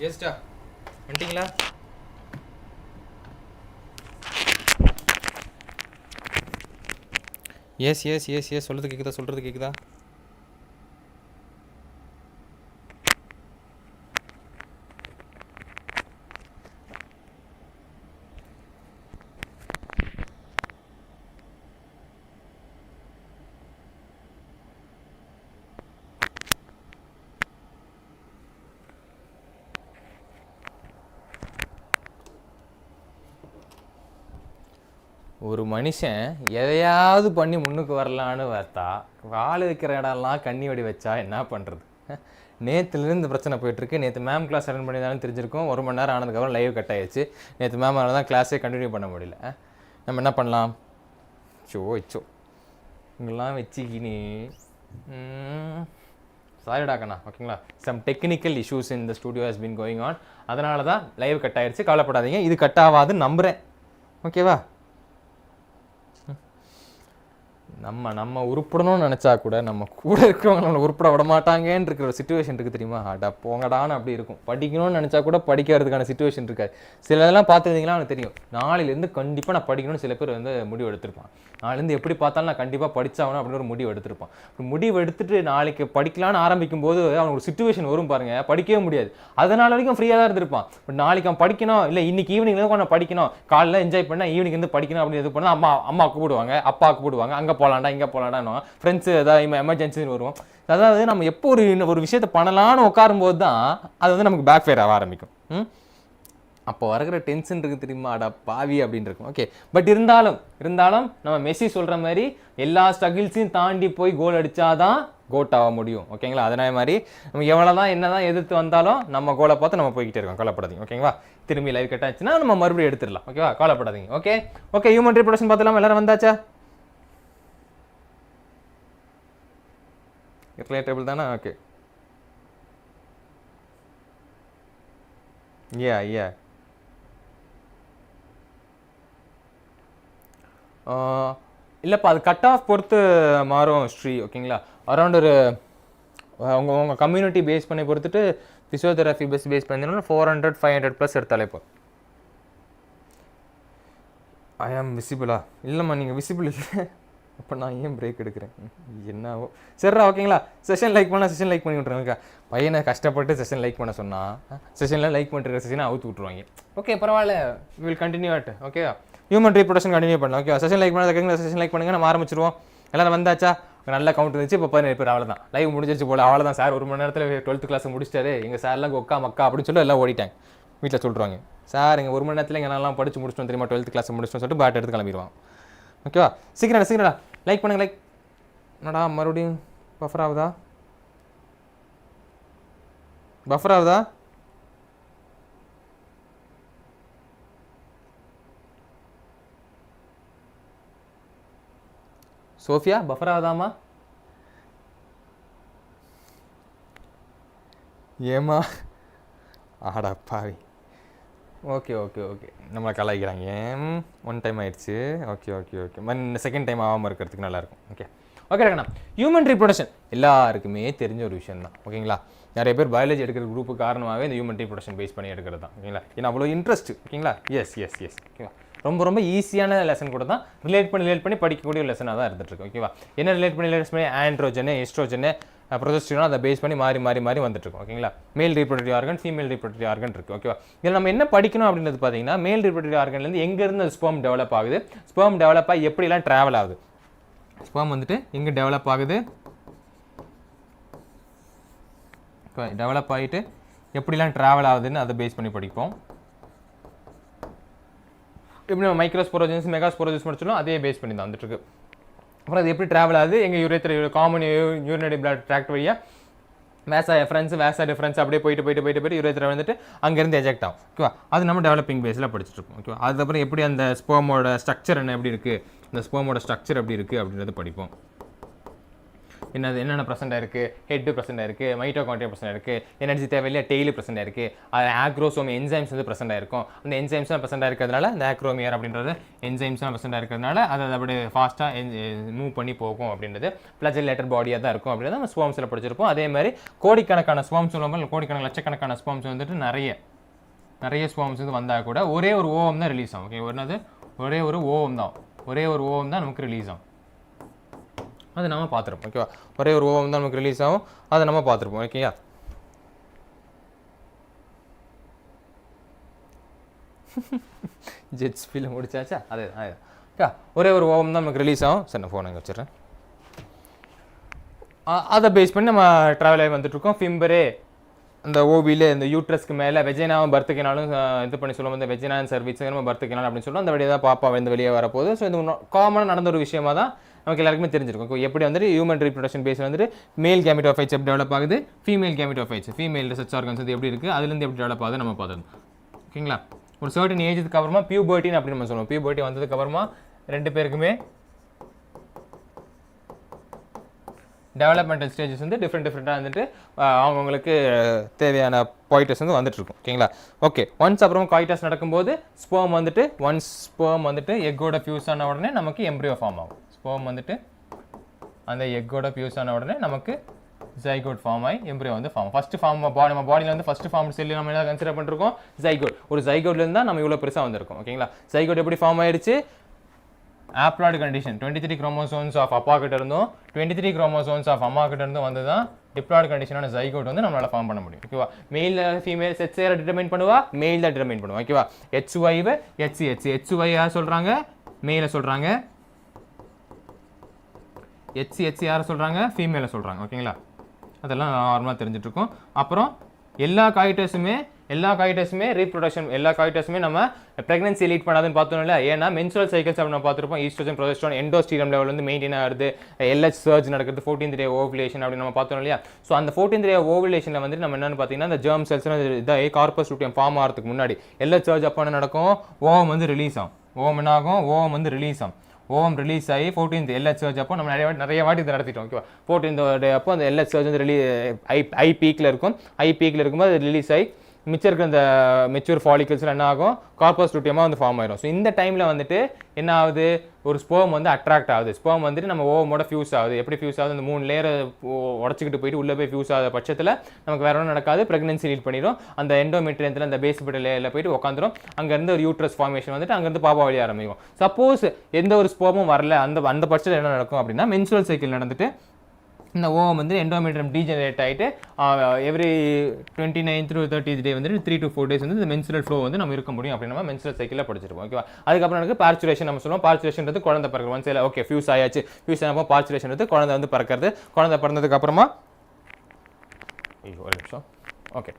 எஸ்டா வந்துட்டீங்களா? S yes yes S சொல்கிறது கேட்குதா? சொல்கிறது கேட்குதா? ஒரு மனுஷன் எதையாவது பண்ணி முன்னுக்கு வரலான்னு பார்த்தா கால் வைக்கிற இடம்லாம் கண்ணி வடி வச்சா என்ன பண்ணுறது? நேற்றுலேருந்து இந்த பிரச்சனை போயிட்டுருக்கு. நேற்று மேம் கிளாஸ் அட்டன் பண்ணியிருந்தாலும் தெரிஞ்சிருக்கும். 1 மணி நேரம் ஆனதுக்கப்புறம் லைவ் கட் ஆகிடுச்சு. நேற்று மேம் தான் கிளாஸே கண்டினியூ பண்ண முடியல. நம்ம என்ன பண்ணலாம்? சோ இங்கெல்லாம் வச்சுக்கினி சாரிடாக்கண்ணா, ஓகேங்களா? சம் டெக்னிக்கல் இஷ்யூஸ் இந்த studio has been going on. அதனால தான் லைவ் கட் ஆகிடுச்சு. கவலைப்படாதீங்க, இது கட் ஆகாதுன்னு நம்புகிறேன். ஓகேவா? நம்ம உருப்படணும்னு நினச்சா கூட நம்ம கூட இருக்கிறவங்க நம்மளை உருப்பட விட மாட்டாங்கன்னு இருக்கிற ஒரு சிச்சுவேஷன் இருக்குது தெரியுமா? அடா போங்கடான்னு அப்படி இருக்கும். படிக்கணும்னு நினச்சா கூட படிக்கிறதுக்கான சிச்சுவேஷன் இருக்காது. சில இதெல்லாம் பார்த்துருந்தீங்கன்னா எனக்கு தெரியும். நாளையிலேருந்து கண்டிப்பாக நான் படிக்கணும்னு சில பேர் முடிவு எடுத்திருப்பான். நாளைலேருந்து எப்படி பார்த்தாலும் நான் கண்டிப்பாக படித்தாகணும் அப்படின்னு ஒரு முடிவு எடுத்திருப்பான். முடிவு எடுத்துட்டு நாளைக்கு படிக்கலான்னு ஆரம்பிக்கும் போது அவனுக்கு ஒரு சிச்சுவேஷன் வரும் பாருங்க, படிக்கவே முடியாது. அதனால வரைக்கும் ஃப்ரீயாக தான் இருந்திருப்பான். பட் நாளைக்கு அவன் படிக்கணும், இல்லை இன்னைக்கு ஈவினிங்லேருந்து கொஞ்சம் படிக்கணும், காலையில் என்ஜாய் பண்ணால் ஈவினிங் வந்து படிக்கணும் அப்படின்னு இது பண்ணால் அம்மா கூப்பிடுவாங்க, அப்பா கூப்பிடுவாங்க, அங்கே போகலாண்டா இங்கே போகலாண்டான்னு ஃப்ரெண்ட்ஸு ஏதாவது எமர்ஜென்சின்னு வருவோம். அதாவது நம்ம எப்போ ஒரு விஷயத்தை பண்ணலான்னு உட்காரும்போது தான் அது நமக்கு பேக் ஃபயர் ஆக ஆரம்பிக்கும். அப்போ வர டென்ஷன் இருக்குது தெரியுமா? அடா பாவி அப்படின்னு இருக்கும். ஓகே, பட் இருந்தாலும் நம்ம மெஸ்ஸி சொல்கிற மாதிரி எல்லா ஸ்ட்ரகிள்ஸையும் தாண்டி போய் கோல் அடித்தாதான் கோட் ஆக முடியும். ஓகேங்களா? அதே மாதிரி நம்ம எவ்வளோ தான் என்ன தான் எதிர்த்து வந்தாலும் நம்ம கோலை பார்த்து நம்ம போய்கிட்டே இருக்கோம். கவலைப்படாதீங்க. ஓகேங்களா? திரும்பி லைவ் கட் ஆச்சுன்னா நம்ம மறுபடியும் எடுத்துடலாம். ஓகேவா? கவலைப்படாதீங்க. ஓகே ஹியூமன் ரீப்ரொடக்ஷன் பார்த்துலாம். எல்லாரும் வந்தாச்சா? ரிலேட்டபிள் தானே? ஓகே, யா இல்லைப்பா, அது கட் ஆஃப் பொறுத்து மாறும் ஸ்ரீ. ஓகேங்களா? அரௌண்ட் ஒரு உங்கள் கம்யூனிட்டி பேஸ் பண்ணி பொறுத்துட்டு ஃபிசியோதெரபி பேஸ் பண்ணிங்கன்னா 400-500+ எடுத்தாலே இப்போ. ஐ ஆம் விசிபிளா? இல்லைம்மா, நீங்கள் விசிபிள் இல்லை. அப்போ நான் ஏன் பிரேக் எடுக்கிறேன்? என்னவோ சரிடா. ஓகேங்களா? செஷன் லைக் பண்ணால் செஷன் லைக் பண்ணி விட்ருவாங்க. பையனை கஷ்டப்பட்டு செஷன் லைக் பண்ண சொன்னால் செஷனில் லைக் பண்ணிட்டு செஷனை அவுத்து விட்ருவாங்க. ஓகே, பரவாயில்ல, வில் கண்டினியூ ஆட். ஓகேவா? ஹியூமன் ரீப்ரொடக்ஷன் கண்டினியூ பண்ணலாம். ஓகே, செஷன் லைக் பண்ணால் செஷன் லைக் பண்ணுங்க, நம்ம ஆரம்பிச்சிருவோம். எல்லோரும் வந்தாச்சா? நல்ல கவுண்ட் இருந்துச்சு. இப்போ 17 பேர். அவ்வளோதான், லைவ் முடிஞ்சிச்சு போல. அவ்வளோதான் சார், 1 மணி நேரத்தில் 12th கிளாஸ் முடிச்சிட்டாரு எங்கள் சார்லாம் ஒக்கா மக்கா அப்படின்னு சொல்லி எல்லாம் ஓடிட்டாங்க. வீட்டில் சொல்லிடுவாங்க, சார் எங்கள் 1 மணி நேரத்தில் எங்கள் நல்லா படிச்சு முடிச்சிட்டோம் தெரியுமா, 12th கிளாஸ் முடிச்சிட்டோம் சொல்லிட்டு பேட் எடுத்து கிளம்பிடுவாங்க. ஓகேவா? சீக்கிரம்டா லைக் பண்ணுங்க. லைக் என்னடா மறுபடியும் பஃபர் ஆகுதா? சோஃபியா பஃபர் ஆகுதாமா? ஏமா? ஆடா பாவி. ஓகே நம்மளை கலாய்க்கிறாங்க. ஒன் டைம் ஆயிடுச்சு. ஓகே செகண்ட் டைம் ஆகாமல் இருக்கிறதுக்கு நல்லாயிருக்கும். ஓகே கண்ணா, ஹியூமன் ரீப்ரொடக்ஷன் எல்லாருக்குமே தெரிஞ்ச ஒரு விஷயம் தான். ஓகேங்களா? நிறைய பேர் பயாலஜி எடுக்கிற குரூப்பு காரணமாகவே இந்த ஹியூமன் ரீப்ரொடக்ஷன் பேஸ் பண்ணி எடுக்கிறது தான். ஓகேங்களா? ஏன்னா அவ்வளோ இன்ட்ரெஸ்ட். ஓகேங்களா? எஸ். ஓகேவா? ரொம்ப ஈஸியான லெசன் கூட தான். ரிலேட் பண்ணி படிக்கக்கூடிய ஒரு லெசனாக தான் இருந்துகிட்ருக்கு. ஓகேவா? என்ன ரிலேட் பண்ணி ஆண்ட்ரோஜனு, எஸ்ட்ரோஜனு, ப்ரொஜெஸ்டரான் அதை பேஸ் பண்ணி மாறி வந்துட்டுருக்கோம். ஓகேங்களா? மேல் reproductive organ, female reproductive organ இருக்குது. ஓகேவா? இதில் நம்ம என்ன படிக்கணும் அப்படின்றது பார்த்தீங்கன்னா, மேல் ரீப்ரொடக்டிவ் ஆர்கன்லேருந்து எங்கேருந்து ஸ்பெர்ம் டெவலப் ஆகுது, ஸ்பெர்ம் டெவலப் ஆகி எப்படிலாம் ட்ராவல் ஆகுது, ஸ்பெர்ம் எங்கே டெவலப் ஆகுது, டெவலப் ஆகிட்டு எப்படிலாம் ட்ராவல் ஆகுதுன்னு அதை பேஸ் பண்ணி படிப்போம். எப்படி நம்ம மைக்ரோஸ்போரோஜன்ஸ், மெகாஸ்போரோஜன்ஸ் முடிச்சிடும், அதே பேஸ் பண்ணி தான் வந்துட்டுருக்கு. அப்புறம் அது எப்படி ட்ராவல் ஆகுது, எங்கள் யூரேத்தர் காமன் யூரினரி பிளட் ட்ராக்ட் வழியாக வேசா டிஃபரன்ஸ் அப்படியே போயிட்டு யூரேத்தர் வந்துட்டு அங்கேருந்து எஜெக்ட் ஆகும். ஓகேவா? அது நம்ம டெவலப்பிங் பேஸில் படிச்சுட்ருக்கோம். ஓகேவா? அதுக்கப்புறம் எப்படி அந்த ஸ்பெர்மோட ஸ்ட்ரக்சர் என்ன எப்படி இருக்குது, இந்த ஸ்பெர்மோட ஸ்ட்ரக்சர் எப்படி இருக்குது அப்படின்றது படிப்போம். என்னென்ன ப்ரெசென்ட் ஆயிருக்கு, ஹெட் ப்ரெசென்ட் ஆயிருக்கு, மைட்டோகாண்ட்ரியா ப்ரெசென்ட் ஆயிருக்கு, எனர்ஜி தேவையில்லையா டெய்லி ப்ரெசென்ட் ஆயிருக்கு, அது ஆக்ரோசோம் என்சைம்ஸ் வந்து ப்ரெசென்ட் ஆயிருக்கும். அந்த என்சைம்ஸ்லாம் ப்ரெசென்ட் இருக்கிறதுனால இந்த ஆக்ரோமியர் அப்படின்றது என்சைம்ஸ்லாம் ப்ரெசென்ட் இருக்கிறதுனால அதை அப்படியே ஃபாஸ்ட்டாக மூவ் பண்ணி போகும் அப்படின்றது ஃப்ளஜெல்லேட்டட் பாடியாக தான் இருக்கும் அப்படின்றத நம்ம ஸ்பெர்ம்ஸில் படிச்சிருப்போம். அதே மாதிரி கோடிக்கணக்கான ஸ்பெர்ம்ஸ் சொல்லும்போது கோடிக்கணக்கான லட்சக்கணக்கான ஸ்பெர்ம்ஸ் வந்துட்டு நிறைய ஸ்பெர்ம்ஸ் வந்து வந்தால் கூட ஒரே ஒரு ஓவம் தான் ரிலீஸ் ஆகும். ஓகே, ஒரே ஒரு ஓவம் தான் நமக்கு ரிலீஸ் ஆகும். அது நம்ம பார்த்துருப்போம். ஓகேவா, ஒரே ஒரு ஓவம் தான் நமக்கு ரிலீஸ் ஆகும், அதை நம்ம பார்த்துருப்போம். ஓகேயா, ஜெட்ஸ் ஃபீல் முடிச்சாச்சா? ஓகே, ஒரே ஒரு ஓவம் தான் நமக்கு ரிலீஸ் ஆகும். சரி, நான் ஃபோனை வச்சுறேன். அதை பேஸ் பண்ணி நம்ம ட்ராவல் ஆகி வந்துட்டுருக்கோம். ஃபிம்பரே அந்த ஓவியில் இந்த யூட்ரஸ்க்கு மேலே வெஜைனாவும் பர்த்துக்கினாலும் இது பண்ணி சொல்லுவோம். இந்த வெஜைனா அண்ட் சர்வீஸ் நம்ம பர்த்துக்கினால் அப்படின்னு சொல்லுவோம். அந்த வழியாக தான் பாப்பா வந்து வெளியே வரப்போகுது. ஸோ இது காமனாக நடந்த ஒரு விஷயமா தான் நமக்கு எல்லாருக்குமே தெரிஞ்சிருக்கும். எப்படி வந்துட்டு ஹியூமன் ரீப்ரொடக்ஷன் பேஸ் வந்துட்டு மேல் கேமிட்டோஃபைட்ஸ் எப்படி டெவலப் ஆகுது, ஃபீமேல் கேமிட்டோஃபைட்ஸ் ஃபீமேல் ரிசர்ச் ஆர்கன்ஸ் வந்து எப்படி இருக்குது, அதுலேருந்து எப்படி டெவலப் ஆகுது நம்ம பார்த்துருந்தோம். ஓகேங்களா, ஒரு சர்டன் ஏஜுக்கு அப்புறமா பியூபர்ட்டின்னு அப்படின்னு நம்ம சொல்லுவோம். பியூபர்ட்டி வந்ததுக்கப்புறமா ரெண்டு பேருக்குமே டெவலப்மெண்டல் ஸ்டேஜஸ் வந்து டிஃப்ரெண்ட்டாக வந்துட்டு அவங்களுக்கு தேவையான பாயிண்டர்ஸ் வந்து வந்துட்டு இருக்கும். ஓகேங்களா, ஓகே. ஒன்ஸ் அப்புறம் காய்டஸ் நடக்கும்போது ஸ்பெர்ம் வந்துட்டு எக்கோட ஃபியூஸ் ஆன உடனே நமக்கு எம்ப்ரியோ ஃபார்ம் ஆகும். ஸ்பெர்ம் வந்துட்டு அந்த எக்கோட ஃபியூஸ் ஆன உடனே நமக்கு ஜைகோட் ஃபார்ம் ஆகி எம்ப்ரியோ வந்து ஃபஸ்ட்டு ஃபார்ம் நம்ம பாடியில் வந்து ஃபஸ்ட்டு ஃபார்ம் செல்லு நம்ம என்ன கன்சிடர் பண்ணிருக்கோம், ஜைகோட். ஒரு ஜைகோட்லேருந்து தான் நம்ம இவ்வளோ பெருசாக வந்திருக்கோம். ஓகேங்களா, ஜைகோட் எப்படி ஃபார்ம் ஆயிடுச்சு, ஆப்ளாய்டு கண்டிஷன் 23 குரோமோசோம்ஸ் ஆஃப் அப்பா கிட்ட இருந்தும் 23 குரோமோசோம்ஸ் ஆஃப் அம்மா கிட்ட இருந்தும் வந்து தான் டிப்ளாய்டு கண்டிஷனான ஜைகோட் வந்து நம்மளால ஃபார்ம் பண்ண முடியும். ஓகேவா, மெயில் ஃபீமேல் செக்ஸ் யாரை டிட்டர்மைன் பண்ணுவா, மெயில் தான் டிட்டர்மைன் பண்ணுவா. ஓகேவா, 𝑬𝒙𝑉 𝑬𝒑𝒐𝒓𝒆 யார் சொல்கிறாங்க, மெயிலை சொல்கிறாங்க. 𝑬𝒙𝒐𝒓𝒆 யாரை சொல்கிறாங்க, ஃபீமேலை சொல்கிறாங்க. ஓகேங்களா, அதெல்லாம் நார்மலாக தெரிஞ்சுட்டு இருக்கோம். அப்புறம் எல்லா காய்டஸுமே ரீப்ரொடக்ஷன், எல்லா காய்டஸுமே நம்ம ப்ரெக்னன்சி லீட் பண்ணாதுன்னு பார்த்தோம் இல்லை. ஏன்னா மென்சுரல் சைக்கிள்ஸ் நம்ம பார்த்துருப்போம். ஈஸ்ட்ரோஜன், ப்ரொஜெஸ்டரான், எண்டோஸ்டீரியம் லெவல் வந்து மெயின்டைன் ஆகுது, LH சர்ஜ் நடக்குது, 14th day ஓவுலேஷன் அப்படின்னு நம்ம பார்த்தோம் இல்லையா. ஸோ அந்த 14th day ஓவுலேஷனில் வந்துட்டு நம்ம என்னென்னு பார்த்தீங்கன்னா இந்த ஜெர்ம் செல்ஸ் இதாக கார்பஸ் லூட்டியம் ஃபார்ம் ஆகிறதுக்கு முன்னாடி LH சர்ஜ் அப்போ என்ன நடக்கும், ஓவம் வந்து ரிலீஸ் ஆகும். ஓவம் என்ன ஆகும், ஓவம் வந்து ரிலீஸ் ஆகும். ஓவம் ரிலீஸ் ஆகி 14th LH சர்ஜ் அப்போ நம்ம நிறைய வாட்டி இதை நடத்திட்டோம். ஓகேவா, 14th day அப்போ அந்த LH சர்ஜ் வந்து ஐ பீக்கில் இருக்கும்போது அது ரிலீஸ் ஆகி மிச்சம் இருக்கிற இந்த மெச்சூர் ஃபாலிகல்ஸ்லாம் என்ன ஆகும், கார்பஸ் லூட்டியமாக வந்து ஃபார்ம் ஆயிடும். ஸோ இந்த டைமில் வந்துட்டு என்ன ஆகுது, ஒரு ஸ்பெர்ம் வந்து அட்ராக்ட் ஆகுது. ஸ்பெர்ம் வந்துட்டு நம்ம ஓவமோட ஃபியூஸ் ஆகுது. எப்படி ஃபியூஸ் ஆகுது, அந்த 3 லேயரை உடச்சிக்கிட்டு போயிட்டு உள்ளே போய் ஃபியூஸ் ஆகாத பட்சத்தில் நமக்கு வேற ஒன்றும் நடக்காது, ப்ரெக்னன்சி லீட் பண்ணிடும். அந்த எண்டோமெட்ரியத்தில் அந்த பேஸ்பெட் லேயரில் போயிட்டு உட்காந்துரும். அங்கேருந்து ஒரு யூட்ரஸ் ஃபார்மேஷன் வந்துட்டு அங்கேருந்து பாப்பா வழி ஆரம்பிக்கும். சப்போஸ் எந்த ஒரு ஸ்பெர்மும் வரல, அந்த பட்சத்தில் என்ன நடக்கும் அப்படின்னா மென்சுரல் சைக்கிள் நடந்துட்டு இந்த ஓவம் வந்து எண்டோமெட்ரியம் டீஜெனரேட் ஆகிட்டு every 29th to 30th day வந்துட்டு 3 to 4 days வந்து இந்த மென்சுரல் ஃப்ளோ வந்து நம்ம இருக்க முடியும் அப்படின்னு நம்ம மென்சுரல் சைக்கிளில் படிச்சிருப்போம். ஓகேவா, அதுக்கப்புறம் எனக்கு பார்ச்சுரேஷன் நம்ம சொல்லுவோம். பார்ச்சுரேஷன்றது குழந்தை பிறகு ஒன்ஸ் இல்லை ஓகே ஃபியூஸ் ஆயாச்சு. ஃபியூஸ் ஆனப்போ பார்ச்சுரேஷன்றது குழந்தை வந்து பிறக்கிறது. குழந்தை பிறந்ததுக்கு அப்புறமா ஒரு நிமிஷம் ஓகே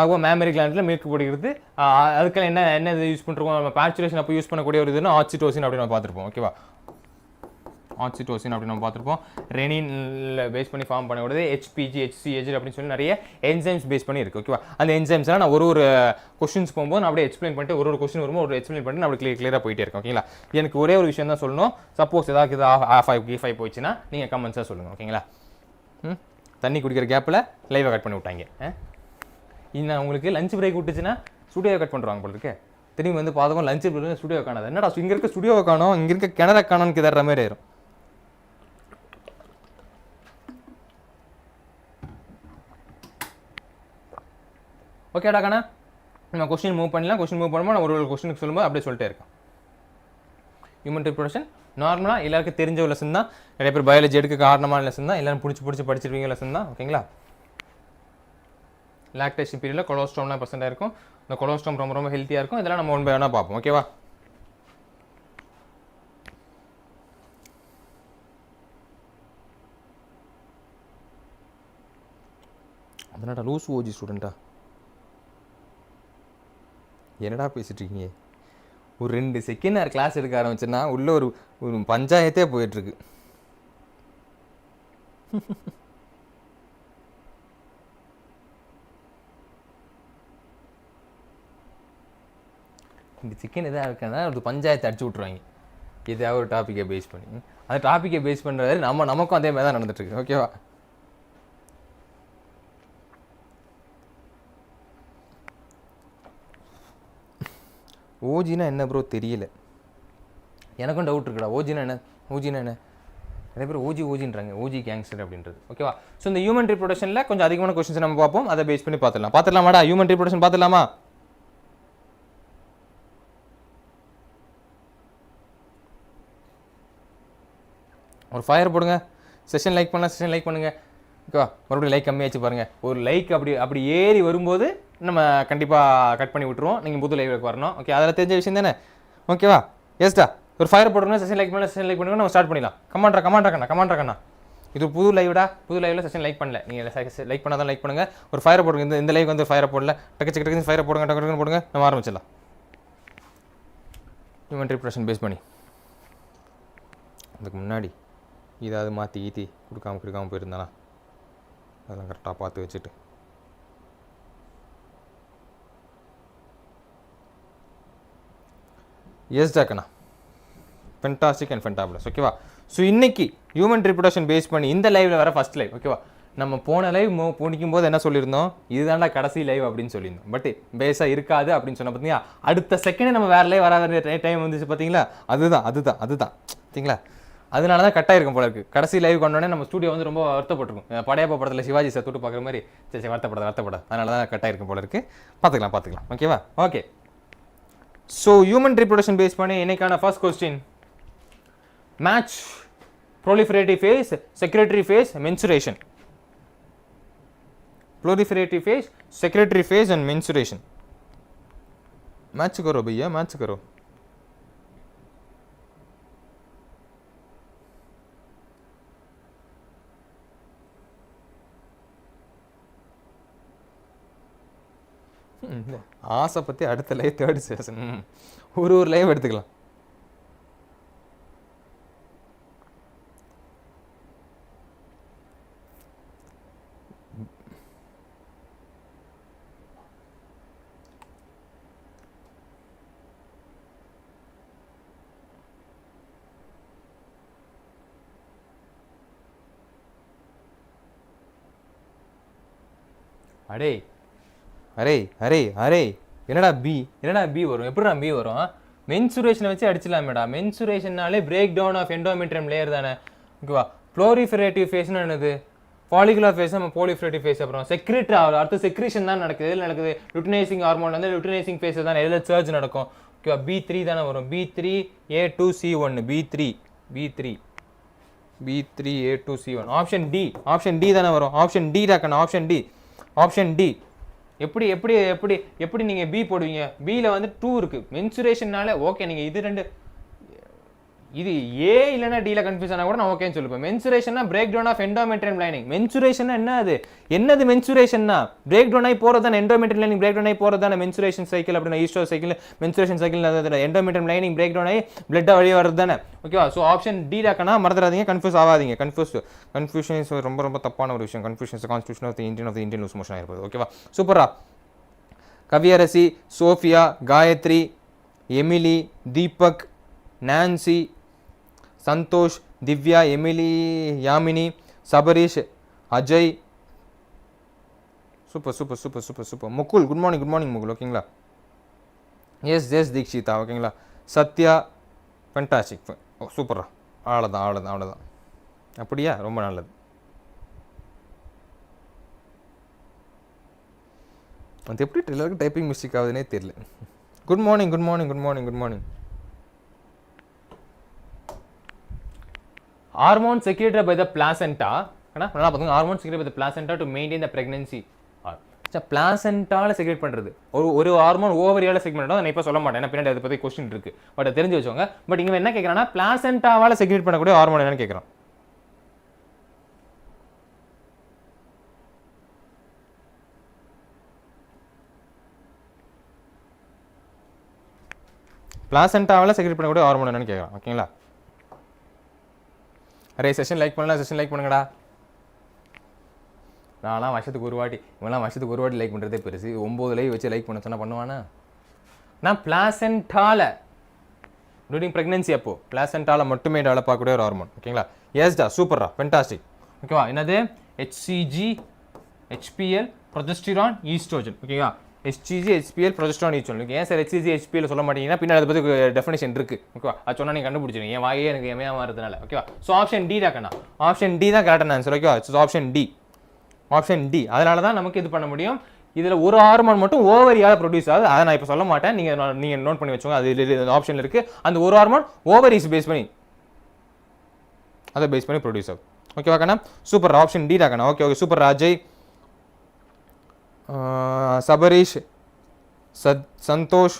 ஆகும் மேமரி கிளாண்டில் மில்க் பிடிக்கிறது. அதுக்கெல்லாம் என்ன இது யூஸ் பண்ணுறோம், நம்ம பார்ச்சுரேஷன் அப்போ யூஸ் பண்ணக்கூடிய ஒரு இதுனா ஆக்சிடோசின் அப்படின்னு நம்ம பார்த்துருப்போம். ஓகேவா, ஆக்சிடோசின் அப்படின்னு நம்ம பார்த்துருப்போம். ரெனின்ல பேஸ் பண்ணி ஃபார்ம் பண்ணக்கூடியது HPG, HCG அப்படின்னு சொல்லி நிறைய என்சைம்ஸ் பேஸ் பண்ணி இருக்குது. ஓகேவா, அந்த என்சைம்ஸ்லாம் நான் ஒரு கொஸ்டின்ஸ் போகும்போது நான் அப்படியே எக்ஸ்பிளைன் பண்ணிட்டு ஒரு கொஸ்டின் வரும்போது ஒரு எக்ஸ்பிளைன் பண்ணிட்டு நான் அப்படி கிளியராக போயிட்டே இருக்கேன். ஓகேங்களா, எனக்கு ஒரே ஒரு விஷயம் தான் சொல்லணும். சப்போஸ் ஏதாவது A5 போயிடுச்சுன்னா நீங்கள் கமெண்ட்ஸாக சொல்லுங்கள். ஓகேங்களா, தண்ணி குடிக்கிற கேப்பில் லைவை கட் பண்ணி விட்டாங்க. இன்னும் உங்களுக்கு லஞ்ச் பிரேக் விட்டுச்சுன்னா ஸ்டுடியோவை கட் பண்ணுறாங்க போல இருக்கு. திரும்பி வந்து பார்த்தோம் லஞ்ச் பிரேக் ஸ்டுடியோ காணாது. என்னடா இங்கே இருக்க ஸ்டுடியோவை காணும், இங்கே இருக்க கிணற காணும்னு கிதற மாதிரி ஆயிரும். ஓகேடா கண்ணா, நம்ம கொஸ்டின் மூவ் பண்ணலாம். கொஸ்டின் மூவ் பண்ணும்போது நான் ஒரு கொஸ்டினுக்கு சொல்லும்போது அப்படியே சொல்லிட்டே இருக்கேன். ஹியூமன் ரீப்ரொடக்ஷன் நார்மலாக எல்லாருக்கும் தெரிஞ்ச ஒரு லெசன் தான். நிறைய பேர் பயாலஜி எடுக்க காரணமான லெசன் தான். எல்லாரும் பிடிச்சி படிச்சிருவீங்க லெசன் தான். ஓகேங்களா, லாக்டேஷன் பீரியடில் கொலஸ்ட்ராம்லாம் பர்சென்ட்டாக இருக்கும். இந்த கொலஸ்ட்ராம் ரொம்ப ஹெல்த்தியாக இருக்கும். இதெல்லாம் நம்ம ஒன் பை ஒன்னாக பார்ப்போம். ஓகேவா, அதனாடா லூஸ் ஓஜி ஸ்டூடெண்ட்டா என்னடா பேசிட்டு இருக்கீங்க? ஒரு 2 செகண்ட் நான் கிளாஸ் எடுக்க ஆரம்பிச்சேன்னா உள்ள ஒரு பஞ்சாயத்தே போயிட்டுருக்கு. இந்த சிக்கன் எதாவது இருக்கா ஒரு பஞ்சாயத்தை அடிச்சு விட்ருவாங்க எதாவது ஒரு டாப்பிக்கை பேஸ் பண்ணி. அந்த டாப்பிக்கை பேஸ் பண்ணுறது நமக்கும் அதே மாதிரி தான் நடந்துட்டுருக்கு. ஓகேவா? ஓஜினா என்ன ப்ரோ தெரியல, எனக்கும் டவுட் இருக்குடா. ஓஜினா என்ன? நிறைய பேர் ஓஜின்றாங்க, ஓஜி கேங்ஸ்டர் அப்படின்றது. ஓகேவா? ஸோ இந்த ஹியூமன் ரீப்ரொடக்ஷனில் கொஞ்சம் அதிகமான கொஸ்டின்ஸ் நம்ம பார்ப்போம், அதை பேஸ் பண்ணி பார்த்துடலாமாடா? ஹியூமன் ரீப்ரொடக்ஷன் பார்த்துடலாமா? ஒரு ஃபயர் போடுங்க. செஷன் லைக் பண்ணலாம், செஷன் லைக் பண்ணுங்கள். ஓகேவா? மறுபடியும் லைக் கம்மியாச்சு பாருங்கள். ஒரு லைக் அப்படி ஏறி வரும்போது நம்ம கண்டிப்பாக கட் பண்ணி விட்டுருவோம். நீங்கள் புது லைவுக்கு வரணும். ஓகே, அதில் தெரிஞ்ச விஷயம் தானே? ஓகேவா? எஸ்டா ஒரு ஃபயர் போடுங்க. செஷன் லைக் பண்ணலாம், செஷன் லைக் பண்ணுங்க. நம்ம ஸ்டார்ட் பண்ணிடலாம். கமாண்ட்ரா கண்ணா. இது புது லைவ்டா. புது லைவில் செஷன் லைக் பண்ணல. நீங்கள் லைக் பண்ணால் தான் லைக் பண்ணுங்கள். ஒரு ஃபயர் போடுங்க. இந்த லைவ் வந்து ஃபயரை போடல. டக்கு ஃபயரை போடுங்க. டக்கு போடுங்க. நம்ம ஆரம்பிச்சிடலாம். ஹியூமன் ரீப்ரொடக்ஷன் பேஸ் பண்ணி அதுக்கு முன்னாடி இதாவது மாற்றி கொடுக்காம போயிருந்தானா அதெல்லாம் கரெக்டாக பார்த்து வச்சுட்டு டாக்கண்ணா ஃபென்டாஸ்டிக் அண்ட் ஃபென்டாபுலஸ். ஓகேவா? ஸோ இன்னைக்கு ஹியூமன் ரீப்ரொடக்ஷன் பேஸ் பண்ணி இந்த லைவில் வர ஃபஸ்ட் லைவ். ஓகேவா? நம்ம போன லைவ் முடிக்கும் போது என்ன சொல்லியிருந்தோம்? இதுதான்டா கடைசி லைவ் அப்படின்னு சொல்லியிருந்தோம். பட் பேஸாக இருக்காது அப்படின்னு சொன்ன பார்த்தீங்களா? அடுத்த செகண்டே நம்ம வேறு லைவ் வர டைம் வந்துச்சு பார்த்தீங்களா? அதுதான் பார்த்தீங்களா? அதனால தான் கட்டாயிருக்கும் போல இருக்குது. கடைசி லைவ் கொண்டோடனே நம்ம ஸ்டூடியோ வந்து ரொம்ப வருத்தப்பட்டிருக்கும். படையப்பா படத்தில் சிவாஜி சார் தொட்டு பார்க்குற மாதிரி. சரி வருத்தப்படாது. அதனால தான் கட்டாயிருக்கும் போல இருக்குது. பார்த்துக்கலாம். ஓகேவா? Okay. So human reproduction base பண்ணி இன்னைக்கான first question, match proliferative phase, secretory phase, mensuration. Proliferative phase, secretory phase and mensuration. Match करो भैया, मैच करो. ஆசை பற்றி அடுத்த லைவ் தேர்ட் செஷன் ஒரு லைவ் எடுத்துக்கலாம். அரே என்னடா பி வரும்? எப்படிடா பி வரும்? மென்சுரேஷனை வச்சு அடிச்சிடலாமேடா. மென்சுரேஷன்னாலே break down of endometrium layer தானே. ஓகேவா? ப்ளோரிஃபரேட்டிவ் ஃபேஸ்னு என்னது? ஃபாலிகுலர் ஃபேஸ், நம்ம ப்ரோலிஃபரேட்டிவ் ஃபேஸ். அப்புறம் செக்ரேட்டரி ஆகும். அடுத்து செக்ரீஷன் தான் நடக்குது. எதில் நடக்குது? லுட்டினைசிங் ஹார்மோன் வந்து லுட்டினைசிங் ஃபேஸ் தான். எதில் சர்ஜ் நடக்கும்? ஓகேவா? B3 தானே வரும். B3A2C1 B3A2C1 ஆப்ஷன் டி தானே வரும். ஆப்ஷன் டி தாக்கணும். Option D. எப்படி நீங்கள் பி போடுவீங்க? பியில் வந்து 2 இருக்குது. மென்சுரேஷன்னால ஓகே, நீங்கள் இது ஏ இல்லைன்னா டியில் கன்ஃபியூஸ் ஆனால் கூட நான் ஓகேன்னு சொல்லுவேன். மென்சுரேஷன்னா break down of endometrium lining. மென்சுரேஷன்னா என்னது மென்சுரேஷன்னா? பிரேக் டவுன் ஆகி போகிறது தானே. எண்டோமெட்ரியம் லைனிங் பிரேக் டவுன் ஆகி போகிறது தானே மென்சுரேஷன் சைக்கிள். அப்படின்னா oestrous cycle, menstruation cycle, endometrium lining break down ஆகி பிளட்டாக வழி வருது தானே. ஓகேவா? ஸோ ஆப்ஷன் டி டாக்கனா மறந்துடாதீங்க, கன்ஃபியூஸ் ஆகாதீங்க. கன்ஃபியூஷன் இஸ் ரொம்ப தப்பான ஒரு விஷயம். Confusion constitution of the Indian loose motion ஆகிருப்பது. ஓகேவா? சூப்பரா. Kaviyarasi, Sophia, Gayathri, Emily, Deepak, Nancy, Santhosh, Divya, Emily, Yamini, Sabarish, Ajay. Super. Mukul, good morning Mukul. ஓகேங்களா? எஸ் தீக்ஷிதா. ஓகேங்களா? சத்யா, ஃபென்டாஸ்டிக். சூப்பரா. அவ்வளோதான். அப்படியா? ரொம்ப நல்லது. அது எப்படி எல்லாருக்கும் டைப்பிங் மிஸ்டேக் ஆகுதுன்னே தெரியல. Good morning. Hormone secreted by the placenta. நல்லா பாத்துங்க. Hormone secreted by the placenta to maintain the pregnancy. பிளாசென்டால செக்ரேட் பண்றது. ஒரு ஹார்மோன் ஓவரியால செக்ரேட் பண்றது. நான் இப்ப சொல்ல மாட்டேன், ஏன்னா பின்னாடி அதை பத்தி क्वेश्चन இருக்கு. பட் தெரிஞ்சு வச்சுக்கோங்க. பட் இங்க என்ன கேக்குறானா, பிளாசென்டாவால செக்ரேட் பண்ணக்கூடிய ஹார்மோன் என்னன்னு கேக்குறான். பிளாசென்டாவால செக்ரேட் பண்ணக்கூடிய ஹார்மோன் என்னன்னு கேக்குறான். ஓகேங்களா? அரே செஷன் லைக் பண்ணுங்கடா. நான்லாம் வருஷத்துக்கு ஒரு வாட்டி லைக் பண்ணுறதே பெருசு. 9 லைவ் வச்சு லைக் பண்ண சொன்னால் பண்ணுவானா? நான் பிளாசென்டால during pregnancy அப்போ பிளாசென்டால மட்டுமே டெவலப் ஆகக்கூடிய ஒரு ஹார்மோன். ஓகேங்களா? எஸ்டா, சூப்பர்ரா, ஃபென்டாஸ்டிக். ஓகேவா? என்னது? HCG, HPL, progesterone, estrogen. ஓகேவா? HCG, HPL, progesterone, estrogen. ஏன் சார் HCG, HPL சொல்ல மாட்டீங்கன்னா பின்னாடி அதை பற்றி டெஃபினேஷன் இருக்குது. ஓகேவா? அது சொன்னால் நீங்கள் கண்டுபிடிச்சிருங்க. என் வாயே எனக்கு எமையா மாறதுனால. ஓகேவா? ஸோ ஆப்ஷன் டி தான் கண்ணா. ஆப்ஷன் டி தான் கரெக்டான ஆன்சர். ஓகேவா? So option D. Option D. அதனால தான் நமக்கு இது பண்ண முடியும். இதில் ஒரு ஹார்மோன் மட்டும் ஓவரியால் ப்ரொடியூஸ் ஆகுது. அதை நான் இப்போ சொல்ல மாட்டேன். நீங்கள் நோட் பண்ணி வச்சுக்கோங்க. அது ஆப்ஷனில் இருக்குது. அந்த ஒரு ஹார்மோன் ஓவரிஸ் பேஸ் பண்ணி அதை பேஸ் பண்ணி ப்ரொடியூஸ் ஆகுது. ஓகேவா கண்ணா? சூப்பர். ஆப்ஷன் டி தான் கண்ணா. Okay okay, super. Ajay, Sabarish, Santhosh,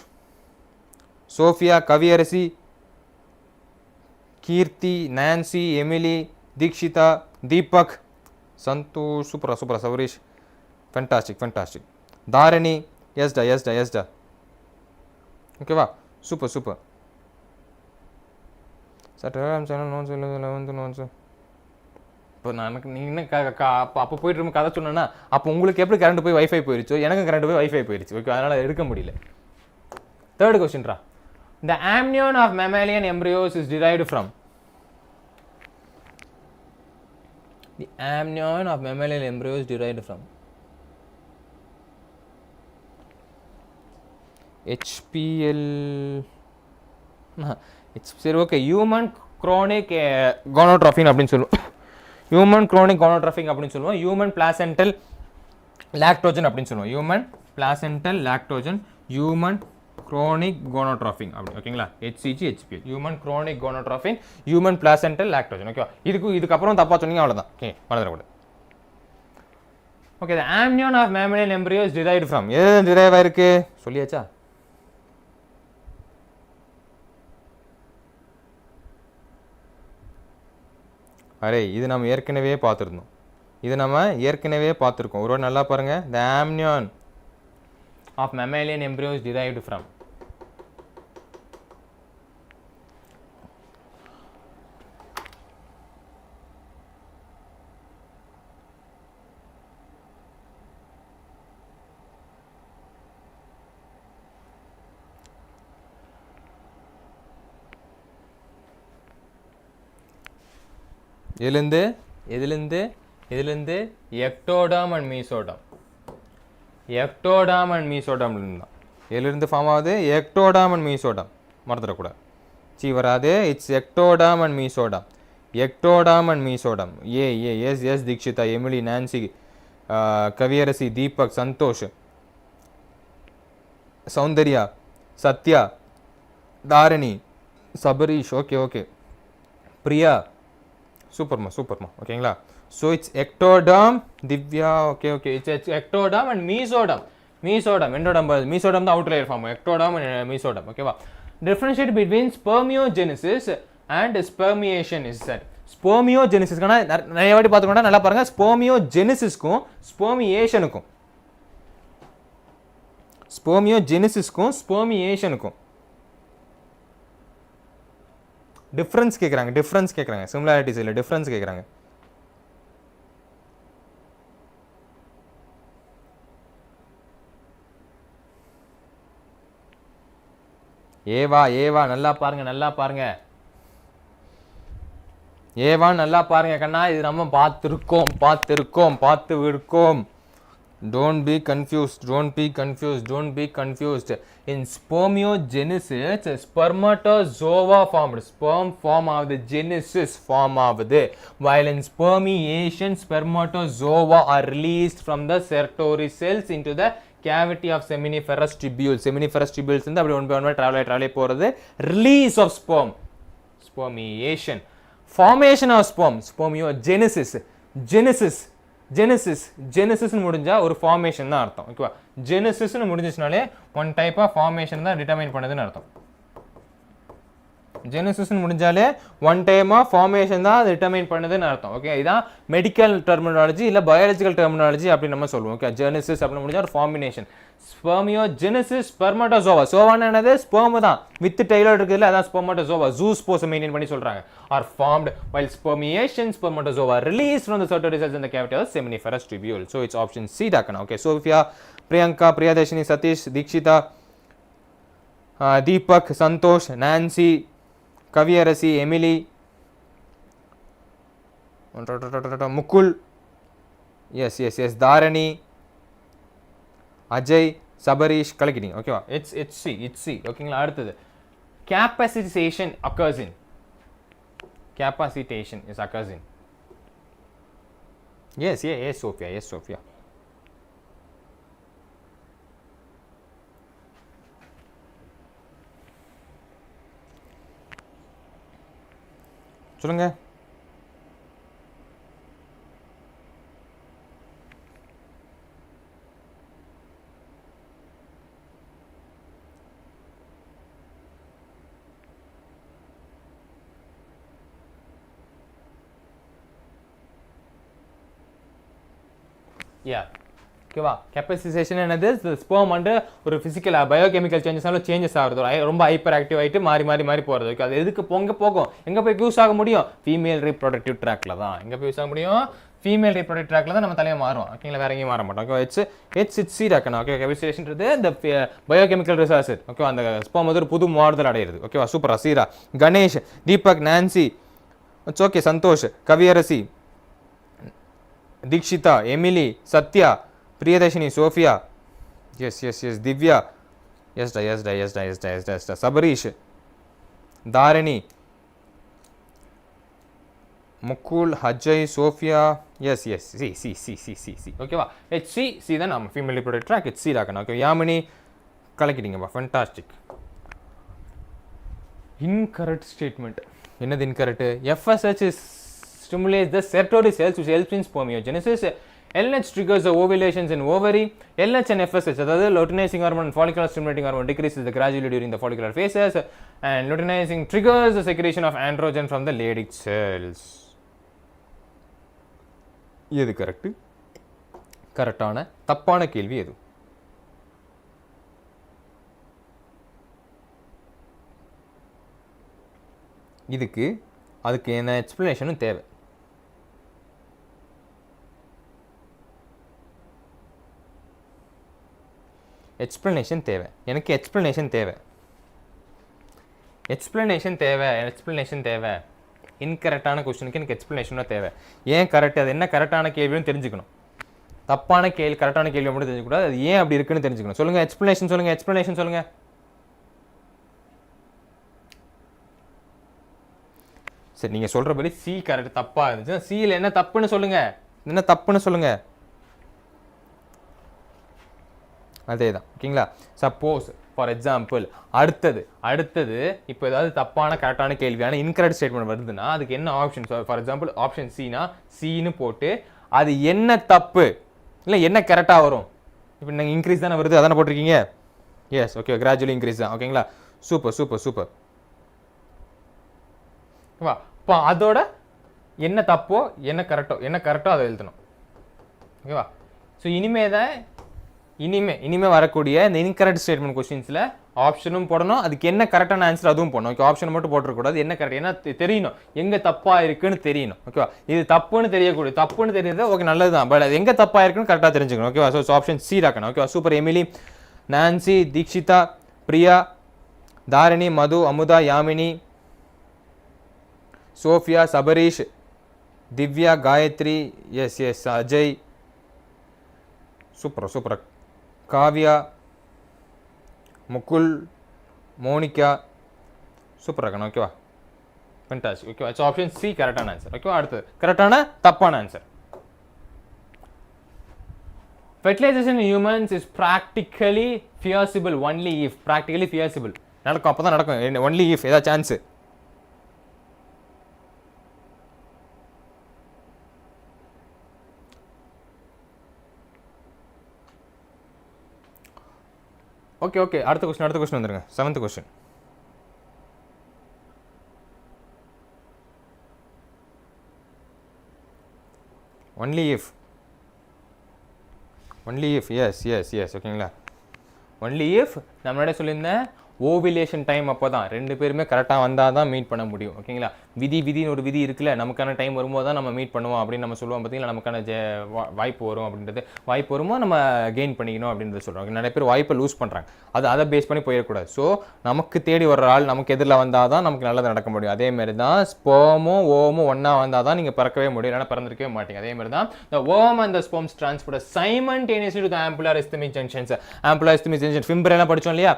Sophia, Kaviyarasi, Keerthi, Nancy, Emily, Dikshitha, Deepak, Santhosh, சூப்பரா சூப்பரா. Sabarish, fantastic fantastic. தாரணி, எஸ்டா எஸ்டா எஸ்டா. ஓகேவா? Super super. Sir Telegram channel notes இல்லை 11th நோட்ஸு. இப்போ எனக்கு நீங்கள் அப்போ போயிட்டு இருக்கும் கதை சொன்னேன்னா அப்போ உங்களுக்கு எப்படி கரண்ட் போய் வைஃபை போயிடுச்சோ எனக்கும் கரண்ட் போய் வைஃபை போயிடுச்சு. ஓகே, அதனால் எடுக்க முடியல. Third கொஸ்டின்ரா. The amnion of mammalian embryos is derived from. The amnion of mammalian embryos is derived from HPL. சரி, ஓகே. ஹியூமன் குரோனிக் கோனோட்ரோபின் அப்படின்னு சொல்லுவோம். ஹியூமன் குரோனிக் கோனோட்ரோபின் அப்படின்னு சொல்லுவோம். ஹியூமன் பிளாசென்டல் லாக்டோஜன் அப்படின்னு சொல்லுவோம். Human placental lactogen, human chorionic gonadotropin அப்படி. ஓகேங்களா? HCG, HPL, human chorionic gonadotropin, human placental lactogen. ஓகேவா? இதுக்கப்புறம் தப்பா சொன்னீங்க அவ்வளோதான். ஓகே, மறந்துடக்கூடாது. Okay, the amnion of mammalian embryo is derived from. எது டிரைவ் ஆயிருக்கு சொல்லியாச்சா? அரே, இது நம்ம ஏற்கனவே பார்த்துருந்தோம். ஒரு நல்லா பாருங்க. The amnion of mammalian embryo is derived from. எதிலிருந்து ectoderm and mesoderm. Ectoderm and mesoderm தான் எதிலிருந்து ஃபார்ம் ஆகுது? Ectoderm and mesoderm. மறந்துடக்கூடாது. வராது. It's ectoderm and mesoderm. Ectoderm and mesoderm. Yes Dikshitha, Emily, Nancy, Kaviyarasi, Deepak, Santhosh, Soundarya, Sathya, Dharani, Sabarish. Okay okay. Priya, சூப்பர்மா சூப்பர்மா. ஓகேங்களா? So it's ectoderm. Divya, okay okay. It's ectoderm and mesoderm. Endoderm mesoderm தான் outer layer form. Ectoderm and mesoderm. ஓகேவா? Differentiate between spermiogenesis and spermiation is sir. ஸ்பெர்மியோஜெனிசிஸ்க்கான நிறைய வாட்டி பார்த்துக்கோங்க. நல்லா பாருங்க. ஸ்பெர்மியோஜெனிசிஸ்க்கும் ஸ்பெர்மியேஷனுக்கும் டிஃப்ரென்ஸ் கேட்குறாங்க. சிமிலாரிட்டிஸ் இல்லை, டிஃப்ரென்ஸ் கேட்குறாங்க. ஏவா நல்லா பாருங்க. ஏவான் நல்லா பாருங்க கண்ணா. இது நம்ம பார்த்துருக்கோம். Don't be confused. In spermiogenesis, spermatozoa formed. Sperm form of the genesis form of the. While in spermiation, spermatozoa are released from the sertoli cells into the cavity of seminiferous tubules. Seminiferous tubules வந்து அப்படி one by one travel போறது. Release of sperm. Spermiation. Formation of sperm. Spermiogenesis. ஜெனசிஸ்னு முடிஞ்சா ஒரு formation தான் அர்த்தம். ஓகேவா? ஜெனசிஸ்னு முடிஞ்சிச்சுனாலே one type of formation தான் determine பண்ணதுன்னு அர்த்தம். ஜெனசிஸ்னு முடிஞ்சாலே ஒன் டைம் ஆஃப் ஃபார்மேஷன் தான் டிட்டர்மைன் பண்ணதுன்னு அர்த்தம். ஓகே, இதான் மெடிக்கல் டெர்மினாலஜி இல்லை பயாலஜிக்கல் டெர்மினாலஜி அப்படின்னு நம்ம சொல்லுவோம். ஓகே, ஜெனசிஸ் அப்படின்னு முடிஞ்சா ஒரு ஃபார்மினேஷன். ஸ்பெர்மியோஜெனிசிஸ், ஸ்பெர்மட்டோசோவா. சோவான்னு என்னது? ஸ்பெர்ம் தான் வித் டைலர் இருக்குதுல்ல, அதான் ஸ்பெர்மட்டோசோவா. ஜூஸ் போஸை மெயின்டைன் பண்ணி சொல்றாங்க. R formed while spermiation, spermatozoa released from the sertoli cells in the cavity of seminiferous tubule. So it's option C dakana. Okay, Sophia, Priyanka, Priyadashini, Satish, Dikshita, Deepak, Santosh, Nancy, Kaviyarasi, Emily, Mukul, yes yes yes Dharani, Ajay, Sabarish, கலக்கிட்டீங்க. ஓகேவா? It's C. ஓகேங்களா? அடுத்தது capacitation occurs in. Capacitation is occurs in. Yes, Sophia. சொல்லுங்க. ஓகேவா? Capacitation என்னது? Sperm வந்து ஒரு physical biochemical changes ஆகுது, ரொம்ப ஹைப்பர் ஆக்டிவ் ஆகிட்டு மாறி போகிறது. ஓகே, அது எதுக்கு போகும்? எங்கே போய் யூஸ் ஆக முடியும்? ஃபீமேல் ரீப்ரொடக்டிவ் ட்ராக்ல தான். எங்கே போய் யூஸ் ஆக முடியும்? ஃபீமேல் ரீப்ரொடக்டிவ் ட்ராக்ல தான் நம்ம தலையை மாறும். ஓகேங்களா? வேற எங்கேயும் மாற மாட்டோம். ஓகே, இட்ஸ் சி ராக்கணும். ஓகே, கெப்பாசிட்டேஷன்றது இந்த பயோகெமிக்கல் ரிசோர்ஸ். ஓகே, அந்த ஸ்பெர்ம் வந்து ஒரு புது மாறுதல் அடையிறது. ஓகேவா? சூப்பரா. Seera, Ganesh, Deepak, Nancy, it's okay, Santhosh, Kaviyarasi, Dikshitha, Emily, Sathya, Priyadharshini, Sophia, yes Divya, yes Sabarish, Dharani, Mukul, Ajay, Sophia, yes C. ஓகேவா? சி தான் நம்ம ஃபீமேல் ரிப்ரொடக்டிவ் ட்ராக். சி ராக்கணும். ஓகே, யாமினி, கலக்கிட்டீங்கப்பா, ஃபென்டாஸ்டிக். Incorrect statement. என்னது incorrect? FSH stimulates the 𝒎𝒑𝒐𝒓𝒆 cells which helps in spermiogenesis. LH triggers the ovulations in ovary. LH and FSH, அதாவது luteinizing hormone and follicular stimulating hormone, decreases gradually during the follicular phases, and luteinizing triggers the secretion of androgen from the Leydig cells. எது correct? கரெக்டான தப்பான கேள்வி எது? அதுக்கு என்ன எக்ஸ்பிளனேஷனும் தேவை. எனக்கு எக்ஸ்பிளனேஷன் தேவை. இன்கரெக்டான கொஸ்டினுக்கு எனக்கு எக்ஸ்பிளனேஷனும் தேவை. ஏன் கரெக்ட், அது என்ன கரெக்டான கேள்வின்னு தெரிஞ்சுக்கணும். தப்பான கேள்வி கரெக்டான கேள்வி மட்டும் தெரிஞ்சுக்கூடாது, அது ஏன் அப்படி இருக்குன்னு தெரிஞ்சுக்கணும். சொல்லுங்க, எக்ஸ்பிளனேஷன் சொல்லுங்க. சரி, நீங்கள் சொல்கிறபடி சி கரெக்ட். தப்பாக இருந்துச்சு, சியில் என்ன தப்புன்னு சொல்லுங்க. அதே தான். ஓகேங்களா? சப்போஸ் ஃபார் எக்ஸாம்பிள் அடுத்தது இப்போ ஏதாவது தப்பான கரெக்டான கேள்வியான இன்கரெக்ட் ஸ்டேட்மெண்ட் வருதுன்னா அதுக்கு என்ன ஆப்ஷன்? ஃபார் எக்ஸாம்பிள் ஆப்ஷன் சினா சின்னு போட்டு அது என்ன தப்பு இல்லை என்ன கரெக்டாக வரும். இப்போ நீங்கள் இன்க்ரீஸ் தானே வருது, அதானே போட்டிருக்கீங்க. எஸ், ஓகே, கிராஜுவலி இன்க்ரீஸ் தான். ஓகேங்களா? சூப்பர். ஓகேவா? இப்போ அதோட என்ன தப்போ என்ன கரெக்டோ அதை எழுதணும். ஓகேவா? ஸோ இனிமே வரக்கூடிய இந்த இன்கரெக்ட் ஸ்டேட்மெண்ட் கொஸ்டின்ஸில் ஆப்ஷனும் போடணும், அதுக்கு என்ன கரெக்டான ஆன்சர் அதுவும் போடணும். ஓகே, ஆப்ஷன் மட்டும் போட்டுறக்கூடாது, என்ன கரெக்ட் என்ன தெரியணும், எங்கே தப்பாக இருக்குன்னு தெரியணும். ஓகேவா? இது தப்புன்னு தெரியுது. ஓகே, நல்லது தான், பட் அது எங்கே தப்பாக இருக்குன்னு கரெக்டாக தெரிஞ்சுக்கணும். ஓகேவா? ஸோ ஆப்ஷன் சி ராக்கணும். ஓகேவா? Super. Emily, Nancy, Dikshitha, Priya, Dharani, Madhu, Amudha, Yamini, Sophia, Sabarish, Divya, Gayathri, yes Ajay, super. Kavya, Mukul, Monica, super இருக்கணும். ஓகேவா? ஃபென்டாஸ்டிக். ஓகேவா? இட்ஸ் ஆப்ஷன் சி கரெக்டான ஆன்சர். ஓகேவா? அடுத்தது கரெக்டான தப்பான answer. Fertilization in humans is practically feasible only if. practically feasible நடக்கும், அப்போ தான் நடக்கும். only if ஏதாவது சான்ஸு. ஓகே, அடுத்த கொஸ்டின் வந்துருங்க. 7th question. Only if yes. ஓகேங்களா? ஒன்லி இஃப் நம்மளோட சொல்லியிருந்தேன் ஓவிலேஷன் டைம் அப்போ தான் ரெண்டு பேருமே கரெக்டாக வந்தால் தான் மீட் பண்ண முடியும். ஓகேங்களா? விதின்னு ஒரு விதி இருக்குல்ல, நமக்கான டைம் வரும்போது தான் நம்ம மீட் பண்ணுவோம் அப்படின்னு நம்ம சொல்லுவோம் பார்த்தீங்களா, நமக்கான வாய்ப்பு வரும் அப்படின்றது. வாய்ப்பு வரும்போது நம்ம கெயின் பண்ணிக்கணும் அப்படின்றத சொல்கிறோம். நிறைய பேர் வாய்ப்பை லூஸ் பண்ணுறாங்க. அதை பேஸ் பண்ணி போயிடக்கூடாது. ஸோ நமக்கு தேடி வர்ற ஆள் நமக்கு எதிரில் வந்தால் தான் நமக்கு நல்லது நடக்க முடியும். அதேமாரி தான் ஸ்பெர்மும் ஓவமும் ஒன்றா வந்தால் தான் நீங்கள் பிறக்கவே முடியும், இல்லைனா பிறந்திருக்கவே மாட்டீங்க. அதேமாதிரி தான் the worm and the sperms transport simultaneously to the ampular isthmic junctions. Ampular isthmic junction ஃபிம்பரெல்லாம் படித்தோம் இல்லையா,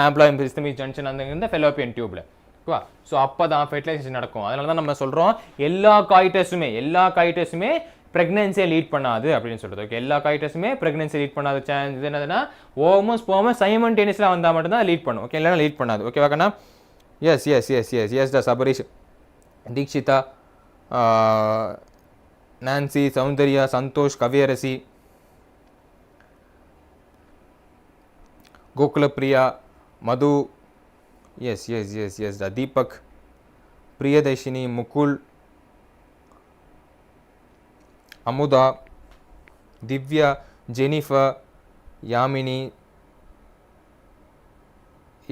ampular isthmic junction அந்த இந்த fallopian tube. ஓகேவா? ஸோ அப்போ தான் ஃபெர்டிலைசேஷன் நடக்கும். அதனால தான் நம்ம சொல்கிறோம் எல்லா காய்டஸுமே ப்ரெக்னென்சியை லீட் பண்ணாது அப்படின்னு சொல்கிறது. ஓகே, எல்லா காய்டஸுமே ப்ரெக்னென்சி லீட் பண்ணாத சான்ஸ் இது என்னதுன்னா ஓவமும் ஸ்பெர்மும் சைமல்டேனியஸாக வந்தால் மட்டும்தான் லீட் பண்ணும். ஓகே, இல்லைனா லீட் பண்ணாது. ஓகேவா கண்ணா? Yes the Sabarish, Dikshitha, Nancy, Soundarya, Santhosh, Kaviyarasi, Gokulapriya, Madhu, yes the Deepak, Priyadharshini, Mukul, Amudha, Divya, Jennifer, Yamini,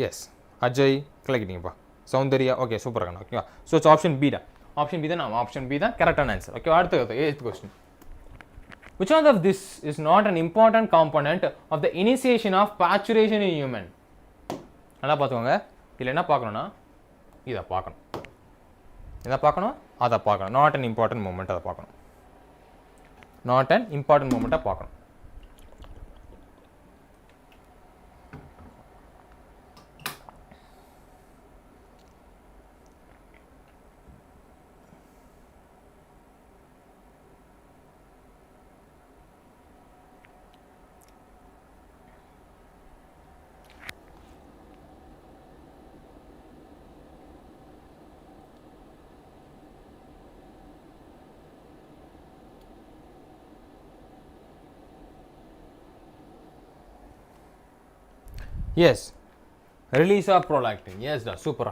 yes Ajay, கலக்கிட்டீங்கப்பா, சௌந்தர்யா. ஓகே, சூப்பர் கண்ணா. ஓகேவா? ஸோ இட்ஸ் ஆப்ஷன் பி தான். ஆப்ஷன் பி தான் கரெக்டான ஆன்சர். ஓகே, அடுத்தது 8th question. Which one of this is not an important component of the initiation of parturition in human? நல்லா பார்த்துக்கோங்க. இதில் என்ன பார்க்கணும்னா இதை பார்க்கணும், அதை பார்க்கணும். நாட் அன் இம்பார்ட்டன்ட் மூமெண்ட், அதை பார்க்கணும். நாட் அன் இம்பார்ட்டன்ட் மூமெண்ட்டாக பார்க்கணும். Yes, release of prolactin. Yes da, super.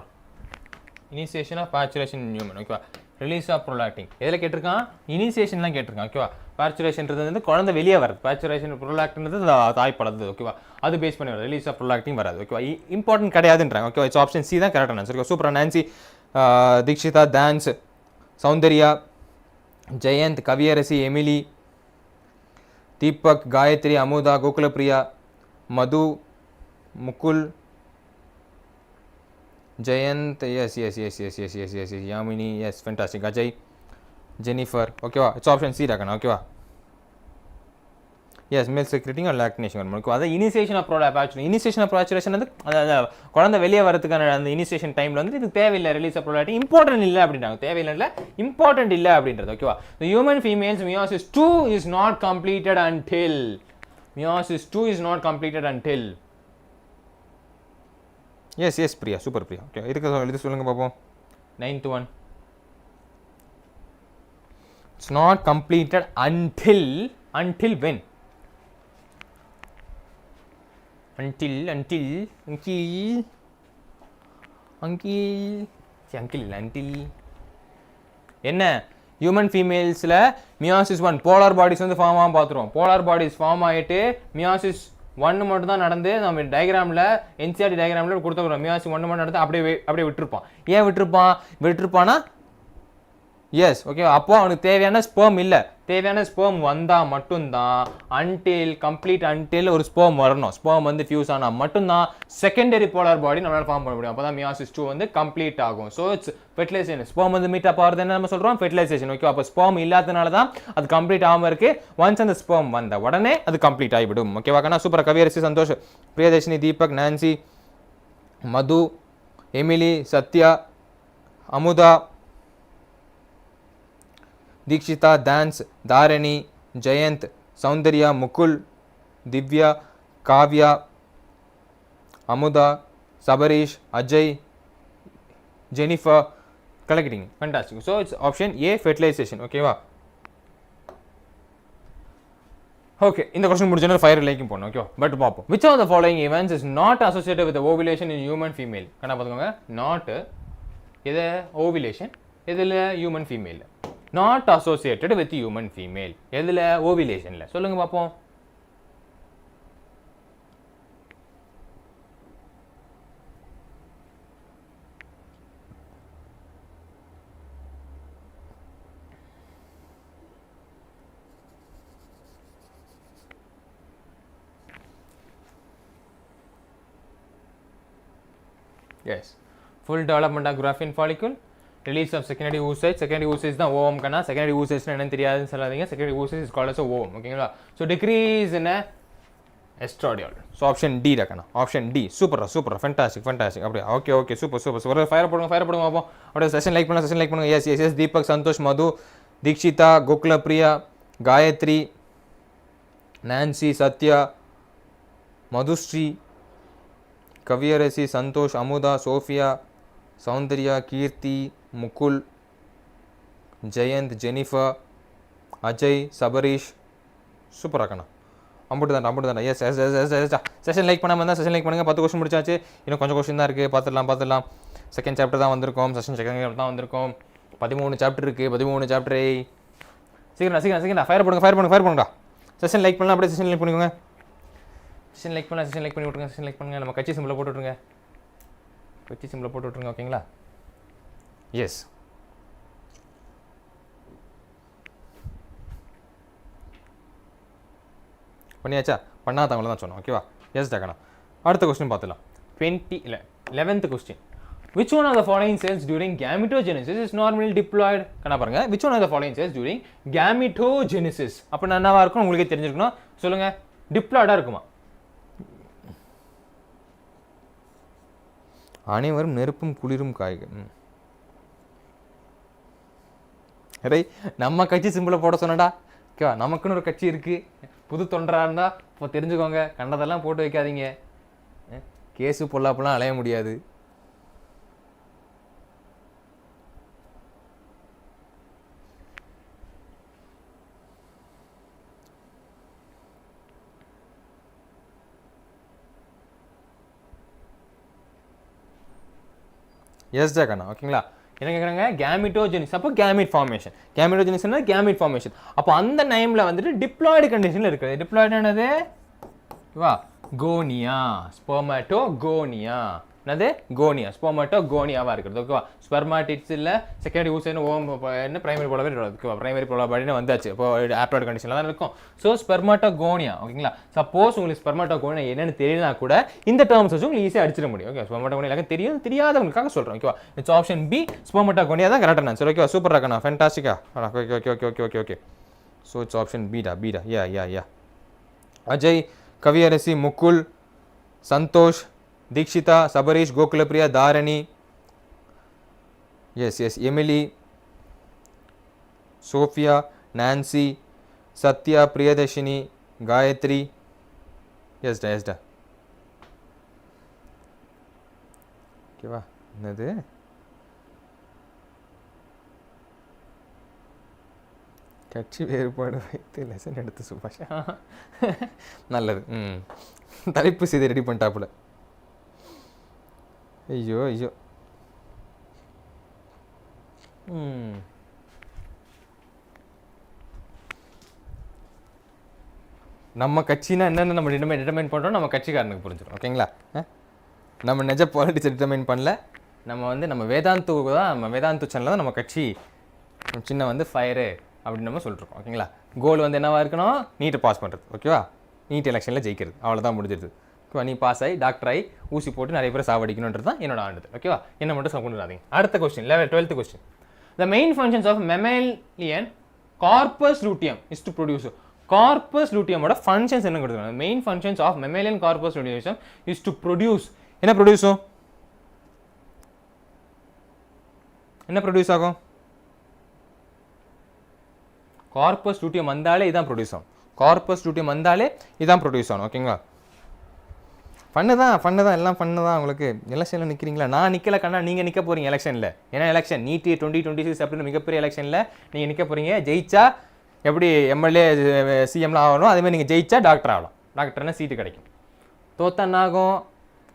Initiation of parturition in human. ஓகேவா? ரிலீஸ் ஆஃப் ப்ரோலாக்டின் எதில் கேட்டிருக்கான்? இனிஷியேஷன்லாம் கேட்டிருக்கான். ஓகேவா? பார்ச்சுரேஷன்றது வந்து குழந்தை வெளியே வருது, பார்ச்சுரேஷன் ப்ரோலாக்டின்றது தாய்ப்படது. ஓகேவா? அது பேஸ் பண்ணி வரும். ரிலீஸ் ஆஃப் ப்ரோலாக்டின் வராது. ஓகேவா? இம்பார்ட்டன்ட் கிடையாதுன்றாங்க. ஓகேவா? இட்ஸ் ஆப்ஷன் சி தான் கரெக்டான answer. Okay, super. Nancy, Dikshitha, டான்ஸ், Soundarya, Jayanth, Kaviyarasi, Emily, Deepak, Gayathri, Amudha, Gokulapriya, Madhu, Mukul, Jayanth, yes Yamini, yes fantastic, Ajay, Jennifer. ஓகேவா? இட்ஸ் ஆப்ஷன் சி ராக்கண்ணா. ஓகேவா? Yes, milk secreting and lactation வரணும். ஓகே, அதாவது initiation of initiation of parturition வந்து அதாவது குழந்தை வெளியே வரதுக்கான அந்த இனிஷியேஷன் டைமில் வந்து இது தேவையில்லை. ரிலீஸ் ஆஃப் ப்ரோலாக்டின் இம்பார்ட்டன்ட் இல்லை அப்படின்றாங்க. தேவையில்லை, இம்பார்ட்டன்ட் இல்லை அப்படின்றது. ஓகேவா? Human females meiosis 2 is not completed until yes Priya, super Priya. Okay, இது சொல்லுங்க பார்ப்போம். 9th one. It's not completed until when? Until என்ன? ஹியூமன் ஃபீமேல்ஸில் மியாசிஸ் 1 போலார் பாடிஸ் வந்து ஃபார்ம் ஆகும் பார்த்துருவோம். போலார் பாடிஸ் ஃபார்ம் ஆகிட்டு மியாசிஸ் 1 மட்டும் தான் நடந்து நம்ம டயக்ராமில் என்சிஆர்டி டயக்ராமில் கொடுத்துருக்கோம். மியாசிஸ் 1 மட்டும் நடந்து அப்படியே விட்டுருப்பான். ஏன் விட்டுருப்பானா எஸ் ஓகே, அப்போ அவனுக்கு தேவையான ஸ்பெர்ம் இல்லை. தேவையான ஸ்பெர்ம் வந்தால் மட்டும்தான் அன்டில் ஒரு ஸ்பெர்ம் வரணும். ஸ்பெர்ம் வந்து ஃபியூஸ் ஆனால் மட்டும்தான் செகண்டரி போலார் பாடி நம்மளால் ஃபார்ம் பண்ண முடியும். அப்போ தான் மியாசிஸ் 2 வந்து கம்ப்ளீட் ஆகும். So it's fertilisation. ஸ்பெர்ம் வந்து மீட் அப் ஆகிறது என்ன நம்ம சொல்கிறோம்? ஃபெர்டிலைசேஷன். ஓகே, அப்போ ஸ்பெர்ம் இல்லாதனால தான் அது கம்ப்ளீட் ஆகாமல் இருக்கு. ஒன்ஸ் அந்த ஸ்பெர்ம் வந்த உடனே அது கம்ப்ளீட் ஆகிவிடும். ஓகேவாக்கண்ணா? Super. Kaviyarasi, Santhosh, Priyadharshini, Deepak, Nancy, Madhu, Emily, Sathya, Amudha, Dikshitha, டான்ஸ், தாரணி, ஜெயந்த், சௌந்தர்யா, முகுல், திவ்யா, காவ்யா, அமுதா, சபரீஷ், அஜய், ஜெனிஃபர். கலக்கிட்டீங்க, fantastic. So it's option A, fertilisation. ஓகேவா? ஓகே, இந்த கொஸ்டின் முடிச்சோன்னா ஃபயர் ரிலேக்கும் போகணும். ஓகேவா? பட் பார்ப்போம். Which of the following events is not associated with ovulation in human female? கண்ணா பார்த்துக்கோங்க. நாட் எது ஓவிலேஷன், எதில் human female. Not associated with human female எதில்? ஓவிலேஷனில். சொல்லுங்க பார்ப்போம். Yes full development of Graafian follicle, release of secondary oocyte. Secondary oocyte தான் ovum கண்ணா. செகண்டரி ஊசேஜ்னா என்னன்னு தெரியாதுன்னு சொல்லாதீங்க. Secondary oocyte is called as ovum. ஓகேங்களா? So decrease in estradiol. So option D கண்ணா. Option D. சூப்பர் ஃபென்டாஸ்டிக் அப்படியே. Okay super. Fire போடுங்க பார்ப்போம். அப்படியே செஷன் லைக் பண்ணுங்க. Yes Deepak, Santhosh, Madhu, Dikshitha, Gokulapriya, Gayathri, Nancy, Sathya, Madhusri, Kaviyarasi, Santhosh, Amudha, Sophia, Soundarya, கீர்த்தி, முகுல், ஜெயந்த், ஜெனிஃபர், அஜய், சபரீஷ். சூப்பராக கண்ணா. அம்புட்டு தான்டா. எஸ் செஷன் லைக் பண்ணாமல் இருந்தால் செஷன் லைக் பண்ணுங்கள். 10 கொஸ்டின் முடிச்சாச்சு. இன்னும் கொஞ்சம் கொஸ்டின் தான் இருக்குது. பார்த்துடலாம். செகண்ட் சாப்டர் தான் வந்திருக்கோம். செகண்ட் சாப்டர் தான் வந்திருக்கோம். 13 சாப்டர் இருக்குது. 13 சாப்டர். சீக்கிரம் ஃபயர் பண்ணுங்கடா. செஷன் லைக் பண்ணலாம். அப்படியே செஷன் லைக் பண்ணிக்கோங்க. செஷன் லைக் பண்ணி விட்ருங்க. நம்ம கட்சி சிம்பிளை போட்டு விட்ருங்க. ஓகேங்களா? எஸ் பண்ணியாச்சா? பண்ணாதவங்கள தான் சொன்னோம். ஓகேவா? எஸ் டக்கண்ணா. அடுத்த கொஸ்டின் பார்த்துலாம். 11th question. Which one of the following cells during gametogenesis is normally diploid? கண்ணா பாருங்க. Which one of the following cells during gametogenesis அப்போ என்னவா இருக்கும் உங்களுக்கே தெரிஞ்சிருக்கணும். சொல்லுங்க. டிப்ளாய்டாக இருக்குமா? அனைவரும் நெருப்பும் குளிரும் காய்கள். நம்ம கட்சி சிம்பிளை போட சொன்னடா. ஓகேவா? நமக்குன்னு ஒரு கட்சி இருக்குது. புது தொண்டராக இருந்தால் இப்போ தெரிஞ்சுக்கோங்க. கண்டதெல்லாம் போட்டு வைக்காதீங்க. கேஸு பொல்லாப்பெல்லாம் அலைய முடியாது. எஸ் கண்ணா. ஓகேங்களா? என்ன கேட்குறாங்க? கேமிட்டோஜெனிஸ். அப்போ கேமிட் ஃபார்மேஷன். கேமிட்டோஜெனிஸ்னா கேமிட் ஃபார்மேஷன். அப்போ அந்த டைமில் வந்துட்டு டிப்ளாய்டு கண்டிஷனில் இருக்குது. டிப்ளாய்டு என்னது? வா கோனியா, ஸ்பெர்மாட்டோகோனியா. என்னது? கோனியா, ஸ்பெர்மாட்டோகோனியாவாக இருக்கிறது. ஓகேவா? ஸ்பெர்மாட்டிட்ஸ் இல்லை செகண்டரி ஊசைன்னு என்ன பிரைமரி போலவே ஓகேவா? பிரைமரி போலபாடின்னு வந்தாச்சு. இப்போ ஆப்ளாய்டு கண்டிஷனில் தான் இருக்கும். ஸோ ஸ்பெர்மாட்டோகோனியா. ஓகேங்களா? சப்போஸ் உங்களுக்கு ஸ்பெர்மாட்டோகோனியா என்னன்னு தெரியலனா கூட இந்த டேர்ம்ஸ் வச்சு உங்களுக்கு ஈஸியாக அடிச்சிட முடியும். ஓகே? ஸ்பெர்மாட்டோகோனியா தெரியாதவங்களுக்காக சொல்கிறோம். ஓகேவா? It's option B. ஸ்பெர்மாட்டோகோனியா தான் கரெக்டாக ஆன்சர். ஓகேவா? சூப்பராக இருக்கா? ஃபென்டாஸ்டிக்கா. ஓகே. ஸோ இட்ஸ் ஆப்ஷன் பீடா. Yeah. Ajay, Kaviyarasi, Mukul, Santhosh, Dikshitha, Sabarish, Gokulapriya, Dharani, yes Emily, Sophia, Nancy, Sathya, Priyadharshini, Gayathri. எஸ்டா. ஓகேவா? என்னது? கட்சி வேறுபாடு வைத்து லெசன் எடுத்து சுபாஷ். நல்லது. தலைப்பு செய்தி ரெடி பண்ணிட்டாப்புல. ஐயோ. நம்ம கட்சினா என்னென்ன நம்ம டிட்டர்மைன் பண்ணுறோம் நம்ம கட்சிக்காரனுக்கு புரிஞ்சிடும். ஓகேங்களா? நம்ம நிஜ பாலிட்டிக்ஸ் டிட்டர்மைன் பண்ணல. நம்ம வேதாந்துக்கு தான், நம்ம வேதாந்து சேனலில் தான் நம்ம கட்சி சின்ன ஃபயரு அப்படின்னு நம்ம சொல்லிட்டுருக்கோம். ஓகேங்களா? கோல் என்னவா இருக்கணும்? நீட்டை பாஸ் பண்ணுறது. ஓகேவா? நீட் எலெக்ஷனில் ஜெயிக்கிறது. அவ்வளோதான் முடிஞ்சிருது. ஓகேவா? நீ பாஸ் ஆகி டாக்டர் ஆகி ஊசி போட்டு நிறைய பேர் சாவடிக்கணுன்றது தான் என்னோட ஆண்டு. ஓகேவா? என்ன மட்டும் கொண்டுடாதீங்க. அடுத்த question 12th question. The main functions of mammalian corpus luteum is to produce. Corpus luteum ஓட ஃபங்க்ஷன்ஸ் என்ன கொடுத்துருக்காங்க? Main functions of mammalian corpus luteum is to produce. என்ன ப்ரொடியூஸ் ஆகும்? கார்பஸ் லூட்டியம் வந்தாலே இதான் ப்ரொடியூஸ் ஆகும். ஓகேங்களா? ஃபன்னு தான் எல்லாம் ஃபன்னு தான். உங்களுக்கு எலெக்ஷனில் நிற்கிறீங்களா? நான் நிற்கல கண்ணா. நீங்கள் நிற்க போகிறீங்க எலெக்ஷனில். ஏன்னா எலெக்ஷன் நீட் 2026 அப்படின்னு மிகப்பெரிய எலெக்ஷனில் நீங்கள் நிற்க போகிறீங்க. ஜெயிச்சா எப்படி எம்எல்ஏ சிஎம்லாம் ஆகணும், அதேமாதிரி நீங்கள் ஜெயிச்சா டாக்டர் ஆகலாம். டாக்டர்னா சீட்டு கிடைக்கும். தோத்தன்னாகும்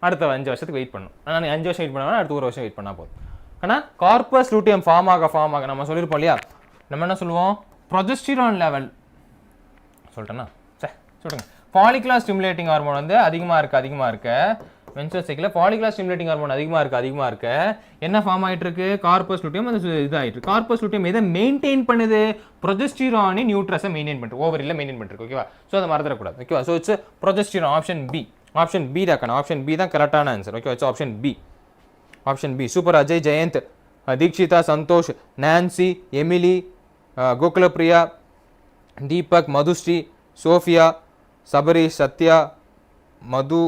அடுத்த 5 வருஷத்துக்கு வெயிட் பண்ணணும். ஆனால் 5 வருஷம் வெயிட் பண்ணால் அடுத்த 1 வருஷம் வெயிட் பண்ணால் போதும். ஆனால் கார்பஸ் லூட்டியம் ஃபார்ம் ஆக நம்ம சொல்லியிருப்போம் இல்லையா? நம்ம என்ன சொல்லுவோம்? ப்ரொஜெஸ்டிரான் லெவல் சொல்லிட்டேன்னா சொல்லுங்க. ஃபாலிகுலர் ஸ்டிமுலேட்டிங் ஹார்மோன் அதிகமாக இருக்க மென்ஸ்ட்ரல் சைக்கிளில் ஃபாலிகுலர் ஸ்டிமுலேட்டிங் ஹார்மோன் அதிகமாக இருக்க என்ன ஃபார்ம் ஆகிட்டு இருக்கு? கார்பஸ் லூட்டியம் இதாகிட்டு இருக்கு. கார்பஸ் லூட்டியம் எதை மெயின்டைன் பண்ணுது? ப்ரொஜெஸ்டிரானின் நியூட்ரஸை மெயின்டைன் பண்ணிட்டு ஓவரியில் மெயின்டைன் பண்ணிருக்கு. ஓகேவா? ஸோ அதை மறந்துடக்கூடாது. ஓகேவா? So it's progesterone. Option B. Option B தான் கரெக்டான answer. Okay? It's option B. Option B super Ajay, Jayant, Dikshita, Santosh, Nancy, Emily, Gokulapriya, Deepak, Madhushree, Sophia, Sabareesh, Satya, Madhu,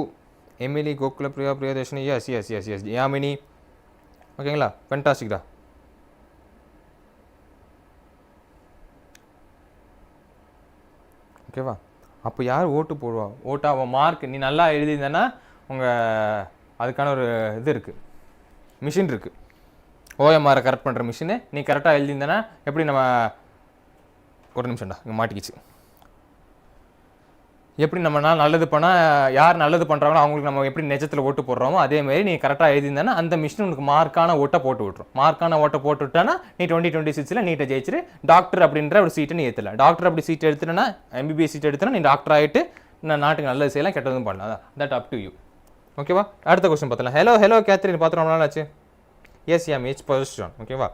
Emily, Gokulapriya, Priyadharshini, yes yes yes yes Yamini. ஓகேங்களா, ஃபென்டாஸ்டிக்டா. ஓகேவா, அப்போ யார் ஓட்டு போடுவா? ஓட்டா மார்க் நீ நல்லா எழுதியிருந்தேன்னா உங்கள் அதுக்கான ஒரு இது இருக்குது, மிஷின் இருக்குது, ஓஎம்ஆரை கரெக்ட் பண்ணுற மிஷினு. நீ கரெக்டாக எழுதியிருந்தேன்னா எப்படி நம்ம ஒரு நிமிஷம்டா இங்கே மாட்டிக்கிச்சு, எப்படி நம்ம நல்லது பண்ணால் யார் நல்லது பண்ணுறாங்களோ அவங்களுக்கு நம்ம எப்படி நிஜத்தில் ஓட்டு போடுறோமோ அதேமாதிரி நீ கரெக்டாக எழுதியிருந்தேன்னா அந்த மிஷின் உனக்கு மார்க்கான ஓட்டை போட்டு விட்டுரும். மார்க்கான ஓட்டை போட்டு விட்டானா நீ 2026 நீட்டை ஜெயிச்சிரு டாக்டர் அப்படின்ற ஒரு சீட்டை நீ ஏற்றல. டாக்டர் அப்படி சீட் எடுத்துட்டேன்னா எம்பிபிஎஸ் சீட் எடுத்துனா நீ டாக்டர் ஆகிட்டு நான் நாட்டுக்கு நல்லது செய்யலாம், கெட்டதும் பண்ணலாம். That up to you. ஓகேவா, அடுத்த கொஸ்டின் பார்த்தலாம். ஹலோ ஹலோ கேத்ரின், பார்த்து ரொம்ப நாள் ஆச்சு. S M H position. ஓகேவா,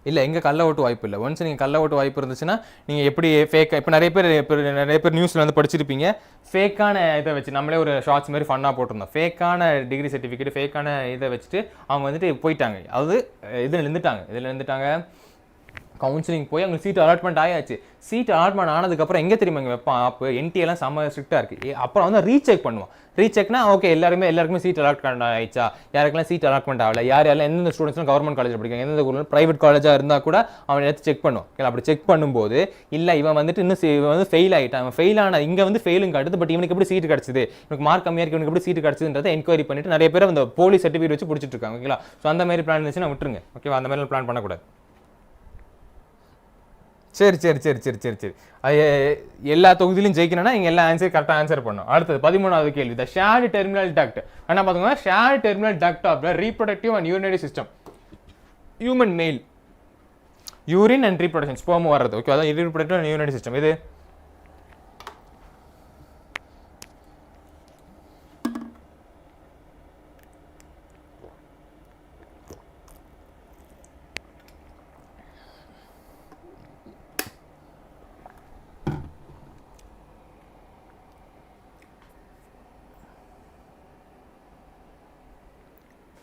இல்லை எங்கே கள்ள ஓட்டு வாய்ப்பு இல்லை. ஒன்ஸ் நீங்கள் கள்ள ஓட்டு வாய்ப்பு இருந்துச்சுன்னா நீங்கள் எப்படி ஃபேக்காக இப்போ நிறைய பேர் நியூஸில் வந்து படிச்சிருப்பீங்க, ஃபேக்கான இதை வச்சு நம்மளே ஒரு ஷார்ட்ஸ் மாதிரி ஃபன்னாக போட்டிருந்தோம். ஃபேக்கான டிகிரி சர்டிஃபிகேட் ஃபேக்கான இதை வச்சுட்டு அவங்க வந்துட்டு போயிட்டாங்க. அதாவது இதில் இருந்துட்டாங்க கவுன்சிலிங் போய் அவங்களுக்கு சீட் அலாட்மெண்ட் ஆயாச்சு. சீட் அலாட்மெண்ட் ஆனதுக்கப்புறம் எங்கே தெரியுமா இங்கே வைப்பான் ஆப்பு, என்டிஎல்லாம் செம்ம ஸ்ட்ரிக்டாக இருக்குது. அப்புறம் வந்து ரீசெக் பண்ணுவோம். ரீசெக்னா ஓகே எல்லாருக்குமே சீட் அலாட்மெண்ட் ஆயிடுச்சா, யாருக்கெல்லாம் சீட் அலாட்மெண்ட் ஆகலை, யாரெல்லாம் எந்தெந்த ஸ்டூடெண்ட்ஸ்லாம் கவர்மெண்ட் காலேஜ் படிக்காங்க, எந்தெந்த ப்ரைவேட் காலேஜாக இருந்தால் கூட அவன் எடுத்து செக் பண்ணுவோம். அப்படி செக் பண்ணும்போது இல்லை இவன் வந்துட்டு இவன் வந்து ஃபெயில் ஆகிட்டான், அவன் ஃபெயில் ஆன இங்கே வந்து ஃபெயிலும் காட்டுது, பட் இவனுக்கு எப்படி சீட்டு கிடச்சிது, இவனுக்கு மார்க் கம்மியாக இருக்கு, இவனுக்கு எப்படி சீட்டு கிடச்சிதுன்றதை என்கொயரி பண்ணிட்டு நிறைய பேர் அந்த போலீஸ் சர்டிஃபிகேட் வச்சு பிடிச்சிட்டு இருக்காங்க. ஓகேங்களா, ஸோ அந்த மாதிரி பிளான் இருந்துச்சுன்னா விட்டுருங்க. ஓகேவா, அந்த மாதிரி பிளான் பண்ணக்கூடாது. சரி சரி சரி சரி சரி சரி எல்லா தொகுதியிலும் ஜெயிக்கணும்னா இங்கே எல்லா கரெக்டாக ஆன்சர் பண்ணணும். அடுத்தது 13வது கேள்வி. The shared terminal duct. ஆனால் பார்த்துக்கோங்க, shared terminal duct of the reproductive and urinary system, human male, urine and reproduction, sperm வர்றது. ஓகே, அதான் ரீப்ரொடக்டிவ் அண்ட் யூரினரி சிஸ்டம். இது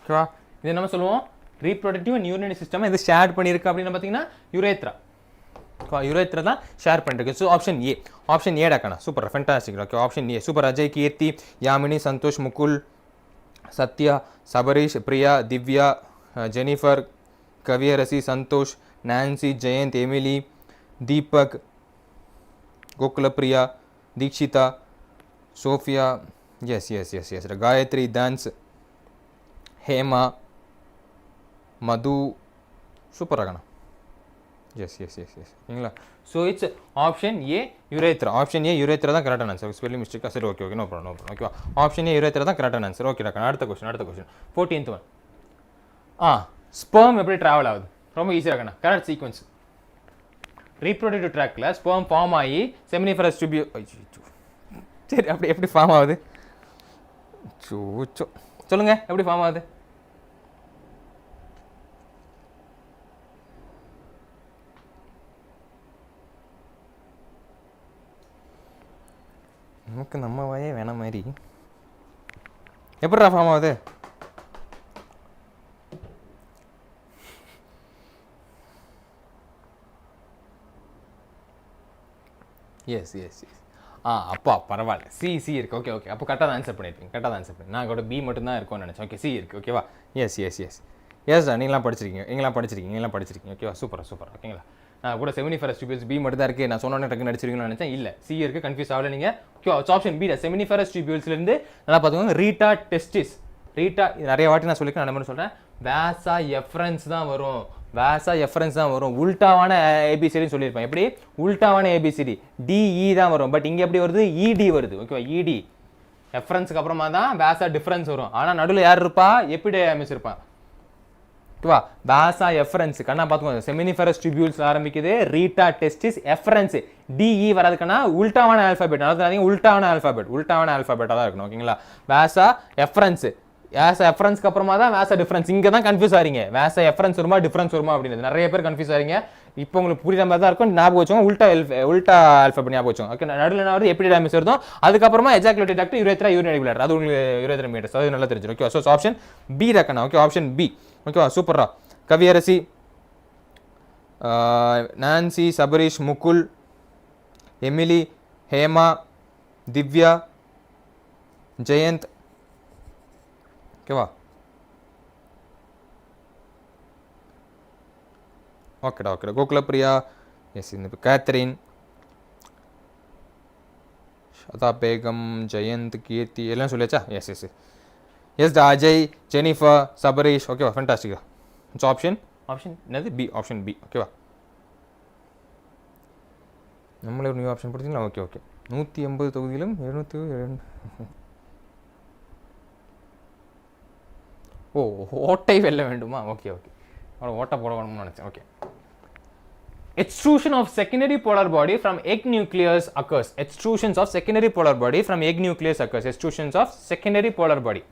ஓகேவா, இது நம்ம சொல்லுவோம் ரீப்ரொடக்டிவ் அண்ட் யூரினரி சிஸ்டம். இது ஷேர் பண்ணியிருக்கு அப்படின்னு பார்த்தீங்கன்னா யுரேத்ரா. யுரேத்ரா தான் ஷேர் பண்ணிருக்கு. So option A, option A டாக்கண்ணா. Super, fantastic. Okay, option A. Super Ajay, Keerthi, Yamini, Santhosh, Mukul, Sathya, Sabareesh, Priya, Divya, Jennifer, Kaviyarasi, Santhosh, Nancy, Jayanth, Emily, Deepak, Gokulapriya, Dikshitha, Sophia, yes yes yes yes Gayathri, டான்ஸ், ஹேமா, மது, சூப்பர் ஆகண்ணா. எஸ் எஸ் எஸ் எஸ் சரிங்களா. So it's option A urethra. Option A urethra தான் கரெக்டான answer. Spelling மிஸ்டேக்கா? சரி okay okay, no problem. ஓகேவா, option A urethra தான் கரெக்டான ஆன்சர். ஓகே டாக்கா, அடுத்த கொஸ்டின் 14th ஒன். ஸ்பெர்ம் எப்படி ட்ராவல் ஆகுது? ரொம்ப ஈஸியாக இருக்கண்ணா, கரெக்ட் சீக்வன்ஸ். ரீப்ரொடக்டிவ் ட்ராக்ல ஸ்பெர்ம் ஃபார்ம் ஆகி செமினிஃபரஸ் டியூபியூல், சரி அப்படி எப்படி ஃபார்ம் ஆகுது? சொல்லுங்க, எப்படி ஃபார்ம் ஆகுது? நமக்கு நம்ம வாயே வேணாம் மாதிரி எப்படிடா ஃபார்ம் ஆகுது? எஸ் எஸ் எஸ் அப்பா பரவாயில்ல, சி இருக்குது. ஓகே ஓகே, அப்போ கரெக்டாக தான் ஆன்சர் பண்ணியிருப்பீங்க. கரெக்டாக தான் ஆன்சர் பண்ணி நான் கூட பி மட்டும்தான் இருக்கும்னு நினச்சேன். ஓகே, சி இருக்குது. ஓகேவா, எஸ் எஸ் எஸ் எஸ் தான். நீங்களாம் படிச்சிருக்கீங்க. ஓகேவா, சூப்பர். ஓகேங்களா, நான் கூட செமினிஃபரஸ் டியூபியூல்ஸ் பி மட்டும் தான் இருக்குது, நான் சொன்னோன்னே டக்குன்னு நடிச்சிருக்கீங்கன்னு நினச்சேன். இல்லை, சி இருக்குது, கன்ஃபியூஸ் ஆகல நீங்கள். ஓகே, ஆப்ஷன் பி தான். செமினிஃபரஸ் டியூபியூல்ஸ்லேருந்து நல்லா பார்த்துக்கோங்க. ரீட்டா டெஸ்டிஸ், ரீட்டா நிறைய வாட்டி நான் சொல்லியிருக்கேன், நான் மாதிரி சொல்கிறேன். வேசா எஃப்ரன்ஸ் தான் வரும். உல்டாவான ஏபிசிடின்னு சொல்லியிருப்பேன். எப்படி உல்டாவான ஏபிசிடி டிஇ தான் வரும், பட் இங்கே எப்படி வருது? இடி வருது. ஓகேவா, இடி எஃப்ரன்ஸுக்கு அப்புறமா தான் வேசா டிஃபரன்ஸ் வரும். ஆனால் நடுவில் யார் இருப்பா? எபிடெர்மிஸ் இருப்பான். ஓகேவா, வேசா எஃப்ரன்ஸ் கண்ணா பார்த்துக்கோங்க. செமினிஃபரஸ் டியூபியூல்ஸ் ஆரம்பிக்குது, ரீட்டா டெஸ்டிஸ், எஃப்ரன்ஸ், டிஇ வராதுக்குன்னா உல்டாவான ஆல்ஃபாபெட். அதாவது உல்டாவான ஆல்ஃபாபெட்டாக தான் இருக்கணும். ஓகேங்களா, வேசா எஃப்ரன்ஸ், வேசா எஃப்ரன்ஸ்க்கு அப்புறமா தான் வேசா டிஃபரன்ஸ். இங்கே தான் கன்ஃபியூஸ் ஆகிறீங்க, வேசா எஃப்ரன்ஸ் வருமா டிஃபரன்ஸ் வருமா அப்படின்னு நிறைய பேர் கன்ஃபியூஸ் ஆகிறீங்க. இப்போ உங்களுக்கு புரியுற மாதிரி தான் இருக்கும். ஞாபகம் வச்சுக்கோங்க. உல்டா ஆல்ஃபபெட் ஞாபகம் வச்சுக்கோங்க. ஓகே, நடுவில் என்ன வருது, எபிடிடர்மிஸ் வருதோ அதுக்கப்புறமா ejaculatory duct, urethra, urinary bladder, அது உங்களுக்கு யூரேத்ரா மீட்டர்ஸ், அது நல்லா தெரிஞ்சிடும். ஓகே, ஸோ ஆப்ஷன் பி ரக்கண்ணா. Okay, option B. ஓகேவா, சூப்பரா. Kaviyarasi, Nancy, Sabarish, Mukul, Emily, Hema, Divya, Jayanth. ஓகேவா, ஓகேடா ஓகேடா. கோகுலப்பிரியா, எஸ், இந்த கேத்ரின், ஷதா பேகம், ஜெயந்த், கீர்த்தி எல்லாம் சொல்லியாச்சா? Yes yes yes. Ajay, Jennifer, Sabarish. ஓகேவா, ஃபேண்டாஸ்டிக்கா. ஸோ ஆப்ஷன் என்னது, பி, ஆப்ஷன் பி. ஓகேவா, நம்மளே ஒரு நியூ ஆப்ஷன் படிச்சிங்களா? Okay okay. 180 தொகுதியிலும் 702. ஓ, ஓட்டை வெல்ல வேண்டுமா? ஓகே ஓகே, அவ்வளோ ஓட்டை போட வேணும்னு நினச்சேன். Okay. Extrusion of secondary polar body from egg nucleus occurs. Extrusions of secondary polar body from egg nucleus occurs. Extrusions of secondary polar body.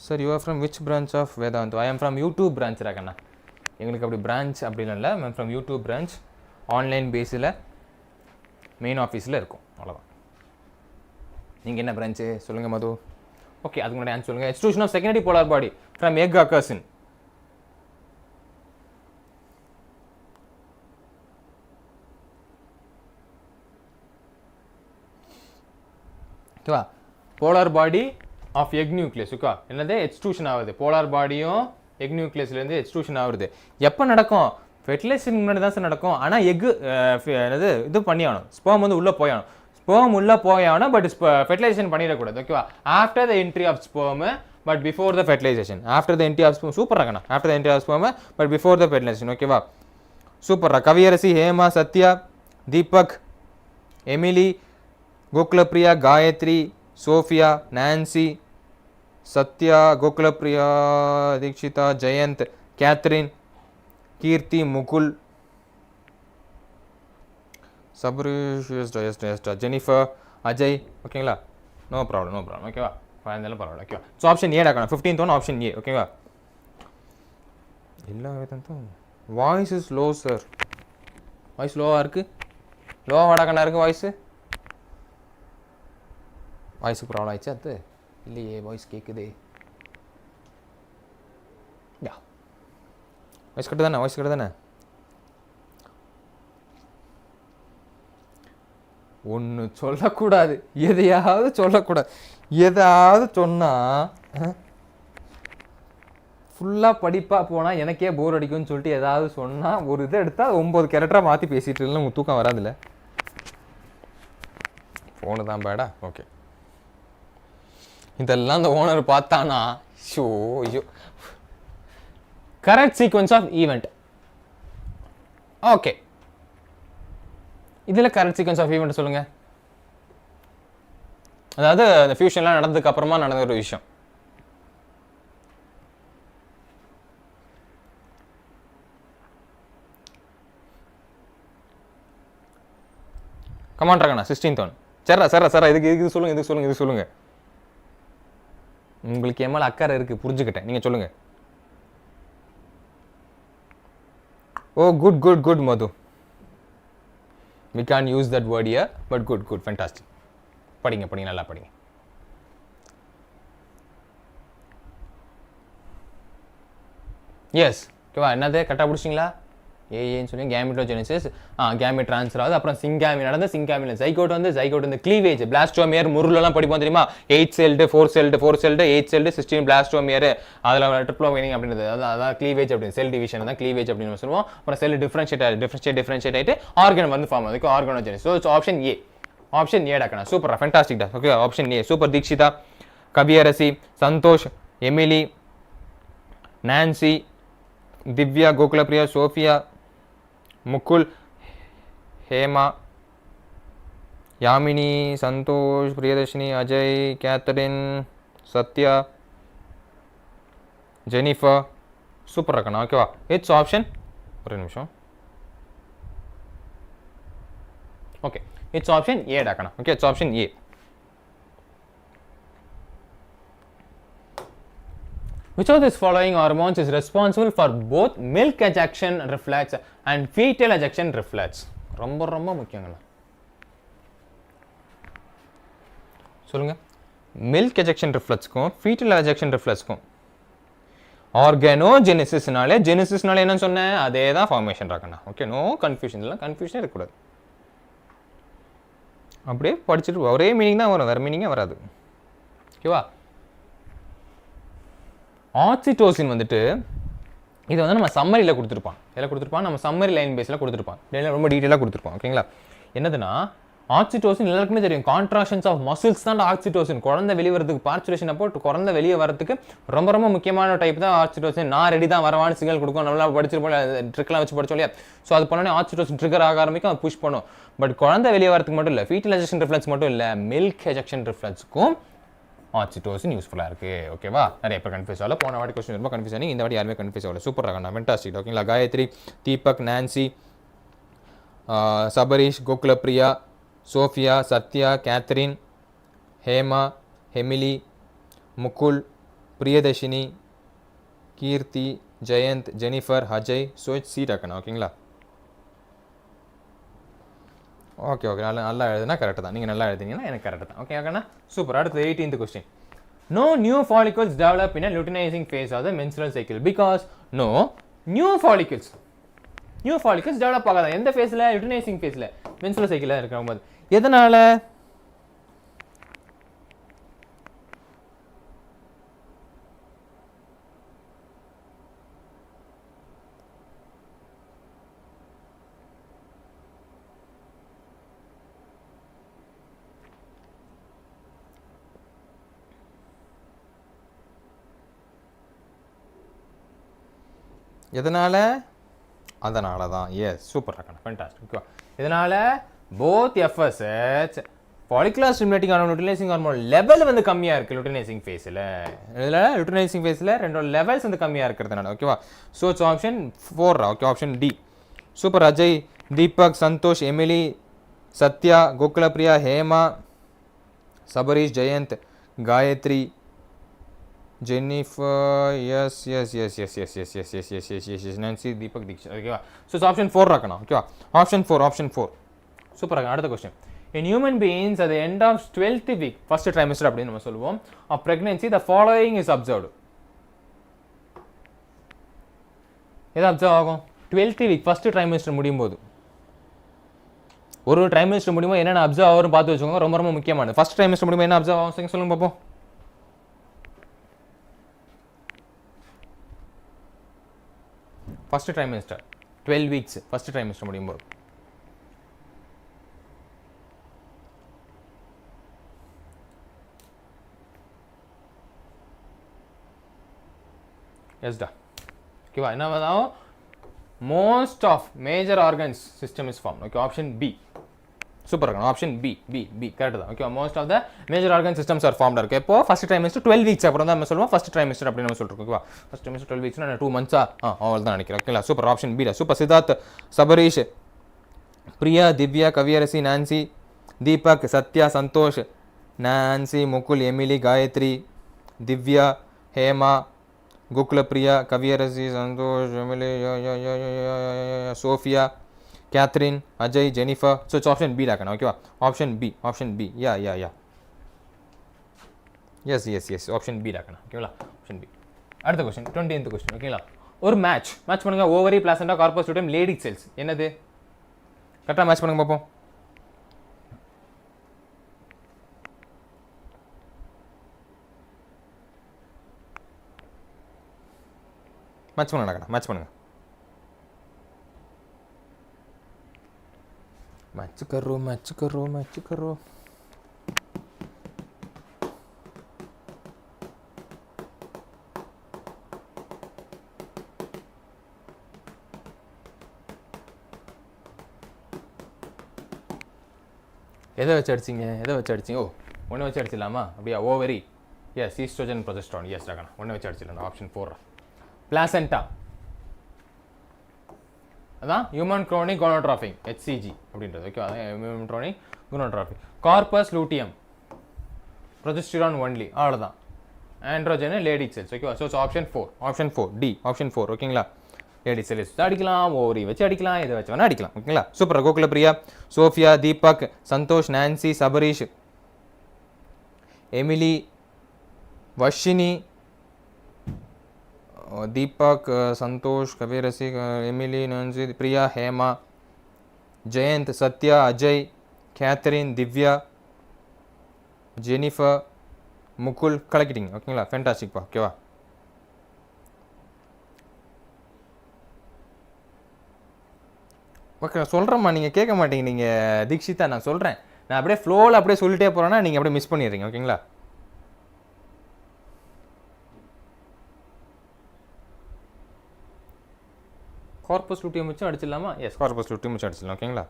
Sir, you are from which branch of Vedantu? I am from YouTube branch ராகண்ணா. எங்களுக்கு அப்படி branch அப்படிலாம் இல்லை. I am from YouTube branch. Online பேஸில் main ஆஃபீஸில் இருக்கும், அவ்வளோதான். நீங்கள் என்ன பிரான்ச்சு சொல்லுங்கள் மது? ஓகே, அதுக்கு முன்னாடி ஆன்சர் சொல்லுங்கள். Extrusion of secondary polar body from egg occurs in. ஓகேவா, polar body of egg nucleus. Okay, என்னது எக்ஸ்ட்ரூஷன் ஆகுது. போலார் பாடியும் எக் நியூக்ளியஸ்லேருந்து எக்ஸ்ட்ரூஷன் ஆகுது. எப்போ நடக்கும்? ஃபெர்டிலைசேஷன் முன்னாடி தான் சார் நடக்கும். ஆனால் எக்கு என்னது இது பண்ணி ஆகணும், ஸ்பெர்ம் வந்து உள்ளே போயாகணும். ஸ்பெர்ம் உள்ளே போயாகணும், பட் ஃபெர்டிலைசேஷன் பண்ணிடக்கூடாது. ஓகேவா, after the entry of sperm but before the fertilisation. After the entry of sperm, super ராகண்ணா. After the entry of sperm but before the fertilisation. ஓகேவா, super. Kaviyarasi, Hema, Sathya, Deepak, Emily, Gokulapriya, Gayathri, Sophia, Nancy, Sathya, Gokulapriya, Dikshitha, Jayanth, Catherine, Keerthi, Mukul, Sabarish, Jennifer, Ajay. ஓகேங்களா, no problem. ஓகேவா, இருந்தாலும் பரவாயில்ல. ஓகேவா, so option A டாக்கணும். 15th one option A. ஓகேவா, எல்லா விதத்தும் voice is low sir. Voice லோவாக இருக்குது. லோவாக டாக்கண்ணா இருக்குது வாய்ஸு. வாய்ஸுக்கு ப்ராப்ளம் ஆயிடுச்சு. அது இல்லையே, வாய்ஸ் கேட்குதே. யா, வாய்ஸ் கட்டு தானே. ஒன்று சொல்லக்கூடாது, எதையாவது சொல்லக்கூடாது. எதாவது சொன்னால் ஃபுல்லாக படிப்பாக போனால் எனக்கே போர் அடிக்கும்னு சொல்லிட்டு ஏதாவது சொன்னால் ஒரு இதை எடுத்தால் 9 கேரக்டராக மாற்றி பேசிகிட்டு இருந்தாலும் உங்களுக்கு தூக்கம் வராதில்ல. ஃபோனு தான் பேடா. ஓகே, இதெல்லாம் அந்த ஓனர் பார்த்தானா ஐயோ. Correct sequence of event. Okay, இதில் கரெக்ட் சீக்வன்ஸ் ஆஃப் ஈவெண்ட் சொல்லுங்க. அதாவது அந்த ஃபியூஷன்லாம் நடந்ததுக்கு அப்புறமா நடந்த ஒரு விஷயம். கமான் ராகண்ணா. 16th one. சரா இதுக்கு சொல்லுங்க. உங்களுக்கு எம்எல் அக்கறை இருக்குது, புரிஞ்சுக்கிட்டேன். நீங்கள் சொல்லுங்கள். Oh, good Madhu. We can't use that word here, but good, fantastic. படிங்க, நல்லா படிங்க. எஸ், ஓகேவா, என்னது கரெக்டாக பிடிச்சிங்களா? ஏன்னு சொல்லி கேமிட்டோஜெனிசிஸ், கேமிட் ட்ரான்ஸ்ஃபர் ஆகுது. அப்புறம் சிங்காமி நடந்து, சிங்காமியில் ஜைகோட் வந்து கிளீவேஜ், பிளாஸ்டோமியர், முருளெல்லாம் படிப்போம் தெரியுமா? 8 செல்டு, 4 செல்டு, 8 செல்டு, 16 பிளாஸ்டோமியர், அதில் ட்ரிப்ளோவைனிங் அப்படின்றது, அதான் கிளீவேஜ் அப்படின்னு, செல் டிவிஷன் தான் கிளீவேஜ் அப்படின்னு சொல்லுவோம். அப்புறம் செல் டிஃபரன்ஷியேட் ஆகிட்டு ஆர்கன் வந்து ஃபார்ம் ஆகுது, ஆர்கனோஜெனிஸ். ஸோ ஆப்ஷன் ஏ டாக்கண்ணா. சூப்பரா, ஃபேண்டாஸ்டிக் டா. Okay, option A super. Dikshitha, Kaviyarasi, Santhosh, Emily, Nancy, Divya, Gokulapriya, Sophia, Mukul, Hema, Yamini, Santhosh, Priyadharshini, Ajay, Catherine, Sathya, Jennifer. Super இருக்கண்ணா. ஓகேவா, இட்ஸ் ஆப்ஷன். ஒரு நிமிஷம். ஓகே, இட்ஸ் ஆப்ஷன் ஏ டாக்கண்ணா. Okay, it's option A. which of these following hormones is responsible for both milk ejection reflex and fetal ejection reflex? ரொம்ப ரொம்ப முக்கியங்க. சொல்லுங்க. milk ejection reflexக்கும் fetal ejection reflexக்கும் ஆர்கனோஜெனிசிஸ்னாலே ஜெனிசிஸ்னாலே என்ன சொன்னேன், அதே தான் ஃபார்மேஷன் ராக்கண்ணா. ஓகே, நோ கன்ஃபியூஷன், இல்லை கன்ஃபியூஷனே இருக்கக்கூடாது. அப்படியே படிச்சுட்டு ஒரே மீனிங் தான் வரும், வேறு மீனிங்கே வராது. ஓகேவா? ஆக்சிடோசின் வந்துட்டு இது வந்து நம்ம சம்மரியில் கொடுத்துருப்பான். எதில் கொடுத்துருப்பான்? நம்ம சம்மரி லைன் பேஸில் கொடுத்துருப்பான். ரொம்ப டீட்டெயிலாக கொடுத்துருப்பான். ஓகேங்களா? என்னதுன்னா ஆக்சிடோசின் எல்லாருக்குமே தெரியும், கான்ட்ராக்ஷன்ஸ் ஆஃப் மசில்ஸ் தான் ஆக்சிடோசின். குழந்தை வெளியே வரதுக்கு பார்ச்சுரேஷன் அப்போ குழந்தை வெளியே வரதுக்கு ரொம்ப ரொம்ப முக்கியமான டைப் தான் ஆக்சிடோசின். நான் ரெடி தான் வரவான்னு சிக்னல் கொடுக்கும். நல்லா படிச்சிருப்போம், ட்ரிக்லாம் வச்சு படிச்சோம் இல்லையா? ஸோ அது பண்ணோன்னே ஆக்சிடோசின் ட்ரிகர் ஆக ஆரம்பிக்கும், அது புஷ் பண்ணும். பட் குழந்தை வெளியே வரதுக்கு மட்டும் இல்லை, ஃபீட்டல் எஜெக்ஷன் ரிஃப்ளெக்ஸ் மட்டும் இல்லை, மில்க் எஜெக்ஷன் ரிஃப்ளெக்ஸுக்கும் ஆக்சிடோசின் யூஸ்ஃபுல்லாக இருக்குது. ஓகேவா? நிறைய பேர் கன்ஃபியூஸ் ஆகல. போன வாட்டி கொஸ்டின் ரொம்ப கன்ஃபியூஸ் ஆனி, இந்த வாட்டி யாருமே கன்ஃபியூஸ் ஆகல. சூப்பர் ராகண்ணா, ஃபென்டாஸ்டிக். ஓகேங்களா? Gayathri, Deepak, Nancy, Sabarish, Gokulapriya, Sophia, Sathya, Catherine, Hema, Emily, Mukul, Priyadharshini, Keerthi, Jayanth, Jennifer, Ajay, சோச், சி ராக்கண்ணா. ஓகேங்களா? ஓகே ஓகே, நல்லா எழுதுனா கரெக்டு தான். நீங்கள் நல்லா எழுதிங்கன்னா எனக்கு கரெக்டு தான். ஓகே ஓகேண்ணா, சூப்பர். அடுத்து 18th question. No new follicles develop in a luteinizing phase of the menstrual cycle because no new follicles develop ஆகாது. எந்த ஃபேஸில்? லுட்டினைசிங் ஃபேஸில், மென்ஸ்ட்ரல் சைக்கிளில் இருக்கும்போது. எதனால்? எதனால்? அதனால தான். எஸ், சூப்பர் ராக்கண்ணா, ஃபேண்டாஸ்டிக். ஓகேவா? இதனால் both FSH follicular stimulating hormone, luteinizing hormone level வந்து கம்மியாக இருக்குது லுட்டினைசிங் ஃபேஸில். இதில் லுட்டினைசிங் ஃபேஸில் ரெண்டோட லெவல்ஸ் வந்து கம்மியாக இருக்கிறதுனால. ஓகேவா? So it's option 4. Okay, option D. Super. Ajay, Deepak, Santhosh, Emily, Sathya, Gokulapriya, Hema, Sabarish, Jayanth, Gayathri, Jennifer, yes yes yes yes yes yes yes yes yes yes yes yes Nancy, Deepak, Dikshith. ஓகேவா? ஸோ ஆப்ஷன் 4 ராக்கண்ணா. ஓகேவா? ஆப்ஷன் 4. சூப்பர் ராக்கண்ணா. அடுத்த question. In human beings at the end of 12th week, first trimester அப்படின்னு நம்ம சொல்லுவோம், of pregnancy the following is observed. எது observe ஆகும்? 12th week ஃபர்ஸ்ட் ட்ரைமஸ்டர் முடியும் போது, ஒரு ட்ரைமஸ்டர் முடியுமோ என்னென்ன அப்சர்வ் ஆகும் பார்த்து வச்சுக்கோங்க. ரொம்ப ரொம்ப முக்கியமானது. ஃபர்ஸ்ட் ட்ரைமஸ்டர் முடியுமோ என்ன அப்சர்வ் ஆகும் சொல்லுங்க பார்ப்போம். First trimester 12 weeks first trimester முடியும் போது எஸ்டா. ஓகேவா? என்ன வந்தாலும் most of major organs system is form. Okay, option B. Super இருக்கணும். Option B B B correct தான். Okay, most of the major organ systems are ஃபார்ம்டாக இருக்குது. இப்போ ஃபர்ஸ்ட் ட்ரைமஸ்டர் 12 weeks அப்புறம் தான் நம்ம சொல்லுவோம் ஃபர்ஸ்ட் ட்ரைமஸ்டர் அப்படின்னு நம்ம சொல்லிருக்கோம். ஓகேவா? ஃபர்ஸ்ட் ட்ரைமஸ்டர் 12 weeks 2 months அவ்வளோ தான் நினைக்கிறேன். ஓகேங்களா? Super. Option B. Super. Siddharth, Sabarish, Priya, Divya, Kaviyarasi, Nancy, Deepak, Sathya, Santhosh, Nancy, Mukul, Emily, Gayathri, Divya, Hema, Gokulapriya, Kaviyarasi, Santhosh, Emily, Sophia, Catherine, Ajay, Jennifer. So it's option B ராக்கண்ணா. ஓகேவா? Option B. Option B. Yeah yes yes yes option B ராக்கண்ணா. ஓகேங்களா? Option B. அடுத்த question 20th question. ஓகேங்களா? ஒரு மேட்ச் பண்ணுங்க. Ovary, placenta, corpus luteum, Leydig cells. என்னது? கரெக்டாக மேட்ச் பண்ணுங்க பார்ப்போம். மேட்ச் பண்ணுங்க. மேட்ச் பண்ணுங்க. मैच करो எதை வச்சு அடிச்சிங்க? ஓ, ஒன்று வச்சு அடிச்சிடலாமா? அப்படியா? Ovary. Yes, estrogen, progesterone. Yes ராகண்ணா, ஒன்று வச்சு அடிச்சிடலாம். ஆப்ஷன் 4. பிளாசென்டா அதான் ஹியூமன் குரோனிக் கோனோட்ராபிக், HCG அப்படின்றது. ஓகே, அதான் human chorionic gonadotropic. Corpus luteum, progesterone only, அவ்வளோதான். ஆண்ட்ரோஜன் லேடி செல்ஸ் ஓகேவா. ஸோ ஆப்ஷன் 4 டி ஆப்ஷன் 4 ஓகேங்களா. லேடி செல்ஸ் அடிக்கலாம், ஓவரி வச்சு அடிக்கலாம், இதை வச்சு வேணா அடிக்கலாம் ஓகேங்களா. Super. Gokulapriya, Sophia, Deepak, Santhosh, Nancy, Sabarish, Emily, Varshini, Deepak, Santhosh, Kavirasi, Emily, Nancy, Priya, Hema, Jayanth, Sathya, Ajay, Catherine, Divya, Jennifer, Mukul கலக்கிட்டீங்க ஓகேங்களா. ஃபேண்டாஸ்டிக்ப்பா ஓகேவா. ஓகே நான் சொல்கிறேம்மா, நீங்கள் கேட்க மாட்டீங்க. நீங்கள் தீக்ஷிதா நான் சொல்கிறேன், நான் அப்படியே ஃப்ளோவில் அப்படியே சொல்லிட்டே போகிறேன்னா நீங்கள் அப்படியே மிஸ் பண்ணிடுறீங்க ஓகேங்களா. கார்பஸ் லூட்டியம் வச்சு அடிச்சிடலாமா? எஸ், கார்பஸ் லூட்டியம் வச்சு அடிச்சிடலாம் ஓகேங்களா.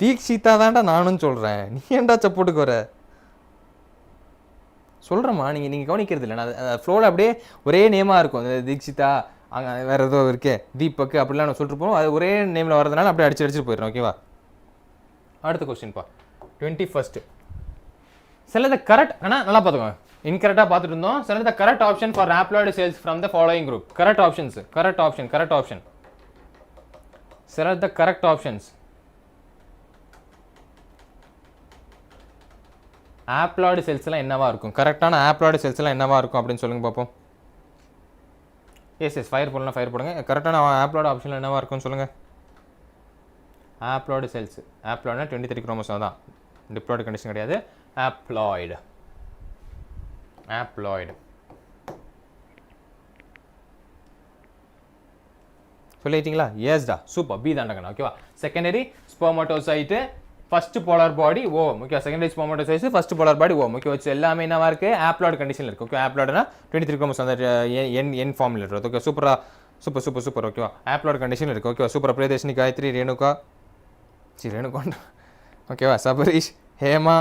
தீக்ஷிதா தான்டா நானும் சொல்கிறேன், நீ ஏன்டா சப்போட்டுக்கு வர? சொல்கிறேம்மா, நீங்கள் கவனிக்கிறது இல்லை. நான் ஃப்ளோவில் அப்படியே ஒரே நேமாக இருக்கும். தீக்ஷிதா அங்கே வேறு ஏதோ இருக்கே, தீபக் அப்படிலாம் நான் சொல்லிட்டு போவோம். அது ஒரே நேமில் வரதுனால அப்படியே அடிச்சுட்டு போயிடுறேன் ஓகேவா. அடுத்த கொஸ்டின்ப்பா 21st. செலக்ட் த கரெக்ட், ஆனால் நல்லா பார்த்துக்கோங்க, இன்கரெக்டாக பார்த்துட்டு இருந்தோம். Select the correct option for haploid cells from the following group. Correct options, correct option. Select the correct options. Haploid செல்ஸ்லாம் என்னவா இருக்கும்? கரெக்டான ஹாப்ளாய்டு செல்ஸ்லாம் என்னவா இருக்கும் அப்படின்னு சொல்லுங்க பார்ப்போம். எஸ் ஃபயர் போடலாம், ஃபயர் போடுங்க. கரெக்டான ஹாப்ளாய்டு ஆப்ஷனில் என்னவா இருக்கும்னு சொல்லுங்கள். ஹாப்ளாய்டு செல்ஸ், ஹாப்ளாய்டுனா 23 குரோமோசோம் தான், டிப்ளாய்டு கண்டிஷன் கிடையாது. ஹாப்ளாய்டு சொல்லிட்டீங்களா? எஸ்டா, சூப்பர், பி தாண்டங்கண்ணா ஓகேவா. செகண்டரி ஸ்பெர்மட்டோசைட்டு, ஃபர்ஸ்ட் போலார் பாடி ஓ okay. Secondary ஸ்பெர்மட்டோசைட்ஸ், first polar body ஓ ஓகே. வச்சு எல்லாமே என்னவா இருக்கு? ஹாப்ளாய்டு கண்டிஷனில் இருக்கு ஓகே. ஹாப்ளாய்டுனா 23 குரோமோசோம் அந்த என் ஃபார்மில் இருக்குது ஓகே. சூப்பர் ஓகேவா. ஹாப்ளாய்டு கண்டிஷனில் இருக்குது ஓகேவா. சூப்பர். பிரியதர்ஷினி, காயத்ரி, ரேணுகா ஓகேவா. சபரீஷ், ஹேமா,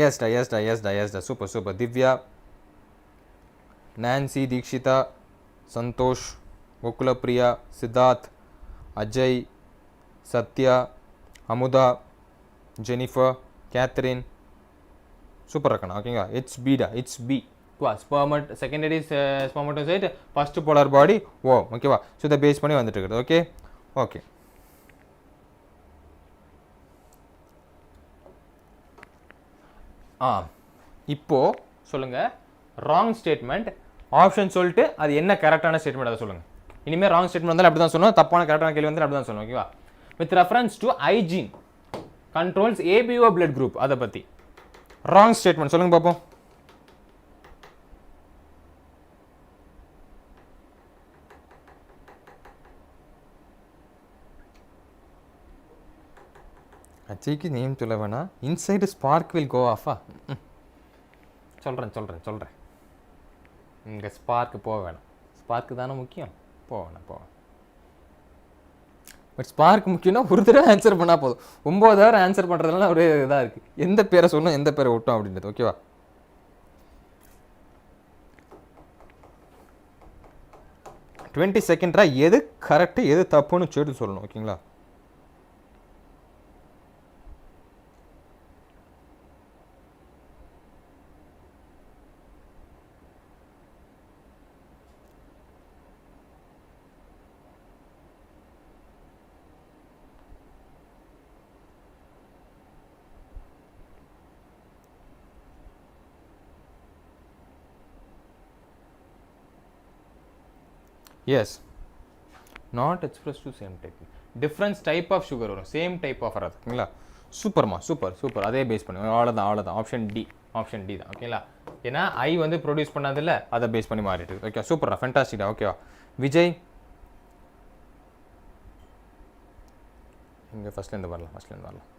எஸ்டா. Super. Divya, Nancy, Dikshitha, Santhosh, Gokulapriya, Siddharth, Ajay, Sathya, Amudha, Jennifer, Catherine, super இருக்கணும் ஓகேங்களா. It's B secondary spermatocyte, first polar body oh ஓகேவா. ஸோ இதை பேஸ் பண்ணி வந்துட்டு இருக்குது ஓகே. இப்போது சொல்லுங்கள், ராங் ஸ்டேட்மெண்ட் ஆப்ஷன் சொல்லிட்டு அது என்ன கரெக்டான ஸ்டேட்மெண்ட் அதை சொல்லுங்கள். இனிமேல் ராங் ஸ்டேட்மெண்ட் வந்தாலும் அப்படி தான் சொல்லணும், தப்பான கரெக்டான கேள்வி வந்து அப்படி தான் சொல்லணும் ஓகேவா. With reference to I gene controls ABO blood group, அதை பற்றி ராங் ஸ்டேட்மெண்ட் சொல்லுங்க பார்ப்போம். அஜய்க்கு நேம் சொல்ல வேணாம், இன்சைடு ஸ்பார்க் வில் கோ ஆஃபா. சொல்கிறேன். இங்கே ஸ்பார்க்கு போக வேணாம், ஸ்பார்க்கு தானே முக்கியம், போவேன். பட் ஸ்பார்க் முக்கியம்னா ஒரு தடவை ஆன்சர் பண்ணால் போதும். 9 தடவை ஆன்சர் பண்ணுறதுனால ஒரு இதாக இருக்குது, எந்த பேரை சொல்லணும் எந்த பேரை விட்டோம் அப்படின்றது ஓகேவா. செகண்டா எது கரெக்டு எது தப்புன்னு சேர்த்து சொல்லணும் ஓகேங்களா. Yes, not express to same type, difference type of sugar வரும், சேம் டைப் ஆஃப் வராது ஓகேங்களா. சூப்பர். அதே பேஸ் பண்ணி அவ்வளோதான். ஆப்ஷன் டி தான் ஓகேங்களா. ஏன்னா ஐ வந்து ப்ரொடியூஸ் பண்ணதில்ல, அதை பேஸ் பண்ணி மாறிட்டு ஓகே. சூப்பரா, ஃபென்டாஸ்டிக்கா ஓகேவா. விஜய் இங்கே ஃபர்ஸ்ட்லேருந்து வரலாம்.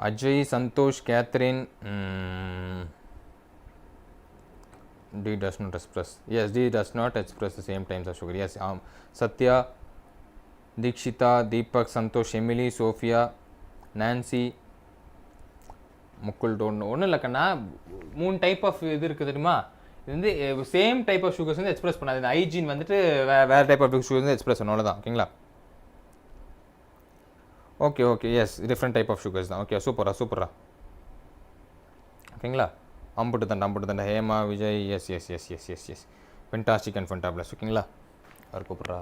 Ajay, Santosh, Catherine, D does not express. Yes, D does not express the same times of sugar. Yes, Satya, Dikshita, Deepak, Santosh, Emily, Sophia, Nancy, Mukul don't know. ஒன்றும் இல்லைக்கண்ணா, 3 டைப் ஆஃப் இது இருக்குது தெரியுமா. இது வந்து சேம் டைப் ஆஃப் சுகர்ஸ் வந்து express பண்ணாது. இந்த I gene வந்துட்டு வேறு டைப் ஆஃப் சுகர்ஸ் வந்து எக்ஸ்பிரஸ் பண்ண அவ்வளோதான் ஓகேங்களா. Okay yes, different type of sugars தான் ஓகே. சூப்பரா. ஓகேங்களா? அம்புட்டு தண்டை Hema Vijay yes fantastic and fantabulous. ஓகேங்களா? அவர் கூப்பிட்றா.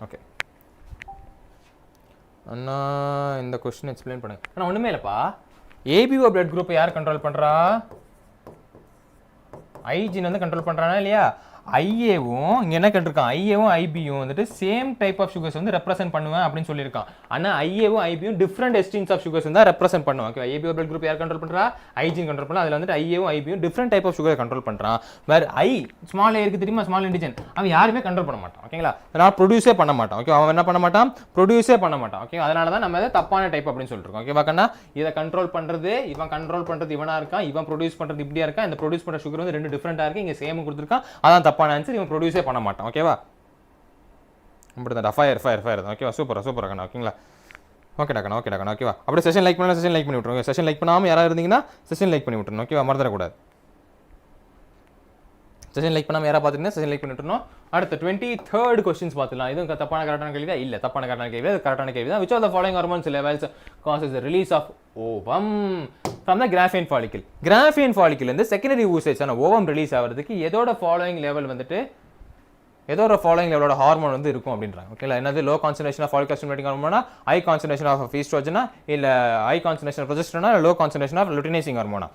ஓகே அண்ணா இந்த கொஸ்டின் எக்ஸ்பிளைன் பண்ணுங்க. ஆனால் ஒன்றுமே இல்லைப்பா. ஏபிஓ பிளட் குரூப்பை யார் கண்ட்ரோல் பண்ணுறா? ஐஜின் வந்து கண்ட்ரோல் பண்ணுறானா இல்லையா? ஐஏவும் இங்கே என்ன கேட்டிருக்கான், ஐஏவும் ஐபியும் வந்துட்டு சேம் டைப் ஆஃப் சுகர்ஸ் வந்து ரெப்ரசென்ட் பண்ணுவேன் அப்படின்னு சொல்லியிருக்கான். ஆனால் ஐஏவும் ஐபியும் டிஃப்ரெண்ட் எஸ்டின்ஸ் ஆஃப் சுகர்ஸ் தான் ரெப்ரசென்ட் பண்ணுவான். ஓகே, ஏபிஓ பிளட் குரூப் யார் கண்ட்ரோல் பண்ணுறா? ஐஜின் கண்ட்ரோல் பண்ணலாம். அதில் வந்துட்டு ஐஏவும் ஐபியும் different type of sugar control பண்ணுறான். வேறு ஸ்மால் ஏருக்கு தெரியுமா, ஸ்மால் இன்டிஜன், அவன் யாருமே கண்ட்ரோல் பண்ண மாட்டான். ஓகேங்களா? அதனால் ப்ரொடியூஸே பண்ண மாட்டான். ஓகே, அவன் என்ன பண்ண மாட்டான், ப்ரொடியூஸே பண்ண மாட்டான். ஓகே, அதனால தான் நம்ம இதை தப்பான டைப் அப்படின்னு சொல்லிருக்கோம். ஓகேவா கண்ணா? இதை கண்ட்ரோல் பண்ணுறது இவன், கண்ட்ரோல் பண்ணுறது இவனா இருக்கான், இவன் ப்ரொடியூஸ் பண்ணுறது இப்படியா இருக்கான். இந்த ப்ரொடியூஸ் பண்ணுற சுகர் வந்து ரெண்டு டிஃப்ரெண்டாக இருக்குது. இங்கே சேம் கொடுத்துருக்கான், அதான் தப்பான ஆன்சர். இவன் ப்ரொடியூஸே பண்ண மாட்டான். ஓகேவா? அப்படிதான் ஃபயர். ஓகேவா? சூப்பரா கண்ணா. ஓகேங்களா? ஓகேடா கண்ணா. ஓகேவா? அப்படியே செஷன் லைக் பண்ணலாம், செஷன் லைக் பண்ணி விட்டுருங்க. செஷன் லைக் பண்ணாமல் யாராவது இருந்தீங்கன்னா செஷன் லைக் பண்ணி விட்டுருணும். ஓகேவா? மறந்துடக்கூடாது. செஷன் லைக் பண்ணாமல் யாராவது பார்த்துட்டீங்கன்னா செஷன் லைக் பண்ணி விட்டுருணும். அடுத்த 23rd கொஸ்டின்ஸ் பார்த்துலாம். இதுவும் தப்பான கரெக்டான கேள்வியா? இல்லை, தப்பான கரெக்டான கேள்வி. அது கரெக்டான கேள்வி தான். Which of the following hormones levels causes the release of ovum from the graphene follicle? Graphene follicle இருந்து செகண்டரி ஊசேஜ் ஆன ஓவம் ரிலீஸ் ஆகிறதுக்கு எதோட ஃபாலோயிங் லெவல் வந்துட்டு ஏதோ ஃபாலோயிங் லெவலோட ஹார்மோன் வந்து இருக்கும் அப்படின்றாங்க. ஓகேங்களா? என்னது, low concentration of follicle stimulating ஹார்மோனா, ஹை கான்சன்ட்ரேஷன் ஆஃப் ஈஸ்ட்ரோஜனா, இல்லை ஹை கான்சன்ட்ரேஷன் ஆஃப் ப்ரொஜெஸ்டரோனா, இல்லை லோ கான்சன்ட்ரேஷன் ஆஃப் லுட்டினைசிங் ஹார்மோனா?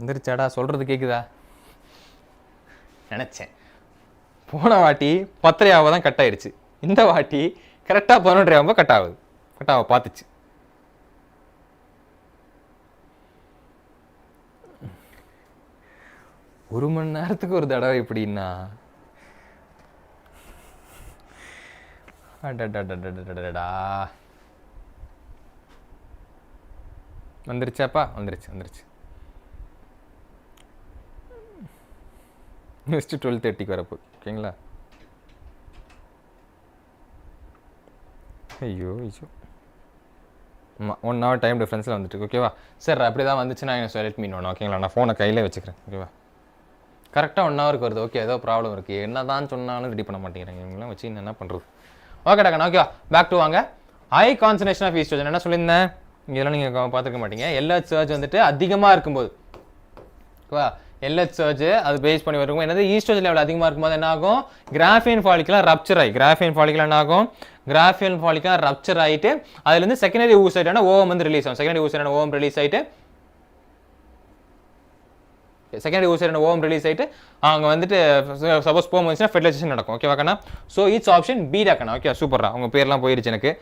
வந்துருச்சாடா? சொல்கிறது கேட்குதா? நினச்சேன். போன வாட்டி 10:30 தான் கட் ஆயிடுச்சு. இந்த வாட்டி கரெக்டாக 11:30 கட் ஆக பார்த்துச்சு. ஒரு மணி நேரத்துக்கு ஒரு தடவை எப்படின்னா, அடடா வந்துருச்சாப்பா? வந்துருச்சு. நெக்ஸ்ட் 12:30 வரப்போ. ஓகேங்களா? ஐயோ 1 hour டைம் டிஃப்ரென்ஸில் வந்துட்டு. ஓகேவா? சரி, அப்படி தான் வந்துச்சுன்னா எனக்கு லெட் மீ நோ. ஓகேங்களா? நான் ஃபோனை கையிலே வச்சுக்கிறேன். ஓகேவா? கரெக்டாக 1 hourக்கு வருது. ஓகே, ஏதோ ப்ராப்ளம் இருக்குது. என்ன தான் சொன்னாலும் ரெடி பண்ண மாட்டேங்கிறாங்க இவங்களாம் வச்சு என்ன பண்ணுறது? ஓகேடா கண்ணா. ஓகேவா? பேக் டு வாங்க. ஹை கான்சன்ட்ரேஷன் ஆஃப் ஈஸ்ட்ரோஜன் என்ன சொல்லியிருந்தேன்? இதெல்லாம் நீங்கள் பார்த்துருக்க மாட்டீங்க. எல்ஹெச் சர்ஜ் வந்துட்டு அதிகமாக இருக்கும்போது, ஓகேவா, எல்ஹெச் சர்ஜ் அது பேஸ் பண்ணி வரும்போது என்னது, ஈஸ்ட்ரோஜன் லெவல் அதிகமாக இருக்கும்போது என்ன ஆகும், கிராஃபீன் ஃபாலிக்கலாம் ரப்சர் ஆகி, என்ன ஆகும், கிராஃபீன் ஃபாலிக்கலாம் ரப்சர் ஆகிட்டு அதுலேருந்து செகண்டரி ஊசைடான ஓவம் வந்து ரிலீஸ் ஆகும். செகண்டரி ஊசைடான ஓவம் ரிலீஸ் ஆகிட்டு அங்கே வந்துட்டு சப்போஸ் போகும் வந்துச்சுன்னா ஃபெர்டிலைசேஷன் நடக்கும். ஓகேவா கண்ணா? ஸோ இட்ஸ் ஆப்ஷன் பி டாக்கண்ணா. ஓகே, சூப்பர்ரா. உங்கள் பேர்லாம் போயிருச்சு எனக்கு,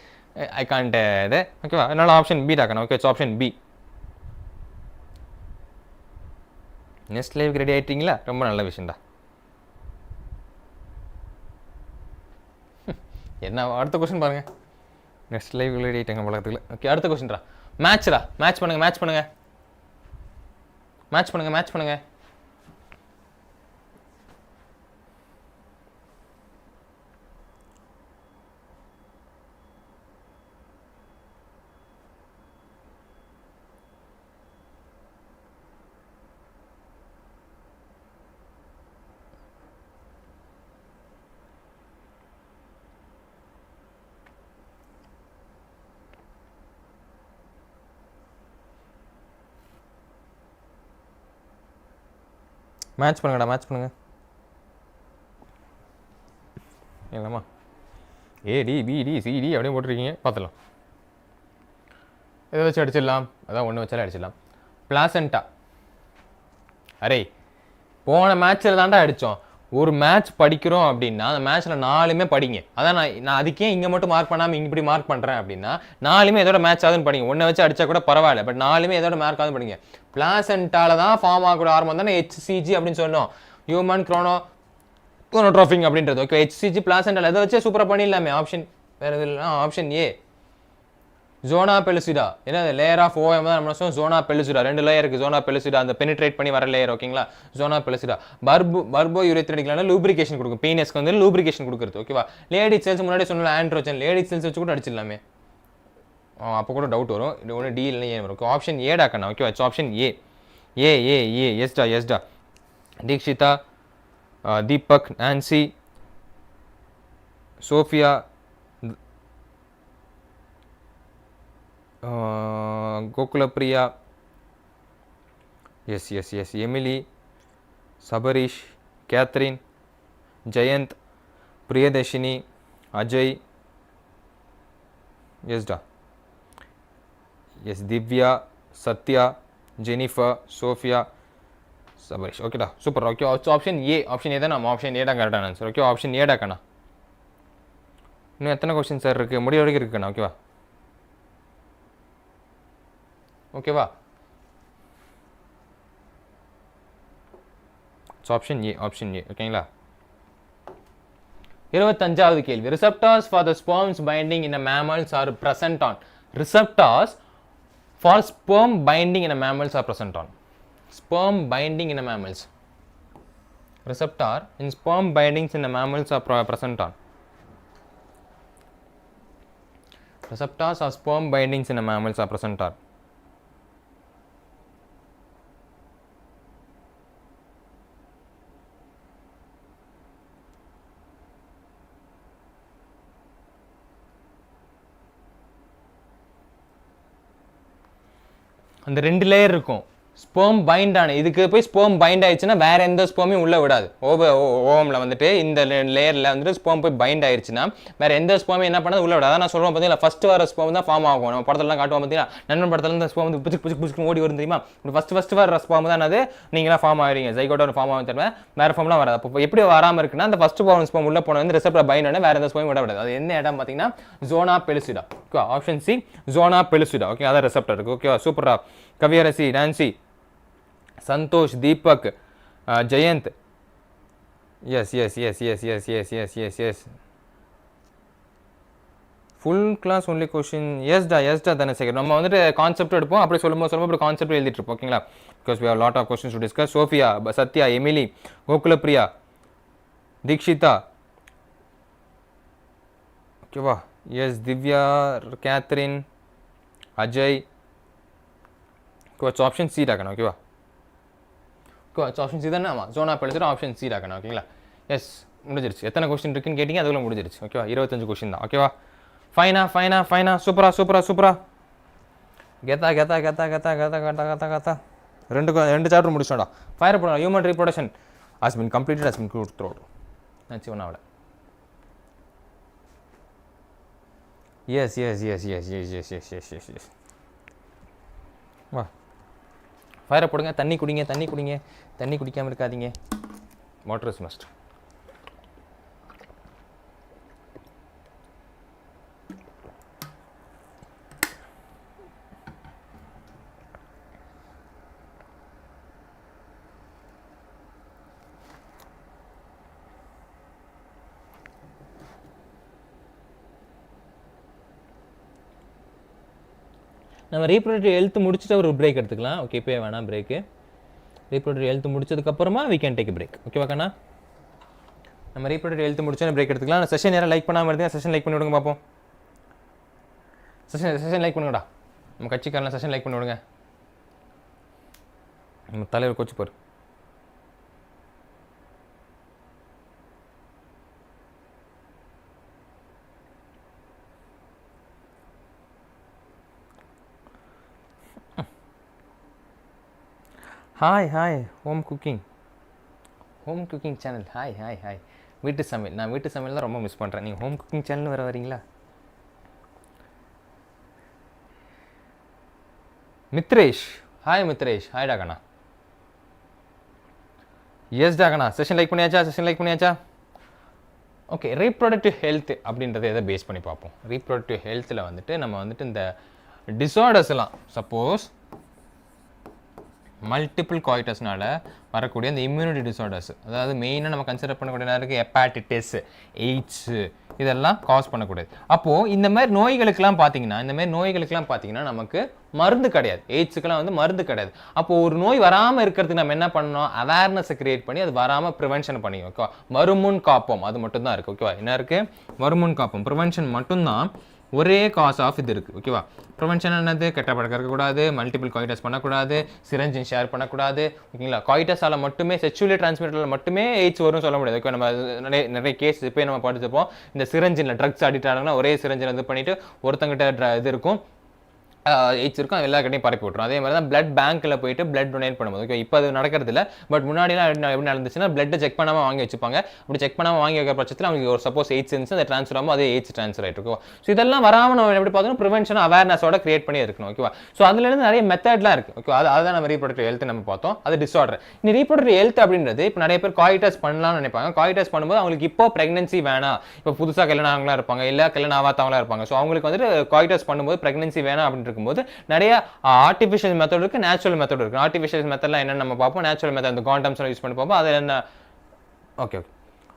ஐ கான்ட் இது. ஓகேவா? அதனால ஆப்ஷன் பி டாக்கண்ணா. Okay, it's option B. Next லைவுக்கு ரெடி ஆகிட்டீங்களா? ரொம்ப நல்ல விஷயம்டா. என்ன அடுத்த கொஸ்டின் பாருங்க. நெக்ஸ்ட் லைவ் ரெடி ஆகிட்டாங்க பழக்கத்துக்குள்ள. ஓகே, அடுத்த கொஸ்டின்டா. மேட்ச் பண்ணுங்க. மேட்ச் பண்ணுங்க. இல்லைம்மா, ADBDCD அப்படியே போட்டிருக்கீங்க, பார்த்துலாம். இதை வச்சு அடிச்சிடலாம். அதான் ஒன்று வச்சாலே அடிச்சிடலாம். பிளாசண்டா. அரே, போன மேட்ச்சில் தாண்டா அடித்தோம். ஒரு மேட்ச் படிக்கிறோம் அப்படின்னா அந்த மேட்ச்சில் 4மே படிங்க. அதான் நான் அதுக்கே இங்கே மட்டும் மார்க் பண்ணாமல் இங்கே இப்படி மார்க் பண்ணுறேன் அப்படின்னா 4மே எதோட மேட்ச் ஆகுதுன்னு படிங்க. ஒன்றை வச்சு அடித்தா கூட பரவாயில்ல, பட் 4மே எதோட மேர்க் ஆகுதுன்னு படிங்க. பிளாசென்டால தான் ஃபார்ம் ஆகக்கூடிய ஹார்மோன் தானே HCG அப்படின்னு சொன்னோம், ஹியூமன் குரோனோட்ரோபிக் அப்படின்றது. ஓகே, HCG பிளாசென்டால எதை வச்சு சூப்பராக பண்ணிடலாமே. ஆப்ஷன் வேறு எது இல்லை, ஆப்ஷன் ஏ ஜோனா பெலுசிடா. ஏன்னா லேயர் ஆஃப் ஓஎம் தான் நம்ம சொன்னோம். ஜோனா பெலுசிடா 2 லேயர் இருக்குது. ஜோனா பெலுசிடா அந்த பெனிட்ரேட் பண்ணி வர லேயர். ஓகேங்களா, ஜோனா பெலுசிடா. பர்போ யூரித்ரிடிக்லான லூப்ரிகேஷன் கொடுக்கும், பீனஸ்க்கு வந்து லூப்ரிகேஷன் கொடுக்குறது. ஓகேவா, லேடி செல்ஸ் முன்னாடி சொன்ன ஆண்ட்ரோஜன், லேடி செல்ஸ் வச்சு கூட அடிச்சிடலாமே. அப்போ கூட டவுட் வரும், இது ஒன்று டி இல்லை ஏன் வரும். ஆப்ஷன் ஏடா கண்ணா. ஓகேவா, option A A A A எஸ்டா Dikshitha, Deepak, Nancy, Sophia, Gokulapriya, yes Emily, Sabarish, Catherine, Jayanth, Priyadharshini, Ajay, எஸ்டா yes Divya, Sathya, Jennifer, Sophia, Sabarish. ஓகேடா, super. Okay, option A. Option A தான் நம்ம ஆப்ஷன் ஏடா கரெக்டான ஆன்சர். ஓகே, ஆப்ஷன் ஏடா கண்ணா. இன்னும் எத்தனை கொஸ்டின் சார் இருக்குது? முடிய வரைக்கும் இருக்குண்ணா. ஓகேவா, ஓகேவா, ஆப்ஷன் ஏ, ஆப்ஷன் ஏ. ஓகேங்களா, 25வது கேள்வி. Receptors for the sperms binding in a mammals R present on. Receptors for sperm binding in a mammals R present on. Sperm binding in a mammals. Receptor in sperm bindings in the mammals are present on. Receptors of sperm bindings in the mammals are present on. அந்த ரெண்டு layer இருக்கும். Sperm find ஆன இதுக்கு போய் sperm find ஆயிடுச்சுன்னா வேற எந்த ஸ்பெர்மையும் உள்ள விடாது. ஓவம்ல வந்துட்டு இந்த லேயர்ல வந்துட்டு ஸ்பெர்ம் போய் பைண்ட் ஆயிடுச்சுன்னா வேற எந்த ஸ்பெர்மையும் என்ன பண்ணாது உள்ள விடாது. அதான் நான் சொல்லுவேன் பார்த்தீங்களா, ஃபர்ஸ்ட் வர ஸ்பெர்ம் தான் ஃபார்ம் ஆகும். நம்ம படத்துலலாம் காட்டுவோம் பார்த்தீங்கன்னா, நண்பன் படத்துல இந்த ஸ்பெர்ம் வந்து புச்சு புச்சு புச்சு ஓடி வரும் தெரியுமா. ஃபர்ஸ்ட் வர ஸ்பெர்ம் தான் அது நீங்களாம் ஃபார்ம் ஆகிறீங்க. ஜைகோட்டா ஃபார்ம் ஆகும் தருவேன், வேற ஃபார்ம்லாம் வராது. அப்போ எப்படி வராமல் இருக்குன்னா அந்த ஃபர்ஸ்ட் ஸ்பெர்ம் உள்ள போன வந்து ரிசெப்டர் பைண்ட் ஆன வேற எந்த ஸ்பெர்மையும் விட விடாது. அது என்ன இடம் பார்த்தீங்கன்னா zona pellucida. Okay, option C zona pellucida. Okay, அதான் ரிசெப்டர் இருக்கு. ஓகேவா, சூப்பரா. Kaviyarasi, Nancy, Santhosh, Deepak, Jayanth. yes full class only question. yes da Dhanasekar. நம்ம வந்துட்டு கான்செப்ட் எடுப்போம், அப்படி சொல்லும்போது அப்படி கான்செப்ட் எழுதிட்டு இருப்போம். ஓகேங்களா, because we have lot of questions to discuss. Sophia, Sathya, Emily, Gokulapriya, Dikshitha. ஓகேவா, yes Divya, Catherine, Ajay. Option C ராக்கணும். ஓகேவா, ஆப்ஷன் சி தானே. ஆமாம், ஜோனா பெலுசிடா ஆப்ஷன் சி ராக்கணும். ஓகேங்களா, எஸ் முடிஞ்சிருச்சு. எத்தனை கொஸ்டின் இருக்குன்னு கேட்டிங்க, அதுக்குள்ள முடிஞ்சிருச்சு. ஓகேவா, 25 கொஸ்டின் தான். ஓகேவா, ஃபைனா சூப்பரா கெத்தா ரெண்டு சாப்டர் முடிச்சோம்டா. ஃபயர் பண்ணலாம். Human reproduction has been completed, has been throat. நினச்சி ஒன்றாவில். எஸ் வா, ஃபயரை போடுங்க. தண்ணி குடிங்க. தண்ணி குடிக்காமல் இருக்காதீங்க. Water is must. நம்ம ரீப்ரொடக்டிவ் ஹெல்த் முடிச்சுட்டு ஒரு பிரேக் எடுத்துக்கலாம். ஓகே, இப்போ வேணாம் பிரேக்கு. ரீப்ரொடக்டிவ் ஹெல்த் முடிச்சதுக்கப்புறமா we can take a break. ஓகேவா கண்ணா, நம்ம ரீப்ரொடக்டிவ் ஹெல்த் முடிச்சோன்னா பிரேக் எடுத்துக்கலாம். செஷன் யாரும் லைக் பண்ணாமல் இருந்தீங்க, செஷன் லைக் பண்ணி விடுங்க பார்ப்போம். செஷன் லைக் பண்ணுங்கடா. நம்ம கட்சிக்காரலாம் செஷன் லைக் பண்ணி விடுங்க. நம்ம தலைவர் கோச்சு பாரு. Hi home cooking channel. Hi வீட்டு சமையல். நான் வீட்டு சமையல் தான் ரொம்ப மிஸ் பண்ணுறேன். நீங்கள் ஹோம் குக்கிங் சேனல் வேறு வரீங்களா? மித்ரேஷ், ஹாய் மித்ரேஷ். ஹாய்டா கண்ணா. எஸ் டாகண்ணா, செஷன் லைக் பண்ணியாச்சா? ஓகே, ரீப்ரொடக்டிவ் ஹெல்த் அப்படின்றத எதை பேஸ் பண்ணி பார்ப்போம். ரீப்ரொடக்டிவ் ஹெல்த்தில் வந்துட்டு நம்ம வந்துட்டு இந்த டிஸார்டர்ஸ்லாம், சப்போஸ் மல்டிபிள் காய்டஸ்னால வரக்கூடிய இந்த இம்யூனிட்டி டிஸார்டர்ஸ், அதாவது மெயினாக நம்ம கன்சிடர் பண்ணக்கூடிய இருக்குது ஹெப்பாட்டிட்டிஸ், எய்ட்ஸ், இதெல்லாம் காஸ் பண்ணக்கூடாது. அப்போது இந்த மாதிரி நோய்களுக்கெல்லாம் பார்த்தீங்கன்னா நமக்கு மருந்து கிடையாது. எய்ட்ஸுக்கெல்லாம் வந்து மருந்து கிடையாது. அப்போது ஒரு நோய் வராமல் இருக்கிறதுக்கு நம்ம என்ன பண்ணணும், அவேர்னஸை கிரியேட் பண்ணி அது வராமல் ப்ரிவென்ஷன் பண்ணி, ஓகேவா, வருமுன் காப்போம், அது மட்டும் தான் இருக்குது. ஓகேவா, என்ன இருக்குது, வருமுன் காப்போம், ப்ரிவென்ஷன் மட்டும்தான் ஒரே காஸ் ஆஃப் இது இருக்குது. ஓகேவா, ப்ரிவென்ஷன் என்னது, கெட்ட பழக்கம் இருக்கக்கூடாது, மல்டிபிள் காய்டஸ் பண்ணக்கூடாது, சிரஞ்சின் ஷேர் பண்ணக்கூடாது. ஓகேங்களா, காய்டஸால் மட்டுமே, செக்ஷுவலி டிரான்ஸ்மிட்டரில் மட்டுமே எய்ட்ஸ் வரும் சொல்ல முடியாது. ஓகே, நம்ம நிறைய கேஸ் இப்போ நம்ம படிச்சிருப்போம். இந்த சிரஞ்சினில் ட்ரக்ஸ் அடிக்ட் ஆனாங்கன்னா ஒரே சிரஞ்சில் இது பண்ணிவிட்டு ஒருத்தங்கிட்ட இது இருக்கும், எய்ட்ஸ் இருக்கும், எல்லா கிட்டையும் பரப்பி விட்டுரும். அதே மாதிரி தான் பிளட் பேங்க்கில் போயிட்டு பிளட் டொனேட் பண்ணும்போது, ஓகே, இப்போ அது நடக்கிறது இல்லை. பட் முன்னாடிலாம் எப்படி நடந்துச்சுன்னா, பிளட்டை செக் பண்ணாமல் வாங்கி வச்சுப்பாங்க. அப்படி செக் பண்ணாமல் வாங்கி வைக்கிற பட்சத்தில் அவங்களுக்கு ஒரு சப்போஸ் எய்ட்ஸ் இருந்துச்சு, அதை ட்ரான்ஸ்ஃபர் ஆகும், அதே எய்ட்ஸ் ட்ரான்ஸ்ஃபர் ஆகிட்டு இருக்கும். ஸோ இதெல்லாம் வராமல் நம்ம எப்படி பார்த்தோம்னா ப்ரிவென்ஷன் அவேர்னஸோட கிரியேட் பண்ணி இருக்கணும். ஓகேவா, ஸோ அதுலேருந்து நிறைய மெத்தட்லாம் இருக்குது. ஓகே, அதுதான் நம்ம ரீப்ரொடக்டிவ் ஹெல்த் நம்ம பார்த்தோம். அது டிஸார்டர். இந்த ரீப்ரொடக்டிவ் ஹெல்த் அப்படின்றது இப்போ நிறைய பேர் காய்டஸ் பண்ணலாம்னு நினைப்பாங்க. காய்டஸ் பண்ணும்போது அவங்களுக்கு இப்போ பிரெக்னன்சி வேணாம், இப்போ புதுசாக கல்யாணம் ஆகலாம் இருப்பாங்க, இல்லை கல்யாணம் ஆகாதவங்களா இருப்பாங்க. ஸோ அவங்களுக்கு வந்துட்டு காய்டஸ் பண்ணும்போது பிரெக்னன்சி வேணாம் அப்படின்னு இருக்கும்போது நிறைய ஆர்டிஃபிஷியல் மெத்தட் இருக்கு, நேச்சுரல் மெத்தட் இருக்கு. ஆர்டிஃபிஷியல் மெத்தட்லாம் என்னன்னு நம்ம பார்ப்போம். நேச்சுரல் மெத்தட் இந்த காண்டம்ஸ்லாம் யூஸ் பண்ணி பார்ப்போம். அது என்ன, ஓகே,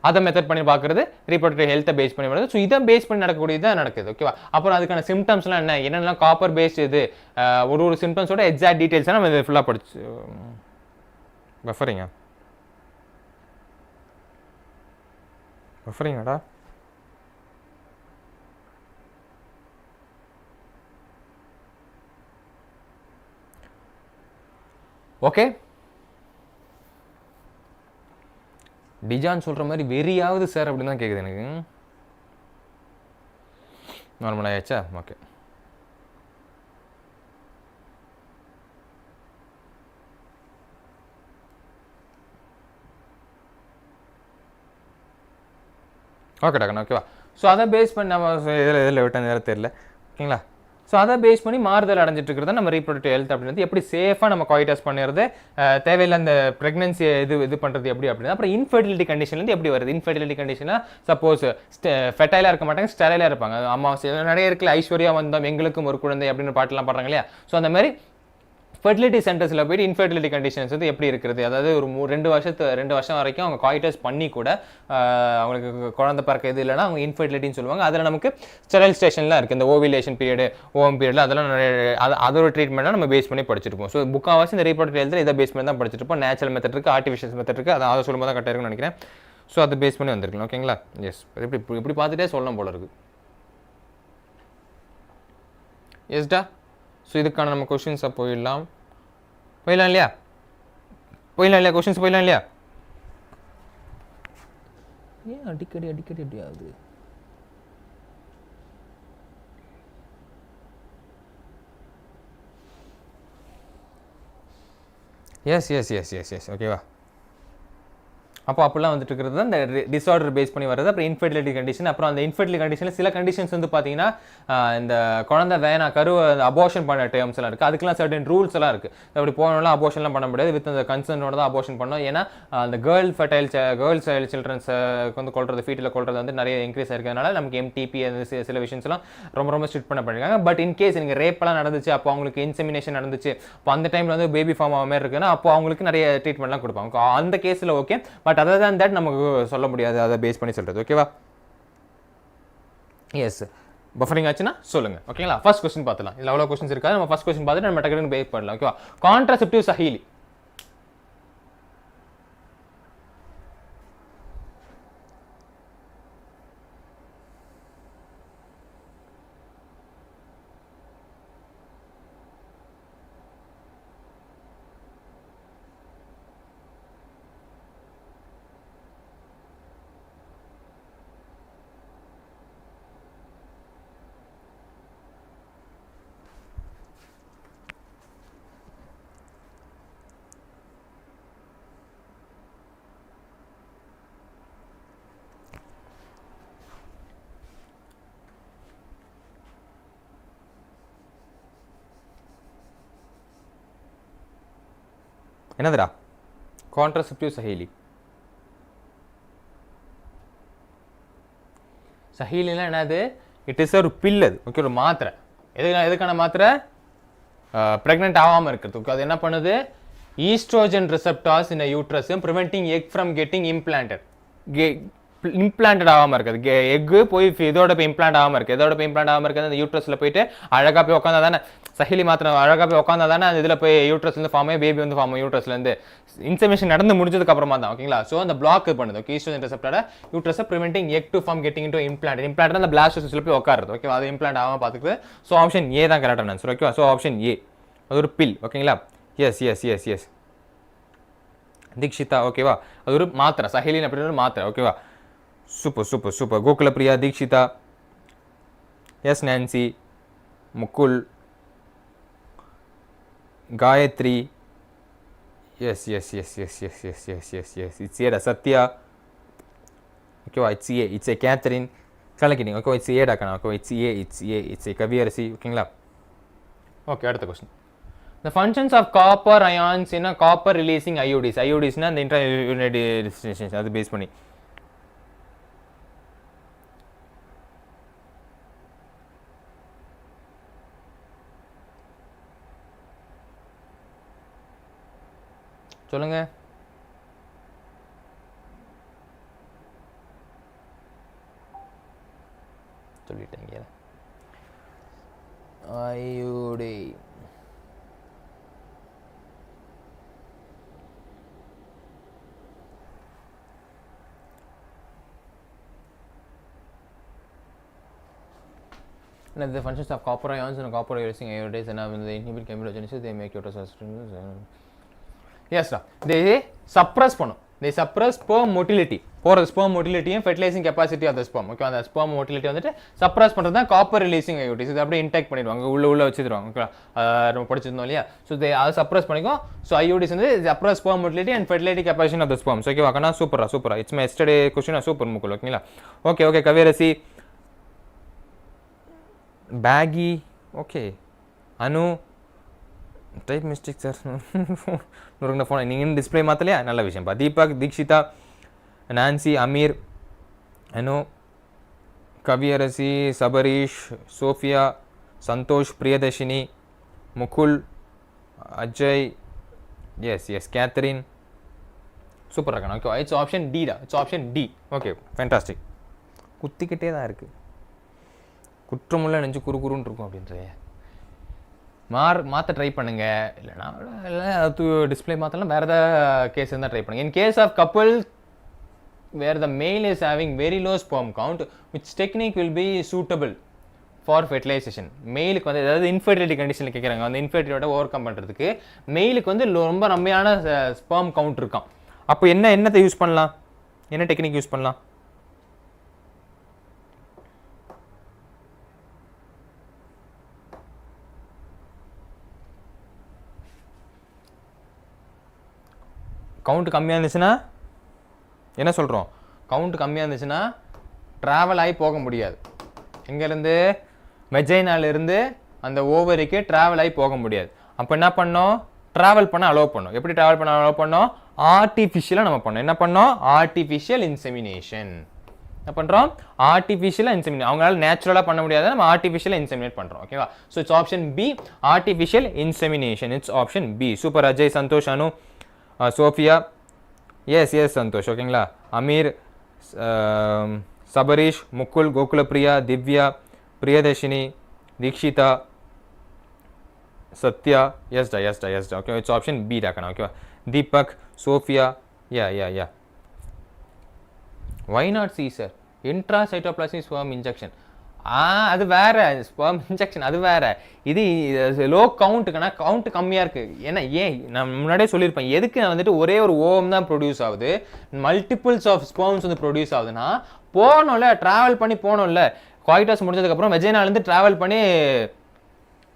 அதை மெத்தட் பண்ணி பார்க்குறது ரீப்ரொடக்டிவ் ஹெல்த்தை பேஸ் பண்ணி வருது. ஸோ இதை பேஸ் பண்ணி நடக்கக்கூடியதான் நடக்குது. ஓகேவா, அப்புறம் அதுக்கான சிம்டம்ஸ்லாம் என்னென்னலாம் காப்பர் பேஸ்ட் இது, ஒரு சிம்டம்ஸோட எக்ஸாக்ட் டீட்டெயில்ஸ் நம்ம இது ஃபுல்லாக படிச்சு பஃபரிங்கடா. ஓகே, டிஜான் சொல்கிற மாதிரி வெறியாவது சார் அப்படின்னு தான் கேட்குது எனக்கு. நார்மல் ஆயாச்சா? ஓகே, ஓகே டாக்கண்ணா, ஓகேவா. ஸோ அதை பேஸ் பண்ணி நம்ம இதில் விட்ட நேரம் தெரியல. ஓகேங்களா, ஸோ அதை பேஸ் பண்ணி மாறுதல் அடைஞ்சிட்டு இருக்கிறது நம்ம ரீப்ரொடக்டிவ் ஹெல்த் அப்படின்றது. எப்படி சேஃபாக நம்ம காய்டஸ் பண்ணுறது, தேவையில்லை அந்த ப்ரெக்னன்சியை இது பண்ணுறது எப்படி அப்படின்னா. அப்புறம் இன்ஃபர்டிலிட்டி கண்டிஷன்லேருந்து எப்படி வருது. இன்ஃபர்டிலிட்டி கண்டிஷனாக சப்போஸ் ஃபெர்டைலாக இருக்க மாட்டாங்க, ஸ்டெரைலாக இருப்பாங்க. அம்மாவாசை நிறைய இருக்குல்ல, ஐஸ்வர்யா வந்தோம் எங்களுக்கும் ஒரு குழந்தை அப்படின்னு பாட்டெல்லாம் பாடுறாங்க இல்லையா. ஸோ அந்த மாதிரி ஃபெர்டிலிட்டி சென்டர்ஸில் போய்ட்டு இன்ஃபர்டிலிட்டி கண்டிஷன்ஸ் வந்து எப்படி இருக்கிறது, அதாவது ஒரு 2 வருஷம் வரைக்கும் அவங்க காய்டஸ் பண்ணி கூட அவங்களுக்கு குழந்தை பிறக்க இது இல்லைனா அவங்க இன்ஃபர்டிலிட்டின்னு சொல்லுவாங்க. அதில் நமக்கு ஸ்டெரைல் ஸ்டேஷன்லாம் இருக்குது, இந்த ஓவிலேஷன் பீரியடு, ஓஎம் பீரியடில், அதெல்லாம் அதோட ட்ரீட்மெண்ட்டாக நம்ம பேஸ் பண்ணி படிச்சிருப்போம். ஸோ முக்கால்வாசி இந்த ரீப்ரொடக்டிவ் ஹெல்த்தில் இதை பேஸ் பண்ணி தான் படிச்சிருப்போம். நேச்சுரல் மெத்தட் இருக்குது, ஆர்டிஃபிஷியல் மெத்தட் இருக்குது, அதை சொல்லும்போது தான் கரெக்டாக இருக்குன்னு நினைக்கிறேன். ஸோ அதை பேஸ் பண்ணி வந்திருக்கலாம். ஓகேங்களா, எஸ், இப்படி பார்த்துட்டே சொல்லலாம் போல இருக்குது. எஸ்டா, ஸோ இதுக்கான நம்ம கொஷின்ஸை போயிடலாம் இல்லையா, கொஷின்ஸ் போயிடலாம் இல்லையா. ஏன் அடிக்கடி எப்படி ஆகுது? எஸ் ஓகேவா. அப்போ அப்படிலாம் வந்துட்டு இருக்கிறது தான் இந்த டிஸார்டர் பேஸ் பண்ணி வருது. அப்புறம் இன்ஃபர்டிலிட்டி கண்டிஷன். அப்புறம் அந்த இன்ஃபர்டிலிட்டி கண்டிஷனில் சில கண்டிஷன்ஸ் வந்து பார்த்தீங்கன்னா இந்த குழந்தை வேணாம் கருவை அபோஷன் பண்ண டேர்ம்ஸ் எல்லாம் இருக்குது. அதுக்கெல்லாம் சர்டன் ரூல்ஸ் எல்லாம் இருக்குது. அப்படி போனாலும் அபோஷன்லாம் பண்ண முடியாது, வித் அந்த கன்சர்னோட தான் அபோஷன் பண்ணோம். ஏன்னா அந்த கேர்ள்ஸ் சைல்டு சில்ட்ரன்ஸை வந்து கொள்றது, ஃபீட்டில் கொள்றது வந்து நிறைய இன்க்ரீஸ் ஆயிருக்கிறதுனால நமக்கு எம்டிபி அந்த சில விஷயம்ஸ்லாம் ரொம்ப ஸ்ட்ரிக்ட் பண்ணிருக்காங்க. பட் இன்கேஸ் நீங்கள் ரேப்பெல்லாம் நடந்துச்சு, அப்போ அவங்களுக்கு இன்செமினேஷன் நடந்துச்சு, அப்போ அந்த டைமில் வந்து பேபி ஃபார்ம் ஆக மாதிரி இருக்குன்னா அப்போ அவங்களுக்கு நிறைய ட்ரீட்மெண்ட்லாம் கொடுப்பாங்க. அந்த கேஸில் okay. But other than that நமக்கு சொல்ல முடியாது, அதை பேஸ் பண்ணி சொல்கிறது. ஓகேவா, எஸ். பஃபரிங் ஆச்சுன்னா சொல்லுங்கள். ஓகேங்களா, ஃபர்ஸ்ட் கொஸ்டின் பார்த்துலாம். இல்லை அவ்வளோ கொஸ்டின்ஸ் இருக்காது, நம்ம ஃபர்ஸ்ட் கொஸ்டின் பார்த்துட்டு நம்ம டக்குனு பேஸ் பண்ணலாம். ஓகேவா, கான்ட்ராசெப்டிவ்ஸ் ஹைலி என்னதுடா? கான்ட்ராசெப்டிவ்ஸ் ஹைலி சஹீலினா என்னது? இட் இஸ் ஒரு பில். அது ஓகே, ஒரு மாத்திரை. எதுக்கான மாத்திரை? ப்ரெக்னென்ட் ஆகாமல் இருக்கிறதுக்கு. அது என்ன பண்ணுது? ஈஸ்ட்ரோஜன் ரிசெப்டார்ஸ் இன் யூட்ரஸும் preventing egg from getting implanted. Implant ஆகாமல் இருக்குது. எக்கு போய் இதோட போய் இம்ப்ளான்ட் ஆகாமல் இருக்குது. இதோட போய் இம்ப்ளான்ட் ஆகாமல் இருக்குது. அந்த யூட்ரஸில் போயிட்டு அழகாக போய் உட்காந்தா தானே சஹிலி மாத்திரம் அழகாக போய் உட்காந்தா தானே அந்த இதில் போய் யூட்ரஸ்லேருந்து ஃபார்ம் ஆகி பேபி வந்து ஃபார்ம் ஆகும் யூட்ரஸ்லேருந்து. இன்சமினேஷன் நடந்து முடிஞ்சதுக்கு அப்புறமா தான். ஓகேங்களா? ஸோ அந்த பிளாக் பண்ணுது. ஓகே, ஈஸ்ட்ரோஜன் ரிசெப்டார யூட்ரஸை preventing egg to form getting into implant. Implant அந்த பிளாஸ்டோசிஸ்ல போய் உட்காருது. ஓகே, அது இம்ப்ளான்ட் ஆகாமல் பார்த்துக்குது. ஸோ ஆப்ஷன் ஏ தான் கரெக்டான ஆன்சர். ஓகேவா? ஸோ ஆப்ஷன் ஏ அது ஒரு பில். ஓகேங்களா? Yes yes yes yes Deekshitha. ஓகேவா? அது ஒரு மாத்திரை. சஹிலின் அப்படின்னு ஒரு மாத்திரை. ஓகேவா? Super super super. Gokulapriya, Dikshita, yes Nancy, Mukul, Gayathri, yes yes yes yes yes yes yes yes yes it's ஏடா. சத்யா, ஓகேவா? It's A. It's A Catherine கலக்கிட்டிங். ஓகே, இட்ஸ் ஏடா கணா. Okay, it's A. It's A. It's A Kaviyarasi. ஓகேங்களா? ஓகே, அடுத்த question. The functions of copper ions in a copper releasing IUDs. IUDs na the intra-unit distillation அது base பண்ணி சொல்லுங்க. சொல்லிட்டேங்க. IUD the functions of copper ions and copper releasing iodides and when they inhibit chemogenesis they make uterus. Yes sir, they suppress பண்ணும். They suppress sperm motility. For sperm motility and fertilizing capacity of the sperm. Okay, அந்த sperm motility வந்துட்டு suppress பண்றது தான் copper releasing iodides. இது அப்படியே intake பண்ணிடுவாங்க, உள்ள வச்சிடுவாங்க. ஓகே, நம்ம படிச்சிருந்தோம் இல்லையா? ஸோ அதை suppress பண்ணிக்கும். ஸோ iodides வந்து suppress sperm motility and fertility capacity of the sperm. So ஓகேவா கண்ணா? சூப்பரா. It's my yesterday question. Super Mukul. ஓகேங்களா? ஓகே கவியரசி, பேகி, okay, Anu, type mistake sir. நூறுங்க ஃபோன் நீங்கள் டிஸ்பிளே மாற்றலையா? நல்ல விஷயம்ப்பா. Deepak, Dikshita, Nancy, Aamir, Anu, Kaviyarasi, Sabareesh, Sofia, Santhosh, Priyadarshini, Mukul, Ajay, yes Catherine. Super இருக்கணும். ஓகே, இட்ஸ் ஆப்ஷன் டி டா. It's option D. Okay, fantastic. குத்திக்கிட்டே தான் இருக்குது. குற்றமுள்ள நெஞ்சு குறுகுறுன்னு இருக்கும் அப்படின்றது. மாற்ற ட்ரை பண்ணுங்க. இல்லைனா டிஸ்பிளே மாற்றலாம். வேறு ஏதாவது கேஸ் இருந்தால் ட்ரை பண்ணுங்க. In case of couple where the male is having very low sperm count which technique will be suitable for fertilization. மெயிலுக்கு வந்து ஏதாவது இன்ஃபெர்டிலிட்டி கண்டிஷனில் கேட்குறாங்க. அந்த இன்ஃபெர்டிலிட்டியோட ஓவர் கம் பண்ணுறதுக்கு மெயிலுக்கு வந்து ரொம்ப நம்பியான ஸ்பெர்ம் கவுண்ட் இருக்கான். அப்போ என்னத்தை யூஸ் பண்ணலாம்? என்ன டெக்னிக் யூஸ் பண்ணலாம்? கவுண்ட் கம்மியாக இருந்துச்சுன்னா என்ன சொல்கிறோம்? கவுண்ட் கம்மியாக இருந்துச்சுன்னா ட்ராவல் ஆகி போக முடியாது. எங்கேருந்து? வெஜைனாலிருந்து அந்த ஓவரிக்கு ட்ராவல் ஆகி போக முடியாது. அப்போ என்ன பண்ணோம்? ட்ராவல் பண்ண அலோவ் பண்ணோம். எப்படி ட்ராவல் பண்ண அலோவ் பண்ணோம்? ஆர்டிஃபிஷியலாக நம்ம பண்ணோம். என்ன பண்ணோம்? Artificial insemination. என்ன பண்ணுறோம்? ஆர்டிஃபிஷியலாக இன்செமினேட். அவங்களால நேச்சுரலாக பண்ண முடியாது, நம்ம ஆர்டிஃபிஷியலாக இன்செமினேட் பண்ணுறோம். ஓகேவா? So it's option B, artificial insemination. It's option B. Super. Ajay, Santhosh, Anu, Sofia, yes Santhosh. ஓகேங்களா? அமீர், சபரீஷ், முகுல், கோகுலப்பிரியா, திவ்யா, பிரியதர்ஷினி, தீக்ஷிதா, சத்யா, எஸ்டா. ஓகே, இட்ஸ் ஆப்ஷன் பி டாக்கண்ணா. ஓகேவா? Deepak, Sofia, yeah. Why not C sir? Intracytoplasmic sperm injection. அது வேற. ஸ்பெர்ம் இன்ஜெக்ஷன் அது வேற. இது லோ கவுண்ட்டுக்குன்னா கவுண்ட் கம்மியாக இருக்குது. ஏன்னா நான் முன்னாடியே சொல்லியிருப்பேன், எதுக்கு வந்துட்டு ஒரே ஒரு ஓம் தான் ப்ரொடியூஸ் ஆகுது, மல்டிபிள்ஸ் ஆஃப் ஸ்பெர்ம்ஸ் வந்து ப்ரொடியூஸ் ஆகுதுன்னா போகணும்ல, ட்ராவல் பண்ணி போகணும்ல. குவாய்டாஸ் முடிஞ்சதுக்கப்புறம் வெஜைனாலேருந்து ட்ராவல் பண்ணி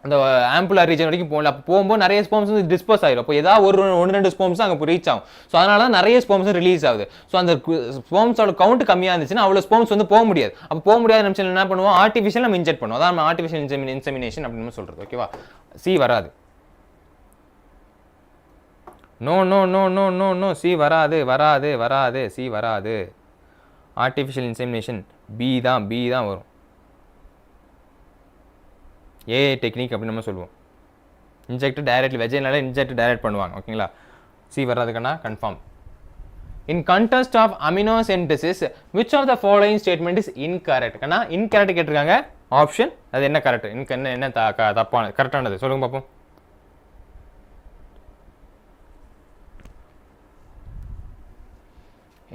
அந்த ஆம்புலர் ரீஜன் வரைக்கும் போகல. அப்போ போகும்போது நிறைய ஸ்பெர்ம்ஸ் வந்து டிஸ்போஸ் ஆகிடும். அப்போ ஏதாவது ஒன்று ரெண்டு ஸ்பெர்ம்ஸ் தான் அங்கே ரீச் ஆகும். ஸோ அதனால தான் நிறைய ஸ்பெர்ம்ஸ் ரிலீஸ் ஆகுது. ஸோ அந்த ஸ்பெர்ம்ஸோட கவுண்ட் கம்மியாக இருந்துச்சுன்னா அவ்வளோ ஸ்பெர்ம்ஸ் வந்து போக முடியாது. அப்போ போக முடியாத நிமிஷம் என்ன பண்ணுவோம்? ஆர்டிஃபிஷியல் நம்ம இன்ஜெக்ட் பண்ணுவோம். அதான் நம்ம ஆர்டிஃபிஷியல் இன்செமினேஷன் அப்படின்னு சொல்கிறது. ஓகேவா? சி வராது. நோ சி வராது. சி வராது. ஆர்டிஃபிஷியல் இன்செமினேஷன் பி தான் வரும். ஏஐ டெக்னிக் அப்படின்னு நம்ம சொல்லுவோம். இன்ஜெக்ட் டைரக்ட்லி வெஜைனால இன்ஜெக்ட் டைரக்ட் பண்ணுவாங்க. ஓகேங்களா? சி வர்றதுக்குன்னா confirm. In context of amniosynthesis, which of the following statement is incorrect? கண்ணா இன்கரெக்ட் கேட்டிருக்காங்க. ஆப்ஷன் அது என்ன கரெக்ட்? என்ன தப்பான கரெக்டானது சொல்லுங்க பார்ப்போம்.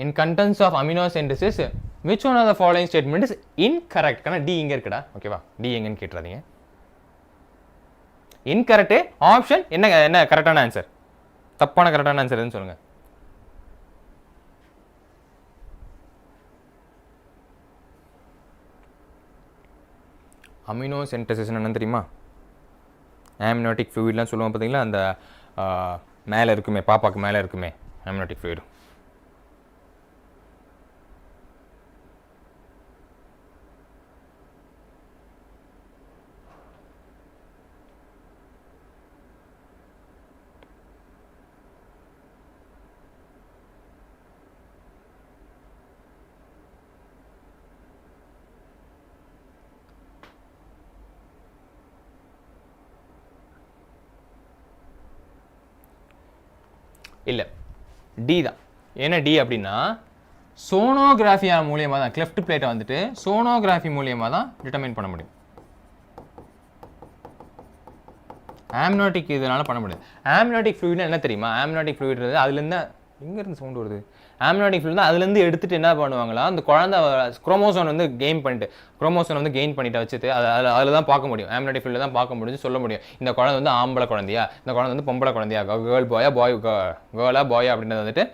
In context of amniosynthesis, which one of the following statement is incorrect? கண்ணா டி இங்க இருக்குடா. ஓகேவா? டி எங்கன்னு கேட்றாதீங்க. இன்கரெக்ட் ஆப்ஷன் என்ன கரெக்டான ஆன்சர்? தப்பான கரெக்டான ஆன்சர் எதுன்னு சொல்லுங்க. அமினோசென்டசிஸ் என்னன்னு தெரியுமா? ஆம்னியோட்டிக் ஃப்ளூயிட்லாம் சொல்லுவோம் பார்த்தீங்களா, அந்த மேலே இருக்குமே, பாப்பாக்கு மேலே இருக்குமே ஆம்னியோட்டிக் ஃப்ளூயிட். இல்லை, டி தான். ஏன்னா டி அப்படின்னா சோனோகிராஃபியா மூலியமாக தான், கிளெஃப்ட் பிளேட்டை வந்துட்டு சோனோகிராஃபி மூலியமாக தான் டிட்டர்மைன் பண்ண முடியும். ஆம்னியோட்டிக் இதனால் பண்ண முடியாது. ஆம்னியோட்டிக் ஃப்ளூயிட்னா என்ன தெரியுமா? ஆம்னியோட்டிக் ஃப்ளூயிட் அதுலேருந்து எங்கேருந்து சவுண்ட் வருது? ஆம்னியோட்டிக் ஃப்ளூயிட் தான் அதுலேருந்து எடுத்துகிட்டு என்ன பண்ணுவாங்களா, அந்த குழந்தை குரோமோசோன் வந்து கெயின் பண்ணிட்டு வச்சுட்டு அதில் தான் பார்க்க முடியும். ஆம்னியோட்டிக் ஃப்ளூயிட் தான் பார்க்க முடிஞ்சு சொல்ல முடியும் இந்த குழந்தை வந்து ஆம்பளை குழந்தையா, இந்த குழந்தை வந்து பொம்பளை குழந்தையா, கேர்ளா பாயா அப்படின்றது வந்துட்டு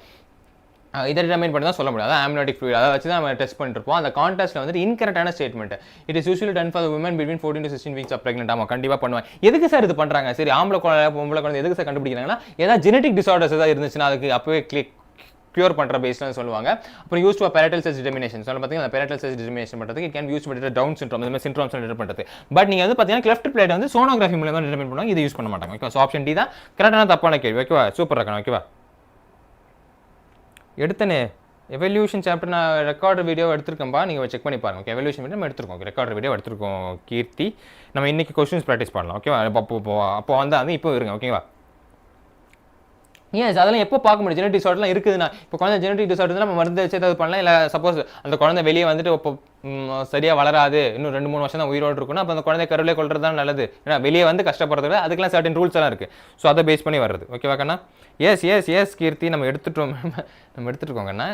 இதை டிட்டர்மைன் பண்ணி தான் சொல்ல முடியும். அதான் ஆம்னியோட்டிக் ஃப்ளூயிட். அதை வச்சு தான் நம்ம டெஸ்ட் பண்ணிருப்போம். அந்த கான்டெஸ்ட்டில் வந்துட்டு இன்கரெக்டான statement. It is usually done for women between 14 to 16 weeks of pregnant. ஆமாம், கண்டிப்பாக பண்ணுவாங்க. எதுக்கு சார் இது பண்ணுறாங்க? சரி, ஆம்பளை குழந்தை பொம்பளை குழந்தை எதுக்கு சார் கண்டுபிடிக்கிறாங்கன்னா, ஏதாவது ஜெனடிக் டிசார்டர்ஸ் ஏதாவது இருந்துச்சுன்னா அதுக்கு அப்போவே க்யூர் பண்ணுற பேஸ்லாம் சொல்லுவாங்க. அப்புறம் யூஸ் டு பேரட்டல் செக்ஸ் டிட்டர்மினேஷன் சொல்ல பார்த்தீங்கன்னா, பேரட்டல் செக்ஸ் டிட்டர்மினேஷன் பண்ணுறதுக்கு கேன் யூஸ் பண்ணிட்டு டவுன் சிண்ட்ரோம், இந்த மாதிரி சிண்ட்ரோம்ஸ் டிட்டர் பண்ணுறது. பட் நீங்கள் வந்து பார்த்தீங்கன்னா கிளெஃப்ட் பிளேட் வந்து சோனோகிராஃபி மூலமாக டிட்டர்மின் பண்ணுவாங்க. இது யூஸ் பண்ண மாட்டாங்க. ஓகே, ஸோ ஆப்ஷன் டி தான் கரெக்டான தப்பான கேள்வி. ஓகேவா? சூப்பர் இருக்கணும். ஓகேவா? எடுத்தனே எவல்யூஷன் சாப்டர் நான் ரெக்கார்டர் வீடியோ எடுத்துருக்கேன்பா, நீங்கள் செக் பண்ணி பாருங்க. ஓகே, எவல்யூஷன் வீடியோ நம்ம எடுத்துருக்கோம். ரெக்கார்டர் வீடியோ எடுத்துருக்கோம் கீர்த்தி. நம்ம இன்றைக்கி கொஸ்டின்ஸ் ப்ராக்டிஸ் பண்ணலாம். ஓகேவா? அப்போ வந்து இப்போ இருங்க. ஓகேவா? ஏன் அதெல்லாம் எப்போ பார்க்க முடியும்? ஜெனடிக் டிசார்டர்லாம் இருக்குதுன்னா, இப்போ குழந்தை ஜெனடிக் டிசார்டர் நம்ம மருந்து வச்சு ஏதாவது பண்ணலாம். இல்லை சப்போஸ் அந்த குழந்தை வெளியே வந்துட்டு இப்போ சரியாக வளராது, இன்னும் 2-3 வருஷம் தான் உயிரோடு இருக்குன்னா, அப்போ அந்த குழந்தை கருவிலே கொள்றது தான் நல்லது. ஏன்னா வெளியே வந்து கஷ்டப்படுறது, அதுக்கெல்லாம் சர்டன் ரூல்ஸ் எல்லாம் இருக்குது. ஸோ அதை பேஸ் பண்ணி வர்றது. ஓகேவா கண்ணா? எஸ் கீர்த்தி, நம்ம எடுத்துட்டோங்கண்ணா.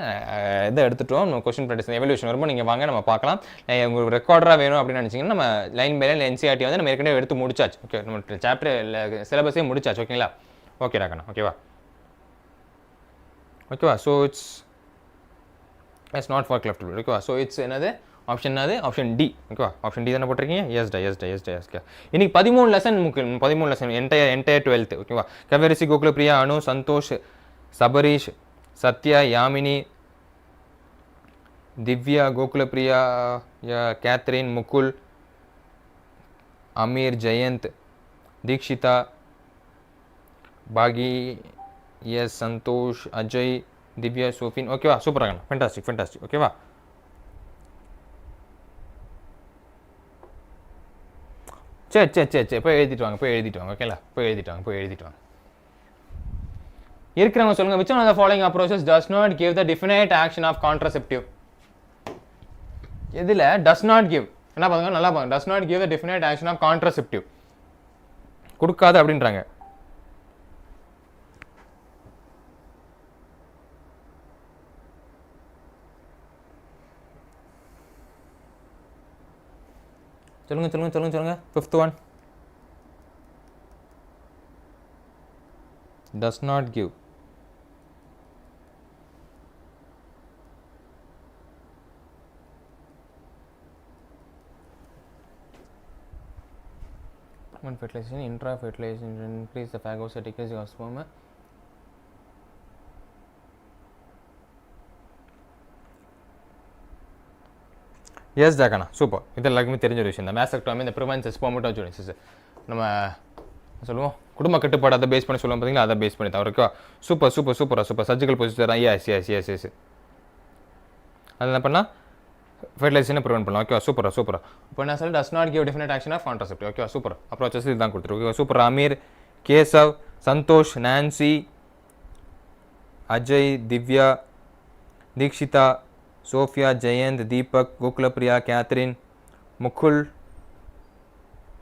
இதை எடுத்துட்டோம். நம்ம கொஸ்டின் ப்ராக்டிஸ் எவல்யூஷன் வரும்போது நீங்கள் வாங்க, நம்ம பார்க்கலாம். உங்களுக்கு ரெக்கார்டராக வேணும் அப்படின்னு நினச்சிங்கன்னா, நம்ம லைன் பை லைன் என்சிஆர்டி வந்து நம்ம ஏற்கனவே எடுத்து முடிச்சாச்சு. ஓகே, நம்ம சாப்டர் சிலபஸே முடிச்சாச்சு. ஓகேங்களா? ஓகேடா கண்ணா. ஓகேவா? ஓகேவா? So it's not for cleft. ஓகேவா? So it's option option D. ஓகேவா? ஆப்ஷன் டி தானே போட்டிருக்கீங்க? எஸ். இன்னைக்கு 13 லெசன் முக்கியம். 13 லெசன் என்டையர் 12th. ஓகேவா? கவரிசி, கோகுலப்பிரியா, அனு, சந்தோஷ், சபரீஷ், சத்யா, யாமினி, திவ்யா, கோகுலப்பிரியா, கேத்ரின், முகுல், அமீர், ஜெயந்த், தீக்ஷிதா, பாகி, எஸ், சந்தோஷ், அஜய், திவ்யா, சோஃபின். ஓகேவா? சூப்பராக ஃபென்டாஸ்டிக். ஓகேவா? சரி போய் எழுதிட்டு வாங்க. ஓகேங்களா? போய் எழுதிட்டு வாங்க. இருக்கிறவங்க சொல்லுங்க. which one of the following approaches does not give the definite action of contraceptive? எதுல does not give? என்ன பாருங்க, நல்லா பாருங்க. does not give the definite action of contraceptive. கொடுக்காது அப்படின்றாங்க. சொல்லுங்க. 5th one. Does not give. Fertilization, intra-fertilization, increase the phagocytic of sperm. Yes ஜாக்கண்ணா, super. இது எல்லாருக்குமே தெரிஞ்ச ஒரு விஷயம் தான். மேஸ்டெக்டோமி, இந்த ப்ரிவென்ஷன் ஸ்பெர்மடோஜெனிசிஸ் நம்ம சொல்லுவோம், குடும்ப கட்டுப்பாடு அதை பேஸ் பண்ணி சொல்லுவோம் பார்த்தீங்களா, அதை பேஸ் பண்ணி தான். ஓகேவா? சூப்பர். சர்ஜிக்கல் ப்ரொசீஜர் தான். எஸ். அது என்ன பண்ணலாம் ஃபெர்டிலைசேஷனை ப்ரிவென்ட் பண்ணலாம். ஓகேவா, சூப்பரா சூப்பரா. இப்போ நான் சொல்லி does not give definite action of contraceptive. ஓகேவா, சூப்பர். அப்ரோச்சஸ் இதுதான் கொடுத்துருக்கு. ஓகேவா, super. Aamir, Keshav, Santhosh, Nancy, Ajay, Divya, Dikshita, Sofia, Jayanth, Deepak, Gokulapriya, Catherine, Mukul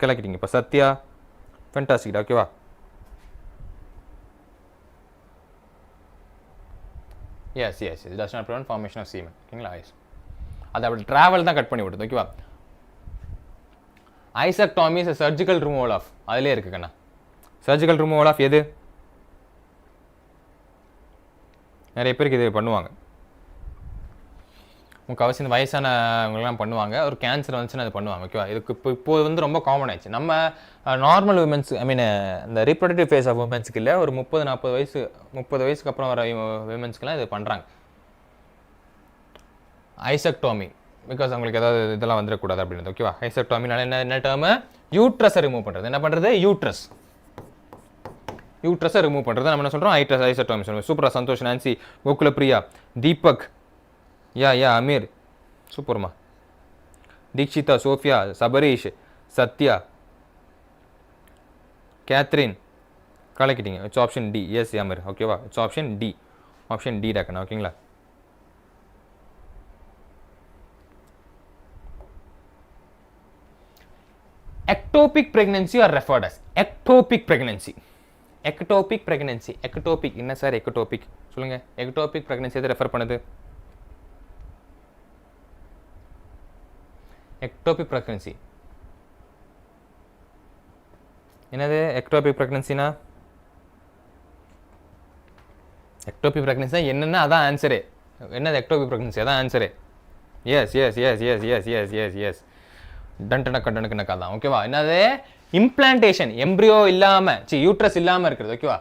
கலக்கிட்டீங்க. இப்போ சத்யா, ஃபென்டாஸ்டிக். ஓகேவா, yes yes yes does not prevent formation of semen. ஓகேங்களா, எஸ் அது அப்படி ட்ராவல் தான் கட் பண்ணி விடுது. ஓகேவா, ஐசெக்டாமி இஸ் சர்ஜிக்கல் ரிமூவல் ஆஃப், அதிலே இருக்குங்கண்ணா. சர்ஜிக்கல் ரிமூவல் ஆஃப் எது? நிறைய பேருக்கு இது பண்ணுவாங்க, முக்கால்வாசி இந்த வயசானவங்கலாம் பண்ணுவாங்க. ஒரு கேன்சர் வந்துச்சுன்னா அது பண்ணுவாங்க. ஓகேவா, இதுக்கு இப்போ வந்து ரொம்ப காமன் ஆயிடுச்சு. நம்ம நார்மல் உமன்ஸ், ஐ மீன் இந்த ரீப்ரொடக்டிவ் ஃபேஸ் ஆஃப் உமன்ஸ்க்கு இல்லை, ஒரு 30-40 வயசு 30 வயசுக்கு அப்புறம் வர விமன்ஸ்க்குலாம் இது பண்ணுறாங்க ஐசெக்டாமி. பிகாஸ் அவங்களுக்கு ஏதாவது இதெல்லாம் வந்துடக்கூடாது அப்படின்றது. ஓகேவா, ஐசெக்டாமினால என்ன டேர்மு? யூட்ரஸை ரிமூவ் பண்ணுறது. என்ன பண்ணுறது? யூட்ரஸை ரிமூவ் பண்ணுறது நம்ம என்ன சொல்கிறோம்? ஐசெக்டாமி சொல்லுவோம். சூப்பரா, சந்தோஷ், நான்சி, கோகுலப்பிரியா, தீபக், யா அமீர், சூப்பர்மா, தீக்ஷிதா, சோஃபியா, சபரீஷ், சத்யா, கேத்ரின் கலக்கிட்டீங்க. It's option D. Yes Aamir. ஓகேவா, it's option D. Option D டாக்கண்ணா. ஓகேங்களா, ectopic pregnancy are referred as ectopic pregnancy. ectopic என்ன சார் ectopic சொல்லுங்க. ectopic pregnancy எதை ரெஃபர் பண்ணுது? ectopic pregnancy என்னது? ectopic pregnancy-னா ectopic pregnancy என்னன்னா அதான் ஆன்சரே. என்னது ectopic pregnancy? அதான் ஆன்சரே. எஸ் டன்டனக்கா தான். ஓகேவா, என்னது? இம்ப்ளான்டேஷன், எம்ப்ரியோ இல்லாமல், யூட்ரஸ் இல்லாமல் இருக்கிறது. ஓகேவா,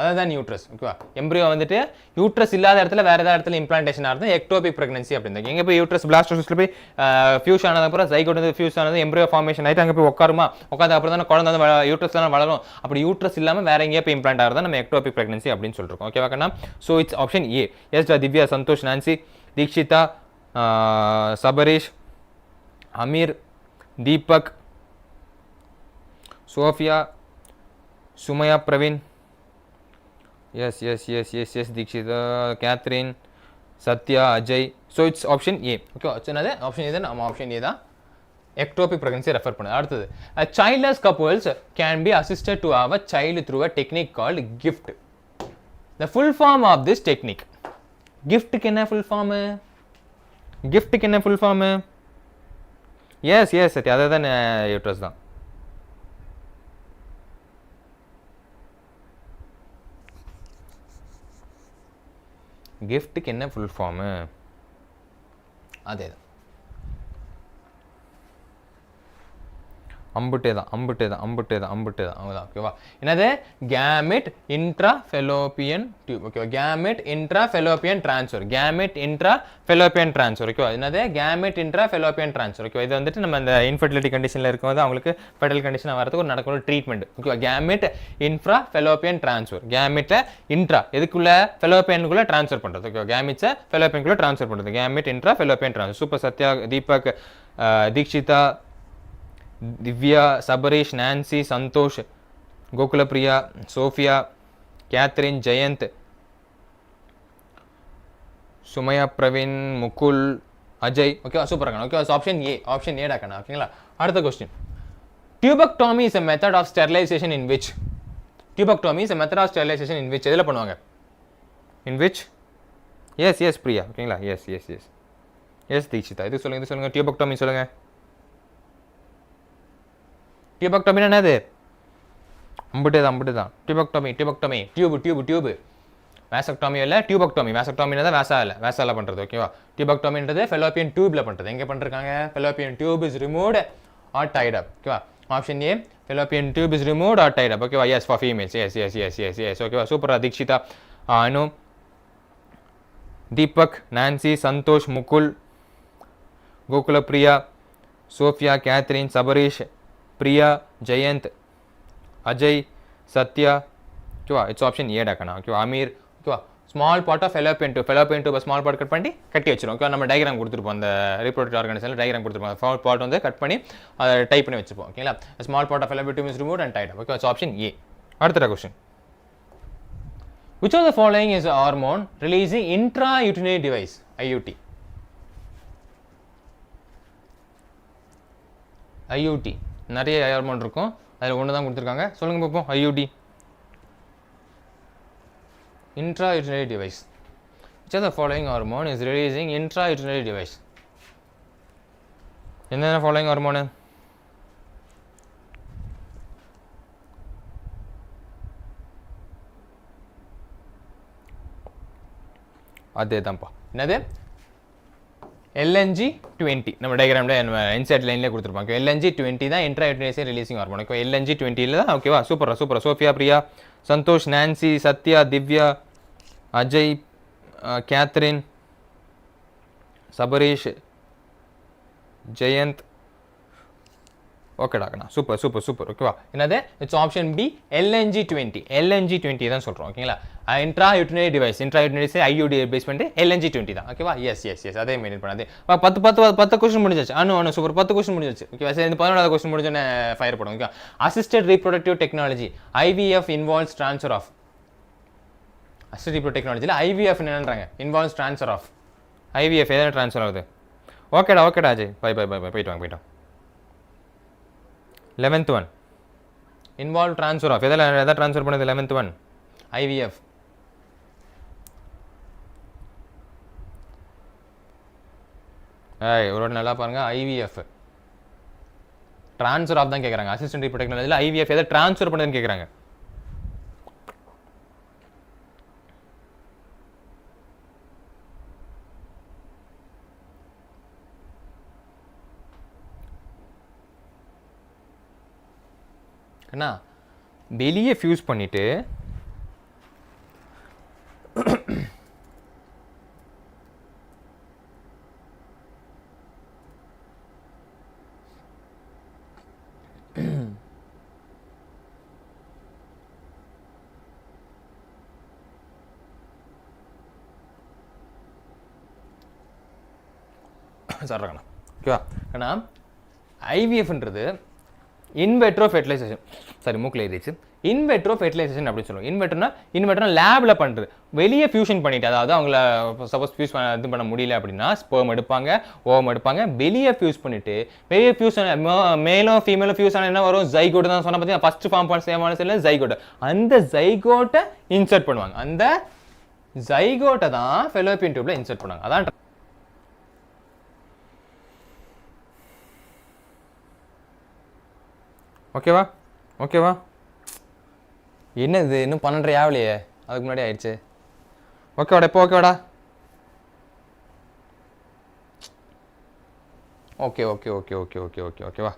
அதுதான் யூட்ரஸ். ஓகேவா, எம்ப்ரியோ வந்துட்டு யூட்ரஸ் இல்லாத இடத்துல வேற ஏதாவது இடத்துல இம்ப்ளான்டேஷன் ஆகிறது எக்டோபிக் பிரெக்னன்சி அப்படின்னு. எங்கே போய் யூட்ரஸ் பிளாஸ்டோசிஸ்ல போய் ஃபியூஸ் ஆனதுக்கப்புறம் ஜைகோட் வந்து ஃபியூஸ் ஆனது எம்ப்ரியோ ஃபார்மேஷன் ஆகிட்டு அங்கே போய் உட்காருமா, உட்காந்து அப்புறம் தான் குழந்தை வந்து யூட்ரஸ் தான் வளரும். அப்படி யூட்ரஸ் இல்லாமல் வேற எங்கேயே போய் இம்ப்ளான்ட் ஆகிறதா நம்ம எக்டோபிக் பிரெக்னன்சி அப்படின்னு சொல்லிருக்கோம். ஓகேவா கண்ணா, so it's option A. Yes Divya, Santhosh, Nancy, Dikshita, Sabareesh, Aamir, Deepak, Sofia, Sumaiya, Praveen, yes Dikshita, Catherine, Sathya, Ajay. So it's option A. Okay, என்னது ஆப்ஷன் ஏ தான். நம்ம ஆப்ஷன் ஏ தான் ectopic pregnancy ரெஃபர் பண்ணுது. அடுத்தது, childless couples can be assisted to have a child through a technique called gift. The full form of this technique. gift-க்கு என்ன full form? gift-க்கு என்ன full form? S Sathya, அதை தான் uterus தான். கிஃப்ட்டுக்கு என்ன full form? அதே தான், அம்புட்டே தான். அவ்வளோதான். ஓகேவா, என்னது? Gamete intrafallopian tube. ஓகேவா, கேமெட் இன்ட்ராஃபெலோப்பியன் ட்ரான்ஸ்ஃபர். ஓகேவா, என்னது? Gamete intrafallopian transfer. ஓகேவா, இது வந்துட்டு நம்ம இந்த இன்ஃபர்டிலிட்டி கண்டிஷனில் இருக்கும்போது அவங்களுக்கு ஃபெர்டைல் கண்டிஷன் வரதுக்கு ஒரு நடக்கிற ட்ரீட்மெண்ட். ஓகேவா, கேமெட் இன்ட்ராஃபெலோப்பியன் ட்ரான்ஸ்ஃபர். கேமெட்டை எதுக்குள்ள? ஃபெலோப்பியனுக்குள்ள ட்ரான்ஸ்ஃபர் பண்ணுறது. ஓகேவா, கேமெட்ஸை ஃபெலோப்பியனுக்குள்ள ட்ரான்ஸ்ஃபர் பண்ணுறது. Gamete intrafallopian transfer. Super. Sathya, Deepak, Dikshita, Divya, Sabareesh, Nancy, Santhosh, Gokulapriya, Sofia, Catherine, Jayanth, Sumaiya, Praveen, Mukul, Ajay. ஓகேவா, சூப்பர் கண்ணா. Okay, option A. ஆப்ஷன் ஏடா கண்ணா. ஓகேங்களா, அடுத்த question. Tubectomy is a method of sterilization in which? Tubectomy is a method of sterilization in which? எதில் பண்ணுவாங்க? in which? எஸ் பிரியா. ஓகேங்களா, yes Deekshitha. இது சொல்லுங்க. டியூபெக்டோமி சொல்லுங்க. டியூபெக்டோமி என்னது? அம்புட்டே தான். டியூபெக்டோமி டியூப். வேசக்டோமி இல்லை, டியூபெக்டோமி. வேசக்டோமினா தான் வேசால பண்ணுறது. ஓகேவா, டியூபெக்டோமின்றது ஃபெலோப்பியன் டியூப்ல பண்ணுறது. எங்கே பண்ணிருக்காங்க? Fallopian tube is removed or tied up. ஓகேவா, option A, fallopian tube is removed or tied up. ஓகேவா, எஸ் ஃபார் ஃபீமேல்ஸ். எஸ். ஓகேவா, சூப்பரா. Dikshita, Anu, Deepak, Nancy, Santhosh, Mukul, Gokulapriya, Sofia, Catherine, Sabareesh, Priya, Jayanth, Ajay, Sathya. ஓகேவா, இட்ஸ் ஆப்ஷன் ஏ டாக்கண்ணா. ஓகேவா, அமீர். ஓகேவா, small part of fallopian tube small part cut பண்ணி கட்டி வச்சிரும். ஓகே, நம்ம டயக்ராம் கொடுத்துருப்போம் அந்த reproductive organismல டயக்ராம் கொடுத்துருப்போம். ஸ்மால் பார்ட் வந்து கட் பண்ணி அதை டைப் பண்ணி வச்சுப்போம். ஓகேங்களா, small part of fallopian tube is removed and tied up. Okay, option A. அடுத்த question, which of the following is a hormone releasing intrauterine device IUD? IUD நிறைய hormone இருக்கும், அதில் ஒன்று தான் கொடுத்துருக்காங்க. சொல்லுங்க பார்ப்போம். IUD intrauterine device. Which of the following hormone is releasing intrauterine device? என்னென்ன following hormone? அதே தான்ப்பா. என்னது? LNG20. நம்ம டயக்ராம்ல இன்சைட் லைன்லேயே கொடுத்துருப்பாங்க. LNG20 தான் இன்ட்ராயூட்டரைன் ரிலீசிங் ஹார்மோன். ஓகே, LNG20 தான். ஓகேவா, சூப்பரா சூப்பரா. Sofia, Priya, Santhosh, Nancy, Sathya, Divya, Ajay, Catherine, Sabareesh, Jayanth. ஓகேடாக்கண்ணா, சூப்பர் சூப்பர் சூப்பர். ஓகேவா, என்னது? இட்ஸ் ஆப்ஷன் பி, LNG20 தான் சொல்கிறோம். ஓகேங்களா, இன்ட்ராயூட்டரைன் டிவைஸ், IUD பேஸ் பண்ணிட்டு LNG20 தான். ஓகேவா, எஸ் எஸ் எஸ், அதே மெயின்டைன் பண்ணாது. 10 கொஸ்டின் முடிஞ்சாச்சு. அனு சூப்பர், 10 கொஸ்டின் முடிஞ்சாச்சு. ஓகேவா, சரி, இந்த 11வது கொஸ்டின் முடிஞ்சோன்னே ஃபயர் பண்ணும். Okay, assisted reproductive technology IVF involves transfer of. Assisted reproductive டெக்னாலஜியில் IVF என்னன்றாங்க? Involves transfer of. IVF எதாவது ட்ரான்ஸ்ஃபர் ஆகுது. ஓகேடா அஜய், பை போயிட்டு வாங்க. 11th one, involve transfer of. எதை ட்ரான்ஸ்ஃபர் பண்ணுது? 11th one, IVF. ஒரு நல்லா பாருங்க, IVF ட்ரான்ஸ்ஃபர் ஆஃப் தான் கேட்குறாங்க. அசிஸ்டன்ட் ரீப்ரொடக்டிவ் டெக்னாலஜியில் IVF எதை ட்ரான்ஸ்ஃபர் பண்ணுதுன்னு கேட்குறாங்க. வெளியே ஃபியூஸ் பண்ணிட்டு சொல்கிறேங்கண்ணா. ஓகேவா, ஏன்னா ஐவிஎஃப்ன்றது இன்வெட்ரோ ஃபெர்டிலைசேஷன், சாரி மூக்கில் ஏறிச்சு, இன்வெட்ரோ ஃபெர்டிலைசேஷன் அப்படின்னு சொல்லுவோம். இன்வெட்ரோனா லேபில் பண்ணுறது. வெளியே ஃபியூஷன் பண்ணிவிட்டு, அதாவது அவங்கள சப்போஸ் ஃபியூஸ் இது பண்ண முடியல அப்படின்னா ஸ்பெர்ம் எடுப்பாங்க, ஓவம் எடுப்பாங்க, வெளியே ஃபியூஸ் பண்ணிவிட்டு, வெளியே ஃபியூஸ் மேலும் ஃபீமேலும் ஃபியூஸ் ஆனால் என்ன வரும்? ஜைகோட் தான் சொன்னால் பார்த்தீங்கன்னா ஃபஸ்ட்டு ஃபார்ம் பண்ண சேமான செல்ல ஜைகோட். அந்த ஜைகோட்டை இன்சர்ட் பண்ணுவாங்க. அந்த ஜைகோட்டை தான் ஃபெலோப்பியன் டியூப்ல இன்சர்ட் பண்ணுவாங்க. அதான் ஓகேவா. என்னது இன்னும் 12:30 ஆகலையே, அதுக்கு முன்னாடி ஆயிடுச்சு. ஓகேவாடா, இப்போ ஓகேவாடா. ஓகேவா.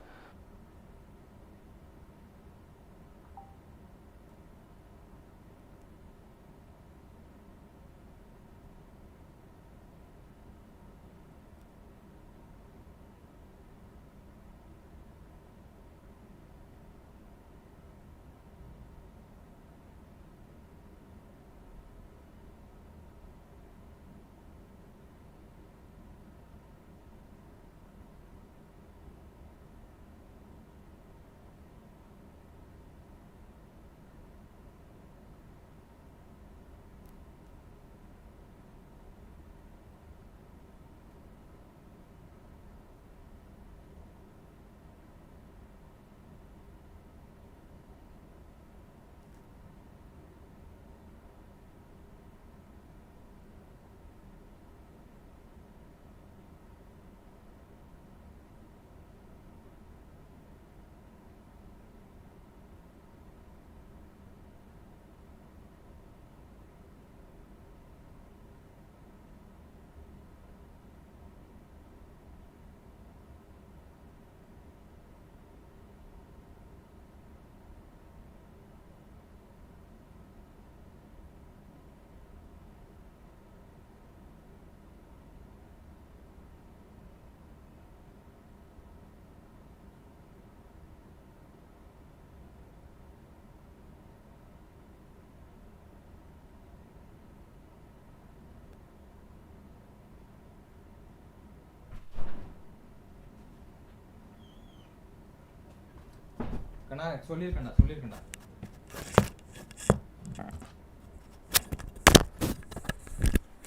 கண்ணா சொல்லியிருக்கேன்டா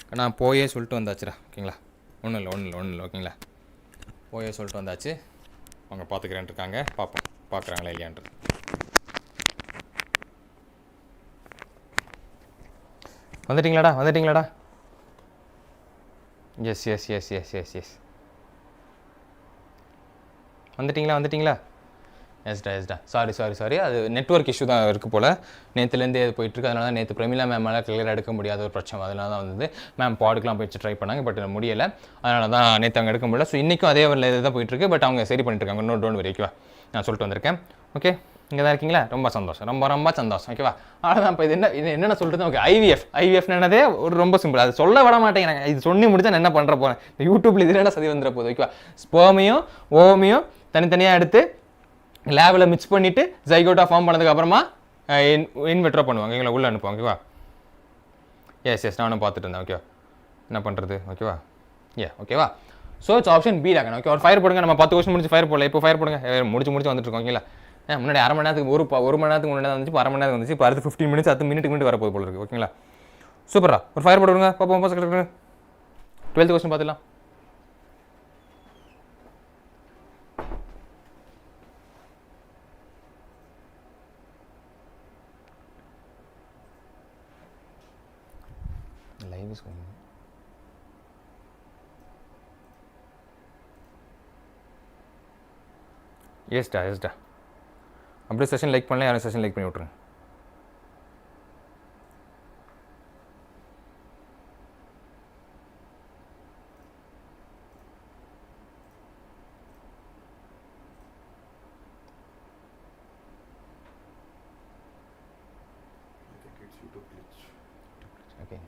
கண்ணா போயே சொல்லிட்டு வந்தாச்சுடா ஓகேங்களா. ஒன்றும் இல்லை ஓகேங்களா. போயே சொல்லிட்டு வந்தாச்சு. அவங்க பார்த்துக்கிறேன்ட்டு இருக்காங்க. பார்க்குறாங்களா இல்லையான்றது. வந்துட்டிங்களாடா எஸ் வந்துட்டிங்களா எஸ்டா சாரி அது நெட்வொர்க் இஷ்யூ தான் இருக்குது போல். நேற்றுலேருந்தே அது போயிட்டுருக்கு. அதனால தான் நேற்று பிரமிளா மேமால் கிளியராக எடுக்க முடியாத ஒரு பிரச்சனை. அதனால தான் வந்து மேம் பாடுக்கெலாம் போயிட்டு ட்ரை பண்ணாங்க. பட் முடியலை. அதனால தான் நேற்று அவங்க எடுக்க முடியல. ஸோ இன்றைக்கும் அதே ஒரு இது தான் போயிட்டுருக்கு. பட் அவங்க சரி பண்ணிட்டுருக்காங்க. இன்னொரு டோன் வரைக்கும் நான் சொல்லிட்டு வந்திருக்கேன். ஓகே, இங்கே தான் இருக்கீங்களா? ரொம்ப சந்தோஷம், ரொம்ப சந்தோஷம். ஓகேவா? அவ்வளோதான். இப்போ இது என்னென்ன சொல்கிறது? ஓகே, ஐவிஎஃப் என்னதே ஒரு ரொம்ப சிம்பிள். அது சொல்ல விட மாட்டேங்கிறாங்க. இது சொல்லி முடிச்சா நான் என்ன பண்ணுற போகிறேன்? இந்த யூடியூப்பில் இது என்ன சதி வந்துட போகுது. ஓகேவா? ஸ்பெர்மையும் ஓவமையும் தனித்தனியாக எடுத்து லேபில் மிக்ஸ் பண்ணிவிட்டு ஜைகோட்டா ஃபார்ம் பண்ணதுக்கப்புறமா இன்வெட்ரோ பண்ணுவாங்க. எங்களை உள்ளே அனுப்புவாங்க. ஓகேவா? எஸ் நானும் பார்த்துட்டு இருந்தேன். ஓகேவா? என்ன பண்ணுறது? ஓகேவா? ஸோ இட்ஸ் ஆப்ஷன் பி டாக்கணும். ஓகே, ஒரு ஃபயர் போடுங்க. நம்ம 10 கொஸ்டின் முடிச்சு ஃபயர் போடல. இப்போ ஃபயர் போடுங்க. முடிச்சு வந்துட்டு இருக்கோம். ஓகேங்களா? முன்னாடி அரை மணி நேரத்துக்கு ஒரு மணி நேரத்துக்கு முன்னாடி வந்துச்சு. இப்போ அரை மணி நேரம் வந்துச்சு. இப்போ அடுத்து 15 மினிட்ஸ் 10 மினிட் வரப்போது போல இருக்குது. ஓகேங்களா? சூப்பரா, ஒரு ஃபயர் போடுங்க. பார்ப்போம். 12th கொஸ்டின் பார்த்துக்கலாம். Live is going. எஸ்டா அப்படியே செஷன் லைக் பண்ணல. யாரும் செஷன் லைக் பண்ணி விட்ருங்க. Okay.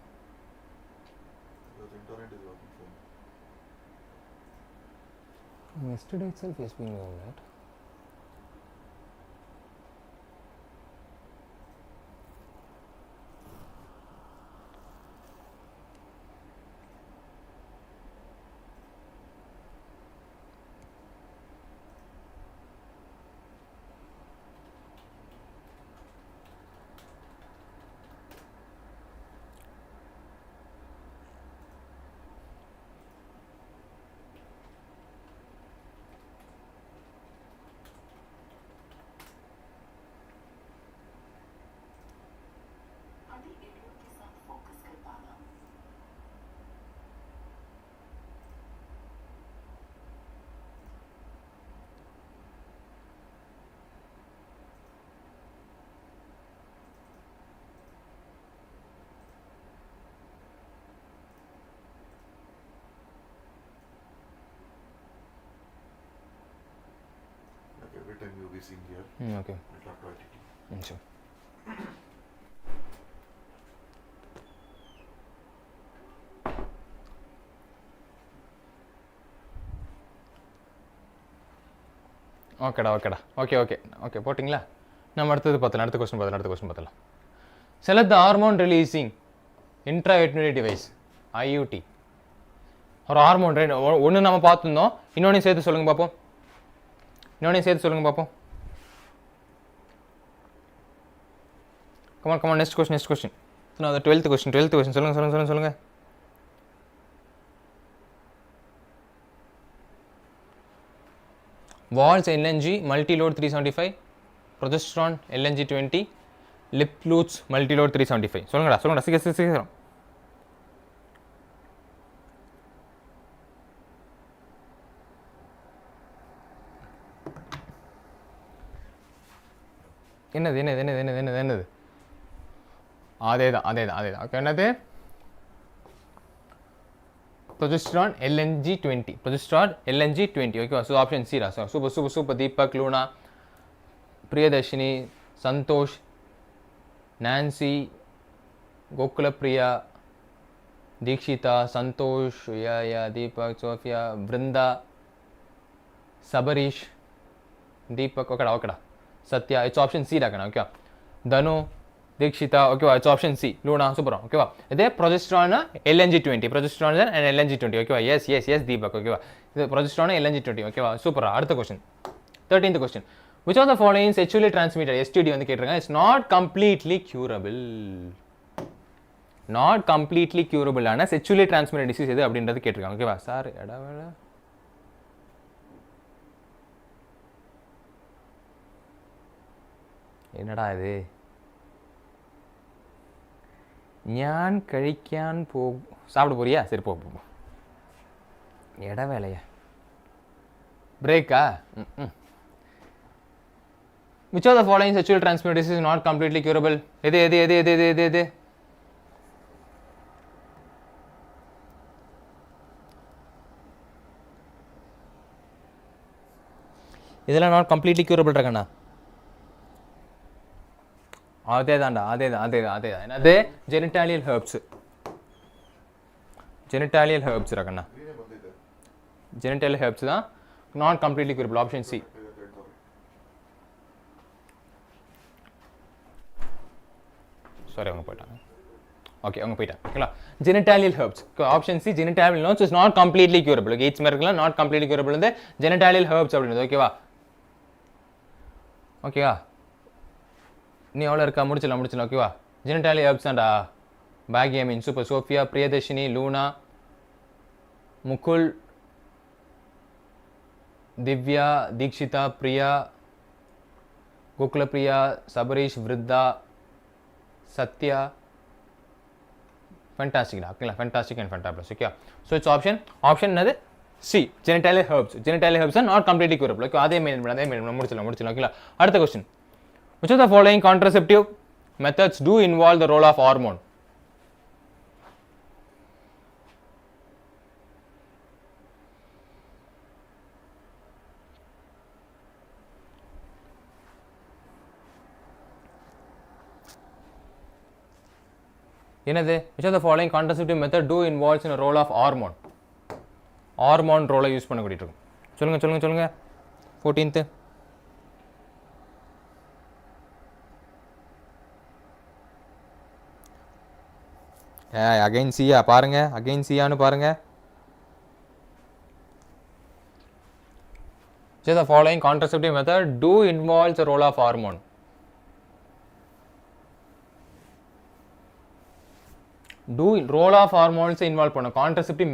The internet is working fine. Yesterday itself has been going right. Every time you'll be seeing here, Okay. it'll have to identity. Sure. ஓகேடா okay போட்டிங்களா? நம்ம அடுத்த question பார்த்தலாம். Select the hormone releasing intrauterine device IUT. ஒரு hormone ஒன்று நம்ம பார்த்துருந்தோம். இன்னொன்று சேர்த்து சொல்லுங்க பார்ப்போம். Come on, next question. So now the 12th question. சொல்லுங்க. Walls LNG multi-load 375, progesterone LNG 20, lip lutes multi-load 375. சொல்லுங்கடா சீக்கிரம். என்னது? அதேதான். என்னது? progesterone LNG 20. Okay, so option C. Super Deepak, Luna, Priyadashini, Santosh, Nancy, Gokula Priya, Dikshita, Santosh, Deepak, Sophia, Vrinda, Sabarish, Deepak, okay. Satya, it's option C. Okay. Danu, Dikshita, okay, it's option C. Luna, super. Okay, this progesterone LNG 20. Progesterone and LNG 20. Okay, yes, Deepak. Okay, the progesterone LNG 20. Okay, super. அடுத்த question. 13th question. which of the following sexually transmitted STD வந்து கேட்டிருக்காங்க, it's not completely curable. Not completely க்யூரபிளான sexually transmitted disease எது அப்படின்றது கேட்டிருக்காங்க. ஓகேவா sir? இடவேளை என்னடா இது? ஞான் கழிக்கான் போ சாப்பிட போறியா? சரி போ. இடவேளையா? பிரேக்கா? which of the following sexually transmitted disease is not completely curable? எது? இதெல்லாம் நாட் கம்ப்ளீட்லி க்யூரபிள் இருக்கண்ணா. அதேதான்டா. என்னது? ஜெனிட்டாலியல் ஹெர்ப்ஸ் இருக்கண்ணா. ஜெனிட்டாலியல் ஹெர்ப்ஸ் தான் not completely curable. Option C. Sorry அவங்க போயிட்டாங்க. ஓகே அவங்க போயிட்டாங்க. ஓகேங்களா? Genital herpes. Option C genital herpes is not completely curable. Okay it's மேர்க்கலாம் நாட் கம்ப்ளீட்லி க்யூரபிள் வந்து ஜெனிட்டாலியல் ஹெர்ப்ஸ் அப்படின்றது. ஓகேவா? நீ எவ்வளோ இருக்கா? முடிச்சிடலாம். ஓகேவா? ஜெனிட்டாலியல் ஹெர்ப்ஸ் தான்டா. பாக்யமின், super, Sofia, Priyadarshini, Luna, Mukul, Divya, Dikshita, Priya, Gokulapriya, Sabareesh, Vrinda, Sathya. ஃபேண்டாஸ்டிக்டா. ஓகேங்களா? Fantastic and fantabulous. Okay so it's option என்னது? C genital herpes are not completely curable. Okay அதே மெயின் முடிச்சிடலாம். ஓகேங்களா? அடுத்த question. which of the following contraceptive methods do involve the role of hormone? என்னது? which of the following contraceptive method do involves in a role of hormone? Hormone ரோலை use பண்ண கூட்டிட்டு இருக்கும். சொல்லுங்க 14th. அகைன் சியா பாருங்க. சியான்னு பாருங்க. which of the following contraceptive method do involves the role of hormone? Role of hormones involve பண்ண contraceptive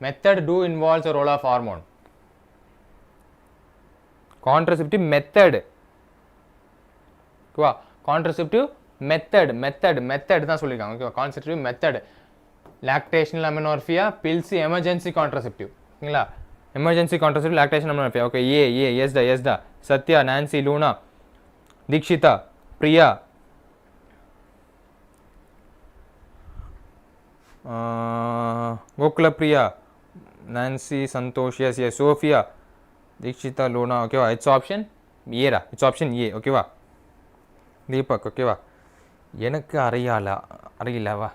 method do involves the role of hormone. Contraceptive method. ஓகேவா? contraceptive method தான் சொல்லிருக்காங்க. ஓகேவா? contraceptive method. lactational amenorrhea, pills, emergency contraceptive. ஓகேங்களா? emergency contraceptive, lactational amenorrhea. Okay எஸ்டா, Sathya, Nancy, Luna, Dikshita, Priya, Gokulapriya, Nancy, Santhosh, yes Sofia, Dikshita, Luna. ஓகேவா? It's option ஏடா. It's option A. ஓகேவா? தீபக். ஓகேவா? எனக்கு அறையிலவா?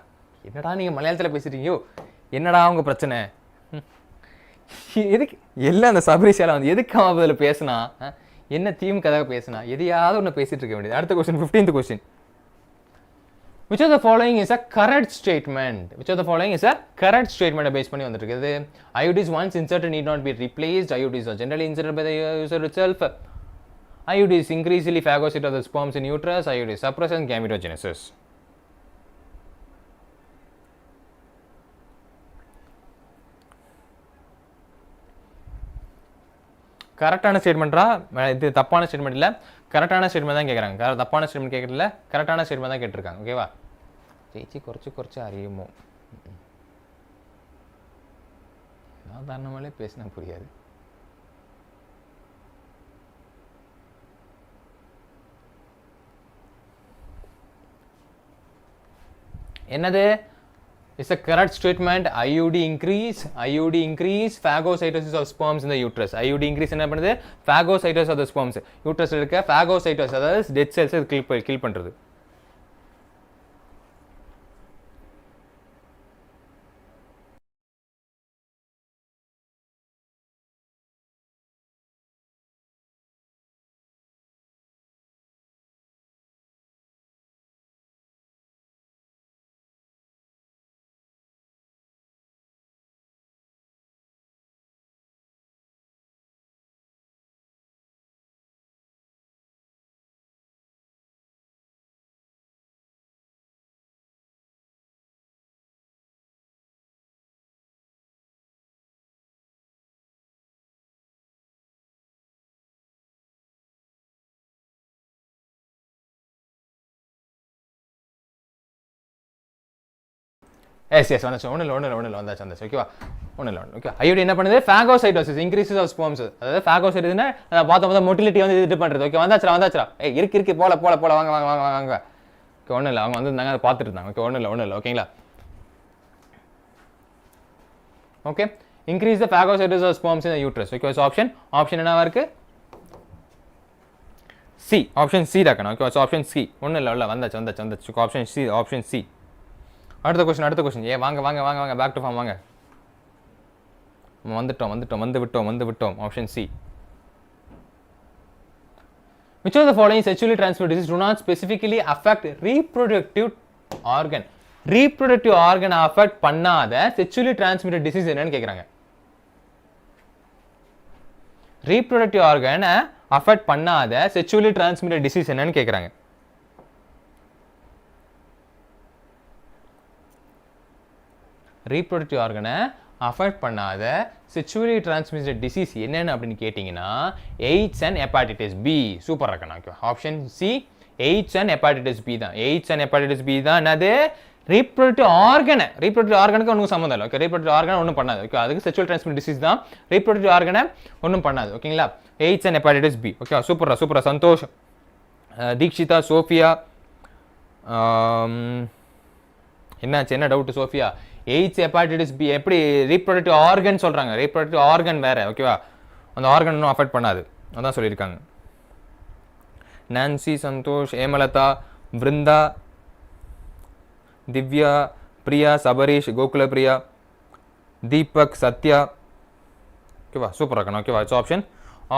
என்னடா நீங்கள் மலையாளத்தில் பேசுகிறீங்கோ? என்னடா உங்கள் பிரச்சனை? எதுக்கு எல்லாம் அந்த சபரிஷால வந்து எதுக்கு அவன் அதில் பேசுனா? என்ன தீம் கதை பேசுனா? எதையாவது ஒன்று பேசிகிட்டு இருக்க வேண்டியது. அடுத்த கொஸ்டின், 15th கொஸ்டின். which of the following is a correct statement? Base பண்ணி வந்துருக்கு. IUDs once inserted need not be replaced. IUDs are generally inserted by the user itself. IUDs increasingly phagocytose the sperms in uterus. IUDs suppress gametogenesis. கரெக்டான ஸ்டேட்மெண்ட்டா? இது தப்பான statement இல்லை, கரெக்டான statement தான் கேட்குறாங்க. தப்பான ஸ்டேட்மெண்ட் கேட்கறதில்ல, கரெக்டான ஸ்டேட்மெண்ட் தான் கேட்டிருக்காங்க. ஓகேவா? ஜெயிச்சு குறைச்சி அறியுமோ? சாதாரணமாலே பேசினா புரியாது. என்னது? It's a correct statement. IUD increase phagocytosis of sperms in the uterus. IUD increase என்ன பண்ணுது? phagocytosis of the sperms. uterus இருக்க phagocytosis, அதாவது dead cells கில் பண்றது. எஸ் வந்துச்சு. ஒன்றும் இல்லை வந்தாச்சு ஓகேவா? ஒன்றும் இல்லை ஓகே. ஐயோடி என்ன பண்ணுது? Phagocytosis increases of sperms. அதாவது ஃபேகோசைட்டோசிஸ்னா பார்த்தா மொட்டிலிட்டி வந்து இது பண்ணுறது. ஓகே வந்தாச்சுரா இருக்கு போல வாங்க ஓகே. ஒன்றும் இல்லை, அவங்க வந்துருந்தாங்க, அதை பார்த்துட்டு இருந்தாங்க. ஓகே ஒன்றும் இல்லை ஓகேங்களா? Okay, increase the phagocytosis of sperms in the uterus. Okay, so option என்னவா இருக்கு? சி. ஆப்ஷன் சி தாக்கணும். Okay, so option C. ஒன்றும் இல்லை வந்தாச்சு. Option C. அடுத்த கொஸ்டின். வாங்க பேக் டு ஃபார்ம் வாங்க. வந்து விட்டோம். Option C. Which of the following sexually transmitted diseases do not specifically affect reproductive organ? Reproductive organ affect பண்ணாத sexually transmitted disease என்னன்னு கேக்குறாங்க. Reproductive organ affect பண்ணாத sexually transmitted disease என்னன்னு கேக்குறாங்க. Reproductive organ affect பண்ணாத sexually transmitted disease என்னன்னு அப்படின்னு கேட்டிங்கன்னா AIDS and hepatitis B. Super இருக்கணும். Okay, option C AIDS and hepatitis B தான். எய்ட்ஸ் அண்ட் ஹெப்பாட்டிட்டிஸ் பி தான். என்னது? ரீப்ரொடக்டிவ் ஆர்கனுக்கு ஒன்றும் சம்மந்தம் இல்லை. ஓகே, ரீப்ரொடக்டிவ் ஆர்கன் ஒன்றும் பண்ணாது. ஓகே, அதுக்கு செக்சுவல் டிரான்ஸ்மிட் டிசீஸ் தான். ரீப்ரொடக்டிவ் ஆர்கனை ஒன்றும் பண்ணாது. ஓகேங்களா? AIDS and hepatitis B. Okay, சூப்பரா சந்தோஷ், தீக்ஷிதா, சோஃபியா. என்னாச்சு? என்ன doubt Sophia? AIDS hepatitis B எப்படி ரீப்ரொடக்டிவ் ஆர்கன் சொல்றாங்க? ரீப்ரொடக்டிவ் ஆர்கன் வேற. ஓகேவா? அந்த ஆர்கன் இன்னும் அஃபெக்ட் பண்ணாது, அதான் சொல்லியிருக்காங்க. நான்சி, சந்தோஷ், ஏமலதா, விருந்தா, திவ்யா, பிரியா, சபரீஷ், கோகுல பிரியா, தீபக், சத்யா. ஓகேவா? சூப்பர் இருக்கணும். ஓகேவா? It's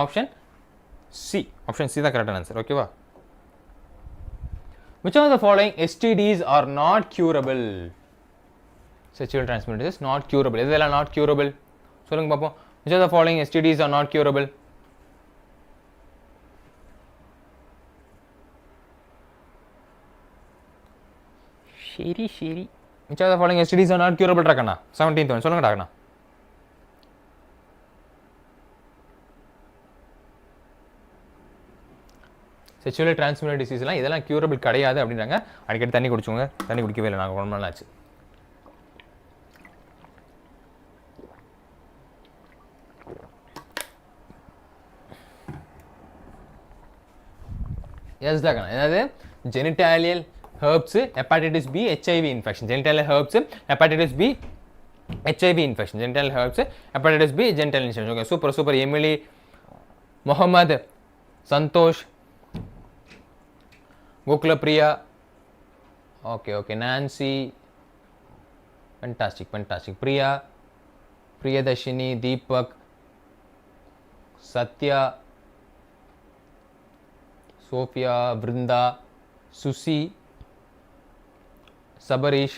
option C. Option C தான் கரெக்டான ஆன்சர். ஓகேவா? Which of the following STDs are not curable? Sexual transmitted disease not curable. எதெல்லாம் not curable? சொல்லுங்க பாப்போம். Which of the following STDs are not curable? சரி. Which of the following STDs are not curable ராக்கண்ணா? 17th one சொல்லுங்க ராக்கண்ணா. செக்சுவலி transmitted டிசீஸ்லாம் இதெல்லாம் curable கிடையாது அப்படின்றாங்க. அடிக்கடி தண்ணி குடிச்சோங்க, தண்ணி குடிக்கவே இல்லை நாங்கள், 1 மணி நேரம் ஆச்சு. எஸ் தாக்கண்ணா. ஏதாவது genital herpes, hepatitis B, HIV infection. Genital herpes, hepatitis B, HIV infection. Genital herpes, hepatitis B, genital infection. Okay, super. Emily, Mohammed, Santhosh, Gokulapriya. Okay, Nancy, fantastic. Priyadarshini, Deepak, Sathya, Sofia, Vrinda, Suchi, Sabareesh.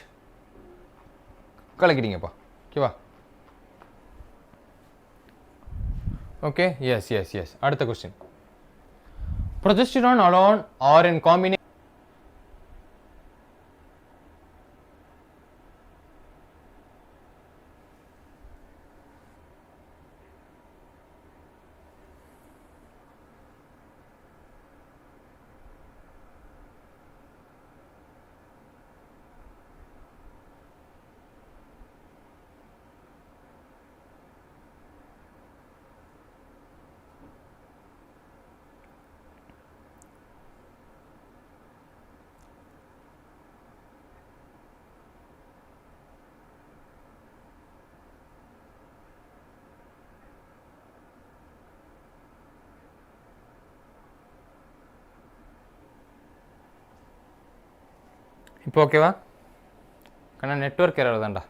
கலக்கிட்டீங்கப்பா. ஓகேவா? Okay, yes. அடுத்த question. Progesterone alone or in combination. இப்போ ஓகேவா கண்ணா? Network error தான்டா.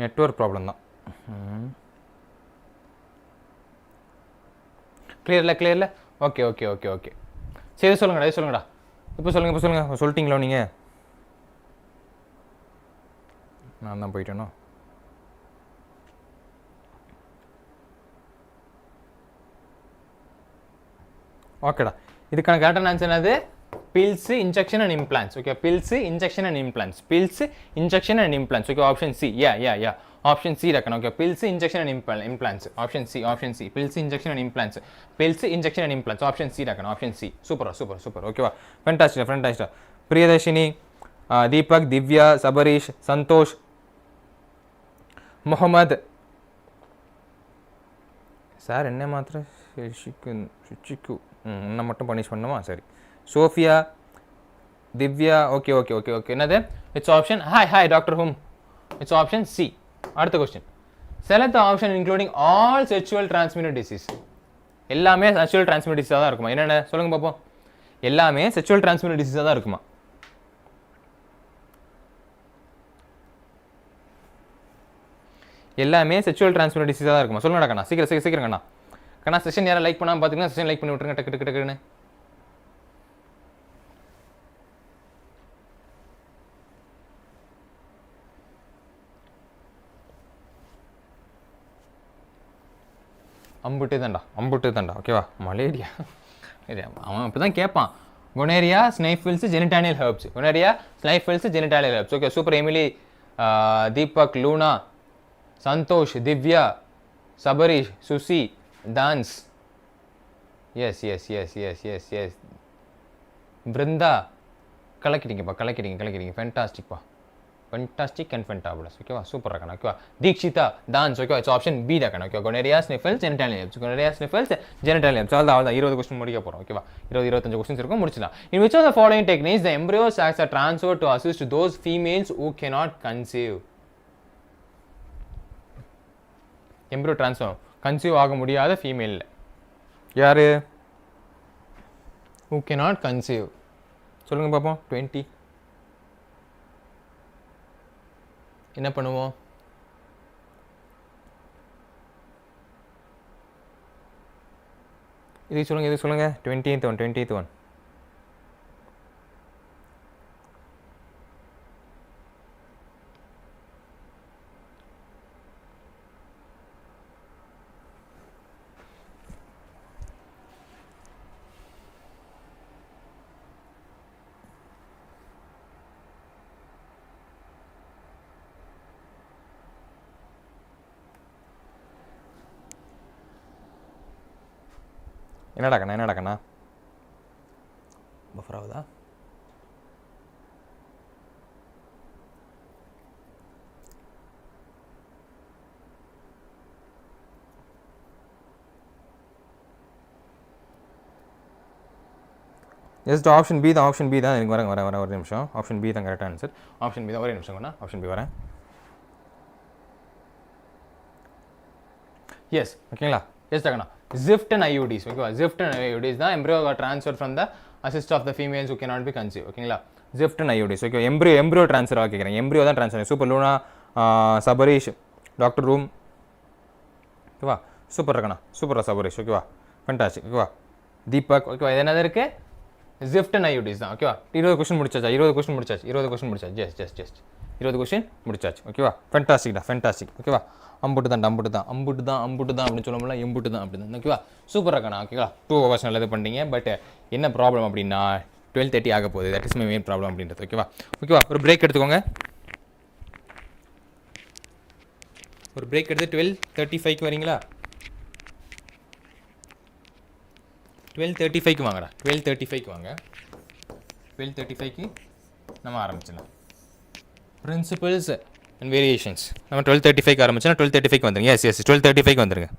Network problem தான். கிளியர்ல. Okay. சரி சொல்லுங்கடா. இப்போ சொல்லுங்க. சொல்லிட்டீங்களோ நீங்கள்? நான் தான் போயிட்டேனோ? ஓகேடா. இதுக்கான கரெக்டான ஆன்சர் என்னது? Pills, injection and implants. Okay, pills, injection and implants. Pills, injection and implants. Okay, option C. Yeah. Option C rakana. Okay, pills, injection and implants. Option C. Pills, injection and implants. Pills, injection and implants. Option C rakana. Option C. Super. Okay, wow. Fantastic. Priyadarshini, Deepak, Divya, Sabarish, Santosh, Muhammad. Sir, என்ன மாத்திரம் சுச்சிக்கு இன்னும் மட்டும் punish பண்ணுமா? சரி. Sophia, Divya, okay. Another, it's option. Hi, Dr. Whom? It's option C. அடுத்த question. Select the option including all sexual transmitted disease. எல்லாமே sexual transmitted disease தான் இருக்குமா? என்னென்ன சொல்லுங்க பாப்போம். எல்லாமே sexual transmitted disease தான் இருக்குமா? எல்லாமே sexual transmitted disease தான் இருக்குமா? சொல்லுங்கடா கண்ணா. சீக்கிரம் கண்ணா. கண்ணா செஷன் யாரை லைக் பண்ணாம பாத்தீங்கன்னா செஷன் லைக் பண்ணி விட்டுருங்க டக்கு. அம்புட்டு தான்டா ஓகேவா? மலேரியா அவன் அப்படி தான் கேட்பான். Gonorrhoea, syphilis, genital herpes. Okay super. Emily, Deepak, Luna, Santhosh, Divya, Sabareesh, Suchi, டான்ஸ். எஸ் பிருந்தா, கலக்கிட்டீங்க. Fantastic and fantabulous. ஓகேவா? சூப்பர் இருக்கணும். ஓகேவா? தீக்ஷிதா, டான்ஸ். ஓகேவா? இட்ஸ் ஆப்ஷன் பி இருக்கணும். Okay, gonorrhoea, syphilis, genital herpes. அவ்வளோதான் 20 கொஸ்டின் முடிக்க போகிறோம். ஓகேவா? 25 கொஸ்டின்ஸ் இருக்கும், முடிச்சிடலாம். In which of the following techniques the embryo sacs are transfer to assist those females who cannot conceive? Embryo transfer conceive ஆக முடியாத female யாரு? ஹூ கேனாட் கன்சீவ் சொல்லுங்க பார்ப்போம். 20 என்ன பண்ணுவோம்? இது சொல்லுங்க 20th one. என்னடா கண்ணா பஃபர் ஆகுதா? ஜஸ்ட் ஆப்ஷன் பி தான் எனக்கு வர ஒரு நிமிஷம். ஆப்ஷன் பி தான் கரெக்டாக ஆன்சர். ஆப்ஷன் பி தான். ஒரே நிமிஷம் வேணா, ஆப்ஷன் பி வரேன். எஸ் ஓகேங்களா? எஸ் தாங்கண்ணா. ZIFT and IUDs. ஓகேவா? ZIFT and IUDs தான் embryo got transferred from the assist of the females who cannot be conceived. ஓகேங்களா? ZIFT and IUDs. Okay, embryo transfer கேட்குறேன். எம்ப்ரியோ தான் transfer. Super Luna, Sabareesh, doctor room. ஓகேவா? Super இருக்கண்ணா. சூப்பரா சபரீஷ். ஓகேவா? Fantastic. ஓகேவா? தீபக். ஓகேவா? இது என்னது இருக்கு? ZIFT and IUDs தான். ஓகேவா? 20 கொஸ்டின் முடிச்சாச்சு. 20 கொஸ்டின் முடிச்சாச்சு. 20 கொஸ்டின் முடிச்சாச்சு. ஓகேவா? ஃபென்டாஸ்டிக். ஓகேவா? அம்புட்டு தான் அப்படின்னு சொல்ல முடியல. எம்புட்டு தான் அப்படி தான். ஓகேவா? சூப்பர் இருக்கண்ணா. ஓகேவா? 2 hours நல்லது பண்ணிட்டீங்க. பட் என்ன ப்ராப்ளம் அப்படின்னா 12:30 ஆக போகுது. That is my main problem அப்படின்றது. ஓகேவா? ஒரு பிரேக் எடுத்துக்கோங்க. ஒரு பிரேக் எடுத்து 12:35க்கு வரீங்களா? 12:35க்கு வாங்கடா. 12:35க்கு வாங்க. 12:35க்கு நம்ம ஆரம்பிச்சிடலாம். பிரின்சிபல்ஸ் அண்ட் வேரியேஷன்ஸ் நம்ம 12:35க்கு ஆரம்பிச்சோன்னா 12:35க்கு வந்துருங்க. எஸ் 12:35க்கு வந்துருங்க.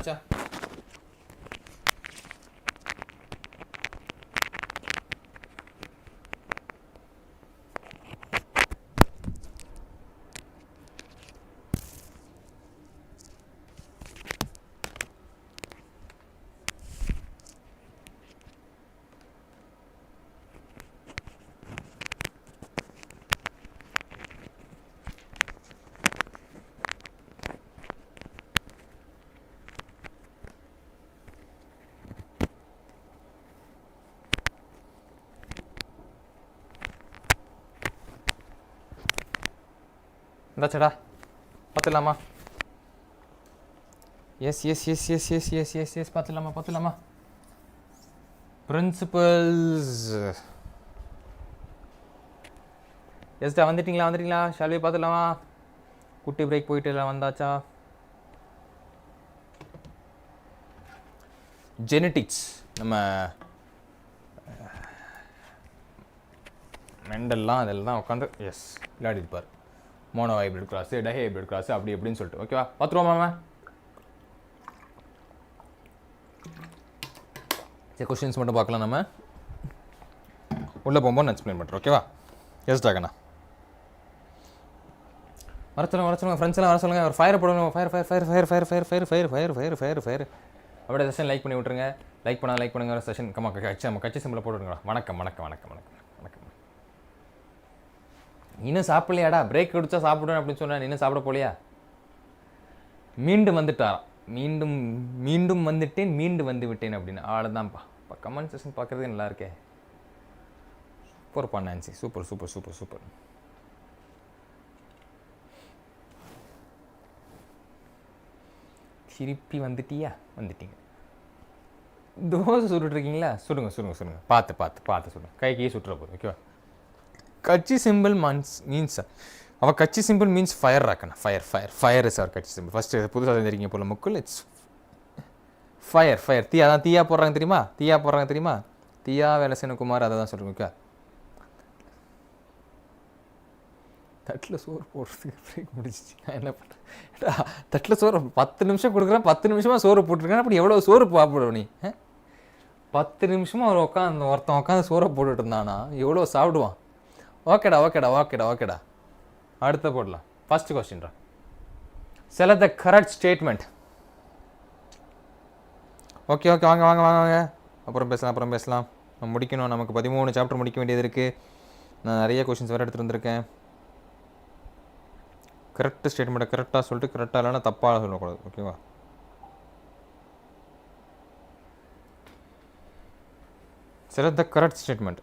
வந்தாச்சா? வந்தாச்சடா? பார்த்துடலாமா? Yes yes yes yes yes yes yes yes பார்த்துடலாமா? பிரின்சிபல்ஸ் எஸ்டா வந்துட்டீங்களா? ஷால்வி பார்த்துடலாமா? குட்டி பிரேக் போயிட்டு எல்லாம் வந்தாச்சா? ஜெனட்டிக்ஸ் நம்ம மெண்டல்லாம் அதில் தான் உட்காந்து எஸ் விளையாடிருப்பார். Monohybrid cross, dihybrid cross அப்படி எப்படின்னு சொல்லிட்டு. ஓகேவா? பார்த்துருவோமா? சரி, கொஸ்டின்ஸ் மட்டும் பார்க்கலாம். நம்ம உள்ளே போகும்போது நான் எக்ஸ்பிளைன் பண்ணுறேன். ஓகேவா? எஸ் டாகண்ணா வர சொல்லுங்க ஃப்ரெண்ட்ஸ் எல்லாம் வர சொல்லுங்கள். ஒரு ஃபயர் போடணும். ஃபயர் அப்படியே செஷன் லைக் பண்ணி விட்ருங்க. லைக் பண்ணுங்க செஷன் நம்ம கட்சி சிம்பிளை போட்டுருங்களா? வணக்கம். இன்னும் சாப்பிடலையாடா? பிரேக் கொடுத்தா சாப்பிடுவேன் அப்படின்னு சொன்னேன். இன்னும் சாப்பிட போலையா? மீண்டும் வந்துட்டேன் மீண்டு வந்து விட்டேன் அப்படின்னு. அவ்வளோதான்ப்பா. இப்போ கமெண்ட் செஷன் பார்க்குறதுக்கு நல்லா இருக்கே. சூப்பர்ப்பா நான்சி. சூப்பர். திருப்பி வந்துட்டீங்க. தோசை சுட்டுருக்கீங்களா? சுடுங்க. பார்த்து சுடுங்க. கைக்கு சுட்டுற போகுது. ஓகேவா? கட்சி சிம்பிள் மீன்ஸ் அவள் கட்சி சிம்பிள் மீன்ஸ் ஃபயர் ராக்கண்ணா. ஃபயர் இஸ் அவர் கட்சி சிம்பிள். ஃபஸ்ட்டு புதுசாக தெரிஞ்சிருக்கீங்க போல முக்குள். It's fire. தீயா போடுறாங்க தெரியுமா? தீயா வேலசேனகுமார் அதை தான் சொல்லுங்க. ஓகே, தட்டில் சோறு போடுறதுக்கு பிரேக் முடிச்சிச்சு. நான் என்ன பண்ணுறேன்? தட்டில் சோறு 10 நிமிஷம் கொடுக்குறேன். 10 நிமிஷமாக சோறு போட்டுருக்கேன். அப்படி எவ்வளோ சோறு சாப்பிடுவோம் நீ? 10 நிமிஷமாக ஒருத்தன் உட்காந்து சோறை போட்டுட்டு இருந்தானா எவ்வளோ சாப்பிடுவான்? ஓகேடா. அடுத்த போடலாம். ஃபர்ஸ்ட் கொஸ்டின்ரா. Select the correct statement. Okay வாங்க. அப்புறம் பேசலாம். முடிக்கணும். நமக்கு 13 சாப்டர் முடிக்க வேண்டியது இருக்குது. நான் நிறைய கொஸ்டின்ஸ் வேறு எடுத்துகிட்டு வந்திருக்கேன். கரெக்ட் ஸ்டேட்மெண்ட்டை கரெக்டாக சொல்லிட்டு கரெக்டாக இல்லைன்னா தப்பாக சொல்லக்கூடாது. ஓகேவா? Select the correct statement.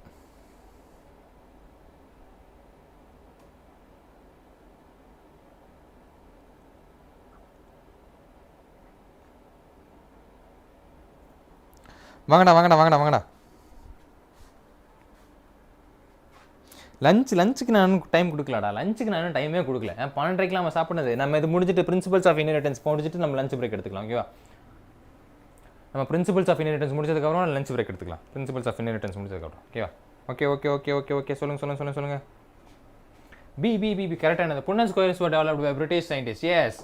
வாங்கடா. லஞ்சுக்கு நான் டைம் கொடுக்கலாடா. லஞ்சுக்கு நான் டைமே கொடுக்கல. 12:30 நம்ம சாப்பிட்றது. நம்ம இது முடிஞ்சிட்டு பிரின்சிபல்ஸ் ஆஃப் இன்ஹெரிட்டன்ஸ் முடிஞ்சிட்டு நம்ம லஞ்ச் பிரேக் எடுத்துக்கலாம். ஓகேவா? நம்ம பிரின்சிபல்ஸ் ஆஃப் இன்ஹெரிட்டன்ஸ் முடிச்சதுக்கப்புறம் லஞ்ச் பிரேக் எடுத்துக்கலாம். பிரின்சிபல்ஸ் ஆஃப் இன்ஹெரிட்டன்ஸ் முடிச்சதுக்கப்புறம். ஓகேவா? ஓகே. சொல்லுங்க. பி கரெக்டானது. Punnett squares were developed by British scientist. Yes.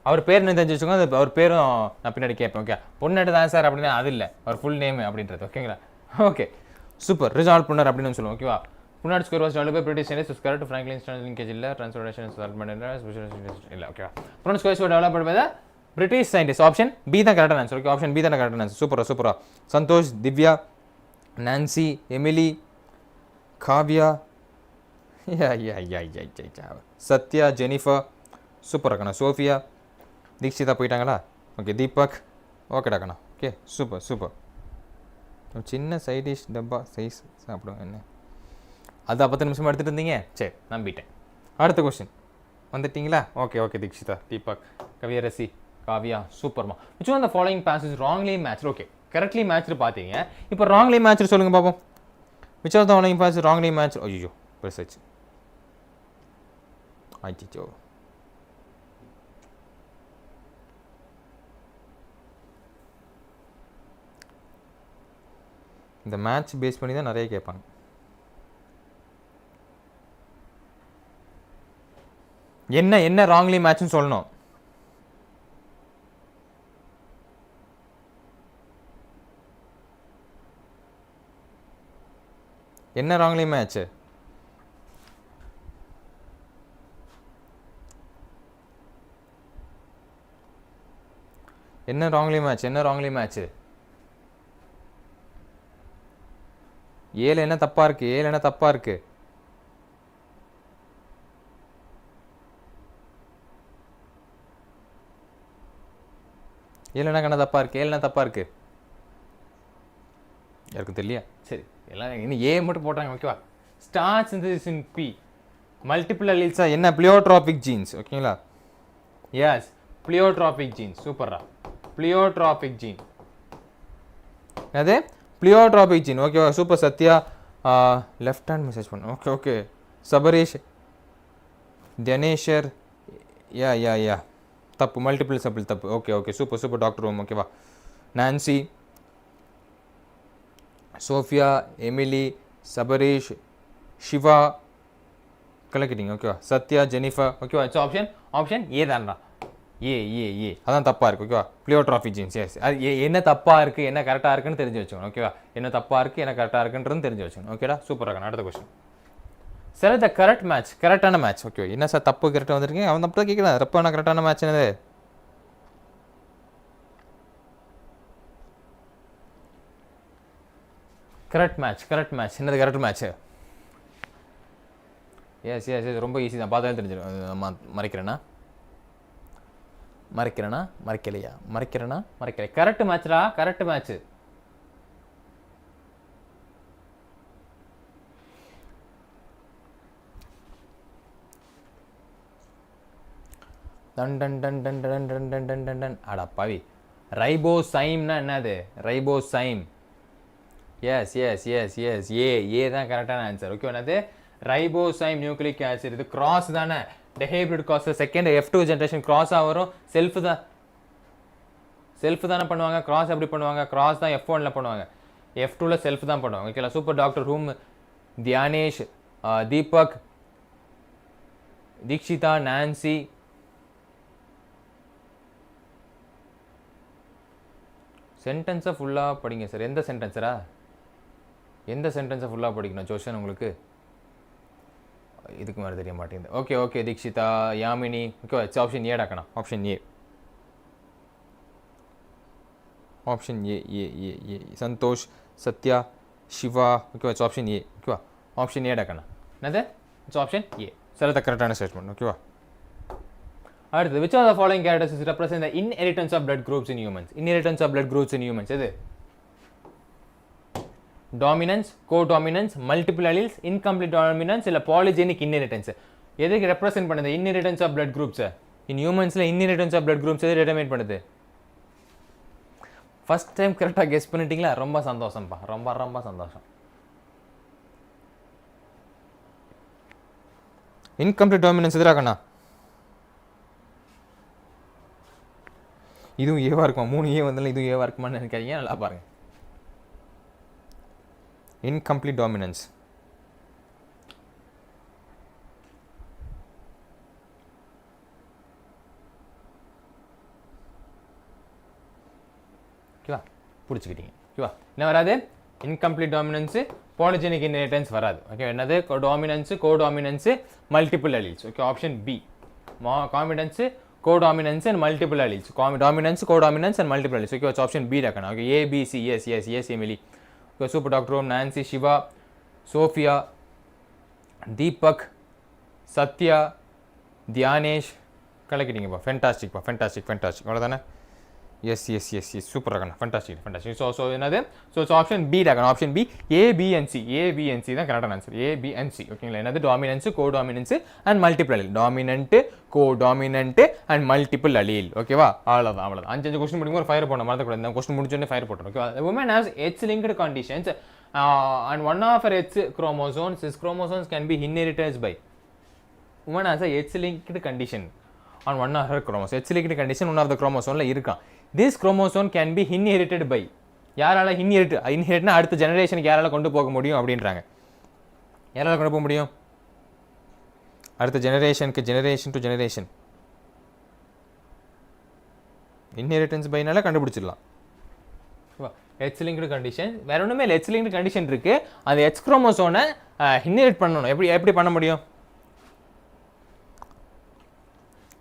அவர் பேர் என்ன தெரிஞ்சு வச்சுக்கோங்க. அது அவர் பேரும் நான் பின்னாடி கேட்பேன். ஓகே, பொண்ணு தான் சார் அப்படின்னா அது இல்லை, அவர் ஃபுல் நேம் அப்படின்றது. ஓகேங்களா? Okay, super. ரிசால்வ் பண்ணார் அப்படின்னு சொல்லுவோம். ஓகேவா? Punnett square was developed by British scientist correct. Franklin stand linkage இல்லை. ட்ரான்ஸ்ஃபர்மேஷன் சால்வ்மெண்ட் இல்லை. Okay? Punnett squares were developed by the British scientist. Option B தான் கரெக்டான ஆன்சர். ஓகே, ஆப்ஷன் பி தான் கரெக்டான ஆன்சர். சூப்பரா. Santhosh, Divya, Nancy, Emily, Kavya, Sathya, Jennifer, super அக்கண்ணா. Sofia, Dikshita போயிட்டாங்களா? ஓகே, தீபக், ஓகேடா கண்ணா. Okay, super. சின்ன சைட் டிஷ் டப்பா சைஸ் சாப்பிடுவோம். என்ன அது 10 நிமிஷமாக எடுத்துகிட்டு இருந்தீங்க? சரி, நம்பிட்டேன். அடுத்த கொஸ்டின் வந்துட்டிங்களா? ஓகே தீக்ஷிதா, தீபக், கவியரசி, காவ்யா, சூப்பர்மா. Which one the following bosses wrongly match? Okay, correctly matched பார்த்தீங்க. இப்போ ராங்லி மேட்ச் சொல்லுங்கள் பார்ப்போம். Which are the following bosses wrongly match? ஐயோ பெருசாச்சு. ஆயிடுச்சோ. இந்த மேட்ச் பேஸ் பண்ணி தான் நிறைய கேட்பாங்க. என்ன ராங்லி மேட்ச்னு சொல்லணும். என்ன wrongly match? என்ன wrongly match? என்ன wrongly match? 7 என்ன தப்பா இருக்கு? 7 என்ன தப்பா இருக்கு? ஏழு என்ன தப்பா இருக்கு? 7 என்ன தப்பா இருக்கு? யாருக்கும் தெரியலையா? சரி, எல்லாம் இன்னும் ஏ மட்டும் போட்டாங்க. ஓகேவா? Starch synthesis in B multiple அலீல்ஸா என்ன? Pleiotropic genes. ஓகேங்களா? Yes, pleiotropic gene. சூப்பர்ரா, பிளியோட்ராபிக் ஜீன். அது பிளியோட்ராபிக் ஜீன். ஓகேவா? Super Sathya. Left hand message பண்ண. Okay okay. சபரீஷ், தினேஷர். யா யா யா தப்பு, மல்டிபிள் சப்பிள் தப்பு. Okay okay, super super doctor room. ஓகேவா? Nancy, Sofia, Emily, Sabareesh, Siva கலக்கிட்டீங்க. ஓகேவா? சத்யா, ஜெனிஃபர். ஓகேவா? இட்ஸ் ஆப்ஷன் ஏ தான்டா. ஏ அதான் தப்பாக இருக்குது. ஓகேவா? பிளியோட்ராபிக் ஜீன்ஸ். எஸ், அது என்ன தப்பாக இருக்குது என்ன கரெக்டாக இருக்குன்னு தெரிஞ்சு வச்சுக்கணும். ஓகேவா? என்ன தப்பாக இருக்குது என்ன கரெக்டாக இருக்குன்றது தெரிஞ்சு வச்சுக்கணும். ஓகேடா? சூப்பராக. அடுத்த கொஸ்டின். சார் த கரெக்ட் மேட்ச், கரெக்டான மேட்ச். ஓகே, என்ன சார் தப்பு கரெக்டாக வந்திருக்கீங்க? அவன் தப்பு தான் கேட்குறான். தப்பான கரெக்டான மேட்ச் என்னது? கரெக்ட் மேட்ச் என்னது? Correct match. Yes yes yes, ரொம்ப ஈஸி தான், பார்த்தாலும் தெரிஞ்சிடும். மறைக்கிறேனா? கரெக்ட் மேட்ச்டா, correct match. Done done done done done done done done done done. அடா பாவி, ரைபோசைம்னா என்னது? Ribozyme. Yes yes yes yes, A தான் கரெக்டான ஆன்சர். ஓகே, என்னது? Ribozyme nucleic acid. இது கிராஸ் தானே? Dihybrid cross. Second F2 generation கிராஸாக வரும். செல்ஃப் தானே பண்ணுவாங்க. கிராஸ் எப்படி பண்ணுவாங்க? கிராஸ் தான் F1ல பண்ணுவாங்க, F2ல செல்ஃப் தான் பண்ணுவாங்க. ஓகேங்களா? Super doctor room. Dhyanesh, Deepak, Dikshita, Nancy. சென்டென்ஸை ஃபுல்லாக படிங்க சார். எந்த சென்டென்ஸரா? எந்த சென்டென்ஸை ஃபுல்லாக படிக்கணும் ஜோஷன் உங்களுக்கு? இதுக்கு மேலே தெரிய மாட்டேங்குது. Okay okay, Dikshita, Yamini. Okay, it's option A டாக்கணும். Option A. சந்தோஷ், சத்யா, சிவா. ஓகேவா? It's option A. ஓகேவா? ஆப்ஷன் ஏ டாக்கணும். என்னது? It's option A. Sir the கரெக்டான ஸ்டேட்மெண்ட். ஓகேவா? அடுத்து, which of the following characteristics represent the inheritance of blood groups in humans? Inheritance of blood groups in humans எது? Dominance, codominance, multiple alleles, incomplete dominance இல்ல polygenic inheritance. எதுக்கு represent பண்ணுது inheritance of blood groups? In humansல inheritance of blood groups எது determine பண்ணுது? First time கரெக்டாக guess பண்ணிட்டீங்களா? ரொம்ப சந்தோஷம்ப்பா, ரொம்ப சந்தோஷம். இன்கம்ப்ளீட் டாமினன்ஸ் எதிராகண்ணா. இதுவும் ஏவா இருக்குமா? 3 ஏ வந்தாலும் இதுவும் ஏவா இருக்குமான்னு நினைக்காதீங்க. நல்லா பாருங்க. Incomplete dominance. ஓகேவா? பிடிச்சிக்கிட்டீங்க. ஓகேவா? என்ன வராது? இன்கம்ப்ளீட் டாமினன்ஸு, பாலிஜெனிக் இன்ஹெரிட்டன்ஸ் வராது. ஓகே, என்னது? Dominance, codominance, multiple alleles. Okay, option B. Codominance, codominance and multiple alleles. Dominance, codominance and multiple alleles. Okay, it's option B rakana. Okay, A, B, C. Yes, Emily. Okay, super doctor room. Nancy, Shiva, Sophia, Deepak, Satya, Dhyanesh. கலக்கிட்டீங்க பா. Fantastic. அவ்வளோதானே? Yes super ரகண்ணா. Fantastic. So என்னது? So it's option B ரகண்ணா. Option B. A B and C தான் கரெக்டான answer. A B and C. ஓகேங்களா? என்னது? Dominance, codominance and multiple allele. Dominant, codominant and multiple allele. ஓகேவா? அவ்வளோதான். 5 கொஸ்டின் முடிக்கும் ஒரு ஃபயர் போடணும். மறந்துக்கூடாது. இந்த கொஸ்டின் முடிச்சோடனே ஃபயர் போட்டோம். Okay, women has H-linked conditions and one of her H chromosomes, his chromosomes can be inherited by. Woman has a H-linked condition on one of her chromosomes. H-linked condition one of the chromosome இருக்கான். This chromosome can be inherited by. யாரால இன்ஹெரிட்னா அடுத்த ஜெனரேஷனுக்கு யாரால கொண்டு போக முடியும் அப்படின்றாங்க. யாரால கொண்டு போக முடியும்? அடுத்த ஜெனரேஷனுக்கு, ஜெனரேஷன் டு ஜெனரேஷன். இன்ஹெரிட்டன்ஸ் பைனால கண்டுபிடிச்சிடலாம். H linked condition. வேற ஒன்றுமே இல்லை, எச் லிங்க்டு கண்டிஷன் இருக்கு. அந்த எச் குரோமோசோனை இன்ஹெரிட் பண்ணணும். எப்படி பண்ண முடியும்?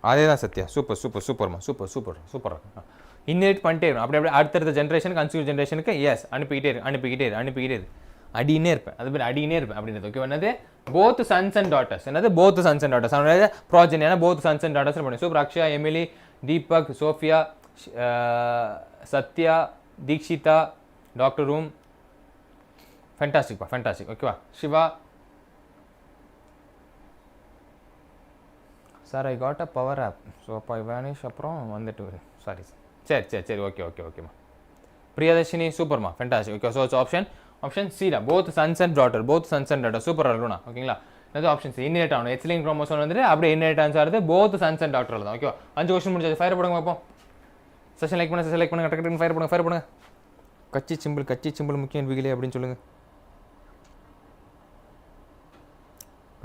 அதே தான் சத்யா. சூப்பர்மா. சூப்பர். இன்ஹெரிட் பண்ணிட்டே இருக்கும். அப்படியே அடுத்தடுத்த ஜென்ரேஷனுக்கு கன்சியூவர் ஜென்ரேஷனுக்கு எஸ் அனுப்பிக்கிட்டே இரு. அடினே இருப்பேன். அது பேர் அடினே இருப்பேன் அப்படின்றது. ஓகே, என்னது போத் சன்ஸ் அண்ட் டாட்டர்ஸ். என்னது போத் சன்ஸ் அண்ட் டாட்டர்ஸ். அவனோட ப்ராஜெனி ஏன்னா போத் சன்ஸ் அண்ட் டாட்டர்ஸ் பண்ணி. Super. Akshaya, Emily, Deepak, Sophia, Satya, Dikshita, doctor room. Fantastic. ஓகேவா? Siva sir, I got a power off. So அப்போ வேனிஷ் அப்புறம் வந்துட்டு சாரி. சரி. ஓகேம்மா. பிரியதர்ஷினி, சூப்பர்மா. Fantastic. Okay, so it's option C தான். Both sons and daughter. Super அல்லுனா. ஓகேங்களா? அது ஆப்ஷன் சி. இன்ஹெரிட் ஆகணும். எச் லிங்க் குரோமோசோம் வந்துட்டு அப்படியே இன்ஹெரிட்டன்ஸ் ஆகுது போத் சன்ஸ் அண்ட் டாட்டர் தான். ஓகே, 5 கொஸ்டின் முடிஞ்சது. ஃபயர் போடுங்க பார்ப்போம். செஷன் லைக் பண்ணுங்க. டக்கு ஃபயர் போடுங்க. கட்சி சிம்பிள் முக்கியம் விகிலே அப்படின்னு சொல்லுங்க.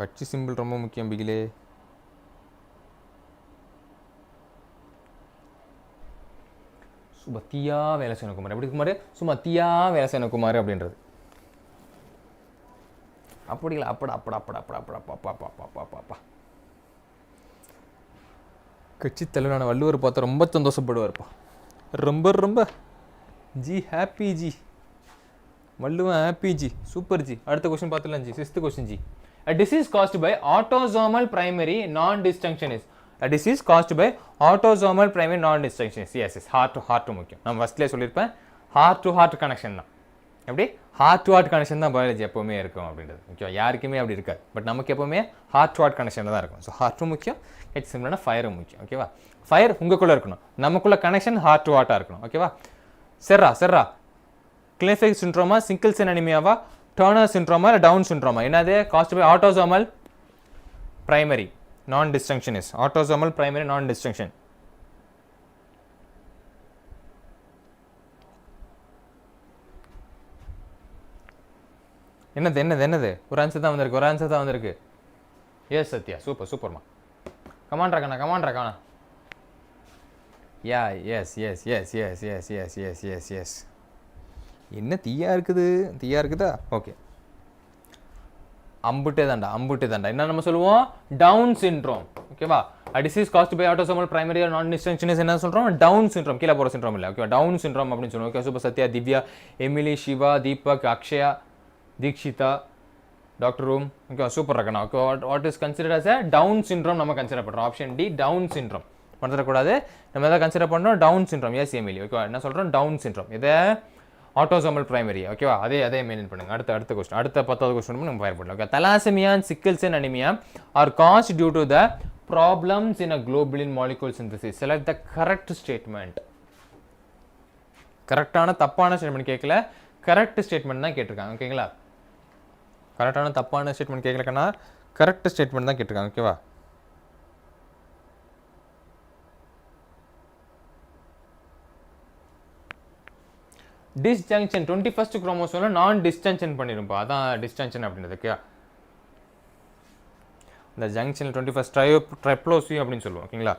கட்சி சிம்பிள் ரொம்ப முக்கியம் பிகிலே. சுமத்தியா வேலசேனகுமார். எப்படி குமார்? சுமத்தியா வேலசேனகுமார் அப்படின்றது. அப்படிங்களா? அப்படா. கட்சி தலைவரான வள்ளுவர் பார்த்தா ரொம்ப சந்தோஷப்படுவார்ப்பா. ரொம்ப G happy G. Valluvan happy G. Super G. அடுத்த கொஸ்டின் பார்த்துலாம் G. 6th question G. A disease caused by autosomal primary non-distinction is. A disease caused by autosomal primary non-distinction is. Yes. Heart to முக்கியம். நான் ஃபர்ஸ்ட்லேயே சொல்லியிருப்பேன். heart connection தான். எப்படி heart connection தான் biology எப்போவுமே இருக்கும் அப்படின்றது. ஓகே, யாருக்குமே அப்படி இருக்காது. பட் நமக்கு எப்போவுமே heart கனெக்ஷனில் தான் இருக்கும். ஸோ ஹார்ட்டும் முக்கியம், ஹெச் சிம்பிளான ஃபயரும் முக்கியம். ஓகேவா? ஃபயர் உங்களுக்குள்ளே இருக்கணும், நமக்குள்ள கனெக்ஷன் ஹார்ட் இருக்கணும். ஓகேவா? செர்ரா கிளினிஃபைக் சிண்ட்ரோமா, சிங்கிள் செல் அனிமியாவா, டர்னர் சிண்ட்ரோமா இல்லை டவுன் சிண்ட்ரோமா? என்னது? Cost by autosomal primary non டிஸ்டங்ஷன் is. Autosomal primary non டிஸ்டங்ஷன். என்னது? ஒரு ஆன்சர் தான் வந்திருக்கு. எஸ் சத்யா. சூப்பர்மா. கமாண்ட்ரா காணா. Yeah yes. என்ன தீயா இருக்குதா? ஓகே, அம்புட்டே தாண்டா. என்ன நம்ம சொல்லுவோம்? Down syndrome. ஓகேவா? Disease caused by autosomal primary non disjunction என்ன சொல்றோம்? Down syndrome. கீழே போகிற சிண்ட்ரோம் இல்லை. ஓகே, டவுன் சிண்ட்ரோம் அப்படின்னு சொல்லுவோம். Okay, super. Satya, Divya, Emily, Siva, Deepak, Akshaya, Dikshita, doctor room. Okay, super இருக்கணும். Okay, what is considered as a Down syndrome நம்ம கன்சிடர் பண்ணுறோம். Option T down syndrome. பண்ணுறக்கூடாது, நம்ம எதாவது கன்சிடர் பண்ணுறோம் டவுன் சிண்ட்ரோம். S Emily. ஓகேவா? என்ன சொல்கிறோம்? Down syndrome. இதை ஆட்டோசோமல் பிரைமரி. ஓகேவா? அதே மெயின்டைன் பண்ணுங்க. அடுத்த கொஸ்டின், அடுத்த 10th கொஸ்டின் நம்ம ஃபயர் பண்ணலாம். Okay, thalassaemia and sickle cell anaemia are caused due to the problems in a globulin molecule synthesis. Select the correct statement. கரெக்டான தப்பான ஸ்டேட்மெண்ட் கேட்கல, கரெக்ட் ஸ்டேட்மெண்ட் தான் கேட்டிருக்காங்க. ஓகேங்களா? கரெக்டான தப்பான ஸ்டேட்மெண்ட் கேட்கலக்கன்னா கரெக்ட் ஸ்டேட்மெண்ட் தான் கேட்டிருக்காங்க. ஓகேவா? டிஸ்ஜங்ஷன் 21st குரோமோசோம்ல நான் டிஸ்டன்ஷன் பண்ணிருப்பா. அதான் டிஸ்டன்ஷன் அப்படின்றதுக்கு. இந்த ஜங்ஷனில் 21st ட்ரைப்ளோசி அப்படின்னு சொல்லுவோம். ஓகேங்களா?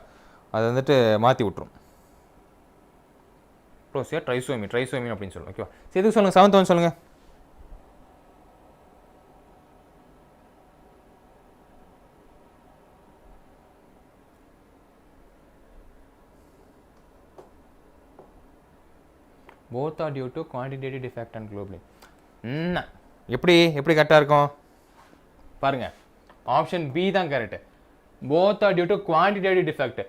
அதை வந்துட்டு மாற்றி விட்டுரும். ட்ரைப்ளோசியா ட்ரைசோமி அப்படின்னு சொல்லுவோம். ஓகேவா? சரி, எதுக்கு சொல்லுங்கள்? 7th ஒன் சொல்லுங்கள். both are due to quantitative defect and globulin. எப்படி கரெக்டாக இருக்கும் பாருங்க. ஆப்ஷன் பி தான் correct. both are due to quantitative defect.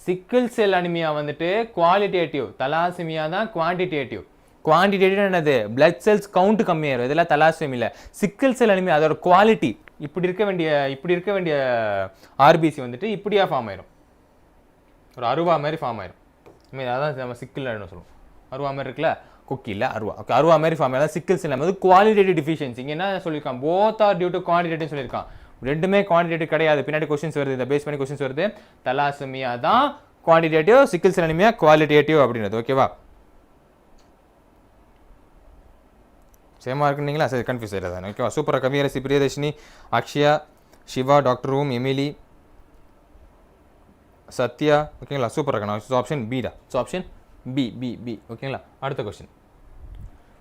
Sickle cell anaemia வந்துட்டு குவாலிட்டேட்டிவ், தலாசெமியா தான் குவான்டிடேட்டிவ். குவான்டிடேட்டிவ் என்னது? பிளட் செல்ஸ் கவுண்ட் கம்மியாயிரும். இதெல்லாம் தலாசெமியில். சிக்கிள் செல் அனிமியா அதோட குவாலிட்டி இப்படி இருக்க வேண்டிய ஆர்பிசி வந்துட்டு இப்படியா ஃபார்ம் ஆயிரும். ஒரு அருவா மாதிரி ஃபார்ம் ஆயிரும். அதான் நம்ம சிக்கிள் சொல்லுவோம். அருவா மாதிரி இருக்குல்ல, குக்கி இல்லை அருவா. ஓகே, அருவா மாதிரி ஃபார்ம் ஆகும். சிக்கிள்ஸ் இல்லை, அது குவாலிட்டேட்டிவ் டிஃபிஷியன்சி. இங்கே என்ன சொல்லியிருக்கான்? Both are due to quantitative சொல்லியிருக்கான். ரெண்டுமே குவான்டிடேட்டிவ் கிடையாது. பின்னாடி கொஸ்டின்ஸ் வருது, இதை பேஸ் பண்ணி கொஸ்டின்ஸ் வருது. தலாசெமியா தான் quantitative, sickle cell anaemia qualitative அப்படின்றது. ஓகேவா? சேமா இருக்குங்களா? சரி, கன்ஃபியூஸ் ஆயிடாது. ஓகேவா? சூப்பராக. Kaviyarasi, Priyadarshini, Akshaya, Siva, doctor room, Emily, Satya. ஓகேங்களா? சூப்பராக இருக்கணும். ஆப்ஷன் பி தான். Option B. ஓகேங்களா? அடுத்த question.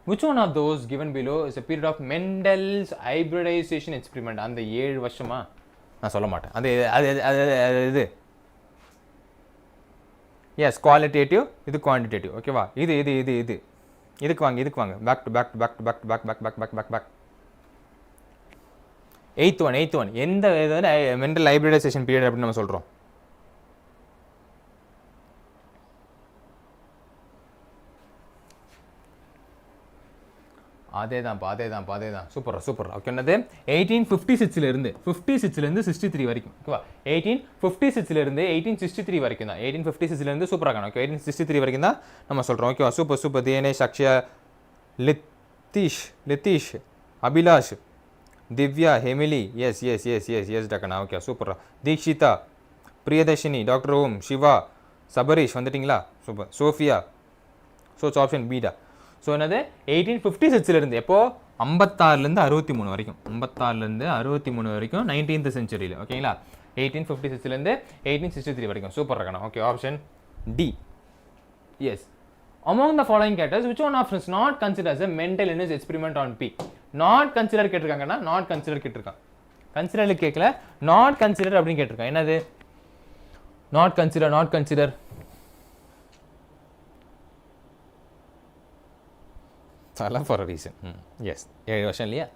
which one of those given below is a period of Mendel's hybridization experiment? அந்த 7 வருஷமா நான் சொல்ல மாட்டேன். அது இது எஸ் குவாலிட்டேட்டிவ், இது குவான்டிடேட்டிவ். ஓகேவா? இதுக்கு வாங்க பேக். எய்த் ஒன் எந்த மெண்டல் ஹைப்ரிடைசேஷன் பீரியட் அப்படின்னு நம்ம சொல்கிறோம்? அதேதான் சூப்பர். ஓகே, என்னது 1856 56 63 வரைக்கும். ஓகேவா? 1856 1863 வரைக்கும் தான். 1856 சூப்பராக இருக்கணும். ஓகே, 1863 வரைக்கும் தான் நம்ம சொல்கிறோம். ஓகேவா? Super. Dinesh, Akshaya, Lithish, Abhilash, Divya, Emily, yes டக்கண்ணா. ஓகே, சூப்பரா. தீக்ஷிதா, பிரியதர்ஷினி, டாக்டர் ஓம், சிவா, சபரீஷ் வந்துட்டிங்களா? Super. Sophia. So it's option பீடா. ஸோ என்னது 1856 எப்போ 56 63 வரைக்கும். 56 வரைக்கும் 19th century. ஓகேங்களா? 1856 1863 வரைக்கும். சூப்பர் இருக்கணும். Okay, option D. Yes. Among the following characters, which one of is not considered as a mental illness experiment on P? Not considered கேட்டிருக்காங்கன்னா not considered கேட்டிருக்கான். Considered கேட்கல, not considered அப்படின்னு கேட்டிருக்கான். என்னது not consider. அதெல்லாம் for a reason. S, 7 வருஷம் இல்லையா?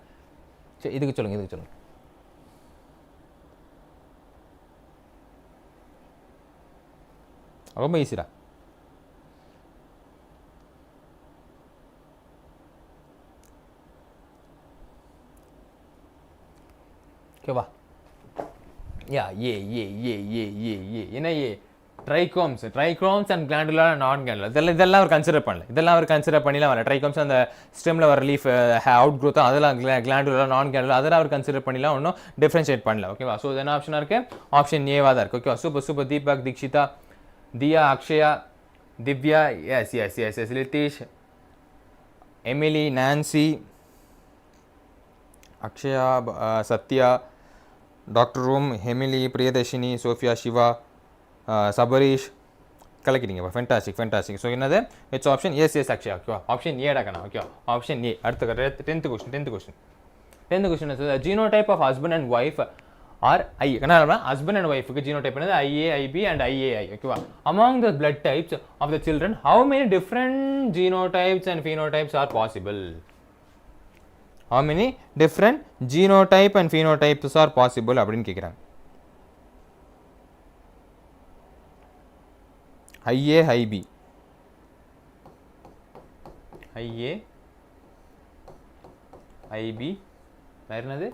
சரி, இதுக்கு சொல்லுங்க. ரொம்ப ஈஸிடா. ஓகேவா? யா ஏ என்ன ஏ? ட்ரைகோம்ஸ் அண்ட் கிளாண்டுலா நான் கிளாண்டுலா இதெல்லாம் அவர் கன்சிடர் பண்ணலாம். வரல ட்ரைகோம்ஸ் அந்த ஸ்டெம்ல வர லீஃப் அவுட் க்ரோத் அதெல்லாம் கிளாண்டுலா நான் கிளாண்டுலா அதெல்லாம் அவர் கன்சிடர் பண்ணலாம். ஒன்றும் டிஃப்ரென்ஷியேட் பண்ணல. ஓகேவா? ஸோ என்ன ஆப்ஷனாக இருக்கு? ஆப்ஷன் ஏவாக தான் இருக்கு. ஓகேவா? Super. Deepak, Dikshita, Diya, Akshaya, Divya, yes Lithish, Emily, Nancy, Akshaya, Satya, doctor room, Emily, Priyadarshini, Sophia, Siva, Sabarish, கலக்கிட்டீங்க. ஃபென்டாஸ்டிக். ஸோ என்னது? It's option yes Akshaya. ஓகேவா? ஆப்ஷன் ஏடா கண்ணா. ஓகேவா? Option A. அடுத்த 10th question genotype of husband and wife are I. என்ன ஹஸ்பண்ட் அண்ட் ஒய்ஃபுக்கு ஜீனோடைப் என்னது? IA, IB and IAI. ஓகேவா? among the blood types of the children how many different genotypes and phenotypes are possible? How many different genotype and phenotypes are possible அப்படின்னு கேட்குறாங்க. IA, IB, வேற என்னது?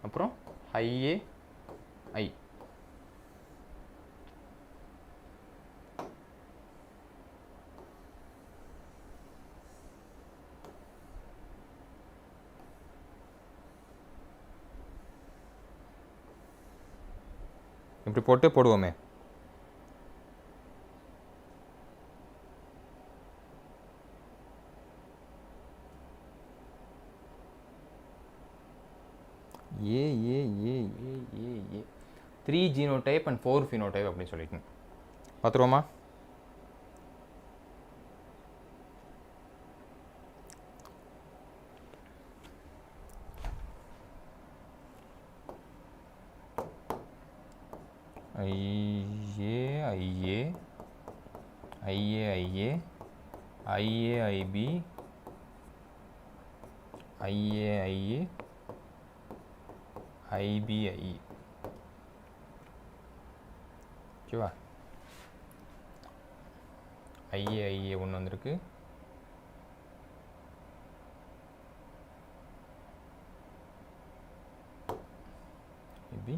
அப்புறம் IAI. இப்படி போடுவோமே. ஏ 3 genotype and 4 phenotype அப்படின்னு சொல்லிட்டு பார்த்துருவோமா? IA, IAIB, IAIA, IBIE. ஓகேவா? IAIA ஒன்று வந்திருக்கு. IB,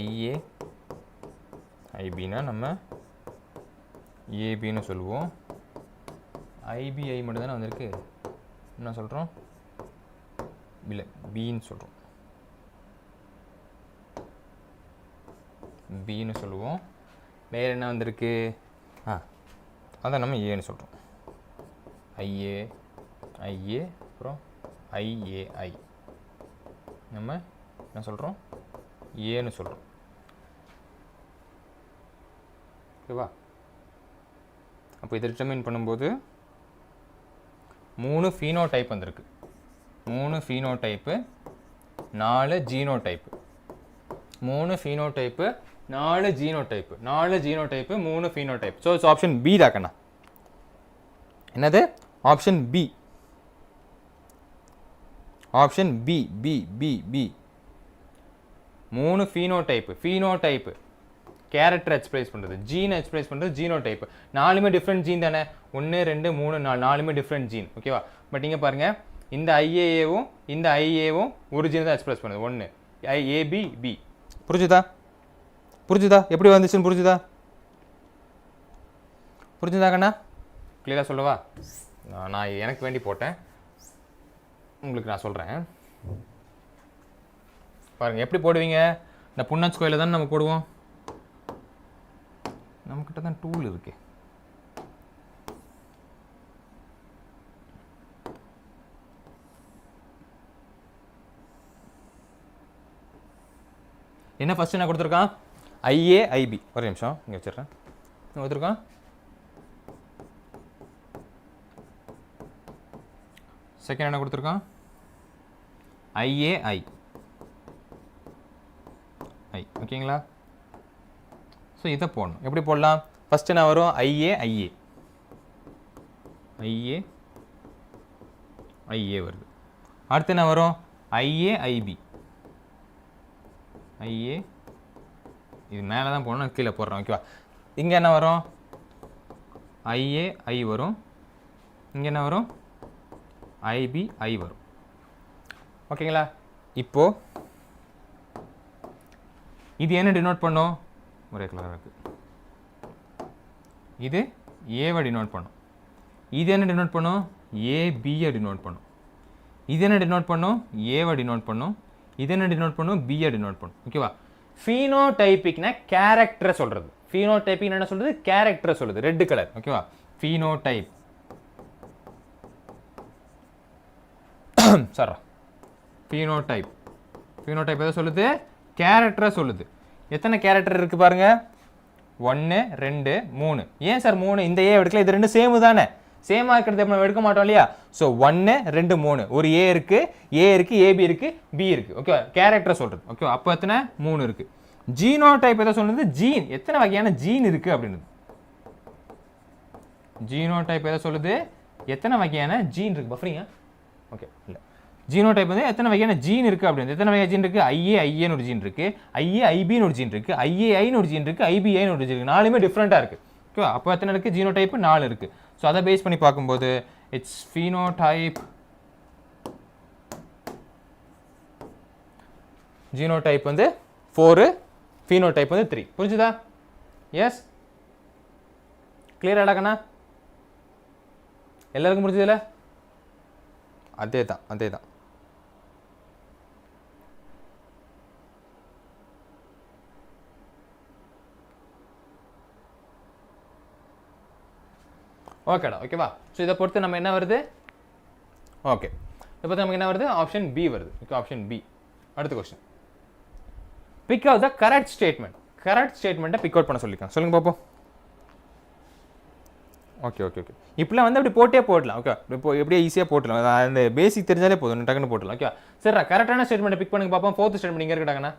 IA, IBனா நம்ம ஏபின்னு சொல்லுவோம். IBI மட்டும் தானே வந்திருக்கு. என்ன சொல்கிறோம்? இல்லை, பின்னு சொல்கிறோம். பின்னு சொல்லுவோம். வேறு என்ன வந்திருக்கு? அதான் நம்ம ஏன்னு சொல்கிறோம். ஐஏ அப்புறம் IAI நம்ம என்ன சொல்கிறோம்? ஏன்னு சொல்கிறோம். ஓகேவா? அப்போ இதை டிட்டர்மின் பண்ணும்போது 3 ஃபீனோடைப் வந்திருக்கு. 3 phenotype 4 genotype. 3 phenotype 4 genotype. 4 genotype 3 phenotype. So it's option B தாக்கண்ணா. என்னது? Option B. Option B B B B. 3 phenotype. Phenotype character express பண்ணுறது, ஜீன் எக்ஸ்பிரஸ் பண்ணுறது ஜீனோடைப். 4மே டிஃப்ரெண்ட் ஜீன் தானே. 1 2 3 4 4மே டிஃப்ரெண்ட் ஜீன். ஓகேவா? பட் இங்கே பாருங்கள், இந்த ஐஏஏவும் இந்த ஐஏவும் ஒரு ஜீன் தான் எக்ஸ்பிரஸ் பண்ணுது. 1 ஏபி பி. புரிஞ்சுதா? புரிஞ்சுதா? எப்படி வந்துச்சுன்னு புரிஞ்சுதா? புரிஞ்சுதா கண்ணா? கிளியராக சொல்லவா? நான் எனக்கு வேண்டி போட்டேன், உங்களுக்கு நான் சொல்கிறேன். பாருங்கள் எப்படி போடுவீங்க. இந்த புன்னச் கோயிலில் தானே நம்ம போடுவோம். நம்மக்கிட்ட தான் டூல் இருக்கு. என்ன ஃபர்ஸ்ட் என்ன கொடுத்துருக்கான்? IA IB. ஒரு நிமிஷம் இங்கே வச்சிடுறேன். என்ன கொடுத்துருக்கான்? செகண்ட் என்ன கொடுத்துருக்கான்? IAI I. ஓகேங்களா? ஸோ இதை போடணும். எப்படி போடலாம்? ஃபஸ்ட்டு என்ன வரும்? ஐஏ ஐஏ ஐஏ ஐஏ வருது. அடுத்து என்ன வரும்? IA IB IA. இது மேலே தான் போடணும், கீழே போடுறோம். ஓகேவா? இங்கே என்ன வரும்? ஐஏ ஐ வரும். இங்கே என்ன வரும்? ஐபி ஐ வரும். ஓகேங்களா? இப்போது இது என்ன டினோட் பண்ணும்? ஒரே கலராக இருக்குது. இது ஏவை டினோட் பண்ணும். இது என்ன டினோட் பண்ணும்? ஏபியை டினோட் பண்ணும். இது என்ன டினோட் பண்ணும்? ஏவை டினோட் பண்ணும். இது என்ன டினோட் பண்ணும்? பியை டினோட் பண்ணும். ஓகேவா? ஃபீனோடைபிக்னா கேரக்டரை சொல்கிறது. ஃபீனோடைபிக் என்ன சொல்கிறது? கேரக்டரை சொல்லுது. Red colour. ஓகேவா? ஃபீனோடைப். சாரா ஃபீனோடைப். ஃபீனோடைப் எதை சொல்லுது? கேரக்டரை சொல்லுது. எத்தனை கேரக்டர் இருக்குது பாருங்கள். 1 2 3. ஏன் சார் 3? இந்த ஏ எடுக்கல, இது ரெண்டு சேமு தானே. சேமாக இருக்கிறது நம்ம எடுக்க மாட்டோம் இல்லையா? ஸோ 1 2 3. ஒரு ஏ இருக்குது, ஏபி இருக்குது, பி இருக்குது. ஓகே, கேரக்டரை சொல்கிறது. ஓகே, அப்போ எத்தனை? 3 இருக்குது. ஜீனோடைப் எதை சொல்லுது? ஜீன். எத்தனை வகையான ஜீன் இருக்குது அப்படின்னு. ஜீனோடைப் எதை சொல்லுது? எத்தனை வகையான ஜீன் இருக்குது. பஃபரிங்க? ஓகே, இல்லை. ஜீனோடைப் வந்து எத்தனை வகையான ஜீன் இருக்குது அப்படின்னு. எத்தனை வகையான ஜீன் இருக்குது? ஐஏன்னு ஒரு ஜீன் இருக்குது, ஐஏஐபின்னு ஒரு ஜீன் இருக்குது, ஐஏஐன்னு ஒரு ஜீன் இருக்குது, ஐபிஐன்னு ஒரு ஜீன் இருக்குது. 4மே டிஃப்ரெண்ட்டாக இருக்குது. ஓகே, அப்போ எத்தனை இருக்குது? ஜீனோடைப் 4 இருக்குது. ஸோ அதை பேஸ் பண்ணி பார்க்கும்போது இட்ஸ் ஃபீனோடைப். ஜீனோடைப் வந்து 4, ஃபீனோடைப் வந்து 3. புரிஞ்சுதா? எஸ், கிளியர் ஆடாக்கண்ணா? எல்லாருக்கும் புரிஞ்சதில்ல? அதே தான், அதே தான். ஓகேடா, ஓகேவா? ஸோ இதை பொறுத்து நம்ம என்ன வருது? ஓகே, இதை பொறுத்து நமக்கு என்ன வருது? ஆப்ஷன் பி வருது. Okay, option B. அடுத்த question. Pick out the correct statement. Correct ஸ்டேட்மெண்ட்டை பிக் அவுட் பண்ண சொல்லியிருக்காங்க. சொல்லுங்க பார்ப்போம். Okay okay okay. இப்படிலாம் வந்து அப்படி போட்டே போடலாம். ஓகே, இப்போ எப்படியே ஈஸியாக போட்டலாம். அந்த பேசிக் தெரிஞ்சாலே போதும், டக்குன்னு போட்டலாம். ஓகே, சரிடா, கரெக்டான ஸ்டேட்மெண்ட்டை பிக் பண்ணுங்க பார்ப்போம். 4th ஸ்டேட்மெண்ட் இங்கே இருக்கட்டாங்கண்ணா.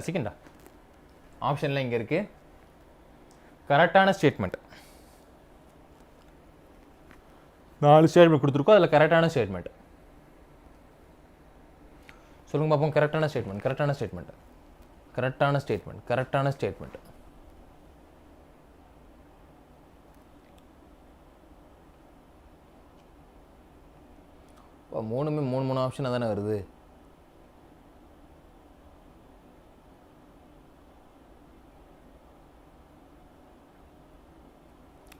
சீக்கிரண்டா. ஆப்ஷன்லாம் இங்கே இருக்கு. கரெக்டான ஸ்டேட்மெண்ட் 4 ஸ்டேட்மெண்ட் கொடுத்துருக்கோம். அதில் கரெக்டான ஸ்டேட்மெண்ட் சொல்லுங்க பார்ப்போம். கரெக்டான ஸ்டேட்மெண்ட். மூணுமே மூணு ஆப்ஷனாக தானே வருது.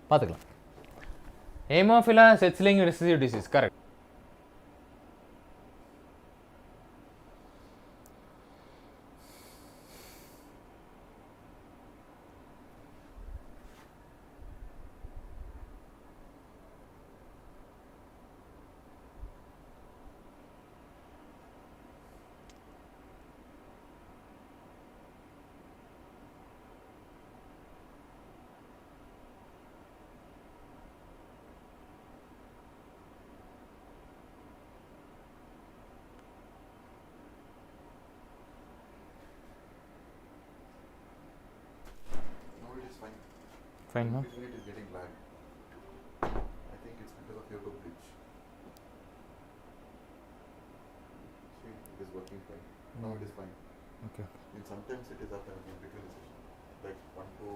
பார்த்துக்கலாம். Haemophilus X linked recessive disease correct. Fine, no? Between it is getting lag. I think it's because of YouTube glitch. See, it is working fine. Now it is fine. Okay. And sometimes it is up and in between the session. Like 1 to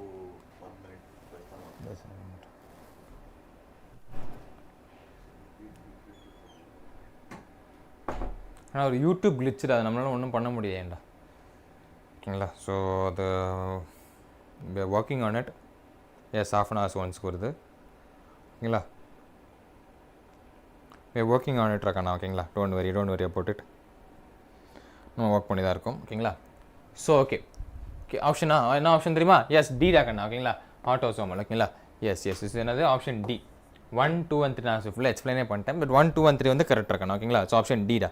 1 minute. Like That's all right. ஆனால் ஒரு YouTube கிளிச்சுடு அதை நம்மளால ஒன்றும் பண்ண முடியாதுண்டா ஓகேங்களா so அது working on it yes half an hours ஒன்ஸ்க்கு வருது ஓகேங்களா ஒர்க்கிங் ஆன் இட் இருக்காண்ணா ஓகேங்களா டோன்ட் வரி அபவுட் இட் நம்ம ஒர்க் பண்ணி தான் இருக்கோம் ஓகேங்களா ஸோ ஓகே ஆப்ஷனா என்ன ஆப்ஷன் தெரியுமா எஸ் டி ராக்கண்ணா ஓகேங்களா ஆட்டோசோமல் ஓகேங்களா எஸ் இது என்னது ஆப்ஷன் டி 1, 2 and 3 நான் ஃபுல்லாக எக்ஸ்பிளைனே பண்ணிட்டேன் பட் 1, 2 and 3 வந்து கரெக்ட் இருக்கணும் ஓகேங்களா ஸோ ஆப்ஷன் டிடா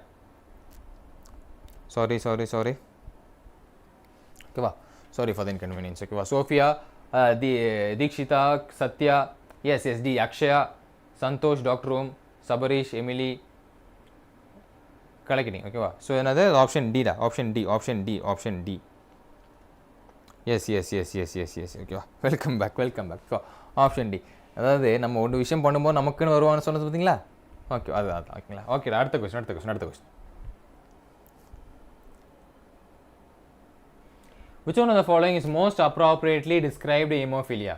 சாரி ஓகேவா சாரி ஃபார் த இன்கன்வீனியன்ஸ் ஓகேவா Sophia Dikshita Satya yes D Akshaya Santosh doctor room Sabarish Emily கலக்கிட்டிங் ஓகேவா ஸோ என்னது ஆப்ஷன் டிடா ஆப்ஷன் டி எஸ் ஓகேவா welcome back okay option D அதாவது நம்ம ஒன்று விஷயம் பண்ணும்போது நமக்குன்னு வருவான்னு சொன்னது பார்த்தீங்களா ஓகே அதான் ஓகேங்களா ஓகே அடுத்த question Which one of the following is most appropriately described hemophilia?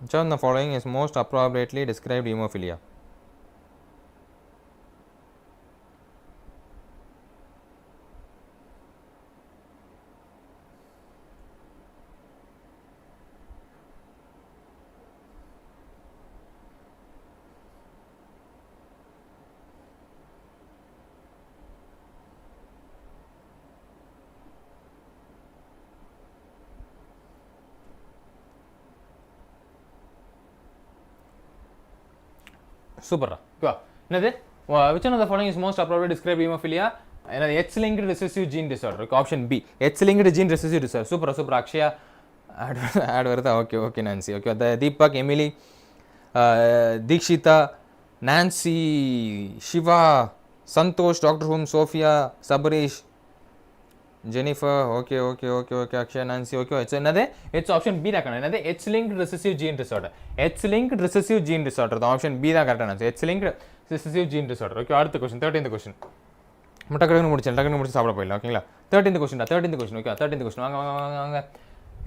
Which one of the following is most appropriately described hemophilia? சூப்பரா ஓகேவா என்னது which one of the following is most appropriate to describe hemophilia என்னது X-linked recessive gene disorder okay option B X-linked gene recessive disorder super Akshaya ஆட் வருதா okay Nancy okay Deepak Emily Dikshita Nancy Siva Santosh doctor room Sophia Sabarish Jennifer okay Akshaya Nancy okay என்னது it's option B தான் என்னது X-linked recessive gene disorder தான் option B தான் கரெக்டான X-linked recessive gene disorder okay அடுத்த question 13th question டக்குனு முடிச்சு சாப்பிட போயிடலாம் ஓகேங்களா 13th question okay 13th question வாங்க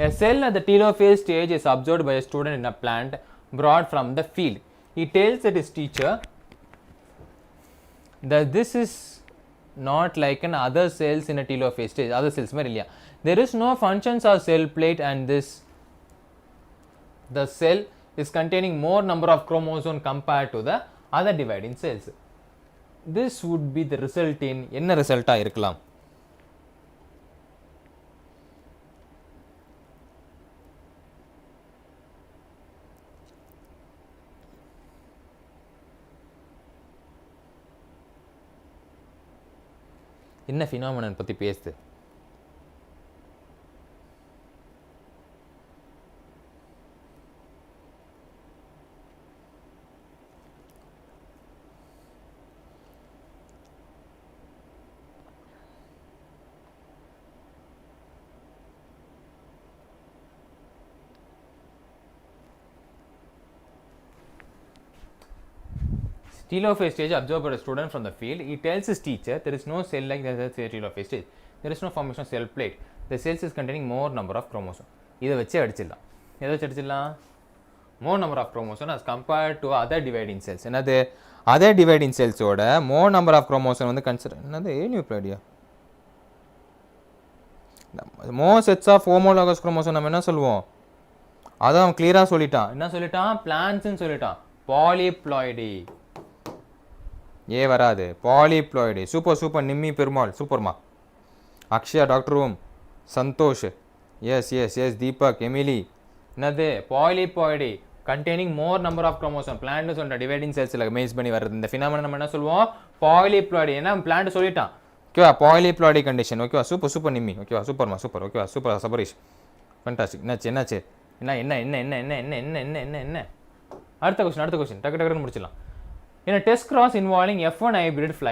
A cell at the telophase stage is observed by a student in a plant brought from the field. He tells that his teacher that this is not like an other cells in a telophase stage. Other cells mere liya. There is no functions of cell plate and the cell is containing more number of chromosome compared to the other dividing cells. This would be the result in என்ன ரிசல்ட்டா இருக்கலாம் என்ன phenomenon பற்றி பேசுது telophase stage observed by a student from the field. He tells his teacher there is no cell like the telophase stage. There is no formation of cell plate. The cells is containing more number of chromosome. இதை வச்சு அடிச்சிடலாம் more number of chromosome as compared to other dividing cells. என்னது other dividing cells ஓட more number of chromosome வந்து consider என்னது ஏனியூப்ளாய்டியா more sets of homologous chromosome நம்ம என்ன சொல்லுவோம் அதை அவன் கிளியராக சொல்லிட்டான் என்ன சொல்லிட்டான் பிளான்ட்ஸ்ன்னு சொல்லிட்டான் பாலிப்ளாய்டி ஏ வராது பாலிப்ளாய்டு சூப்பர் நிம்மி பெருமாள் சூப்பர்மா Akshaya doctor room Santosh yes Deepak Emily என்னது polyploid containing more number of chromosome plant சொல்ற டிவைடிங் செல்ஸில் மேஸ் பண்ணி வருது இந்த ஃபினாமினன் நம்ம என்ன சொல்லுவோம் பாலிப்ளாய்டு ஏன்னா பிளான்ட் சொல்லிட்டான் ஓகேவா பாலிப்ளாய்டு கண்டிஷன் ஓகேவா சூப்பர் நிம்மி ஓகேவா சூப்பர்மா சூப்பர் ஓகேவா சூப்பர் சபரீஷ் ஃபண்டாஸ்டிக் என்னாச்சு என்ன அடுத்த கொஸ்டின் டக்கு முடிச்சிடலாம் In a test cross involving F1 hybrid fly.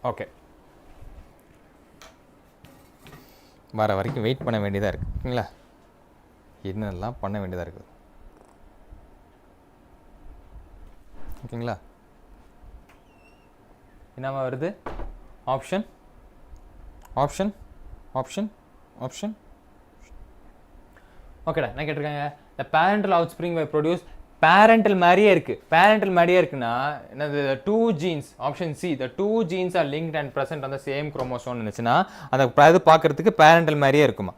Okay, வர வரைக்கும் வெயிட் பண்ண வேண்டியதாக இருக்குது ஓகேங்களா. என்னெல்லாம் பண்ண வேண்டியதாக இருக்குது ஓகேங்களா. என்னவா வருது? Option option option option. ஓகேடா, என்ன கேட்டிருக்காங்க? The parental offspring by produce. Parental மாதிரியே இருக்குது. பேரண்டல் மாதிரியே இருக்குன்னா என்னது? 2 genes. Option C, the 2 genes are linked and present அந்த சேம் குரோமோசோம் இருந்துச்சுன்னா அந்த இது பார்க்கறதுக்கு பேரண்டல் மாதிரியே இருக்குமா?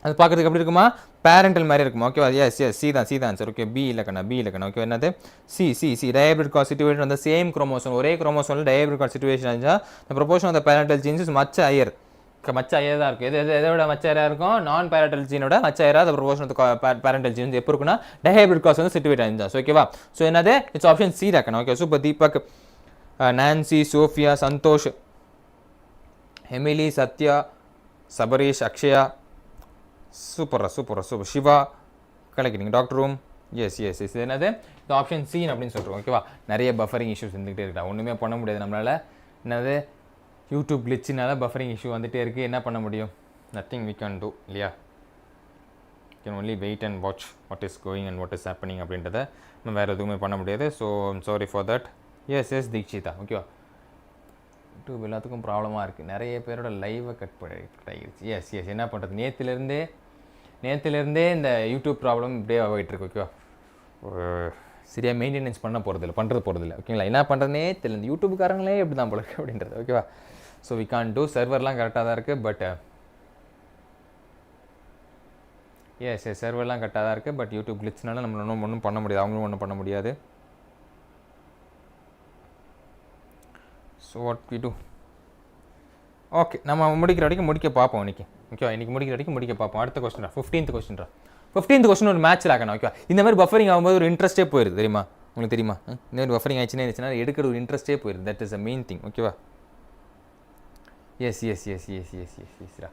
அது பார்க்கறதுக்கு எப்படி இருக்குமா? பேரண்டல் மாதிரி இருக்குமா? ஓகேவா? எஸ் எஸ், சி தான் ஆன்சர். ஓகே, பி இல்லைக்கண்ணா, பி இல்லைக்கண்ணா. ஓகே, என்னது? C C C. Dihybrid cross situation அந்த சேம் குரோமோசோம், ஒரே குரோமோசோமில் டயபிரிட் காஸ் சிச்சுவேஷன் இருந்துச்சா the proportion of the parental genes is much higher. Machcha higher தான் இருக்கும். எதை விட மச்ச ஹையராக இருக்கும்? நான் parental ஜீனோட Machcha ஹையராக the proportion of the parental genes எப்போ இருக்குன்னா டயபிரிட் காஸ் வந்து சிச்சுவேட் ஆயிருந்தா. ஓகேவா? ஸோ என்னது? இட்ஸ் ஆப்ஷன் சி தாக்கண்ணா. Okay, super. Deepak, Nancy, Sophia, Santosh, Emily, Satya, Sabarish, Akshaya, சூப்பரா சூப்பரா சூப்பர். சிவா கலக்கிறீங்க. Doctor room, yes yes yes. என்னது? இது ஆப்ஷன் சி அப்படின்னு சொல்கிறோம். ஓகேவா? நிறைய பஃபரிங் இஷ்யூஸ் இருந்துகிட்டே இருக்கா, ஒன்றுமே பண்ண முடியாது நம்மளால். என்னது? யூடியூப் கிளிச்சினால பஃபரிங் இஷ்யூ வந்துகிட்டே இருக்குது. என்ன பண்ண முடியும்? நத்திங் வி கேன் டூ இல்லையா? Can only wait and watch what is going and what is happening அப்படின்றத நம்ம வேறு எதுவுமே பண்ண முடியாது. So I'm sorry for that. Yes yes Deekshitha. ஓகேவா? யூடியூப் எல்லாத்துக்கும் ப்ராப்ளமாக இருக்குது. நிறைய பேரோட லைவை கட் பண்ணிடுச்சு. எஸ் எஸ், என்ன பண்ணுறது? நேற்றுலேருந்தே இந்த யூடியூப் ப்ராப்ளம் இப்படியே போயிட்டுருக்கு. ஓகேவா? சரியாக மெயின்டெனன்ஸ் பண்ணுறது போகிறதில்ல. ஓகேங்களா? என்ன பண்ணுறதுனே தெரியல. இந்த யூடியூப்காரங்களே எப்படி தான் போல இருக்குது அப்படின்றது. ஓகேவா? So we Khan do. சர்வர்லாம் கரெக்டாக தான் இருக்குது. பட் எஸ் எஸ், சர்வர்லாம் கரெக்டாக தான் இருக்குது. பட் யூடியூப் கிளிச்னால நம்ம ஒன்றும் பண்ண முடியாது, அவங்களும் ஒன்றும் பண்ண முடியாது. So what we do? Okay, நம்ம முடிக்கிற வரைக்கும் முடிக்க பார்ப்போம் இன்றைக்கி. ஓகேவா? இன்றைக்கி முடிக்கிற வரைக்கும் முடிக்க பார்ப்போம். அடுத்த கொஸ்டின் 15th கொஸ்டின் ஒரு மேட்ச்சில் ஆகணும். ஓகேவா? இந்த மாதிரி பஃபரிங் ஆகும்போது ஒரு இன்ட்ரெஸ்ட்டே போயிடுது. தெரியுமா உங்களுக்கு? தெரியுமா? இந்த மாதிரி பஃபரிங் ஆயிடுச்சுன்னா எடுக்கிற ஒரு இன்ட்ரெஸ்ட்டே போயிடுது. That is a main thing. ஓகேவா? Yes yes yes yes yes yes எஸ்ரா.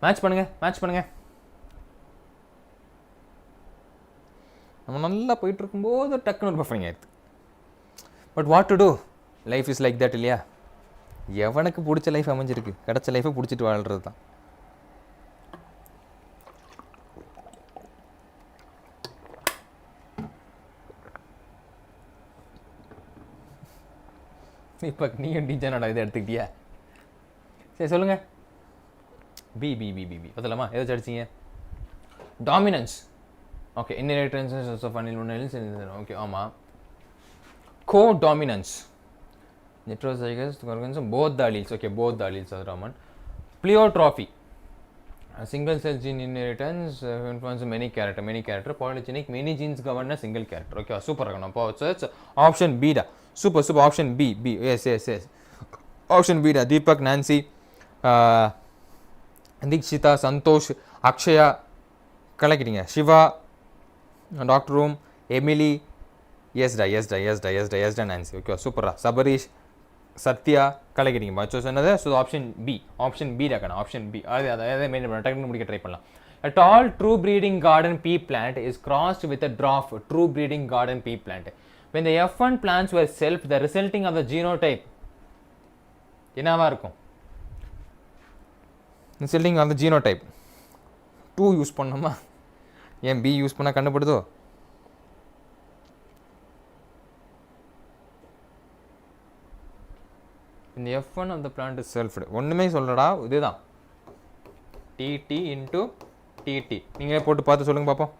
மேட்ச் பண்ணுங்கள். நம்ம நல்லா போயிட்டு இருக்கும்போது டக்குன்னு ஒரு பஃபரிங் ஆயிடுது. But what to do? Life is like that இல்லையா? எவனுக்கு பிடிச்ச லைஃப் அமைஞ்சிருக்கு, கிடச்ச லைஃபை பிடிச்சிட்டு வாழ்கிறது தான். இப்போ நீயும் டீச்சனோட இதை எடுத்துக்கிட்டியா? சரி சொல்லுங்கள். B B B B B பார்த்தலாமா? எதை அடிச்சிங்க? Dominance. Okay, inheritance of animals. Okay, ஆமாம். Co-dominance. Heterozygous organism, both the alleles. Okay, both the alleles are common. Pleiotropy. A single cell gene inheritance influences many character. Polygenic, many genes govern a single character. Okay, super. So it's option B da. Super. Option B. Yes. Option B da. Deepak, Nancy, Dikshita, Santosh, Akshaya, கலக்கிறீங்க. Siva, doctor room, Emily, எஸ்டா Nancy. Okay, சூப்பரா. சபரீஷ், சத்யா கலக்கிறீங்க. பச்சோ சொன்னது. So option B டக்கணும். Option B. அதை main பண்ண டக்குனு முடிக்க ட்ரை பண்ணலாம். A tall true breeding garden pea plant is crossed with a dwarf true breeding garden pea plant. When the F1 plants were self, the resulting of the genotype என்னவா இருக்கும்? Resulting of the genotype 2 use பண்ணோமா? ஏன் B use பண்ணால் கண்டுபிடுதோ? இந்த F1 of the plant is selfed. ஒன்றுமே சொல்லடா, இதுதான் TT into TT. நீங்களே போட்டு பார்த்து சொல்லுங்க பார்ப்போம்.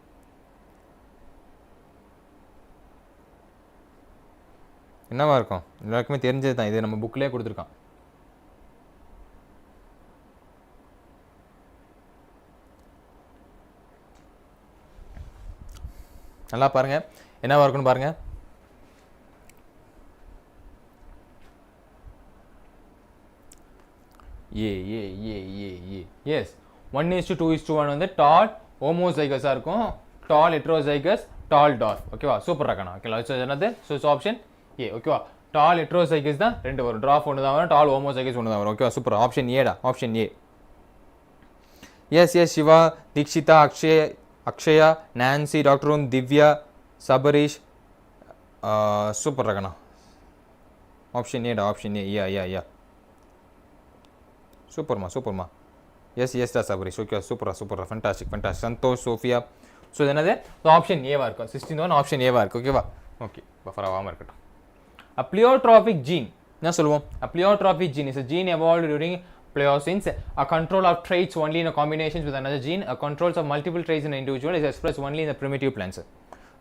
என்னவா இருக்கும்? எல்லாருக்குமே தெரிஞ்சது தான். இது நம்ம புக்லேயே கொடுத்துருக்கான். நல்லா பாருங்க, என்னவா இருக்குன்னு பாருங்க. எஸ் 1:2:1 வந்து டால் ஹோமோசைகஸாக இருக்கும். டால் ஹெட்ரோசைகஸ், டால் டார்ஃப். ஓகேவா? சூப்பர் இருக்கணும். ஓகேவா? ஸோ என்னது? So option A. ஓகேவா? டால் ஹெட்ரோசைகஸ் தான் 2 வரும், டார்ஃப் 1 தான் வரும், டால் ஹோமோசைகஸ் 1 தான் வரும். ஓகேவா? சூப்பர். ஆப்ஷன் ஏடா. Option A. Yes Siva, Dikshita, Akshaya, Nancy, doctor Divya, Sabarish. Super இருக்கணும். Option A, option A. Yeah. Superma. Yes, da Subash. Okay, super. Fantastic. Santosh, Sophia. So then the option A va irukku. 16th one option A va irukku. Okay va. Okay. Buffer avama irukattum. A pleiotropic gene. Enna solluvom? A pleiotropic gene is a gene evolved during Pliocene. A control of traits only in a combinations with another gene. A controls of multiple traits in an individual is expressed only in the primitive plants.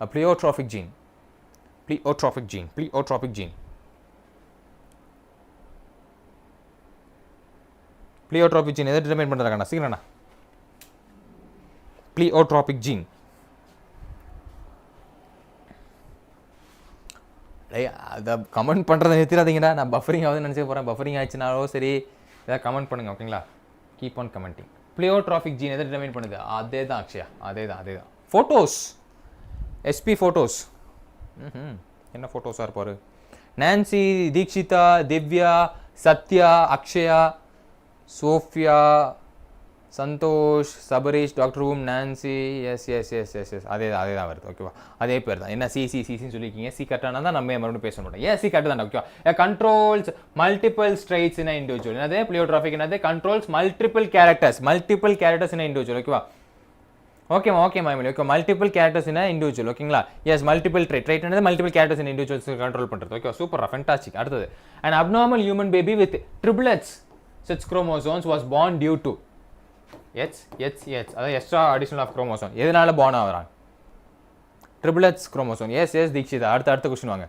A pleiotropic gene. Pleiotropic gene. Pleiotropic gene எதை determine பண்ணுறாங்கண்ணா சீக்கிரண்ணா pleiotropic gene அதை comment பண்ணுறதை நிறுத்திடாதீங்கடா நான் buffering ஆகுதுன்னு நினச்சி போகிறேன் buffering ஆயிடுச்சுனாலோ சரி ஏதாவது comment பண்ணுங்கள் ஓகேங்களா keep on commenting pleiotropic gene எதை டிட்டர்மைன் பண்ணுது அதே தான் அக்ஷயா அதே தான் ஃபோட்டோஸ் எஸ்பி ஃபோட்டோஸ் என்ன ஃபோட்டோஸாக இருப்பார் Nancy Dikshita Divya Satya Akshaya Sophia Santosh Sabarish doctor room Nancy yes அதே தான் வருது ஓகேவா அதே பேர் தான் என்ன சின்னு சொல்லியிருக்கீங்க சி கரெக்டானா தான் நம்ம மறுபடியும் பேச மாட்டோம் ஏன் சி கரெக்டாக தான் ஓகேவா controls multiple traits in individual என்னது pleiotropic என்னது controls multiple characters in individual ஓகேவா okay multiple characters in individual ஓகேங்களா எஸ் மல்டிபிள் ட்ரைட் என்னது multiple characters in individuals control பண்ணுறது ஓகே சூப்பரா ஃபென்டாஸ்டிக் அடுத்தது an abnormal human baby with triplets sex chromosomes was born due to அதாவது extra additional of chromosome எதனால born ஆகிறாங்க triplets chromosome S Deekshitha அடுத்த question வாங்க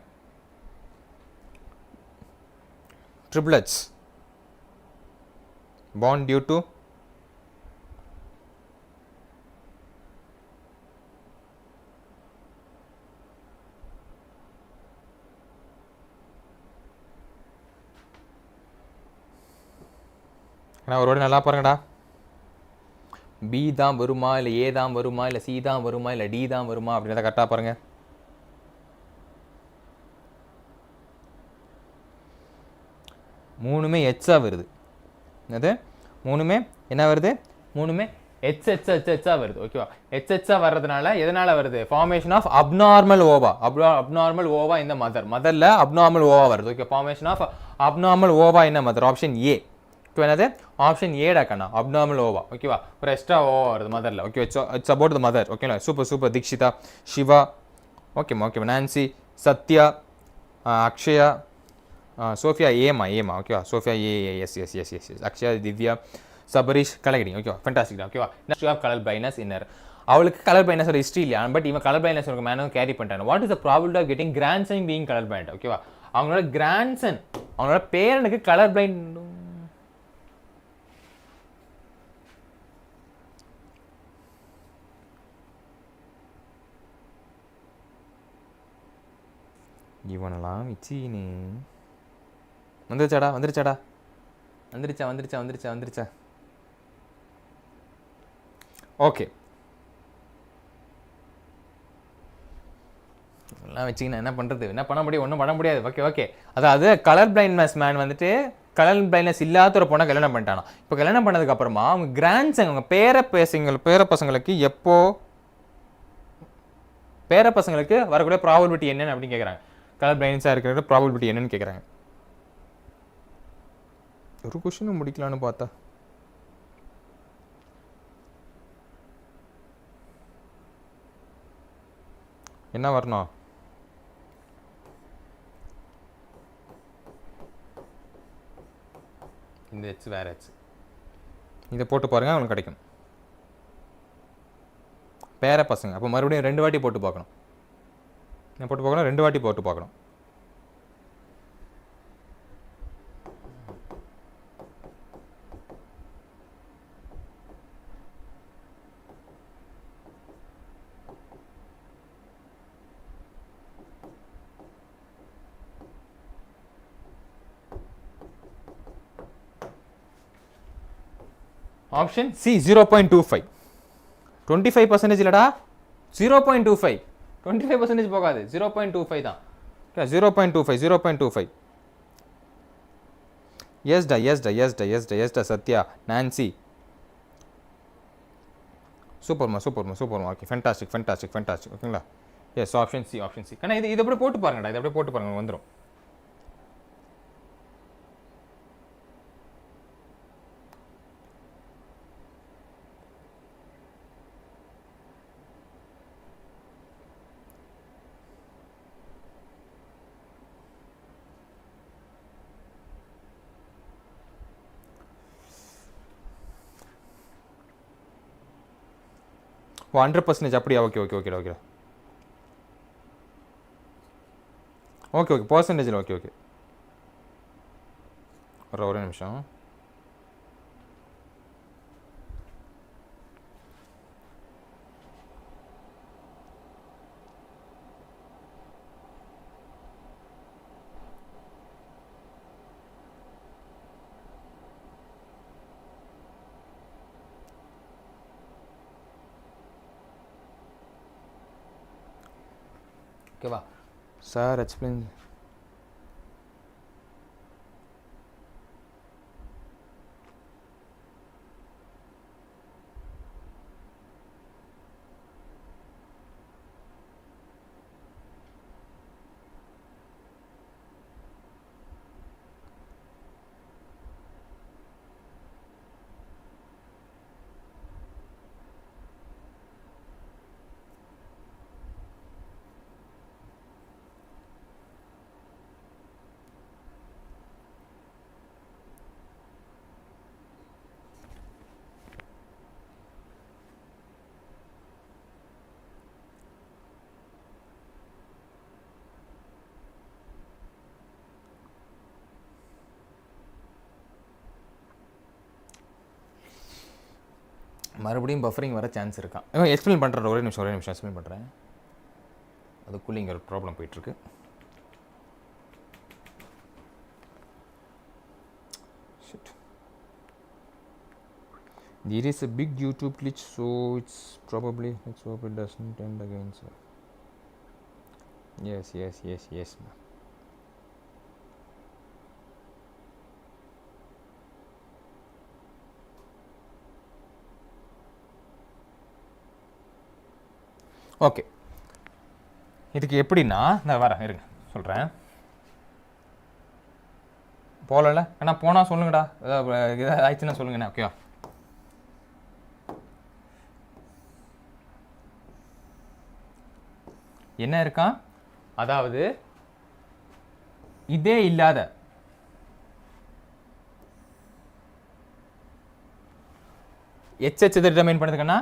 triplets born due to ஒரு வாட்டி நல்லா பாருங்கடா பி தான் வருமா இல்லை ஏ தான் வருமா இல்லை சி தான் வருமா இல்லை டி தான் வருமா அப்படின்றத கரெக்டாக பாருங்க மூணுமே எச்சா வருது என்னது மூணுமே என்ன வருது மூணுமே எச்சா வருது ஓகேவா எச்சா வர்றதுனால எதனால வருது ஃபார்மேஷன் ஆஃப் அப்நார்மல் ஓவா இந்த மதரில் அப்நார்மல் ஓவா வருது ஓகே ஃபார்மேஷன் ஆஃப் அப்நார்மல் ஓவா இந்த மதர் ஆப்ஷன் ஏ இப்போ என்னது ஆப்ஷன் ஏடா கண்ணா அப்நார்மல் ஓவா ஓகேவா ஒரு எக்ஸ்ட்ரா ஓவா வருது மதரில் okay it's about the mother ஓகேங்களா சூப்பர் தீக்ஷிதா சிவா ஓகேம்மா நான்சி சத்யா அக்ஷயா சோஃபியா ஏமா ஓகேவா சோஃபியா எஸ் அக்ஷயா திவ்யா சபரீஷ் கலகிரி ஓகேவா ஃபென்டாஸ்டிக் ஓகேவா history of colour blindness in her அவளுக்கு கலர் பிளைண்ட்னஸ் ஒரு ஹிஸ்ட்ரி இல்லையா பட் இவன் கலர் பிளைண்ட்னஸ் ஒரு மேனும் கேரி பண்ணிட்டாங்க what is the probability of getting grandson being colour blind ஓகேவா அவங்களோட கிராண்ட்சன் அவங்களோட பேரனுக்கு கலர் பிளைண்ட் இவனெல்லாம் வச்சின்னு வந்துருச்சா ஓகே எல்லாம் வச்சிங்கன்னா என்ன பண்ணுறது என்ன பண்ண முடியும் ஒன்றும் பண்ண முடியாது ஓகே அதாவது கலர் பிளைண்ட்னஸ் மேன் வந்துட்டு கலர் பிளைண்ட்னஸ் இல்லாத ஒரு பொண்ணை கல்யாணம் பண்ணிட்டானா இப்போ கல்யாணம் பண்ணதுக்கப்புறமா அவங்க கிராண்ட்சன் அவங்க பேர பசங்களுக்கு எப்போ பேர பசங்களுக்கு வரக்கூடிய ப்ராபபிலிட்டி என்னன்னு அப்படின்னு கேட்குறாங்க கலர் பிளைண்ட்ஸாக இருக்கிற ப்ராபபிலிட்டி என்னன்னு கேட்குறாங்க ஒரு கொஸ்டின் முடிக்கலான்னு பார்த்தா என்ன வரணும் இந்த எச் வேற எச் இதை போட்டு பாருங்க அவங்களுக்கு கிடைக்கும் பேர பசங்க அப்போ மறுபடியும் 2 வாட்டி போட்டு பார்க்கணும் என்ன போட்டு பார்க்கணும் 2 வாட்டி போட்டு பார்க்கணும் ஆப்ஷன் சி 0.25 25% இல்லடா 0.25 25% போகாது 0.25 தான் 0.25 எஸ்டா சத்யா நான்சி சூப்பர்மா ஓகே ஃபென்டாஸ்டிக் ஓகேங்களா எஸ் ஆப்ஷன் சி கண்ணா இது அப்படியே போட்டு பாருங்கடா இது அப்படியே போட்டு பாருங்க வந்துடும் ஓ 100% அப்படியா? Okay okay okay okay okay okay பர்சன்டேஜில் ஓகே ஓகே ஒரே நிமிஷம். ஓகேவா சார் எக்ஸ்பிளைன். மறுபடியும் பஃபரிங் வர சான்ஸ் இருக்கான். எக்ஸ்பிளைன் பண்ணுறேன், ஒரே நிமிஷம் எக்ஸ்பிளைன் பண்ணுறேன். அதுக்குள்ளே இங்கே ஒரு ப்ராப்ளம் போயிட்டுருக்கு. There is a big YouTube glitch, so it's probably, let's hope it doesn't end again. So yes. Okay, இதுக்கு எப்படின்னா நான் வரேன் இருங்க சொல்கிறேன். போகல அண்ணா போனால் சொல்லுங்கடா, ஏதாவது ஆயிடுச்சுன்னா சொல்லுங்கண்ணா. ஓகேவா, என்ன இருக்கான், அதாவது இதே இல்லாத எதை டிட்டர்மைன் பண்ணுதுக்கன்னா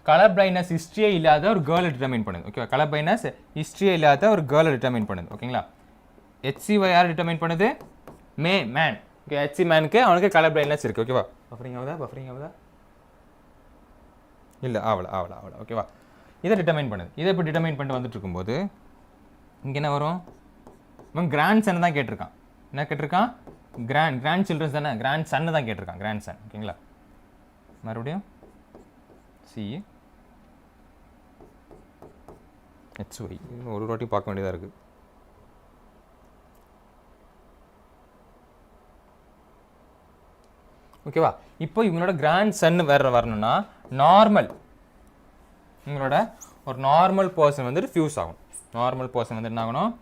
கலர் பிளைண்ட்னஸ் ஹிஸ்ட்ரியே இல்லாத ஒரு கேர்ளை டிட்டர்மைன் பண்ணுது. ஓகேவா, கலர் பிளைண்ட்னஸ் ஹிஸ்ட்ரியே இல்லாத ஒரு கேர்ளை டிட்டர்மைன் பண்ணுது. ஓகேங்களா, HCY யார் டிட்டர்மைன் பண்ணுது, மேன். ஓகே, HC மேனுக்கு அவனுக்கு கலர் பிளைண்ட்னஸ் இருக்குது. ஓகேவா, பஃபரிங் ஆகுதா இல்லை ஆவல. ஓகேவா, இதை டிட்டர்மைன் பண்ணுது. இதை இப்போ டிட்டர்மைன் பண்ணிட்டு வந்துட்டு இருக்கும்போது இங்கே என்ன வரும், இவன் கிராண்ட் சன் தான் கேட்டிருக்கான். என்ன கேட்டிருக்கான், கிராண்ட் சில்ட்ரன்ஸ் தானே, கிராண்ட் சன்னு தான் கேட்டிருக்கான், கிராண்ட் சன். ஓகேங்களா, மறுபடியும் சி HY ஒரு வாட்டி பார்க்க வேண்டியதாக இருக்குது. ஓகேவா, இப்போ இவங்களோட கிராண்ட் சன் வரணும்னா நார்மல், இவங்களோட ஒரு நார்மல் பர்சன் வந்துட்டு ஃபியூஸ் ஆகும். நார்மல் பர்சன் வந்துட்டு என்ன ஆகணும்,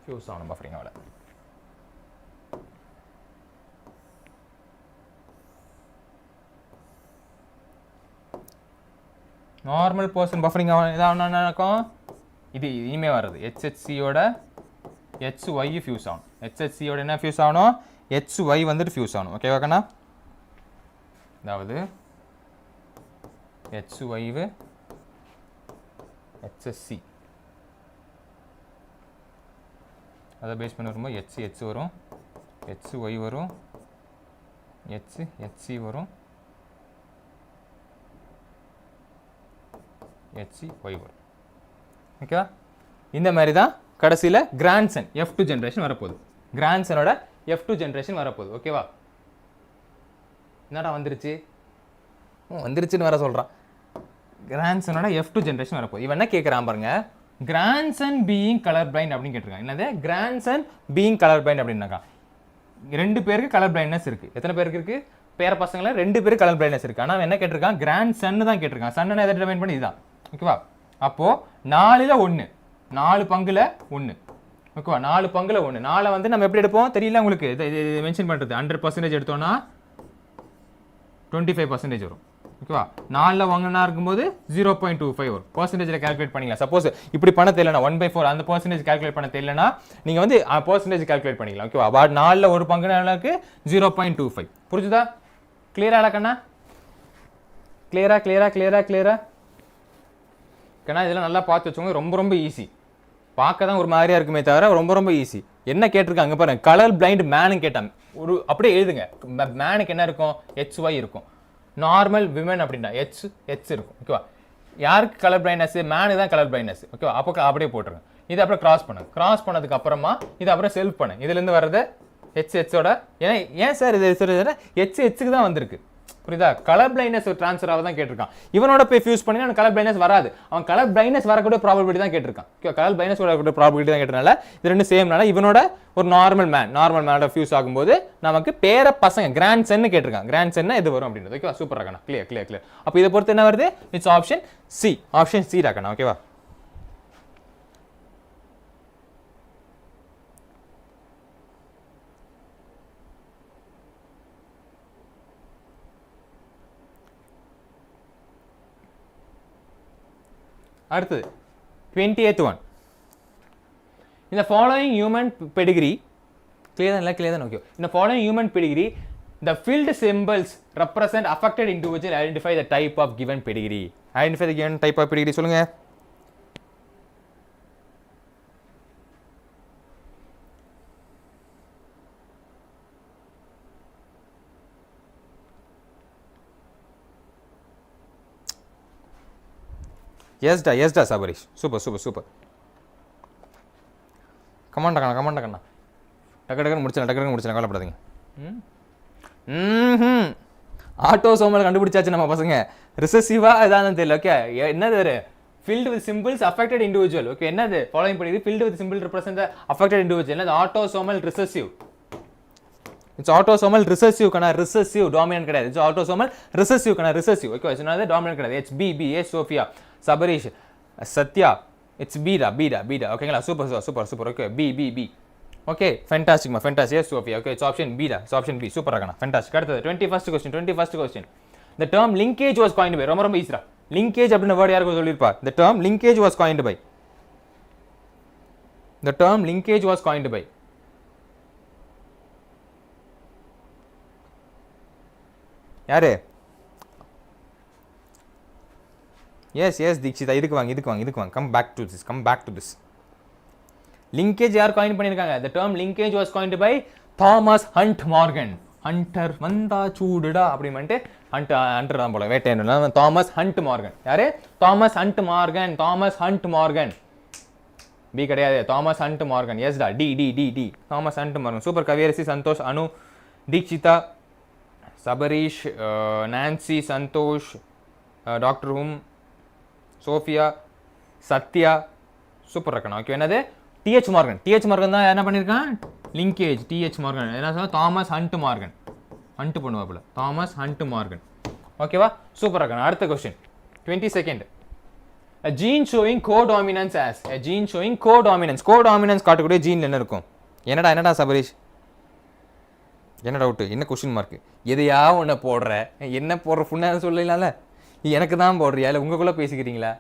ஃபியூஸ் ஆகணும் பஃபரிங்கோட. நார்மல் பர்சன் பஃபரிங் இதாக நடக்கும். இது இனிமேல் வர்றது HHCயோட HY ஃபியூஸ் ஆகணும். HHCயோட என்ன ஃபியூஸ் ஆகணும், HY வந்துட்டு ஃபியூஸ் ஆகணும். ஓகேவாக்கண்ணா, அதாவது HY HSC அதை பேஸ் பண்ணி வரும்போது HH வரும், HY வரும், HC வரும், HY வரும். ஓகேவா, இந்த மாதிரி தான் கடைசியில் கிராண்ட்சன் F2 ஜென்ரேஷன் வரப்போகுது. கிராண்ட்சனோட F2 ஜென்ரேஷன் வரப்போகுது. ஓகேவா, என்னடா வந்துருச்சுன்னு வர சொல்கிறான். கிராண்ட்சனோட F2 ஜென்ரேஷன் வரப்போகுது. இவன் என்ன கேட்குறான் பாருங்க, கிராண்ட்சன் பீயிங் கலர் பிளைண்ட் அப்படின்னு கேட்டிருக்கான். என்னது, கிராண்ட்சன் பீயிங் கலர் பிளைண்ட் அப்படின்னாக்கா 2 பேருக்கு கலர் பிளைண்ட்னஸ் இருக்குது. எத்தனை பேருக்கு இருக்குது, பேர பசங்களை 2 பேருக்கு கலர் பிளைண்ட்னஸ் இருக்குது. ஆனால் என்ன கேட்டிருக்கான், கிராண்ட் சன்னு தான் கேட்டிருக்கான். சன்னு எதை டிட்டர்மைன் பண்ணி இதுதான். ஓகேவா, அப்போது 4ல் 1, 4 பங்குல 1. ஓகேவா, 4 பங்குல 1. 4 வந்து நம்ம எப்படி எடுப்போம் தெரியல உங்களுக்கு, இது மென்ஷன் பண்ணுறது. 100% எடுத்தோன்னா 25% வரும். ஓகேவா, 4ல் 1 இருக்கும்போது 0.25 வரும். பர்சன்டேஜில் கால்குலேட் பண்ணிக்கலாம். சப்போஸ் இப்படி பண்ண தெரியலனா 1/4 அந்த பர்சன்டேஜ் கால்குலேட் பண்ண தெரியலனா நீங்கள் வந்து பர்சன்டேஜ் கால்குலேட் பண்ணிக்கலாம். ஓகேவா, பட் 4ல் 1 பங்குக்கு 0.25. புரிஞ்சுதா, கிளியரா கண்ணா, கிளியரா. ஏன்னா இதெல்லாம் நல்லா பார்த்து வச்சுக்கோங்க, ரொம்ப ரொம்ப ஈஸி. பார்க்க தான் ஒரு மாதிரியா இருக்குமே தவிர ரொம்ப ரொம்ப ஈஸி. என்ன கேட்டிருக்காங்க பாருங்க, கலர் பிளைண்ட் மேனு கேட்டாங்க. ஒரு அப்படியே எழுதுங்க. மேனுக்கு என்ன இருக்கும், HY இருக்கும். நார்மல் விமன் அப்படின்னா H இருக்கும். ஓகேவா? யாருக்கு கலர் பிளைண்ட்னஸ், மேனு தான் கலர் பிளைண்ட்னஸ். ஓகேவா? அப்போ அப்படியே போட்டுருங்க. இது அப்புறம் கிராஸ் பண்ணுங்க. கிராஸ் பண்ணதுக்கு அப்புறமா இது அப்புறம் செல்ஃப் பண்ணு. இதுலேருந்து வர்றது HHோட, ஏன் சார் இது HHக்கு தான் வந்திருக்கு. புரியுதா? கலர் பிளைண்ட்னஸ் ட்ரான்ஸ்ஃபர் ஆக தான் கேட்டிருக்கான். இவனோட போய் ஃபியூஸ் பண்ணி அவன் கலர் பிளைண்ட்னஸ் வராது. அவன் கலர் பிளைண்ட்னஸ் வரக்கூடிய ப்ராபபிலிட்டி தான் கேட்டிருக்கான். கலர் பிளைண்ட்னஸ் வரக்கூடிய ப்ராபபிலிட்டி தான் கேட்டனால இது ரெண்டு சேம்னால இவனோட ஒரு நார்மல் மேனோட ஃபியூஸ் ஆகும்போது நமக்கு பேர பசங்க கிராண்ட் சன்னு கேட்டிருக்கான். கிராண்ட் சன்னா இது வரும் அப்படின்றது. ஓகேவா? சூப்பர் ராக்கண்ணா. கிளியர். அப்போ இதை பொறுத்து என்ன வருது? It's option C. Option C ராக்கண்ணா. ஓகேவா? அடுத்தது 20th one. In the following human pedigree, clear than okay. In the following human pedigree, the filled symbols represent affected individual. Identify the type of given pedigree. Identify the given type of pedigree. சொல்லுங்க. Yes da Subash. Super. Come on டக்கடக்கன்னு முடிச்சலாம் கவலைப்படாதீங்க. Autosomal கண்டுபிடிச்சாச்சு நம்ம பசங்க. ரிசசிவா இதான் தெரியல. Okay, என்னது filled with symbols affected individual. Okay, என்னது following படிக்குது filled with symbol represent the affected individual. என்னது autosomal recessive. It's autosomal recessive kana recessive dominant கிடையாது. It's autosomal recessive kana recessive. Okay, so another dominant கிடையாது. HBB Sophia Subash Satya. It's beta. Okay, super. Okay, B. Okay, fantastic. Yes, Sophia. Okay, it's option B. It's option B. Super kana. Fantastic. அடுத்தது 21st question. The term linkage was coined by. ரொம்ப ஈஸிடா. Linkage அப்படின word யாருக்கு சொல்லிருப்பா? The term linkage was coined by. The term linkage was coined by. யாரு? Yes, Deekshitha. இதுக்கு வாங்க. Come back to this. Linkage யார் coin பண்ணிருக்காங்க? The term linkage was coined by Thomas Hunt Morgan. Hunter வந்தா சூடுடா அப்படின்ட்டு hunter தான் போல வேட்டையன். Thomas Hunt Morgan. யாரு? Thomas Hunt Morgan. பி கிடையாது. Thomas Hunt Morgan. எஸ் டா. D. Thomas Hunt Morgan. Super. Kaviyarasi, Santhosh, Anu, Dikshita, Sabarish, Nancy, Santhosh, doctor ஹும், சோஃபியா, சத்யா. சூப்பர் இருக்கணும். ஓகே, என்னது? டிஹெச் மார்கன் தான் என்ன பண்ணியிருக்கான்? லிங்கேஜ். டிஹெச் மார்கன் என்ன சொல்ல? Thomas Hunt Morgan. ஹண்ட் பண்ணுவாப்புல. Thomas Hunt Morgan. ஓகேவா? சூப்பர் இருக்கணும். அடுத்த question 22nd. A gene showing codominance as. A gene showing codominance காட்டக்கூடிய ஜீன் என்ன இருக்கும்? என்னடா சபரீஷ்? என்ன டவுட்? என்ன கொஸ்டின் மார்க்? எதையா ஒன்று போடுற, என்ன போடுற ஃபுன்னா சொல்லலாம்ல. எனக்கு தான் போடுறியா இல்லை உங்களுக்குள்ளே பேசிக்கிறீங்களா?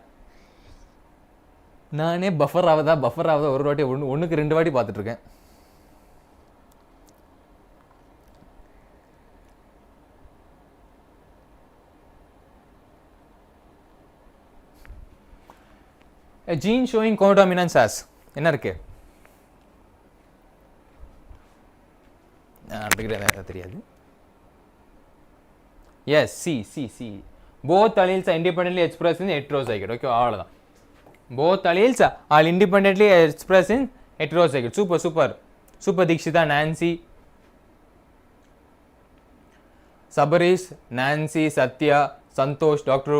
நானே பஃபர் ஆகுதா ஒரு வாட்டி ஒன்றுக்கு 2 வாட்டி பார்த்துட்ருக்கேன். A gene showing codominance as என்ன இருக்கு? தெரியாது. Yes, C. Both alleles are independently expressed in heterozygote. Okay, அவ்வளவுதான். Both alleles are independently expressed in heterozygote. Super Dikshita, Nancy, Sabarish, Nancy, Satya, Santosh, Dr.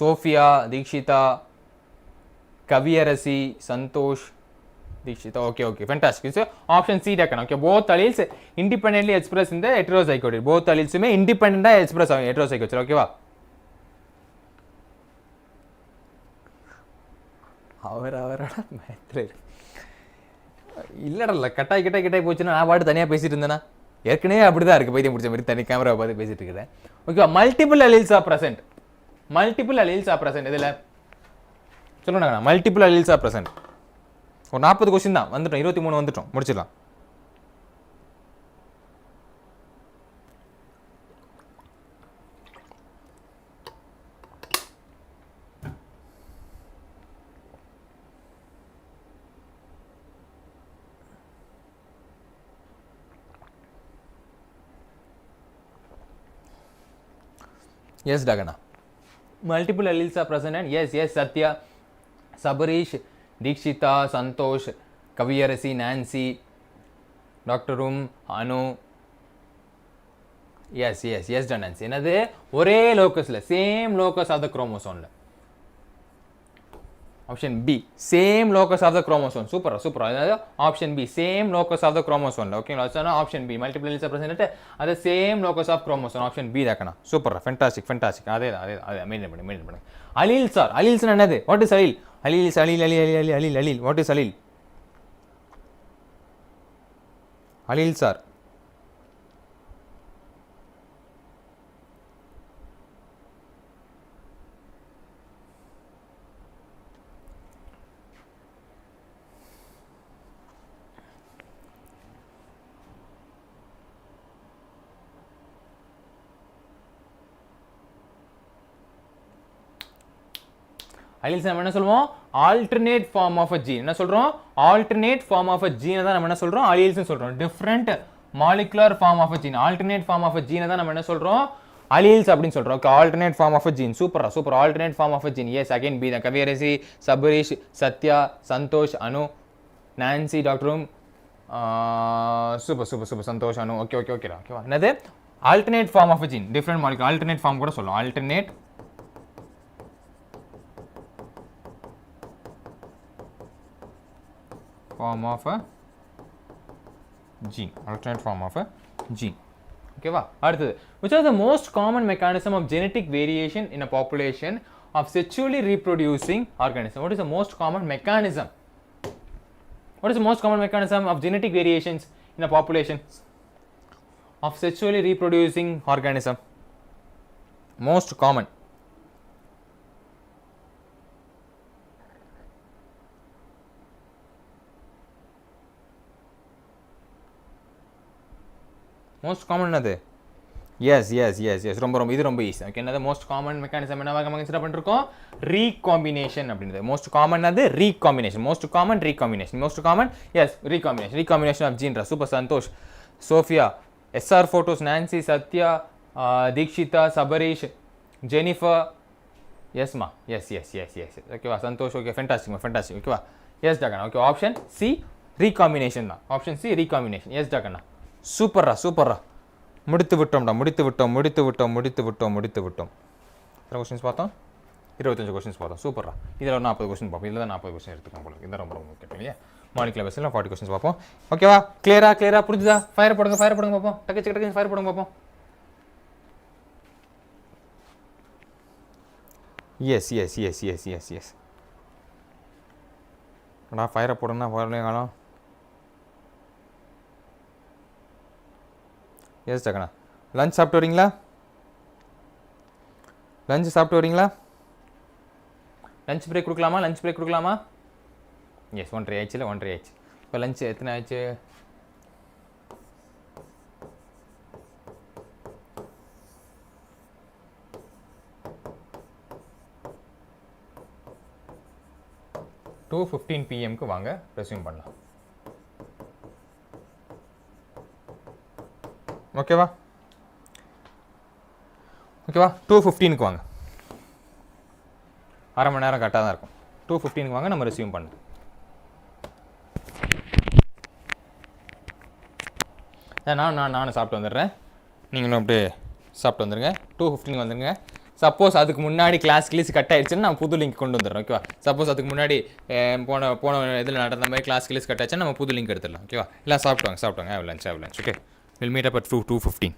Sophia, Dikshita, Kaviyarasi, Santosh, Dikshita. Okay, fantastic. So option C டக்கணும். Okay, both alleles independently expressed in the heterozygote. Both alleles May independent express ஆகும் heterozygote. ஓகேவா? அவரோட மேத்ல இல்லடா கட்டாய் போச்சுன்னா நான் பாட்டு தனியாக பேசிட்டு இருந்தேன்னா ஏற்கனவே அப்படிதான் இருக்கு. பைத்தியம் முடிச்ச மாதிரி தனி கேமரா பார்த்து பேசிட்டு இருக்கிறேன். ஓகேவா? Multiple alleles are present. இதில் சொல்லுங்க. Multiple alleles are present. ஒரு 40 கொஸ்டின் தான் வந்துட்டோம். 23 வந்துட்டோம். முடிச்சிடலாம். Yes, Dagana. Multiple alleles are present and yes, Satya, Subash, Dikshita, Santosh, Kaviyarasi, Nancy, Dr. Anu. Yes, done Nancy. என்னது ஒரே லோக்கஸ்ல சேம் லோக்கஸ் ஆஃப் த குரோமோசோம்ல. Option B, same locus of the chromosome. Super. Option B, same locus of the chromosome. Okay, so option B, multiple alleles are present at the same locus of chromosome. Option B dakana. Super, fantastic. Adhe maintain pannu. Alleles என்னது? What is allele? Allele. What is allele? Alleles are alleles நம்ம என்ன சொல்றோம் alternate form of a gene என்ன சொல்றோம் alternate form of a gene தான் நம்ம என்ன சொல்றோம் alleles னு சொல்றோம் different molecular form of a gene alternate form of a gene தான் நம்ம என்ன சொல்றோம் alleles அப்படினு சொல்றோம் okay alternate form of a gene super alternate form of a gene yes again B தான் கவியரசி சபரிஷ் சத்யா சந்தோஷ் அனு நான்சி டாக்டரும் super சந்தோஷ் அனு okay ஓகேவா என்னது alternate form of a gene different molecule alternate form கூட சொல்றோம் alternate form of a gene alternate form of a gene okay va அடுத்து which are the most common mechanism of genetic variation in a population of sexually reproducing organism what is the most common mechanism of genetic variations in a population of sexually reproducing organism most common என்னது yes ரொம்ப இது ரொம்ப easy okay என்னது most common mechanism என்னவா நம்ம consider பண்ணிருக்கோம் recombination அப்படின்றது most common அது recombination most common yes recombination of gene super Santhosh Sophia எஸ்ஆர் போட்டோஸ் நான்சி சத்யா தீக்ஷிதா சபரீஷ் ஜெனிஃபர் எஸ்மா எஸ் ஓகேவா சந்தோஷ் ஓகே ஃபென்டாஸ்டிக் ஓகேவா எஸ் டாகனா ஓகே ஆப்ஷன் சி ரீகாம்பினேஷன் தான் ஆப்ஷன் சி ரீகாம்பினேஷன் எஸ் டாகனா சூப்பர்ரா முடித்து விட்டோம் எத்தனை கொஸ்டின்ஸ் பார்த்தோம் 25 கொஸ்டின்ஸ் பார்த்தோம் சூப்பர்ரா இதில் ஒரு 40 கொஸ்டின் பார்ப்போம் இதில் தான் 40 கொஸ்டின் எடுத்துக்கலாம் போல இதான் ரொம்ப முக்கியம் இல்லையா மார்னிங் லெவல்ஸில் 40 கொஸ்டின்ஸ் பார்ப்போம் ஓகேவா கிளியரா புரிஞ்சுதா ஃபயர் போடுங்க பார்ப்போம் டக்கு ஃபயர் போடுங்க பார்ப்போம் எஸ் அடா ஃபயரை போடுங்கன்னா ஃபயர்லேயும் காணும் எஸ் ஜகனா லஞ்ச் சாப்பிட்டு வரீங்களா லஞ்ச் பிரேக் கொடுக்கலாமா எஸ் 1:30 ஆயிடுச்சு இப்போ லஞ்ச் எத்தனை ஆயிடுச்சு டூ 15 PM வாங்க ரெஸ்யூம் பண்ணலாம் ஓகேவா 2:15 வாங்க அரை மணி நேரம் கரெக்டாக தான் இருக்கும் 2:15 வாங்க நம்ம ரெஸ்யூம் பண்ணு நானும் சாப்பிட்டு வந்துடுறேன் நீங்களும் அப்படியே சாப்பிட்டு வந்துடுங்க 2:15 வந்துடுங்க சப்போஸ் அதுக்கு முன்னாடி கிளாஸ் கட் ஆயிடுச்சுன்னா நான் புது லிங்க் கொண்டு வந்துடுறேன் ஓகேவா சப்போஸ் அதுக்கு முன்னாடி போன இதில் நடந்த மாதிரி கிளாஸ் கட் ஆச்சுன்னா நம்ம புது லிங்க் எடுத்துடலாம் ஓகேவா எல்லாம் சாப்பிட்டுவாங்க have lunch okay we'll meet up at 2:15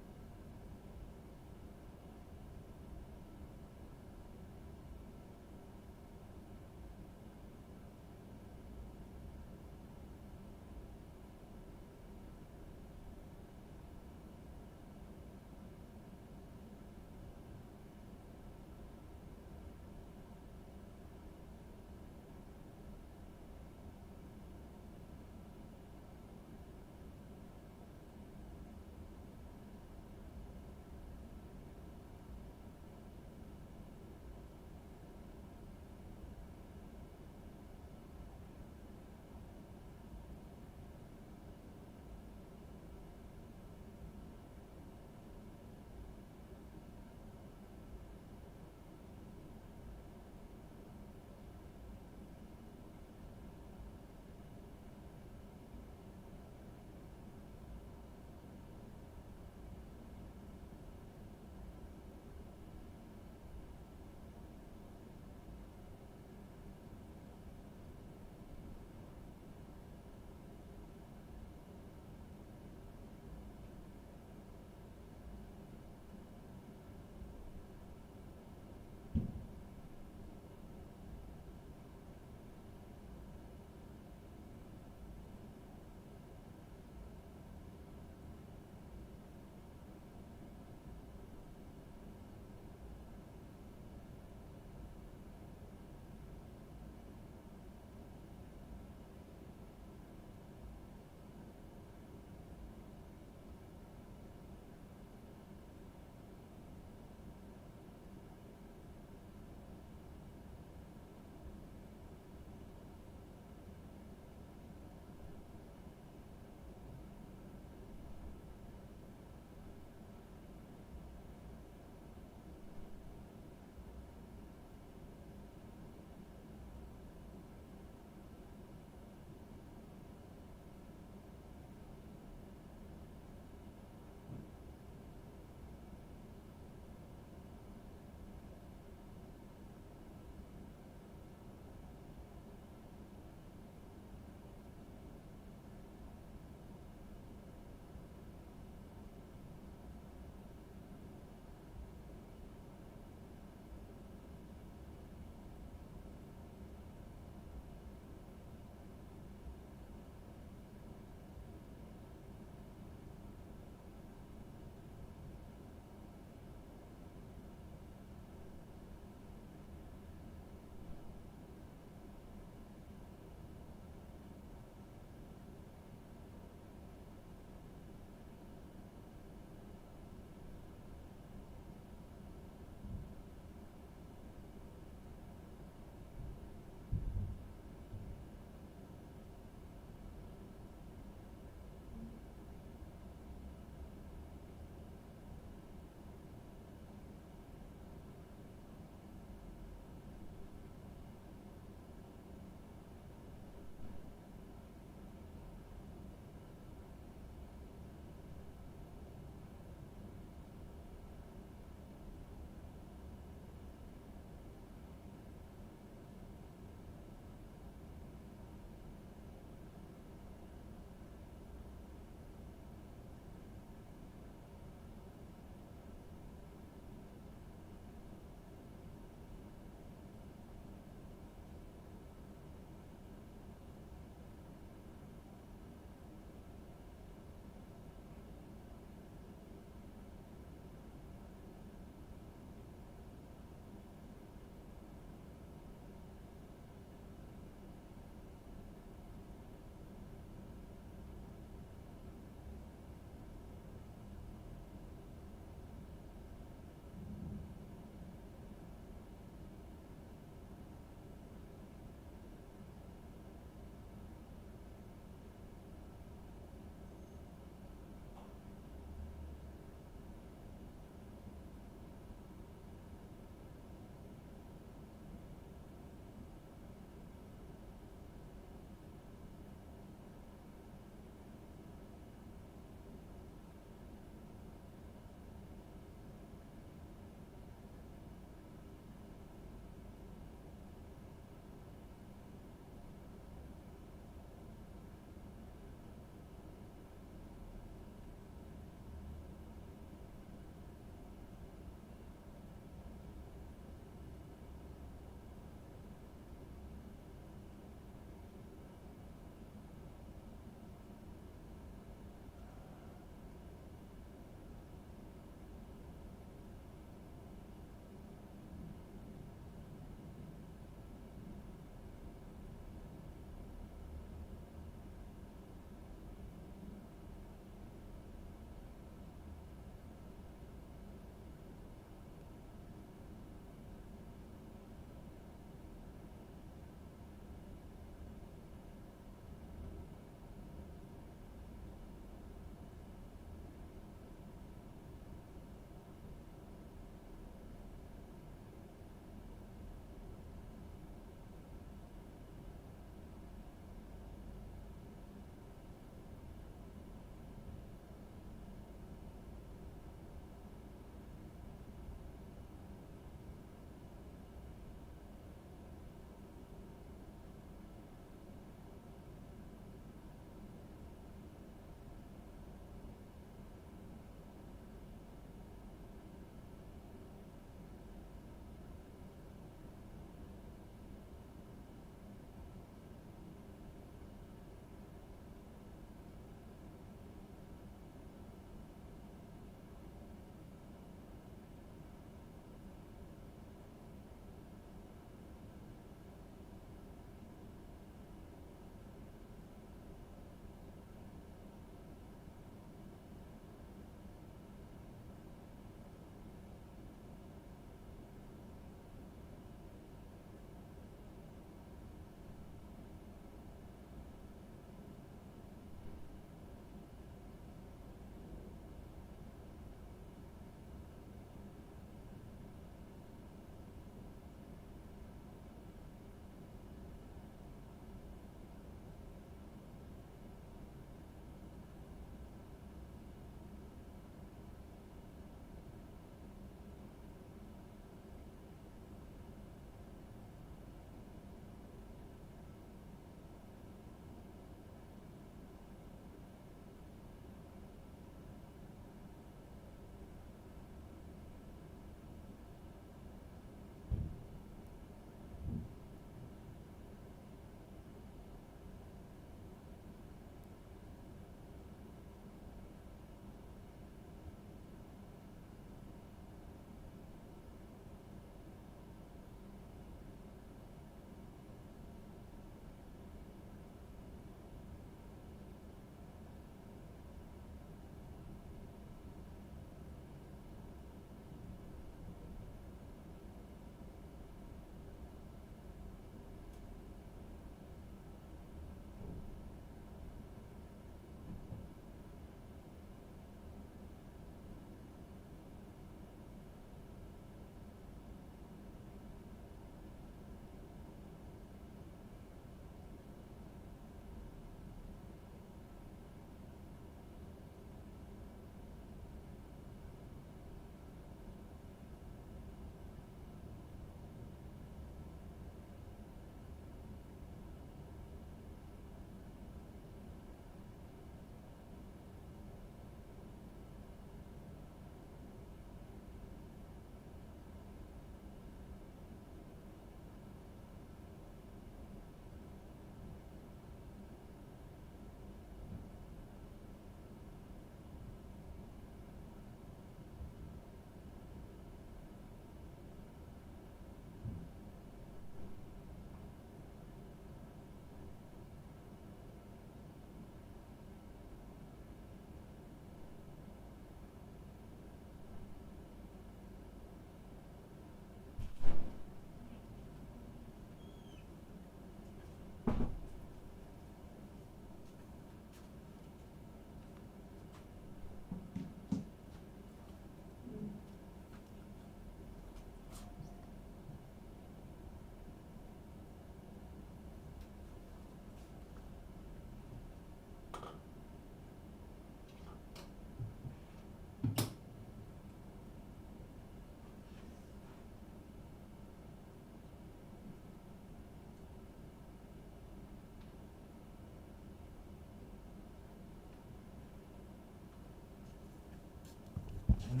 hi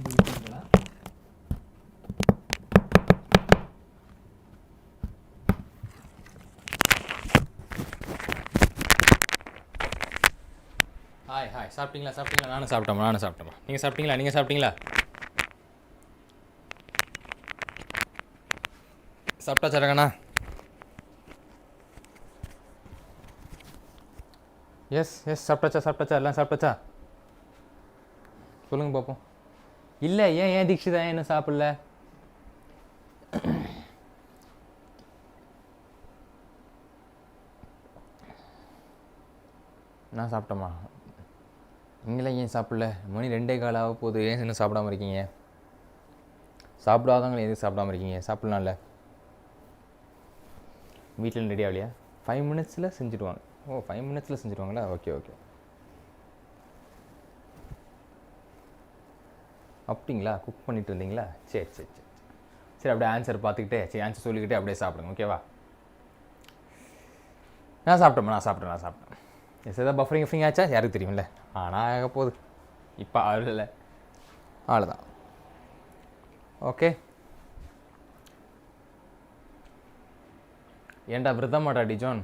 hi, சாப்பிட்டீங்களா? நானும் சாப்பிட்டேம்மா. நீங்கள் சாப்பிட்டீங்களா? சாப்பிட்டாச்சா ரகண்ணா? எஸ் சாப்பிட்டாச்சா? எல்லாம் சாப்பிட்டாச்சா? சொல்லுங்கள் பார்ப்போம். இல்லை, ஏன் தீக்ஷிதா என்ன சாப்பிடல? நான் சாப்பிட்டேம்மா. நீங்களே ஏன் சாப்பிடல? மணி 2:15 ஆக போகுது. ஏன் இன்னும் சாப்பிடாமல் இருக்கீங்க? சாப்பிடாதவங்க எதுக்கு சாப்பிடாமல் இருக்கீங்க? சாப்பிட்லாம்ல. வீட்டில் ரெடி ஆகலையா? 5 minutesல செஞ்சுடுவாங்க. ஓ, 5 minutesல செஞ்சுடுவாங்களா? ஓகே. அப்படிங்களா? குக் பண்ணிட்டு இருந்தீங்களா? சரி. அப்படியே ஆன்சர் பார்த்துக்கிட்டே ஆன்சர் சொல்லிக்கிட்டே அப்படியே சாப்பிடுங்க. ஓகேவா? நான் சாப்பிட்டேன். எஸ், ஏதாவது பஃபரிங் ஆச்சா? யாருக்கு தெரியும்ல. ஆனால் ஆக போகுது இப்போ. அவ்வளோதான். ஓகே. ஏன்டா விரதமாடா டிஜோன்?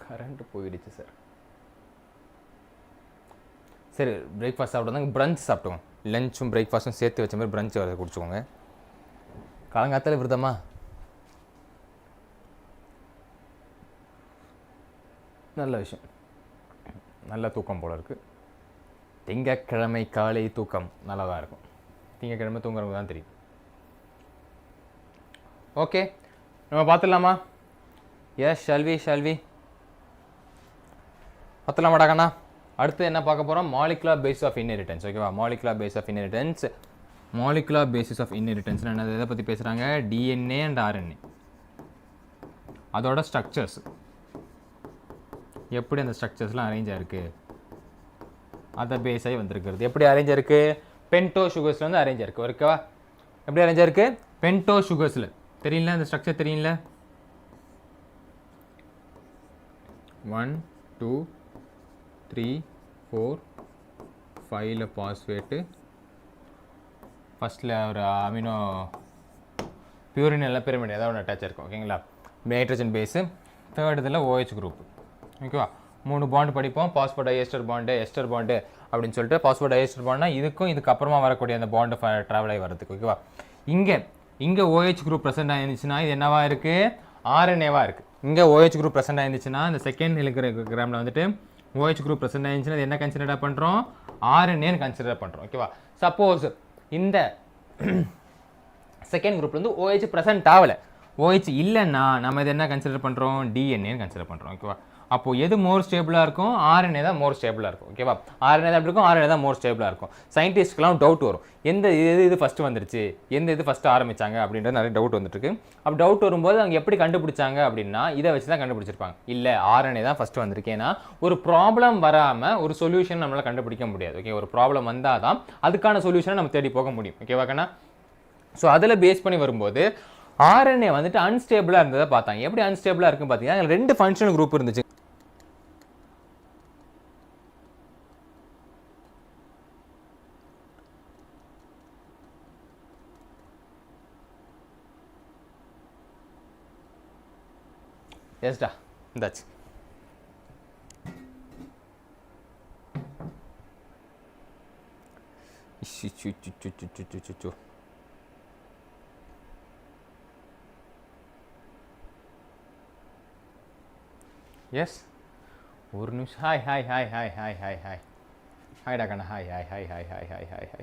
கரண்ட் போயிடுச்சு சார். சரி, பிரேக்ஃபாஸ்ட் சாப்பிட்டு பிரஞ்ச் சாப்பிட்டுவோம். லஞ்சும் பிரேக்ஃபாஸ்ட்டும் சேர்த்து வச்ச மாதிரி பிரஞ்ச் வர குடிச்சுக்கோங்க. காலங்காத்தால விரதமா? நல்ல விஷயம். நல்ல தூக்கம் போல இருக்குது. திங்கட்கிழமை காலை தூக்கம் நல்லா தான் இருக்கும். திங்கட்கிழமை தூங்குறவங்க தான் தெரியும். ஓகே, நம்ம பார்த்துடலாமா? எஸ், ஷல்வி பார்த்துடலாமாடா கண்ணா? அடுத்து என்ன பார்க்க போகிறோம்? Molecular basis of inheritance. ஓகேவா? மாலிகுலர் பேசிஸ் ஆஃப் இன்ஹெரிட்டன்ஸ் என்னது? எதை பற்றி பேசுகிறாங்க? டிஎன்ஏ அண்ட் ஆர்என்ஏ, அதோட ஸ்ட்ரக்சர்ஸ், எப்படி அந்த ஸ்ட்ரக்சர்ஸ்லாம் அரேஞ்ச் ஆகிருக்கு, அதை பேஸ் ஆகி வந்திருக்கிறது. எப்படி அரேஞ்ச் ஆயிருக்கு? பென்டோ சுகர்ஸில் வந்து அரேஞ்ச் ஆயிருக்கு. ஓகேவா? எப்படி அரேஞ்ச் ஆயிருக்கு? பென்டோ சுகர்ஸில். தெரியல அந்த ஸ்ட்ரக்சர்? தெரியல. 1 2 3 4 5ல் பாஸ்பேட்டு, ஃபஸ்ட்டில் ஒரு அமினோ பியூரின் எல்லாம் பிரமிட் ஏதாவது ஒன்று அட்டாச் இருக்கும். ஓகேங்களா? Nitrogen base. தேர்ட் இதில் OH குரூப். ஓகேவா? 3 பாண்டு படிப்போம். பாஸ்போடைஎஸ்டர் பாண்டு, எஸ்டர் பாண்டு அப்படின்னு சொல்லிட்டு. பாஸ்போடைஎஸ்டர் பாண்டுனா இதுக்கு அப்புறமா வரக்கூடிய அந்த பாண்டு ட்ராவல் ஆகி வரதுக்கு. ஓகேவா? இங்கே OH குரூப் ப்ரெசென்ட் ஆயிருந்துச்சுன்னா இது என்னவா இருக்குது? RNAவாக இருக்குது. இங்கே OH குரூப் ப்ரெசென்ட் ஆயிருந்துச்சுன்னா இந்த செகண்ட் ஹெலிகிராமில் வந்துட்டு OH குரூப் ப்ரெசென்ட் ஆயிருந்துச்சுன்னா இது என்ன கன்சிடர் பண்ணுறோம்? RNAன்னு கன்சிடர் பண்ணுறோம். ஓகேவா? சப்போஸ் இந்த செகண்ட் குரூப்ல வந்து OH ப்ரெசென்ட் ஆகலை, OH இல்லைன்னா நம்ம இது என்ன கன்சிடர் பண்ணுறோம்? டிஎன்ஏன்னு கன்சிடர் பண்ணுறோம். ஓகேவா? அப்போது எது மோர் ஸ்டேபிளாக இருக்கும்? RNA தான் மோர் ஸ்டேபிளாக இருக்கும். ஓகேவா? RNA தான் எப்படி இருக்கும்? RNA தான் மோர் ஸ்டேபிளாக இருக்கும். சயின்டிஸ்ட்க்கெலாம் டவுட் வரும், இது ஃபஸ்ட்டு வந்துருச்சு, இது ஃபஸ்ட்டு ஆரம்பித்தாங்க அப்படின்றது நிறைய டவுட் வந்துட்டுருக்கு. அப்போ டவுட் வரும்போது அவங்க எப்படி கண்டுபிடிச்சாங்க அப்படின்னா இதை வச்சு தான் கண்டுபிடிச்சிருப்பாங்க. இல்லை, RNA தான் ஃபஸ்ட்டு வந்திருக்கு. ஏன்னா ஒரு ப்ராப்ளம் வராமல் ஒரு சொல்யூஷன் நம்மளால் கண்டுபிடிக்க முடியாது. ஓகே, ஒரு ப்ராப்ளம் வந்தால் தான் அதுக்கான சொல்யூஷனை நம்ம தேடி போக முடியும். ஓகேவாக்கண்ணா? ஸோ அதில் பேஸ் பண்ணி வரும்போது RNA வந்துட்டு அன்ஸ்டேபிளாக இருந்ததை பார்த்தாங்க. எப்படி அன்ஸ்டேபிளாக இருக்குன்னு பார்த்தீங்கன்னா 2 ஃபங்க்ஷனல் குரூப் இருந்துச்சு. எஸ்டா, இந்தாச்சு. எஸ், ஒரு நிமிஷம். ஹாய்டா கண்ணா. ஹாய்.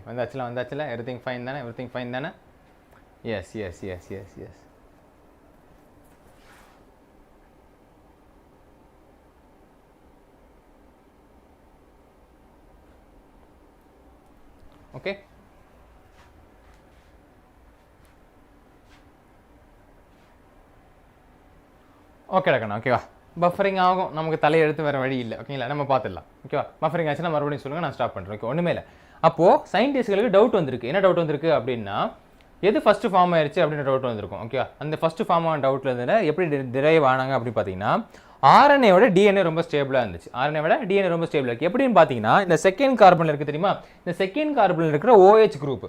வந்தாச்சுல. எவ்ரிதிங் ஃபைன் தானே? எஸ். ஓகே, ஓகேடா கண்ணா. ஓகேவா? பஃபரிங் ஆகும், நமக்கு தலையெழுத்து வேறு வழி இல்லை. ஓகேங்களா? நம்ம பார்த்துடலாம். ஓகேவா? பஃபரிங் ஆச்சுன்னா மறுபடியும் சொல்லுங்கள், நான் ஸ்டாப் பண்ணுறேன். ஓகே, ஒன்றுமே இல்லை. அப்போது சயின்டிஸ்ட்களுக்கு டவுட் வந்திருக்கு. என்ன டவுட் வந்திருக்கு அப்படின்னா எது ஃபஸ்ட்டு ஃபார்ம் ஆயிடுச்சு அப்படின்ற டவுட் வந்திருக்கும். ஓகே, அந்த ஃபஸ்ட்டு ஃபார்ம் ஆன டவுட்டில் இருந்து எப்படி டிரைவ் ஆனாங்க அப்படின்னு பார்த்தீங்கன்னா RNA விட DNA ரொம்ப ஸ்டேபிளாக இருந்துச்சு. RNA விட DNA ரொம்ப ஸ்டேபிளாக இருக்குது. எப்படின்னு பார்த்தீங்கன்னா இந்த செகண்ட் கார்பனில் இருக்குது தெரியுமா, இந்த செகண்ட் கார்பனில் இருக்கிற OH குரூப்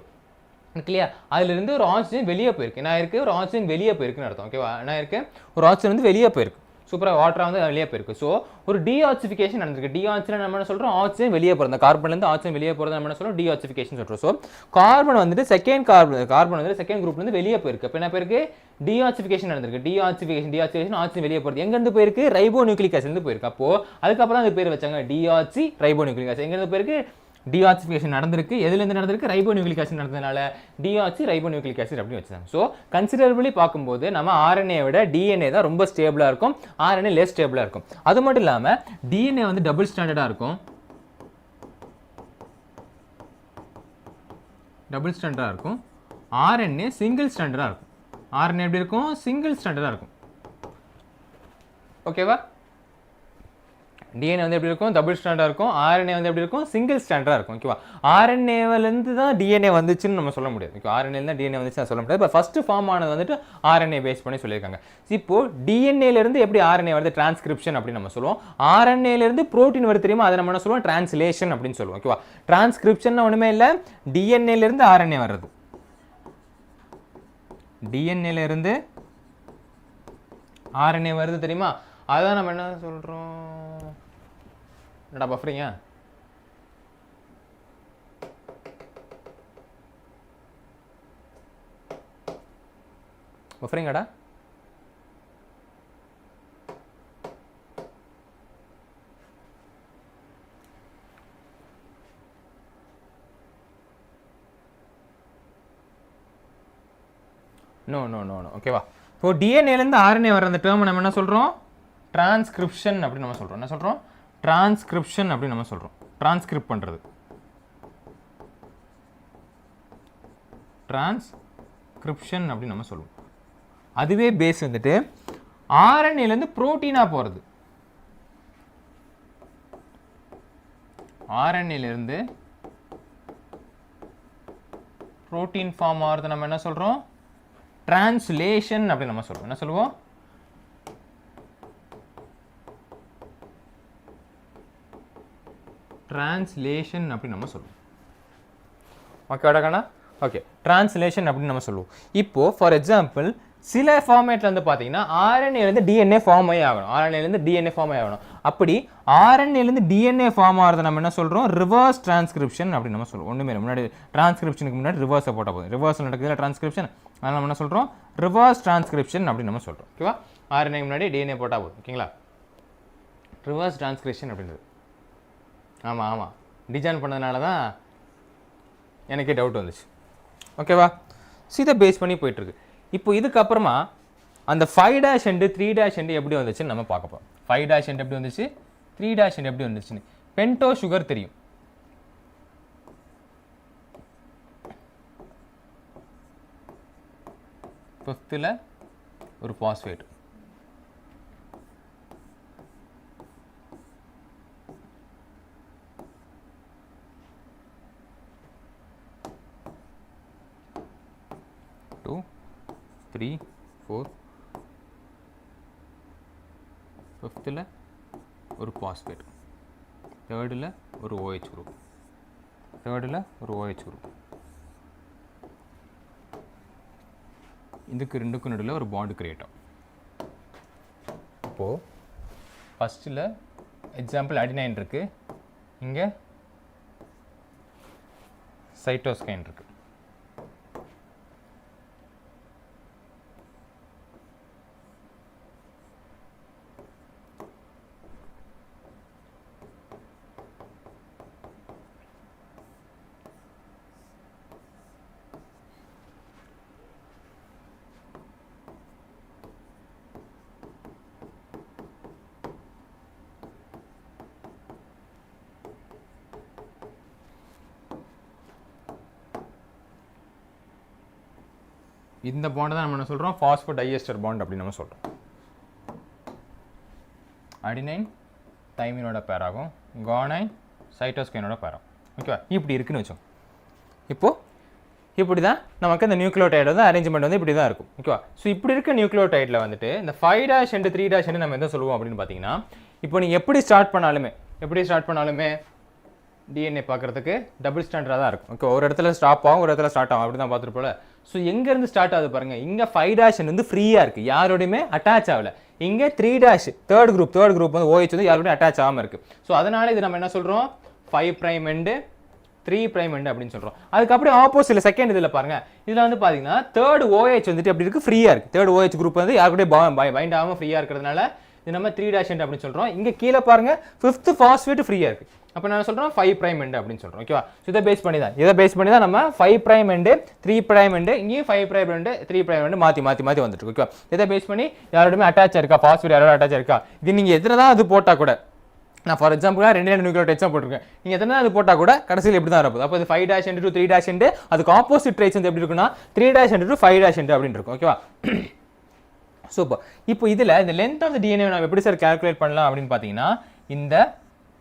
இல்லையா, அதுலேருந்து ஒரு ஆக்சிஜன் வெளியே போயிருக்கு. என்ன இருக்குது, ஒரு ஆக்சிஜன் வெளியே போயிருக்குன்னு அர்த்தம். ஓகேவா, என்ன இருக்குது, ஒரு ஆக்சிஜன் வந்து வெளியே போயிருக்கு. சூப்பராக வாட்டராக வந்து வெளியே போயிருக்கு. ஸோ ஒரு டீஆக்சிஃபிகேஷன் நடந்திருக்கு. டீஆக்சிஜன் நம்ம என்ன சொல்கிறோம், ஆக்சிஜன் வெளியே போகிறது, இந்த கார்பன்லேருந்து ஆக்சிஜன் வெளியே போகிறது நம்ம என்ன சொல்கிறோம், டீஆக்சிஃபிகேஷன் சொல்கிறோம். ஸோ கார்பன் வந்துட்டு கார்பன் வந்துட்டு செகண்ட் குரூப்லேருந்து வெளியே போயிருக்கு. அப்போ என்ன போயிருக்கு, டீஆக்சிஃபிகேஷன் நடந்திருக்கு. டீஆக்சிஃபிகேஷன் ஆக்சிஜன் வெளியே போகிறது எங்கேருந்து போயிருக்கு, ரைபோ நியூக்ளிக் ஆசிட்லேருந்து போயிருக்கு. அப்போ அதுக்கப்புறம் அது பேர் வச்சாங்க டிஆக்சி ரைபோ நியூக்ளிக் ஆசிட். எங்கேருந்து போயிருக்கு, டீஆக்சிஃபிகேஷன் நடந்திருக்கு. எதுலேருந்து நடந்திருக்கு, ரைபோ நியூக்ளிக் ஆசிட் நடந்ததுனால டிஆக்சி ரைபோ நியூக்ளிக் ஆசிட் அப்படின்னு வச்சாங்க. ஸோ கன்சிடரபிளி பார்க்கும்போது நம்ம RNA விட DNA தான் ரொம்ப ஸ்டேபிளாக இருக்கும், RNA லெஸ் ஸ்டேபிளாக இருக்கும். அது மட்டும் இல்லாமல் DNA வந்து டபுள் ஸ்டாண்டர்டாக இருக்கும். RNA சிங்கிள் ஸ்டாண்டர்டாக இருக்கும். RNA எப்படி இருக்கும், சிங்கிள் ஸ்டாண்டர்டாக இருக்கும். ஓகேவா, DNA வந்து எப்படி இருக்கும், டபுள் ஸ்டாண்டர்டாக இருக்கும். RNA வந்து எப்படி இருக்கும், சிங்கிள் ஸ்டாண்டர்டாக இருக்கும். ஓகேவா, RNAவிலேருந்து தான் DNA வந்துச்சுன்னு நம்ம சொல்ல முடியாது. ஓகே, RNAலேருந்து DNA வந்துச்சுன்னு சொல்ல முடியாது. இப்போ ஃபஸ்ட்டு ஃபார்ம் ஆனது வந்துட்டு RNA பேஸ் பண்ணி சொல்லியிருக்காங்க. இப்போது DNAலேருந்து எப்படி RNA வருது, டிரான்ஸ்கிரிப்ஷன் அப்படின்னு நம்ம சொல்லுவோம். RNAலேருந்து ப்ரோட்டீன் வருது தெரியுமா, அதை நம்ம என்ன சொல்லுவோம், டிரான்ஸ்லேஷன் அப்படின்னு சொல்லுவோம். ஓகேவா, டிரான்ஸ்கிரிப்ஷன் ஒன்றுமே இல்லை, DNAலேருந்து RNA வர்றது. DNAலேருந்து RNA வருது தெரியுமா, அதான் நம்ம என்ன சொல்கிறோம், என்னடா பஃபரிங்க, பஃபரிங்கடா, நோ நோ நோ நோ ஓகேவா. இப்போ டிஎன்ஏலேருந்து RNA வர அந்த டேர்ம் நம்ம என்ன சொல்கிறோம், டிரான்ஸ்கிரிப்ஷன் அப்படின்னு நம்ம சொல்கிறோம். என்ன சொல்கிறோம், டிரான்ஸ்கிரிப்ஷன் அப்படின்னு நம்ம சொல்கிறோம். டிரான்ஸ்கிரிப்ட் பண்ணுறது, டிரான்ஸ்கிரிப்ஷன் அப்படின்னு நம்ம சொல்லுவோம். அதுவே பேஸ் வந்துட்டு RNAலேருந்து ப்ரோட்டீனாக போகிறது. RNAலேருந்து ப்ரோட்டீன் ஃபார்ம் ஆகிறது நம்ம என்ன சொல்கிறோம், டிரான்ஸ்லேஷன் அப்படின்னு நம்ம சொல்லுவோம். என்ன சொல்லுவோம், டிரான்ஸ்லேஷன் அப்படின்னு நம்ம சொல்லுவோம். ஓகேடா, ஓகே, டிரான்ஸ்லேஷன் அப்படின்னு நம்ம சொல்லுவோம். இப்போ ஃபார் எக்ஸாம்பிள் சில ஃபார்மேட்டில் வந்து பார்த்தீங்கன்னா RNAலேருந்து DNA ஃபார்ம் ஆகணும். RNAலேருந்து DNA ஃபார்ம் ஆகணும். அப்படி RNAலேருந்து DNA ஃபார்ம் ஆகிறத நம்ம என்ன சொல்கிறோம், ரிவர்ஸ் டிரான்ஸ்கிரிப்ஷன் அப்படின்னு நம்ம சொல்லுவோம். ஒன்றுமே இல்லை, முன்னாடி டிரான்ஸ்கிரிப்ஷனுக்கு முன்னாடி ரிவர்ஸை போட்டால் போதும். ரிவர்ஸில் நடக்குதுல டிரான்ஸ்கிரிப்ஷன், அதனால் நம்ம என்ன சொல்கிறோம், ரிவர்ஸ் டிரான்ஸ்கிரிப்ஷன் அப்படின்னு நம்ம சொல்கிறோம். ஓகேவா, RNA முன்னாடி DNA போட்டால் போதும். ஓகேங்களா, ரிவர்ஸ் டிரான்ஸ்கிரிப்ஷன் அப்படின்றது. ஆமாம் ஆமாம், டிசைன் பண்ணதுனால தான் எனக்கே டவுட் வந்துச்சு. ஓகேவா, இதை பேஸ் பண்ணி போயிட்டுருக்கு. இப்போ இதுக்கப்புறமா அந்த 5' எண்டு 3' எண்டு எப்படி வந்துச்சுன்னு நம்ம பார்க்க போகிறோம். 5' எண்டு எப்படி வந்துச்சு, 3' எண்டு எப்படி வந்துச்சுன்னு. பென்டோ சுகர் தெரியும், ஃபிஃப்த்தில் ஒரு பாஸ்பேட், டூ 3 4 ஃபிஃப்த்தில் ஒரு பாஸ்பேட், தேர்டில் ஒரு OH குரூப், இதுக்கு ரெண்டுக்கும் நடுவில் ஒரு பாண்ட் கிரியேட் ஆகும். இப்போது ஃபஸ்ட்டில் எக்ஸாம்பிள் அடினைன் இருக்குது, இங்கே சைட்டோஸ்கைன் இருக்குது. இந்த பாண்ட் தான் நம்ம என்ன சொல்கிறோம், பாஸ்போடைஎஸ்டர் பாண்ட் அப்படின்னு நம்ம சொல்கிறோம். அடினைன் தைமினோட பேர் ஆகும், குவானைன் சைட்டோஸ்கைனோட பேர் ஆகும். ஓகேவா, இப்படி இருக்குன்னு வச்சோம். இப்போது இப்படி தான் நமக்கு அந்த நியூக்ளியோடைடு வந்து அரேஞ்ச்மெண்ட் வந்து இப்படி தான் இருக்கும் ஓகேவா. ஸோ இப்படி இருக்க நியூக்ளியோடைடில் வந்துட்டு இந்த 5' and 3' நம்ம எதை சொல்லுவோம் அப்படின்னு பார்த்தீங்கன்னா, இப்போ நீங்கள் எப்படி ஸ்டார்ட் பண்ணாலுமே டிஎன்ஏ பார்க்குறதுக்கு டபுள் ஸ்டாண்டர்டாக தான் இருக்கும் ஓகே. ஒரு இடத்துல ஸ்டாப் ஆகும், ஒரு இடத்துல ஸ்டார்ட் ஆகும், அப்படி தான் பார்த்துருப்போல. ஸோ எங்கேருந்து ஸ்டார்ட் ஆகுது பாருங்கள், இங்கே 5' வந்து ஃப்ரீயாக இருக்குது, யாரோடையுமே அட்டாச் ஆகலை. இங்கே 3' தேர்ட் குரூப் வந்து OH வந்து யாரோடையும் அட்டாச் ஆகாமல் இருக்குது. ஸோ அதனால் இது நம்ம என்ன சொல்கிறோம், 5' and 3' end அப்படின்னு சொல்கிறோம். அதுக்கப்புறம் ஆப்போசிட்ல செகண்ட் இதில் பாருங்க, இதில் வந்து பார்த்தீங்கன்னா தேர்ட் OH வந்துட்டு அப்படி இருக்குது, ஃப்ரீயாக இருக்குது. தேர்ட் OH குரூப் வந்து யாருக்கூடயும் பைண்ட் ஆகாமல் ஃப்ரீயாக இருக்கிறதுனால இது நம்ம 3' end அப்படின்னு சொல்கிறோம். இங்கே கீழே பாருங்க 5th phosphate ஃப்ரீயாக இருக்குது. அப்போ நான் சொல்கிறோம் 5' end அப்படின்னு சொல்கிறோம் ஓகேவா. ஸோ இதை பேஸ் பண்ணி தான் நம்ம 5' and 3' end, இங்கேயும் 5' and 3' end மாற்றி வந்துட்டு ஓகேவா. இதை பேஸ் பண்ணி யாரோடையுமே அட்டாச் இருக்கா, ஃபாஸ்பேட் யாரோட அட்டாச் இருக்கா, இது நீங்கள் எத்தனை தான் அது போட்டால் கூட, நான் ஃபார் எக்ஸாம்பிளாக 2 நியூக்ளியோடைட்ஸ் தான் போட்டிருக்கேன், நீங்கள் எத்தனை அது போட்டால் கூட கடைசியில் எப்படி தான் இருக்கும். அப்போ இது 5' and 3' end, அதுக்கு ஆப்போசிட் ட்ரேட்ஸ் வந்து எப்படி இருக்குன்னா 3' and 5' end அப்படின்னு இருக்கும் ஓகேவா. சூப்பர். இப்போ இதில் இந்த லென்த் ஆஃப் த டிஎன்ஏ நம்ம எப்படி சார் கால்குலேட் பண்ணலாம் அப்படின்னு பார்த்தீங்கன்னா, இந்த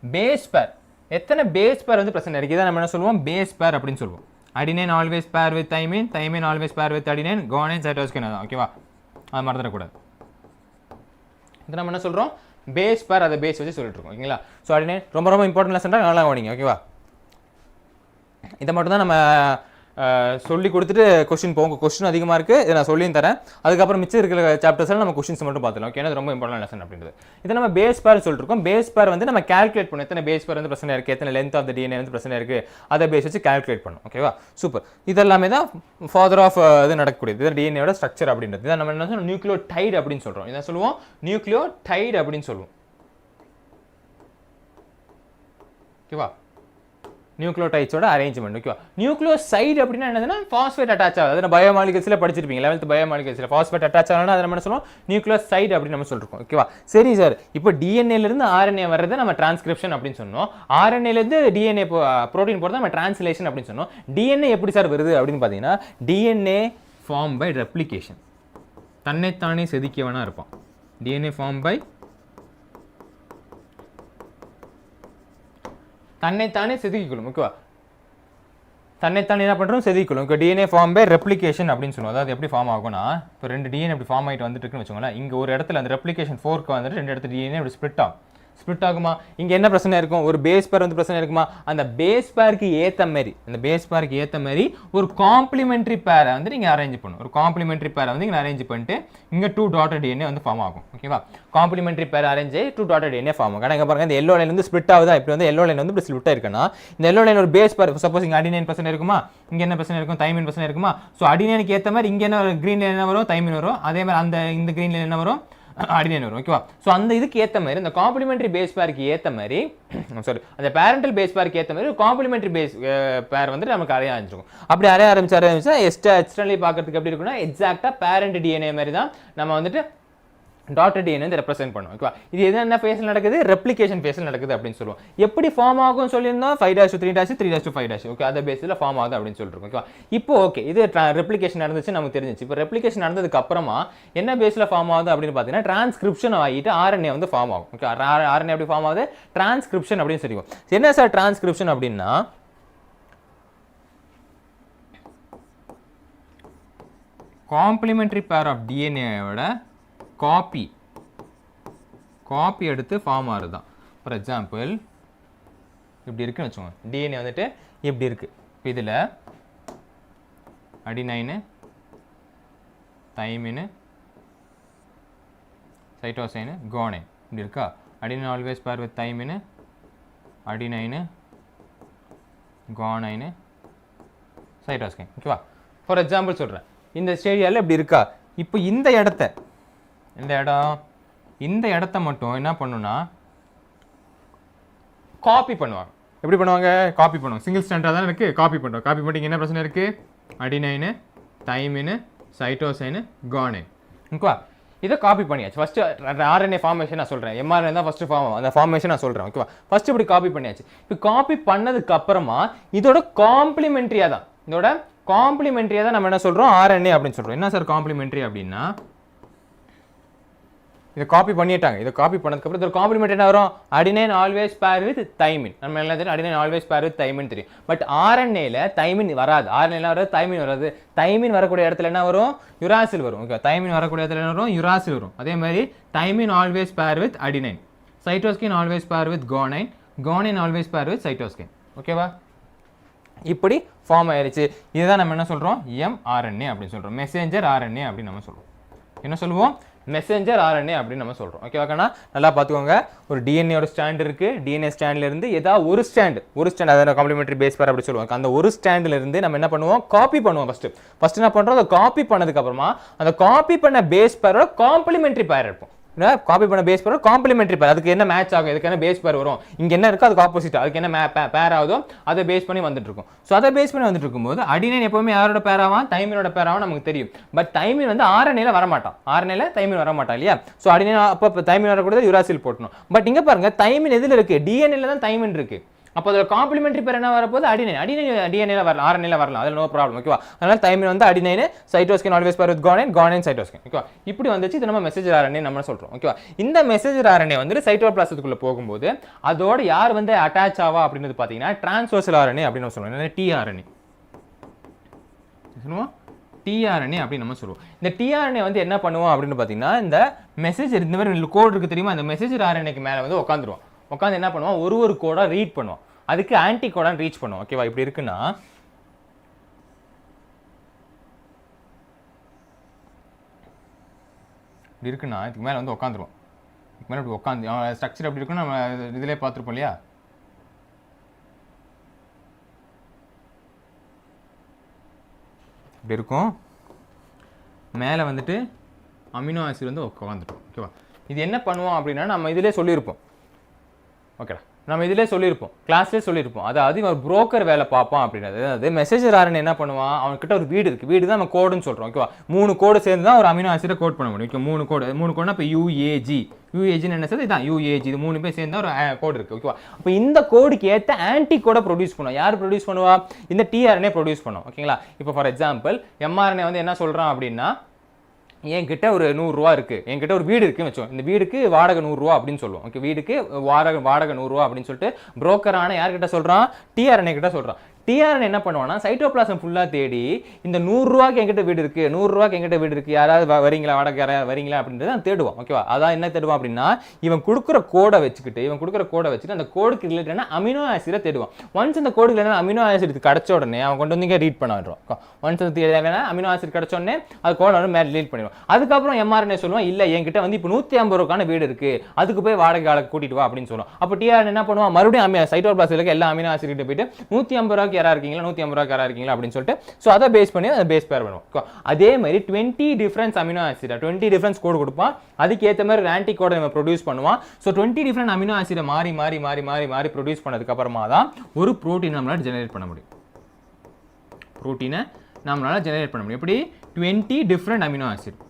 பேஸ் பேர் எத்தனை பேஸ் பேர் வந்து பிரச்சனை இருக்குது, இதை நம்ம என்ன சொல்லுவோம், பேஸ் பேர் அப்படின்னு சொல்லுவோம். Adenine always bear with thymine always bear with adenine, guanine cytosine தான் ஓகேவா. அது மறந்துடக்கூடாது. இதை நம்ம என்ன சொல்கிறோம், பேஸ் பேர், அதை பேஸ் வச்சு சொல்லிட்டு இருக்கோம் ஓகேங்களா. ஸோ அடினைன் ரொம்ப இம்பார்ட்டன்ட் லெசன், நல்லா கவனிங்க ஓகேவா. இதை மட்டும் தான் நம்ம சொல்லி கொடுத்துட்டு கொஸ்டின் போகும். கொஸ்டின் அதிகமாக இருக்குது, இதை நான் சொல்லியும் தரேன். அதுக்கப்புறம் மிச்சம் இருக்கிற சாப்டர்ஸில் நம்ம கொஸ்டின்ஸ் மட்டும் பார்த்துலாம் ஓகே. ரொம்ப இம்பார்ட்டன்ட் லெசன் அப்படின்றது. இதை நம்ம பேஸ் பேர் சொல்லிருக்கோம். பேஸ் பேர் வந்து நம்ம கால்குலேட் பண்ணும், எத்தனை பேஸ் பேர் வந்து பிரச்சனை இருக்குது, எத்தனை லென்த் ஆஃப் த டிஎன்ஏ வந்து பிரச்சனை இருக்குது, அதை பேஸ் வச்சு கால்குலேட் பண்ணும் ஓகேவா. சூப்பர். இதெல்லாமே தான் ஃபாதர் ஆஃப் இது நடக்கக்கூடியது. இது டிஎன்ஏவோட ஸ்ட்ரக்சர் அப்படின்றது. இதை நம்ம என்ன சொல்லுவோம், நியூக்ளியோடைடு அப்படின்னு சொல்கிறோம். இதை சொல்லுவோம் நியூக்ளியோடைடு அப்படின்னு சொல்லுவோம் ஓகேவா. நியூக்ளியோடைட்ஸோட அரேஞ்ச்மெண்ட் ஓகேவா. நியூக்ளியோசைடு அப்படின்னா என்னதுன்னா ஃபாஸ்பேட் அட்டாச் ஆகுது. அதை பயோமாலிகல்ஸில் படிச்சிருப்பீங்க, 11th பயோமாலிகல்ஸில் ஃபாஸ்பேட் அட்டாச் ஆகணும்னா அதை நம்ம சொல்லுவோம் நியூக்ளியோசைடு அப்படின்னு நம்ம சொல்லிருக்கோம் ஓகேவா. சரி சார், இப்போ டிஎன்ஏலேருந்து ஆர்என்ஏ வர்றது நம்ம டிரான்ஸ்கிரிப்ஷன் அப்படின்னு சொன்னோம், ஆர்என்ஏலேருந்து டிஎன்ஏ ப்ரோட்டீன் போகிறது நம்ம டிரான்ஸ்லேஷன் அப்படின்னு சொன்னோம். டிஎன்ஏ எப்படி சார் வருது அப்படின்னு பார்த்தீங்கன்னா, டிஎன்ஏ ஃபார்ம் பை ரெப்ளிகேஷன், தன்னைத்தானே செதுக்கியவனா இருப்பான். டிஎன்ஏ ஃபார்ம் பை தன்னைத்தானே செதுக்கிக்கொள்ளும் ஓகேவா. தன்னைத்தானே என்ன பண்ணுறோம், செதுக்கிக்கொள்ளும். இப்போ டிஎன்ஏ ஃபார்ம் பை ரெப்ளிகேஷன் அப்படின்னு சொல்லுவோம். அதாவது எப்படி ஃபார்ம் ஆகும்னா, இப்போ 2 டிஎன்ஏ இப்படி ஃபார்ம் ஆகிட்டு வந்துட்டு இருக்குன்னு வச்சுக்கோங்களேன். இங்கே ஒரு இடத்துல அந்த ரெப்ளிகேஷன் ஃபோர்க்கு வந்துட்டு 2 இடத்துல டிஎன்ஏ இப்படி ஸ்ப்ளிட் ஆகுமா. இங்கே என்ன பிரச்சனை இருக்கும், ஒரு பேஸ் பேர் வந்து பிரச்சனை இருக்குமா. அந்த பேஸ் பேருக்கு ஏற்ற மாதிரி ஒரு காம்ப்ளிமெண்ட்ரி பேரை வந்து நீங்கள் அரேஞ்ச் பண்ணணும். ஒரு காம்ப்ளிமெண்ட்ரி பேரை வந்து நீங்கள் அரேஞ்ச் பண்ணிட்டு இங்கே 2 டாட்டட் டிஎன்ஏ வந்து ஃபார்ம் ஆகும் ஓகேவா. காம்ப்ளிமெண்ட்ரி பேர் அரேஞ்ச் 2 டாட்டட் டிஎன்ஏ ஃபார்ம் ஆகும். இங்கே பாருங்க, இந்த எல்லோ லைன் வந்து ஸ்ப்ளிட் ஆகுதா, இப்படி வந்து எல்லோ லைன் வந்து இப்படி ஸ்ப்ளிட் ஆயிருக்குன்னா, இந்த எல்லோ லைன் ஒரு பேஸ் பேர், சப்போஸ் இங்கே அடினைன் பிரச்சனை இருக்குமா, இங்கே என்ன பிரச்சனை இருக்கும், தைமின் பிரச்சனை இருக்குமா. ஸோ அடினைனுக்கு ஏற்ற மாதிரி இங்கே என்ன கிரீன் லைன் என்ன வரும், தைமின் வரும். அதே மாதிரி இந்த கிரீன் லைன் என்ன வரும், அடினைன் வரும் ஓகேவா. ஸோ அந்த இதுக்கு ஏற்ற மாதிரி, இந்த காம்ப்ளிமெண்ட்ரி பேஸ் பேருக்கு ஏற்ற மாதிரி, சாரி அந்த பேரண்டல் பேஸ் பேருக்கு ஏற்ற மாதிரி காம்ப்ளிமெண்ட்ரி பேஸ் பேர் வந்து நமக்கு அறைய ஆரம்பிச்சிருக்கும். அப்படி அறைய ஆரம்பிச்சா எக்ஸ்டர்னலி பார்க்கறதுக்கு எப்படி இருக்குன்னா, எக்ஸாக்டாக பேரண்ட் டிஎன்ஏ மாதிரி தான் நம்ம வந்துட்டு டாட்டட் டிஎன்ஏ வந்து ரெப்ரசென்ட் பண்ணுவோம் ஓகேவா. இது என்ன ஃபேஸில் நடக்குது, ரெப்ளிகேஷன் ஃபேஸில் நடக்குது அப்படின்னு சொல்லுவோம். எப்படி ஃபார்ம் ஆகும் சொல்லியிருந்தோம், 5' to 3' 3' to 5' ஓகே. அதை பேஸில் ஃபார்ம் ஆகுது அப்படின்னு சொல்லிருக்கோம் ஓகேவா. இப்போ ஓகே, இது ரெப்ளிகேஷன் நடந்துச்சு நமக்கு தெரிஞ்சிச்சு. இப்போ ரெப்ளிகேஷன் நடந்ததுக்கு அப்புறமா என்ன பேஸில் ஃபார்ம் ஆகுது அப்படின்னு பார்த்தீங்கன்னா, டிரான்ஸ்கிரிப்ஷன் ஆகிட்டு ஆர்என்ஏ வந்து ஃபார்ம் ஆகும் ஓகே. ஆர்என்ஏ எப்படி ஃபார்ம் ஆகுது, டிரான்ஸ்கிரிப்ஷன் அப்படின்னு சொல்லுவோம். என்ன சார் டிரான்ஸ்கிரிப்ஷன் அப்படின்னா, காம்ப்ளிமெண்ட்ரி பேர் ஆஃப் டிஎன்ஏவோட காப்பி எடுத்து ஃபார்ம் ஆகுது தான். ஃபார் எக்ஸாம்பிள் இப்படி இருக்குன்னு வச்சுக்கோங்க, டிஎன்ஏ வந்துட்டு இப்படி இருக்குது. இப்போ இதில் அடினைனு, தைமின், சைட்டோசைனு, குவானைன் இப்படி இருக்கா. Adenine always bear with thymine, அடினைனு, குவானைனு, cytosine ஓகேவா. ஃபார் எக்ஸாம்பிள் சொல்கிறேன், இந்த ஸ்டேடியாவில் இப்படி இருக்கா. இப்போ இந்த இடத்த மட்டும் என்ன பண்ணுன்னா, காப்பி பண்ணுவாங்க. எப்படி பண்ணுவாங்க, காப்பி பண்ணுவாங்க. சிங்கிள் ஸ்டாண்டர்டாக தான் இருக்குது, காப்பி பண்ணுவோம். காப்பி பண்ணிங்க என்ன பிரச்சனை இருக்குது, அடினைனு, தைமின், சைட்டோசைனு, குவானைன் ஓகேவா. இதை காப்பி பண்ணியாச்சு. ஃபஸ்ட்டு ஆர்என்ஏ ஃபார்மேஷன் நான் சொல்கிறேன், எம்ஆர்என்ஏ தான் ஃபஸ்ட்டு ஃபார்ம், அந்த ஃபார்மேஷன் நான் சொல்கிறேன் ஓகேவா. ஃபஸ்ட்டு இப்படி காப்பி பண்ணியாச்சு. இப்போ காப்பி பண்ணதுக்கு அப்புறமா இதோட காம்ப்ளிமெண்ட்ரியாக தான் நம்ம என்ன சொல்கிறோம், ஆர்என்ஏ அப்படின்னு சொல்கிறோம். என்ன சார் காம்ப்ளிமெண்ட்ரி அப்படின்னா, இதை காப்பி பண்ணிட்டாங்க. இதை காப்பி பண்ணதுக்கப்புறம் இதோட காம்ப்ளிமெண்ட் என்ன வரும்? Adenine always bear with thymine. நம்ம என்ன தெரியும்? Adenine always bear with thymine தெரியும். பட் ஆர்என்ஏல தைமின் வராது. ஆர்என்ஏல வராது, தைமின் வராது. தைமின் வரக்கூடிய இடத்துல என்ன வரும்? யுராசில் வரும். ஓகே, தைமின் வரக்கூடிய இடத்துல என்ன வரும்? யுராசில் வரும். அதே மாதிரி thymine always bear with adenine, சைட்டோஸ்கின் always bear with கோனைன், கோனைன் always bear with சைட்டோஸ்கின். ஓகேவா? இப்படி ஃபார்ம் ஆயிருச்சு. இதுதான் நம்ம என்ன சொல்றோம்? mRNA அப்படின்னு சொல்றோம். மெசேஞ்சர் ஆர்என்ஏ அப்படின்னு நம்ம சொல்றோம். என்ன சொல்லுவோம்? மெசேஞ்சர் ஆர்என்ஏ அப்படின்னு நம்ம சொல்றோம். ஓகேவாக்கண்ணா? நல்லா பார்த்துக்கோங்க. ஒரு டிஎன்ஏ ஸ்டாண்ட் இருக்கு. டிஎன்ஏ ஸ்டாண்ட்ல இருந்து ஏதாவது ஒரு ஸ்டாண்ட் அதாவது காம்ப்ளிமெண்டரி பேஸ் பேர் அப்படி சொல்லுவாங்க. அந்த ஒரு ஸ்டாண்ட்ல இருந்து நம்ம என்ன பண்ணுவோம்? காப்பி பண்ணுவோம். ஃபர்ஸ்ட் என்ன பண்றோம்? அதை காப்பி பண்ணதுக்கு அப்புறமா அந்த காப்பி பண்ண பேஸ் பேரோட காம்ப்ளிமெண்டரி பேர் இருப்போம். காப்பி பண்ண பேஸ் பேர் காம்ப்ளிமெண்டரி பேர். அதுக்கு என்ன மேட்ச் ஆகும்? இதுக்கு என்ன பேஸ் பேர் வரும்? இங்க என்ன இருக்கோ அதுக்கு ஆப்போசிட், அதுக்கு என்ன பேர் ஆகுதோ அதை பேஸ் பண்ணி வந்துட்டு இருக்கும். ஸோ அதை பேஸ் பண்ணி வந்துட்டு இருக்கும்போது அடினைன் எப்பவுமே யாரோட பேராவா? தைமினோட பேராவா நமக்கு தெரியும். பட் தைமின் வந்து ஆர்என்ஏல வரமாட்டான். ஆர்என்ஏல தைமின் வரமாட்டான் இல்லையா? ஸோ அடினைன் அப்போ தைமின் வரக்கூடாது, யுராசில் போட்டணும். பட் இங்க பாருங்க, தைமின் எதுல இருக்கு? டிஎன்ஏல தான் தைமின் இருக்கு. அப்போ அதோட காம்ப்ளிமெண்டரி பேர் என்ன வரப்போது? அடினைன். அடினைன் டிஎன்ஏல வரலாம், ஆர்என்ஏல வரலாம், அதில் நோ ப்ராப்ளம். ஓகேவா? அதனால தைமின் வந்து அடினைன், சைட்டோஸ்கின் ஆல்வேஸ் பேர் வித் கோனைன், கோனைன் சைட்டோஸ்கின். ஓகேவா? இப்படி வந்துச்சு. இது நம்ம மெசேஜர் ஆர்என்ஏ நம்ம சொல்றோம். ஓகேவா? இந்த மெசேஜர் ஆர்என்ஏ வந்து சைட்டோபிளாசத்துக்குள்ள போகும்போது அதோட யார் வந்து அட்டாச் ஆவா அப்படின்றது பாத்தீங்கன்னா டிரான்ஸ்வர்சல் ஆர்என்ஏ அப்படின்னு சொல்லுவோம். டிஆர்என்ஏ சொல்லுவோம். டிஆர்என்ஏ அப்படின்னு நம்ம சொல்லுவோம். இந்த டிஆர்என்ஏ வந்து என்ன பண்ணுவோம் அப்படின்னு பாத்தீங்கன்னா, இந்த மெசேஜர் இந்த மாதிரி கோட் இருக்கு தெரியுமா? இந்த மெசேஜர் ஆர்என்ஏக்கு மேல வந்து உட்காந்துருவோம். உட்காந்து என்ன பண்ணுவோம்? ஒரு கோடா ரீட் பண்ணுவோம். அதுக்கு ஆன்டி கோடான் ரீச் பண்ணுவோம். ஓகேவா? இப்படி இருக்குன்னா இதுக்கு மேல வந்து உட்காந்துருவோம். இதுக்கு மேல இப்படி உட்காந்து ஸ்ட்ரக்சர் எப்படி இருக்குன்னு நம்ம இதிலே பார்த்துருப்போம் இல்லையா? இப்படி இருக்கும். மேலே வந்துட்டு அமினோ ஆசிட் வந்து உட்காந்துட்டோம். ஓகேவா? இது என்ன பண்ணுவோம் அப்படின்னா நம்ம இதிலே சொல்லியிருப்போம். ஓகேடா, நம்ம இதிலே சொல்லியிருப்போம், கிளாஸ்லேயே சொல்லியிருப்போம். அதாவது இவன் புரோக்கர் வேலை பார்ப்பான் அப்படின்றது. அதாவது மெசேஜர் ஆர்என்ஏ என்ன பண்ணுவான்? அவன்கிட்ட ஒரு வீடு இருக்குது. வீடு தான் நம்ம கோடுன்னு சொல்கிறோம். ஓகேவா? 3 கோடு சேர்ந்து தான் ஒரு அமினோ ஆசிடை கோட் பண்ண முடியும். ஓகே, 3 கோடுனா இப்போ யூஏஜின்னு என்ன சார்? இதான் யூஏஜி. இது 3 பேர் சேர்ந்தா ஒரு கோடு இருக்குது. ஓகேவா? அப்போ இந்த கோடுக்கு ஏற்ற ஆன்டி கோடை ப்ரொடியூஸ் பண்ணுவோம். யார் ப்ரொடியூஸ் பண்ணுவா? இந்த டிஆர்என்ஏ ப்ரொடியூஸ் பண்ணும். ஓகேங்களா? இப்போ ஃபார் எக்ஸாம்பிள் எம்ஆர்என்ஏ வந்து என்ன சொல்கிறான் அப்படின்னா, என்கிட்ட ஒரு 100 ரூபா இருக்கு, என்கிட்ட ஒரு வீடு இருக்குன்னு வச்சோம். இந்த வீடுக்கு வாடகை 100 ரூபா அப்படின்னு சொல்லுவோம். ஓகே, வீடுக்கு வாடகை 100 ரூபா அப்படின்னு சொல்லிட்டு புரோக்கரான யார்கிட்ட சொல்றான்? டிஆர்என்ஏ கிட்ட சொல்றான். டிஆர்என்ஏ என்ன பண்ணுவானா, சைட்டோபிளாசம் ஃபுல்லா தேடி இந்த 100 ரூபாய்க்கு என்கிட்ட வீடு இருக்கு, 100 ரூபாய்க்கு என்கிட்ட வீடு இருக்கு, யாராவது வரீங்களா, வாடகை யாராவது வரீங்களா அப்படின்றத தேடுவான். ஓகேவா? அதான் என்ன தேடுவான் அப்படின்னா, இவன் கொடுக்குற கோடை வச்சுக்கிட்டு அந்த கோடுக்கு ரிலேட்டடான அமினோ ஆசிடை தேடுவான். ஒன்ஸ் அந்த கோடுக்கு ரிலேட்டடான அமினோ ஆசிட் கிடைச்ச உடனே அவன் கொண்டு வந்து ரீட் பண்ண விடுவான். ஒன்ஸ் அந்த தேவையான அமினோ ஆசிட் கிடைச்ச உடனே அது கோடை வந்து மேலே ரீட் பண்ணிடுவான். அதுக்கப்புறம் எம்ஆர்என்ஏ சொல்லுவான், இல்ல என்கிட்ட வந்து இப்போ 150 ரூபாய்க்கான வீடு இருக்கு, அதுக்கு போய் வாடகை ஆளை கூட்டிட்டு வா அப்படின்னு சொல்லுவான். அப்போ டிஆர்என்ஏ என்ன பண்ணுவான்? மறுபடியும் சைட்டோபிளாசம் எல்லா அமினோ ஆசிட் கிட்ட போயிட்டு 150 ரூபாய்க்கு யாரா இருக்கீங்களா, 150 ரூபாய்க்கு யாரா இருக்கீங்களா அப்படின்னு சொல்லிட்டு ஸோ அதை பேஸ் பண்ணி அந்த பேஸ் பேர் பண்ணுவோம். அதே மாதிரி 20 டிஃபரன்ஸ் அமினோ ஆசிட் 20 டிஃபரன்ஸ் கோடு கொடுப்பான். அதுக்கு ஏற்ற மாதிரி ஒரு ஆன்டி கோடை நம்ம ப்ரொடியூஸ் பண்ணுவான். ஸோ 20 டிஃபரண்ட் அமினோ ஆசிடை மாறி மாறி மாறி மாறி மாறி ப்ரொடியூஸ் பண்ணதுக்கு அப்புறமா தான் ஒரு ப்ரோட்டீன் நம்மளால ஜெனரேட் பண்ண முடியும். ப்ரோட்டீனை நம்மளால ஜெனரேட் பண்ண முடியும். எப்படி? 20 டிஃபரண்ட் அமினோ ஆசிட்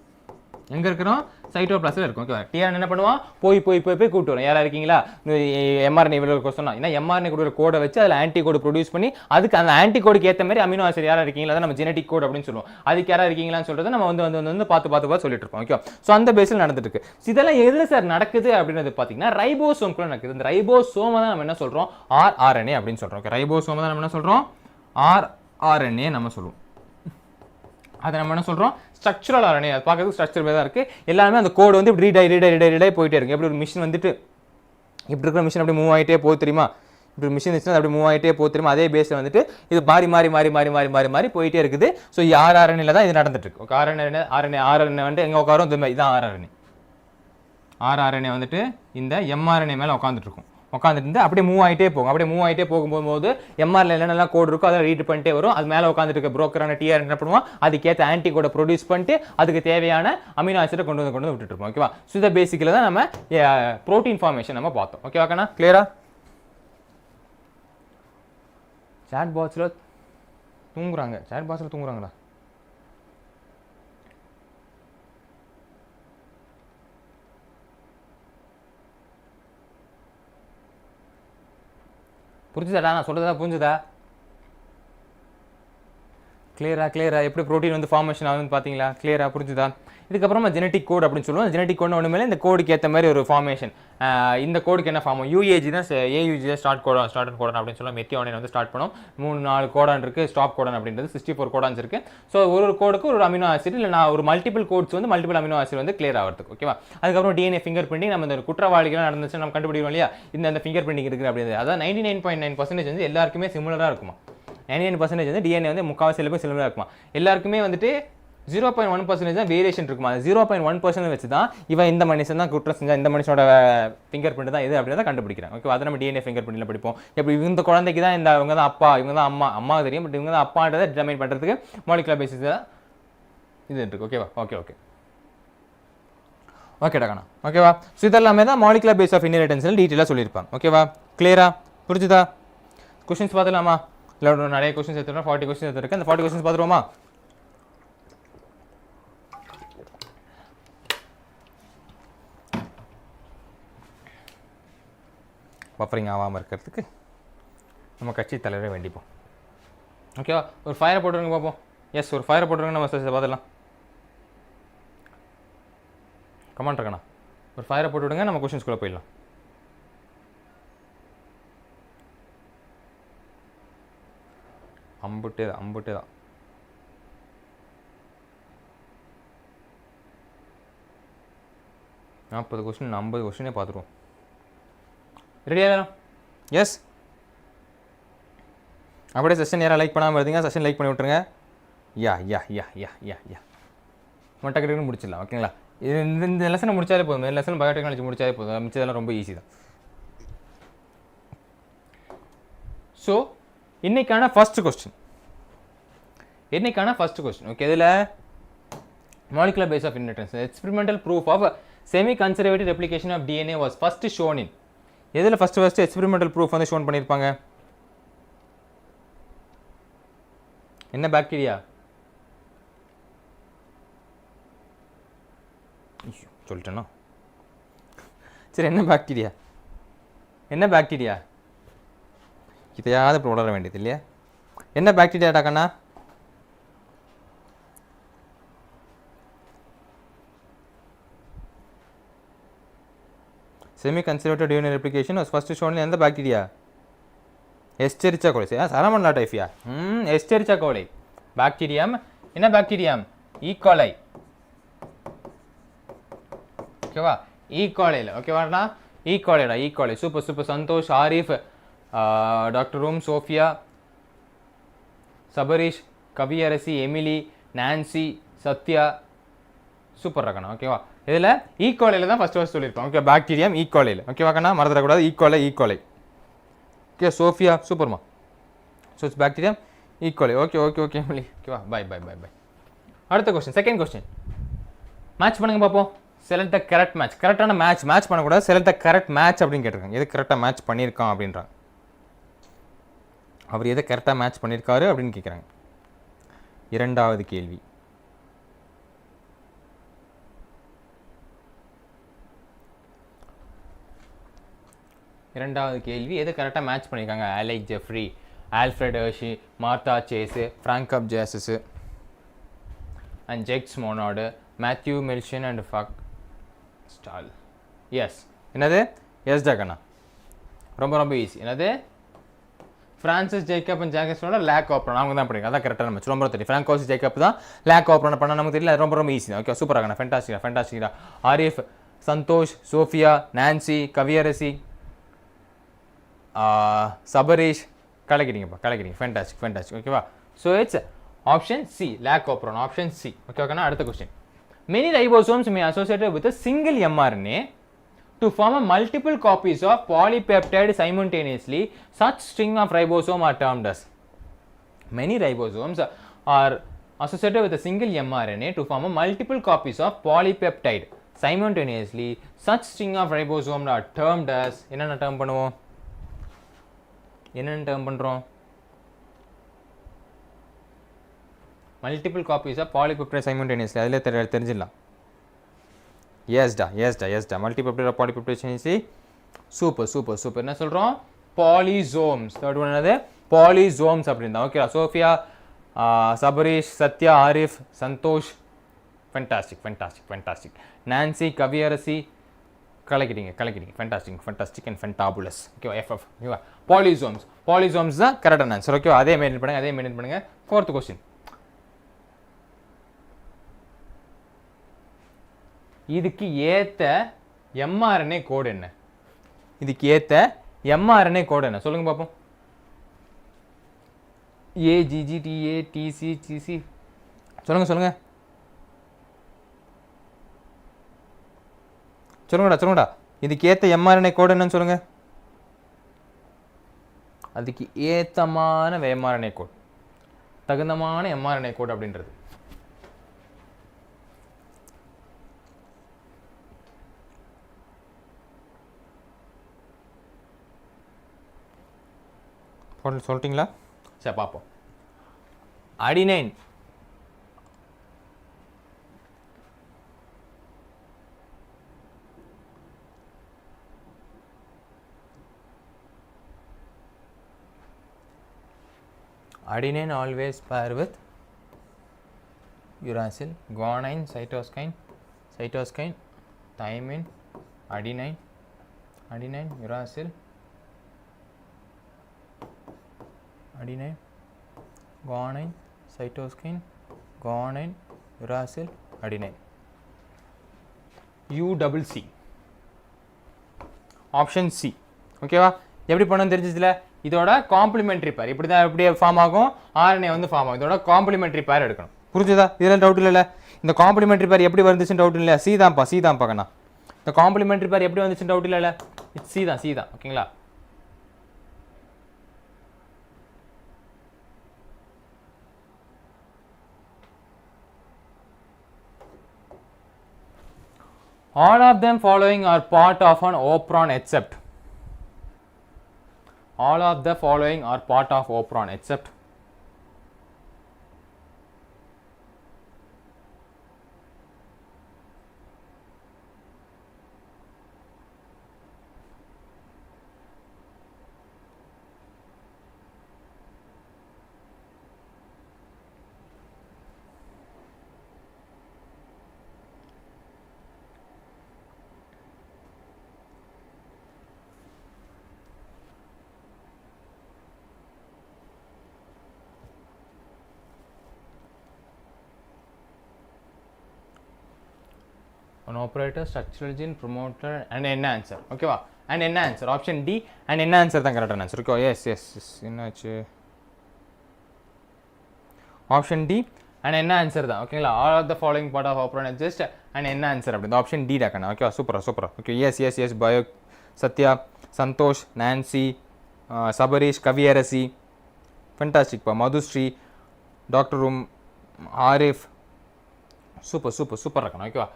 எங்க இருக்கிறோம்? சைட்டோபிளாஸ்ல இருக்கும். ஓகேவா? டிஆர்என்ஏ என்ன பண்ணுவான்? போய் கூப்பிட்டு வரும். யாரா இருக்கீங்களா, எம்ஆர்என்ஏ இவ்வளவு சொன்னா, ஏன்னா எம்ஆர்என்ஏ கூட கோடை வச்சு அதில் ஆன்டி கோடு ப்ரொடியூஸ் பண்ணி அதுக்கு அந்த ஆன்டி கோடுக்கு ஏற்ற மாதிரி அமினோ ஆசிட் யாரா இருக்கீங்களா, அதை நம்ம ஜெனடிக் கோட் அப்படின்னு சொல்லுவோம். அதுக்கு யாரா இருக்கீங்களான்னு சொல்றது நம்ம வந்து பார்த்து சொல்லிட்டு இருக்கோம். ஓகே, ஸோ அந்த பேஸில் நடந்துட்டு இருக்கு. இதெல்லாம் எதுல சார் நடக்குது அப்படின்றது பார்த்தீங்கன்னா ரைபோசோம்குள்ள நடக்குது. இந்த ரைபோசோமை தான் நம்ம என்ன சொல்றோம்? ஆர்ஆர்என்ஏ அப்படின்னு சொல்றோம். ஓகே, ரைபோசோமை தான் நம்ம என்ன சொல்றோம்? ஆர்ஆர்என்ஏ நம்ம சொல்லுவோம். அதை நம்ம என்ன சொல்றோம்? Structural RNA. அது பார்க்கறதுக்கு ஸ்ட்ரக்சர் தான் இருக்கு. எல்லாமே அந்த கோடு வந்து இப்படி ரீட் போயிட்டே இருக்கு. எப்படி ஒரு மிஷின் வந்துட்டு இப்படி இருக்கிற மிஷின் அப்படி மூவ் ஆகிட்டே போகுது தெரியுமா? இப்படி மிஷின் இருந்துச்சுன்னா அப்படி மூவ் ஆகிட்டே போகுது தெரியுமா? அதே பேஸில் வந்துட்டு இது மாறி போயிட்டே இருக்குது. ஸோ ஆர்ஆர்என்ஏல தான் இது நடந்துட்டு இருக்கு. ஓகே, ஆர்என்ஏ வந்து எங்கே உட்காரும்? இதுதான் ஆர்ஆர்என்ஏ வந்துட்டு இந்த எம்ஆர்என்ஏ மேலே உட்காந்துட்டு இருக்கும். உட்காந்துட்டு அப்படியே மூவ் ஆகிட்டே போகும்போது எம்ஆர்என்ஏ என்னெல்லாம் கோடு இருக்கோ அதை ரீட் பண்ணிட்டே வரும். அது மேலே உட்காந்துட்டு இருக்க புரோக்கரான டிஆர் என்ன பண்ணுவோம்? அதுக்கேற்ற ஆன்டி கோடை ப்ரொடியூஸ் பண்ணிட்டு அதுக்கு தேவையான அமினோ ஆசிடை கொண்டு வந்து விட்டுட்டு இருப்போம். ஓகேவா? ஸோ இதை பேசிக்கல தான் நம்ம ப்ரோட்டீன் ஃபார்மேஷன் நம்ம பார்த்தோம். ஓகேவாக்கண்ணா? கிளியரா? சாட் பாக்ஸில் தூங்குறாங்களா? புரிஞ்சுதாடா? நான் சொல்றதா புரிஞ்சுதா? கிளியரா எப்படி ப்ரோட்டீன் வந்து ஃபார்மேஷன் ஆகுதுன்னு பார்த்தீங்களா? கிளியரா புரிஞ்சுதா? இதுக்கப்புறமா ஜெனட்டிக் கோட் அப்படின்னு சொல்லுவோம். ஜெனட்டிக் கோட்னு ஒன்றுமே இந்த கோடுக்கு ஏற்ற மாதிரி ஒரு ஃபார்மேஷன். இந்த கோடுக்கு என்ன ஃபார்ம் யூஏஜி தான் ஏயூஜி தான் ஸ்டார்ட் கோடன் அப்படின்னு சொல்லுவோம். மெத்தியோனின் வந்து ஸ்டார்ட் பண்ணோம். 3-4 கோடான் இருக்குது. ஸ்டாப் கோடன் அப்படின்றது 64 கோடான்ஸ் இருக்குது. ஸோ ஒரு கோடுக்கு ஒரு அமினோ ஆசிட் இல்லை ஒரு மல்டிபிள் கோட்ஸ் வந்து மல்டிபிள் அமினோ ஆசிட் வந்து கிளியர் ஆகிறதுக்கு. ஓகேவா? அதுக்கப்புறம் டிஎன்ஏ ஃபிங்கர் பிரிண்டிங் நம்ம இந்த குற்றவாளிகள் நடந்துச்சு நம்ம கண்டுபிடிக்கணும் இல்லையா? இந்த ஃபிங்கர் பிரிண்டிங் இருக்குது அப்படின்றது. அதான் 99.9% வந்து எல்லாருக்குமே சிமிலராக இருக்குமா? 99% வந்து டிஎன்ஏ வந்து முக்கால்வாசி எல்லாருக்கும் சிமிலராக இருக்குமா? எல்லாருக்குமே வந்துட்டு 0.1% தான் வேரியேஷன் இருக்குமா? 0.1% வச்சு தான் இவன் இந்த மனுஷன் தான் குற்றம் செஞ்சா, இந்த மனுஷனோட ஃபிங்கர் பிரிண்ட் தான் இது அப்படின்னு தான் கண்டுபிடிக்கிறேன். ஓகே, அதை நம்ம டிஎன்ஏ ஃபிங்கர் பிரிண்ட்ல படிப்போம். எப்படி இந்த குழந்தைக்கு தான் இவங்க தான் அப்பா, இவங்க தான் அம்மா தெரியும், பட் இவங்க தான் அப்பான்றதை டிட்டர்மைன் பண்ணுறதுக்கு மாலிகுலர் பேசிஸ் இது இருக்கு. ஓகேவா? ஓகேடா கண்ணா. ஓகேவா? ஸோ இதெல்லாமே தான் மாலிகுலர் பேஸ் ஆஃப் இன்ஹெரிட்டன்ஸ்ல டீட்டெயிலாக சொல்லியிருப்பாங்க. ஓகேவா? கிளியரா புரிஞ்சுதா? கொஸ்டின்ஸ் பார்த்துலாமா? இல்லை நிறைய கொஸ்டின்ஸ் எடுத்துருக்கோம். 40 கொஸ்டின்ஸ் எடுத்துருக்கேன். அந்த 40 கொஸ்டின்ஸ் பார்த்துருவோமா? பஃபரிங் ஆகாமல் இருக்கிறதுக்கு நம்ம கட்சி தலைவரை வேண்டிப்போம். ஓகேவா? ஒரு ஃபயரை போட்டுருங்க பார்ப்போம். எஸ், ஒரு ஃபயரை போட்டுருங்க. நம்ம பார்த்துடலாம். கமெண்ட் இருக்கண்ணா, ஒரு ஃபயரை போட்டு விடுங்க. நம்ம கொஸ்டின்ஸ்குள்ளே போயிடலாம். அம்புட்டே தான் 40 கொஸ்டின் 50 கொஸ்டினே பார்த்துருவோம். ரெடியாக வேணும்? எஸ். அப்படியே செஷன் யாராவது லைக் பண்ணாமல் இருந்தீங்க, செஷன் லைக் பண்ணி விட்ருங்க. யா மொட்டை முடிச்சிடலாம். ஓகேங்களா? இந்த லெசனை முடிச்சாலே போதும். இந்த லெசன் பயோடெக்னாலஜி முடிச்சாலே போதும். மிச்சதெல்லாம் ரொம்ப ஈஸி தான். ஸோ இன்னைக்கான ஃபர்ஸ்ட் கொஸ்டின். ஓகே, இதில் molecular base of inheritance experimental proof of semi conservative replication of DNA was first shown in. எதில் ஃபர்ஸ்ட் எக்ஸ்பெரிமெண்டல் ப்ரூஃப் வந்து ஷோன் பண்ணியிருப்பாங்க? என்ன பாக்டீரியா? சொல்லிட்டேன்னா சரி, என்ன பாக்டீரியா? இதையாவது இப்போ உணர வேண்டியது இல்லையா? என்ன பாக்டீரியாடா கண்ணா? Semi conservative DNA replication was first shown எந்த பாக்டீரியா? Escherichia coli. சரமண்டா டைஃபியா? எஸ்டெரிச்சா கோலை பாக்டீரியம். என்ன பாக்டீரியம்? ஈகோலை. ஓகேவா? ஈகோலையில். ஓகேவாடா? E coli. Super. Santhosh, Arif, doctor room, Sophia, Sabareesh, Kaviyarasi, Emily, Nancy, Sathya. Super ரக்கண்ணா. ஓகேவா? இதில் ஈகோலையில் தான் ஃபர்ஸ்ட் சொல்லியிருக்கோம். ஓகே, பாக்டீரியம் ஈகோலையில். ஓகேவா கண்ணா? மறந்துடக்கூடாது. ஈகோலை. ஓகே, சோஃபியா சூப்பர்மா. So it's bacterium E coli. Okay Emily. ஓகேவா? பை. அடுத்த கொஸ்டின், செகண்ட் கொஸ்டின். மேட்ச் பண்ணுங்க பார்ப்போம். Select the correct match. கரெக்டான மேட்ச் பண்ணக்கூடாது. செலக்ட் த கரெக்ட் மேட்ச் அப்படின்னு கேட்டிருக்காங்க. எது கரெக்டாக மேட்ச் பண்ணியிருக்கான் அப்படின்றாங்க. அவர் எதை கரெக்டாக மேட்ச் பண்ணியிருக்காரு அப்படின்னு கேட்குறாங்க. இரண்டாவது கேள்வி. எது கரெக்டாக மேட்ச் பண்ணியிருக்காங்க? Alec Jeffrey, Alfred Hershey, Martha Chase, Frank ஜேசஸு and Jacques Monod, Matthew Meselson and ஃபக் ஸ்டால். எஸ். என்னது? எஸ் டகண்ணா. ரொம்ப ஈஸி. என்னது? ஃப்ரான்சிஸ் ஜேக்கப் அண்ட் ஜாகஸோட லேக் ஆப்ரான். அவங்க தான் படிங்க. அதான் கரெக்டான மேட்ச். ரொம்ப தெரியும். ஃப்ராங்கோஸ் ஜேக்கப் தான் லேக் ஆப்ரான் பண்ண நமக்கு தெரியல. ரொம்ப ஈஸி தான். ஓகே, சூப்பராக. ஃபென்டாஸ்டிக்கா. Arif, Santhosh, Sophia, Nancy, Kaviyarasi, Sabareesh. கலக்கிறீங்க. ஃபென்டாஸ்டிக். ஓகேவா? So it's option C, lac operon. Option C. ஓகேவாண்ணா? அடுத்த question. Many ribosomes may associated with a single mRNA to form a multiple copies of polypeptide simultaneously. Such string of ribosome are termed as. Many ribosomes are associated with a single mRNA to form a multiple copies of polypeptide simultaneously. Such string of ribosome are termed as. என்னென்ன term பண்ணுறோம்? Multiple copies of polypeptide simultaneously. அதிலே தெரிஞ்சிடலாம். எஸ்டா. Multipeptide of polypeptide simultaneously. Super. என்ன சொல்கிறோம்? பாலிசோம்ஸ். Third one என்னது? Polysomes அப்படின்னு தான். ஓகேவா? Sophia, Subash, Satya, Arif, Santosh. Fantastic. Nancy, Kaviarasi, கலக்கிட்டீங்க. Fantastic and fantabulous. Okay, FF. Polysomes தான் கரெக்டான ஆன்சர். ஓகே, அதே மெயின்டைன் பண்ணுங்க. Fourth question. இதுக்கு ஏத்த mRNA கோட் என்ன? சொல்லுங்க பாப்போம். 𝒕𝒐 சொல்லுங்க. சொல்லுங்கடா. இதுக்கு ஏத்த mRNA கோட் என்னன்னு சொல்லுங்க. அதுக்கு ஏத்தமான mRNA கோட், தகுந்தமான mRNA கோட் அப்படின்றது. சொல்லிட்டீங்களா? சரி பார்ப்போம். Adenine always pair with uracil, guanine, cytosine, thymine, adenine, uracil, guanine, cytosine, guanine, uracil, adenine. UCC. Option C. ஓகேவா? எப்படி பண்ணணும் தெரிஞ்சிச்சுல? இதோட காம்ப்ளிமெண்டரி பேர் இப்படியே ஃபார்ம் ஆகும். ஆர்என்ஏ வந்து ஃபார்ம் ஆகும். இதோட காம்ப்ளிமெண்டரி பேர் எடுக்கணும். புரிஞ்சுதா? இதெல்லாம் டவுட் இல்லைல்ல? இந்த காம்ப்ளிமெண்டரி பேர் எப்படி வந்துச்சுன்னு டவுட் இல்லையா? சி தான்ப்பா கண்ணா. இந்த காம்ப்ளிமெண்டரி பேர் எப்படி வந்துச்சுன்னு டவுட் இல்லைல்ல? சி தான். ஓகேங்களா? All of them following are part of an operon except. All of the following are part of operon except. An operator, structural gene, promoter and enhancer. ஓகேவா? and enhancer. Option D and enhancer தான் கரெக்டான answer. Okay, yes. என்னாச்சு? Option D and enhancer தான். ஓகேங்களா? all of the following part of operon exist and enhancer அப்படி. Option D தான் கண்ணா. ஓகேவா? சூப்பரா. Okay, yes. பயோ, சத்யா, சந்தோஷ், நான்சி, சபரீஷ், கவியரசி, ஃபென்டாஸ்டிக் பா, மதுஸ்ரீ, டாக்டர் ஆரிஃப். சூப்பர் இருக்கணும். ஓகேவா?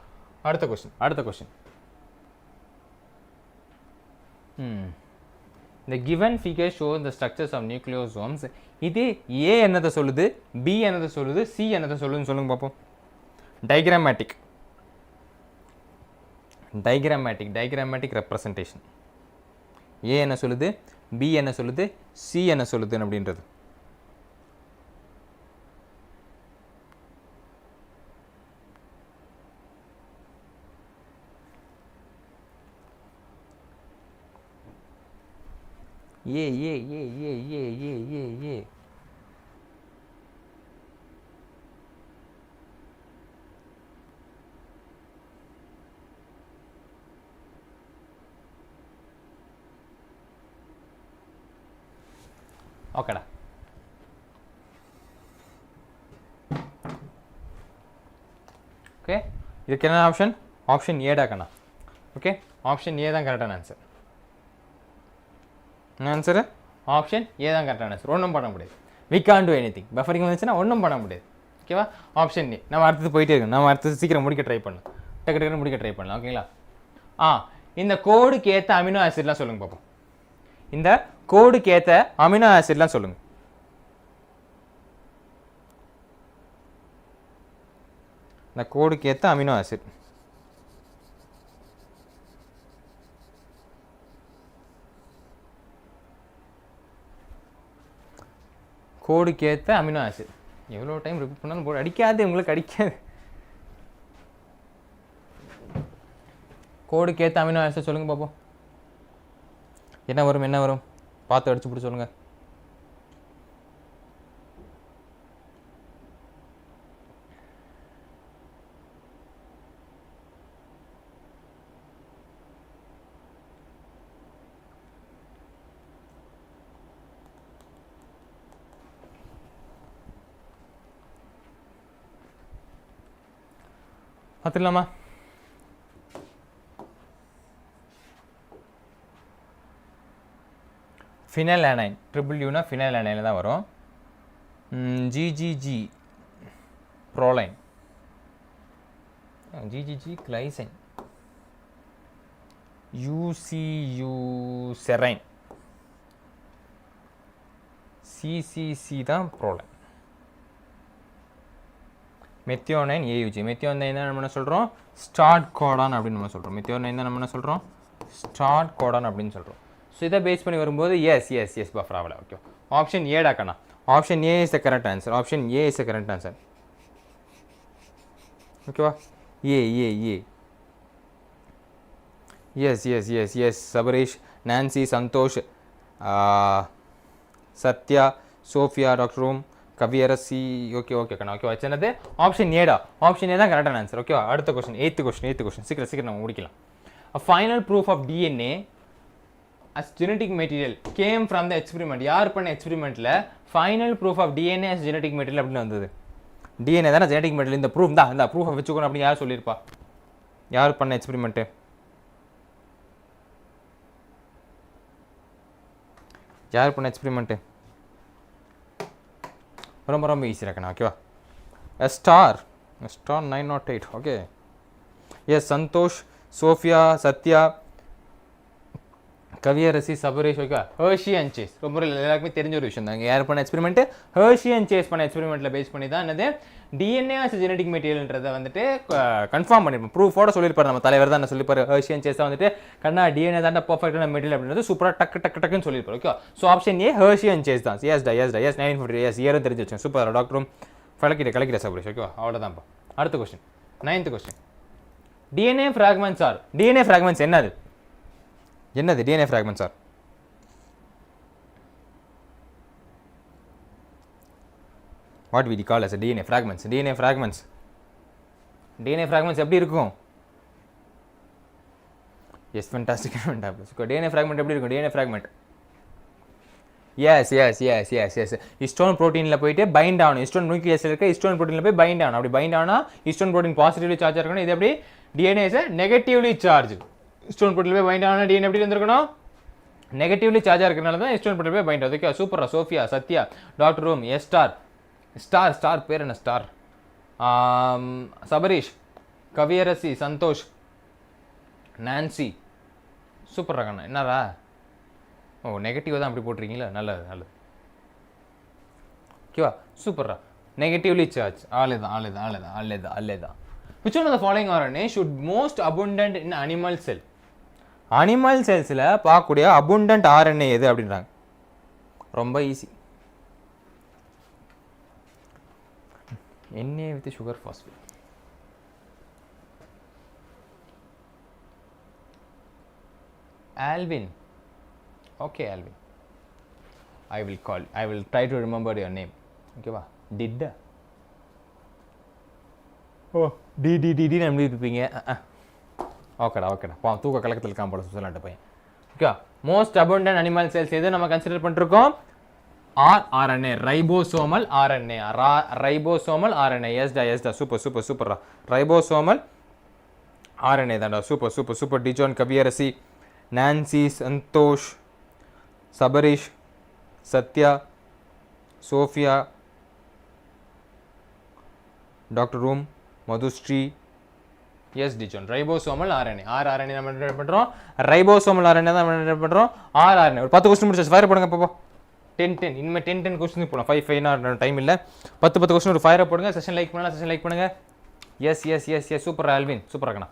அடுத்த question. The given figure shows the structures of nucleosomes. இது A என்னதை சொல்லுது, B என்னதை சொல்லுது, C என்னதை சொல்லுதுன்னு சொல்லுங்க பார்ப்போம். டைகிராமேட்டிக் ரெப்ரசன்டேஷன். A என்ன சொல்லுது, B என்ன சொல்லுது, C என்ன சொல்லுது அப்படின்றது. ஏ. ஓகேடா. ஓகே, இதுக்கு என்ன ஆப்ஷன் ஏடா கண்ணா. ஓகே, ஆப்ஷன் ஏ தான் கரெக்டான ஆன்சர். ஆன்சரு ஆப்ஷன் ஏ தான் கரெக்டான ஆன்சர். ஒன்றும் பண்ண முடியாது. We Khan do anything. Buffering வந்துச்சுன்னா ஒன்றும் பண்ண முடியாது. ஓகேவா? Option A. நம்ம அடுத்தது போயிட்டே இருக்கணும். நம்ம அடுத்தது சீக்கிரம் முடிக்க ட்ரை பண்ணலாம். டக்கு முடிக்க ட்ரை பண்ணலாம். ஓகேங்களா? இந்த கோடுக்கு ஏற்ற அமினோ ஆசிட்லாம் சொல்லுங்க பார்ப்போம். இந்த கோடுக்கு ஏற்ற அமினோ ஆசிட்லாம் சொல்லுங்க. இந்த கோடுக்கு ஏற்ற அமினோ ஆசிட். கோடுக்கு ஏற்ற அமினோ ஆசிட். எவ்வளோ டைம் ரிப்பீட் பண்ணாலும் போர்டு அடிக்காது, உங்களுக்கு அடிக்காது. கோடுக்கு ஏற்ற அமினோ ஆசிட் சொல்லுங்கள் பார்ப்போம். என்ன வரும் பார்த்து அடிச்சு பிடிச்சி சொல்லுங்கள். பார்த்துக்கலாமா? ஃபினைல் ஆனைன், ட்ரிபிள் யூனா ஃபினைல் ஆனைனில் தான் வரும். ஜிஜிஜி ப்ரோலைன், ஜிஜிஜி கிளைசைன், யூசியூ செரைன், சிசிசி தான் ப்ரோலைன். மெத்தியோனைன் ஏயுஜி, மெத்தியோனைன் தான் நம்ம என்ன சொல்கிறோம், ஸ்டார்ட் கோடான் அப்படின்னு நம்ம சொல்கிறோம். மெத்தியோனைன் தான் நம்ம என்ன சொல்கிறோம், ஸ்டார்ட் கோடான் அப்படின்னு சொல்கிறோம். ஸோ இதை பேஸ் பண்ணி வரும்போது எஸ் பஃப்ராவில். ஓகே, ஆப்ஷன் ஏடா கண்ணா, option A is the correct answer. Option A is the correct answer. ஓகேவா? A yes Sabareesh, Nancy, Santhosh, Sathya, Sophia, doctor room, Kaviyarasi. Okay கண்ணா. ஓகே, வச்சனது ஆப்ஷன் ஏடா, ஆப்ஷன் ஏ தான் கரெக்டான ஆன்சர். ஓகேவா? அடுத்த கொஸ்டின், எய்த்து கொஸ்டின் சீக்கிரம் நம்ம முடிக்கலாம். A final proof of DNA as genetic material came from the experiment. யார் பண்ண எக்ஸ்பெரிமெண்ட்டில் final proof of DNA as genetic material அப்படின்னு வந்தது? டிஎன்ஏ தானே ஜெனடிக் மெட்டீரியல். இந்த ப்ரூஃப் தான், இந்த ப்ரூஃபை வச்சுக்கணும் அப்படின்னு யார் சொல்லியிருப்பா? யார் பண்ண எக்ஸ்பெரிமெண்ட்டு? யார் பண்ண எக்ஸ்பெரிமெண்ட்டு? ரொம்ப ஈஸி இருக்கணும். ஓகேவா? Star 908. Okay, yes Santhosh, Sophia, Sathya, Kaviyarasi, Sabareesh. Okay, Hershey and Chase. ரொம்ப எல்லாருக்குமே தெரிஞ்ச ஒரு விஷயம் தாங்க. யார் பண்ண எக்ஸ்பெரிமெண்ட்டு? ஹர்ஷி அண்ட் சேஸ் பண்ண எக்ஸ்பெரிமெண்ட்டில் பேஸ் பண்ணி தான் என்னது டிஎன்ஏ as ஜெனடிக் மெட்டீரியல்ன்றதை வந்துட்டு கன்ஃபார்ம் பண்ணியிருப்போம். ப்ரூஃபோட சொல்லியிருப்பார் நம்ம தலைவர் தான். என்ன சொல்லியிருப்பார்? ஹர்ஷி அண்ட் சேஸ் தான் வந்துட்டு கண்ணா டிஎன்ஏ தான் பர்ஃபெக்டான மெட்டீரியல் அப்படின்றது சூப்பராக டக்குன்னு சொல்லியிருப்பார். Okay, so option A Hershey and Chase தான். எஸ் 1950. எஸ் இயரும் தெரிஞ்சு வச்சேன். சூப்பர் டாக்டரும் கலக்கிற சபரேஷ். ஓகேவா? அவ்வளோதான்ப்பா. அடுத்த question, 9th question. DNA fragments are, DNA fragments என்னது DNA fragments are? What we call as a DNA fragments. DNA fragments எப்படி இருக்கும்? Yes, fantastic. DNA fragment எப்படி இருக்கும்? DNA fragment எஸ் ஹிஸ்டோன் ப்ரோட்டீனில் போயிட்டு பைண்ட் ஆகணும். ஹிஸ்டோன் நியூக்ளியஸில் இருக்க ஹிஸ்டோன் ப்ரோட்டீனில் போய் பைண்ட் ஆகணும். அப்படி பைண்ட் ஆனால் ஹிஸ்டோன் ப்ரோட்டீன் பாசிட்டிவ்லி சார்ஜ் இருக்கணும். இது எப்படி? DNA is negatively charge. Histone ப்ரோட்டீனில் போய் பைண்ட் ஆனால் டிஎன்ஏ எப்படி இருந்திருக்கணும்? நெகட்டிவ்லி சார்ஜாக இருக்கிறனால தான் ஹிஸ்டோன் ப்ரோட்டீனில் போய் பைண்ட் ஆகுது. ஓகே, சூப்பரா. Sophia, Sathya, doctor room, yes star பேர் என்ன? Star. Sabareesh, Kaviyarasi, Santhosh, Nancy. Super கண்ணா. என்னடா நெகட்டிவ் தான் அப்படி போட்டிருக்கீங்களா? நல்லது. ஓகேவா? சூப்பர்ரா. Negatively charge. ஆலேதான். Which one of the following RNA should most abundant in animal cell? Animal செல்ஸில் பார்க்கக்கூடிய அபுண்டன்ட் RNA எது அப்படின்றாங்க. ரொம்ப easy. Na with sugar phosphate. Alvin. Okay, Alvin. I will try to remember your name. Okay va? Did. Oh, D நம்ம இருப்பீங்க. ஓகேடா. தூக்க கலக்கத்தில் இருக்கான் போல சொல்லலாட்ட பையன். Okay, most abundant animal cells எது நம்ம கன்சிடர் பண்ணிருக்கோம்? RNA, ribosomal RNA. Ribosomal RNA. Yes, super. Ribosomal RNA தான்டா. Super. Dijan, Kaviyarasi, Nancy, Santhosh, Sabareesh, Sathya, Sophia, doctor room, Madhushree. Yes Dijan. Ribosomal RNA. RNA நம்ம என்ன பண்ணுறோம்? ரைபோசோமல் RNA தான் நம்ம என்ன பண்ணுறோம்? RNA. ஒரு 10 கொஸ்டின் முடிச்சு ஃபயர் போடுங்க பாப்பா. 10 இனிமேல் 10 கொஸ்டின் போகலாம். 5 டைம் இல்லை. 10 கொஸ்டின் ஒரு ஃபயரை போடுங்க. செஷன் லைக் பண்ணுங்க. Yes super Alvin. சூப்பர் இருக்கண்ணா.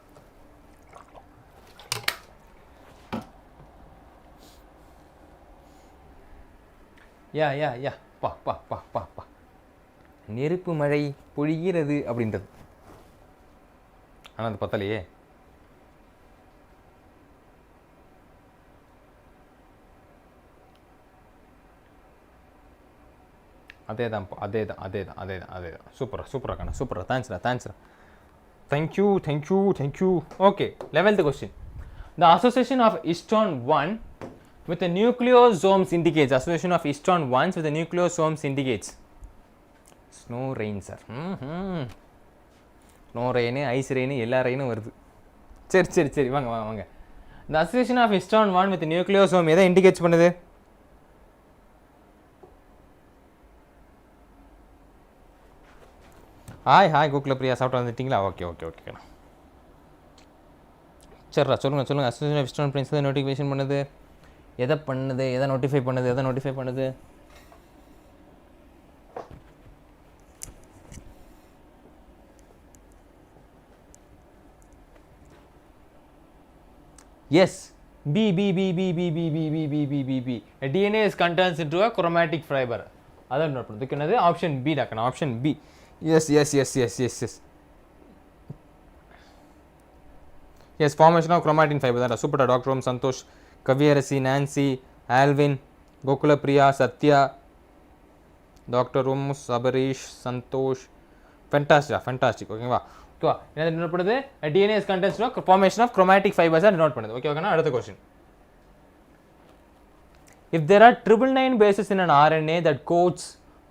யா பா நெருப்பு மழை பொழிகிறது அப்படின்றது. ஆனால் அது பத்தலையே. அதேதான். சூப்பரா கண்ணா, சூப்பரா. தேங்க்ஸ்டா. Thank you. Okay, 11th question. The association of histone 1 with the nucleosomes indicates. Association of histone 1s with the nucleosomes indicates. Snow rain, sir. Snow rain, ice rain, எல்லா ரெயினும் வருது. சரி வாங்க. The association of histone 1 with the nucleosome எதை indicates பண்ணுது? Hi Gokula Priya, சாப்பிட்டு வந்துட்டீங்களா? Okay. சரிடா, சொல்லுங்கள். அசோசியேஷன் ஆஃப் ஹிஸ்டோன் பிரின்ஸ் எதை நோட்டிஃபிகேஷன் பண்ணுது? எதை நோட்டிஃபை பண்ணுது? Yes. B. A DNA is contains into a chromatic fiber. அதான் நோட் பண்ணுது. என்னது? ஆப்ஷன் பி டாக்கணும். Option B. Yes. Yes, formation of chromatin fiber. That super. Dr. Santosh, Kaviyarasi, Nancy, Alvin, Gokula Priya, Satya, Dr. Subash, Santosh. Fantastic. Okay, va. என்ன note பண்ணுது? DNA is contains to formation of chromatic fibers and note பண்ணுது. Okay, அடுத்த question. If there are 999 bases in an RNA that codes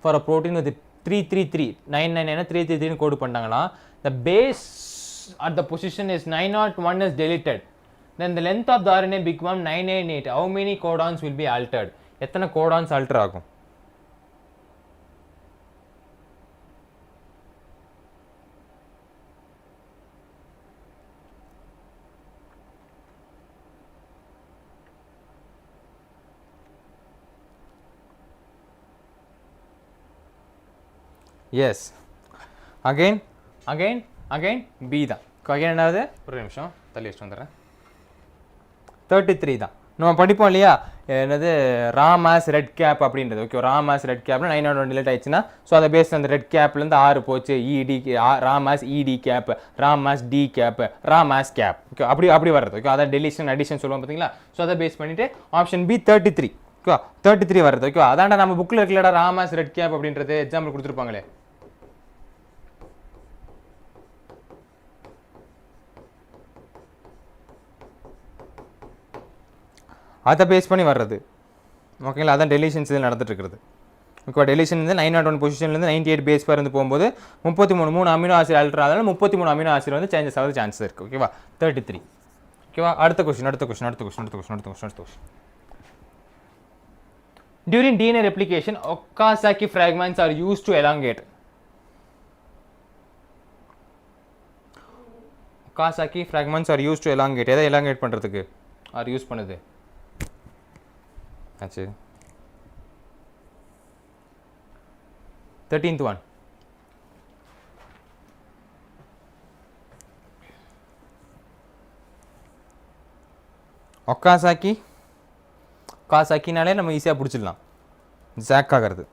for a protein with 333 999 333 னு code பண்ணாங்கன்னா, the base at the position is 901 is deleted, then the length of the RNA become 998. How many codons will be altered? எத்தனை codons alter ஆகும்? Yes. Again B தான். again என்னது? ஒரு நிமிஷம் தள்ளி வச்சுட்டு வந்துடுறேன். 33 தான். நம்ம படிப்போம் இல்லையா, என்னது ராம் ஆஸ் ரெட் கேப் அப்படின்றது. ஓகே, ராம் ஆஸ் ரெட் கேப்னா 901 டிலேட் ஆயிடுச்சுன்னா, ஸோ அதை பேஸ் அந்த ரெட் கேப்லேருந்து 6 போச்சு. Ed Ram has ed cap, Ram has D cap, Ram has cap. Okay, அப்படி வர்றது. ஓகே, அதான் டெலிஷன் அடிஷன் சொல்லுவோம் பார்த்தீங்களா. ஸோ அதை பேஸ் பண்ணிவிட்டு ஆப்ஷன் பி 33. ஓகே, 33 வருது. ஓகே, அதான்டா நம்ம புக்கில் இருக்கலடா ராம் ஆஸ் ரெட் கேப் அப்படின்றது எக்ஸாம்பிள் கொடுத்துருப்பாங்களே. அதை பேஸ் பண்ணி வர்றது. ஓகேங்களா, அதான் டெலிஷன்ஸ் இதில் நடந்துட்டு இருக்கிறது. ஓகே, டெலிஷன் வந்து 901 பொசிஷன்லேருந்து 98 பேஸ் பேர் இருந்து போகும்போது 33 அமினோ ஆசிட் ஆல்டர் ஆனாலும் 33 அமினோ ஆசிட் வந்து சேஞ்சஸ் ஆகுது சான்சஸ் இருக்குது. ஓகேவா, 33. ஓகேவா, அடுத்த question. During DNA replication, Okazaki fragments are used to elongate. Okazaki fragments are used to elongate. எதை elongate பண்ணுறதுக்கு ஆர் யூஸ் பண்ணுது? ஆச்சு 13th one. ஒக்காசாக்கினாலே நம்ம ஈஸியாக பிடிச்சிடலாம். ஜாக் ஆகிறது.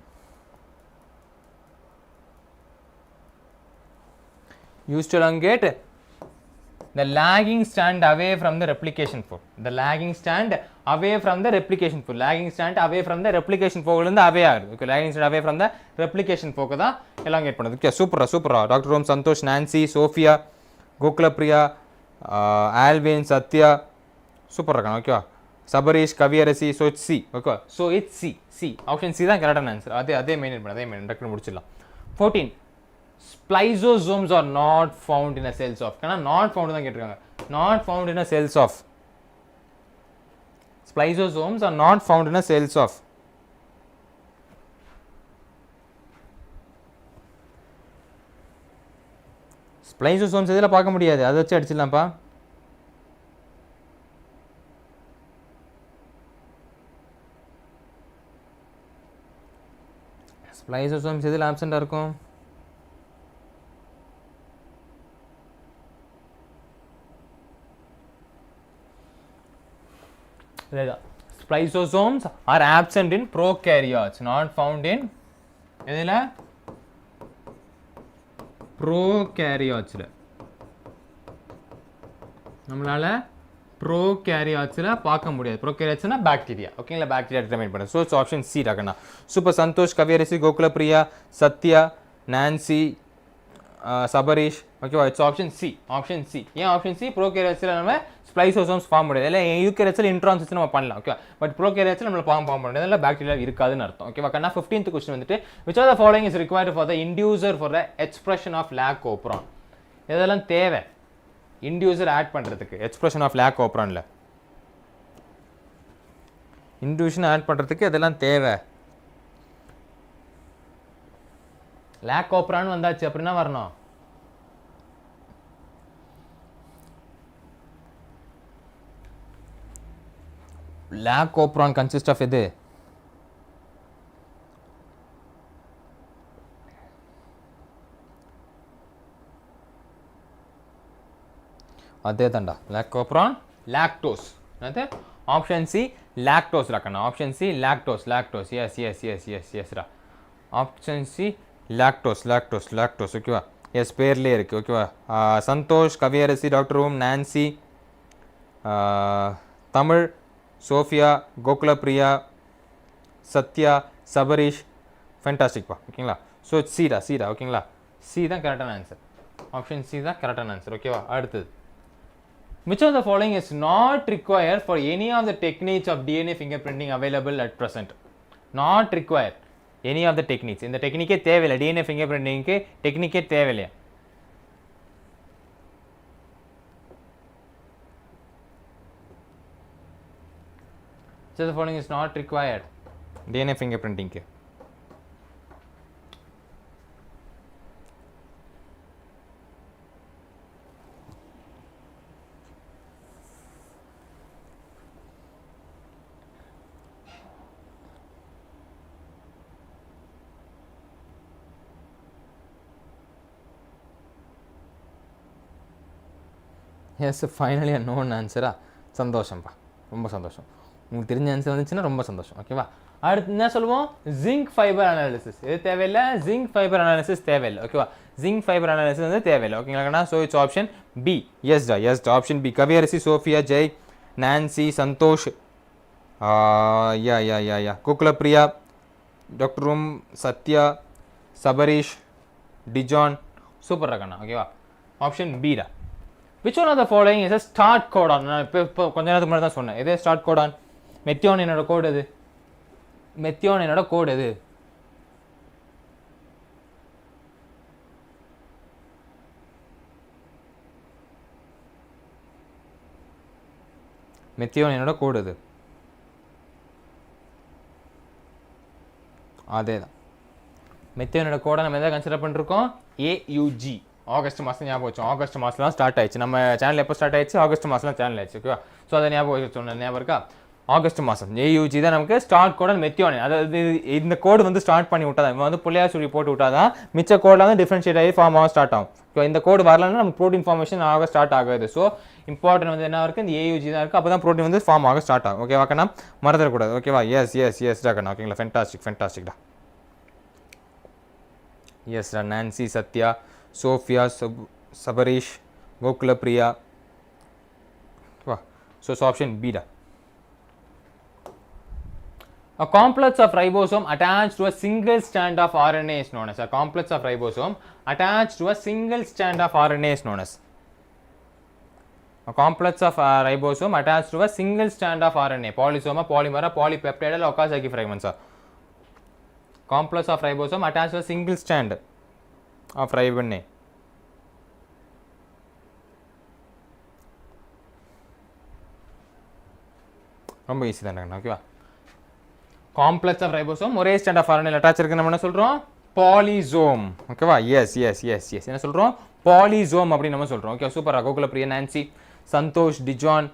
Use to elongate the lagging strand away from the replication fork. The lagging strand away from the replication fork. Lagging strand away from the replication fork இருந்து away ஆகுது. Okay, lagging strand away from the replication fork தான் elongate பண்ணுது. Okay, சூப்பரா. Doctor room Santhosh, Nancy, Sophia, Gokula Priya, Alvin, Sathya, சூப்பரா இருக்காங்க. ஓகேவா, Sabareesh, Kaviyarasi. So it's C. Okay, so it's C. Option C தான் கரெக்டான ஆன்சர். அதே மெயின்டைன் பண்ண டக்குனு முடிச்சிடலாம். 14. Spliceosomes are not found in a cells of. ஏன்னா not found தான் கேட்டிருக்காங்க. Not found in a cells of. Spliceosomes are not found in a cells of. Spliceosomes இதில் பார்க்க முடியாது, அதை வச்சு அடிச்சிடலாம்ப்பா. Spliceosomes இதில் ஆப்சென்ட்டாக இருக்கும். Spliceosomes are absent in prokaryotes, not found in எதில் ப்ரோகேரியாட்ஸில் நம்மளால் ப்ரோகேரியாட்ஸில் பார்க்க முடியாது. ப்ரோகேரியாட்ஸ்னா பாக்டீரியா. ஓகேங்களா, பாக்டீரியா டிட்டர்மைன் பண்ணுறது. ஸோ இட்ஸ் ஆப்ஷன் சி ராகண்ணா. Super Santhosh, Kaviyarasi, Gokulapriya, Sathya, Nancy, Sabareesh. ஓகேவா, it's option C. Option C. ஏன் ஆப்ஷன் சி? ப்ரோகேரியாட்ஸில் நம்ம ஸ்ப்ளைசோசோம்ஸ் ஃபார்ம் முடியாது. இல்லை யூகேரியாட்ஸில் இன்ட்ரான்ஸ் நம்ம பண்ணலாம். ஓகே, பட் ப்ரோகேரியாட்ஸில் நம்ம ஃபார்ம் முடியாது. அதெல்லாம் பாக்டீரியா இருக்காதுன்னு அர்த்தம். ஓகேவா கண்ணா. 15th கொஸ்டின் வந்துட்டு which of the following is required for the inducer for the expression of lac operon? இதெல்லாம் தேவை இன்டியூசர் ஆட் பண்ணுறதுக்கு. எக்ஸ்பிரஷன் ஆஃப் லேக் ஓப்ரானில் இன்டியூஷன் ஆட் பண்ணுறதுக்கு இதெல்லாம் தேவை. லேக் ஓப்ரான் வந்தாச்சு அப்படின்னா வரணும். லேக் ஓப்ரான் கன்சிஸ்ட் ஆஃப் எது? அதே தான்டா லேக் ஓப்ரான், லாக்டோஸ். அது ஆப்ஷன் சி லாக்டோஸ் ராக்கண்ணா. Option C lactose. Lactose yes yes yes yes yes ரா. Option C lactose lactose lactose. ஓகேவா, எஸ் பேர்லேயே இருக்குது. ஓகேவா, Santhosh, Kaviyarasi, doctor Om, Nancy, Tamil, Sophia, Gokulapriya, Sathya, Sabareesh. ஃபென்டாஸ்டிக்ப்பா. ஓகேங்களா. ஸோ சீடா சீடா. ஓகேங்களா, சி தான் கரெக்டான ஆன்சர். ஆப்ஷன் சி தான் கரெக்டான ஆன்சர். ஓகேவா, அடுத்தது which of the following is not required for any of the techniques of DNA fingerprinting available at present? Not required any of the techniques. இந்த டெக்னிக்கே தேவையில்லை. DNA fingerprintingக்கு டெக்னிக்கே தேவையில்லையா? which of the following is not required DNA fingerprintingக்கு? Yes finally known ஆன்சரா? சந்தோஷம்ப்பா, ரொம்ப சந்தோஷம். உங்களுக்கு தெரிஞ்ச ஆன்சர் வந்துச்சுன்னா ரொம்ப சந்தோஷம். ஓகேவா, அடுத்து என்ன சொல்லுவோம்? Zinc fibre analysis. இது தேவையில்லை. ஜிங்க் ஃபைபர் அனாலிசிஸ் தேவையில்லை. ஓகேவா, ஜிங்க் ஃபைபர் அனாலிசிஸ் வந்து தேவையில்லை. ஓகேங்களா. So it's option B. Yes டா எஸ் டா option B. Kaviyarasi, Sophia, Jai, Nancy, Santhosh, yeah yeah yeah yeah Gokulapriya, doctor Om, Sathya, Sabareesh, Dijan. Super ராக்கண்ணா. ஓகேவா, ஆப்ஷன் பி டா. which one of the following is a start codon? நான் இப்போ கொஞ்ச நேரத்துக்கு முன்னாடி தான் சொன்னேன். எது ஸ்டார்ட் கோடான்? மெத்தியோனினோட கோடு எது? மெத்தியோனினோட கோடு எது? மெத்தியோனினோட கோடு எது? அதே தான். மெத்தியோனினோட கோடை நம்ம எதாவது கன்சிடர் பண்ணிருக்கோம். AUG. ஆகஸ்ட் மாதம் ஞாபகம் வச்சோம். ஆகஸ்ட் மாதம்லாம் ஸ்டார்ட் ஆயிடுச்சு. நம்ம சேனல் எப்போ ஸ்டார்ட் ஆயிடுச்சு? ஆகஸ்ட் மாதம்லாம் சேனல் ஆயிடுச்சு. ஓகேவா, ஸோ அதை ஞாபகம் வச்சு சொன்ன ஞாபகம் இருக்கா? ஆகஸ்ட் மாதம் AUG தான் நமக்கு ஸ்டார்ட் கோடன் மெத்தியோனின். அதாவது இந்த கோடு வந்து ஸ்டார்ட் பண்ணி விட்டா தான் வந்து புள்ளியா சொல்லி போட்டு விட்டா தான் மிச்ச கோடெலாம் வந்து டிஃப்ரென்ஷியேட் ஆகி ஃபார்ம் ஆக ஸ்டார்ட் ஆகும். ஸோ இந்த கோடு வரலன்னா நமக்கு ப்ரோட்டீன் ஃபார்மேஷன் ஆக ஸ்டார்ட் ஆகாது. ஸோ இம்பார்ட்டன்ட் வந்து என்ன இருக்குது? இந்த AUG தான் இருக்குது. அப்போ தான் ப்ரோட்டீன் வந்து ஃபார்ம் ஆக ஸ்டார்ட் ஆகும். ஓகேவா கண்ணா, மறந்துடக்கூடாது. ஓகேவா, எஸ் எஸ் எஸ் டா கண்ணா. ஓகேங்களா, ஃபென்டாஸ்டிக் ஃபென்டாஸ்டிக்டா. எஸ் டா. Nancy, Satya, Sophia, Sabarish, Gokulapriya. வா, ஸோ ஆப்ஷன் பி டா. A complex of ribosome attached to a single strand of RNA is known as. A complex of ribosome attached to a single strand of RNA is known as. A complex of ribosome attached to a single strand of RNA. Polysoma, polymera, polypeptide, Okazaki fragments. Complex of ribosome attached to a single strand of RNA. ரொம்ப easy தானே. ஓகேவா, complex of ribosome ஒரே stand of RNA attach இருக்கு. நம்ம என்ன சொல்கிறோம்? பாலிசோம். ஓகேவா, yes yes yes S என்ன சொல்கிறோம்? பாலிசோம் அப்படின்னு நம்ம சொல்கிறோம். ஓகே, சூப்பராக. Gokulapriya, Nancy, Santhosh, Dijan,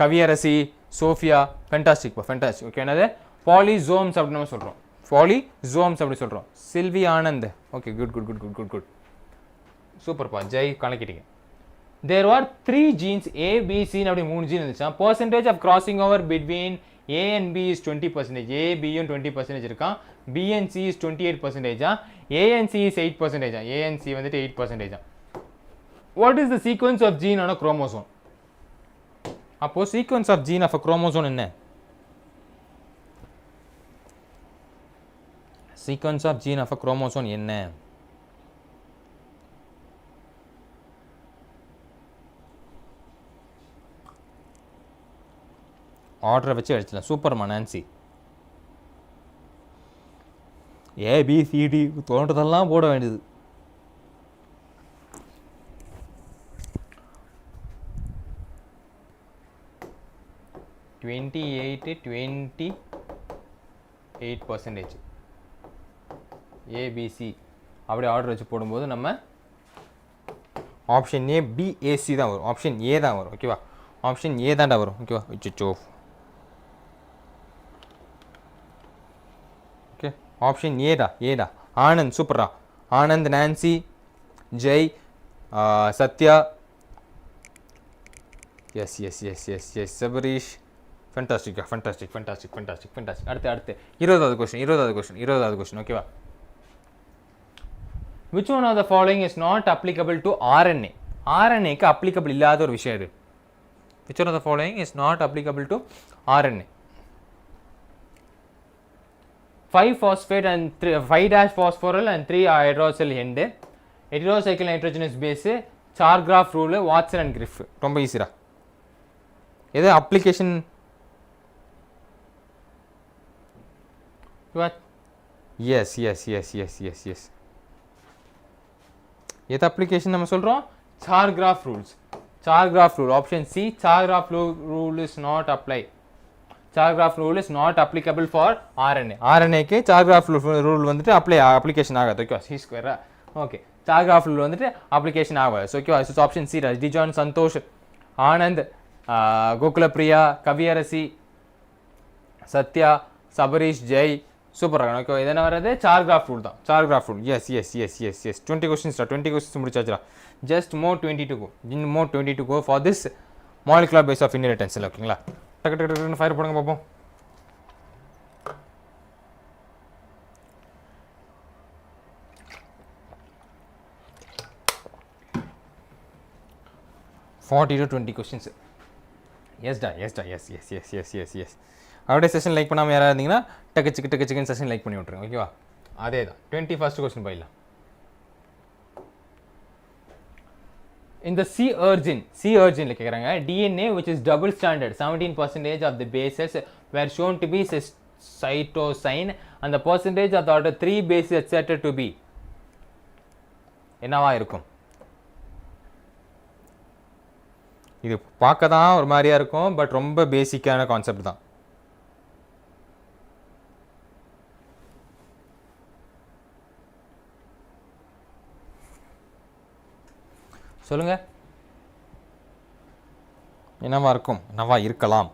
Kaviyarasi, Sophia. Fantastic fantastic. Okay, என்னது? பாலிசோம்ஸ் அப்படின்னு நம்ம சொல்கிறோம். பாலிசோம்ஸ் அப்படி சொல்கிறோம். Silvi Anand. Okay, good good good good good good. சூப்பர்ப்பா, Jai கணக்கிட்டீங்க. There were 3 genes A, B, C அப்படி 3 ஜீன் இருந்துச்சா. Percentage of crossing over between A and B is 20%, A, B யும் 20% இருக்கான், B and C is 28%, A and C is 8%, A and C வந்துட்டு 8%. What is the sequence of gene on a chromosome? அப்போ sequence of gene of a chromosome என்ன? Sequence of gene of a chromosome என்ன? ஆர்டரை வச்சு அடிச்சிடலாம். சூப்பர்மா Nancy. ABCD தோன்றதெல்லாம் போட வேண்டியது. /28% ஏபிசி அப்படி ஆர்டர் வச்சு போடும்போது நம்ம ஆப்ஷன் ஏ பிஏசி தான் வரும், ஆப்ஷன் ஏ தான் வரும். ஓகேவா, ஆப்ஷன் ஏ தான்டா வரும். ஓகேவா, இச்சோ. ஓகே, ஆப்ஷன் ஏடா. ஆனந்த் சூப்பர்ரா. Anand, Nancy, Jai, Sathya, yes Sabareesh. ஃபென்டாஸ்டிக்கா, ஃபென்டாஸ்டிக். அடுத்து 20வது கொஸ்டின். ஓகேவா, which one of the following is not applicable to RNA? RNA-க்கு applicable இல்லாத ஒரு விஷயம் இது. Which one of the following is not applicable to RNA? 5-phosphate and 5-phosphoryl and 3-hydroxyl end, heterocycle nitrogenous base, Chargraff rule, Watson and Crick. ரொம்ப ஈஸிடா. எது application? S. எது application நம்ம சொல்கிறோம்? Chargraff rules. Chargraff rule, option C. Chargraff rule is not apply. Chargraff rule is not applicable for RNA. RNA-க்கு Chargraff rule வந்துட்டு application ஆகாது. ஓகேவா, C ஸ்கொயரா. ஓகே, Chargraff rule வந்துட்டு அப்ளிகேஷன் ஆகாது. ஓகேவா, so option C. Dijan, Santhosh, Anand, Gokulapriya, Kaviyarasi, Sathya, Sabareesh, Jai. சூப்பராக. ஓகே, இது என்ன வர்றது? Chargraff rule தான். Chargraff rule. எஸ். 20 questions முடிச்சாச்சுடா. Just more 20 to go for this molecular base of inheritance. ஓகேங்களா, டக்கு ஃபயர் போடுங்க பார்ப்போம். $40 to 20 questions. எஸ்டா. அப்படியே செஷன் லைக் பண்ணாமல் யாராவது இருந்தீங்கன்னா டக்கு செஷன் லைக் பண்ணி விட்ருங்க. ஓகேவா, அதே தான். 21st question போயிடலாம். இந்த C urgin கேட்குறாங்க. DNA which is double stranded, 17% of the bases were shown to be cytosine and the percentage of the order 3 bases etc. to be என்னவா இருக்கும்? இது பார்க்க தான் ஒரு மாதிரியா இருக்கும், பட் ரொம்ப பேசிக்கான கான்செப்ட் தான். சொல்லுங்க, என்னவா இருக்கும்? என்னவா இருக்கலாம்?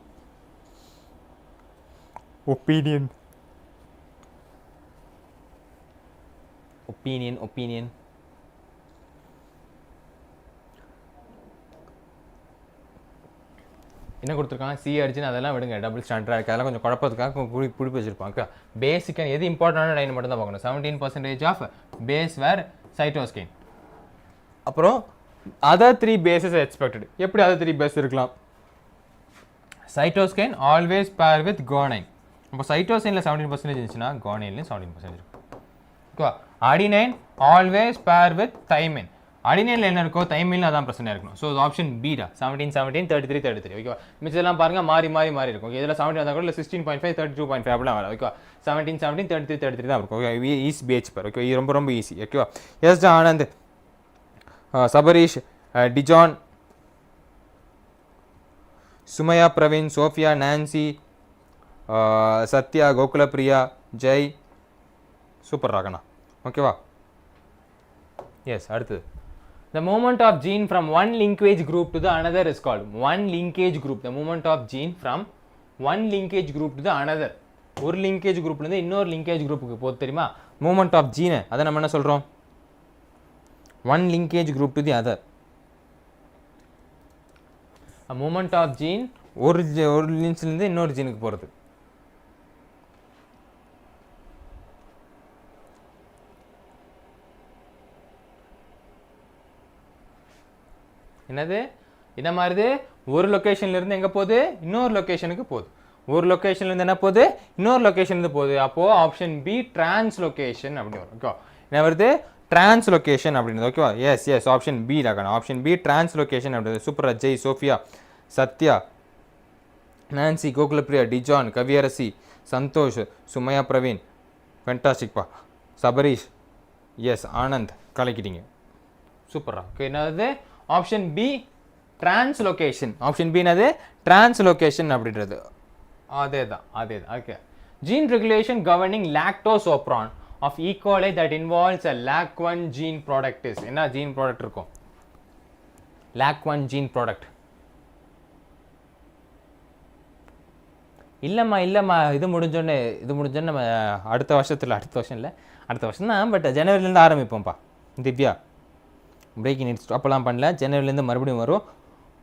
ஒப்பீனியன். என்ன கொடுத்துருக்காங்க? சி அர்ஜின் அதெல்லாம் விடுங்க, டபுள் ஸ்டாண்டர்டாக இருக்குது, அதெல்லாம் கொஞ்சம் குழப்பத்துக்காக பிடிப்பு வச்சுருப்பாங்க. பேசிக்காக எது இம்பார்ட்டண்டான லைன் மட்டும் தான் பார்க்கணும். 17% ஆஃப் பேஸ் வேர் சைட்டோஸ்கைன். அப்புறம் அதர் 3 பேசஸ் எக்ஸ்பெக்டட். எப்படி அதர் 3 பேஸ் இருக்கலாம்? சைட்டோஸ்கைன் ஆல்வேஸ் பேர் வித் குவானைன். அப்போ சைட்டோசைனில் 17% இருந்துச்சுன்னா குவானைன்லையும் 17% இருக்கும். ஓகேவா, adenine always bear with thymine. அடினைனில் என்ன இருக்கோ தைமின்ல அதான் பிரச்சனை இருக்கணும். ஸோ ஆப்ஷன் பீடா, 17, 33. ஓகேவா, மிச்சதெல்லாம் பாருங்க மாறி இருக்கும். ஓகே, இதில் 17 வந்தால் கூட இல்லை 16.5, 32.5 அப்படிலாம் வரும். ஓகேவா, 17, 33 தான் இருக்கும். ஓகே, ஈஸி பேச் பார். ஓகே, இது ரொம்ப ஈஸி. ஓகேவா, yes Anand, Sabareesh, Dijan, Sumaiya, Praveen, Sophia, Nancy, Sathya, Gokulapriya, Jai. Super ராகண்ணா. ஓகேவா, எஸ். அடுத்தது, the movement of gene from one linkage group to the another is called one linkage group. The movement of gene from one linkage group to the another. ஒரு linkage groupலேருந்து இன்னொரு linkage groupக்கு போது தெரியுமா? movement of gene, அதை நம்ம என்ன சொல்கிறோம்? one linkage group to the other. A movement of gene ஒரு ஜீன்ஸ்லேருந்து இன்னொரு ஜீனுக்கு போகிறது. என்னது இந்த மாதிரி ஒரு லொக்கேஷன்லேருந்து எங்கே போகுது இன்னொரு லொக்கேஷனுக்கு போகுது, ஒரு லொக்கேஷன்லேருந்து என்ன போகுது இன்னொரு லொக்கேஷன்லேருந்து போகுது. அப்போது ஆப்ஷன் பி டிரான்ஸ்லொகேஷன் அப்படின்னு வரும். ஓகே என்ன வருது டிரான்ஸ்லொகேஷன் அப்படின்றது. ஓகேவா எஸ் எஸ் ஆப்ஷன் பி தான். ஆப்ஷன் பி டிரான்ஸ்லொகேஷன் அப்படின்றது. சூப்பரா ஜெய், சோஃபியா, சத்யா, நான்சி, கோகுலப்பிரியா, டிஜான், கவியரசி, சந்தோஷ், சுமையா, பிரவீன், ஃபென்டாஸ்டிக்பா, சபரீஷ், எஸ் ஆனந்த், கலக்கிட்டீங்க சூப்பரா. ஓகே என்னது option B translocation. Option B என்னது டிரான்ஸ்லொகேஷன் அப்படின்றது. அதே தான் okay. Gene regulation governing lactose operon of E coli that involves a LAC1 gene product is. என்ன ஜீன் ப்ராடக்ட் இருக்கும்? LAC1 gene product. இல்லைம்மா இது முடிஞ்சோடனே நம்ம அடுத்த வருஷம் இல்லை அடுத்த வருஷம் தான், பட் ஜனவரிலேருந்து ஆரம்பிப்போம்ப்பா. திவ்யா பிரேக்கிங் நீட்ஸ் அப்போல்லாம் பண்ணல, ஜனவரிலேருந்து மறுபடியும் வரும்.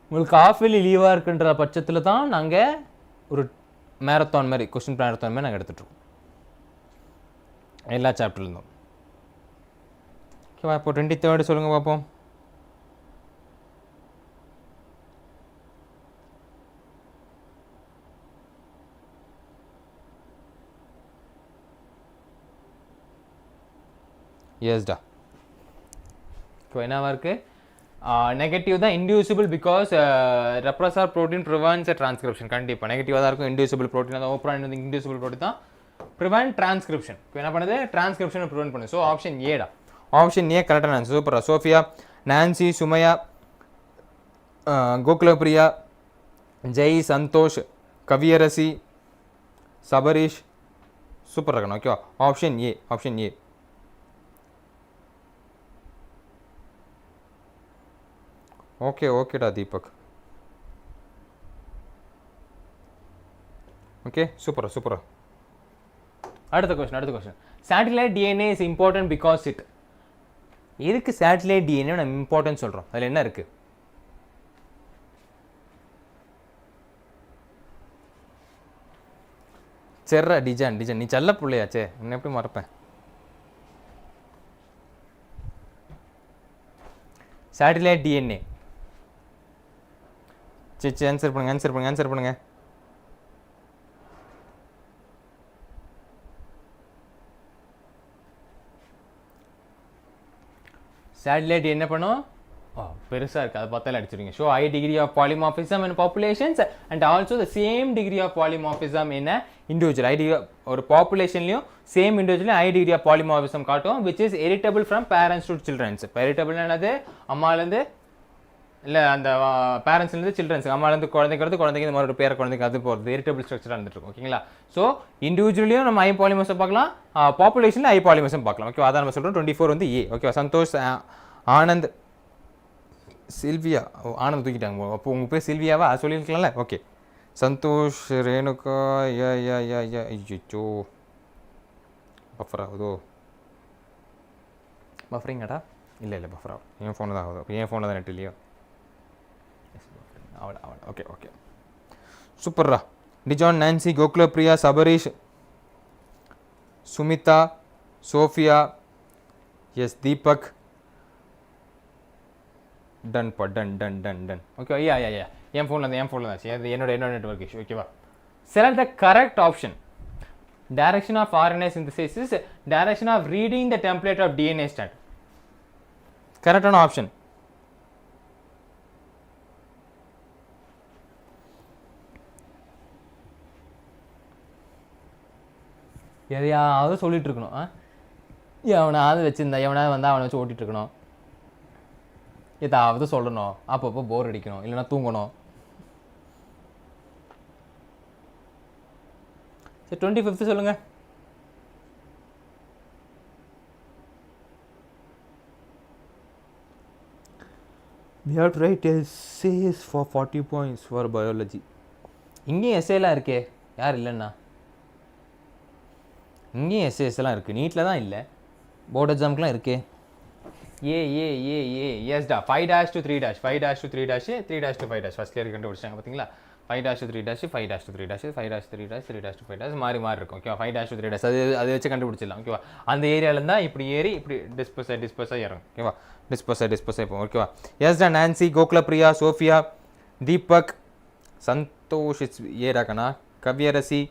உங்களுக்கு ஆஃப் இயர்லி லீவாக இருக்குன்ற பட்சத்தில் தான் நாங்கள் ஒரு மேரத்தான் மாதிரி கொஸ்டின் மேரத்தான் மாதிரி நாங்கள் எடுத்துகிட்ருக்கோம் எல்லா சாப்டர்லேருந்தும். ஓகேவா இப்போ 23rd சொல்லுங்கள் பார்ப்போம். எஸ்டா இப்போ என்னவா இருக்குது நெகட்டிவ் தான். Inducible because repressor protein prevents transcription. கண்டிப்பாக நெகட்டிவாக தான் இருக்கும். இன்டியூசிபிள் ப்ரோட்டீன் தான் ஓப்பரான் இன்டியூசிபிள் ப்ரோட்டீன் தான் ப்ரிவென்ட் டிரான்ஸ்கிரிப்ஷன். இப்போ என்ன பண்ணுது டிரான்ஸ்கிரிப்ஷனை ப்ரிவென்ட் பண்ணுது. ஸோ ஆப்ஷன் ஏடா. ஆப்ஷன் ஏ கரெக்டான ஆன்சர். சூப்பரா Sophia, Nancy, Sumaiya, Gokulapriya, Jai, Santhosh, Kaviyarasi, Sabareesh super இருக்கணும். ஓகேவா ஆப்ஷன் ஏ. ஆப்ஷன் ஏ ஓகேடா தீபக். ஓகே சூப்பரா. அடுத்த question. Satellite DNA is important because it. எதுக்கு சேட்டிலைட் டிஎன்ஏ நம்ம இம்பார்ட்டன்ட் சொல்கிறோம்? அதில் என்ன இருக்குது? சரிடா டிஜான் நீ செல்ல பிள்ளையாச்சே, என்ன எப்படி மறப்பேன்? சேட்டிலைட் டிஎன்ஏ சரி ஆன்சர் பண்ணுங்க. சேட்டிலைட் என்ன பண்ணும்? பெருசாக இருக்குது, அதை பார்த்தாலே அடிச்சிருங்க. Show high degree of polymorphism in populations and also the same degree of polymorphism in individual. High degree ஒரு பாப்புலேஷன்லையும் சேம் இண்டிவிஜுவலையும் ஹை டிகிரி ஆஃப் பாலிமார்பிசம் காட்டும். Which is heritable from parents to childrens. ஹெரிட்டபிள்னா என்னது? அம்மாலேருந்து இல்லை அந்த பேரண்ட்ஸ்லேருந்து சில்ட்ரன்ஸுக்கு, அம்மாலேருந்து குழந்தைக்கு இந்த மாதிரி ஒரு பேர குழந்தைக்கு அது போகிறது ஹெரிட்டபிள் ஸ்ட்ரக்சராக இருந்துட்டு இருக்கும். ஓகேங்களா? ஸோ இண்டிவிஜுவலையும் நம்ம ஹை பாலிமார்பிசம் பார்க்கலாம், பாப்புலேஷனில் ஹை பாலிமார்பிசம் பார்க்கலாம். ஓகே அதான் நம்ம சொல்கிறோம். 24 வந்து ஏ. ஓகேவா சந்தோஷ், ஆனந்த், சில்வியா. ஆனந்த் தூக்கிட்டாங்க. அப்போ உங்கள் பேர் சில்வியாவா சொல்லியிருக்கலாம்ல? ஓகே சந்தோஷ், ரேணுகா, ஐயோ பஃபர் ஆகுதோ? பஃபரிங்கடா? இல்லை பஃபர் ஆகும். என் ஃபோனில் தான் ஆகுது. அப்போ என் ஃபோனில் தான் நெட் இல்லையோ? அவள் ஓகே சூப்பர்ரா. Dijan, Nancy, Gokulapriya, Sabareesh, Sumitha, Sophia, yes Deepak. Done. Okay yeah என் ஃபோனில் தான் என்னோட நெட்வொர்க் இஷ்யூ. ஓகேவா select the correct option. Direction of RNA synthesis is direction of reading the template of DNA strand. கரெக்டான ஆப்ஷன் எதையாவது சொல்லிட்டு இருக்கணும். எவனாவது வச்சிருந்தா எவனாவது வந்தால் அவனை வச்சு ஓட்டிகிட்டு இருக்கணும், ஏதாவது சொல்லணும், அப்பப்போ போர் அடிக்கணும், இல்லைன்னா தூங்கணும். சரி 25th சொல்லுங்கள். We have to write essays for 40 points for biology. இங்கேயும் எஸ்ஏலாம் இருக்கே, யார் இல்லைண்ணா? இங்கேயும் எஸ்ஏஸ்லாம் இருக்குது, நீட்டில் தான் இல்லை, போர்டு எக்ஸாமுக்குலாம் இருக்கே. எஸ்டா 5' to 3', 5' to 3', 3' to 5' first year கண்டுபிடிச்சாங்க பார்த்தீங்களா? 5-3' 5-3' 5-3' 3-5' மாறி மாறி இருக்கும் ஓகேவா 5-3' அது வச்சு கண்டுபிடிச்சிடலாம் ஓகேவா அந்த ஏரியாவில் இருந்தால் இப்படி ஏறி இப்படி டிஸ்பர்ஸாக இறங்கும் ஓகேவா டிஸ்பர்ஸாக இப்போ ஓகேவா எஸ்டா நான்சி கோகுலப்பிரியா சோஃபியா தீபக் சந்தோஷ் ஏராக்கண்ணா Kaviyarasi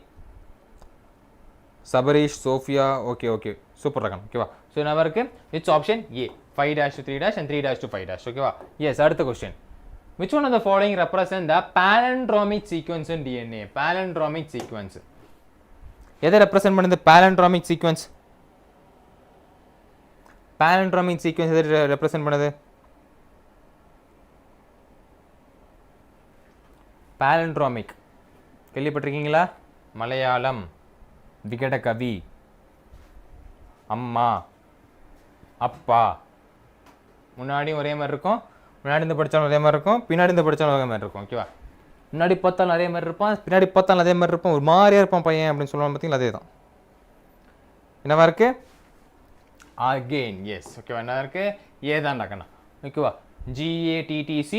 Sabareesh Sophia okay super ரகன் ஓகேவா ஸோ என்ன இருக்கு இட்ஸ் ஆப்ஷன் ஏ 5-3' and 3-5' ஓகேவா எஸ் அடுத்த question which one of the following represent the palindromic sequence in DNA palindromic sequence எதை ரெப்ரசன்ட் பண்ணுது palindromic sequence எதை ரெப்ரசன்ட் பண்ணுது palindromic கேள்விப்பட்டிருக்கீங்களா மலையாளம் விகடகவி அம்மா அப்பா முன்னாடி ஒரே மாதிரி இருக்கும் முன்னாடி இருந்து படித்தாலும் அதே மாதிரி இருக்கும் பின்னாடி இருந்து படித்தாலும் அதே மாதிரி இருக்கும் ஓகேவா முன்னாடி பார்த்தாலும் அதே மாதிரி இருப்பான் பின்னாடி பார்த்தாலும் அதே மாதிரி இருப்பான் ஒரு மாதிரியாக இருப்பான் பையன் அப்படின்னு சொல்லுவாங்க பார்த்தீங்களா அதே தான் என்னவா இருக்கு அகெயின் எஸ் ஓகேவா என்ன இருக்கு ஏதான்டா கண்ணா ஓகேவா GATTC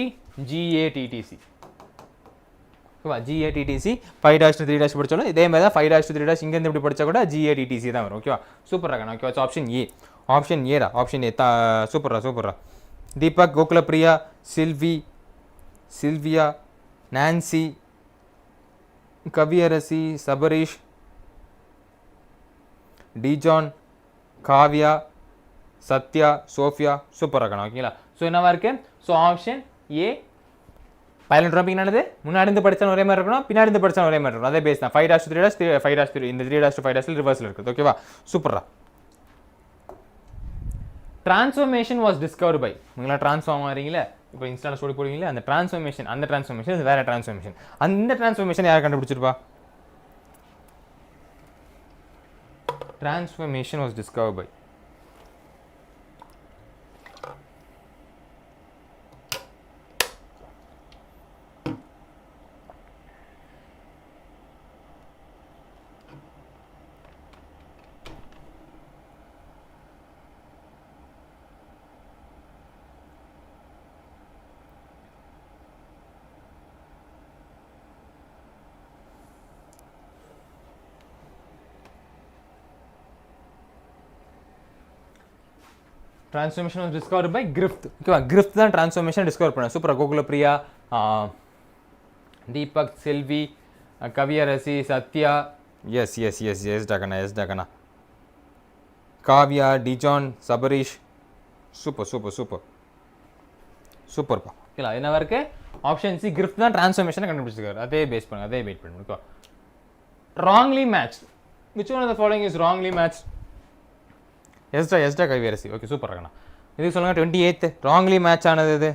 ஓகேவா GATTC 5-3' படித்தாலும் இதே மாதிரி தான் 5-3' இங்கேருந்து இப்படி படித்தா கூட GATTC தான் வரும் ஓகேவா சூப்பராக கண்ணா ஓகேவா ஆப்ஷன் ஏடா ஆப்ஷன் ஏ சூப்பரா Deepak Gokulapriya Sylvia Nancy Kaviyarasi Sabareesh Dijan Kavya Sathya Sophia சூப்பராக இருக்கணும் ஓகேங்களா ஸோ என்னவா இருக்கு ஸோ ஆப்ஷன் ஏ palindromic என்னது முன்னாடி இருந்து படித்தாலும் ஒரே மாதிரி இருக்கணும் பின்னாடி இருந்து படித்தாலும் ஒரே மாதிரி இருக்கணும் அதே பேஸ் தான் 5-3' 5-3 இந்த 3-5' ரிவர்ஸில் இருக்குது ஓகேவா சூப்பரா transformation was discovered by நீங்களா ட்ரான்ஸ்ஃபார்ம் ஆகிறீங்களே இப்போ இன்ஸ்டால ஸ்டோரி போடுவீங்களே அந்த டிரான்ஸ்ஃபார்மேஷன் வேற டிரான்ஸ்ஃபார்மேஷன் அந்த டிரான்ஸ்ஃபார்மேஷன் யார் கண்டுபிடிச்சிருப்பா transformation was discovered by transformation was discovered by Griffith ஓகேவா Griffith தான் transformation டிஸ்கவர் பண்ண சூப்பரா கோகுலப்பிரியா தீபக் செல்வி கவியரசி சத்யா எஸ் டாகனா காவ்யா டிஜான் சபரீஷ் சூப்பர்ப்பா ஓகேலா என்ன இருக்கு ஆப்ஷன் சி Griffith தான் transformation கண்டுபிடிச்சிருக்காரு அதே பேஸ் பண்ணுங்க அதே வெயிட் பண்ணுங்க okay wrongly matched which one of the following is wrongly matched எஸ்டா கவியரசி ஓகே சூப்பர் இருக்கண்ணா இது சொல்லுங்க 28th ராங்லி மேட்ச் ஆனது இது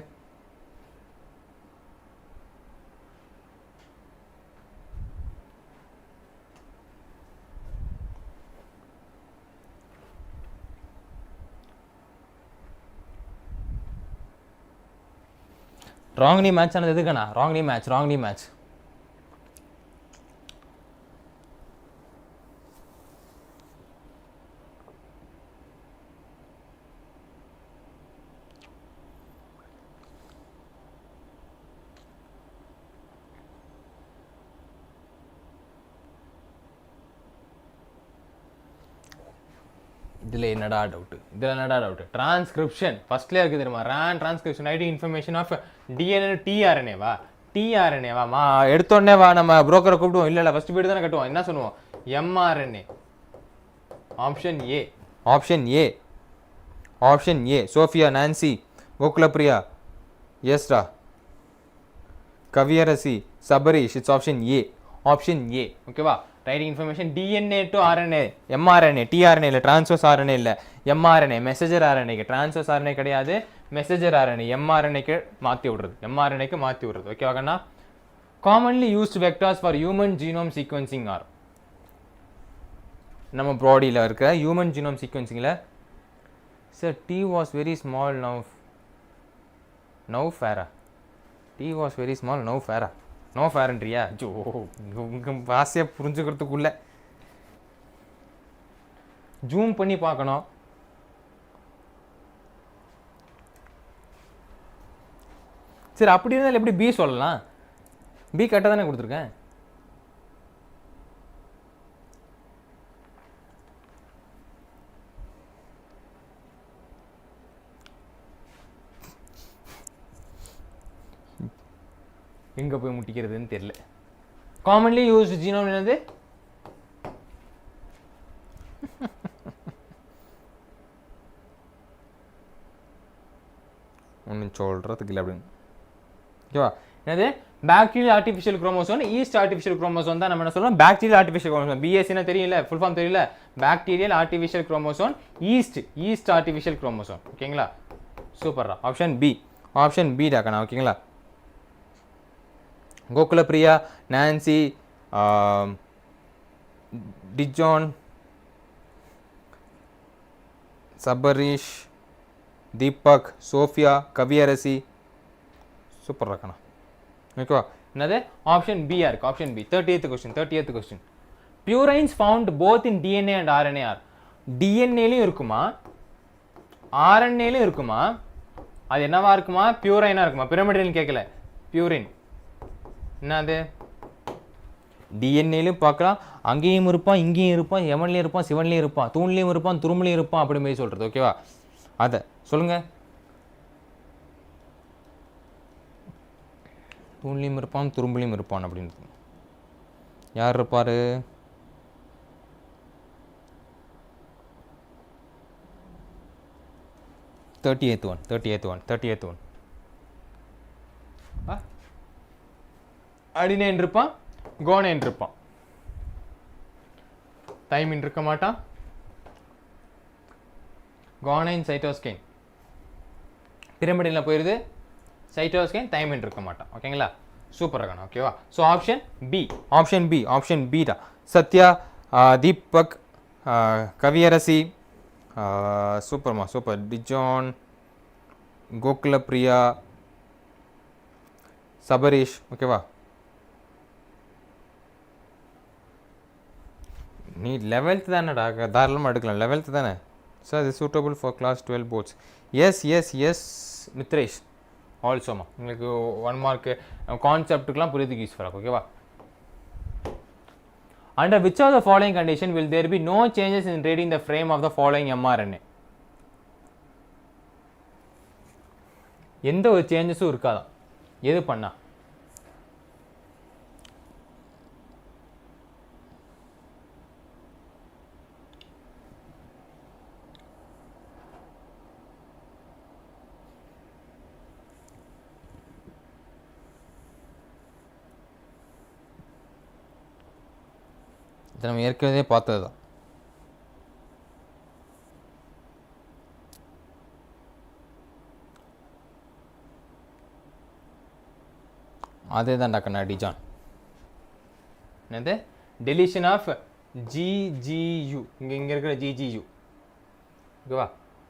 ராங்லி மேட்ச் ஆனது எதுக்கண்ணா ராங்லி மேட்ச் இதில் என்னடா டவுட் டிரான்ஸ்கிரிப்ஷன் ஃபர்ஸ்ட்லேயே இருக்குது தெரியுமா டிரான்ஸ்கிரிப்ஷன் ஐடி இன்ஃபர்மேஷன் ஆஃப் டிஎன்ஏ டிஆர்என்ஏவா எடுத்தோடனே வா நம்ம புரோக்கரை கூப்பிடுவோம் இல்லை ஃபர்ஸ்ட் வீடு தானே கட்டுவோம் என்ன சொல்லுவோம் mRNA option A Sophia Nancy Gokulapriya எஸ்டா Kaviyarasi Sabareesh it's option A ஓகேவா writing information DNA to RNA mRNA tRNA இல்லை டிரான்ஸ்வர்ஸ் ஆர்என்ஏ இல்லை எம்ஆர்என்ஏ மெசேஜர் ஆர்என்ஏக்கு டிரான்ஸ்வர்ஸ் ஆர்என்ஏ கிடையாது மெசேஜர் ஆர்என்ஏ எம்ஆர்என்ஏக்கு மாற்றி விடுறது ஓகேவாங்கண்ணா commonly used vectors for human genome sequencing are நம்ம பாடியில் இருக்கிற ஹியூமன் ஜீனோம் சீக்வன்சிங்கில் சார் D was very small now ஃபேரா D was very small no ஃபேரன்ட்ரியா ஜோ உங்கள் பாஷையை புரிஞ்சுக்கிறதுக்குள்ள ஜூம் பண்ணி பார்க்கணும் சரி அப்படி இருந்தாலும் எப்படி பி சொல்லலாம் பி கரெக்டாக தானே கொடுத்துருக்கேன். எங்கே போய் முட்டிக்கிறதுன்னு தெரியல. காமன்லி யூஸ்டு ஜீனோம் என்னது? ஒன்றும் சொல்கிறதுக்கு இல்லை அப்படின்னு. ஓகேவா? என்னது bacterial artificial chromosome, yeast artificial chromosome தான் நம்ம என்ன சொல்கிறோம், பாக்டீரியல் ஆர்டிஃபிஷியல் குரோமோசோம். பிஎஸ்சினா தெரியல, ஃபுல் ஃபார்ம் தெரியல, bacterial artificial chromosome, yeast artificial chromosome. ஓகேங்களா? சூப்பர்ரா. ஆப்ஷன் பி, ஆப்ஷன் பி டாக்கண்ணா. ஓகேங்களா? Gokulapriya, Nancy, Dijan, Sabarish, Deepak, Sophia, Kaviyarasi. Super ராக்கண்ணா. ஓகேவா? என்னது ஆப்ஷன் பியா இருக்கு. Option B. 30th question. Purines found both in DNA and RNA are. டிஎன்ஏலையும் இருக்குமா, ஆர்என்ஏலையும் இருக்குமா? அது என்னவா இருக்குமா? பியூரைனா இருக்குமா? பிரமிடின் கேட்கல, பியூரின். என்னது? டிஎன்ஏலையும் பார்க்கலாம், அங்கேயும் இருப்பான், இங்கேயும் இருப்பான், எவன்லேயும் இருப்பான், சிவன்லேயும் இருப்பான், தூண்லேயும் இருப்பான், துரும்புலையும் இருப்பான், அப்படி மாதிரி சொல்கிறது. ஓகேவா? அதை சொல்லுங்க. தூண்லேயும் இருப்பான், துரும்புலையும் இருப்பான் அப்படின்றது யார் இருப்பார்? Thirty eighth one. அடினேன் இருப்பான், கோனேன் இருப்பான், தைமின் இருக்க மாட்டான், கோனைன் சைட்டோஸ்கைன். பிரமிடில் போயிருது, சைட்டோஸ்கைன், தைமின் இருக்க மாட்டான். ஓகேங்களா? சூப்பர் இருக்கணும். ஓகேவா? So option B, option B தான். சத்யா, தீபக், கவியரசி, சூப்பர்மா, சூப்பர். டிஜான், கோகுலப்பிரியா, சபரீஷ். ஓகேவா? நீ 11th தானேடா, தாராளமாக எடுக்கலாம். 11th தானே சார். இது suitable for class 12 boards. Yes Mithresh ஆல்சோமா. உங்களுக்கு 1 மார்க்கு கான்செப்ட்டுக்கெலாம் புரியுதுக்கு யூஸ் பண்ணலாம். ஓகேவா? Under which of the following condition will there be no changes in reading the frame of the following mRNA. எந்த ஒரு சேஞ்சஸும் இருக்காதான். எது பண்ணா? இதை நம்ம ஏற்கனவே பார்த்தது தான். அதே தான் டாக்கண்ணா, டிஜான். என்னது? Deletion of GGU. இங்கே இருக்கிற ஜிஜியு. ஓகேவா?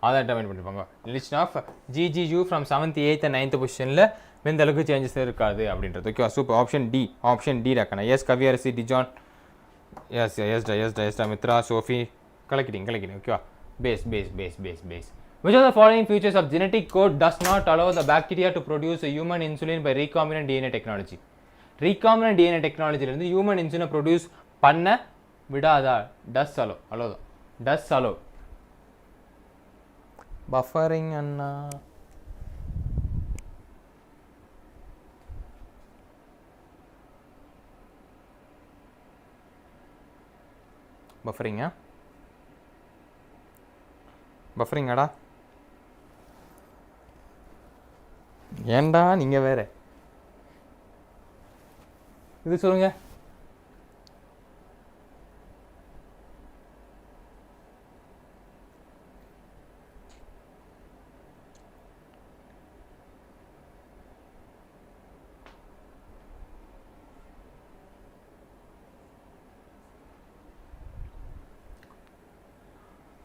அதை டெமெண்ட் பண்ணிருப்பாங்க. Deletion of GGU from 7th 8th and 9th பொசிஷனில் எந்த அளவுக்கு சேஞ்சஸ் இருக்காது அப்படின்றது. ஓகேவா? சூப்பர். ஆப்ஷன் டி டாக்கண்ணா. Yes Kaviyarasi, Dijan, yes Mithra, Sophie. கலக்கிட்டீங்க. ஓகேவா? பேஸ். Which of the following features of genetic code does not allow the bacteria to produce a human insulin by recombinant DNA technology? Recombinant DNA technology இருந்து human insulin produce பண்ண விடாதா? does allow. Buffering அண்ணா. பஃபரிங்காடா? ஏன்டா நீங்கள் வேற இது சொல்லுங்க.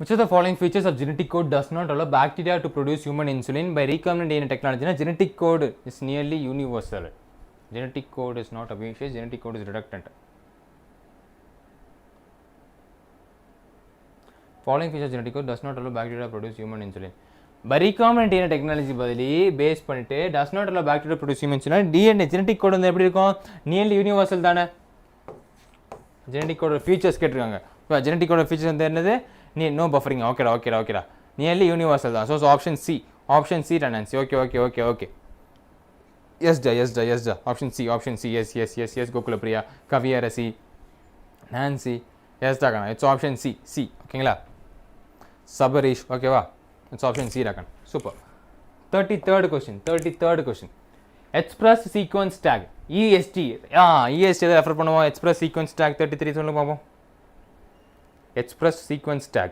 Which of the following features of genetic code does not allow bacteria to produce human insulin by recombinant DNA technology? Genetic code is nearly universal. Genetic code is not obvious. Genetic code is reductant. Following features of genetic code does not allow bacteria to produce human insulin. recombinant DNA technology பதிலி பேஸ் பண்ணிட்டு does not allow bacteria to produce humans னா DNA genetic code வந்து எப்படி இருக்கும் nearly universal தானே genetic code features கேட்டிருக்காங்க இப்போ genetic code features வந்து என்னது no buffering ஓகேடா nearly universal தான் so option C Nancy okay yes da option C yes 𝒂𝒂𝒏𝒂𝒏𝒂𝒏𝒂𝒂𝒏𝒂𝒂𝒏𝒂𝒏𝒂𝒏𝒂𝒏𝒂𝒏𝒂𝒏𝒂𝒏 ஓகேங்களா yes option C Subash ஓகேவா it's option C Ragan super 33rd question express sequence tag EST EST எதை refer பண்ணுவோம் express sequence tag 33 சொல்லுங்க பாப்போம் express sequence tag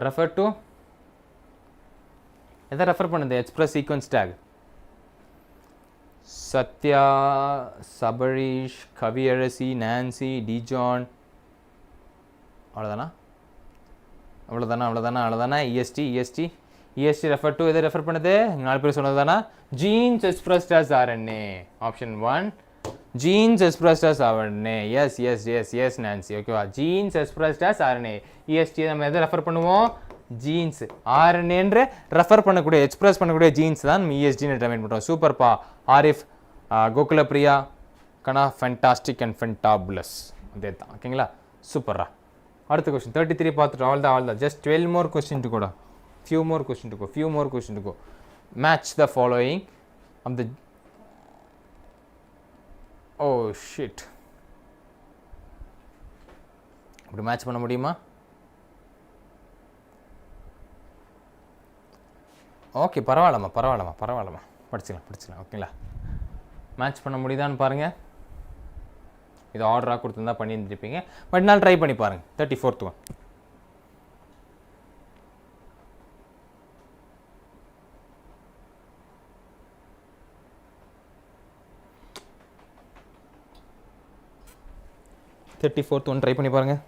refer to எதை refer பண்ணுது express sequence tag Sathya Sabarish Kaviyarasi Nancy Dijan அவ்வளோதானா EST refer to எதை refer பண்ணுது நாலு பேர் சொன்னது தானா genes expressed as RNA option 1 genes expressed as RNA yes Nancy ஓகேவா genes expressed as RNA EST நம்ம எதை ரெஃபர் பண்ணுவோம் genes RNA என்று ரெஃபர் பண்ணக்கூடிய எக்ஸ்பிரஸ் பண்ணக்கூடிய genes தான் நம்ம EST ன்னு டிஃபைன் பண்ணுறோம் சூப்பர்ப்பா ஆரிஃப் கோகுலப்பிரியா கனா ஃபேண்டாஸ்டிக் அண்ட் ஃபென்டாபுலஸ் அதே தான் ஓகேங்களா சூப்பர்ரா அடுத்த கொஸ்டின் 33 பார்த்துட்டோம் அவ்வளோதான் just 12 more question to go few more question to go match the following of the oh shit இப்படி மேட்ச் பண்ண முடியுமா ஓகே பரவாயில்லம்மா படிச்சுக்கலாம் ஓகேங்களா மேட்ச் பண்ண முடியுதான்னு பாருங்கள் இது ஆர்டராக கொடுத்துருந்தா பண்ணியிருந்துருப்பீங்க பட் நாள் ட்ரை பண்ணி பாருங்கள் 34th one ட்ரை பண்ணி பாருங்கள்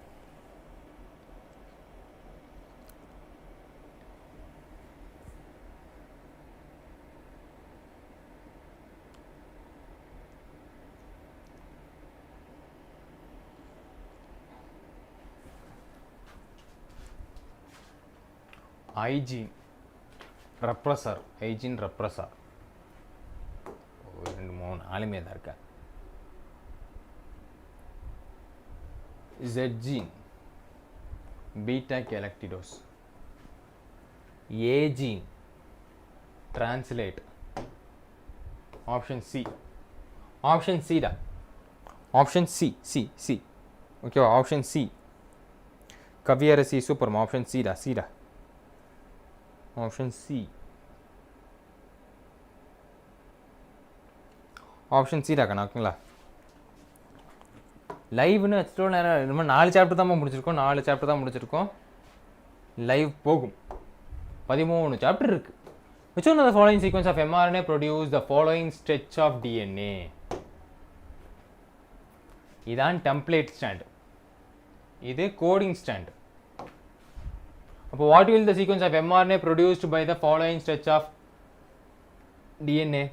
hygiene repressor ரெண்டு மூணு ஆளுமே தான் இருக்கா Z gene beta-galactidose A gene translate option C da option C okay option C Kaviyarasi super option C da option C கண்ணா ஓகேங்களா லைவ்னு எக்ஸ்ட்ரா நேரம் நம்ம 4 சாப்டர் தான் முடிச்சிருக்கோம் லைவ் போகும் 13 சாப்டர் இருக்குது which one of the following sequence of mRNA produce the following stretch of DNA இதான் டெம்ப்ளேட் ஸ்டாண்ட் இது கோடிங் ஸ்டாண்ட் அப்போ what will the sequence of mRNA produced by the following stretch of DNA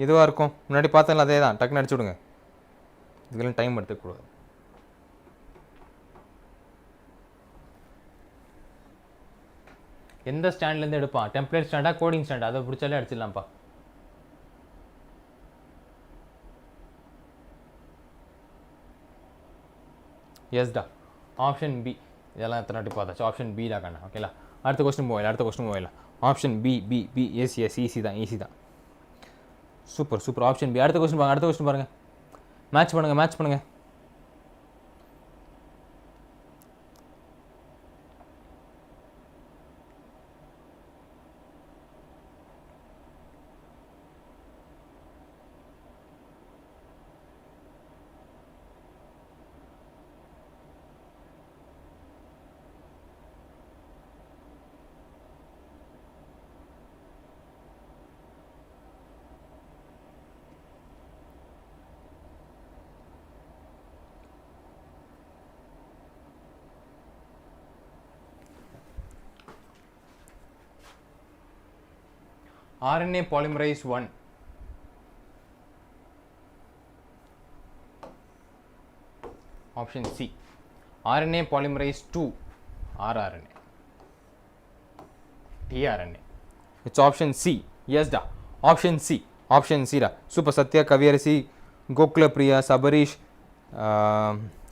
இதுவாக இருக்கும் முன்னாடி பார்த்தல அதே தான் டக்குன்னு அடிச்சு விடுங்க இதுக்கெல்லாம் டைம் எடுத்துக்கூடாது எந்த ஸ்டாண்ட்லேருந்து எடுப்பான் டெம்ப்ளேட் ஸ்டாண்டா கோடிங் ஸ்டாண்டா அதை பிடிச்சாலே அடிச்சிடலாம்ப்பா எஸ்டா ஆப்ஷன் பி இதெல்லாம் எத்தனை வாட்டி பார்த்தாச்சு ஆப்ஷன் பி தான் கண்ணா ஓகேலா அடுத்த கொஸ்டின் போயிடலாம் ஆப்ஷன் பி எஸ் ஈஸி தான் சூப்பர் ஆப்ஷன் பி அடுத்த கொஸ்டின் பாருங்க மேட்ச் பண்ணுங்க RNA polymerase 1 Option C. RNA polymerase 2, rRNA. tRNA. It's option C. Yes da. Option C. Option C da. Super Satya, Kavirasi, 𝒔𝒂𝒏𝒊𝒔𝒆, Subash,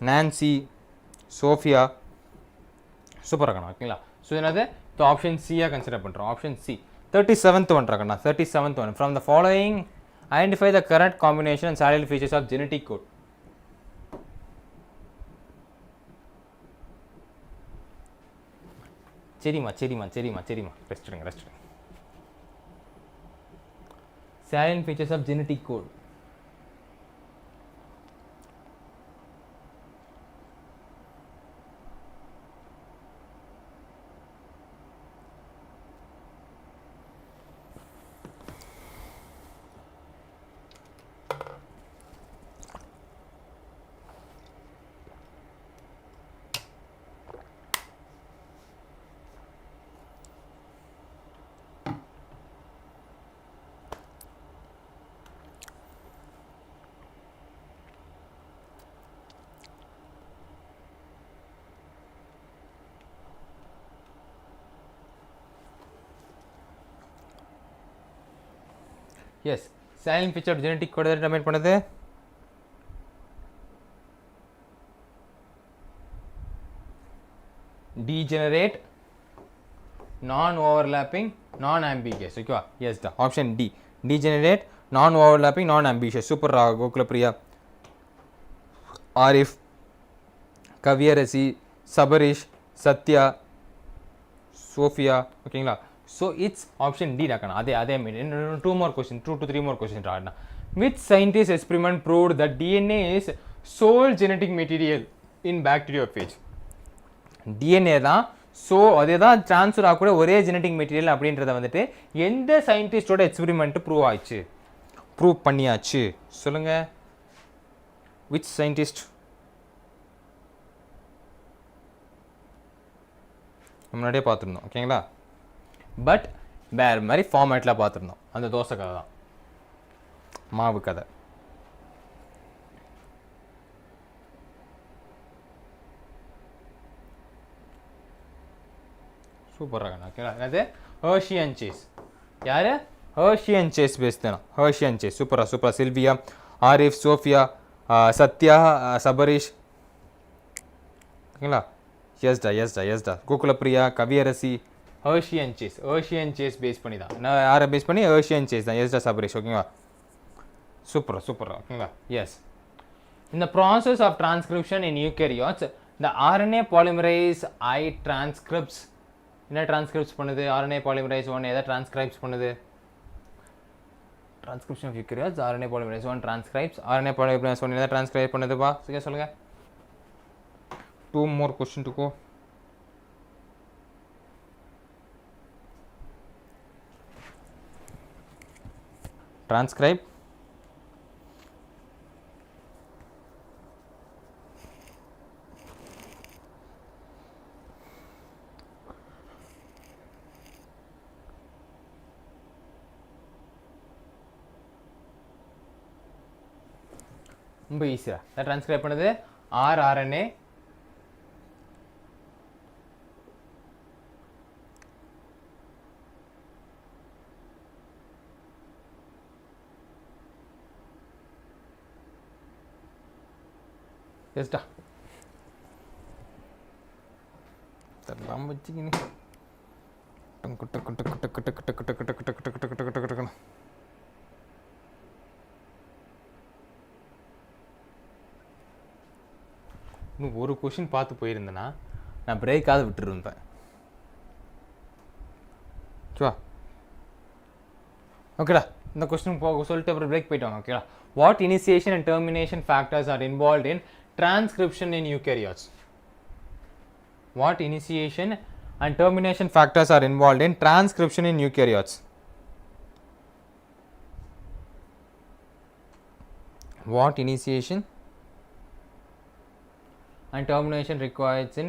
Nancy, Sophia. Super இருக்கணும் ஓகேங்களா. So என்னது so option சியாக consider பண்ணுறோம். Option C 37th one இருக்கண்ணா. 37th one. From the following identify the correct combination and salient features of genetic code. சரிம்மா rest எடுங்க. salient features of genetic code. Yes, silent feature of genetic code determine பண்ணது degenerate, non-overlapping, non-ambiguous. Okay, yes da. Option D. Degenerate, non-overlapping, non-ambiguous. Super 𝒔𝒂𝒏𝒊𝒔𝒆, Arif, Kavirasi, Subash, Satya, Sophia. ஓகேங்களா. So it's option D dakana. Adhe two more questions, 2 to 3 more questions radna. Which scientist experiment proved that DNA is sole genetic material in bacteriophage? DNA தான் so அதே தான் transfer ஆகக்கூடிய ஒரே genetic material அப்படின்றத வந்துட்டு எந்த சயின்டிஸ்டோட experiment prove பண்ணியாச்சு சொல்லுங்க. Which scientist? முன்னாடியே பார்த்துருந்தோம் ஓகேங்களா. பட் வேறு மாதிரி ஃபார்மேட்டில் பார்த்துருந்தோம். அந்த தோசை கதை தான், மாவு கதை. சூப்பராக ஓகேங்களா. என்னது ஹெர்ஷியன் சேஸ். யார்? ஹெர்ஷியன் சேஸ் பேஸ் தானே. ஹெர்ஷியன் சேஸ் சூப்பரா. சில்வியா, ஆரிஃப், சோஃபியா, சத்யா, சபரீஷ் ஓகேங்களா. எஸ்டா 𝒔𝒂𝒏𝒊𝒔𝒆, கவியரசி, ஹெர்ஷியன் சேஸ் பேஸ் பண்ணி தான். நான் யாரை பேஸ் பண்ணி? ஹெர்ஷியன் சேஸ் தான். எஸ்டா சபரீஷ் ஓகேங்களா. சூப்பரா ஓகேங்களா. S. In the process of transcription in eukaryotes, the RNA polymerase I transcripts. என்ன டிரான்ஸ்கிரிப்ட்ஸ் பண்ணுது? RNA polymerase 1 எதை டிரான்ஸ்கிரைப்ஸ் பண்ணுது? Transcription of eukaryotes, RNA polymerase 1 transcribes. RNA polymerase 1 எதை டிரான்ஸ்கிரைப் பண்ணுதுப்பா? சொல்லுங்க. 2 more question to go. Transcribe. ரொம்ப ஈஸியாக அதை ட்ரான்ஸ்கிரைப் பண்ணுது rRNA எஸ்டா இதெல்லாம் வச்சுக்கினு இன்னும் ஒரு கொஷின் பார்த்து போயிருந்தேன்னா நான் பிரேக்காவது விட்டுருந்தேன். ஓகேடா, இந்த கொஸ்டின் சொல்லிட்டு அப்புறம் பிரேக் போயிட்டு வாங்க. ஓகேடா. What initiation and termination factors are involve in transcription in eukaryotes? What initiation and termination factors are involve in transcription in eukaryotes? What initiation and termination requires in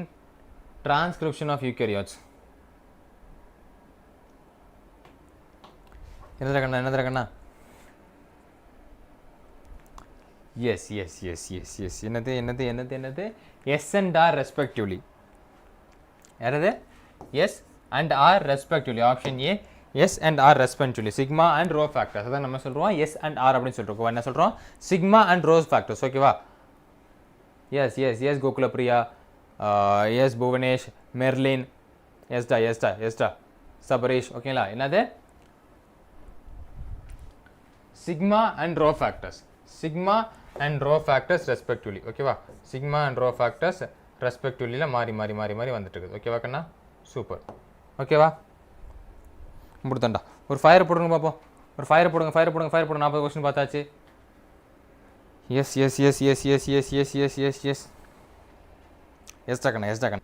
transcription of eukaryotes. என்னதுல கண்ணா yes. என்னது S and R respectively. யாரது S and R respectively. Option A, S and R respectively. Sigma and rho factors. அதான் நம்ம சொல்றோம் S and R அப்படின்னு சொல்றோம். என்ன சொல்றோம்? Sigma and rho factors. ஓகேவா? Yes, Gokulapriya, yes, Bhuvanesh, Merlin, yes, Subash. ஓகேங்களா? என்னது? Sigma and rho factors. Sigma and rho factors respectively. ஓகேவா? Sigma and rho factors respectively மாறி வந்துட்டு இருக்குது. ஓகேவா கண்ணா? சூப்பர். ஓகேவா? முடித்தண்டா. ஒரு ஃபயர் போடுங்க பாப்போம். ஒரு ஃபயர் போடுங்க. 40 क्वेश्चन பார்த்தாச்சு. Yes. Yes கண்ணா.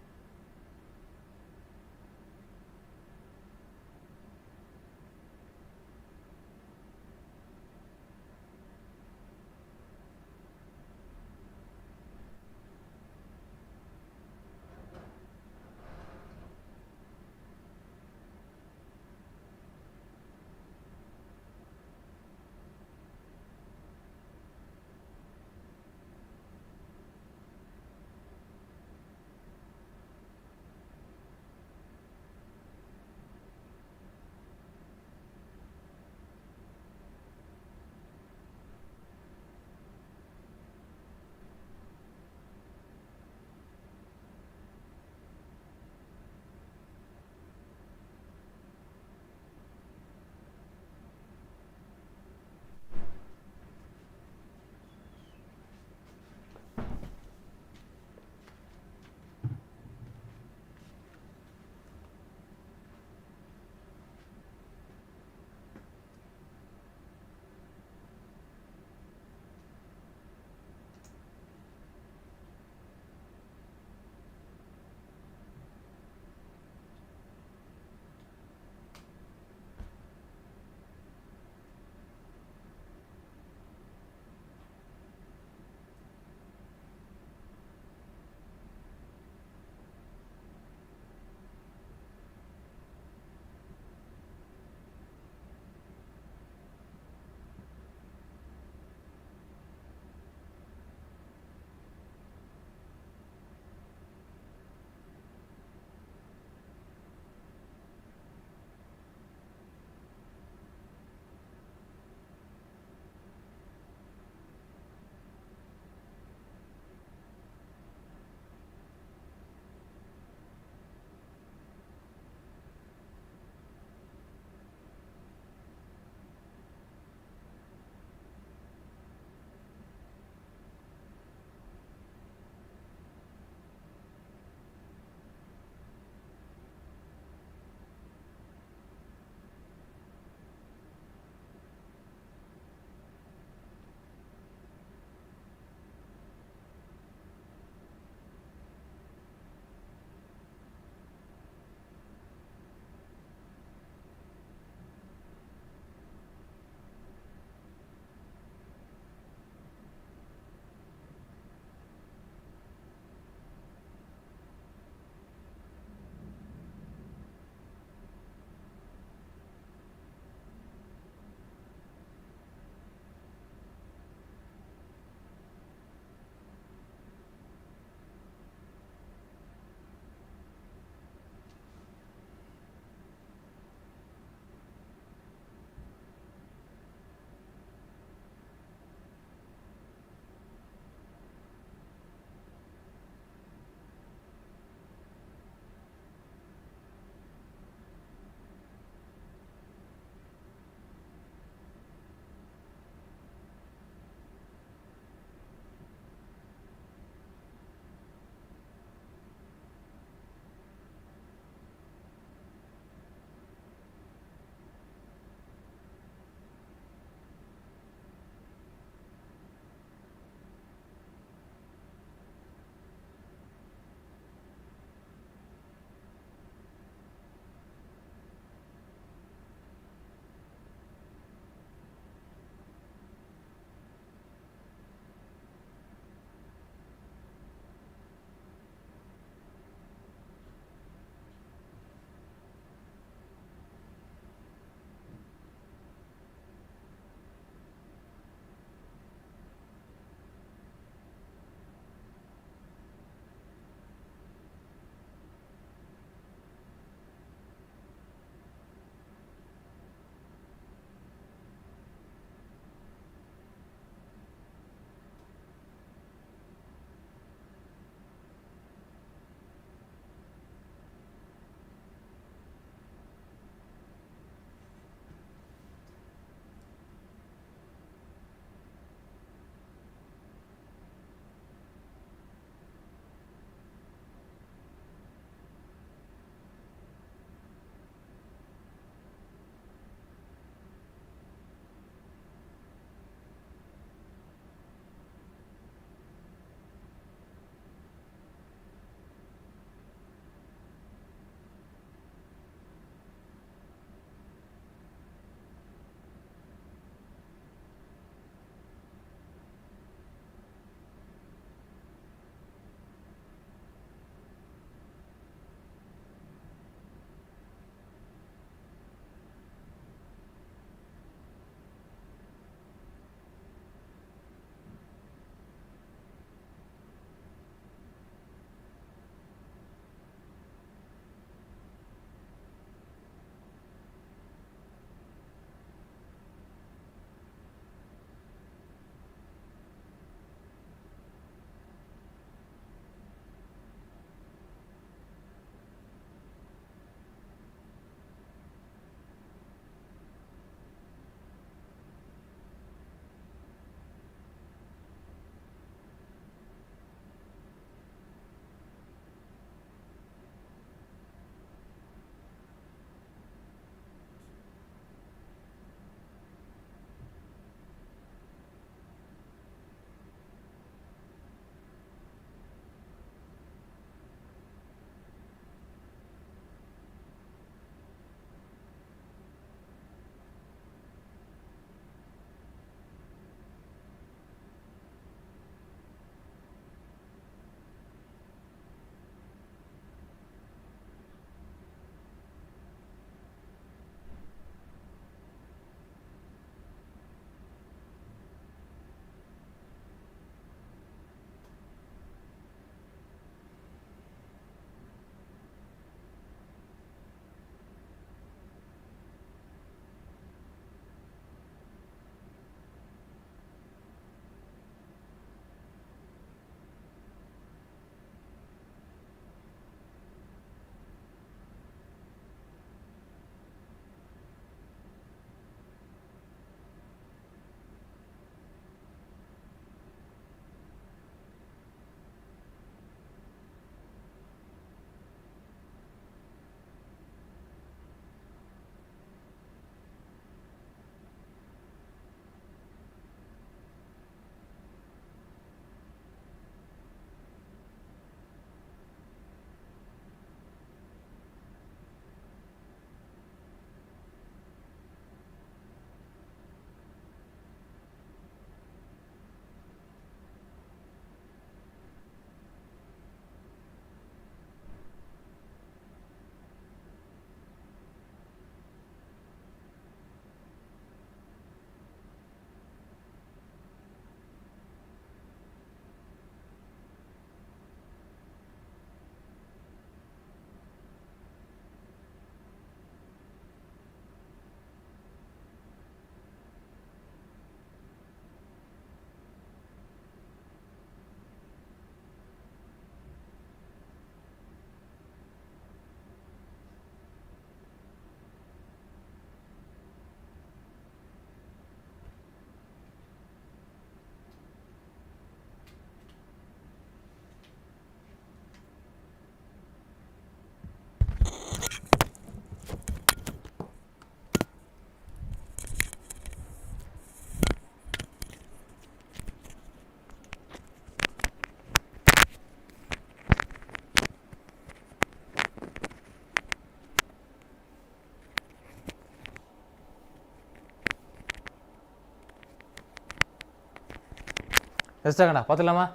எஸ்டாக்கண்ணா பார்த்துலாமா?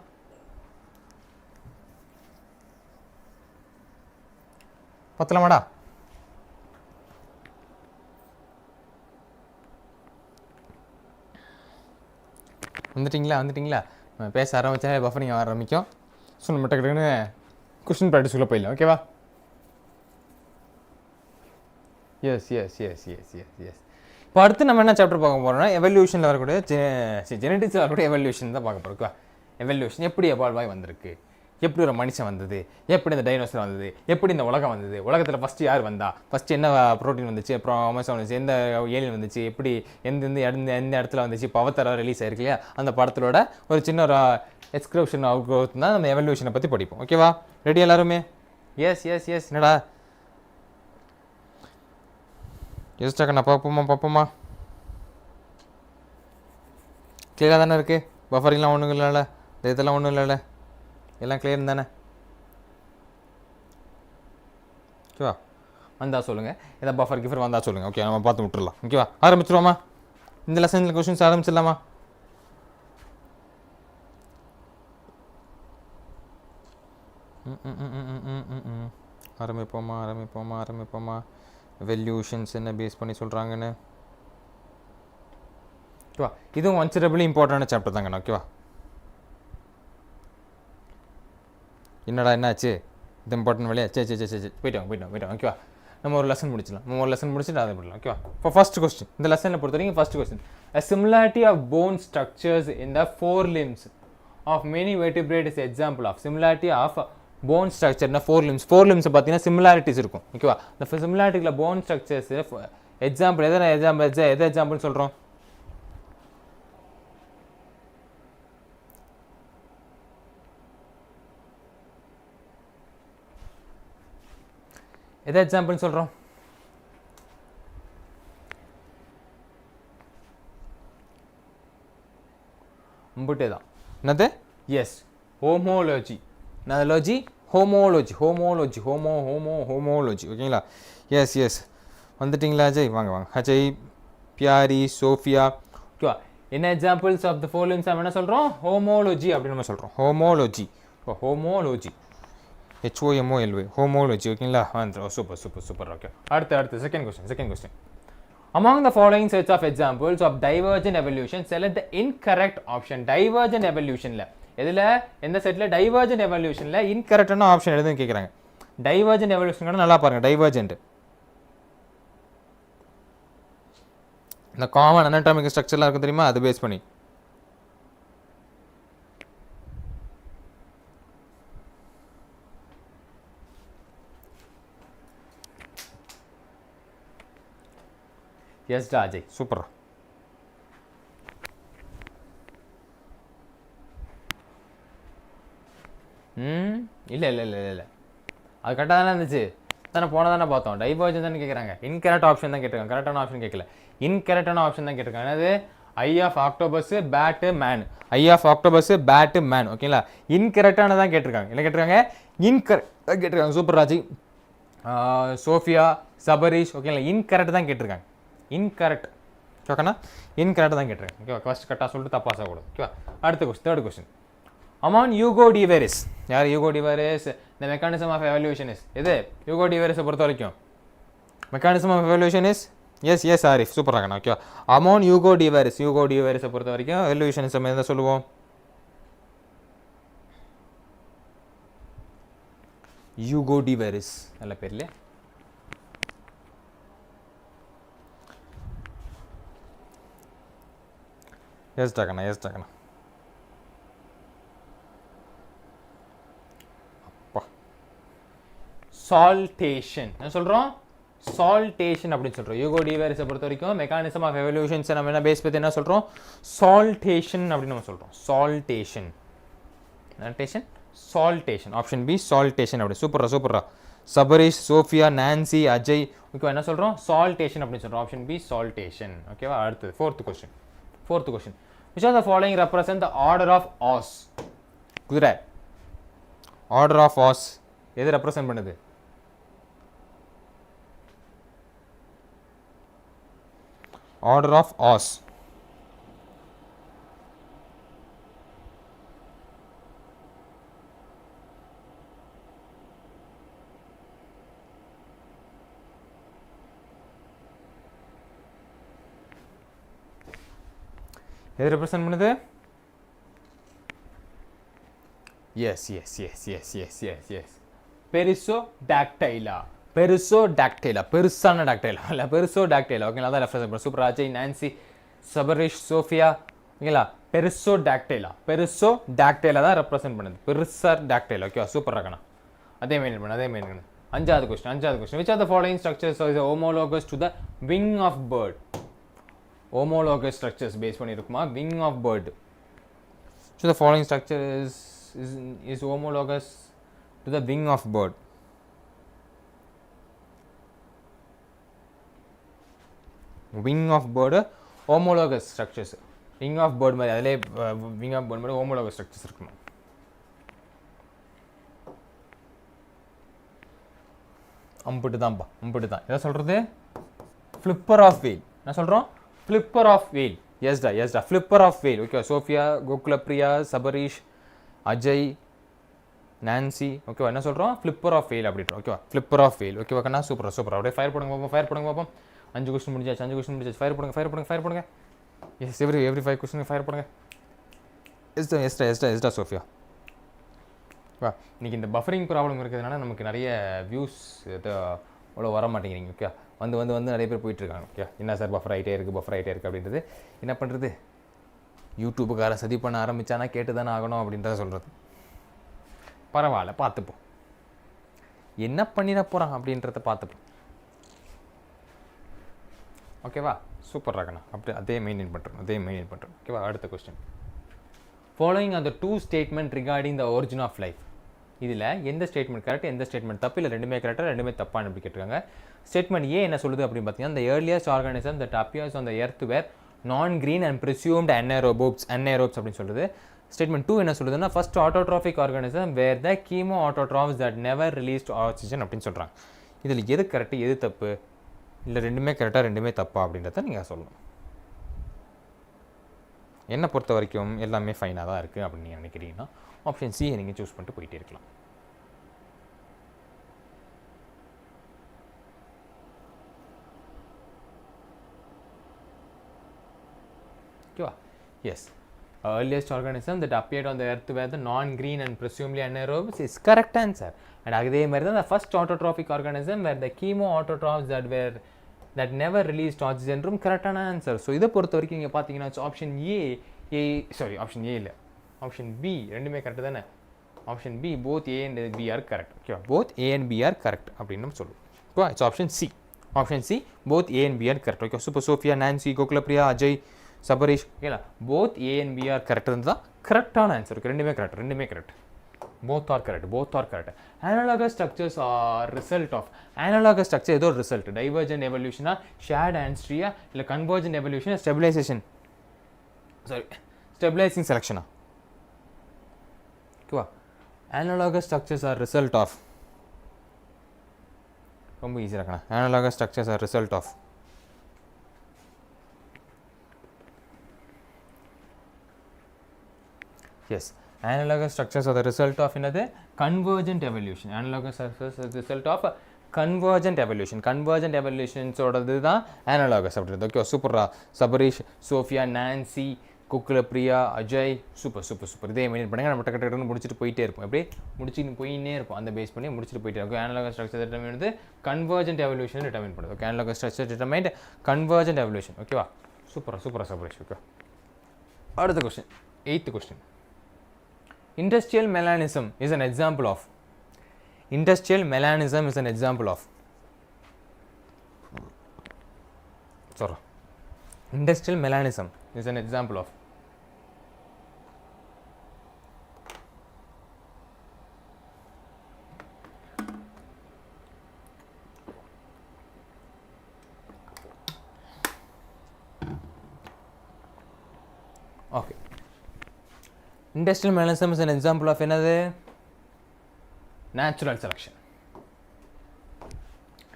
பார்த்துலாமாடா? வந்துட்டிங்களா? பேச ஆரம்பித்தா பஃபரிங் ஆரம்பிக்கும். ஸோ நம்ம டக்குன்னு கொஸ்டின் ப்ராக்டிஸ்க்குள்ளே போயிடலாம். ஓகேவா? எஸ். இப்போ அடுத்து நம்ம என்ன சாப்டர் பார்க்க போகிறோம்னா எவல்யூஷனில் வரக்கூடிய ஜெனடிக்ஸில் வரக்கூடிய எவல்யூஷன் தான் பார்க்க போகிறோம். ஓகேவா? எவல்யூஷன் எப்படி எவால்வ் ஆகி வந்திருக்கு, எப்படி ஒரு மனுஷன் வந்தது, எப்படி இந்த டைனோசர் வந்தது, எப்படி இந்த உலகம் வந்தது, உலகத்தில் ஃபஸ்ட்டு யார் வந்தா, ஃபஸ்ட்டு என்ன ப்ரோட்டீன் வந்துச்சு, அப்புறம் அமேசான் வந்துச்சு, எந்த ஏலியன் வந்துச்சு, எப்படி எந்த இடத்துல வந்துச்சு, இப்போ அவதாரம் ரிலீஸ் ஆயிருக்கு இல்லையா, அந்த படத்தோட ஒரு சின்ன ஒரு எக்ஸ்கிரிப்ஷன் அவுட் க்ரோத் தான் நம்ம எவல்யூஷனை பற்றி படிப்போம். ஓகேவா? ரெடி எல்லாருமே? எஸ். என்னடா யோசிச்சாக்கண்ணா? பார்ப்போமா? கிளியராக தானே இருக்குது? பஃபரிங்லாம் ஒன்றும் இல்லைல்ல, இதெல்லாம் ஒன்றும் இல்லைல்ல, எல்லாம் கிளியர் தானே? ஓகேவா? வந்தால் சொல்லுங்கள், எதாவது பஃபர் கிஃபர் வந்தால் சொல்லுங்கள். ஓகே, நம்ம பார்த்து விட்டுறலாம். ஓகேவா? ஆரம்பிச்சிருவோமா? இந்த லெசனில் கொஸ்டின்ஸ் ஆரம்பிச்சிடலாமா? ஆரம்பிப்போமா? எவல்யூஷன்ஸ் என்ன பேஸ் பண்ணி சொல்கிறாங்கன்னு. ஓகேவா? இதுவும் கன்சிடரபிளி இம்பார்ட்டன்டான சாப்டர் தாங்கண்ணா. ஓகேவா? என்னடா என்னாச்சு? இது இம்பார்ட்டன்ட் வேலையா? சரி போயிட்டோம். ஓகேவா? நம்ம ஒரு லெசன் முடிச்சுட்டு அதை பண்ணலாம். ஓகேவா? இப்போ ஃபர்ஸ்ட் கொஸ்டின், இந்த லெசனில் பொறுத்த வரைக்கும் first question, a similarity of bone structures in the forelimbs of many vertebrates is example of similarity of bone structure in the forelimbs. forelimbs பார்த்தீங்கன்னா similarities இருக்கும். ஓகேவா? இந்த similarityல bone structures எக்ஸாம்பிள் எதை எக்ஸாம்பிள் சொல்கிறோம்? எதை எக்ஸாம்பிள்னு சொல்கிறோம்? மும்பிட்டே தான். என்னது? Yes, homology. என்னது? ஹோமோலஜி. ஓகேங்களா? எஸ். வந்துட்டிங்களா அஜய்? வாங்க. அஜய், பியாரி, சோஃபியா. ஓகேவா? என்ன எக்ஸாம்பிள்ஸ் ஆஃப் த ஃபோர்லிம்ஸ் நம்ம என்ன சொல்கிறோம்? ஹோமோலஜி அப்படின்னு நம்ம சொல்கிறோம். Homology HOMOLY, homology. ஓகேங்களா? சூப்பர். ஓகே, அடுத்து second question. Among the following sets of examples of divergent evolution, select the incorrect option. Divergent evolutionல எதில், எந்த செட்டில்? divergent evolutionல incorrectனா ஆப்ஷன் எதுன்னு கேட்குறாங்க. divergent evolution கூட நல்லா பாருங்கள். divergent இந்த காமன் anatomic ஸ்ட்ரக்சர்லாம் இருக்கும் தெரியுமா, அது பேஸ் பண்ணி. எஸ்டா அஜய், சூப்பரா. இல்லை அது கரெக்டாக தானே இருந்துச்சு தானே, போனதானே பார்த்தோம். டைவர்ஜன் தானே கேட்குறாங்க. இன்கரெக்ட் ஆப்ஷன் தான் கேட்டிருக்காங்க, கரெக்டான ஆப்ஷன் கேட்கல. இன்கரெக்டான ஆப்ஷன் தான் கேட்டிருக்காங்க. என்னது? Eye of octopus bat man. ஓகேங்களா? இன்கரெக்டான தான் கேட்டிருக்காங்க. என்ன கேட்டிருக்காங்க? இன்கரெக்டாக கேட்டிருக்காங்க. Super Raji, Sophia, Sabarish. ஓகேங்களா? இன்கரெக்ட் தான் கேட்டிருக்காங்க. இன்கரெக்ட். ஓகேண்ணா? இன்கரெக்ட் தான் கேட்டிருக்கேன். ஓகேவா? ஃபர்ஸ்ட் கரெக்டாக சொல்லிட்டு தப்பாக சாகக்கூடாது. ஓகேவா? அடுத்த கொஸ்டின், தேர்ட் கொஸ்டின். அமான் யூகோடிவரிஸ். யார் யூகோடிவரிஸ்? இந்த மெக்கானிசம் ஆஃப் எவல்யூஷன் இஸ் எது? யூகோடிவரிஸை பொறுத்த வரைக்கும் mechanism of evolution is yes Arif, super ஆகணும். ஓகேவா? அமான் யூகோடிவரிஸை பொறுத்த வரைக்கும் எவல்யூஷனிசம் எதை சொல்லுவோம்? யூகோடிவரிஸ். நல்ல பேர் இல்லையா? எஸ் டாக்கண்ணா. அப்பா, சால்டேஷன் என்ன சொல்கிறோம்? சால்டேஷன் அப்படின்னு சொல்கிறோம். யூகோடிவரிஸை பொறுத்த வரைக்கும் மெக்கானிசம் ஆஃப் எவல்யூஷன்ஸை நம்ம என்ன பேஸ் பற்றி என்ன சொல்கிறோம்? சால்டேஷன் அப்படின்னு நம்ம சொல்கிறோம். சால்டேஷன். Option B, saltation. அப்படி சூப்பரா. Sabarish, Sophia, Nancy, Ajay. ஓகேவா? என்ன சொல்கிறோம்? சால்டேஷன் அப்படின்னு சொல்கிறோம். Option B, saltation. ஓகேவா? அடுத்தது fourth question. Which of the following represent the order of os? குதிரை. order of os எது ரெப்ரசன்ட் பண்ணுது? order of os எது ரெப்ரசன்ட் பண்ணுது? Yes yes yes yes yes yes yes perissodactyla. Perissodactyla, பெருசான டாக்டைலா இல்லை, பெரிசோடாக்டைலா. ஓகேங்களா? அதான் ரெஃபரன்ஸ் பண்ணுறோம். Super. Ajay, Nancy, Sabarish, Sophia. ஓகேங்களா? பெரிசோடாக்டைலா, பெரிசோடாக்டைலா தான் ரெப்ரசன்ட் பண்ணுது. பெரிசோடாக்டைலா. ஓகேவா? சூப்பர் இருக்கணா. அதே மெயின் பண்ணு, அதே மெயின் பண்ணு. அஞ்சாவது question. Which of the following structures is homologous to the wing of bird? Homologous structures பேஸ் பண்ணியிருக்குமா? wing of bird. So the following structure is homologous to the wing of bird. Wing of bird homologous structures. Wing of bird மாதிரி அதிலே wing of bird மாதிரி homologous structures இருக்குமா? அம்பிட்டு தான்ப்பா, அம்பிட்டு தான். எதை சொல்கிறது? Flipper of whale. என்ன சொல்கிறோம்? Flipper of whale. எஸ்டா எஸ்டா, ஃப்ளிப்பர் ஆஃப் வீல். ஓகேவா? Sophia, Gokulapriya, Sabarish, Ajay, Nancy. ஓகேவா? என்ன சொல்கிறோம்? ஃப்ளிப்பர் ஆஃப் வீல் அப்படின்றோம். ஓகேவா? Flipper of whale. ஓகேவா கண்ணா? Super super. அப்படியே ஃபயர் பண்ணுங்க பார்ப்போம், ஃபயர் பண்ணுங்க பார்ப்போம். 5 கொஸ்டின் முடிஞ்சாச்சு, 5 கொஸ்டின் முடிஞ்சாச்சு. ஃபயர் பண்ணுங்க, ஃபயர் பண்ணுங்க, ஃபயர் பண்ணுங்க. எஸ், எவ்ரி 5 கொஸ்டின் ஃபயர் பண்ணுங்க. எஸ்டா எஸ்டா எஸ்டா எஸ்டா சோஃபியா. வா, இன்றைக்கி இந்த பஃபரிங் ப்ராப்ளம் இருக்கிறதுனால நமக்கு நிறைய வியூஸ் அவ்வளோ வர மாட்டேங்கிறீங்க. ஓகே, வந்து வந்து வந்து நிறைய பேர் போயிட்டுருக்காங்க. ஓகே, என்ன சார் பஃபர் ஆகிட்டே இருக்குது அப்படின்றது. என்ன பண்ணுறது? யூடியூபுக்கார சதி பண்ண ஆரம்பித்தானா கேட்டு தானே ஆகணும் அப்படின்றத சொல்கிறது. பரவாயில்ல, பார்த்துப்போம். என்ன பண்ணிட போகிறான் அப்படின்றத பார்த்துப்போம். ஓகேவா? சூப்பர் ராகண்ணா. அப்படி அதே மெயின்டைன் பண்ணுறோம். ஓகேவா? அடுத்த question. Following are the 2 statement regarding the origin of life. இதில் எந்த ஸ்டேட்மெண்ட் கரெக்ட், எந்த ஸ்டேட்மெண்ட் தப்பு, இல்லை ரெண்டுமே கரெக்டாக ரெண்டுமே தப்பான்னு அப்படி கேட்டிருக்காங்க. ஸ்டேட்மெண்ட் ஏ என்ன சொல்லுது அப்படின்னு பார்த்தீங்கன்னா, the earliest organism that appears on the earth were non-green and presumed anaerobes அப்படின்னு சொல்லுது. ஸ்டேட்மெண்ட் 2 என்ன சொல்லுதுன்னா, first autotrophic organism were the chemo autotrophs that never released oxygen அப்படின்னு சொல்கிறாங்க. இதில் எது கரெக்டு, எது தப்பு, இல்லை ரெண்டுமே கரெக்டாக ரெண்டுமே தப்பா அப்படின்றத நீங்கள் சொல்லணும். என்னை பொறுத்த வரைக்கும் எல்லாமே ஃபைனாக தான் இருக்குது அப்படின்னு நீங்கள் நினைக்கிறீங்கன்னா ஆப்ஷன் சியை நீங்கள் சூஸ் பண்ணிட்டு போயிட்டே இருக்கலாம். ஓகேவா? Yes, earliest organism that appeared on the earth were the non-green and presumably anaerobes is correct answer. And அதே மாதிரி தான் the first autotrophic organism were the chemo autotrophs that never released oxygen room கரெக்டான answer. So இதை பொறுத்த வரைக்கும் நீங்கள் பார்த்தீங்கன்னா option option A இல்லை, ஆப்ஷன் பி ரெண்டுமே கரெக்டு தானே. Option B both A and B are correct. ஓகேவா? Both A and B are correct அப்படின்னு நம்ம சொல்லுவோம். ஓகேவா? It's option C both A and B are correct. Okay, super. Sophia, Nancy, Gokulapriya, Ajay, Sabarish. ஓகேங்களா? Both A and B are correct தான் கரெக்டான answer. Okay, ரெண்டுமே correct. Both are correct. Analogous structures are result of. Analogous structure ஏதோ result. Divergent evolution, shared ancestry, இல்லை convergent evolution, stabilizing selection. ஓகேவா? Analogous structures are result of. ரொம்ப ஈஸியாக இருக்கணும். Analogous structures are result of. Yes. Analogous structures are the result of another convergent evolution. Analogous structures are the result of convergent evolution. Convergent evolution சொல்கிறது தான் analogous அப்படின்றது. Okay, சூப்பரா. Sabarish, Sophia, Nancy, Gokulapriya, Ajay, super. இதே main பண்ணுங்க. நம்ம டக்கு முடிச்சுட்டு போயிட்டே இருப்போம். அப்படியே முடிச்சுட்டு போயின்னே இருக்கும். அந்த பேஸ் பண்ணி முடிச்சுட்டு போயிட்டே இருக்கும். Analogous structure determine வந்து convergent evolution determine பண்ணுது. Okay, analogous structure determined convergent evolution. ஓகேவா? சூப்பரா சபரீஷ். ஓகே, அடுத்த question, 8th question. Industrial melanism is an example of. Industrial melanism is an example of. Sorry. Industrial melanism is an example of. Okay. Industrial melanism is an example of another natural selection.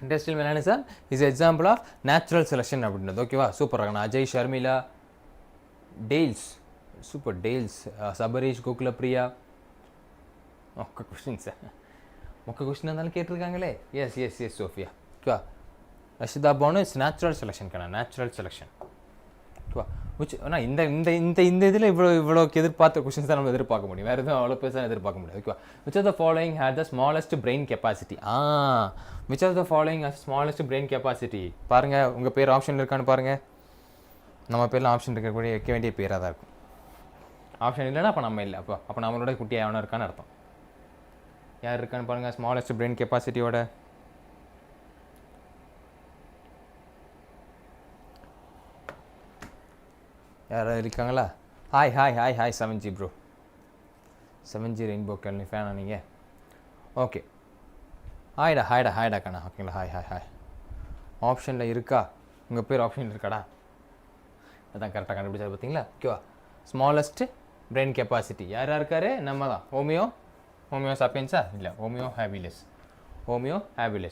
Industrial melanism is an example of natural selection அப்படின்றது. ஓகேவா? Super ராகண்ணா. Ajay, Sharmila, Tails, super Tails, Sabarish, Gokulapriya. மொக்க question இருந்தாலும் கேட்டிருக்காங்களே. Yes Sophia. ஓகேவா? Rashida Banu is natural selection கண்ணா, natural selection. ஓகேவா? which ஆனால் இந்த இதில் இவ்வளோ எதிர்பார்த்த கொஷின்ஸ் தான் நம்ம எதிர்பார்க்க முடியும், வேறு எதுவும் அவ்வளோ பெருசாக எதிர்பார்க்க முடியாது. ஓகேவா? which of the following had the smallest brain capacity? which of the following has smallest brain capacity? பாருங்கள், உங்கள் பேர் ஆப்ஷன் இருக்கான்னு பாருங்கள். நம்ம பேரில் ஆப்ஷன் இருக்கக்கூடிய வைக்க வேண்டிய பேராக தான் இருக்கும். ஆப்ஷன் இல்லைன்னா அப்போ நம்ம இல்லை, அப்போ நம்மளோட குட்டியாக எவனோ இருக்கான்னு அர்த்தம். யார் இருக்கான்னு பாருங்கள் ஸ்மாலஸ்ட் பிரெயின் கெப்பாசிட்டியோட. யாராவது இருக்காங்களா? Hi hi hi hi 7G bro, 7G rainbow கேள்வி ஃபேனா நீங்கள்? ஓகே, ஹாய்டா கண்ணா. ஓகேங்களா, ஹாய் ஹாய் ஹாய். ஆப்ஷனில் இருக்கா? உங்கள் பேர் ஆப்ஷன் இருக்காடா? அதான் கரெக்டாக கண்டுபிடிச்சது பார்த்தீங்களா? ஓகேவா? ஸ்மாலஸ்ட் பிரெயின் கெப்பாசிட்டி யார் இருக்காரு? நம்ம தான். ஹோமியோ சாப்பியன்ஸா? இல்லை, ஹோமியோ ஹேபிலிஸ்.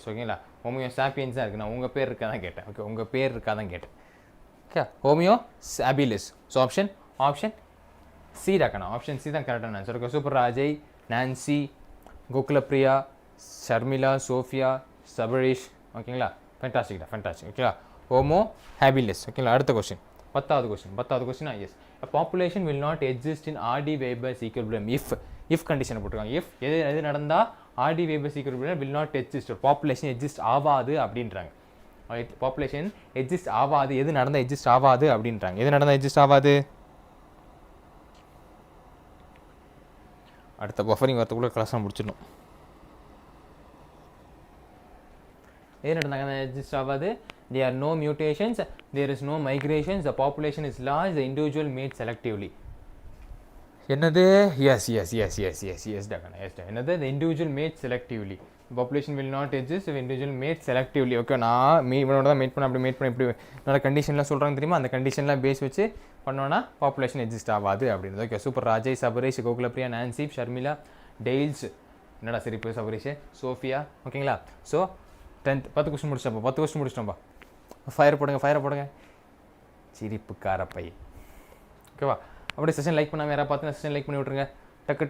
ஓகேங்களா? ஹோமியோ சாப்பியன்ஸாக இருக்குது. நான் உங்கள் பேர் இருக்கா தான் கேட்டேன். ஓகே, உங்கள் பேர் இருக்கா தான் கேட்டேன். Okay, homeo habilis. So option C டாக்கண்ணா. ஆப்ஷன் சி தான் கரெக்டான answer. Okay, super. Ajay, Nancy, Gokulapriya, Sharmila, Sophia, Sabarish. ஓகேங்களா, ஃபென்டாஸ்டிக். ஓகேங்களா, ஹோமோ ஹேபிலிஸ். ஓகேங்களா, அடுத்த கொஸ்டின், பத்தாவது question. Yes, a population will not exist in 𝑟𝑑/𝑣𝒊 equilibrium if கண்டிஷனை போட்டுருக்காங்க. if எது நடந்தால் 𝑟𝑑/𝑣𝒊 equilibrium will not exist, population exist ஆகாது அப்படின்றாங்க. பாப்புலேஷன் எக்ஸிஸ்ட் ஆகாது, எது நடந்தால் எக்ஸிஸ்ட் ஆகாது அப்படின்றாங்க. எது நடந்தால் எக்ஸிஸ்ட் ஆகாது? அடுத்த பஃபரிங் வரத்துக்குள்ளே கிளாஸ் முடிச்சிடணும். எது நடந்தாங்க எக்ஸிஸ்ட் ஆகாது? There are no mutations, there is no migrations, the population is large, the individual made selectively. என்னது? எஸ் டாக்கண்ணா, என்னது? the individual made selectively. The population will not exist, the individual made selectively. Okay, நான் இவனோட தான் mat பண்ண இப்படி என்னோட கண்டிஷன்லாம் சொல்கிறாங்க தெரியுமா? அந்த கண்டிஷன்லாம் பேஸ் வச்சு பண்ணோன்னா பாப்புலேஷன் எக்ஸிஸ்ட் ஆகாது அப்படின்னு. Okay, super. Rajesh, Sabarish, Gokulapriya, Nancy, Sharmila, டெய்ல்ஸ், என்னடா சிரிப்பு, சபரீஷ், சோஃபியா. ஓகேங்களா, ஸோ 10th 10 கொஸ்டின் முடிச்சிட்டோம்ப்பா. ஃபயர் போடுங்க. சிரிப்புக்கார பை. ஓகேவா? அப்படியே செஷன் லைக் பண்ணாமல் யாராவது பார்த்து செஷன் லைக் பண்ணி விட்ருங்க. டக்கு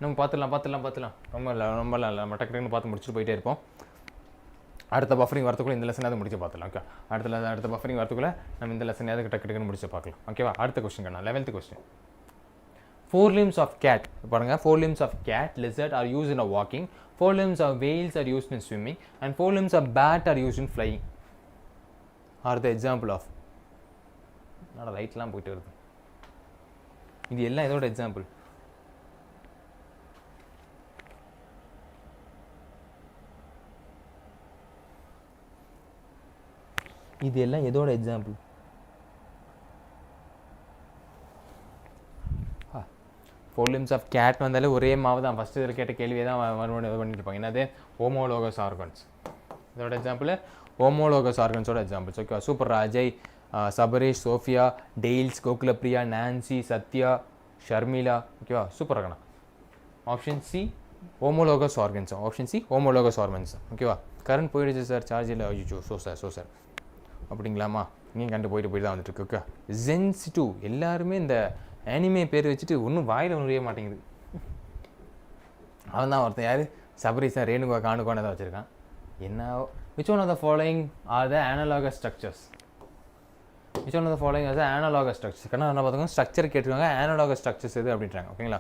நம்ம பார்த்துடலாம். ரொம்ப இல்லை நம்ம டக்குன்னு பார்த்து முடிச்சுட்டு போயிட்டே இருப்போம். அடுத்த பஃபரிங் வரத்துக்குள்ளே இந்த லெசன் முடிச்சு பார்த்துலாம். ஓகே, அடுத்த பஃபரிங் வரத்துக்குள்ளே நம்ம இந்த லெசன் டக்குன்னு முடிச்சு பார்க்கலாம். ஓகேவா? அடுத்த கொஸ்டின் கண்ணா, 11th question. 4 limbs of cat, பாருங்க, 4 limbs of cat, lizard are used in walking, 4 limbs of whales are used in swimming, and 4 limbs of bat are used in flying. Are the example of? நட லைட்லாம் போயிட்டு வருது. இது எல்லாம் இதோட example. இது எல்லாம் எதோட எக்ஸாம்பிள்? 4 limbs of cat வந்தாலே ஒரே மாவு தான். ஃபஸ்ட்டு இதில் கேட்ட கேள்வியை தான் மறுபடியும் பண்ணிட்டு இருப்பாங்க. என்னது? Homologous organs. இதோட எக்ஸாம்பிள் ஹோமோலோகஸ் ஆர்கன்ஸோட examples. Okay, super. Ajay, Sabareesh, Sophia, Tails, Gokulapriya, Nancy, Sathya, Sharmila. ஓகேவா? சூப்பர் இருக்கண்ணா. Option C homologous organs. ஓகேவா? கரண்ட் போயிடுச்சு சார், சார்ஜ் இல்லை. ஐயோ, ஸோ சார் அப்படிங்களாமா? நீங்கள் கண்டு போயிட்டு தான் வந்துட்டுருக்கு. ஓகே, ஜென்ஸ் 2 எல்லாருமே இந்த அனிமே பேர் வச்சுட்டு ஒன்றும் வாயில் நுழைய மாட்டேங்குது. அவன் தான் ஒருத்தன், யார்? சபரீஷ் தான், ரேணுகா காணுக்கான தான் வச்சுருக்கான். என்ன? which one of the following are the analogous structures? கண்ணா என்ன பார்த்துக்கோங்க, ஸ்ட்ரக்சர் கேட்டுருக்காங்க. analogous structures எது அப்படின்றாங்க. ஓகேங்களா?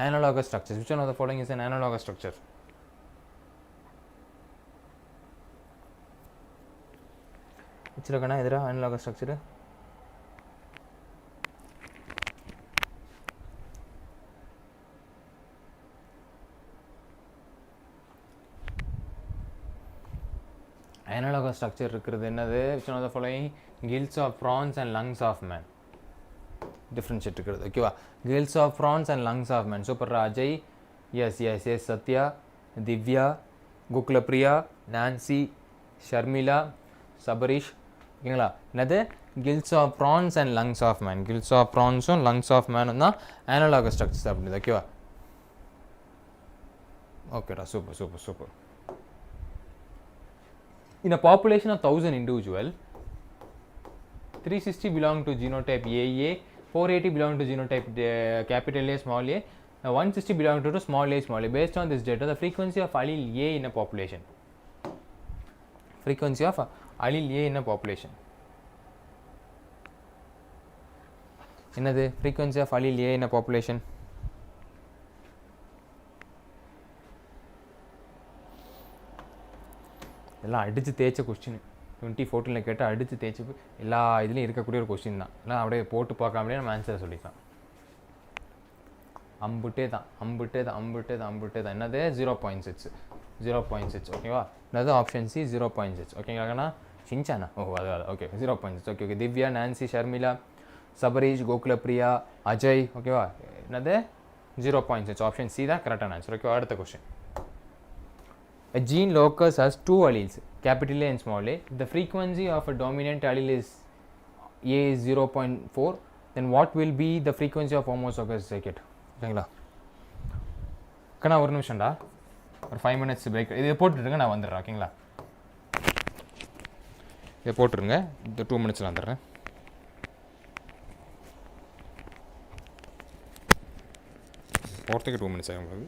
analogous structures, which one of the following is an analogous structure? வச்சுருக்கண்ணா எதிராக analogous structure. Analogous structure இருக்கிறது என்னது? which one of the following? gills of prawns and lungs of man. Differentiate இருக்கிறது. ஓகேவா? gills of prawns and lungs of man. Super. Ajay, yes Sathya, Divya, Gokulapriya, Nancy, Sharmila, Sabarish. ஓகேங்களா? என்னது? gills of prawns and lungs of man. gills of prawnsம் lungs of man தான் analogous structures அப்படின்றது. ஓகேவா? ஓகேடா, super. In a population of 1000 individuals, 360 belong to genotype AA, 480 belong to genotype capital A, small a, 160 belong to small a. Based on this data, the frequency of allele A in a population. என்னது frequency of allele A in a population? எல்லாம் அடித்து தேய்ச்ச question 2014 கேட்டால் அடித்து தேய்ச்சி எல்லா இதுலேயும் இருக்கக்கூடிய ஒரு கொஸ்டின் தான். எல்லாம் அப்படியே போட்டு பார்க்காமலே நம்ம ஆன்சரை சொல்லிக்கலாம். அம்புட்டே தான் என்னது 0.6 ஓகேவா. என்னது ஆப்ஷன் சி 0.6 ஓகேங்களாண்ணா. சின்சானா அது okay 0.6 okay. Divya, Nancy, Sharmila, Sabarish, Gokulapriya, Ajay ஓகேவா. என்னது 0.6 ஆப்ஷன் சி தான் கரெக்டான ஆன்சர் ஓகேவா. அடுத்த question. A gene locus has two alleles, capital A and small a. The frequency of a dominant allele is A is 0.4. Then what will be the frequency of homozygous zygate? ஓகேங்களா. ஒரு நிமிஷம்டா, ஒரு 5 minutes break. இதை போட்டுருங்க, நான் வந்துடுறேன் ஓகேங்களா. இதை போட்டுருங்க, இந்த 2 minutes வந்துடுறேன். போகிறதுக்கு 2 minutes ஆகும் போது.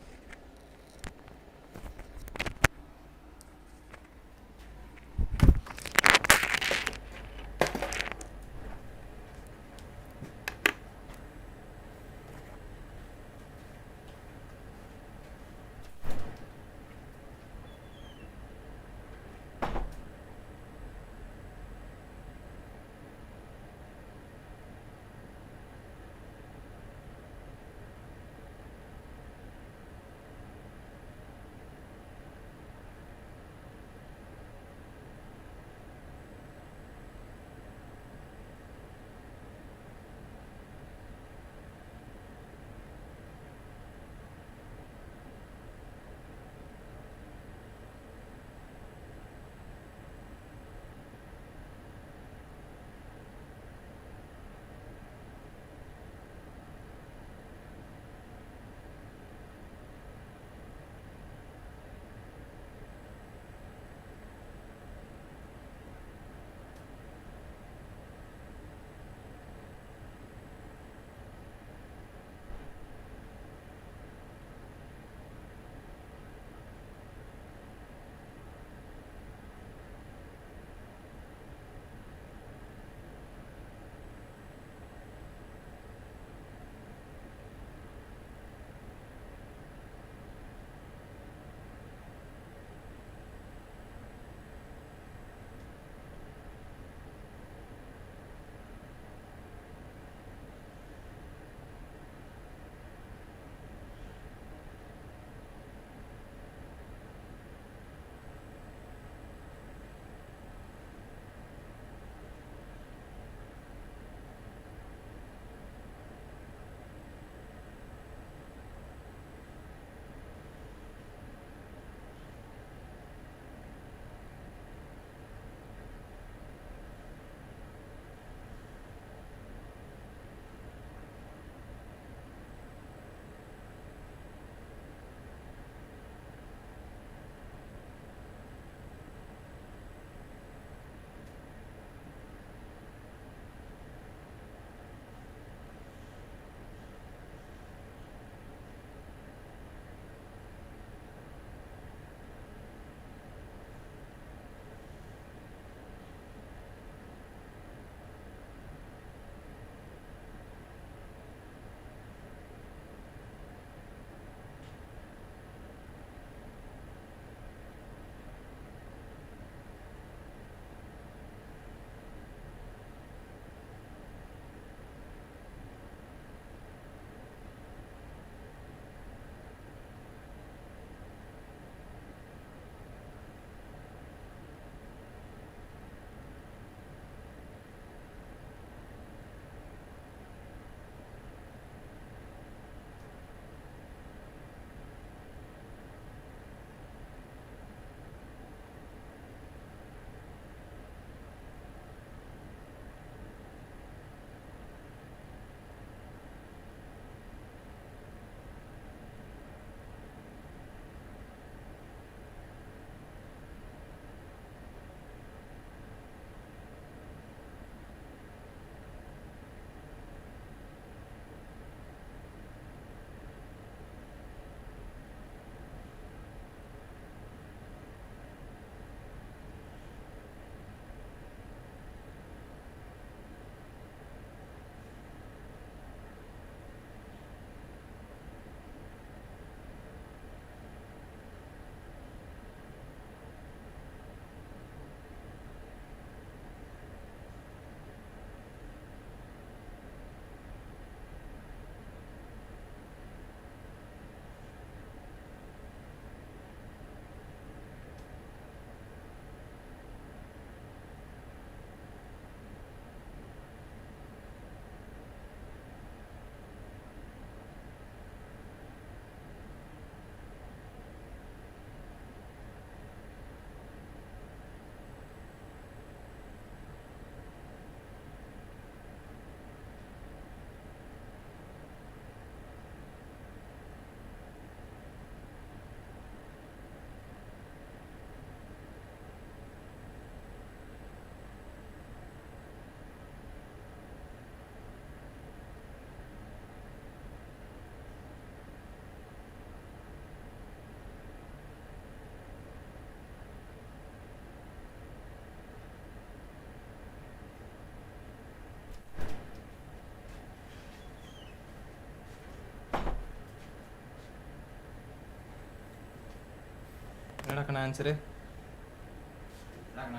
என்னடா ஆன்சரு?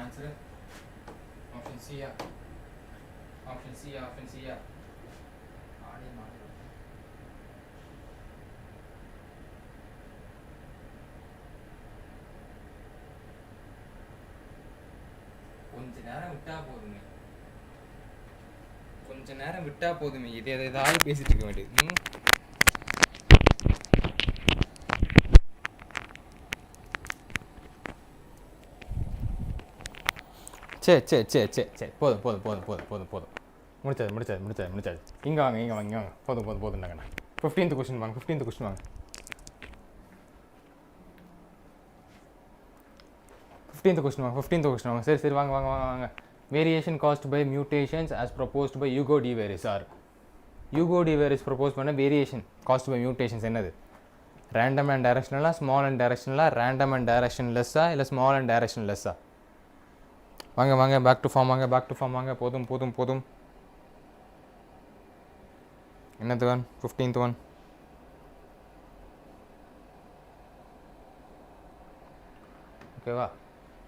ஆன்சரு ஆப்ஷன் சியா? ஆப்ஷன் சியா? ஆப்ஷன் சியா? கொஞ்ச நேரம் விட்டா போதுமே, கொஞ்ச நேரம் விட்டா போதுமே, இது ஏதாவது பேசிட்டு இருக்க வேண்டியது. சரி போதும் போதும் போதும் போதும் போதும் போதும் முடிச்சாது முடிச்சாது முடிச்சாது முடிச்சாது. இங்கே வாங்க இங்கே வாங்க இங்கே வாங்க. போதும் போதும் போதும்டாங்கண்ணா. 15th கொஸ்டின் வாங்க. 15th கொஸ்டின் வாங்க. 15th கொஸ்டின் வாங்க. 15th கொஸ்டின் வாங்க. சரி சரி வாங்க வாங்க வாங்க வாங்க. Variation caused by mutations as proposed by Hugo de Vries are. Hugo de Vries propose பண்ண வேரியேஷன் காஸ்ட் பை மியூட்டேஷன்ஸ் என்னது? ரேண்டம் அண்ட் டைரக்ஷனலாக, ஸ்மால் அண்ட் டைரக்ஷனலாக, ரேண்டம் அண்ட் டைரக்ஷன் லெஸ்ஸாக, இல்லை ஸ்மால் அண்ட் டைரக்ஷன் லெஸ்ஸாக? வாங்க வாங்க பேக் டு ஃபார்ம் வாங்க. பேக் டு ஃபார்ம் வாங்க. போதும் போதும் போதும். என்னது ஒன்? 15th one. ஓகேவா?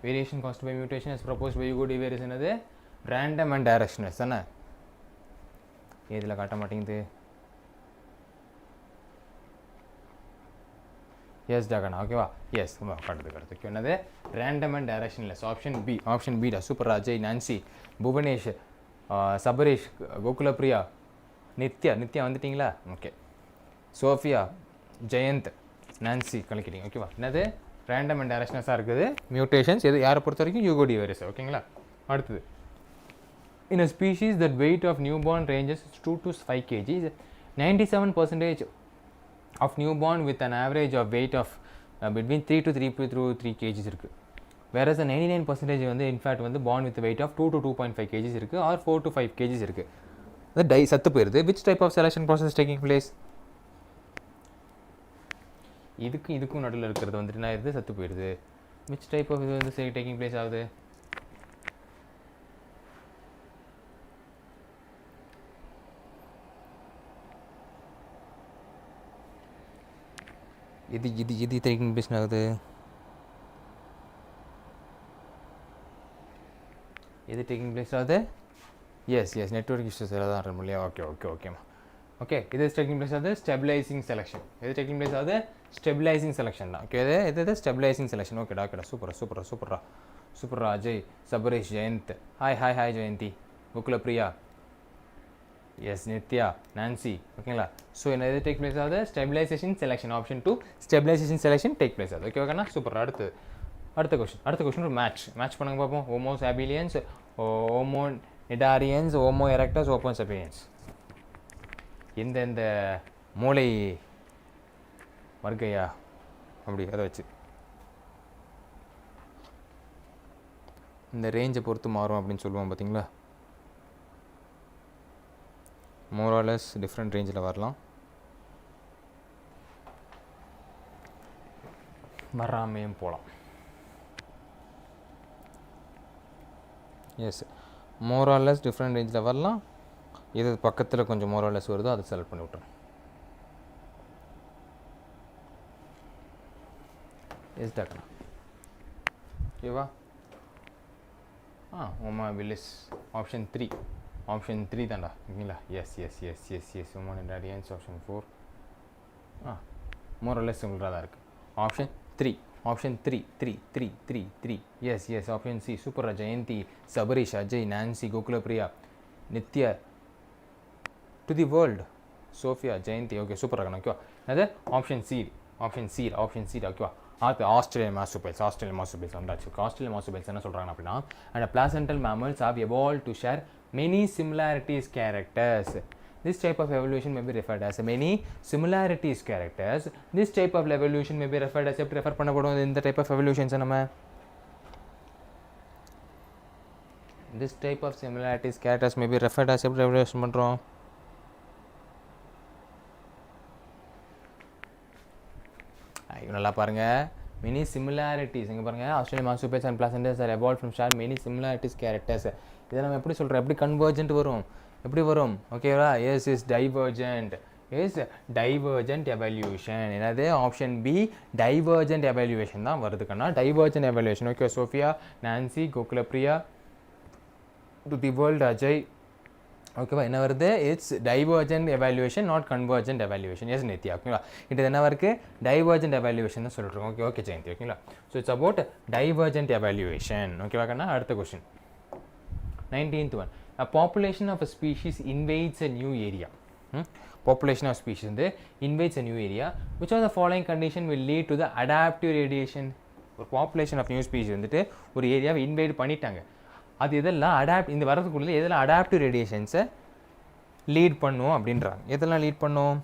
Variation caused by mutation as proposed by Hugo de Vries என்னது? ரேண்டம் அண்ட் டைரக்ஷனல் தானே? இதில் காட்ட மாட்டேங்குது. எஸ் டாகனா. ஓகேவா? எஸ் காட்டுறதுக்கு என்னது? Random and directionless. Option B. Option B டா. சூப்பர். அஜய், நான்சி, புவனேஷ், சபரேஷ், கோகுலப்ரியா, நித்யா. நித்யா வந்துட்டிங்களா? ஓகே. சோஃபியா, ஜெயந்த், நான்சி கலக்கிட்டீங்க. ஓகேவா? என்னது? ரேண்டம் அண்ட் டைரக்ஷனஸாக இருக்குது மியூட்டேஷன்ஸ். எது யாரை பொறுத்த வரைக்கும்? Hugo de Vries. ஓகேங்களா? அடுத்தது, in a species that weight of new born ranges 2 to 5 kg, 97% of newborn with an average of weight of between 3 to 3 kg இருக்குது. whereas 99% வந்து இன்ஃபேக்ட் வந்து born with weight of 2 to 2.5 kg இருக்குது, or 4 to 5 kg இருக்குது. அது சத்து போயிடுது. which type of selection process taking place? இதுக்கும் நடுவில் இருக்கிறது வந்துட்டு என்ன ஆயிடுது? சத்து போயிடுது. which type of இது வந்து taking place ஆகுது? இது taking place ஆகுது. இது taking place ஆகுது. எஸ் நெட்வொர்க் இஷ்யூஸ் எல்லாம் தான் இருக்கும் இல்லையா? ஓகேம்மா. ஓகே, இது டேக்கிங் பிளேஸ் ஆகுது ஸ்டெபிலைசிங் செலெக்ஷன். இது டேக்கிங் பிளேஸ் ஆகுது ஸ்டெபிலைசிங் செலெக்ஷன் தான். ஓகே, இது ஸ்டெபிலைசிங் செலெக்ஷன். ஓகேடா சூப்பரா. Ajay, Sabaresh, Jayanth. Hi Jayanthi, Gokulapriya, yes Nithya, Nancy. ஓகேங்களா? ஸோ என்ன இது டேக் பிளேஸ் ஆகுது? Stabilisation selection. Option 2 stabilisation selection take place ஆகுது. ஓகே ஓகேண்ணா? சூப்பர். அடுத்த கொஸ்டின் ஒரு மேட்ச் பண்ணுங்க பார்ப்போம். Homo sapiens, Homo நிடாரியன்ஸ், homo erectus, homo சபிலியன்ஸ் எந்த மூளை வர்க்கையா அப்படி அதை வச்சு இந்த ரேஞ்சை பொறுத்து மாறும் அப்படின்னு சொல்லுவோம் பார்த்தீங்களா? மோராலஸ் டிஃப்ரெண்ட் ரேஞ்சில் வரலாம், வராமையும் போகலாம். எஸ், மோராலஸ் டிஃப்ரெண்ட் ரேஞ்சில் வரலாம். இது பக்கத்தில் கொஞ்சம் மோராலஸ் வருதோ அதை செலக்ட் பண்ணி விட்றேன். Yes doctor. ஓகேவா? ஓமா வில்லிஸ். ஆப்ஷன் 3 தான்டா. ஓகேங்களா? எஸ் ஓமா நிடாரியன்ஸ். ஆப்ஷன் 4 மோராலஸ் சிமிலராக தான் இருக்குது. Option 3 yes option C. சூப்பரா. Jayanthi, Sabarish, Ajay, Nancy, Gokulapriya, Nithya, to the world, Sophia, Jayanthi. Okay, சூப்பராக இருக்கணும். ஓகேவா? அது ஆப்ஷன் சி. ஓகேவா? அடுத்து ஆஸ்திரேலியன் மாசுபெல்ஸ் வந்தாச்சு. ஆஸ்திரேலியன் மாசுபெல்ஸ் என்ன சொல்கிறாங்க அப்படின்னா, and placental mammals have evolved to share many similarities characters. This type of evolution may be referred as many similarities characters. This type of evolution may be referred as எப்படி refer பண்ணப்படும் இந்த type of எவல்யூஷன்ஸை நம்ம? This type of similarities characters may be referred as எப்படி evolution பண்ணுறோம்? நல்லா பாருங்கள். Many similarities இங்கே பாருங்கள். Australian marsupials and placentas are evolve from share many similarities characters. இதை நம்ம எப்படி சொல்கிறோம்? எப்படி கன்வர்ஜென்ட் வரும்? எப்படி வரும்? ஓகேவா? Yes is divergent. is divergent evaluation. என்னது ஆப்ஷன் பி divergent evaluation தான் வருதுக்கண்ணா. divergent evaluation. Okay, Sophia, Nancy, Gokulapriya, to the world, Ajay. ஓகேவா, என்ன வருது? It's divergent evaluation, not convergent evaluation. Yes Nithya, ஓகேங்களா. இது என்ன இருக்குது? டைவர்ஜென்ட் எவாலுவேஷன் தான் சொல்லிட்டுருக்கோம். ஓகே ஓகே ஜெயந்தி, ஓகேங்களா. So it's about divergent evaluation. ஓகேவா கண்ணா. அடுத்த question 19th one. A population of a species invades a new area. Population of species வந்து invades a new area. Which of the following condition will lead to the adaptive radiation? ஒரு population of new species வந்துட்டு ஒரு ஏரியாவை invite பண்ணிட்டாங்க. அது எதெல்லாம் இந்த வரதுக்குள்ளே எதெல்லாம் அடாப்டிவ் ரேடியேஷன்ஸை லீட் பண்ணும் அப்படின்றாங்க. எதெல்லாம் லீட் பண்ணும்?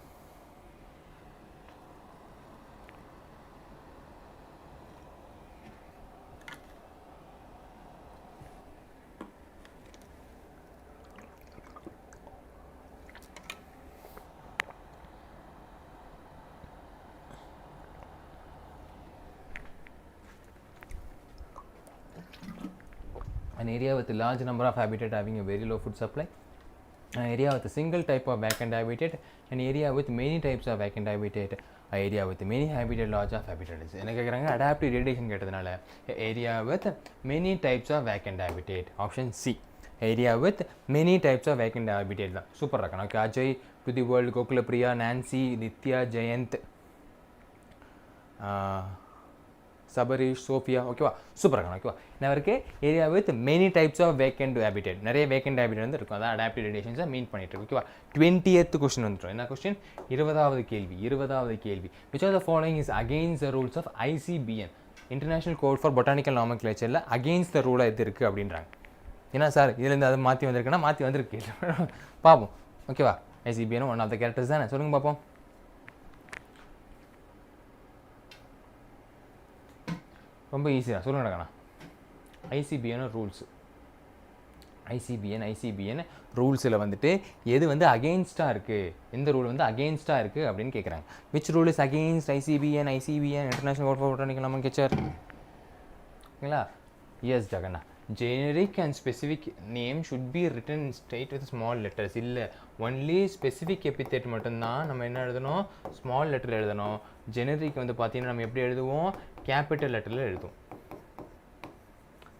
An area with a large number of habitat having a very low food supply, an area with a single type of vacant habitat, an area with many types of vacant habitat, an area with many habitat, large of habitat. என்ன கேட்குறாங்க? Adaptive radiation கேட்டதுனால area with many types of vacant habitat. Option C area with many types of vacant habitat தான். Super இருக்கணும். Okay, Ajay, to the world, Gokulapriya, Nancy, Nithya, Jayanth, Sabarish, Sophia. ஓகேவா, சூப்பராக இருக்கணும். ஓகேவா, என்ன இருக்குது? Area with many types of vacant habitat, நிறைய வேக்கண்ட் ஹேபிடேட் வந்து இருக்கும். அதான் அடாப்டிவ் ரேடியேஷன்ஸை மீன் பண்ணிட்டு இருக்கு. ஓகேவா, 20th கொஸ்டின் வந்துடும். என்ன கொஸ்டின்? 20வது கேள்வி. Which are the following is against the rules of ICBN, international code for botanical நாமன்க்ளேச்சரில் அகெயின்ஸ்ட் த ரூலாக எது இருக்குது அப்படின்றாங்க. ஏன்னா சார் இதுலேருந்து அது மாற்றி வந்திருக்குன்னா மாற்றி வந்திருக்கு பார்ப்போம். ஓகேவா, ICBN one of the characters தானே. சொல்லுங்கள் பார்ப்போம். ரொம்ப ஈஸியாக சொல்லுங்க கண்ணா. ICBN ரூல்ஸ், ஐசிபிஎன் ரூல்ஸில் வந்துட்டு எது வந்து அகெயின்ஸ்டாக இருக்குது, எந்த ரூல் வந்து அகெயின்ஸ்டாக இருக்குது அப்படின்னு கேட்குறாங்க. Which rule is against ICBN international code for botanical nomenclature? ஓகேங்களா. எஸ் ஜகண்ணா. Generic and specific name should be written straight with small letters. இல்லை, ஒன்லி ஸ்பெசிஃபிக் எபித்தேட் மட்டும்தான் நம்ம என்ன எழுதணும்? ஸ்மால் லெட்டர் எழுதணும். ஜெனரிக் வந்து பார்த்தீங்கன்னா நம்ம எப்படி எழுதுவோம்? கேபிட்டல் லெட்டரில் எழுதுவோம்.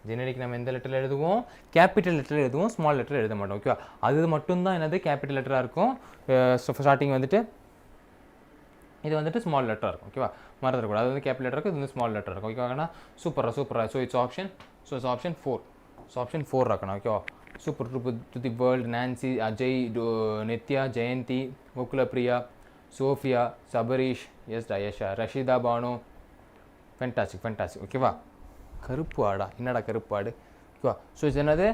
ஜெனரிக் நம்ம எந்த லெட்டரில் எழுதுவோம்? கேபிட்டல் லெட்டரில் எழுதுவோம், ஸ்மால் லெட்டரில் எழுத மாட்டோம். ஓகேவா, அது மட்டும்தான் என்னது கேபிட்டல் லெட்டராக இருக்கும். ஸ்டார்டிங் வந்துட்டு இது வந்துட்டு ஸ்மால் லெட்டராக இருக்கும். ஓகேவா, மறந்துடக்கூடாது. அது வந்து கேபிட்டல் லெட்டர் இருக்கும், இது வந்து ஸ்மால் லெட்டர் இருக்கும். ஓகேவாண்ணா, சூப்பராக. So it's option 4. ஆப்ஷன் 4 இருக்கணும். ஓகேவா, super. To the world, Nancy, Ajay, Nithya, Jayanthi, Gokulapriya, Sophia, Sabarish, yes Dayasha, Rashida, Banu. Fantastic. ஓகேவா, கருப்பு ஆடா, என்னடா கருப்பு ஆடு. ஓகேவா, ஸோ இது என்னது?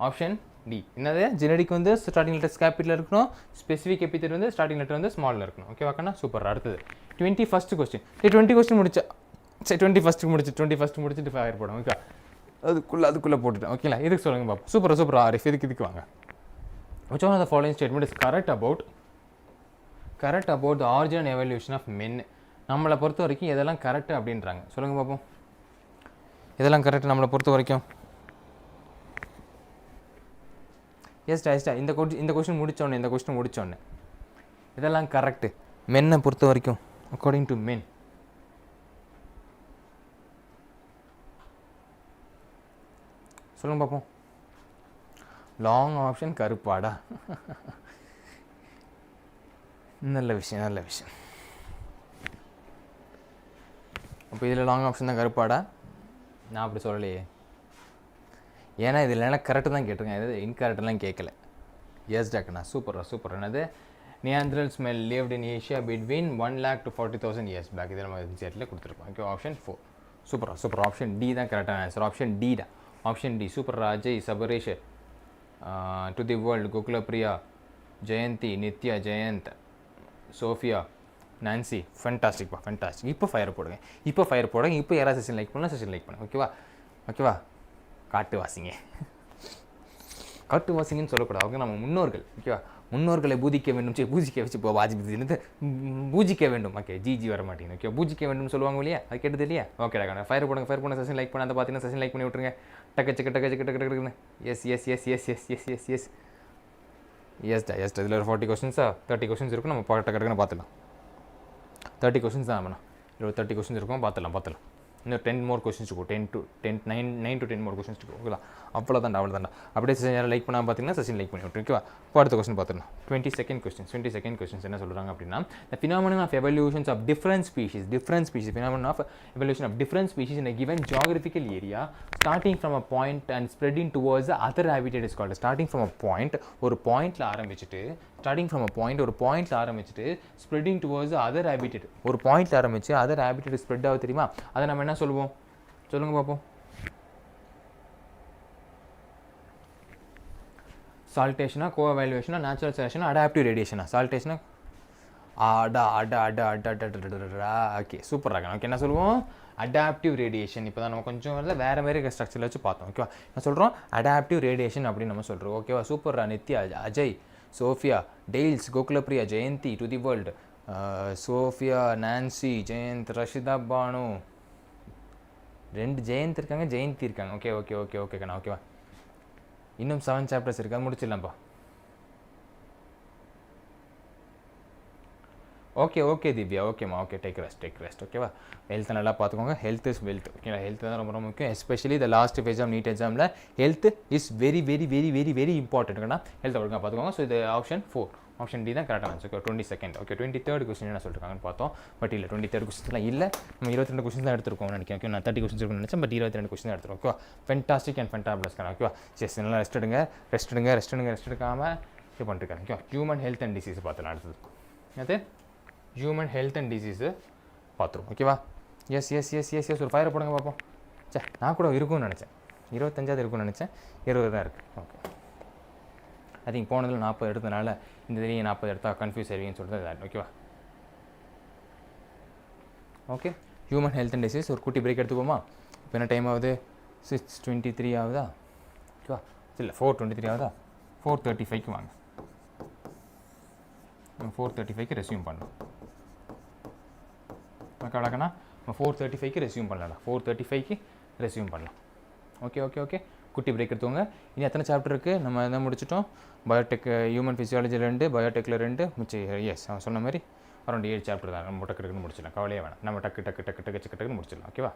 Option D. என்னது? ஜெனரிக் வந்து ஸ்டார்டிங் லெட்டர்ஸ் கேபிட்டல் இருக்கணும், ஸ்பெசிஃபிக் எபித்தேட் வந்து ஸ்டார்டிங் லெட்டர் வந்து ஸ்மாலில் இருக்கணும். ஓகேவாக்கண்ணா, சூப்பர். அடுத்தது 21st கொஸ்டின். 20 கொஸ்டின் முடிச்சா சரி, 21st முடிச்சுட்டு ஃபயர் போடும். ஓகே, அதுக்குள்ளே போட்டுட்டேன். ஓகேங்களா, இதுக்கு சொல்லுங்கள் பாப்பா. சூப்பர் ஆரிஃப், இதுக்கு வாங்க. which one of the following statement is correct about the origin and evolution of men? நம்மளை பொறுத்த வரைக்கும் எதெல்லாம் கரெக்டு அப்படின்றாங்க. சொல்லுங்கள் பார்ப்போம். இதெல்லாம் கரெக்டு நம்மளை பொறுத்த வரைக்கும்? எஸ்டா இந்த கொஸ்டின் முடித்தோடனே இதெல்லாம் கரெக்டு மென்னை பொறுத்த வரைக்கும், அக்கார்டிங் டு மென். சொல்லுங்க பார்ப்போம். லாங் ஆப்ஷன் கருப்பாடா. நல்ல விஷயம். அப்போ இதில் லாங் ஆப்ஷன் தான் கருப்பாடா? நான் அப்படி சொல்லலையே. ஏன்னா இதில் என்ன கரெக்டு தான் கேட்டிருக்கேன், எது இன்கரெக்டெல்லாம் கேட்கல. எஸ் டாக்டர்ண்ணா, சூப்பர். என்னது? Neanderthals man lived in Asia between 1 lakh to 40,000 years back. இதில் நம்ம ஜெட்டில் கொடுத்துருக்கோம். Okay, option 4. Super. Option D தான் கரெக்டான ஆன்சர். ஆப்ஷன் டி தான். Option D. Super. Ajay, Sabaresh, to the world, Gokulapriya, Jayanthi, Nithya, Jayanth, Sophia, Nancy. Fantastic. இப்போ ஃபயர் போடுங்க. இப்போ யாராவது செஷன் லைக் பண்ணலாம், செஷன் லைக் பண்ணுங்க. ஓகேவா. காட்டுவாசிங்கன்னு சொல்லக்கூடாது. அவங்க நம்ம முன்னோர்கள். ஓகேவா, முன்னோர்களை பூஜிக்க வேண்டும். பூஜிக்க வச்சு இப்போ பூஜிக்க வேண்டும். ஓகே, ஜிஜி வர மாட்டேங்குது. ஓகே, பூஜிக்க வேண்டும் சொல்லுவாங்க இல்லையா, அது கேட்டது இல்லையா? ஓகே, ஃபயர் போடுங்க. செஷன் லைக் பண்ண அந்த பார்த்தீங்கன்னா செஷன் லைக் பண்ணி விட்ருங்க. டக்கு. எஸ். எஸ்டா இதில் ஒரு 40 கொஸ்டின்ஸா 30 கொஸ்டின்ஸ் இருக்கும், நம்ம டக்குன்னு பார்த்துலாம். 30 கொஸ்டின்ஸ் தான் வேணாம், 30 கொஸ்டின்ஸ் இருக்கும், பார்த்துலாம். இன்னும் 10 மோர் கொஸ்டின்ஸ் இருக்கும், 9 to 10 மோர் கொஸ்டின்ஸ் இருக்கும். ஓகேங்களா? அவ்வளோதான்டா. அப்படியே செஷன் லைக் பண்ணாமல் பார்த்தீங்கன்னா செஷன் லைக் பண்ணி விட்டு. ஓகேவா? இப்போ அடுத்த கொஸ்டின் பார்த்துடலாம். 22nd கொஸ்டின்ஸ் என்ன சொல்கிறாங்க அப்படின்னா, the phenomenon of evolutions of different species, phenomenon of evolution of different species in a given geographical area starting from a point and spreading towards the other habitat is called. starting from a point, ஒரு பாயிண்ட்ல ஆரம்பிச்சுட்டு ஒரு பாயிண்ட்ல ஆரம்பிச்சுட்டு spreading towards other habitat, ஒரு பாயிண்ட்ல ஆரம்பிச்சு other habitat spread ஆகுது தெரியுமா? அதை நம்ம என்ன சொல்லுவோம்? சொல்லுங்க பார்ப்போம். சால்டேஷனா, கோவேல்யூஷனா, நேச்சுரல் செலக்ஷனா, அடாப்டிவ் ரேடியேஷனா? சால்டேஷனா, ஓகே சூப்பர் ராகன். ஓகே என்ன சொல்லுவோம்? Adaptive radiation. இப்போ தான் நம்ம கொஞ்சம் வேறு மாதிரி ஸ்ட்ரக்சரில் வச்சு பார்த்தோம். ஓகேவா? என்ன சொல்கிறோம்? அடாப்டிவ் ரேடியேஷன் அப்படின்னு நம்ம சொல்கிறோம். ஓகேவா? சூப்பர்ரா. Nithya, Ajay, Sophia, Tails, Gokulapriya, Jayanthi, to the world, Sophia, Nancy, Jayanth, Rashida Banu, 2 Jayanth இருக்காங்க, ஜெயந்தி இருக்காங்க. ஓகே கண்ணா. ஓகேவா? இன்னும் 7 சாப்டர்ஸ் இருக்கா, முடிச்சிடலாம்ப்பா. ஓகே திவ்யா, ஓகேம்மா. Okay take rest. ஓகேவா? ஹெல்த்தை நல்லா பார்த்துக்கோங்க. Health is wealth. ஓகேங்களா? ஹெல்த் தான் ரொம்ப முக்கியம். Especially the last phase of NEET எக்ஸாமில் ஹெல்த் இஸ் வெரி இம்பார்ட்டன்ட்னா ஹெல்த்தை ஒழுங்காக பார்த்துக்கோங்க. ஸோ இது ஆப்ஷன் 4, ஆப்ஷன் டி தான் கரெக்டாக answer. Okay 22nd. Okay 23rd question என்ன சொல்லிருக்காங்கன்னு பார்த்தோம். பட் இல்லை 23rd கொஸ்டின்லாம் இல்லை, நம்ம 22 கொஸ்டின் தான் எடுத்துருக்கோம் நினைக்கிறேன். ஓகே நான் 30 கொஸ்டின்ஸ் இருக்குன்னு நினச்சேன், பட் 22 கொஸ்டின் தான் எடுத்துருக்கோம். ஓகே ஃபென்டாஸ்டிக் அண்ட் ஃபென்டாபிளஸ்க்கான. ஓகேவா? சரி நல்லா ரெஸ்ட் எடுக்காமல் இது பண்ணிருக்காங்க. Okay human health and disease பார்த்துலாம். அடுத்தது அது ஹியூமன் ஹெல்த் அண்ட் டிசீஸு பார்த்துருவோம். ஓகேவா? எஸ் ஒரு ஃபயரை போடுங்க பார்ப்போம். சே நான் கூட இருக்கும்னு நினச்சேன், 25 இருக்கும்னு நினச்சேன், 20 தான் இருக்குது. ஓகே ஐ திங்க் போனதில் 40 எடுத்தனால இந்த தடவை 40 எடுத்தால் கன்ஃபியூஸ் ஆகிடுவீங்கன்னு சொல்லிட்டு. ஓகேவா? Okay human health and disease ஒரு குட்டி பிரேக் எடுத்துக்கோமா? இப்போ என்ன டைம் ஆகுது? 6:23 ஆகுதா? ஓகேவா? இல்லை 4:23 ஆகுதா? 4:35க்கு வாங்க. 4:35க்கு ரெஸ்யூம் பண்ணலாம். கணக்கா 4:35க்கு ரெஸ்யூம் பண்ணலாம். 4:35க்கு ரெஸ்யூம் பண்ணலாம். ஓகே குட்டி பிரேக் எடுத்துவோங்க. இனி எத்தனை சாப்டர் இருக்குது? நம்ம என்ன முடிச்சிட்டோம்? பயோடெக், ஹியூமன் ஃபிசியாலஜி 2, பயோடெக்கில் 2 மிச்சம். எஸ் அவன் சொன்ன மாதிரி அரௌண்ட் 7 சாப்டர் தான். நம்ம டக்குன்னு முடிச்சிடலாம், கவலையே வேணாம். நம்ம டக்குன்னு முடிச்சிடலாம். ஓகேவா?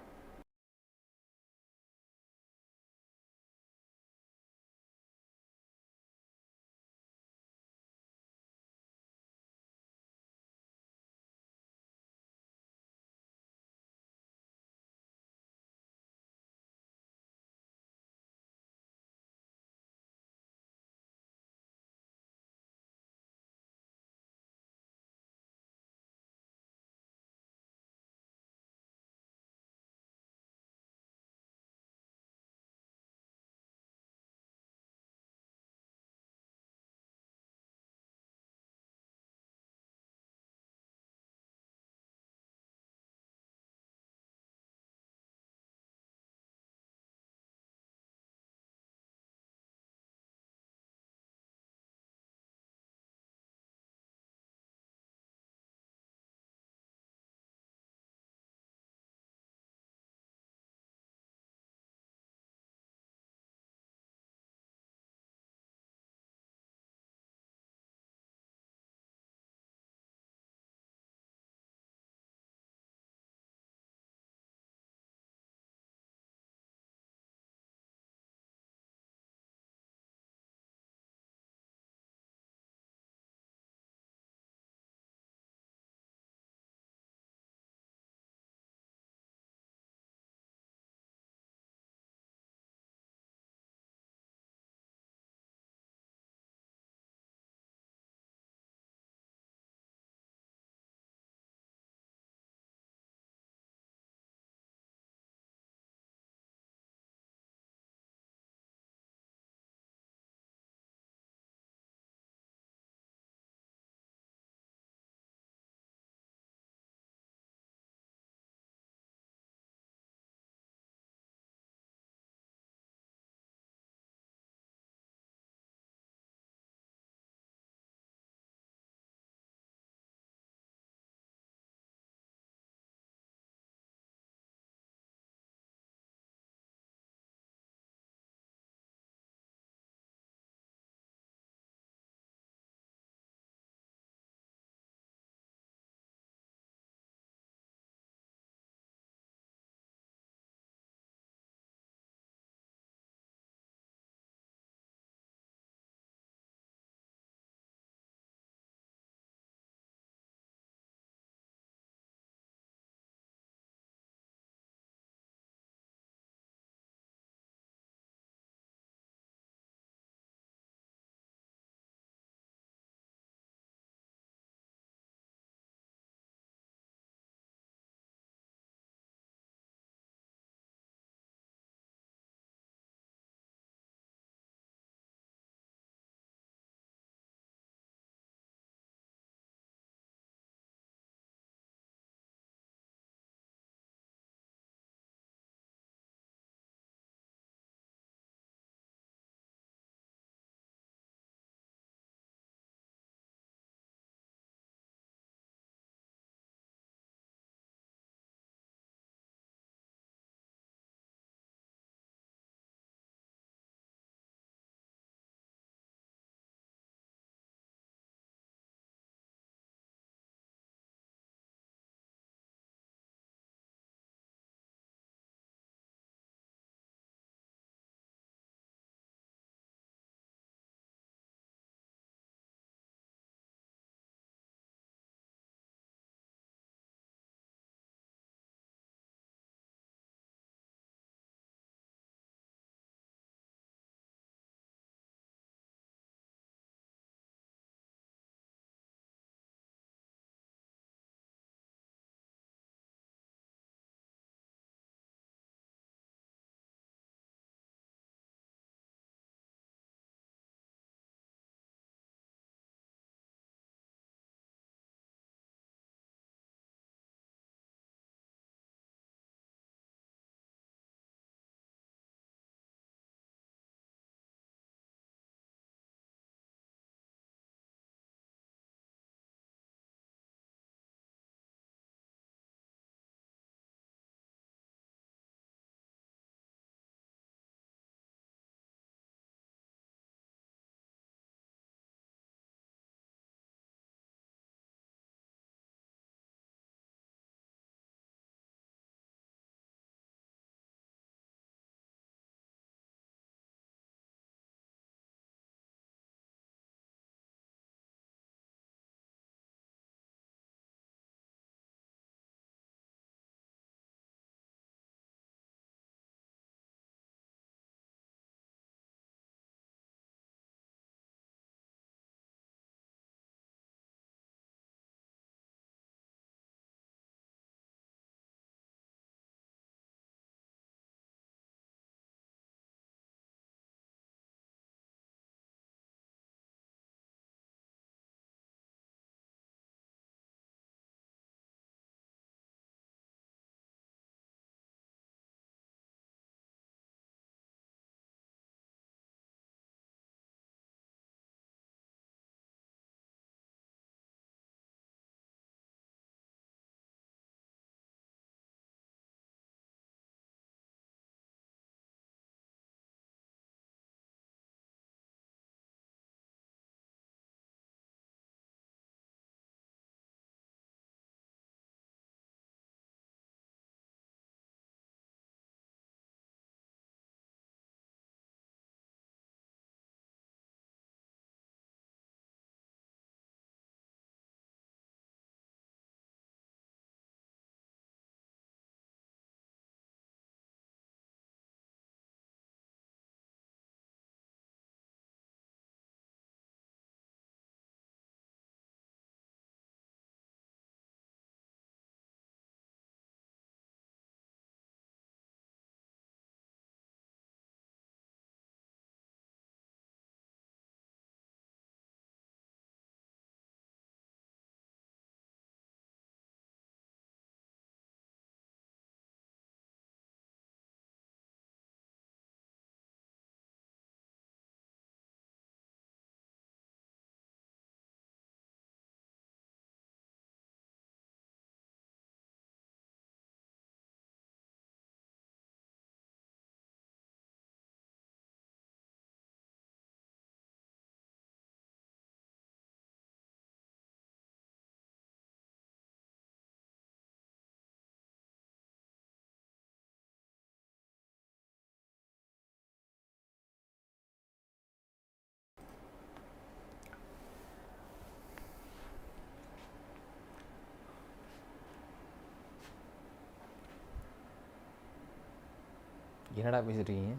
என்னடா பேசிட்டுருக்கீங்க?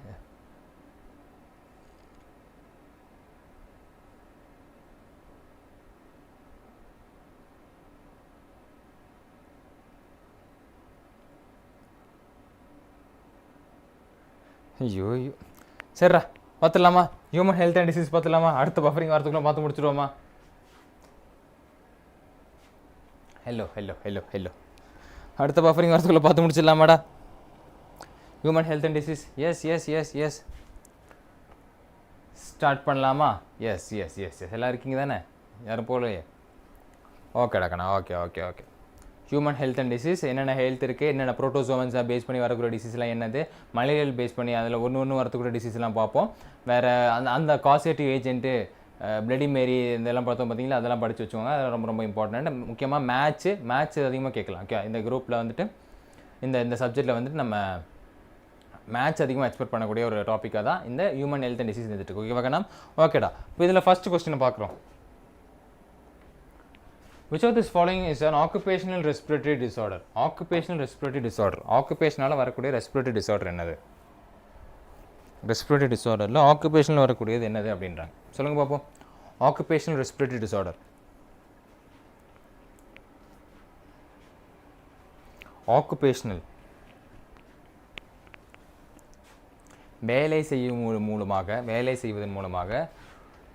ஐயோ ஐயோ, சரிடா பார்த்துடலாமா? ஹியூமன் ஹெல்த் அண்ட் டிசீஸ் பார்த்துடலாமா? அடுத்த பஃபரிங் வரத்துக்குள்ளே பார்த்து முடிச்சுடுவோமா? ஹலோ அடுத்த பஃபரிங் வரத்துக்குள்ளே பார்த்து முடிச்சிடலாமாடா? Human health and disease yes start பண்ணலாமா? எஸ் எல்லாம் இருக்கீங்க தானே? யாரும் போகலையே? ஓகேடாக்கண்ணா, okay. Human health and disease என்னென்ன ஹெல்த் இருக்குது, என்னென்ன ப்ரோட்டோசோவன்ஸை பேஸ் பண்ணி வரக்கூடிய டிசீஸ்லாம் என்னது, மலேரியல் பேஸ் பண்ணி அதில் ஒன்று வரக்கூடிய டிசீஸ்லாம் பார்ப்போம். வேறு அந்த காசேட்டிவ் ஏஜென்ட்டு, பிளடி மேரி இதெல்லாம் பார்த்தோம் பார்த்தீங்களா, அதெல்லாம் படித்து வச்சுக்கோங்க. அதெல்லாம் ரொம்ப இம்பார்ட்டன்ட். முக்கியமாக மேட்ச் அதிகமாக கேட்கலாம். ஓகே, இந்த குரூப்பில் வந்துட்டு இந்த சப்ஜெக்டில் வந்துட்டு நம்ம மேட்ச் அதிகமாக எக்ஸ்பெக்ட் பண்ணக்கூடிய ஒரு டாப்பிக்காக தான் இந்த ஹியூமன் ஹெல்த் அண்ட் டிசீஸ் இருந்துட்டு ஓகேவாக்கண்ணா? ஓகேடா. இப்போ இதில் ஃபஸ்ட்டு கொஸ்டினை பார்க்குறோம். Which of this following is an occupational respiratory disorder? ஆக்குபேஷனால் வரக்கூடிய ரெஸ்பிரேட்டரி டிசார்டர் என்னது? ரெஸ்பிரேட்டரி டிசார்டரில் ஆக்குபேஷனில் வரக்கூடியது என்னது அப்படின்றாங்க. சொல்லுங்கள் பார்ப்போம். Occupational respiratory disorder. ஆக்குபேஷனல் வேலை செய்வதன் மூலமாக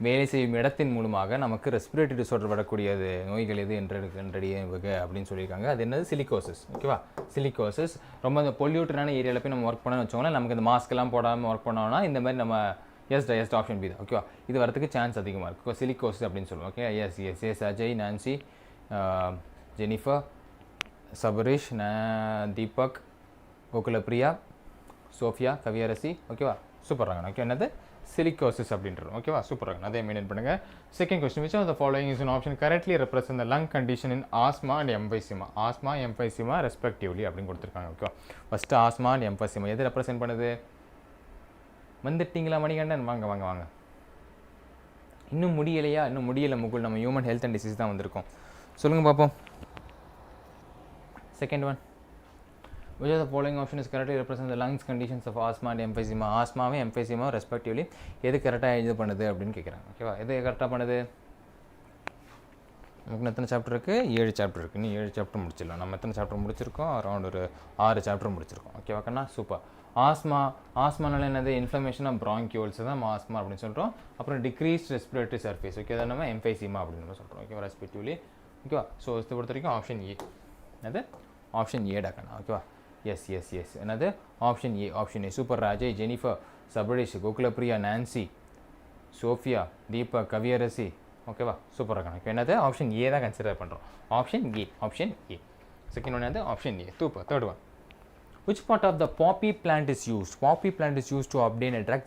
வேலை செய்யும் இடத்தின் மூலமாக நமக்கு ரெஸ்பிரேட்டரி டிசார்டர் வரக்கூடியது நோய்கள் எது அப்படின்னு சொல்லியிருக்காங்க. அது என்னது? சிலிகோசிஸ். ஓகேவா? சிலிகோசிஸ் ரொம்ப இந்த பொல்யூட்டடான ஏரியாவில் போய் நம்ம ஒர்க் பண்ணணும்னு வச்சோங்களேன், நமக்கு இந்த மாஸ்க்கெல்லாம் போடாமல் ஒர்க் பண்ணோம்னா இந்த மாதிரி நம்ம எஸ் ஆப்ஷன் பி தான். ஓகேவா? இது வரதுக்கு சான்ஸ் அதிகமாக இருக்குது. சிலிகோசிஸ் அப்படின்னு சொல்லுவோம். Okay, yes Ajay, Nancy, Jennifer, Sabareesh, Deepak, Gokulapriya, Sophia, Kaviyarasi. ஓகேவா? சூப்பராங்க. ஓகே, என்னது? சிலிகோசிஸ் அப்படின்றது. ஓகேவா? சூப்பராக அதே மெயின்டைன் பண்ணுங்கள். Second question, which of the following is an option correctly represent the lung condition in asthma and emphysema respectively அப்படின்னு கொடுத்துருக்காங்க. ஓகேவா? ஃபஸ்ட்டு ஆஸ்மா அண்ட் எம்பைசிமா எது ரெப்ரசென்ட் பண்ணுது? வந்துட்டிங்களா மணிகண்டன்? வாங்க. இன்னும் முடியலை முகுல். நம்ம ஹியூமன் ஹெல்த் அண்ட் டிசீஸ் தான் வந்திருக்கோம். சொல்லுங்கள் பார்ப்போம். Second one, which of the following option is correctly represent the lungs conditions of asthma and emphysema? ஆஸ்மாவும் எம்பைசிமா ரெஸ்பெக்டிவ்லி எது கரெக்டாக இது பண்ணுது அப்படின்னு கேட்குறாங்க. ஓகேவா? எது கரெக்டாக பண்ணுது? நமக்கு எத்தனை சாப்டர் இருக்குது? 7 சாப்டர் இருக்குது. இன்னும் 7 சாப்டர் முடிச்சிடலாம். நம்ம எத்தனை சாப்டர் முடிச்சிருக்கோம்? அரௌண்ட் ஒரு 6 சாப்டர் முடிச்சிருக்கோம். ஓகேவாக்கண்ணா? சூப்பர். ஆஸ்மானால என்னது? இன்ஃப்ளமேஷன் ஆஃப் ப்ராங்கியோல்ஸ் தான் நம்ம ஆஸ்மா அப்படின்னு சொல்கிறோம். அப்புறம் டிக்ரீஸ் ரெஸ்பிரேட்டரி சர்ஃபேஸ். ஓகே, அதை நம்ம எம்பைசிமா அப்படின்னு நம்ம சொல்கிறோம். ஓகேவா? ரெஸ்பெக்டிவ்லி. ஓகேவா? ஸோ இதை பொறுத்த வரைக்கும் ஆப்ஷன் ஏ. அது ஆப்ஷன் ஏடாக்கண்ணா. ஓகேவா? எஸ் என்னது? Option A. Super. Ajay, Jennifer, Sabareesh, Gokulapriya, Nancy, Sophia, Deepa, Kaviyarasi. ஓகேவா? சூப்பராக கணக்கு. என்னது? ஆப்ஷன் ஏ தான் கன்சிடர் பண்ணுறோம். Option A. செகண்ட் ஒன் என்னது? Option A. Super. Third one, which part of the poppy plant is used? Poppy plant is used to obtain a drug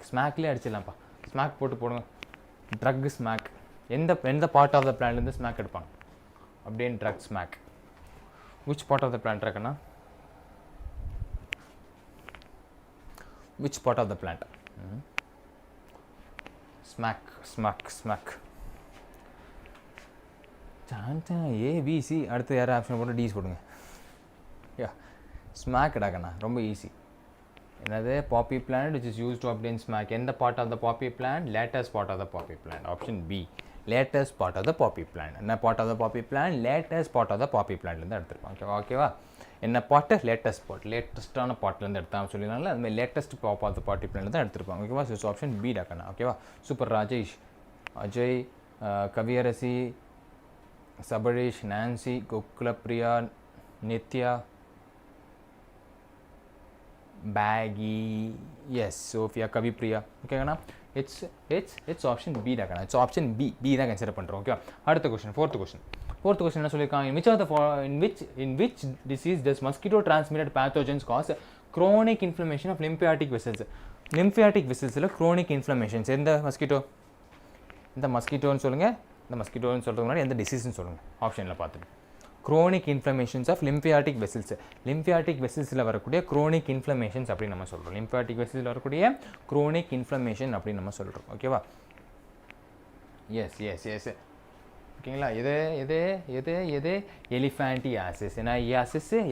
ஸ்மாக்லேயே அடிச்சிடலாம்ப்பா. Smack போடுங்க. Drug smack. எந்த part of the பிளான்ட்லேருந்து smack எடுப்பாங்க? obtain drug smack. which part of the plant இருக்குன்னா? which part of the plant? Smack. ABC. அடுத்து யாரும் option போட்டு டிஸ் போடுங்க. ஸ்மாக் டாக்கண்ணா, ரொம்ப ஈஸி. என்னது? Poppy plant which is used to obtain smack. எந்த part of the poppy plant? Latest part of the poppy plant. Option B, latest part of the poppy plant. என்ன part of the poppy plant? Latest part of the poppy பிளான்ட்லேருந்து எடுத்துருப்பாங்க. ஓகேவா? என்ன part? Latest part. லேட்டஸ்ட்டான பார்ட்லேருந்து எடுத்தாங்க சொல்லினால அதுமாதிரி latest pop of the poppy plant தான் எடுத்துருப்பாங்க. ஓகேவா? ஸோ ஆப்ஷன் பி டாக்கண்ணா. ஓகேவா? Super. Rajesh, Ajay, Kaviyarasi, Sabareesh, Nancy, Gokulapriya, Nithya, Peggy, yes, Sophia, Kavipriya. ஓகேங்கண்ணா? இட்ஸ் ஆப்ஷன் பி டாக்கண்ணா. இட்ஸ் ஆப்ஷன் பி தான் கன்சிடர் பண்ணுறோம். ஓகே, அடுத்த கொஸ்டின், ஃபோர்த் கொஸ்டின் என்ன சொல்லியிருக்காங்க? in which disease does mosquito transmitted pathogens cause chronic inflammation of lymphatic vessels? lymphatic vesselsல chronic inflammations எந்த மஸ்கிட்டோன்னு சொல்லுங்கள். இந்த மஸ்கிட்டோன்னு சொல்கிறதுக்கு முன்னாடி எந்த டிசீஸ்ன்னு சொல்லுங்கள் ஆப்ஷனில் பார்த்துட்டு. chronic inflammations of lymphatic vessels. lymphatic vesselsல வரக்கூடிய chronic inflammations அப்படின்னு நம்ம சொல்கிறோம். lymphatic vesselsல வரக்கூடிய chronic inflammation அப்படின்னு நம்ம சொல்கிறோம். ஓகேவா? எஸ் ஓகேங்களா? எது எலிஃபேண்டியாசிஸ். ஏன்னா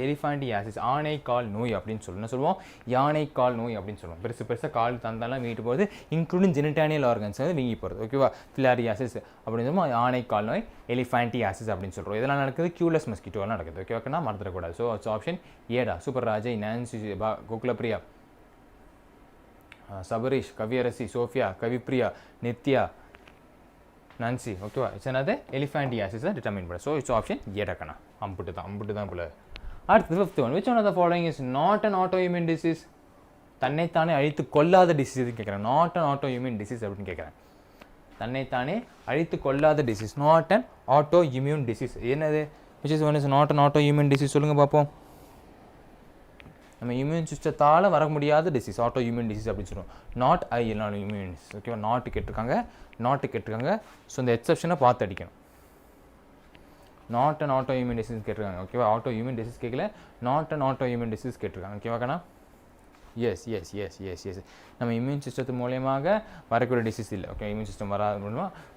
எலிஃபேண்டியாசிஸ் ஆனைக்கால் நோய் அப்படின்னு சொல்லி என்ன சொல்லுவோம்? யானைக்கால் நோய் அப்படின்னு சொல்லுவோம். பெருசாக கால் தந்தாலாம் வீட்டு போகுது, இன்க்ளூடிங் ஜெனிட்டானியல் ஆர்கன்ஸ் வந்து வீங்கி போகிறது. ஓகேவா? ஃபிலாரியாசிஸ் அப்படின்னு சொல்லுவோம். ஆனைக்கால் நோய் எலிஃபேண்டியாசிஸ் அப்படின்னு சொல்கிறோம். இதெல்லாம் நடக்குது கியூலஸ் மஸ்கிட்டோலாம் நடக்குது. ஓகேவாக்கா? மறந்துடக்கூடாது. ஸோ இட்ஸ் ஆப்ஷன் ஏடா. சூப்பர் ராஜை, Nancy, Gokulapriya, Sabareesh, Kaviyarasi, Sophia, Kavipriya, Nithya, Nancy. ஓகேவா? இட்ஸ் என்னது எலிஃபேண்டியாசிஸ் தான் டிட்டர்மைன் பண்ண. ஸோ இட்ஸ் ஆப்ஷன் ஏடக்கண்ணா. அம்புட்டு தான் போல. அடுத்து 5th one. Which one of the following is not an autoimmune disease? தன்னைத்தானே அழித்து கொள்ளாத டிசீஸ் கேட்குறேன். நாட் அன் ஆட்டோஇம்யூன் டிசீஸ் அப்படின்னு கேட்குறேன். தன்னைத்தானே அழித்து கொள்ளாத disease, not an autoimmune disease. என்னது? Which is one is not an autoimmune disease? சொல்லுங்கள் பார்ப்போம். நம்ம இம்யூன் சிஸ்டத்தால் வர முடியாத டிசீஸ் ஆட்டோ இம்யூன் டிசீஸ் அப்படின்னு சொல்லுவோம். Not immunes. ஓகேவா? நாட்டு கேட்டிருக்காங்க. ஸோ இந்த எக்ஸப்ஷனை பார்த்து அடிக்கணும். Not an auto immune disease கேட்டிருக்காங்க. ஓகேவா? ஆட்டோ இம்யூன் டிசீஸ் கேட்கல, not an auto immune disease கேட்டிருக்காங்க. ஓகேவாக்கண்ணா? எஸ். நம்ம இம்யூன் சிஸ்டத்து மூலியமாக வரக்கூடிய டிசீஸ் இல்லை. ஓகே? இம்யூன் சிஸ்டம்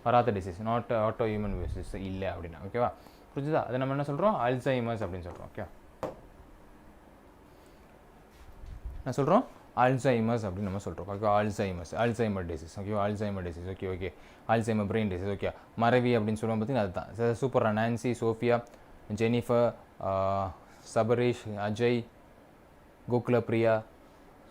வராத disease, not auto immune disease இல்லை அப்படின்னா. ஓகேவா? புரிஞ்சுதா? அதை நம்ம என்ன சொல்கிறோம்? அல்சைமர்ஸ் அப்படின்னு சொல்கிறோம். ஓகே? நான் சொல்கிறோம் அல்சைமர்ஸ் அப்படின்னு நம்ம சொல்கிறோம். Okay? Alzheimer disease. Okay? Alzheimer disease. Okay. Alzheimer brain disease. Okay? மறவி அப்படின்னு சொல்லுவோம். பார்த்தீங்கன்னா அதுதான். Super. Nancy, Sophia, Jennifer, Sabareesh, Ajay, Gokulapriya.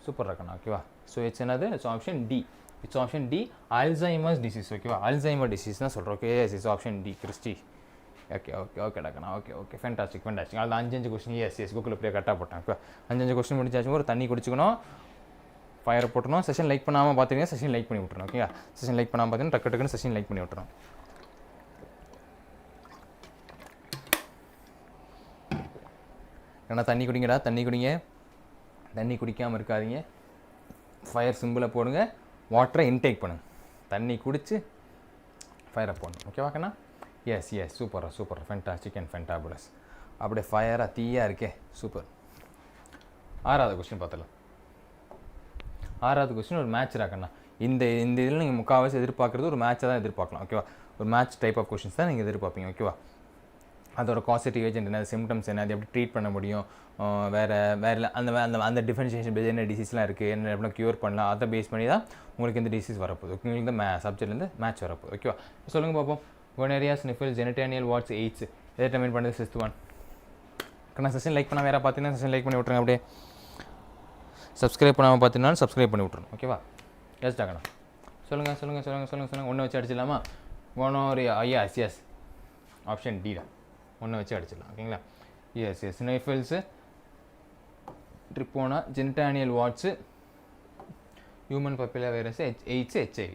Super இருக்கண்ணா. ஓகேவா? ஸோ இட்ஸ் என்னது? It's option D. Alzheimer's disease. ஓகேவா? அல்சைமர் டிசீஸ் தான் சொல்கிறோம். Okay? Yes, it's option D. Christy. Okay டாக்கண்ணா. ஓகே. ஃபேண்டாஸ்டிக். அதில் 5 கொஸ்டின். எஸ் கோகுலப்பிரியா கரெக்டாக போட்டேன். ஓகே? 5 கொஸ்டின் முடிச்சாச்சும் ஒரு தண்ணி குடிச்சிக்கணும், ஃபயரை போட்டணும். செஷன் லைக் பண்ணாமல் பார்த்தீங்கன்னா செஷன் லைக் பண்ணி விட்டுறணும். ஓகே? செஷன் லைக் பண்ணாமல் பார்த்தீங்கன்னா டக்குன்னு செஷன் லைக் பண்ணி விட்டுறோம். ஏன்னா தண்ணி குடிங்கடா, தண்ணி குடிக்காமல் இருக்காதீங்க. ஃபயர் சிம்பிளை போடுங்க, வாட்டரை இன்டேக் பண்ணுங்கள். தண்ணி குடித்து ஃபயரை போடணும். ஓகேவாக்கண்ணா? Yes super. Fantastic and fabulous. அப்படியே ஃபயராக தீயாக இருக்கே. சூப்பர். 6வது கொஸ்டின் பார்த்துலாம். 6வது கொஸ்டின் ஒரு மேட்ச் ராக்கண்ணா. இந்த இதில் நீங்கள் முக்கால்வாசி எதிர்பார்க்குறது ஒரு மேட்சை தான் எதிர்பார்க்கலாம். ஓகேவா? ஒரு மேட்ச் டைப் ஆஃப் கொஸ்டின்ஸ் தான் நீங்கள் எதிர்பார்ப்பீங்க. ஓகேவா? அதோட காசட்டிவ் ஏஜென்ட் என்ன, சிம்டம்ஸ் என்ன, அது எப்படி ட்ரீட் பண்ண முடியும், வேறு அந்த டிஃபரன்ஷியேஷன் என்ன டிசீஸ்லாம் இருக்குது, என்ன எப்படின்னா க்யூர் பண்ணலாம், அதை பேஸ் பண்ணி தான் உங்களுக்கு இந்த டிசீஸ் வரப்போகுது. உங்களுக்கு இந்த சப்ஜெக்ட்லேருந்து மேட்ச் வரப்போகுது. ஓகேவா? சொல்லுங்கள் பார்ப்போம். gonorrhea, sniffles, genitalial warts, AIDS. எதை டெர்மின் பண்ணுறது? 6th one. நான் செஷன் லைக் பண்ணால் வேறு பார்த்தீங்கன்னா செஷன் லைக் பண்ணி விட்ருங்க. அப்படியே சப்ஸ்கிரைப் பண்ணாமல் பார்த்தீங்கன்னா சப்ஸ்கிரைப் பண்ணி விட்ருணும். ஓகேவா? எஸ் டாக்கண்ணா. சொல்லுங்கள். ஒன்று வச்சு அடிச்சிடலாமா? gonorrhea. எஸ் ஆப்ஷன் டி தான். ஒன்று வச்சு அடிச்சிடலாம். ஓகேங்களா? எஸ் ஸ்னிஃபில்ஸு, ட்ரிப்போனா, genital warts, human papilloma virus, AIDS, HIV.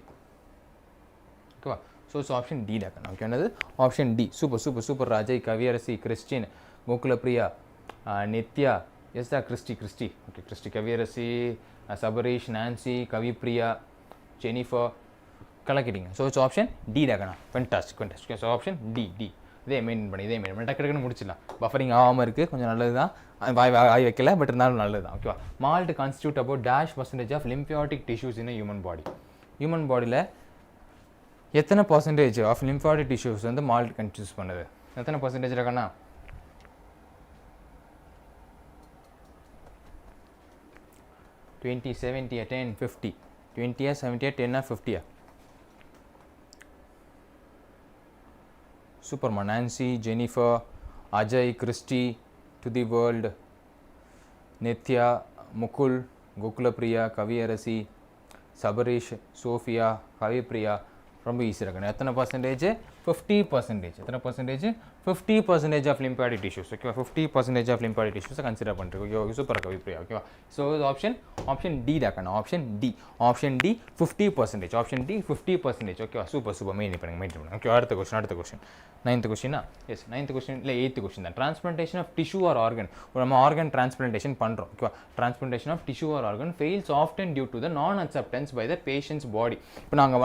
ஓகேவா? ஸோ இட்ஸ் ஆப்ஷன் டி டாக்கண்ணா. ஓகே? என்னது? Option D. Super. Rajay, Kaviyarasi, Christine, Gokulapriya, Nithya. Yes தான் Christy. Okay? Christy, Kaviyarasi, Sabareesh, Nancy, Kavipriya, Jennifer. கலக்கிட்டீங்க. ஸோ இட்ஸ் ஆப்ஷன் டி டாக்கண்ணா. ஃபென்டாஸ்டிக். So option D. இதே main பண்ணி டக்குன்னு முடிச்சிடலாம். பஃபரிங் ஆகாமல் இருக்குது, கொஞ்சம் நல்லது தான். வாய் வைக்கல, பட் இருந்தாலும் நல்லது தான். ஓகேவா? MALT constitute about -% of lymphatic tissues in a human body. Human பாடியில் எத்தனை % ஆஃப் lymphatic tissues வந்து மால்ட் கன்ஸ்டியூஸ் பண்ணுது? எத்தனை % இருக்கண்ணா? 20, 70, 10, 50. 20, 70, 10, 50. சூப்பர்மா. Nancy, Jennifer, Ajay, Christy, to the world, Nithya, Mukul, Gokulapriya, Kaviyarasi, Sabareesh, Sophia, Kavipriya. ரொம்ப ஈஸியாக இருக்கணும். எத்தனை %? 50%. எத்தனை %? 50% ஆஃப் lymphatic tissues. ஓகேவா? 50% ஆஃப் lymphatic tissues கன்சிடர் பண்ணிட்டு. ஓகே? சூப்பர் கவிப்ரியா. ஓகேவா? ஸோ ஆப்ஷன் டி டாக்கணும். Option D 50%. Option D 50%. ஓகேவா? சூப்பர். மெயின் பண்ணுங்க. ஓகே? அடுத்த கொஸ்டின் 9th கொஸ்டினா? எஸ் 9th கொஸ்டின் இல்லை 8th கொஸ்டின் தான். Transplantation of tissue or organ. நம்ம ஆர்கன் டிரான்ஸ்பிளான்டேஷன் பண்ணுறோம். ஓகேவா? Transplantation of tissue or organ fails often due to the non acceptance by the patient's body. இப்போ நான்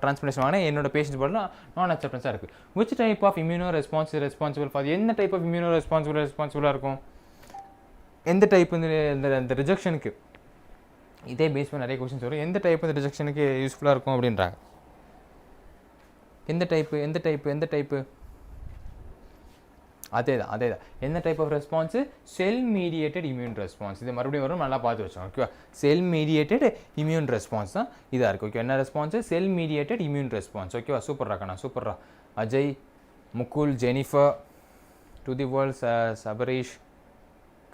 transplantation வாங்கினேன், என்னோட பேஷண்ட்ஸ் பாடியில் நான் அக்செப்டன்ஸாக இருக்குது. Which type of immuno responsible for என்ன டைப் ஆஃப் இம்யூனோ ரெஸ்பான்சிபிளாக இருக்கும்? எந்த டைப் இந்த ரிஜெக்ஷனுக்கு இதே பேஸ் பண்ண நிறைய கொஸ்டின்ஸ் வரும். எந்த டைப் இந்த ரிஜெக்ஷனுக்கு யூஸ்ஃபுல்லாக இருக்கும் அப்படின்றாங்க. எந்த டைப்பு அதேதான் என்ன type of response cell mediated immune response. இது மறுபடியும் வரும், நல்லா பார்த்து வச்சோம். ஓகேவா, செல் மீடியேட்டட் இம்யூன் ரெஸ்பான்ஸ் தான் இதாக இருக்குது. ஓகே, என்ன ரெஸ்பான்ஸு? Cell mediated immune response. ஓகேவா, சூப்பர்ரா கண்ணா, சூப்பர்ரா. Ajay, Mukul, Jennifer, to the world, Sabareesh,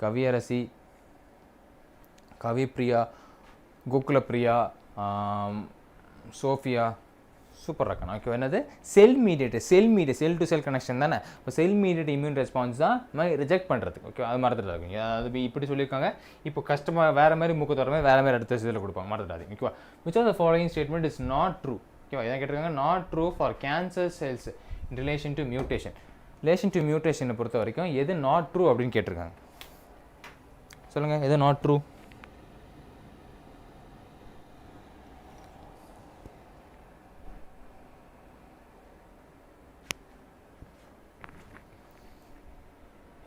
Kaviyarasi, Kavipriya, Gokulapriya, Sophia, super இருக்கணும். ஓகே, என்னது? Cell mediated, cell to cell connection தானே. இப்போ செல் மீடியேட்டட் இம்யூன் ரெஸ்பான்ஸ் தான் ரிஜெக்ட் பண்ணுறதுக்கு. ஓகே, அது மறந்துடாதீங்க. அது இப்படி சொல்லியிருக்காங்க. இப்போ கஷ்டமாக வேறு மாதிரி மூக்கு தர மாதிரி வேறு மாதிரி அடுத்த இதில் கொடுப்பாங்க, மறந்துடாதீங்க. ஓகேவா, which of the following statement is not true? ஓகேவா, இதான் கேட்டிருக்காங்க. Not true for cancer cells in relation to mutation. Relation to மியூட்டேஷனை பொறுத்த வரைக்கும் எது நாட் ட்ரூ அப்படின்னு கேட்டிருக்காங்க. சொல்லுங்கள், எது நாட் ட்ரூ?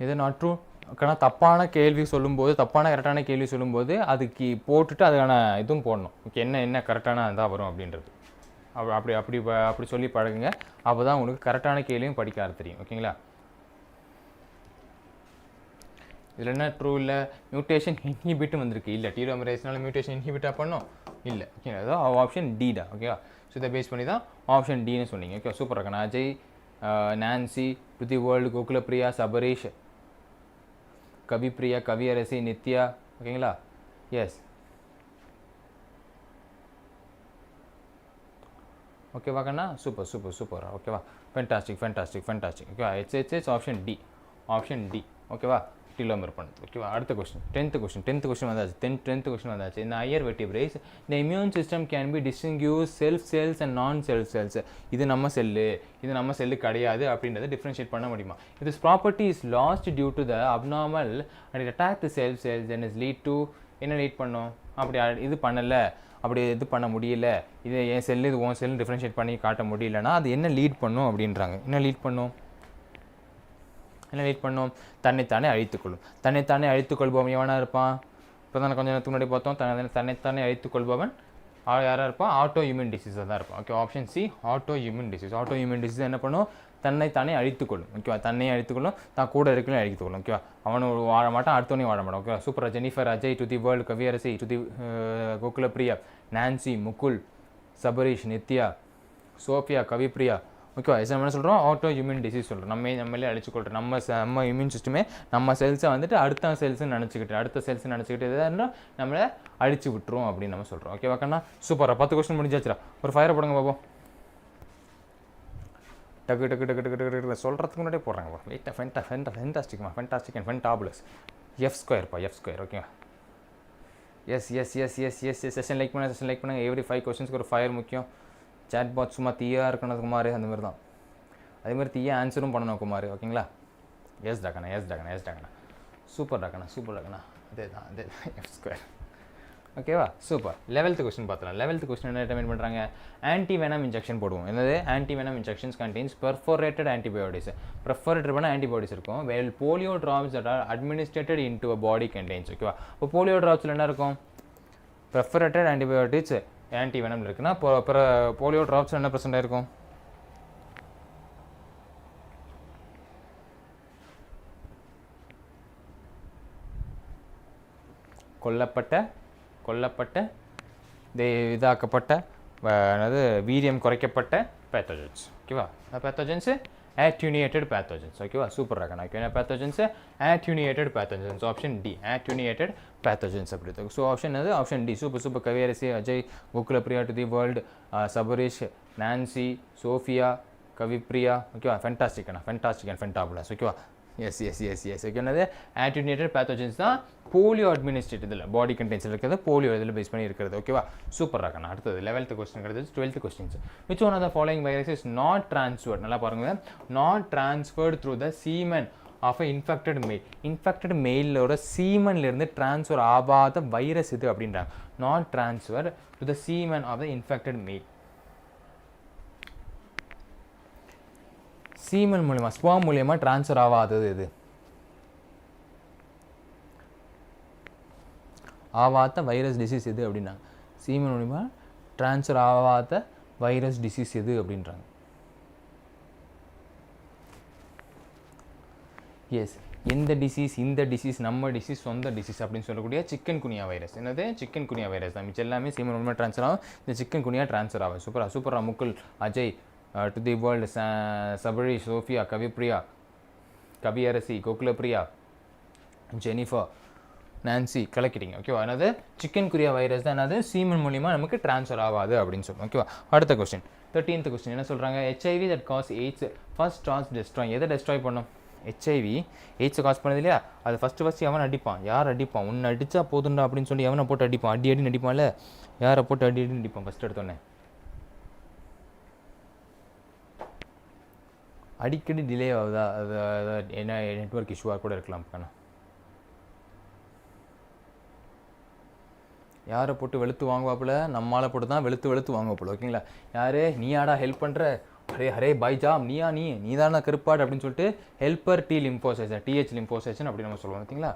இது நாட் ட்ரூ. ஆனால் தப்பான கேள்வி சொல்லும்போது, தப்பான கரெக்டான கேள்வி சொல்லும்போது அதுக்கு போட்டுட்டு அதுக்கான இதுவும் போடணும். ஓகே, என்ன கரெக்டான தான் வரும் அப்படின்றது. அப்படி சொல்லி பழகுங்க. அப்போ தான் உங்களுக்கு கரெக்டான கேள்வியும் படிக்க தெரியும். ஓகேங்களா, இதில் என்ன ட்ரூ இல்லை? மியூட்டேஷன் இன்ஹிபிட்டும் வந்திருக்கு. இல்லை, டீலோமரேஸ்னால மியூட்டேஷன் இன்ஹிபிட்டாக பண்ணோம் இல்லை. ஓகேங்களா, அதான் ஆப்ஷன் டி தான். ஓகேவா, ஸோ இதை பேஸ் பண்ணி தான் ஆப்ஷன் டின்னு சொன்னீங்க. ஓகே, சூப்பர் இருக்கணும். Ajay, Nancy, to the world, Gokulapriya, Sabareesh, Kavipriya, Kaviyarasi, Nithya. ஓகேங்களா, எஸ். ஓகேவா கண்ணா, சூப்பர். ஓகேவா, ஃபென்டாஸ்டிக். ஓகேவா, இட்ஸ் ஆப்ஷன் டி. ஓகேவா, டீலோமர் பண்ணுறது. ஓகேவா, அடுத்த கொஸ்டின், டென்த்து கொஸ்டின் வந்தாச்சு. இந்த higher வெர்டிபிரேஸ் the immune system can be distinguished self cells and non self cells. இது நம்ம செல்லு கிடையாது அப்படின்றத டிஃப்ரென்ஷியேட் பண்ண முடியுமா? This property is lost due to the abnormal and it attack the self cells and is lead to என்ன lead பண்ணும்? அப்படி இது பண்ண முடியல, இது என் செல்லு இது உன் செல்லு டிஃப்ரென்ஷியேட் பண்ணி காட்ட முடியலன்னா அது என்ன லீட் பண்ணும் அப்படின்றாங்க. என்ன லீட் பண்ணும்? தன்னைத்தானே அழித்துக்கொள்பவன் எவனாக இருப்பான்? இப்போ தானே கொஞ்சம் நேரத்துக்கு முன்னாடி பார்த்தோம். தன்னைத்தானே அழித்துக்கொள்பவன் யாராக இருப்பான்? ஆட்டோ இம்யூன் டிசீஸாக தான் இருப்பான். Okay, option C, auto immune disease என்ன பண்ணும்? தன்னைத்தானே அழித்துக்கொள்ளும். ஓகேவா, தன்னையே அழித்துக்கொள்ளும், தான் கூட இருக்கணும் அழித்துக்கொள்ளும். ஓகேவா, அவனும் வாழ மாட்டான், அடுத்தவனையும் வாழ மாட்டான். ஓகேவா, சூப்பராக. Jennifer, Ajay, to the world, Kaviyarasi, to the Gokulapriya, Nancy, Mukul, Sabareesh, Nithya, Sophia, Kavipriya. ஓகேவா, என்ன சொல்கிறோம்? ஆட்டோ இம்யூன் டிசீஸ் சொல்கிறோம். நம்மளே அழிச்சுக்கொள்கிறோம். நம்ம இம்யூன் சிஸ்டமே நம்ம செல்ஸை வந்துட்டு அடுத்த செல்ஸ்ன்னு நினச்சிக்கிட்டு எதாவது நம்மளை அழிச்சு விட்டுரும் அப்படின்னு நம்ம சொல்கிறோம். ஓகேவா கண்ணா, சூப்பராக. 10 கொஸ்டின் முடிஞ்சாச்சுரா. ஒரு ஃபயரை போடுங்க பாப்போம். டக்கு சொல்கிறதுக்கு முன்னாடியே போடுறாங்க. Fantastic and fantabulous. F². ஓகேவா, எஸ். செஷன் லைக் பண்ணுங்கள். எவ்ரி 5 கொஸ்டின்ஸ்க்கு ஒரு ஃபயர் முக்கியம். சேட் பாட் சும்மா தீயாக இருக்கணும் குமார், அந்த மாதிரி தான். அதே மாதிரி தீய ஆன்சரும் பண்ணணும் குமார். ஓகேங்களா, எஸ் டாக்கண்ணா. சூப்பர் டாக்கண்ணா. அதே தான் F². ஓகேவா, சூப்பர். 11th கொஸ்டின் பார்த்துலாம். 11th கொஸ்டின் என்ன டிட்டர்மைன் பண்ணுறாங்க? ஆன்டிவெனம் இன்ஜெக்ஷன் போடுவோம். என்னது? Antivenom injections contains perforated antibiotics. Perforated பண்ண ஆன்டிபாடிஸ் இருக்கும். Well polio drops that are administrated into a body contains. ஓகேவா, இப்போ போலியோ ட்ராப்ஸில் என்ன இருக்கும்? பெர்ஃபோரேட்டட் ஆன்டிபயோட்டிக்ஸ் ஆன்டிவெனம் இருக்குன்னா போலியோ ட்ராப்ஸ் என்ன % இருக்கும்? கொல்லப்பட்ட இதாக்கப்பட்ட வீரியம் குறைக்கப்பட்ட பேத்தோஜன்ஸ். ஓகேவா, பேத்தோஜன்ஸு attenuated pathogens. ஓகேவா, சூப்பர் ராகண்ணா. Okay, pathogens attenuated pathogens. Option D, attenuated pathogens அப்படி இருக்கு. ஸோ ஆப்ஷன் அது option D. Super. Kaviyarasi, Ajay, Gokulapriya, to the world, Sabarish, Nancy, Sophia, Kavipriya. ஓகேவா, ஃபென்டாஸ்டிக் அண்ட் ஃபென்டாபுலஸ். ஓகேவா, எஸ். ஓகே, என்னது? attenuated pathogens தான் போலியோ அட்மினிஸ்ட்ரேட் இதில் பாடி கண்டெய்ன்ஸில் இருக்கிறது, போலியோ இதில் பேஸ் பண்ணி இருக்கிறது. ஓகேவா, சூப்பர் ராகண்ணா. அடுத்தது 11th கொஸ்டின் கிடையாது. 12th questions. Which one of the following virus is not transferred? நல்லா பாருங்கள். Not transferred through the semen of a infected மெயிலோட சீமன்லேருந்து ட்ரான்ஸ்ஃபர் ஆகாத வைரஸ் இது அப்படின்றாங்க. Not transfer to the semen of the infected male. Semen மூலியமாக, sperm மூலியமாக transfer ஆகாதது இது. ஆகாத வைரஸ் டிசீஸ் எது அப்படின்னாங்க. சீமன் மூலிமா ட்ரான்ஸ்ஃபர் ஆகாத வைரஸ் டிசீஸ் எது அப்படின்றாங்க. எஸ், எந்த டிசீஸ், இந்த டிசீஸ் நம்ம டிசீஸ் சொந்த டிசீஸ் அப்படின்னு சொல்லக்கூடிய சிக்கன் குனியா வைரஸ். என்னது? சிக்கன் குனியா வைரஸ் தான். மிச்சம் எல்லாமே சீமன் மூலமாக ட்ரான்ஸ்ஃபர் ஆகும், இந்த சிக்கன் குனியா ட்ரான்ஸ்ஃபர் ஆகும். சூப்பரா Mukul, Ajay, to the world, Sabarish, Sophia, Kavipriya, Kaviyarasi, Gokulapriya, Jennifer, Nancy, கலக்கிட்டீங்க. ஓகேவா? என்னது? சிக்கன் குனியா வைரஸ் தான் என்னது சீமன் மூலிமா நமக்கு ட்ரான்ஸ்ஃபர் ஆகாது அப்படின்னு சொல்லுவோம். ஓகேவா? அடுத்த கொஸ்டின் 13th கொஸ்டின் என்ன சொல்கிறாங்க? HIV that cause AIDS first starts destroy. எதை டெஸ்ட்ராய் பண்ணோம்? ஹெச்ஐவி எய்ட்ஸை காஸ் பண்ணது இல்லையா? அது ஃபஸ்ட்டு எவன் அடிப்பான்? யார் அடிப்பான்? உன்னை அடித்தா போதுண்டா அப்படின்னு சொல்லி எவனை போட்டு அடிப்பான்? அடின்னு அடிப்பான்ல, யாரை போட்டு அடின்னு அடிப்பான் ஃபஸ்ட் எடுத்தோடனே? அடிக்கடி டிலே ஆகுதா? அது என்ன நெட்வொர்க் இஷ்யூவாக கூட இருக்கலாம். ஆனால் யாரை போட்டு வெளுத்து வாங்குவாப்புல? நம்மளால் போட்டு தான் வெளுத்து வாங்குவாப்புல. ஓகேங்களா? யார்? நீயாடா ஹெல்ப் பண்ணுற? ஹரே பாய்ஜாம், நீ தானே கருப்பாடு அப்படின்னு சொல்லிட்டு ஹெல்ப்பர் லிம்போசைசன், டிஹெச் லிம்போசைசன் அப்படி நம்ம சொல்லுவோம். ஓகேங்களா?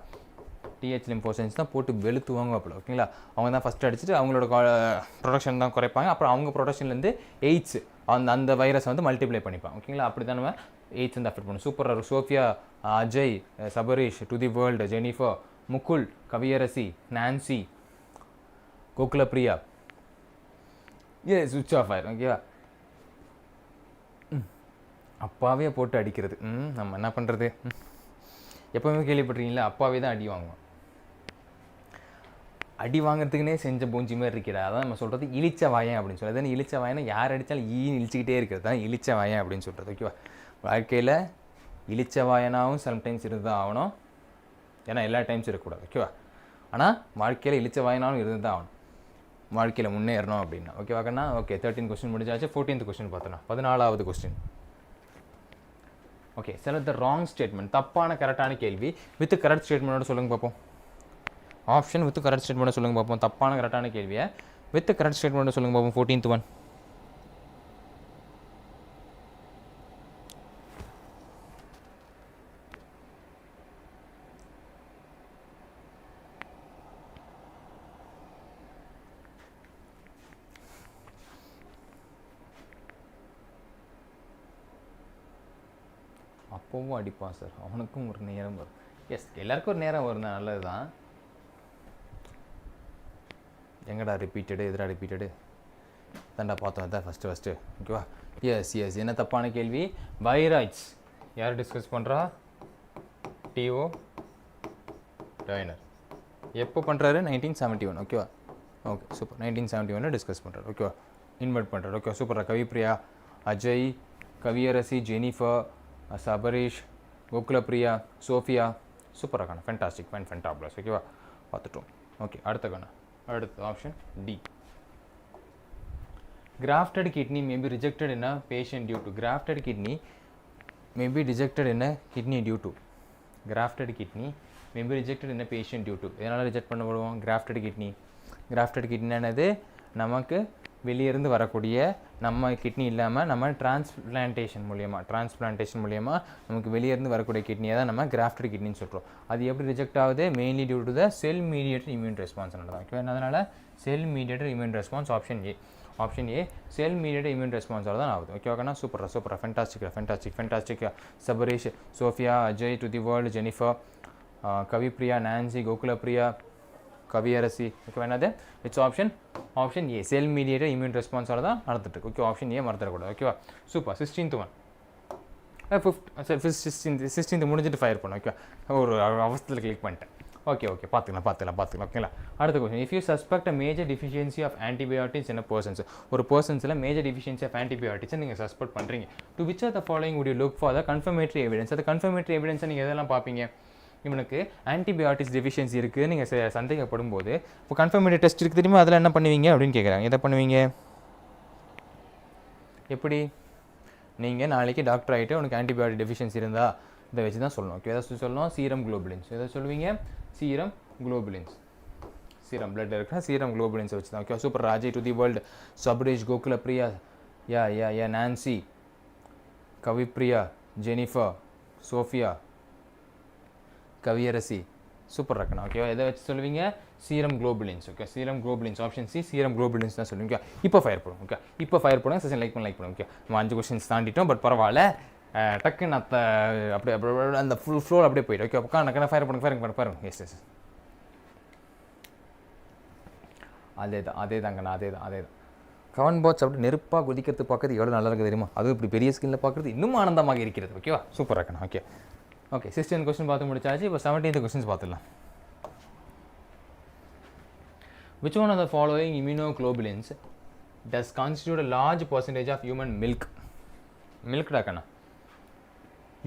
டிஹெச் லிம்போசைன்ஸ் தான் போட்டு வெளுத்து வாங்குவாப்புல. ஓகேங்களா? அவங்க தான் ஃபஸ்ட்டு அடிச்சுட்டு அவங்களோட ப்ரொடக்ஷன் தான் குறைப்பாங்க. அப்புறம் அவங்க ப்ரொடக்ஷன்லேருந்து எய்ட்ஸ் அந்த வைரஸை வந்து மல்டிப்ளை பண்ணிப்பாங்க. ஓகேங்களா? அப்படி தான் நம்ம எய்ட்ஸ் வந்து அஃபெக்ட் பண்ணும். சூப்பராக Sophia, Ajay, Sabarish, to the world, Jennifer, Mukul, Kaviyarasi, Nancy, Gokulapriya, சுவிட்ச் ஆஃப் ஆயிரும். ஓகேவா? அப்பாவே போட்டு அடிக்கிறது. நம்ம என்ன பண்ணுறது? எப்போவுமே கேள்விப்பட்டிருக்கீங்களா? அப்பாவே தான் அடி வாங்குவோம். அடி வாங்குறதுக்குன்னே செஞ்ச பூஞ்சி மாதிரி இருக்கிறா. அதான் நம்ம சொல்கிறது இழிச்ச வாயன் அப்படின்னு சொல்கிறது. அதான் இழிச்ச வாயனை யார் அடித்தாலும் இழிச்சிக்கிட்டே இருக்கிறது தான் இழிச்ச வாயன் அப்படின்னு சொல்கிறது. ஓகேவா? வாழ்க்கையில் இழிச்ச வாயனாகவும் சம்டைம்ஸ் இருந்து தான் ஆகணும். ஏன்னா எல்லா டைம்ஸ் இருக்கக்கூடாது. ஓகேவா? ஆனால் வாழ்க்கையில் இழிச்ச வாயனாலும் இருந்து தான் ஆகணும், வாழ்க்கையில் முன்னேறணும் அப்படின்னா. ஓகேவாக்கண்ணா? ஓகே, 13 கொஸ்டின் முடிஞ்சாச்சு. 14th கொஸ்டின் பார்த்தோன்னா 14வது கொஸ்டின். ஓகே, சில த ராங் ஸ்டேட்மெண்ட், தப்பான கரெக்டான கேள்வி வித் கரெக்ட் ஸ்டேட்மெண்ட்டோட சொல்லுங்க பார்ப்போம். ஆப்ஷன் வித் கரெக்ட் ஸ்டேட்மெண்ட்டோட சொல்லுங்க பார்ப்போம். தப்பான கரெக்டான கேள்வியை வித் கரெக்ட் ஸ்டேட்மெண்ட்டோட சொல்லுங்க பார்ப்போம். 14th one. அப்பவும் அடிப்பான் சார், அவனுக்கும் ஒரு நேரம் வரும். எஸ், எல்லாருக்கும் ஒரு நேரம் வரும் தான், நல்லது தான். எங்கடா ரிப்பீட்டடு? எதிரா ரிப்பீட்டடு? தாண்டா பார்த்தோம், அதான் ஃபஸ்ட்டு. ஓகேவா? எஸ், என்ன தப்பான கேள்வி? வைராய்ட்ஸ் யார் டிஸ்கஸ் பண்ணுறா? T O Diener. எப்போ பண்ணுறாரு? 1971. ஓகேவா? Okay, super. 1971 டிஸ்கஸ் பண்ணுறாரு. ஓகேவா? இன்வைட் பண்ணுறாரு. ஓகே, சூப்பராக. கவிப்ரியா, அஜய், கவியரசி, ஜெனிஃபர், சபரிஷ், கோகுலப்ரியா, சோஃபியா, சூப்பராக காண. Fantastic, fantabulous. ஓகேவா? பார்த்துட்டோம். ஓகே, அடுத்த option D. grafted kidney may be rejected in a patient due to. grafted kidney may be rejected in a kidney due to. grafted kidney may be rejected in a patient due to. எதனால் reject பண்ணப்படுவோம்? grafted kidney. grafted kidney என்னது? நமக்கு வெளியிருந்து வரக்கூடிய நம்ம kidney இல்லாமல் நம்ம transplantation மூலியமாக நமக்கு வெளியிருந்து வரக்கூடிய கிட்னியை தான் நம்ம கிராஃப்டட் கிட்னின்னு சொல்கிறோம். அது எப்படி ரிஜெக்ட் ஆகுது? Mainly due to the cell mediated immune response தான். ஓகே, அதனால் cell mediated immune response option A cell mediated immune ரெஸ்பான்ஸால் தான் ஆகுது. ஓகே, ஓகேண்ணா? சூப்பராக fantastic. Sabarish, Sophia, Ajay, to the world, Jennifer, Kavipriya, Nancy, Gokulapriya, Kaviyarasi. Okay, என்னது? It's option A cell mediated immune ரெஸ்பான்ஸால் தான் நடந்துட்டு. ஓகே, ஆப்ஷன் ஏ மறந்துடக்கூடாது. ஓகேவா? சூப்பர். 16th one. 16th முடிஞ்சிட்டு ஃபயர் பண்ணோம். ஓகே, ஒரு அவசரத்தில் கிளிக் பண்ணிட்டேன். ஓகே, பார்த்துக்கலாம். ஓகேங்களா? அடுத்த question. If you suspect a major deficiency of antibiotics in persons, ஒரு பர்சன்ஸில் மேஜர் டிஃபிஷியன்சி ஆஃப் ஆன்டிபயோட்டிக்ஸை நீங்கள் சஸ்பெக்ட் பண்ணுறீங்க. To which are the following would you look for the confirmatory evidence? அந்த கன்ஃபர்மேட்டரி எவிடன்ஸை நீங்கள் எதெல்லாம் பார்ப்பீங்க? இவனுக்கு ஆன்டிபயோட்டிக்ஸ் டெஃபிஷியன்சி இருக்குது நீங்கள் சந்தேகப்படும் போது இப்போ கன்ஃபர்மேட்டரி டெஸ்ட் இருக்குது தெரியுமா? அதில் என்ன பண்ணுவீங்க அப்படின்னு கேட்குறாங்க. எதை பண்ணுவீங்க? எப்படி நீங்கள் நாளைக்கு டாக்டர் ஆகிட்டு உனக்கு ஆன்டிபயோட்டிக் டெஃபிஷியன்சி இருந்தால் இதை வச்சு தான் சொல்லணும். ஓகே, எதாவது சொல்லணும்? Serum globulins. எதை சொல்லுவீங்க? Serum globulins. சீரம் பிளட் இருக்குன்னா சீரம் குளோபுலின்ஸை வச்சு தான். Okay, super. Rajay, to the world, Sabarish, Gokulapriya, யா Nancy, Kavipriya, Jennifer, Sophia, Kaviyarasi, super இருக்கணும். ஓகேவா? எதை வச்சு சொல்லுவீங்க? Serum globulins. Okay, serum globulins. Option C serum globulins தான் சொல்லுவீங்க. இப்போ ஃபயர் பண்ணுவோம். ஓகே, இப்போ ஃபயர் பண்ணுங்க. செஷன் லைக் பண்ணுங்க. ஓகே, நம்ம 5 கொஸ்டின்ஸ் தாண்டிட்டோம், பட் பரவாயில்ல. டக்குன்னு அப்படியே அப்படியே அந்த ஃபுல் ஃப்ளோர் அப்படியே போயிட்டு ஓகே உட்காந்து ஃபயர் பண்ணுங்க எஸ் எஸ் அதே தாங்கண்ணா அதே தான் கவன் பாட்ஸ் அப்படி நெருப்பாக குதிக்கிறது பார்க்குறது எவ்வளோ நல்லா இருக்குது தெரியுமா அதுவும் இப்படி பெரிய ஸ்கில்ல பார்க்குறது இன்னும் ஆனந்தமாக இருக்கிறது ஓகேவா சூப்பராக இருக்கணும் ஓகே 16 கொஸ்டின் பார்த்து முடிச்சாச்சு இப்போ 17th கொஸ்டின்ஸ் பார்த்துடலாம் Which one of the following immunoglobulins does constitute a large percentage of human milk? Milk டாக்கண்ணா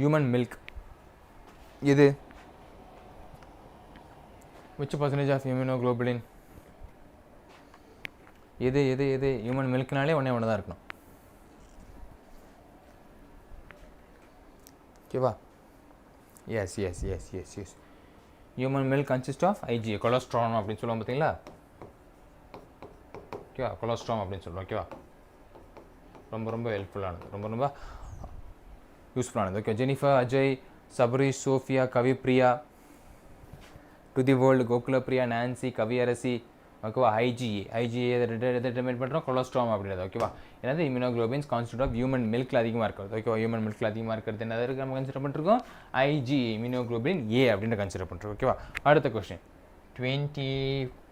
human milk இது which percentage of immunoglobulin இது human milkனாலே ஒன்றே தான் இருக்கணும் ஓகேவா yes human milk consists of IgA cholesterol அப்படின்னு சொல்லுவோம் பார்த்தீங்களா ஓகேவா கொலஸ்ட்ரால் அப்படின்னு சொல்லுவோம் ஓகேவா ரொம்ப ஹெல்ப்ஃபுல்லானது ரொம்ப யூஸ்ஃபுல்லானது okay Jennifer Ajay Sabareesh Sophia Kavipriya to the world Gokulapriya Nancy Kaviyarasi ஓகேவா ஐஜிஏ டிட்டர்மைன் பண்ணுறோம் கொலஸ்ட்ரால் அப்படின்றது ஓகேவா என்னது இம்யூனோகுளோபின்ஸ் கான்ஸ்டியூட் ஆஃப் ஹியூமன் மில்கில் அதிகமாக இருக்கிறது ஓகேவா ஹியூமன் மில்கில் அதிகமாக இருக்கிறது என்னது இருக்குது நம்ம கன்சிடர் பண்ணிருக்கோம் ஐஜிஏ இம்யூனோகுளோபின் ஏ அப்படின்னு கன்சிடர் பண்ணுறோம் ஓகேவா அடுத்த கொஸ்டின் 20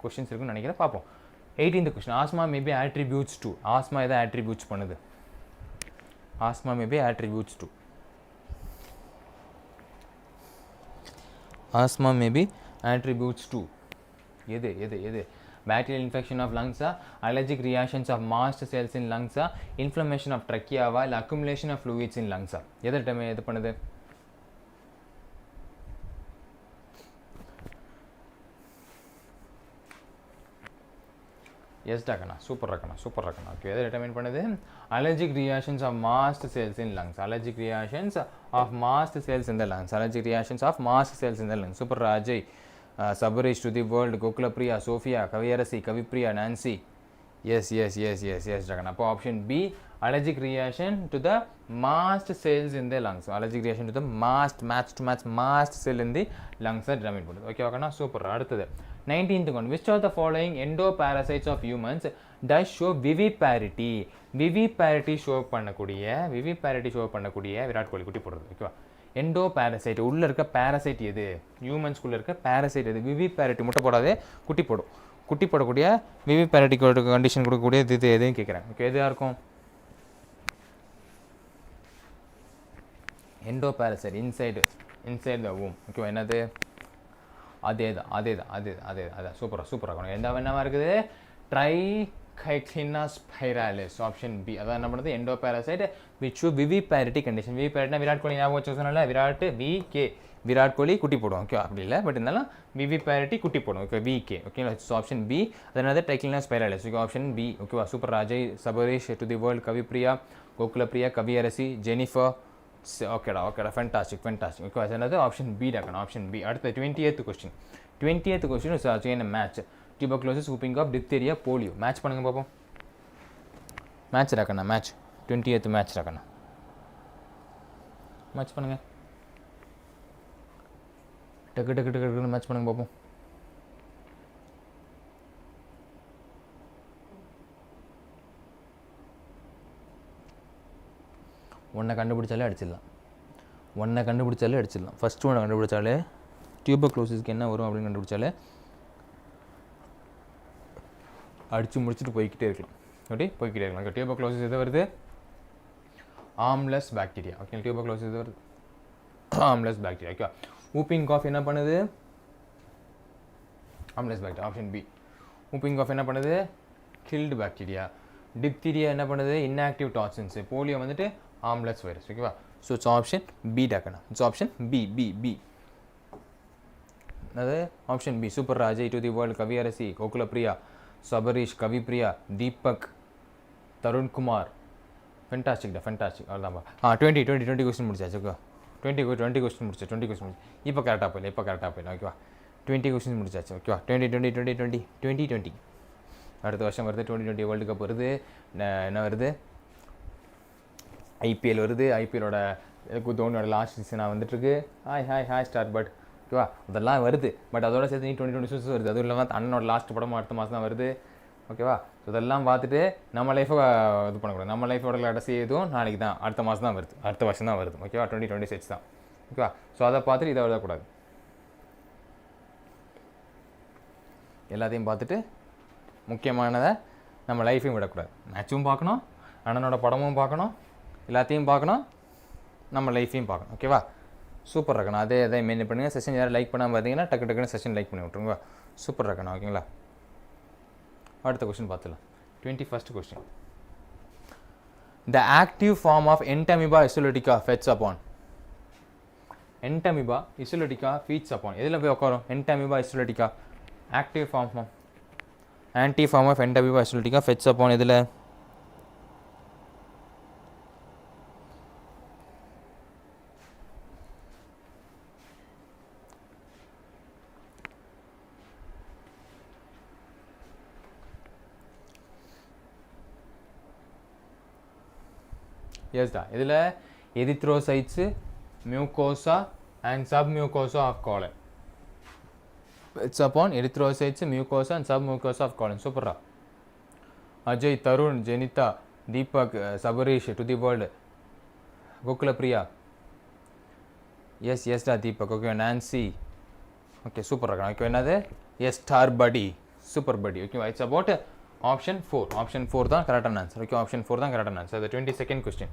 கொஸ்டின்ஸ் இருக்குன்னு நினைக்கிறேன் பார்ப்போம் 18th question asthma maybe attributes to asthma எதை ஆட்ரிபியூட்ஸ் பண்ணுது asthma maybe attributes to asthma maybe attributes to எது bacterial infection of lungs allergic reactions of mast cells in lungs inflammation of trachea இல்ல accumulation of fluids in lungs எது பண்ணுது S டாக்கண்ணா super ராக்கண்ணா okay எதை determine பண்ணுது allergic reactions of mast cells in lungs allergic reactions of mast cells in the lungs allergic reactions of mast cells in the lungs super Ajay Sabareesh to the world Gokulapriya Sophia Kaviyarasi Kavipriya Nancy yes டாக்கண்ணா அப்போ option B allergic reaction to the mast cells in the lungs allergic reaction to the mast cell in the lungs determine பண்ணுது okay ஓகேண்ணா super அடுத்தது 19th one which of the following endoparasites of humans does show viviparity show பண்ணக்கூடிய விராட் கோலி குட்டி போடுறது ஓகேவா எண்டோபாரசைட் உள்ள இருக்க parasite எது ஹியூமன்ஸ்குள்ள இருக்க பாரசைட் எது விவிபாரிட்டி முட்டை போடாதே குட்டி போடக்கூடிய விவிபாரிட்டி கண்டிஷன் கொடுக்கக்கூடிய இது எதுன்னு கேட்குறேன் ஓகே எதுவாக இருக்கும் எண்டோபாரசைட் இன்சைட் த womb ஓகேவா என்னது அதே சூப்பராக இருக்கணும் என்னவா இருக்குது ட்ரைகைக்ளினா ஸ்பைராலிஸ் ஆப்ஷன் பி அதான் என்ன பண்ணுறது எண்டோபாரசைட் விச் விவிபாரிட்டி கண்டிஷன் விவிபாரிட்டினா விராட் கோலி ஞாபகம் வச்சு சொன்னால விராட் கோலி குட்டி போடும் ஓகே அப்படி இல்லை பட் இருந்தாலும் விவிபாரிட்டி குட்டி போடும் ஓகே விகே ஓகேங்களா ஆப்ஷன் பி அதனால ட்ரைக்ளினா ஸ்பைராலிஸ் ஓகே ஆப்ஷன் பி ஓகேவா super Ajay Sabareesh to the world Kavipriya Gokulapriya Kaviyarasi Jennifer ஓகேடா ஃபேண்டாஸ்டிக் ஓகே என்னது ஆப்ஷன் பி டாக்கணும் ஆப்ஷன் பி அடுத்த 20th கொஸ்டின் என்ன match tuberculosis whooping cough diphtheria polio match பண்ணுங்க பாப்போம் மேட்ச் ராக்கண்ணா மேட்ச் 20th மேட்ச் ராக்கண்ணா மேட்ச் பண்ணுங்க டக்கு மேட்ச் பண்ணுங்க பாப்போம் ஒன்றை கண்டுபிடிச்சாலே அடிச்சிடலாம் ஃபஸ்ட்டு ஒன்று கண்டுபிடிச்சாலே டியூபர்குலோசிஸ்க்கு என்ன வரும் அப்படின்னு கண்டுபிடிச்சாலே அடித்து முடிச்சுட்டு போய்கிட்டே இருக்கலாம் ஓகே டியூபர்குலோசிஸ் எது வருது ஆம்லெஸ் பாக்டீரியா ஓகே டியூபர்குலோசிஸ் எது வருது ஆம்லெஸ் பாக்டீரியா ஓகே whooping cough என்ன பண்ணுது ஆம்லெஸ் bacteria option B whooping cough என்ன பண்ணுது கில்டு பாக்டீரியா டிப்தீரியா என்ன பண்ணுது inactive toxins போலியோ வந்துட்டு ஆம்லெஸ் வைரஸ் ஓகேவா ஸோ இட்ஸ் ஆப்ஷன் பி டாக்கண்ணா இட்ஸ் ஆப்ஷன் பி அது option B super Ajay to the world Kaviyarasi Gokulapriya Sabareesh Kavipriya Deepak Tharunkumar fantastic அவ்வளோதான்ப்பா 20 கொஸ்டின் முடிச்சாச்சு ஓகே 20 கொஸ்டின் முடிச்சு இப்போ கரெக்டாக போயிடலாம் ஓகேவா 20 கொஸ்டின் முடிச்சாச்சு ஓகேவா 2020 அடுத்த வருஷம் வருது 2020 வேர்ல்டு கப் வருது என்ன வருது ஐபிஎல் வருது ஐபிஎலோட தோனியோட லாஸ்ட் சீசனாக வந்துட்டுருக்கு ஹாய் ஸ்டார் பட் ஓகேவா அதெல்லாம் வருது பட் அதோட சேர்த்து 2026 வருது அதுவும் இல்லாமல் அண்ணனோட லாஸ்ட் படமும் அடுத்த மாதம் தான் வருது ஓகேவா? ஸோ இதெல்லாம் பார்த்துட்டு நம்ம லைஃபை இது பண்ணக்கூடாது. நம்ம லைஃபோட கடைசி எதுவும் நாளைக்கு தான், அடுத்த மாதம் தான் வருது, அடுத்த வருஷம் தான் வருது. ஓகேவா? 2026 தான். ஓகேவா? ஸோ அதை பார்த்துட்டு இதை எழுதக்கூடாது. எல்லாத்தையும் பார்த்துட்டு முக்கியமானதை நம்ம லைஃப்பையும் விடக்கூடாது. மேட்சும் பார்க்கணும், அண்ணனோட படமும் பார்க்கணும், எல்லாத்தையும் பார்க்கணும், நம்ம லைஃப்பையும் பார்க்கணும். ஓகேவா? சூப்பர் இருக்கணும். அதே மெயின் பண்ணுங்கள். செஷன் யாரும் லைக் பண்ணாமல் பார்த்தீங்கன்னா டக்குன்னு செஷன் லைக் பண்ணி விட்ருங்க. சூப்பர் இருக்கணும். ஓகேங்களா? அடுத்த கொஸ்டின் பார்த்துலாம். 21st question. The active form of entamoeba isolatica feeds upon. Entamoeba isolatica feeds upon. எதில் போய் உட்காரும்? Entamoeba isolatica active form of anti form of entamoeba isolatica feeds upon எதில்? எஸ்டா இதில் erythrocytes, mucosa and submucosa of colon. It's upon erythrocytes, mucosa and submucosa of colon. சூப்பரா. Ajay, Tharun, Jenitha, Deepak, Sabareesh to the world. Gokulapriya. எஸ்டா Deepak. Okay. Nancy. Okay super இருக்கா. Okay என்னது? Yes star படி. Super படி. ஓகேவா? It's about option 4. ஆப்ஷன் 4 தான் கரெக்டான ஆன்சர். ஓகே ஆப்ஷன் 4 தான் கரெக்டான ஆன்சர். அது 22nd question.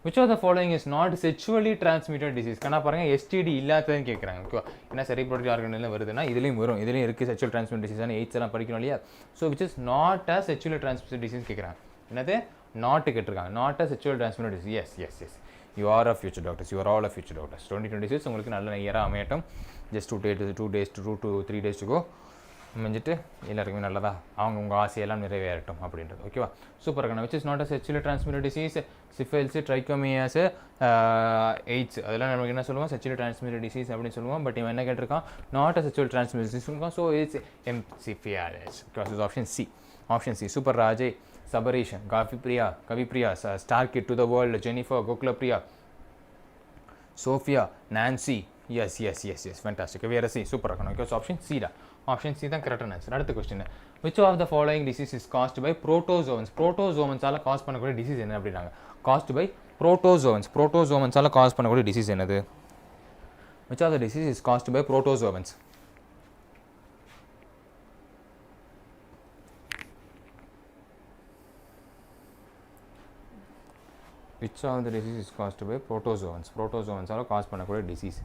Which of the following is not sexually transmitted disease? கண்ணா பாருங்கள், எஸ்டிடி இல்லாததுன்னு கேட்குறாங்க. ஓகே ஏன்னா reproductive ஆர்கனில் வருதுன்னா இதுலேயும் வரும். இதுலேயும் இருக்குது செக்ஷுவல் டிரான்ஸ்மிட் டிசீஸ். ஆனால் எய்ட்ஸ் எல்லாம் படிக்கணும் இல்லையா? So which is not a sexually transmitted disease கேட்குறாங்க. என்னது? நாட்டு கேட்டிருக்காங்க. Not a sexual transmitted disease. Yes you are a future doctors. You are all a future doctors. 2026 உங்களுக்கு நல்ல இயராக அமையட்டும். Just 2 days to go. முடிஞ்சிட்டு எல்லாருக்குமே நல்லதா அவங்க உங்கள் ஆசையெல்லாம் நிறைவேறட்டும் அப்படின்றது. ஓகேவா? சூப்பர் இருக்கணும். Which is not a sexually transmitted disease? Syphilis, trichomonas, AIDS அதெல்லாம் நமக்கு என்ன சொல்லுவோம்? செக்ஷுவலி டிரான்ஸ்மிட்டட் டிசீஸ் அப்படின்னு சொல்லுவோம். பட் இவன் என்ன கேட்டிருக்கான்? Not a sexual transmitted disease சொல்லுவான். ஸோ இட்ஸ் எம்சிஃபியாலஸ். Option C. Option C. Super. Rajay, Sabarish, Kavipriya, star kid to the world, Jennifer, Gokulapriya, Sophia, Nancy. Yes fantastic. V C. Super இருக்கணும். ஓகே ஸோ ஆப்ஷன் சி தான். Option C தான் கரெக்டான answer. அடுத்த question. Which of the following disease is caused by protozoans? புரோட்டோசோவன்ஸால் cause பண்ணக்கூடிய disease என்ன அப்படின்னாங்க? Caused by protozoans. புரோட்டோசோவன்ஸால் காஸ் பண்ணக்கூடிய டிசீஸ் என்னது? Which of the disease is caused by protozoans? Which of the disease is caused by protozoans? புரோட்டோசோவன்ஸால் cause பண்ணக்கூடிய disease.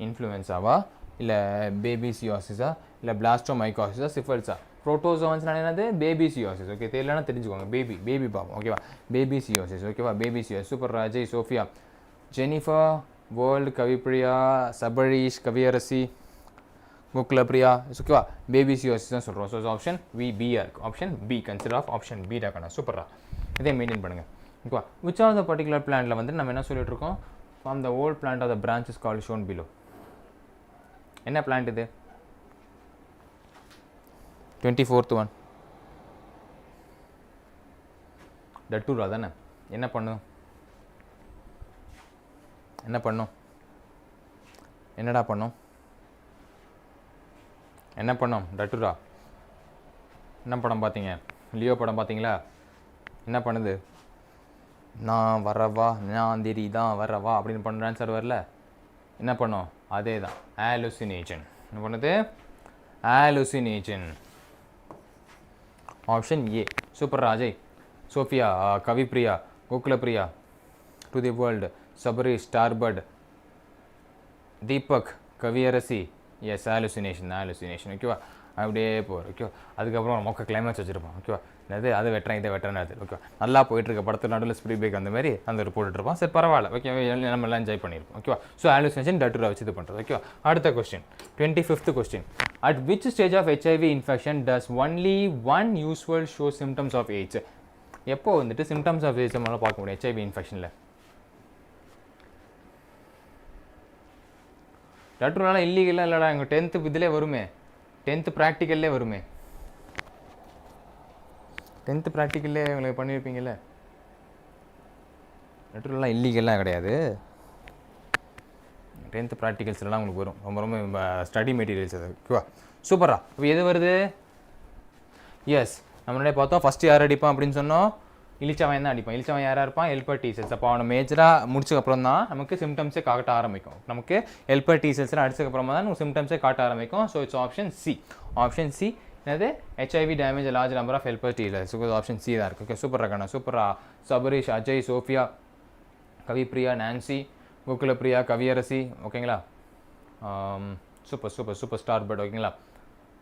இன்ஃப்ளூயன்ஸாவா, இல்லை பேபிசியோசிஸா, இல்லை பிளாஸ்டோமைகாசிஸா, சிஃபிலிஸா? புரோட்டோசோவன்ஸ்னால் என்னது? பேபிசியோசிஸ். ஓகே தெரியலனா தெரிஞ்சுக்கோங்க. பேபி பார்ப்போம். ஓகேவா? பேபிசியோசிஸ். ஓகேவா? Babesiosis. Super. Rajay, Sophia, Jennifer, world, Kavipriya, Sabarish, V C., Gokulapriya. ஓகேவா? பேபிசியோசிஸ் தான் சொல்கிறோம். ஸோ ஆப்ஷன் பி இருக்கு. Option B. Consider of option B டாக்கணும். சூப்பரா. இதே மெயின்டைன் பண்ணுங்கள். ஓகேவா? விச் ஆஃப் த பர்டிகுலர் பிளான்ட்டில் வந்து நம்ம என்ன சொல்லிட்டு இருக்கோம்? From the old plant of the branches called shown below. என்ன பிளான்ட் இது? 24th one. டட்டூரா தானே? என்ன பண்ணும்? என்னடா பண்ணும்? என்ன பண்ணோம்? டட்டூரா. என்ன படம் பார்த்தீங்க? லியோ படம் பார்த்தீங்களா? என்ன பண்ணுது? நான் வரவா, நான் தான் வரவா அப்படின்னு பண்ணுற ஆன்சர் வரல. என்ன பண்ணோம்? அதே தான். ஆலுசினேஷன். என்ன பண்ணுது? Hallucination. Option A. Super. Rajay, Sophia, Kavipriya, Gokulapriya, to the world, Sabarish, star bird, Deepak, V C. Yes hallucination. ஓகேவா? அப்படியே போகிற. ஓகேவா? அதுக்கப்புறம் மொக்க கிளைமேக்ஸ் வச்சுருப்பான். ஓகேவா? அது வெட்டுறேன் இதை வெட்டுறேன். அது ஓகே நல்லா போயிட்டுருக்க படத்தில் நடுவில் ஸ்பீட் பிரேக் அந்த மாதிரி அந்த ஒரு போட்டுருப்பான். சரி பரவாயில்ல. ஓகே நம்ம எல்லாம் என்ஜாய் பண்ணியிருப்போம். ஓகேவா? ஸோ ஆலுசினேஷன் டட்டூரா வச்சு இது பண்ணுறது. ஓகேவா? அடுத்த question. 25th question. At which stage of HIV infection does only one usual show symptoms of AIDS? எப்போ வந்துட்டு சிம்டம்ஸ் ஆஃப் AIDS நம்மளால் பார்க்க முடியும் HIV இன்ஃபெக்ஷனில்? டட்டூராலாம் இல்லீகலாக இல்லைடா. எங்கள் 10th இதிலே வருமே, 10th ப்ராக்டிக்கல்லே வருமே. 10th ப்ராக்டிக்கல்லே உங்களுக்கு பண்ணியிருப்பீங்கள்ல. டட்டூரெலாம் இல்லீகல்லாம் கிடையாது. 10th ப்ராக்டிகல்ஸ்லாம் உங்களுக்கு வரும். ரொம்ப ரொம்ப ஸ்டடி மெட்டீரியல்ஸ் அது. ஓகேவா? சூப்பரா. இப்போ எது வருது? எஸ் நம்மளே பார்த்தோம் ஃபஸ்ட்டு யார் அடிப்பான் அப்படின்னு சொன்னோம், இளிச்சவன் தான் அடிப்பான். இளிச்சவன் யாராக இருப்பான், ஹெல்பர் டி செல்ஸ். அப்போ அவனை மேஜராக முடிச்சக்கப்புறம் தான் நமக்கு சிம்டம்ஸே காட்ட ஆரம்பிக்கும். நமக்கு ஹெல்பர் டி செல்ஸ்லாம் அடிச்சக்கப்புறமா தான் நமக்கு சிம்டம்ஸே காட்ட ஆரம்பிக்கும். So it's option C. Option C என்னது, HIV damage large number of helper T cells. Option C தான் இருக்குது. ஓகே, சூப்பர் ரகண்ணா, சூப்பரா. Sabarish, Ajay, Sophia, Kavipriya, Nancy, Gokulapriya, Kaviyarasi. ஓகேங்களா, super super super star bud. ஓகேங்களா,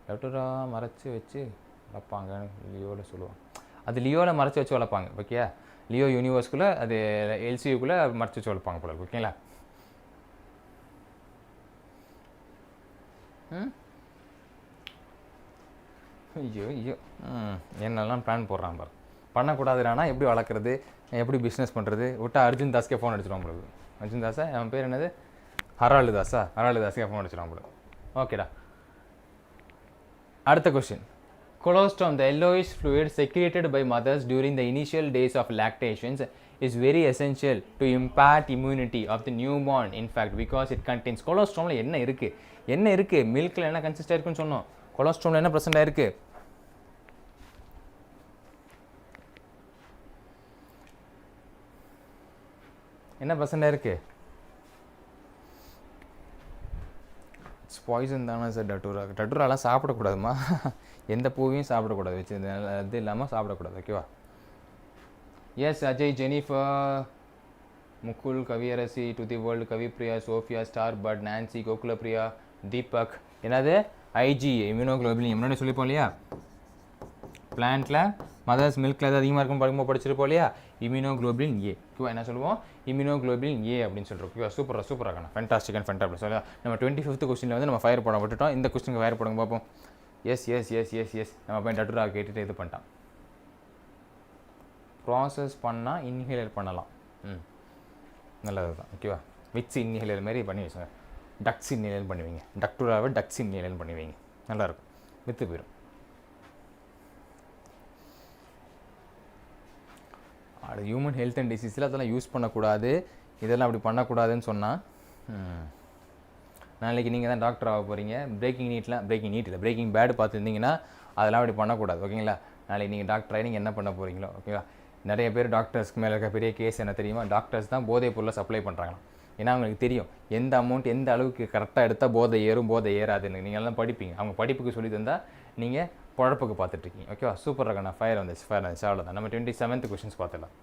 டாக்டரா மறைச்சி வச்சு வளர்ப்பாங்கன்னு லியோவில் சொல்லுவாங்க. அது லியோவில் மறைச்சி வச்சு வளர்ப்பாங்க. ஓகே, லியோ யூனிவர்ஸ்குள்ளே அது எல்சியூக்குள்ளே மறைச்சி வச்சு வளர்ப்பாங்க போல. ஓகேங்களா, ஐயோ ஐயோ என்னெல்லாம் பிளான் போடுறான் பாரு. பண்ணக்கூடாதுனா எப்படி வளர்க்குறது, எப்படி பிஸ்னஸ் பண்ணுறது, விட்டா அர்ஜுன் தாஸ்க்கே ஃபோன் அடிச்சிடுவான் போல. அர்ஜுன் தாஸா, அவன் பேர் என்னது, ஹராலு தாஸா, ஹராலு தாஸ்க்கே ஃபோன் அடிச்சிடுவான் போல. ஓகேடா, அடுத்த question. Colostrum, the yellowish fluid secreted by mothers during the initial days of lactation, is very essential to impart immunity of the newborn, in fact, because it contains colostrum. என்ன இருக்கு, என்ன இருக்கு, மில்க்ல என்ன கன்சிஸ்டாக இருக்குன்னு சொன்னோம், கொலஸ்ட்ராம்ல என்ன பிரசண்டாக இருக்கு, என்ன பிரசண்டாக இருக்கு, பாய்சன் தானே சார். டட்டுராலாம் சாப்பிடக்கூடாதுமா, எந்த பூவையும் சாப்பிடக்கூடாது, வச்சு இது இல்லாமல் சாப்பிடக்கூடாது. ஓகேவா. Yes Ajay, Jennifer, Mukul, Kaviyarasi, to the world, Kavipriya, Sophia, star bud, Nancy, Gokulapriya, Deepak. என்னது, ஐஜி இம்யூனோகுளோபின். முன்னாடி சொல்லிப்போம் இல்லையா, பிளான்ட்டில் மதர்ஸ் மில்கில் எதாவது அதிகமாக இருக்கும் படிக்கும்போது படிச்சிருப்போம் இல்லையா, இம்யூனோகுளோபின் ஏ. ஓகேவா, என்ன சொல்லுவோம், இம்யூனோகுளோபின் ஏ அப்படின்னு சொல்கிறோம். ஓகேவா, சூப்பராக சூப்பராக ஃபென்டாஸ்டிக் அண்ட் ஃபென்டாபிள். சொல்ல நம்ம 25th கொஸ்டினில் வந்து நம்ம ஃபயர் போட விட்டுட்டோம். இந்த கொஸ்டினுக்கு ஃபயர் போடுங்க பார்ப்போம். Yes yes yes yes yes நம்ம போய் டட்டுரா கேட்டுட்டு இது பண்ணிட்டான். ப்ராசஸ் பண்ணால் இன்ஹேலர் பண்ணலாம். நல்லது தான். ஓகேவா, விட்ஸ் இன்ஹேலர் மாதிரி பண்ணி வச்சுங்க. டக்ஸ் இன்ஹேலர் பண்ணுவீங்க, டக்டுராவை டக்ஸ் இன்ஹேலர் பண்ணுவீங்க, நல்லாயிருக்கும், விற்று போயிடும். அது ஹியூமன் ஹெல்த் அண்ட் டிசீஸில் அதெல்லாம் யூஸ் பண்ணக்கூடாது, இதெல்லாம் அப்படி பண்ணக்கூடாதுன்னு சொன்னால், நாளைக்கு நீங்கள் தான் டாக்டர் ஆக போகிறீங்க. பிரேக்கிங் நீட் இல்லை, பிரேக்கிங் பேடு பார்த்துருந்தீங்கன்னா அதெல்லாம் அப்படி பண்ணக்கூடாது. ஓகேங்களா, நாளைக்கு நீங்கள் டாக்டர் ஆகி நீங்கள் என்ன பண்ண போகிறீங்களோ. ஓகேவா, நிறைய பேர் டாக்டர்ஸ்க்கு மேலே இருக்க பெரிய கேஸ் என்ன தெரியுமா, டாக்டர்ஸ் தான் போதைப் பொருளை சப்ளை பண்ணுறாங்களாம். ஏன்னா அவங்களுக்கு தெரியும் எந்த அமௌண்ட் எந்த அளவுக்கு கரெக்டாக எடுத்தால் போதை ஏறும் போதை ஏறாதுன்னு. நீங்கள் எல்லாம் படிப்பீங்க, அவங்க படிப்புக்கு சொல்லி தந்தால் நீங்கள் பழப்புக்கு பார்த்துட்ருக்கீங்க. ஓகேவா, சூப்பர் இருக்கா. நான் ஃபயர் வந்துச்சு அவ்வளோதான். நம்ம 27th கொஸ்டின்ஸ் பார்த்துடலாம்.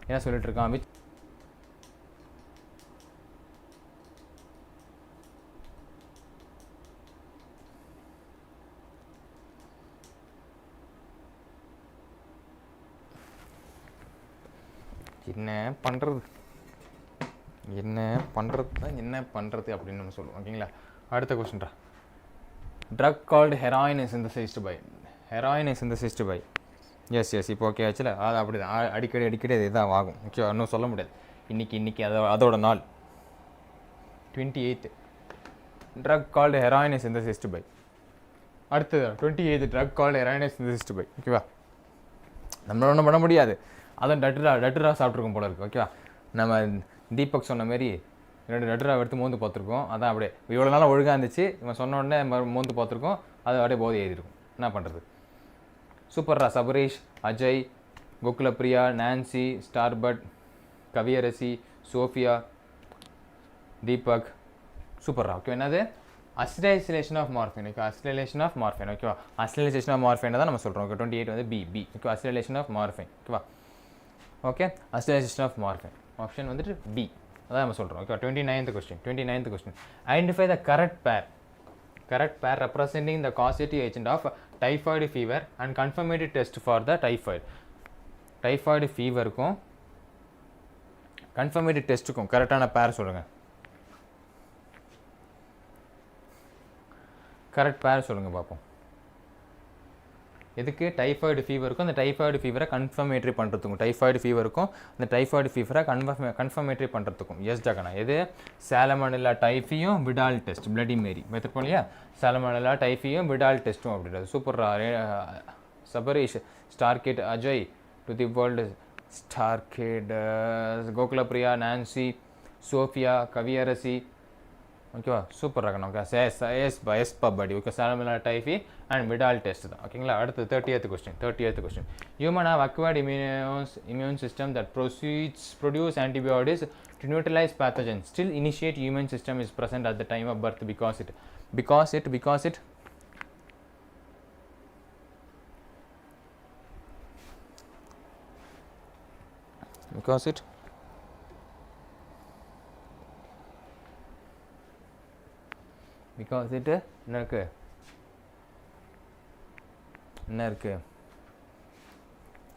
என்ன சொல்லிட்டு இருக்கான், என்ன பண்ணுறது அப்படின்னு நம்ம சொல்லுவோம். ஓகேங்களா, அடுத்த கொஸ்டின்டா. Drug called heroin is synthesized by. Yes இப்போ ஓகே ஆச்சுல, அது அப்படி தான் அடிக்கடி அது இதான் ஆகும். ஓகே, இன்னும் சொல்ல முடியாது. இன்றைக்கி அதோட நாள் 28th. Drug called heroin is synthesized by. அடுத்தது 28th drug called heroin is synthesized by. ஓகேவா, நம்மளால ஒன்றும் பண்ண முடியாது. அதான் டட்டுரா சாப்பிட்ருக்கோம் போல இருக்குது. ஓகேவா, நம்ம தீபக் சொன்ன மாரி 2 டட்டுரா எடுத்து மோந்து பார்த்துருக்கோம். அதான் அப்படியே இவ்வளோ நாளாக ஒழுங்காக இருந்துச்சு, இவன் சொன்ன உடனே மோந்து பார்த்துருக்கோம், அது அப்படியே போதை எழுதிருக்கும். என்ன பண்ணுறது. சூப்பர்ரா. Sabarish, Ajay, Gokulapriya, Nancy, star bud, Kaviyarasi, Sophia, Deepak, சூப்பர்ரா. ஓகே, என்னது, acetylation of morphine. Okay, acetylation of morphine. ஓகேவா, அசிடைலேஷன் ஆஃப் மார்ஃபின் தான் நம்ம சொல்கிறோம். ஓகே, 28 வந்து B. Okay, acetylation of morphine. ஓகேவா, okay, acetylation of morphine option வந்துட்டு பி, அதான் நம்ம சொல்கிறோம். Okay, 29th question. Identify the correct pair representing the causative agent of typhoid fever and confirmative test for the typhoid ஃபீவருக்கும் confirmative டெஸ்ட்டுக்கும் கரெக்டான பேர் சொல்லுங்கள். Correct பேர் சொல்லுங்கள் பார்ப்போம். எதுக்கு, டைஃபாய்டு ஃபீவருக்கும் அந்த டைஃபாய்டு ஃபீவரை கன்ஃபர்மேட்ரி பண்ணுறதுக்கும், டைஃபாய்டு ஃபீவருக்கும் அந்த டைஃபாய்டு ஃபீவரை கன்ஃபர்மேட்ரி பண்ணுறதுக்கும். எஸ் ஜகனா, எது, சாலமோனெல்லா டைஃபியும் விடால் டெஸ்ட், பிளடி மேரி பார்த்துருப்போம் இல்லையா, சாலமோனெல்லா டைஃபியும் விடால் டெஸ்ட்டும் அப்படின்றது. Super. Sabarish, star kid, Ajay, to the world, star kid, Gokulapriya, Nancy, Sophia, Kaviyarasi, ஓகேவா சூப்பர் இருக்கணும் okay 𝑬𝒔𝒑𝒔 okay salmonella typhi and Vidal test தான் ஓகேங்களா அடுத்து 30th question human have acquired immune system that produce antibodies to neutralize pathogens still initiate immune system is present at the time of birth because it because it என்ன இருக்கு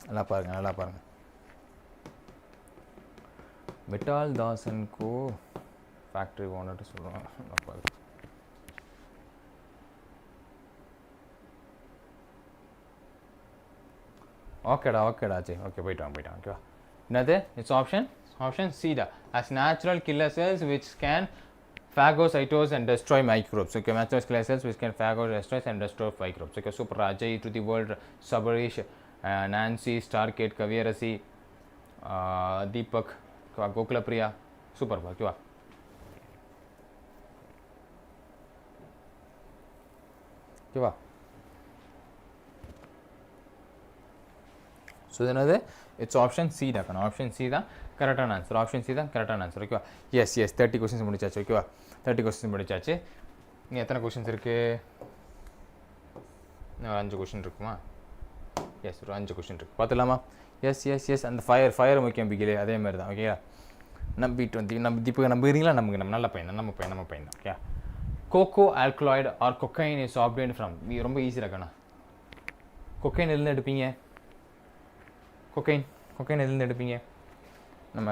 நல்லா பாருங்க விட்டால் தாசன் கோ factory owner சொல்லுவாங்க நல்லா பாருங்க ஓகேடா சரி ஓகே போயிட்டு வாங்க ஓகேவா என்னது இட்ஸ் ஆப்ஷன் சி டா as natural killer cells which can phagocytose and destroy microbes okay natural killer cells which can phagocytose and destroy microbes okay super Ajay to the world Subash Nancy 𝒎𝒑𝒒𝒔 Deepak 𝒔𝒂𝒏𝒕𝒖 super okay va so என்னது it's option C தான் option C தான் கரெக்டான answer option C தான் கரெக்டான answer ஓகேவா S 30 questions முடிச்சாச்சு ஓகேவா 30 questions முடிச்சாச்சு இங்கே எத்தனை கொஸ்டின்ஸ் இருக்குது இன்னும் 5 கொஸ்டின் இருக்குமா எஸ் ஒரு 5 கொஸ்டின் இருக்குது பார்த்துலாமா எஸ் அந்த ஃபயர் முக்கியம் பிகிலே அதே மாதிரி தான் ஓகேவா நம்பிட்டு வந்து நம்ம இப்போ நம்புறீங்களா நம்ம நல்ல பையன் தான் okay coca alkaloid or cocaine is obtained from ரொம்ப ஈஸியாக இருக்கண்ணா கொக்கைன் எதுலேருந்து எடுப்பீங்க கொக்கைன் எதுலேருந்து எடுப்பீங்க நம்ம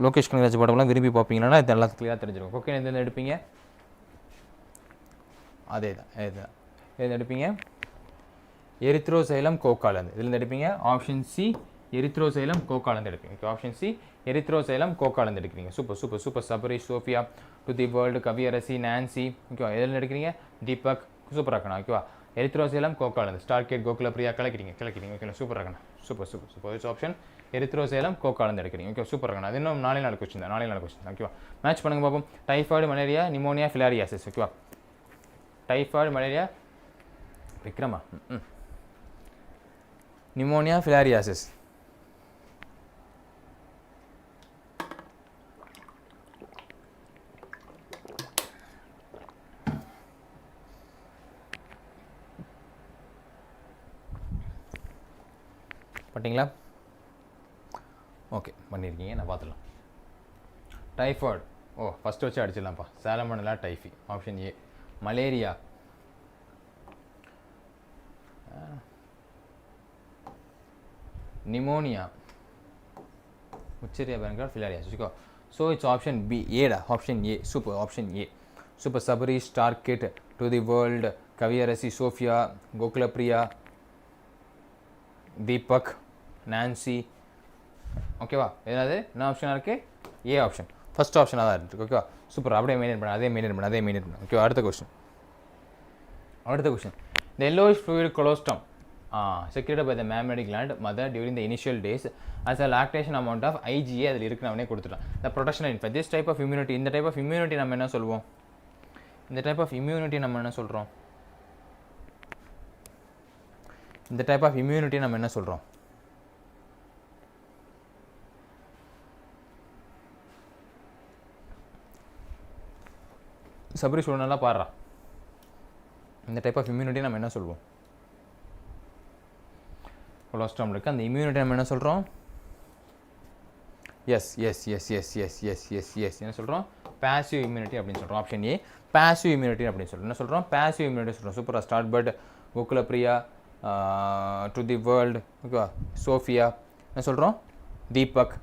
லோகேஷ் கனகராஜ் படம்லாம் விரும்பி பார்ப்பீங்கன்னா இது நல்லா கிளியராக தெரிஞ்சிருக்கும் கொக்கைன் எதுலேருந்து எடுப்பீங்க அதே தான் எதுலேருந்து எடுப்பீங்க எரித்ரோசைலம் கோக்காலேருந்து இதுலேருந்து எடுப்பீங்க ஆப்ஷன் சி எரித்ரோசைலம் கோக்காலேருந்து எடுப்பீங்க ஓகே ஆப்ஷன் சி எரித்ரோசைலம் கோக்காலேருந்து எடுக்கிறீங்க super Sabarish Sophia to the world Kaviyarasi Nancy ஓகேவா எதுலேருந்து எடுக்கிறீங்க தீபக் சூப்பராக இருக்கணும் ஓகேவா எரித்ரோசைலம் கோக்காலேருந்து 𝒎𝒑𝒏𝒔 𝒔𝒑𝒒𝒏𝒔 கிளக்கிறீங்க ஓகே சூப்பராக இருக்கணும் சூப்பர் இட்ஸ் ஆப்ஷன் எரித்ரோசைலம் கோக்காலேருந்து எடுக்கிறீங்க ஓகே சூப்பராக இருக்கணும் அது இன்னும் 4 கொஸ்டின் தான் ஓகேவா மேட்ச் பண்ணுங்க பார்ப்போம் டைஃபாய்டு மலேரியா நிமோனியா ஃபிலாரியாசிஸ் ஓகேவா டைஃபாய்டு மலேரியா விக்ரமா நிமோனியா ஃபிலாரியாசிஸ் பண்ணிங்களா ஓகே பண்ணியிருக்கீங்க நான் பார்த்துலாம் டைஃபாய்டு ஃபஸ்ட்டு வச்சு அடிச்சிடலாம்ப்பா salmonella typhi option A malaria pneumonia wuchereria bancrofti filariasis okay so it's option B ஏடா option A option A super Sabarish 𝒎𝒑𝒏𝒕𝒖 to the world Kaviyarasi Sophia 𝒔𝒂𝒏𝒕𝒖 Deepak Nancy ஓகேவா ஏதாவது என்ன ஆப்ஷனாக இருக்குது ஏ ஆப்ஷன் ஃபஸ்ட் ஆப்ஷனாக தான் இருக்குது ஓகேவா சூப்பர் அப்படியே மெயின்டைன் பண்ண ஓகே அடுத்த question the yellowish fluid colostrum secreted by the mammary gland mother during the initial days as a lactation amount of IgA அதில் இருக்கு நான் கொடுத்துட்டேன் the protection infant this type of immunity இந்த type of immunity நம்ம என்ன சொல்லுவோம் இந்த type of immunity நம்ம என்ன சொல்கிறோம் சபரி நல்லா பாடுறா இந்த டைப் ஆஃப் இம்யூனிட்டி நம்ம என்ன சொல்லுவோம் கொலஸ்ட்ரால் இருக்குது அந்த இம்யூனிட்டி நம்ம என்ன சொல்கிறோம் எஸ் என்ன சொல்கிறோம் பாசிவ் இம்யூனிட்டி அப்படின்னு சொல்கிறோம் ஆப்ஷன் ஏ பாசிவ் இம்யூனிட்டி அப்படின்னு சொல்கிறோம் என்ன சொல்கிறோம் பாசிவ் இம்யூனிட்டி சொல்கிறோம் சூப்பராக start but 𝒔𝒂𝒏𝒕𝒖 to the world ஓகேவா சோஃபியா என்ன சொல்கிறோம் தீபக்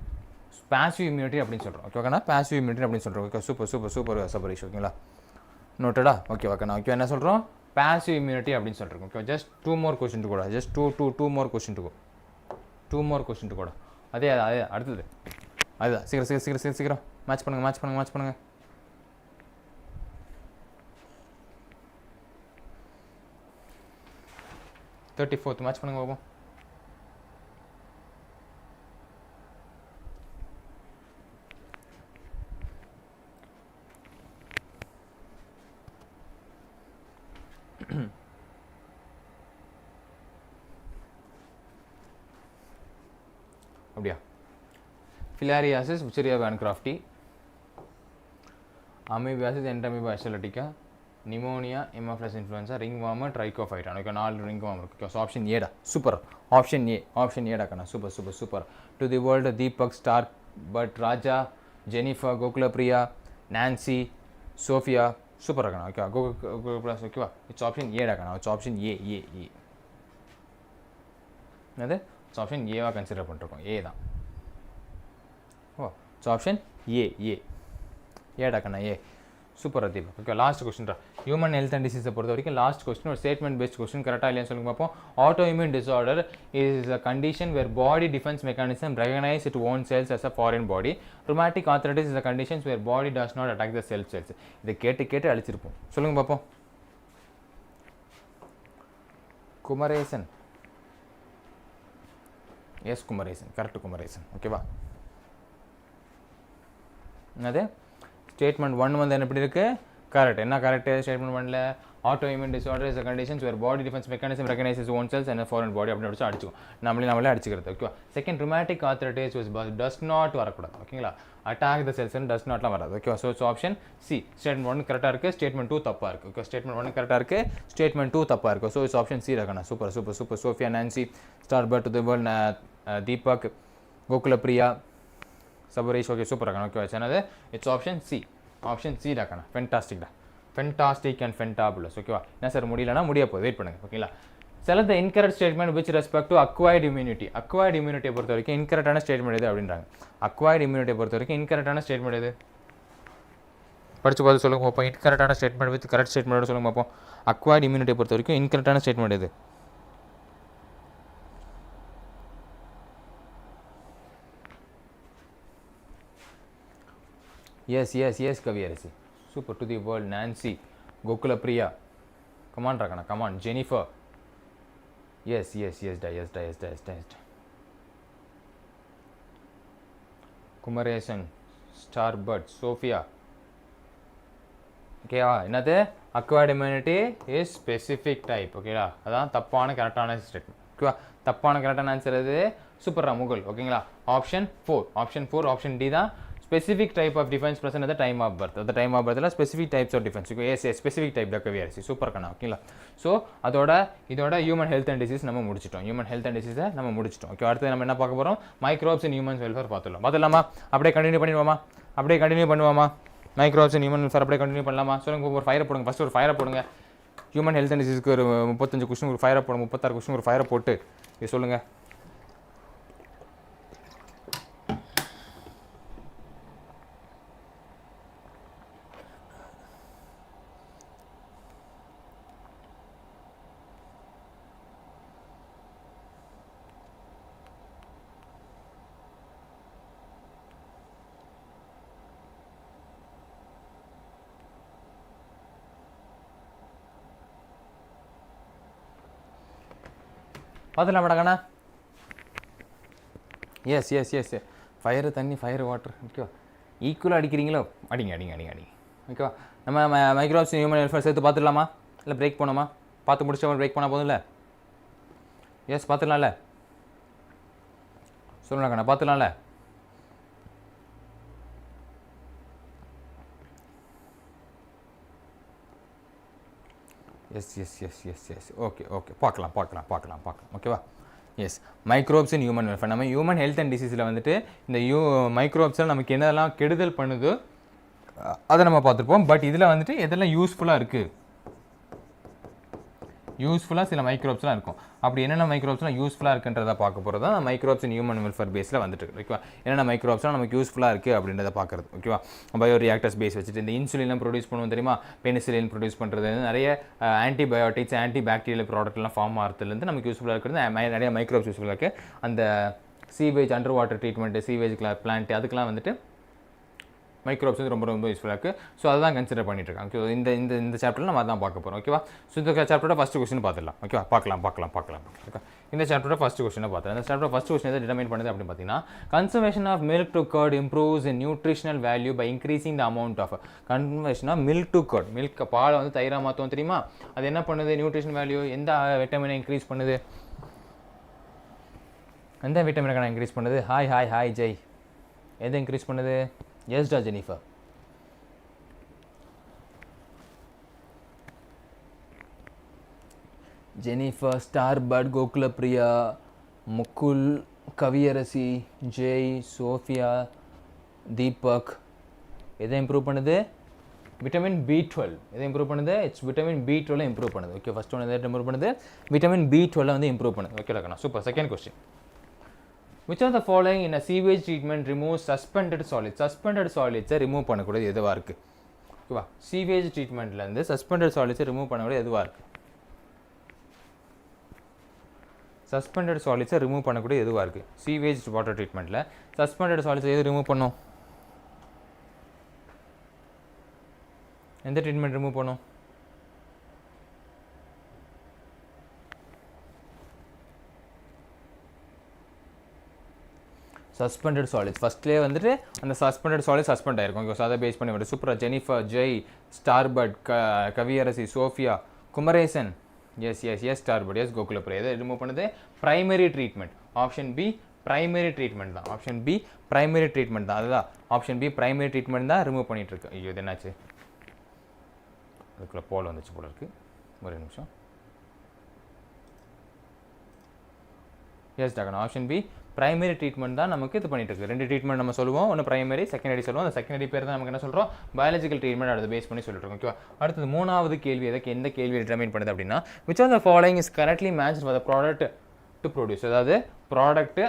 பாசிவ் இம்யூனிட்டி அப்படின்னு சொல்கிறோம் ஓகேவாண்ணா பாசிவ் இம்யூனிட்டி அப்படின்னு சொல்கிறோம் ஓகே சூப்பர் சபரீஷ் ஓகேங்களா நோட்டடா ஓகேவாக்கண்ணா ஓகே என்ன சொல்கிறோம் பாசிவ் இம்யூனிட்டி அப்படின்னு சொல்கிறோம் okay just two more question கூட ஜஸ்ட் டூ மோர் கொஸ்டின் கூட அதே அடுத்தது அதுதான் சீக்கிரம் மேட்ச் பண்ணுங்க 34th மேட்ச் பண்ணுங்க பாப்போம் அப்படியா filariasis wuchereria bancrofti amoebiasis entamoeba histolytica pneumonia haemophilus influenza ringworm trichophyton okay 4 ringworm இருக்கு ஸோ ஆப்ஷன் ஏடா சூப்பர் ஆப்ஷன் ஏடா கண்ணா super to the world Deepak star bud Raja Jennifer Gokulapriya Nancy Sophia super கண்ணா okay Gokulapriya ஓகேவா it's option ஏடா கண்ணா it's option ஏ என்னது it's option Eva consider பண்ணிருக்கோம் ஏ தான் ஓ இட்ஸ் ஆப்ஷன் ஏடா கண்ணா A super Deepak okay last கொஸ்டின்ரா ஹியூமன் ஹெல்த் அண்ட் டிசீஸை பொறுத்த வரைக்கும் லாஸ்ட் கொஸ்டின் ஒரு ஸ்டேட்மெண்ட் பேஸ்ட் கொஸ்டின் கரெக்டாக இல்லையான்னு சொல்லுங்க பார்ப்போம் autoimmune disorder is a condition where body defence mechanism recognise it own cells as a foreign body rheumatic arthritis is a conditions where body does not attack the cells இதை கேட்டு அழிச்சிருப்போம் சொல்லுங்க பார்ப்போம் Kumaresan yes Kumaresan correct Kumaresan ஓகேவா என்னது statement 1 வந்து எப்படி இருக்கு கரெக்ட் என்ன கரெக்ட் ஸ்டேட்மெண்ட் 1ல autoimmune disorder is a conditions where body defence mechanism recognises own cells and foreign body அப்படி வச்சு அடிச்சுக்கும் நம்மளே அடிச்சுக்கிறது ஓகேவா second rheumatic arthritis does not வரக்கூடாது ஓகேங்களா அட்டாக் த செல்ஸ் டஸ் நாட்லாம் வராது ஓகேவா ஸோ ஆப்ஷன் சி ஸ்டேட்மெண்ட் 1 கரெக்டாக இருக்குது ஸ்டேட்மெண்ட் 2 தப்பாக இருக்குது ஓகே ஸ்டேட்மெண்ட் 1 கரெக்டாக இருக்குது ஸ்டேட்மெண்ட் 2 தப்பாக இருக்குது ஸோ இட்ஸ் ஆப்ஷன் சி இருக்கணும் super Sophia Nancy star bud to the world Deepak Gokulapriya Sabarish okay super இருக்கணும் ஓகே என்னது இட்ஸ் ஆப்ஷன் சி டாக்கண்ணா ஃபென்டாஸ்டிக் அண்ட் ஃபென்டாபுலஸ் ஓகேவா என்ன சார் முடியலன்னா முடிய போகுது வெயிட் பண்ணுங்க ஓகேங்களா select the incorrect statement which respect to acquired இம்யூனிட்டியை பொறுத்த வரைக்கும் இன்கரெக்டான ஸ்டேட்மெண்ட் எது அப்படின்றாங்க அக்வைர்ட் இம்யூனிட்டியை பொறுத்த வரைக்கும் இன்கரெக்டான ஸ்டேட்மெண்ட் எது படிச்சு பார்த்து சொல்லுங்க பார்ப்போம் இன்கரெக்டான ஸ்டேட்மெண்ட் வித் கரெக்ட் ஸ்டேட்மெண்ட் சொல்லுங்க பார்ப்போம் அக்வைர்ட் இம்யூனிட்டியை பொறுத்த வரைக்கும் இன்கரெக்டான ஸ்டேட்மெண்ட் எது Yes, Kaviyarisi. Super to the world, Nancy, Gokulapriya. Come on, Rakana, come on, Jennifer. Yes, Kumaresan, Starbird, Sophia. Okay, என்னது acquired immunity is specific type. ஓகேங்களா அதான் தப்பான கரெக்டான ஸ்டேட்மெண்ட் ஓகேவா தப்பான கரெக்டான ஆன்சர் எது சூப்பரா முகுல் ஓகேங்களா ஆப்ஷன் 4 ஆப்ஷன் டி தான் specific type of defense present at the time of birth. At the time of birth, specific types of defense. Yes, specific type of VRC. Super kana, okay la. So, idoda human health and disease நம்ம முடிச்சிட்டோம். Human health and disease நம்ம முடிச்சிட்டோம். Okay, அடுத்து நம்ம என்ன பார்க்க போறோம்? Microbes in human welfare பார்த்துடலாம். பார்த்தலாமா? அப்படியே கண்டினியூ பண்ணுவோமா? Microbes in human welfare அப்படியே கண்டினியூ பண்ணலாமா? சொல்லுங்க ஒரு ஃபயர் போடுங்க. ஃபர்ஸ்ட் ஒரு ஃபயர் போடுங்க. Human health and diseaseக்கு ஒரு 35 क्वेश्चन ஒரு ஃபயர் போடுங்க. 36 क्वेश्चन ஒரு ஃபயர் போட்டு இது சொல்லுங்க. பார்த்துலாம் மேடங்கண்ணா எஸ் ஃபயரு தண்ணி ஃபயர் வாட்டர் ஓகேவா ஈக்குவலாக அடிக்கிறீங்களோ அடிங்க ஓகேவா நம்ம மைக்ரோப்ஸ் ஹியூமன் வெல்ஃபேர் சேர்த்து பார்த்துடலாமா இல்லை பிரேக் போனோமா பார்த்து முடிச்சவங்க பிரேக் பண்ணால் போதும்ல எஸ் பார்த்துடலாம்ல சொல்லுங்கண்ணா பார்த்துடலாம்ல எஸ் ஓகே பார்க்கலாம் ஓகேவா yes microbes in human welfare நம்ம ஹியூமன் ஹெல்த் அண்ட் டிசீஸில் வந்துட்டு இந்த மைக்ரோப்ஸில் நமக்கு என்னெல்லாம் கெடுதல் பண்ணுதோ அதை நம்ம பார்த்துருப்போம் பட் இதில் வந்துட்டு எதெல்லாம் யூஸ்ஃபுல்லாக இருக்குது யூஸ்ஃபுல்லாக சில மைக்ரோப்ஸ்லாம் இருக்கும் அப்படி என்னென்ன மைக்ரோப்ஸ்லாம் யூஸ்ஃபுல்லாக இருக்குன்றதை பார்க்க போகிறது தான் மைக்ரோப்ஸ் இன் ஹியூமன் வெல்ஃபேர் பேஸில் வந்துட்டு ஓகேவா என்னென்ன மைக்ரோப்ஸ்லாம் நமக்கு யூஸ்ஃபுல்லாக இருக்குது அப்படின்றத பார்க்குறது ஓகேவா பயோ ரியாக்டர்ஸ் பேஸ் வச்சுட்டு இந்த இன்சுலின்லாம் ப்ரொடியூஸ் பண்ணுவோம் தெரியுமா பெனிசிலின் ப்ரொடியூஸ் பண்ணுறது நிறைய ஆன்டிபயோட்டிக்ஸ் ஆன்டி பாக்டீரியல் ப்ராடக்ட்லாம் ஃபார்ம் ஆகிறதுலேருந்து நமக்கு யூஸ்ஃபுல்லாக இருக்கிறது நிறைய மைக்ரோப்ஸ் யூஸ்ஃபுல்லாக இருக்குது அந்த sewage under water treatment sewage plant அதுக்கெலாம் வந்துட்டு மைக்ரோப்ஸ் வந்து ரொம்ப ரொம்ப யூஸ்ஃபுல்லாக இருக்குது. ஸோ அதான் கன்சிடர் பண்ணிட்டு இருக்காங்க. ஓகே, இந்த சாப்டரில் நம்ம அதான் பார்க்க போகிறோம். ஓகேவா? ஸோ இந்த சாப்டரோட ஃபஸ்ட் கொஸ்டின் பார்த்துடலாம். ஓகேவா? பார்க்கலாம். ஓகே, இந்த சாப்டரோட ஃபஸ்ட் கொஸ்டினை பார்த்துலாம். இந்த சாப்டர் ஃபஸ்ட் கொஸ்டின் எதை டிட்டர்மைன் பண்ணுது அப்படின்னு பார்த்தீங்கன்னா, conservation of milk to curd improves in nutritional value by increasing the amount of conversion of milk to curd. Milk பாலை வந்து தயிராக மாற்றோம் தெரியுமா? அது என்ன பண்ணுது? நியூட்ரிஷன் வேல்யூ எந்த விட்டமினை இன்க்ரீஸ் பண்ணுது? எந்த விட்டமினை இன்க்ரீஸ் பண்ணுது? ஹாய் ஜெய், எதை இன்க்ரீஸ் பண்ணுது? எஸ்டா Jennifer. Jennifer, star bud, Gokulapriya, Mukul, Kaviyarasi, Jay, Sophia, Deepak. எதை இம்ப்ரூவ் பண்ணுது? Vitamin B12. எதை இம்ப்ரூவ் பண்ணுது? இட்ஸ் விட்டமின் B12 இம்ப்ரூவ் பண்ணுது. ஓகே, ஃபர்ஸ்ட் ஒன் எதை இம்ப்ரூவ் பண்ணுது? விட்டமின் B12 வந்து இம்ப்ரூவ் பண்ணுது. ஓகே டாக்கண்ணா, super. Second question, which of the following in a sewage treatment removes suspended solids? Suspended solids remove பண்ணக்கூடியது எதுவாக இருக்குது? ஓகேவா? சீவேஜ் ட்ரீட்மெண்ட்லேருந்து சஸ்பெண்டட் சாலிட்ஸை ரிமூவ் பண்ணக்கூடியது எதுவாக இருக்குது? சஸ்பெண்டட் சாலிட்ஸை ரிமூவ் பண்ணக்கூடிய எதுவாக இருக்குது? சீவேஜ் வாட்டர் ட்ரீட்மெண்ட்டில் சஸ்பெண்டட் சாலிட்ஸை எது ரிமூவ் பண்ணும்? எந்த ட்ரீட்மெண்ட் ரிமூவ் பண்ணும்? Suspended solids. ஃபஸ்ட்லேயே வந்துட்டு அந்த சஸ்பெண்டட் சாலிட் சஸ்பெண்ட் ஆயிருக்கும். ஓகே, ஸோ அதை பேஸ் பண்ணி விட்டு சூப்பராக Jennifer, Jay, star bud, Kaviyarasi, Sophia, Kumaresan, yes star bud, yes Gokulapriya. எதை ரிமூவ் பண்ணுது? Primary treatment. Option B primary treatment தான். ஆப்ஷன் பி பிரைமரி ட்ரீட்மெண்ட் தான். அதுதான் ஆப்ஷன் பி பிரைமரி ட்ரீட்மெண்ட் தான் ரிமூவ் பண்ணிட்டு இருக்கு. ஐயோ, இது என்னாச்சு? அதுக்குள்ளே போல் வந்துச்சு போல இருக்குது. ஒரு நிமிஷம். Yes doctor, option B primary treatment தான் நமக்கு இது பண்ணிட்டு இருக்கு. 2 ட்ரீட்மெண்ட் நம்ம சொல்லுவோம், ஒன்று பிரைமரி, செகண்டரி சொல்லுவோம். அந்த செகண்டரி பேர் தான் நமக்கு என்ன சொல்கிறோம்? Biological treatment. அதை பேஸ் பண்ணி சொல்லிட்டு இருக்கோம். ஓகேவா? அடுத்தது மூணாவது கேள்வி, எந்த கேள்வி டிட்டர்மைன் பண்ணுது அப்படின்னா, which of the following is correctly matched for the product to produce? அதாவது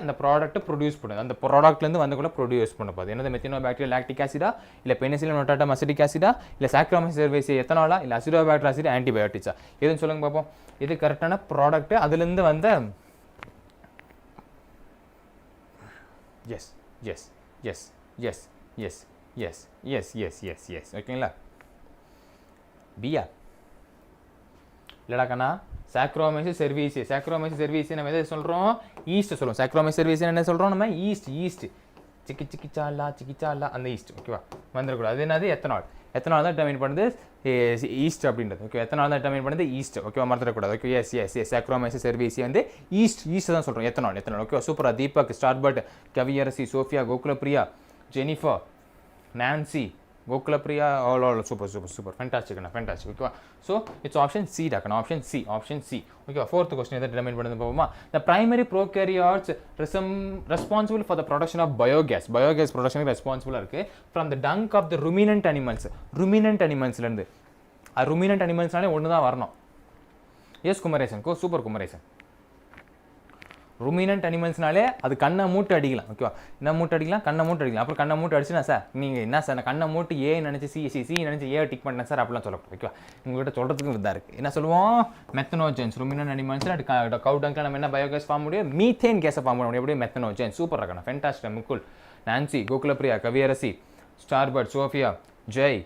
அந்த ப்ராடக்ட் ப்ரொடியூஸ் பண்ணுது, அந்த ப்ராடக்ட்லேருந்து வந்து கூட ப்ரொடியூஸ் பண்ண போகுது. என்னது? மெத்தினோபாக்டீரியா லாக்டிக் ஆசிடா, இல்லை பெனிசிலின் நோட்டாட்டம் அசிட்டிக் ஆசிடா, இல்லை சாக்ரோமைசஸ் செர்வேசியா எத்தனாலா, இல்லை அசிடோபாக்டர் ஆசிட் ஆன்டிபயோட்டிக்ஸா? எதுன்னு சொல்லுங்க பார்ப்போம். இது கரெக்டான ப்ராடக்ட், அதுலேருந்து வந்த எஸ். ஓகேங்களா? பியா இல்லடா கண்ணா, சாக்ரோமைசஸ் செர்வீசியா நம்ம எதை சொல்கிறோம்? ஈஸ்ட் சொல்லுவோம். சாக்ரோமைசஸ் செர்வீசியா என்ன சொல்கிறோம் நம்ம? ஈஸ்ட் சிக்கிச்சாலா அந்த ஈஸ்ட். ஓகேவா? வந்துடக்கூடாது. அது என்னது? எத்தனால் தான் டிட்டர்மைன் பண்ணுது ஈஸ்ட் அப்படின்றது. ஓகே, எத்தனால் தான் டிட்டர்மைன் பண்ணுது ஈஸ்ட். ஓகேவா? மறந்துடக்கூடாது. ஓகே, எஸ் சாக்ரோமைசஸ் செர்வீசியா வந்து ஈஸ்ட் தான் சொல்கிறோம். எத்தனால். ஓகே, சூப்பராக. Deepak, star bud, Kaviyarasi, Sophia, Gokulapriya, Jennifer, Nancy, Gokulapriya, all super fantastic. ஓகேவா? ஸோ இட்ஸ் ஆப்ஷன் சி டாக்கணும். Option C. ஓகேவா? ஃபோர்த் கொஸ்டின் எதை டிட்டர்மைன் பண்ணுறது பார்ப்போமா? The primary prokaryotes responsible for the production of biogas ப்ரொடக்ஷனுக்கு ரெஸ்பான்சிபிளாக இருக்குது from the dung of the ruminant அனிமல்ஸ்லேருந்து. ருமினன்ட் அனிமல்ஸ்னாலே ஒன்று தான் வரணும். Yes Kumaresan, super Kumaresan. Ruminant அனிமல்ஸ்னாலே அது கண்ணை மூட்டு அடிக்கலாம். ஓகேவா? என்ன மூட்டு அடிக்கலாம்? கண்ணை மூட்டு அடிக்கலாம். அப்புறம் கண்ணை மூட்டு அடிச்சுனா சார் நீங்கள் என்ன சார், நான் கண்ணை மூட்டு ஏ நினச்சி சி நினச்சி ஏ டிக் பண்ணேன் சார் அப்படிலாம் சொல்லக்கூடாது. ஓகேவா? உங்கள்கிட்ட சொல்கிறதுக்கு இதாக இருக்குது. என்ன சொல்லுவோம்? மெத்தனோஜென்ஸ். ருமினன்ட் அனிமல்ஸில் கவு டங்க்ல நம்ம என்ன பயோகேஸ் ஃபார்ம் முடியும்? மீத்தேன் கேஸை ஃபார்ம் பண்ண முடியும். எப்படி? மெத்தனோஜென்ஸ். சூப்பர் இருக்கணும். Fantastic. Mukul, Nancy, Gokulapriya, Kaviyarasi, star bud, Sophia, Jay,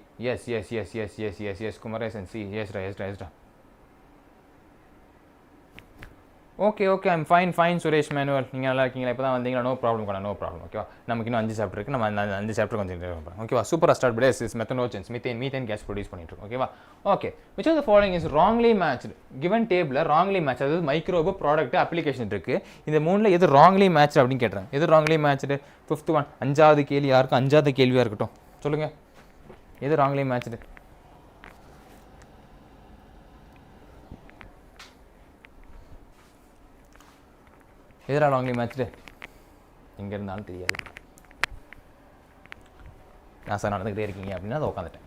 yes Kumaresan, C. எஸ்டா. Okay, I'm fine Suresh Manuel. நீங்கள் நல்லா இருக்கீங்களா? இப்போ தான் வந்தீங்களா? No problem. ஓகேவா? நமக்கு இன்னும் 5 சாப்டர் இருக்குது. நம்ம அந்த 5 சாப்டர் கொஞ்சம் ஓகேவா? சூப்பராக start but is methanogens. Methane case produce பண்ணிட்டு இருக்கோம். ஓகேவா? Okay, which of the following is wrongly matched? given டேபிளில் wrongly matched, அதாவது மைக்ரோபு, ப்ராடக்ட், அப்ளிகேஷன் இருக்குது. இந்த 3ல் எது wrongly matched அப்படின்னு கேட்டுறாங்க. எது wrongly matched? 5th one. 5வது கேள்வி யாருக்கும் 5வது கேள்வியாக இருக்கட்டும். சொல்லுங்கள், எது wrongly matched? எதிராக ராங்லி மேட்ச்டு? எங்கே இருந்தாலும் தெரியாது. நான் சார் நடந்துக்கிட்டே இருக்கீங்க அப்படின்னா அதை உட்காந்துட்டேன்.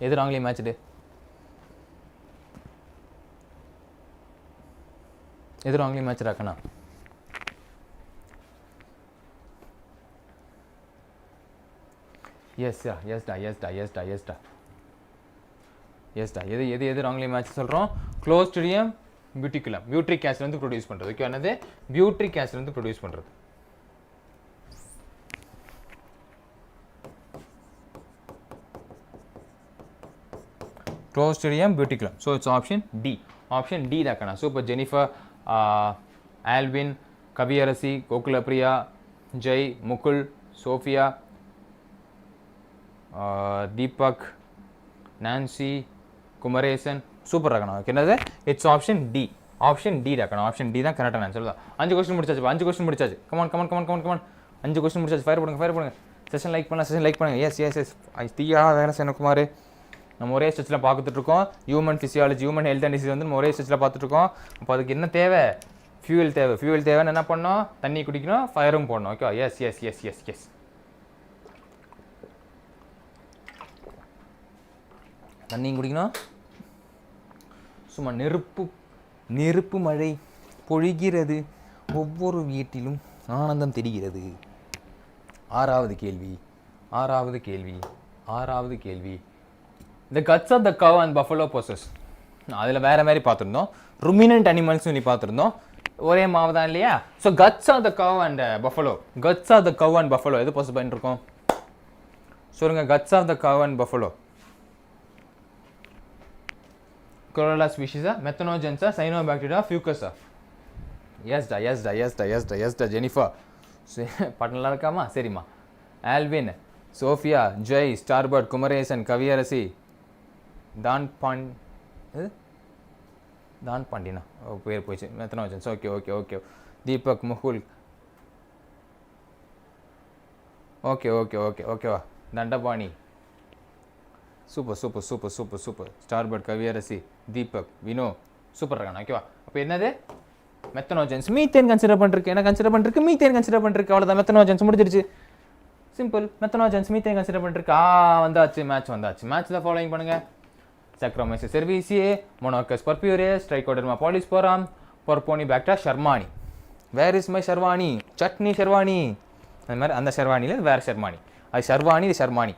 எது ராங்லி மேட்ச்டு? எது ராங்லி மேட்ச் ராக்கண்ணா? எஸ்டா. எது ராங்லி மேட்ச் சொல்கிறோம்? Clostridium butylicum. Butyric acid produce பண்ணுறது. ஓகே, என்னது? பியூட்ரிக் ஆசிட் ப்ரொடியூஸ் பண்ணுறது. Clostridium buticulum. So it's option D. Option D dakana. Super Jennifer, Alvin, Kaviarasi, Gokulapriya, Jai, Mukul, Sophia, Deepak, Nancy, Kumaresan. Super dakana. Okay, it's option D. Option D dakana. Option D தான் கரெக்டான answer தான். 5 question முடிச்சாச்சு. 5 question முடிச்சாச்சு. Come on. 5 question முடிச்சாச்சு. Fire பண்ணுங்க. Session like பண்ணுங்க. S. தீயா வேற செனகுமார். நம்ம ஒரே ஸ்டெச்சில் பார்த்துட்டு இருக்கோம். Human physiology, human health and disease வந்து நம்ம ஒரே ஸ்டெச்சில் பார்த்துட்டு இருக்கோம். அப்போ அதுக்கு என்ன தேவை? ஃபியூவல் தேவைன்னு என்ன பண்ணோம்? தண்ணி குடிக்கணும், ஃபயரும் போடணும். Okay, yes. தண்ணியும் குடிக்கணும். சும்மா நெருப்பு மழை பொழிகிறது, ஒவ்வொரு வீட்டிலும் ஆனந்தம் தெரிகிறது. ஆறாவது கேள்வி. The guts of the cow and buffalo possess. அதில் வேறு மாதிரி பார்த்துருந்தோம். ruminant animals நீ பார்த்துருந்தோம். ஒரே மாவு தான் இல்லையா? So guts of the cow and buffalo. எது possess பண்ணிருக்கோம் சொல்லுங்க. guts of the cow and buffalo. Chlorella species, methanogens, cyanobacteria, fucus. Yes, Jennifer. பட்டனலாம் இருக்காமா? சரிம்மா. ஆல்வின், சோஃபியா, ஜெய், ஸ்டார்பர்ட், குமரேசன், கவியரசி, தான் பாண்டினா பேர் போயிடுச்சு. மெத்தனோஜன்ஸ். ஓகே. தீபக், முகுல். ஓகேவா. தண்டபாணி. சூப்பர். ஸ்டார்பர்ட், கவியரசி, தீபக், வினோ. சூப்பர் இருக்கானா? ஓகேவா. அப்போ என்னது? மெத்தனோஜன்ஸ். மீத்தேன் கன்சிடர் பண்ணிருக்கு. மீத்தேன் கன்சிடர் பண்ணிருக்கு. அவ்வளோதான். மெத்தனோஜன்ஸ் முடிஞ்சிருச்சு. சிம்பிள். மெத்தனோஜன்ஸ் மீத்தேன் கன்சிடர் பண்ணிருக்கு. வந்தாச்சு. மேட்ச் தான் ஃபாலோயிங் பண்ணுங்க. Saccharomyces cerevisiae, Monococcus purpureus, Trichoderma polysporum, Porponibacter shermani. Where is my shermani? Chutney shermani. அந்த மாதிரி அந்த ஷெர்வானியில் வேறு ஷெர்மானி. அது ஷெர்வானி, இது ஷெர்மானி.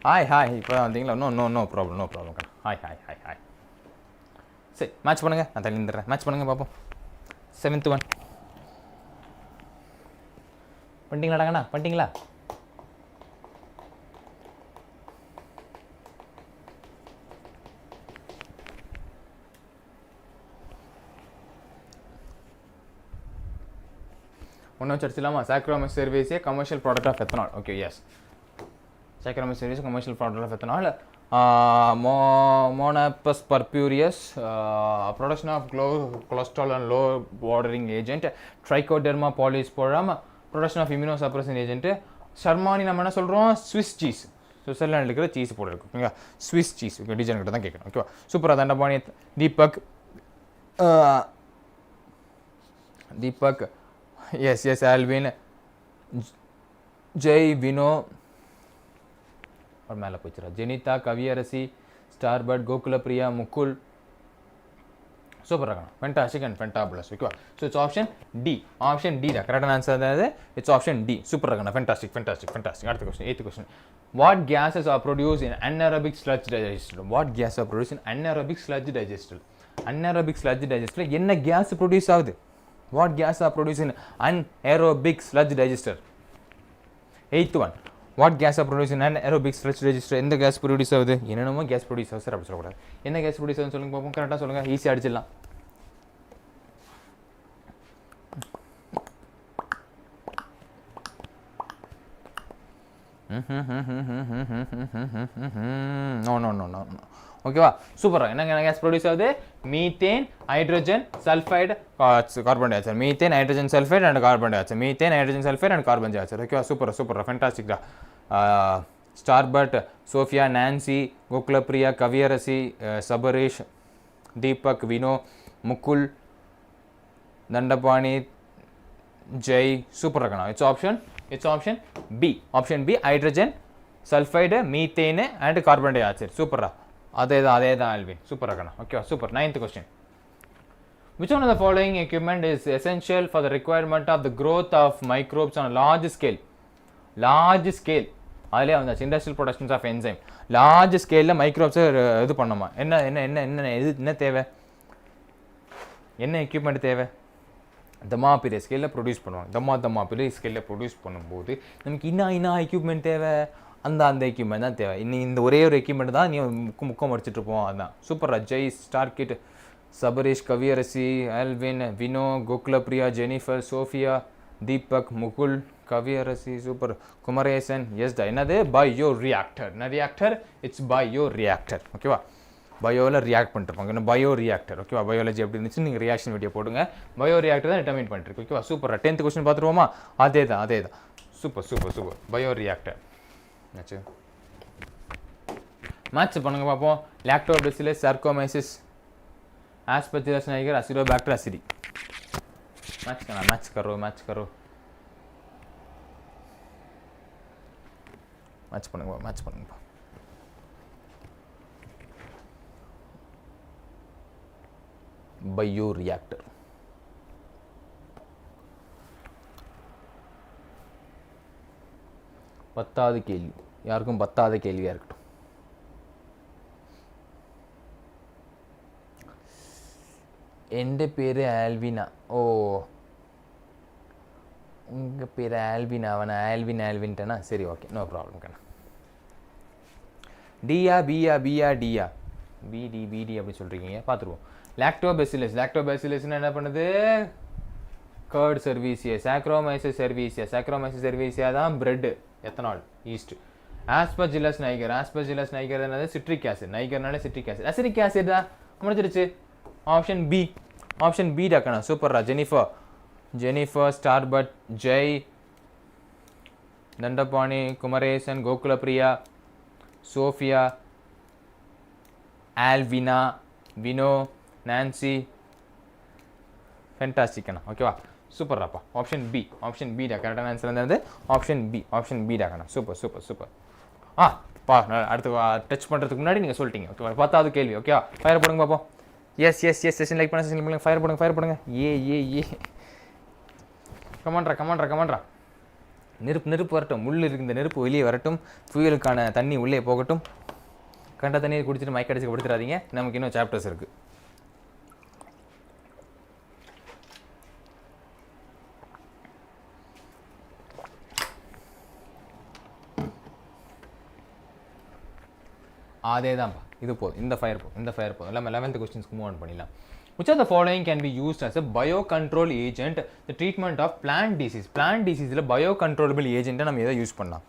ஹாய் இப்போ தான் வந்தீங்களா? No problem. ஹாய். சரி, மேட்ச் பண்ணுங்கள். நான் தள்ளி நின்றுறேன். மேட்ச் பண்ணுங்கள் பார்ப்போம். 7th one பண்ணிட்டீங்களா? ஒன்றும் வச்சிடலாமா? Saccharomyces cerevisiae, commercial product of ethanol. Okay, yes. Saccharomyces cerevisiae, commercial product of ethanol. Monococcus purpureus, production of cholesterol and low bordering agent. Trichoderma polysporum, production of immunosuppressant agent. ஷர்மானி நம்ம என்ன சொல்கிறோம்? Swiss cheese. சுவிட்சர்லாண்டில் இருக்கிற cheese போட்டு இருக்கும். ஓகேங்களா? Swiss cheese. Okay, teacher கிட்ட தான் கேட்கணும். ஓகேவா? சூப்பராக. தண்டபாணி, தீபக், எஸ், ஆல்வின், ஜெய், வினோ, और மேலே போச்சுரா. ஜெனிதா, கவியரசி, ஸ்டார்பர்ட், கோகுலப்பிரியா, முகுல். சூப்பர் இருக்கணும். Fantastic and fantabulous. ஓகேவா? So it's option D. தான் கரெக்டான ஆன்சர். அதாவது இட்ஸ் ஆப்ஷன் டி. சூப்பர் இருக்கணும். ஃபென்டாஸ்டிக். அடுத்த question, 8th question. What gases are produce in anaerobic sludge digester? Anaerobic sludge digester என்ன கேஸ் ப்ரொடியூஸ் ஆகுது? What gas are produced in anaerobic sludge digester? 8th one. What gas are produced in anaerobic sludge digester? எந்த case produce ஆகுது? என்னென்னமோ case produce ஆகுது sir, அப்படி சொல்லக்கூடாது. என்ன gas produce ஆகுதுன்னு சொல்லுங்க பார்ப்போம். கரெக்டாக சொல்லுங்கள். ஈஸியாக அடிச்சிடலாம். No. ஓகேவா? சூப்பராக. என்ன கேஸ் ப்ரொடியூஸ் ஆகுது? Methane, hydrogen sulphide, carbon dioxide. Methane, hydrogen sulphide and carbon dioxide. ஓகேவா? சூப்பராக. ஃபென்டாஸ்டிக்டா. Starbird, Sophia, Nancy, Gokulapriya, Kaviyarasi, Sabarish, Deepak, Vino, Mukul, Dandapani, Jai. சூப்பராக இருக்கணும். It's option B. Hydrogen sulphide, methane and carbon dioxide. சூப்பரா. அதே தான் ஆல்வின். சூப்பராக இருக்கணும். ஓகேவா? Super. 9th question. Which one of the following equipment is essential for the requirement of the growth of microbes on a large scale? அதிலே வந்தாச்சு. Industrial productions of enzyme. Large ஸ்கேலில் மைக்ரோப்ஸை இது பண்ணோமா? என்ன தேவை? என்ன எக்யூப்மெண்ட் தேவை? பெரிய ஸ்கேலில் ப்ரொடியூஸ் பண்ணுவாங்க. பெரிய ஸ்கேலில் ப்ரொடியூஸ் பண்ணும்போது நமக்கு இன்னும் எக்யூப்மெண்ட் தேவை? அந்த எக்யூப்மெண்ட் தான் தேவை. இந்த ஒரே ஒரு எக்யூப்மெண்ட் தான் நீ முக்கம் முடிச்சுட்டு இருப்போம். அதுதான் சூப்பரா. Jay, star kid, Sabarish, Kaviyarasi, Alvin, Vino, Gokulapriya, Jennifer, Sophia, Deepak, Mukul, Kaviyarasi, super, Kumaresan. Yes டா. என்னது? Bioreactor. என்ன ரியாக்டர்? It's bioreactor. ஓகேவா? பயோவில் ரியாக்ட் பண்ணிருப்பாங்க. இன்னும் பயோ ரியாக்டர். ஓகேவா? பயாலஜி எப்படி இருந்துச்சு நீங்கள் ரியாக்ஷன் வீடியோ போடுங்க. பயோ ரியாக்டர் தான் டிட்டர்மைன் பண்ணிருக்கு. ஓகேவா? சூப்பர். 10th question பார்த்துருவோமா? அதே தான். சூப்பர். Bio reactor. என்னாச்சு? மேட்ச் பண்ணுங்க பார்ப்போம். Lactobacillus, சார்கோமைசிஸ், Aspergillus நைகர், Acetobacter, acidity. Match करो मैच பண்ணுங்க. Bio reactor. பத்தாவது கேள்வி. யாருக்கும் பத்தாவது கேள்வியா இருக்கட்டும். എൻ്റെ പേര് ആൽവിന. ഓ, உங்கள் பேர் ஆல்வின். அவனை ஆல்வின்ட்டனா சரி, ஓகே, நோ ப்ராப்ளம் கண்ணா. டியா, பியா, டியா, பிடி அப்படி சொல்கிறீங்க. பார்த்துருவோம். லாக்டோபெசிலஸ்னா என்ன பண்ணுது? கர்ட் சர்வீசியா. சாக்ரோமைசிஸ் சர்வீசியா தான் bread, ethanol, yeast. Aspergillus niger என்னது? Citric acid. நைகர்னால சிட்ரிக் ஆசிட். அசிடிக் ஆசிட் தான் முடிஞ்சிருச்சு. ஆப்ஷன் பி டாக்கண்ணா. சூப்பர்ரா. Jennifer, star bud, Jay, Dhandapani, Kumaresan, Gokulapriya, Sophia, ஆல்வினா, வினோ, நான்சி. ஃபென்டாஸ்டிக் அண்ணா. ஓகேவா? சூப்பர்ராப்பா. ஆப்ஷன் பி டா. கரெக்டான ஆன்சர் வந்து ஆப்ஷன் பி டாக்கண்ணா. சூப்பர். அடுத்து டச் பண்ணுறதுக்கு முன்னாடி நீங்கள் சொல்லிட்டீங்க. ஓகேவா? 10வது கேள்வி. ஓகேவா? ஃபயர் போடுங்க பார்ப்போம். எஸ் செஷன் லைக் பண்ணுங்க. ஃபயர் போடுங்க. ஏ கமாண்ட்ரா. நெருப்பு வரட்டும். முள் இருக்கு, இந்த நெருப்பு வெளியே வரட்டும். ஃபியூயலுக்கான தண்ணி உள்ளே போகட்டும். கண்ட தண்ணியை குடிச்சிட்டு மயக்க அடிச்சு படுத்துறாதீங்க. நமக்கு இன்னும் சாப்டர்ஸ் இருக்கு. அதே தான்ப்பா. இது போதும். இந்த ஃபயர் போதும். எல்லாமே 11th கொஸ்டின்ஸ்க்கு மூவ் ஆன் பண்ணிடலாம். Which of the following can be used as a biocontrol agent the treatment of plant disease? Plant disease la biocontrollable agent நம்ம எதை யூஸ் பண்ணலாம்?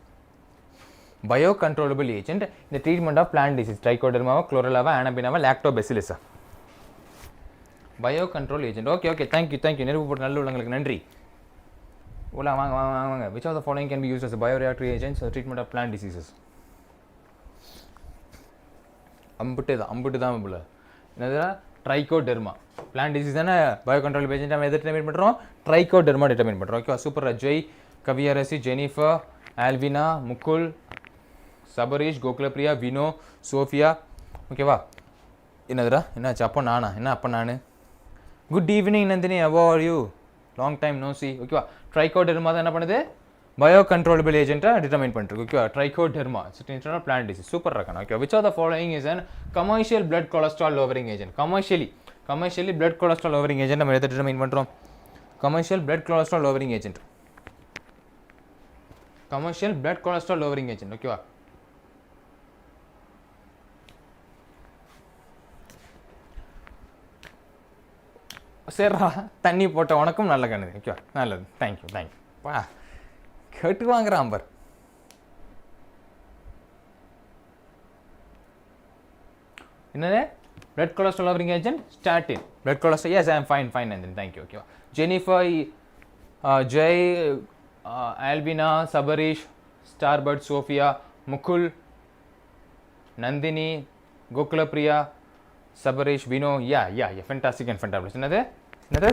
biocontrollable agent in the treatment of plant disease. Trichoderma, chlorella, anabinava, lactobacillus. biocontrol agent. Okay, thank you. நெருப்பு போட்டு நல்ல உள்ளங்களுக்கு நன்றி. வாங்க. Which of the following can be used as a bioreactor agent for the treatment of plant diseases? அம்புட்டு தான் போல. என்னதுடா? ட்ரைகோடெர்மா. பிளான்ட் டிசீஸ் தானே பயோகண்ட்ரோல் ஏஜென்ட். நம்ம எதை டிட்டர்மைன் பண்ணுறோம்? ட்ரைகோடெர்மா டிட்டர்மைன் பண்ணுறோம். Okay, super. Jay, Kaviyarasi, Jennifer, ஆல்வினா, முகுல், சபரீஷ், கோகுலப்பிரியா, வினோ, சோஃபியா. ஓகேவா? என்னதுடா? என்னாச்சு? அப்போ நான் good evening Nandini, how are you? Long time no see. ஓகேவா? ட்ரைகோடெர்மா தான் என்ன பண்ணுது? biocontrollable agent determine பண்ணிருக்கு. Okay, trichoderma instant of plant disease. Super இருக்கணும். Okay, which of the following is an commercial blood cholesterol lowering agent? commercially blood cholesterol lowering agent நம்ம எதை determine பண்றோம்? commercial blood cholesterol lowering agent. ஓகேவா? சரிடா, தண்ணி போட்ட உனக்கும் நல்ல கண்ணுது. ஓகேவா? நல்லது. தேங்க்யூ. வா, கேட்டு வாங்குறான் பார். என்னது? Blood cholesterol lowering agent statin. Blood cholesterol, yes, I am fine and then thank you. ஓகேவா? Jennifer, Jai, Albina, Sabareesh, Starbird, Sophia, Mukul, Nandini, Gokulapriya, Sabareesh, Vino. Yeah fantastic and fantabulous. என்னது?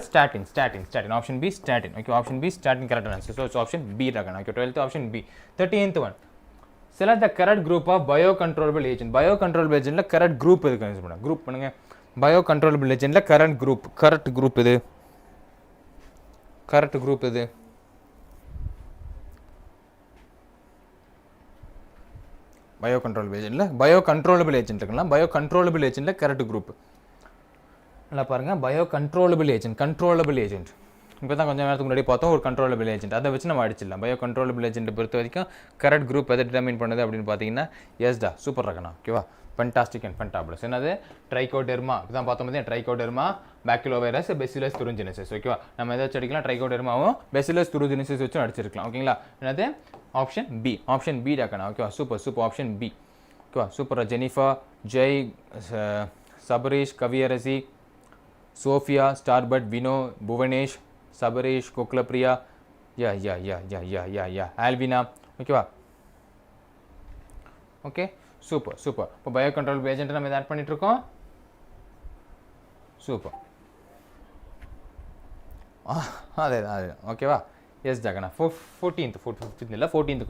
Statin. Option B statin. Okay, option B statin correct answer. So option B தான். Okay, 12th option B. 13th one. select the correct group of biocontrollable agent. biocontrollable agentல correct group எதுக்கு use பண்ணுங்க? Group பண்ணுங்க. biocontrollable agentல correct group எது? biocontrollable agent இருக்கலாம். biocontrollable agentல correct group. நல்லா பாருங்க. biocontrollable agent, controllable agent. இப்போ தான் கொஞ்சம் நேரத்துக்கு முன்னாடி பார்த்தோம் ஒரு கண்ட்ரோலபிள் ஏஜென்ட், அதை வச்சு நம்ம அடிச்சிடலாம். பயோ கண்ட்ரோலபிள் ஏஜென்ட் பொறுத்த வரைக்கும் கரெக்ட் குரூப் எதை டிட்டர்மின் பண்ணுது அப்படின்னு பார்த்தீங்கன்னா எஸ்டா, சூப்பர் ரகனா, ஓகேவா. Fantastic and fantabulous. என்னது ட்ரைகோடெர்மா, இதுதான் பார்த்தோம் பார்த்தீங்கன்னா ட்ரைகோடெர்மா, பேக்டீரியோவைரஸ், பெசிலஸ் துருஞ்சினிசிஸ், ஓகேவா. நம்ம எதை வச்சு அடிக்கலாம், ட்ரைகோடெர்மாவும் பெசிலஸ் துருஞ்சினிசிஸ் வச்சு அடிச்சிருக்கலாம், ஓகேங்களா. என்னது ஆப்ஷன் பி, ஆப்ஷன் பி டாக்கண்ணா, ஓகேவா. சூப்பர் சூப்பர், ஆப்ஷன் பி, ஓகேவா. Super. Jennifer, Jai, Sabareesh, Kaviyarasi, Sophia, Starbird, Vino, Bhuvanesh, Sabareesh, Gokulapriya, yeah Alvina, ஓகேவா. Okay super super. இப்போ பயோ கண்ட்ரோல் ஏஜென்ட் நம்ம இதை ஆட் பண்ணிட்டு இருக்கோம். சூப்பர், அதே ஓகேவா. எஸ் ஜாகனா. 14th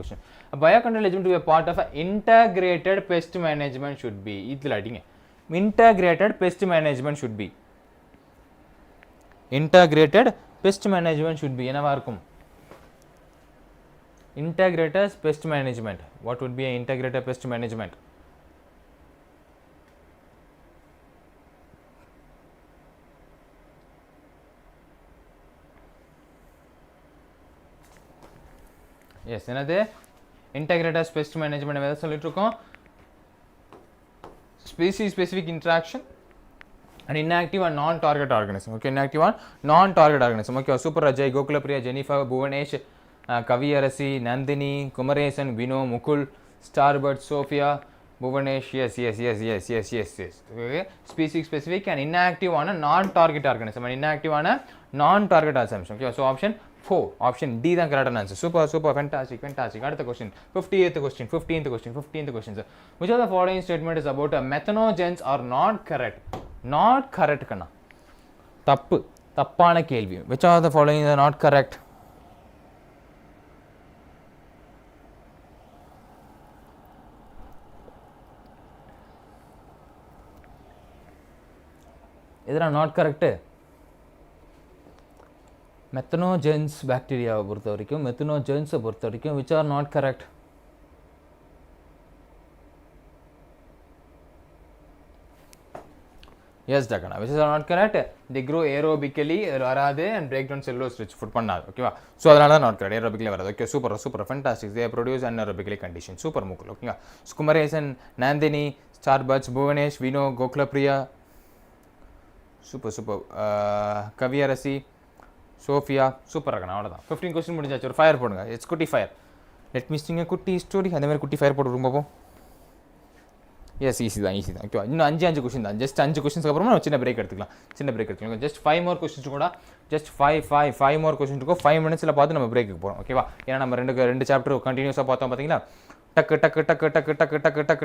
question. Bio control agent to be part of integrated pest management should be. இதில் அடிங்க, integrated pest management should be. integrated pest management should be என்னவா இருக்கும்? integrated pest management. What would be an integrated pest management? yes, என்னது integrated pest management எதை சொல்லிட்டு இருக்கோம்? species specific interaction and inactive and non-target organism. Okay, inactive and non-target organism. Okay, super. Ajay, Gokulepriya, Jennifer, Bhuvanesh, Kaviyarasi, Nandini, Kumaresan, Vino, Mukul, Starbird, Sophia, Bhuvanesh. Yes. Okay, species specific and inactive on a non-target organism and inactive on a non-target organism. Okay, so option 4, option D the correct answer. Super, fantastic. அடுத்த question, 15th question. Sir, which of the following statement is about methanogens are not correct? Not correct கண்ணா, தப்பான கேள்வி. which of the following is not correct? இதெல்லாம் not correct. Methanogens பாக்டீரியாவை பொறுத்த வரைக்கும், மெத்தனோஜென்ஸை பொறுத்த வரைக்கும் which are not correct? yes dakana, which is not correct. They grow aerobically, வராது, and break down cellulose rich food பண்ணாது, ஓகேவா. ஸோ அதனால தான் நாட் கரெக்ட், ஏரோபிக்கலி வராது. Okay super fantastic. they produce anaerobically condition. Super மூக்குல், ஓகேங்களா. Kumaresan, Nandini, Starbirds, Bhuvanesh, Vino, Gokulapriya, super. Kaviyarasi, Sophia, super இருக்கணும். அவ்வளோதான். 15 கொஸ்டின் முடிஞ்சாச்சு. ஒரு ஃபயர் போடுங்க. இட்ஸ் குட்டி ஃபயர். லெட் மீ ஸ்டிங் குட்டி ஸ்டோரி. அந்த மாதிரி குட்டி ஃபயர் போட்டு ரொம்பவும் எஸ் ஈஸி தான். ஓகேவா. இன்னும் 5 கொஸ்டின் தான். ஜஸ்ட் 5 கொஸ்டின்ஸ்க்கு அப்புறமா நம்ம சின்ன பிரேக் எடுத்துக்கலாம். ஜஸ்ட் 5 more கொஸ்டின்ஸ் கூட, ஜஸ்ட் 5 more கொஸ்டின் இருக்கும். 5 minutesல பார்த்து நம்ம பிரேக்கு போகிறோம், ஓகேவா. ஏன்னா நம்ம ரெண்டு சாப்டர் கண்டினியூஸாக பார்த்தோம் பார்த்தீங்களா.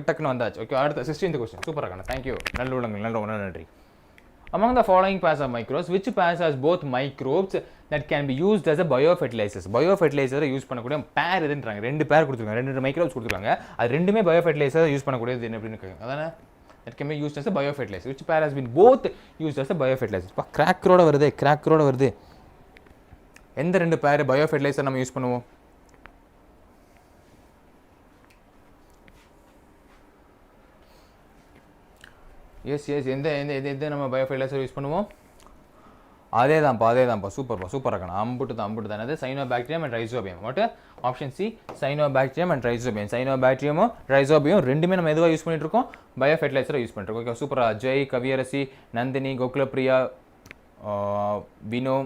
டக்குன்னு வந்தாச்சு. ஓகே, அடுத்த 16th கொஸ்டின். சூப்பராக இருக்கணும். தேங்க்யூ. நல்ல நன்றி. Among the following pairs of microbes, which pairs has both microbes that can be used as a biofertilizers? Biofertilizer use பண்ணக்கூடிய பேர் எதுன்றாங்க. 2 பேர் கொடுத்துருக்காங்க, 2 மைக்ரோப்ஸ் கொடுத்துருக்காங்க. அது ரெண்டுமே பயோஃபெர்டிலைசர் யூஸ் பண்ணக்கூடியது என்ன அப்படின்னு இருக்காங்க. அதானே that can be used as a biofertilizer. Which pair has been both used as a biofertilizer? கிராக்கரோட வருது. எந்த 2 பேர் பயோஃபெர்டிலைசர் நம்ம யூஸ் பண்ணுவோம்? எஸ் எந்த நம்ம பயோஃபெர்டிலைசர் யூஸ் பண்ணுவோம்? அதேதான்ப்பா. சூப்பர் இருக்கணும். அம்புட்டு தான். அது cyanobacterium and rhizobium. What option C, cyanobacterium and rhizobium. சைனோபாக்டீரியமும் ரைசோபியம் ரெண்டுமே நம்ம எதுவாக யூஸ் பண்ணிட்டு இருக்கோம்? பயோஃபெர்டிலைசரை யூஸ் பண்ணிட்டு இருக்கோம். ஓகே சூப்பரா. ஜெய், கவியரசி, நந்தினி, கோகுலப்ரியா, வினோ,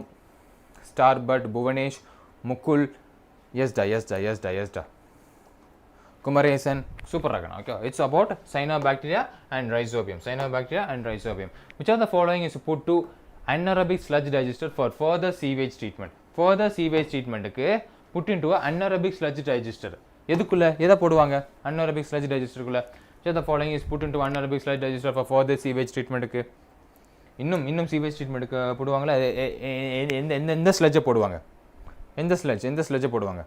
ஸ்டார்பட், புவனேஷ், முகுல், எஸ்டா, குமரேசன், சூப்பர் இருக்கணும். Okay, it's about cyanobacteria and rhizobium. Which of the following is put to anaerobic sludge digester for further sewage treatment? Further sewage treatmentக்கு put into a anaerobic sludge digester. எதை போடுவாங்க anaerobic sludge digesterக்குள்ள? Which of the following is put into anaerobic sludge digester for further sewage treatmentக்கு? இன்னும் sewage treatmentக்கு போடுவாங்களா? எந்த ஸ்லட்ஜை போடுவாங்க? எந்த ஸ்லட்ஜை போடுவாங்க?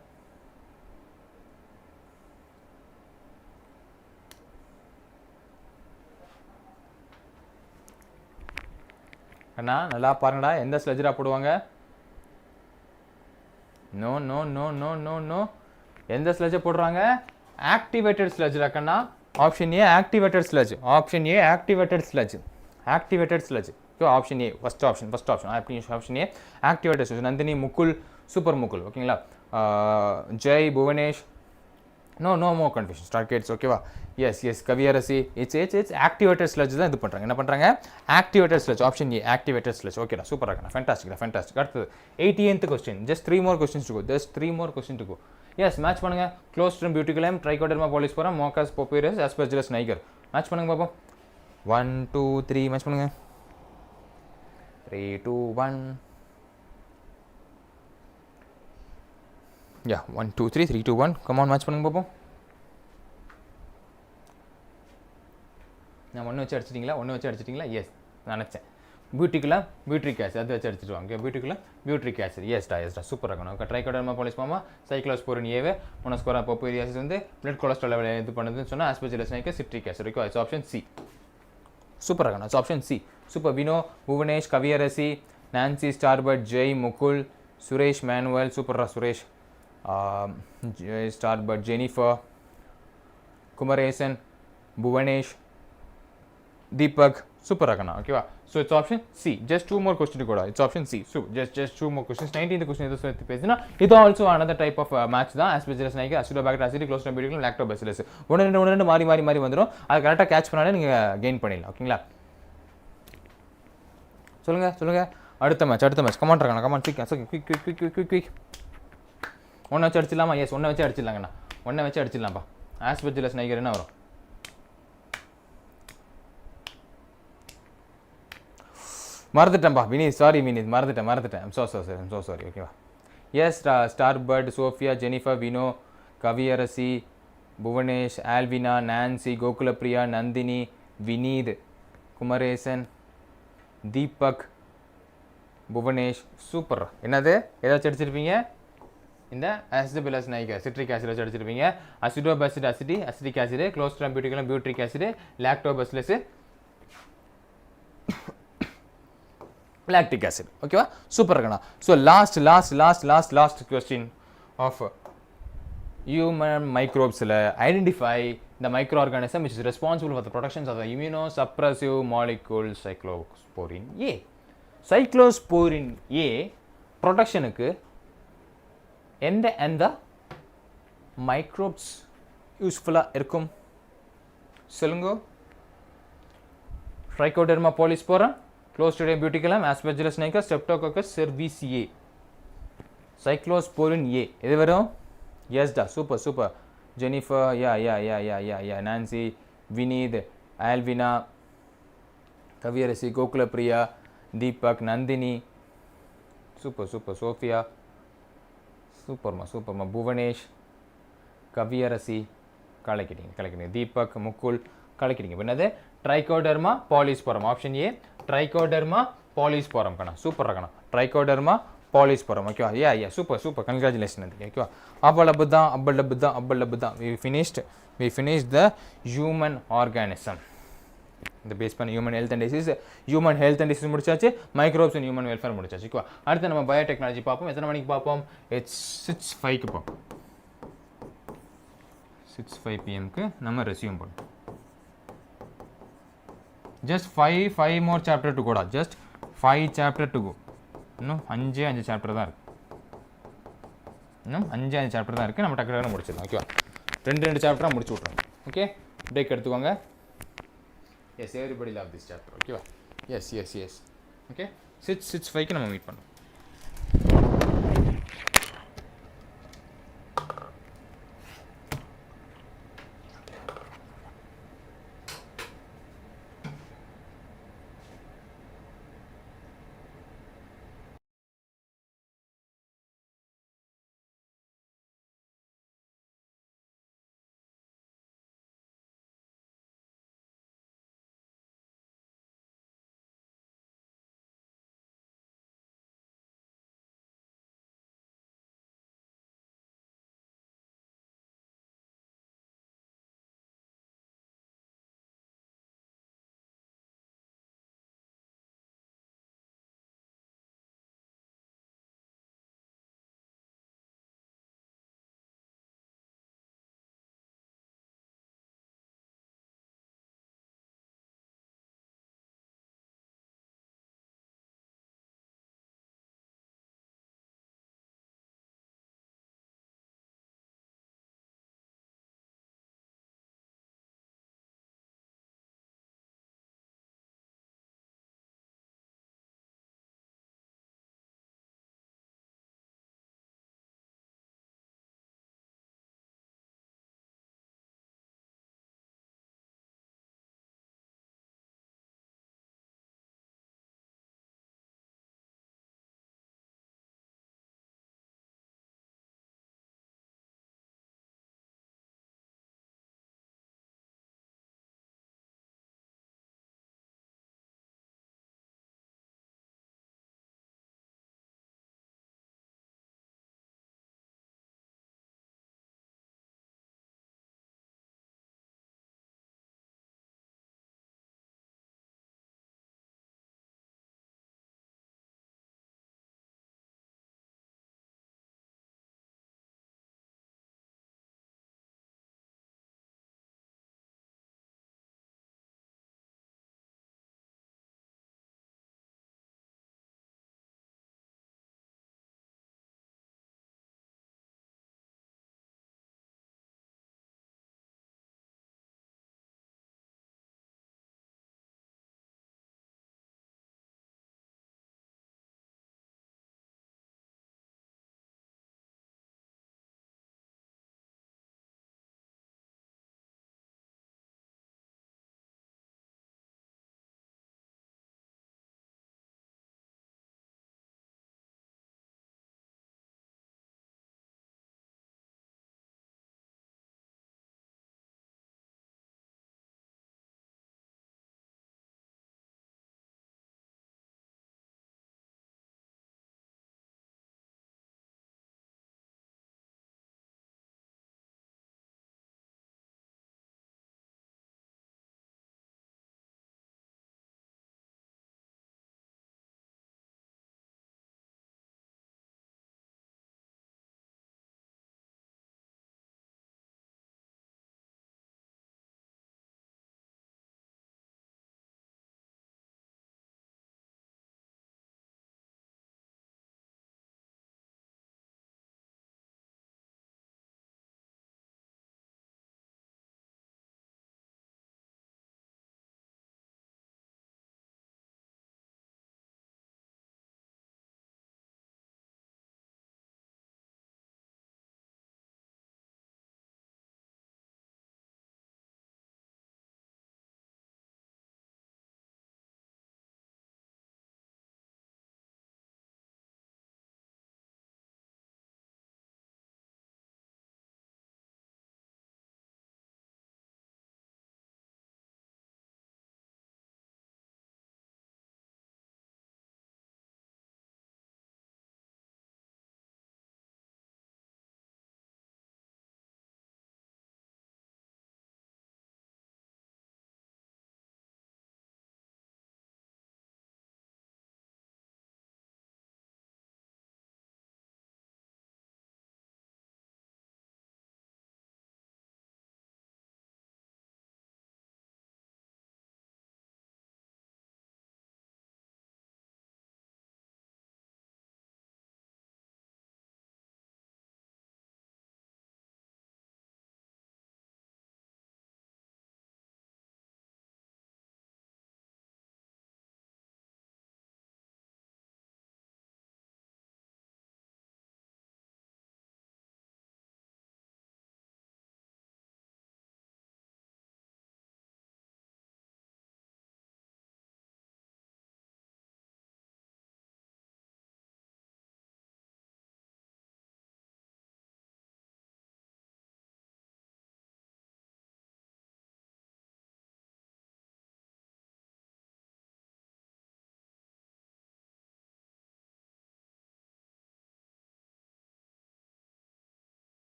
அண்ணா நல்லா பாருங்கடா, எந்த ஸ்லட்ஜரா போடுவாங்க? நோ. எந்த ஸ்லட்ஜை போடுறாங்க? ஆக்டிவேட்டட் ஸ்லட்ஜ் கண்ணா. Option A activated sludge. Okay option A first option option A activators Nandini Mukul super Mukul ஓகேங்களா Jai Bhuvanesh no more confusion start kids ஓகேவா yes Kaviyarasi it's activated sludge தான் இது பண்றாங்க என்ன பண்றாங்க activated sludge option A activated sludge ஓகேடா சூப்பரா இருக்கா fantastic அடுத்து 18th question just 3 more questions to go yes match பண்ணுங்க clostridium buticulum trichoderma polysporum moccas papyrus aspergillus niger match பண்ணுங்க பாப்போம் 1 2 3 மேட்ச் பண்ணுங்க 3 2 1 yeah 1 2 3 3 2 1 come on மேட்ச் பண்ணுங்க பாப்போம் நான் ஒன்று வச்சு அடிச்சிட்டிங்களா எஸ் நினச்சேன் பியூட்டிக்குலாம் பியூட்ரிக் ஆசிட் அது வச்சு அடிச்சிடுவாங்க பியூட்டிக்குலாம் பியூட்ரிக் ஆசிட் எஸ்டா சூப்பராக இருக்கணும் ட்ரைகோடர்மா பாலிஸ்மாமா சைக்ளோஸ்போரின் ஏவே மொனஸ்கோரா பப்போரியாசிஸ் வந்து பிளட் கொலஸ்ட்ரால் லெவல் இது பண்ணுதுன்னு சொன்னால் ஆஸ்பெஜிலஸ் நைக்க citric acid okay it's option C சூப்பராக இருக்கணும் it's option C super Vino Bhuvanesh Kaviyarasi Nancy Starbird Jai Mukul Suresh Manuel சூப்பரா Suresh Starbird Jennifer Kumaresan Bhuvanesh Deepak super rakana okay so it's option C just two more questions koda it's option C so just two more questions 19th question idu solli pesina idu also another type of match da aspergillus niger acidobacter acidic clostridium buticulum lactobacillus one mari vandrum adu correct catch pannale neenga gain pannila okayla solunga அடுத்த match command rakana come on quick ஒண்ணு வச்சு அடிச்சிடலாமா S ஒண்ணு வச்சு அடிச்சிடலாங்கண்ணா ஒண்ணு வச்சு அடிச்சிடலாம்ப்பா aspergillus niger என்ன வரும் மறந்துட்டேன்பா Vineeth sorry Vineeth மறந்துட்டேன் I'm so sorry ஓகேவா yes Starbird Sophia Jennifer Vino Kaviyarasi Bhuvanesh Alvina Nancy Gokulapriya Nandini Vineeth Kumaresan Deepak Bhuvanesh super என்னது ஏதாச்சும் அடிச்சிருப்பீங்க இந்த ஆஸ்பெஜிலஸ் நைகர் சிட்ரிக் ஆசிட் வச்சு அடிச்சிருப்பீங்க Acetobacter acetic acid Clostridium butylicum butyric acid Lactobacillus lactic acid okay va super rakana so last question of human microbes identify the microorganism which is responsible for the production of the immunosuppressive molecule cyclosporin A production க்கு எந்த microbes useful இருக்கும் சொல்லுங்க Trichoderma polysporum Clostridium buticulum, Aspergillus niger, Streptococcus cerevisiae. Cyclosporin A. இது வரும்? Yes da, super. Jennifer, yeah. Nancy, Vineet, Alvina, Kaviyarasi, Gokulapriya, Deepak, Nandini. Super. Sophia. Superma. Bhuvanesh, Kaviyarasi, கலக்கிட்டீங்க. Deepak, Mukul, கலக்கிட்டீங்க. என்னது? Trichoderma polysporum. Option A. Trichoderma polysporum kana super rakana Trichoderma polysporum okay yeah super congratulations okay abbalabda we finished the human organism the base pan human health and disease mudichachu microbes and human welfare mudichachu okay அடுத்து நம்ம biotechnology பாப்போம் எத்தனை மணிக்கு பாப்போம் it's 6:05 க்கு பாப்போம் 6:05 pm க்கு நம்ம ரெஸ்யூம் பண்ணுவோம் just 5 more chapter to go just 5 chapter to go இன்னும் 5 chapter தான் இருக்கு இன்னும் 5 chapter தான் இருக்கு நம்ம டக்கு முடிச்சிடலாம் ஓகேவா ரெண்டு chapter முடிச்சு விட்டுறோம் ஓகே பிரேக் எடுத்துக்கோங்க yes everybody love this chapter ஓகேவா yes ஓகே 6:05 க்கு நம்ம மீட் பண்ணுவோம்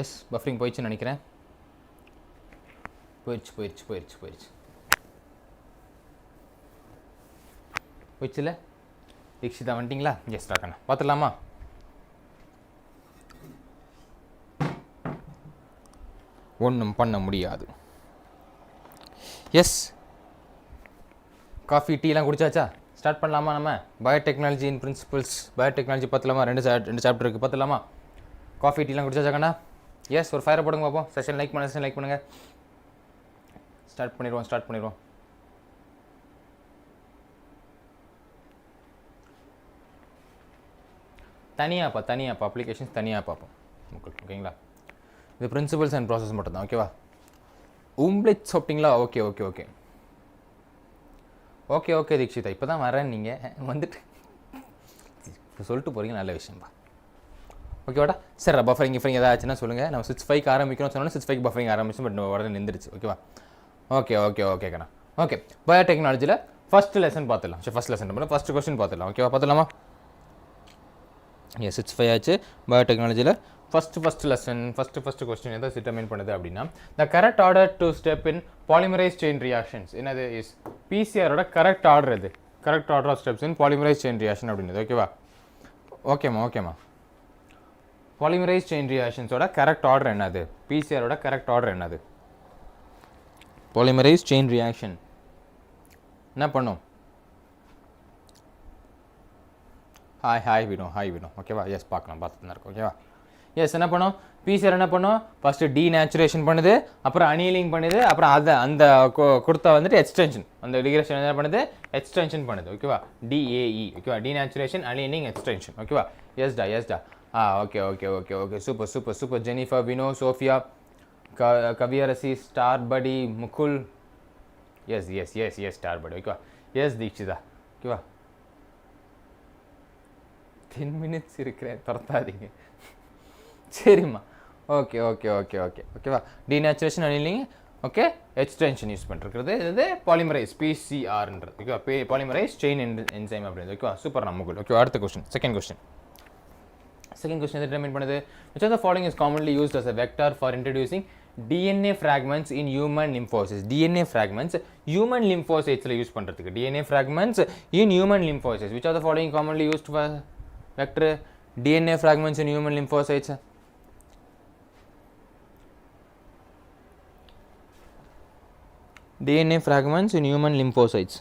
எஸ் பஃபரிங் போயிடுச்சுன்னு நினைக்கிறேன். போயிடுச்சுல. தீக்ஷிதா வந்துட்டிங்களா? எஸ் டாக்கண்ணா பார்த்துடலாமா? ஒன்றும் பண்ண முடியாது. எஸ் காஃபி டீலாம் குடிச்சாச்சா? ஸ்டார்ட் பண்ணலாமா? நம்ம பயோடெக்னாலஜி இன் பிரின்சிபல்ஸ், பயோடெக்னாலஜி பார்த்துலாமா? ரெண்டு சாப்டர் இருக்குது பார்த்துலாமா? காஃபி டீலாம் குடிச்சாச்சாக்கண்ணா? எஸ் ஒரு ஃபயரை போடுங்க பார்ப்போம். செஷன் லைக் பண்ணுங்கள். ஸ்டார்ட் பண்ணிடுவோம். தனியாக அப்ளிகேஷன்ஸ் தனியாக பார்ப்போம். ஓகேங்களா? இது பிரின்சிபல்ஸ் அண்ட் ப்ராசஸ் மட்டும் தான். ஓகேவா? உம்ப்ளிட் சாப்பிட்டீங்களா? ஓகே தீக்ஷிதா இப்போ தான் வரேன். நீங்கள் வந்துட்டு சொல்லிட்டு போகிறீங்க, நல்ல விஷயம்பா. ஓகேவாடா? சரி பஃபரிங் ஏதாச்சுன்னா சொல்லுங்கள். நம்ம 6:05 ஆரம்பிக்கணும்னு சொன்னோன்னா 6:05 பஃபரிங் ஆரம்பிச்சு, பட் உடனே நின்றுச்சு. ஓகேவா? ஓகேண்ணா. ஓகே பயோடெக்னாலஜியில் ஃபஸ்ட் லெசன் பார்த்துடலாம். ஃபஸ்ட் கொஸ்டின் பார்த்துடலாம். ஓகேவா? பார்த்துலாமா? எஸ் 6:05 ஆச்சு. பயோடெக்னாலஜியில் ஃபஸ்ட் லெசன் ஃபஸ்ட் கொஸ்டின் எதை டிட்டர்மைன் பண்ணுது அப்படின்னா, the correct order to step in polymerase chain reactions. என்னது இஸ் பிசிஆரோட கரெக்ட் ஆர்டர். இது correct order of steps in polymerase chain reaction அப்படின்றது. ஓகேவா? ஓகேம்மா பாலிமரைஸ் செயின் ரியாக்ஷன்ஸோட கரெக்ட் ஆர்டர் என்னது? பிசிஆரோட கரெக்ட் ஆர்டர் என்னது? பாலிமரைஸ் செயின் ரியாக்ஷன் என்ன பண்ணும்? ஹாய் வினோ. ஓகேவா? எஸ் பார்த்துட்டு தான் இருக்கும். ஓகேவா? எஸ் என்ன பண்ணும்? பிசிஆர் என்ன பண்ணும்? ஃபஸ்ட்டு டீநேச்சுரேஷன் பண்ணுது, அப்புறம் அனியலிங் பண்ணுது, அப்புறம் அந்த கொடுத்தா வந்துட்டு எக்ஸ்டென்ஷன். அந்த டிகிரேஷன் என்ன பண்ணுது? எக்ஸ்டென்ஷன் பண்ணுது. ஓகேவா? டிஏஇ. ஓகேவா? Denaturation, annealing, extension. ஓகேவா? எஸ்டா okay super Jennifer, Vino, Sophia, Kaviyarasi, star buddy, Mukul. Yes star படி. ஓகேவா? எஸ் தீக்ஷிதா. ஓகேவா? 10 minutes இருக்கிறேன், துரத்தாதீங்க. சரிம்மா. ஓகேவா? Denaturation, annealing, okay extension use பண்ணிருக்கிறது இது பாலிமரைஸ் பிசிஆர்ன்றது. ஓகேவா? பாலிமரைஸ் செயின் என்சைம் அப்படின்றது. ஓகேவா? சூப்பர் நம்ம. ஓகே அடுத்த கொஸ்டின். செகண்ட் கொஸ்டின் எதை டிட்டர்மைன் பண்ணுது? which of the following is commonly used as a vector for introducing DNA fragments in human lymphocytes? DNA fragments human lymphocytes ல use பண்றதுக்கு. DNA fragments in human lymphocytes. which of the following commonly used for vector DNA fragments in human lymphocytes? DNA fragments in human lymphocytes.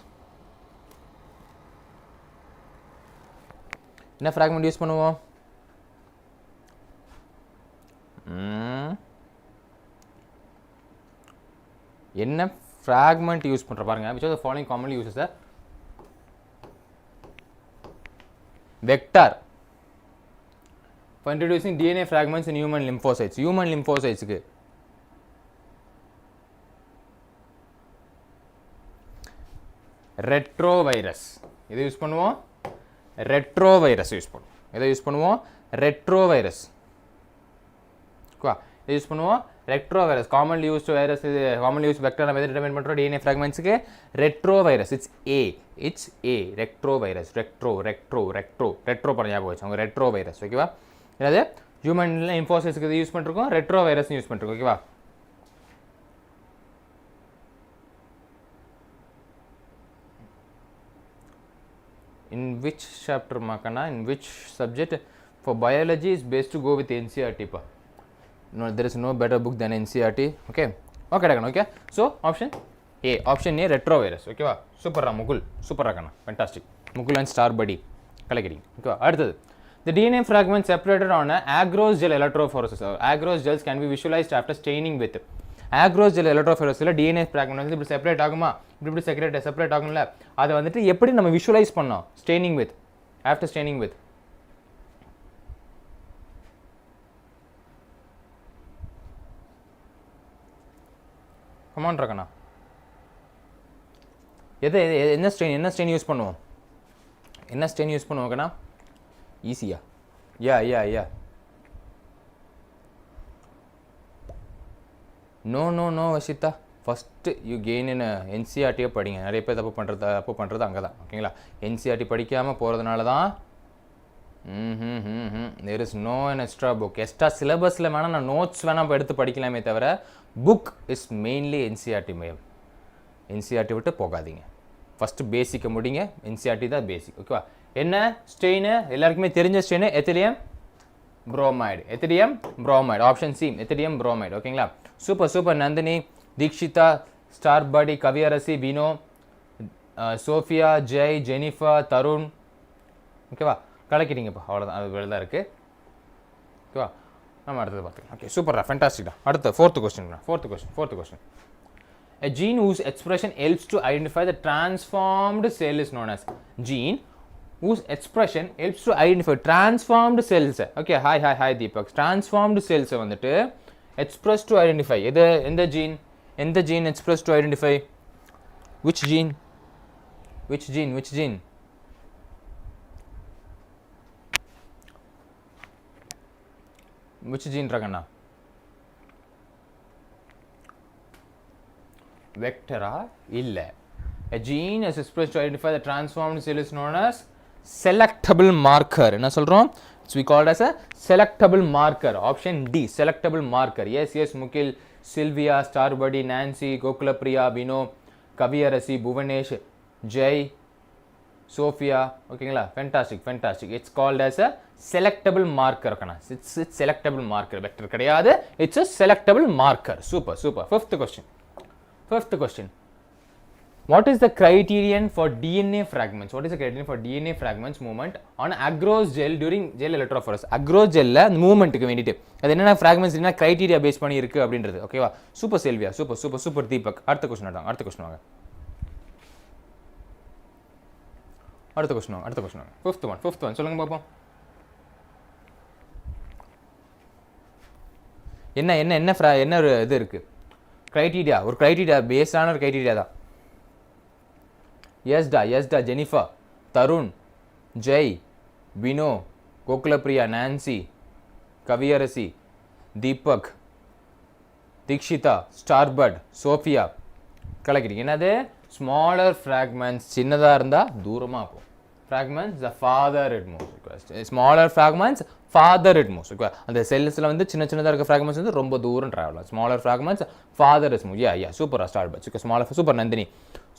என்ன fragment use பண்ணுவோம்? என்ன fragment use பண்ற பாருங்க. which of the following commonly uses a vector for introducing DNA fragments in human lymphocytes? human lymphocytes க்கு retrovirus. இதை use பண்ணுவோம். Retrovirus use பண்ணுவோம். இதை யூஸ் பண்ணுவோம். ரெட்ரோவைரஸ். இதை யூஸ் பண்ணுவோம். Retrovirus commonly used virus. இது காமன்லி யூஸ் வெக்டர் நம்ம எது டிட்டர்மைன் பண்ணுறோம்? டிஎன்ஏ ஃப்ராக்மெண்ட்ஸுக்கு retrovirus. It's a retrovirus. Retro பண்ண ஞாபகம் வச்சு அவங்க ரெட்ரோவைரஸ். ஓகேவா? அதாவது ஹியூமன் லிம்போசைட்ஸ்க்கு இது யூஸ் பண்ணிருக்கோம், ரெட்ரோவைரஸ் யூஸ் பண்ணிருக்கோம். ஓகேவா? In which chapter makana? In which subject? For biology is best to go with NCERT pa. No, there is no better book than NCERT. Okay dakana. Okay, so option A retrovirus. Okay va? Super Mukul, super rakana, fantastic. Mukul and star buddy kalakiri. Okay, அடுத்தது the DNA fragments separated on a agarose gel electrophoresis. Agarose gels can be visualized after staining with agarose gel electrophoresis. DNA fragment வந்து இப்படி separate ஆகுமா? இப்படி separate ஆகும்ல, அதை வந்துட்டு எப்படி நம்ம விஷுவலைஸ் பண்ணோம்? Staining with, after staining with. Come on ரகனா, என்ன ஸ்டெயின் யூஸ் பண்ணுவோம்? என்ன ஸ்டெயின் யூஸ் பண்ணுவோம் கண்ணா? ஈஸியா? யா நோ வஷிதா, ஃபஸ்ட்டு யூ கெயின் இன் என்சிஆர்டியை படிங்க. நிறைய பேர் தப்பு பண்ணுறது அங்கே தான். ஓகேங்களா? என்சிஆர்டி படிக்காமல் போகிறதுனால தான் There is no an extra book. Extra syllabus la வேணா நான் notes வேணா எடுத்து படிக்கலாமே தவிர book is mainly NCERT மயம். NCERT விட்டு போகாதீங்க. ஃபர்ஸ்ட் பேசிக்க முடிங்க. NCERT தான் பேசிக். ஓகேவா? என்ன ஸ்ட்ரெயின் எல்லாருக்குமே தெரிஞ்ச strain ethidium bromide. Ethidium bromide. Option C ethidium bromide. ஓகேங்களா? Super Nandini, Dikshitha, star buddy, Kaviyarasi, Vino, Sophia, Jai, Jennifer, Tarun. ஓகேவா? கலக்கிட்டீங்கப்பா, அவ்வளோதான். அது வேலை தான் இருக்குது. ஓகேவா? நம்ம அடுத்தது பார்த்துக்கலாம். ஓகே, சூப்பரா, ஃபென்டாஸ்டிக்டா. அடுத்த fourth question. A gene whose expression helps to identify the transformed cell is known as gene whose expression helps to identify transformed cells. Okay, hi Deepak. Transformed cells வந்துட்டு express to identify. எந்த gene express to identify? Which gene? Which gene ரகண்ணா? Vector இல்ல. A gene is expressed to identify the transformed cell is known as selectable marker. என்ன சொல்றோம்? It's we called as a selectable marker. Option D, selectable marker. Yes, Mukil, Sylvia, Starbuddy, Nancy, Gokulapriya, Vino, Kaviyarasi, Bhuvanesh, Jay, Sophia. ஓகேங்களா? Fantastic. It's called as a selectable marker. It's selectable marker. Vector கிடையாது. It's a selectable marker. Super. Fifth question. What is the criterion for DNA fragments? Movement on agarose gel during gel electrophoresis? Agarose gel la movementக்கு வேண்டிட்டு அது என்னன்னா fragments என்ன criteria base பண்ணி இருக்கு அப்படின்றது. ஓகேவா? Super Selvia, super Deepak. அடுத்த கொஸ்டின் வாங்க. அடுத்த கொஸ்டின் வாங்க. Fifth one சொல்லுங்க பாப்போம். என்ன ஒரு இது இருக்கு? criteria, ஒரு criteria பேஸ்டான ஒரு criteria தான். Yes, Jennifer, Tarun, Jay, Vino, Gokulapriya, Nancy, Kaviyarasi, Deepak, Dikshita, Starbud, Sophia. கலக்கிறீங்க. என்னது? smaller fragments சின்னதா இருந்தா தூரமா போ. fragments the farther it moves. Smaller fragments farther it moves. அந்த செல்ஸ்ல வந்து சின்னதா இருக்க fragments வந்து ரொம்ப தூரம் டிராவல் ஆகும். smaller fragments farther it moves. Yeah, super Starbud. Smaller, super Nandini.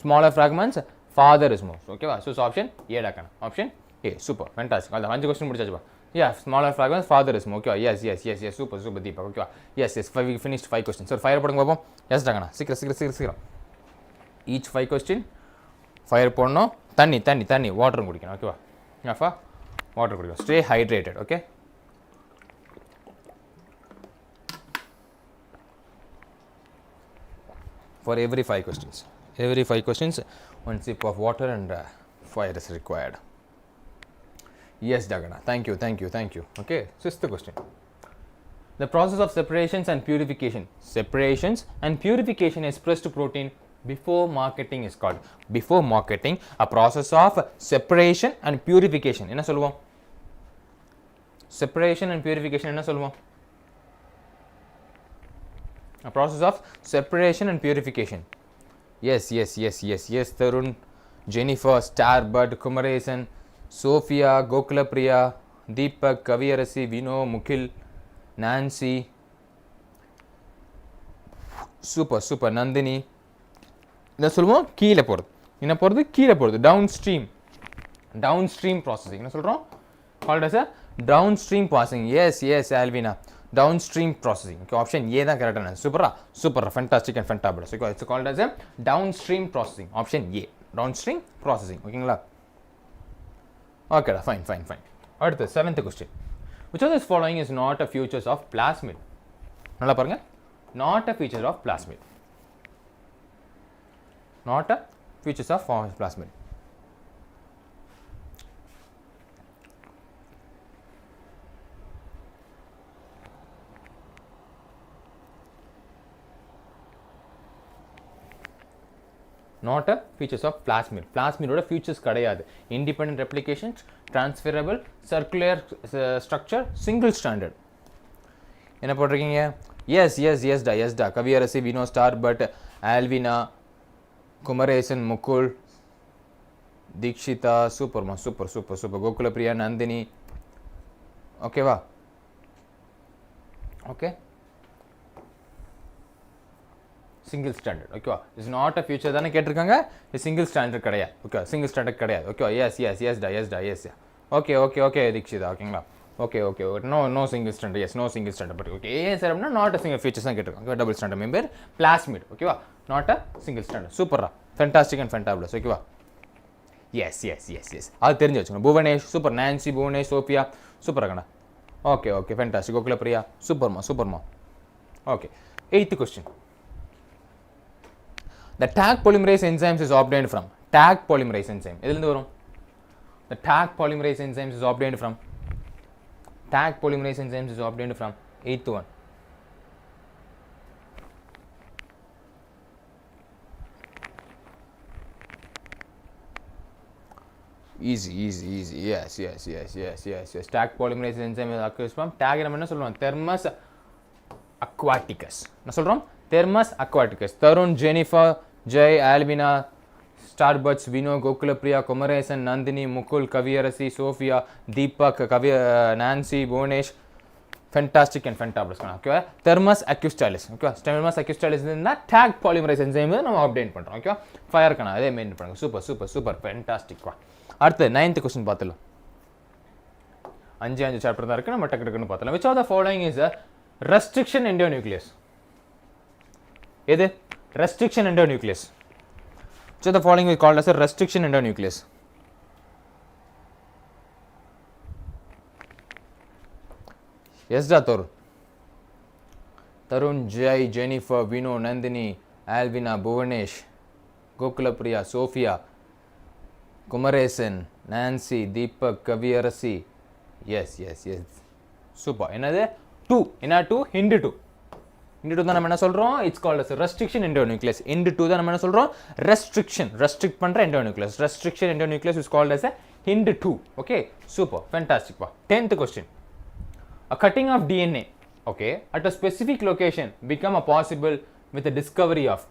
Smaller fragments farther it moves. ஓகேவா? So option A டாக்கணும். Option A. Super, fantastic. அந்த 5 question முடிச்சாச்சுப்பா. Yeah, smaller fragments farther is more. Okay, yes. Super Deepak. Okay, yes. We finished 5 questions. So fire போடுங்க பாப்போம். Yes டாக்கணும். சீக்கிரம். Each 5 question fire போடணும். தண்ணி water குடிக்கணும். ஓகேவா? Jaffa water குடிக்கணும். Stay hydrated. Okay. For every 5 questions, 1 sip of water and fire is required. Yes, Dagana. Thank you. Okay, 6th question. The process of separations and purification expressed protein before marketing is called. Before marketing, a process of separation and purification. என்ன சொல்லுவோம்? Separation and purification என்ன சொல்லுவோம்? A process of separation and purification. Yes, Tarun, Jennifer, Starbud, Kumaresan, Sophia, Gokulapriya, Deepak, Kaviyarasi, Vino, Mukil, Nancy, super Nandini. என்ன சொல்லுவோம்? கீழே போகிறது downstream processing. என்ன சொல்றோம்? called as a downstream processing. Yes, Alvina. Downstream processing. Okay, option A தான் கரெக்டான. Super, fantastic and fantabulous. Okay, it's called as a downstream processing. Option A, downstream processing. ஓகேங்களா? Okay, fine. அடுத்து 7th question. Which of these following is not a features of plasmid? நல்லா பாருங்க. Not a feature of plasmid. Not a features of plasmid. Plasmid features கிடையாது. Independent replication, transferable, circular structure, single stranded. என்ன போட்டிருக்கீங்க? Yes da. Kaviyarasi, Vino, Starbud, Alvina, Kumaresan, Mukul, Dikshita, super. Gokulapriya, Nandini, ஓகேவா? Okay, single standard. ஓகேவா? Is not a feature தானே கேட்டிருக்காங்க. This single standard கிடையாது. Okay, single standard கிடையாது. Okay, yes yes yes டா yes டா yes. Okay okay okay Dikshitha. ஓகேங்களா? Okay okay okay, no single standard. Yes, no single standard. But okay, ASR அப்படின்னா not a single features தான் கேட்டிருக்காங்க. Double standard member plasmid. ஓகேவா? Not a single standard. சூப்பரா, fantastic and fantabulous. ஓகேவா? Yes yes yes yes, அது தெரிஞ்சு வச்சுக்கணும். Bhuvanesh super. Nancy, Bhuvanesh, Sophia சூப்பராக கண்ணா. Okay okay, fantastic. கோகுலப்பிரியா சூப்பர்மா சூப்பர்மா. Okay, 8th question. The tag polymerase enzymes is obtained from. Tag polymerase enzyme எதிலிருந்து வரும்? The tag polymerase enzymes is obtained from. Tag polymerase enzymes is obtained from. 8th one. Easy. Yes. Tag polymerase enzyme occurs from. Tag நம்ம என்ன சொல்றோம்? Thermus aquaticus. என்ன சொல்றோம்? Thermus aquaticus. Tarun, Jennifer, Jai, Albina, Starbirds, Vino, Gokulapriya, Kumaresan, Nandini, Mukul, Kaviyarasi, Sophia, Deepak, Nancy, Bhuvanesh, fantastic and fantabulous. ஓகேவா? Thermus aquaticus. ஓகேவா? Thermus aquaticus இருந்தால் Taq polymerase enzyme நம்ம update பண்ணுறோம். ஓகேவா? ஃபயர் கணா அதே மெயின்டைன் பண்ணுங்க. Super fantastic. அடுத்து 9th கொஸ்டின் பார்த்துலாம். 5 சாப்டர் தான் இருக்குது, நம்ம டக்குன்னு பார்த்துலாம். Which are the following is a restriction endonuclease? எது? Restriction endonuclease. Which of the following is called as a restriction endonuclease? Yes, Tarun, Jai, Jennifer, Vino, Nandini, Alvina, Bhuvanesh, Gokulapriya, Sophia, Kumaresan, Nancy, Deepak, Kaviyarasi. Yes. Super. Another 2. Another 2. Hindu 2. Hindu 2 தான் நம்ம என்ன சொல்றோம்? It's called as a restriction endonuclease. Hindu 2 தான் நம்ம என்ன சொல்றோம்? Restrict பண்ற endonuclease. Restriction endonuclease is called as a Hindu 2. Okay, super, fantastic. 10th question. A cutting of DNA, okay, at a specific location become a possible with the discovery of.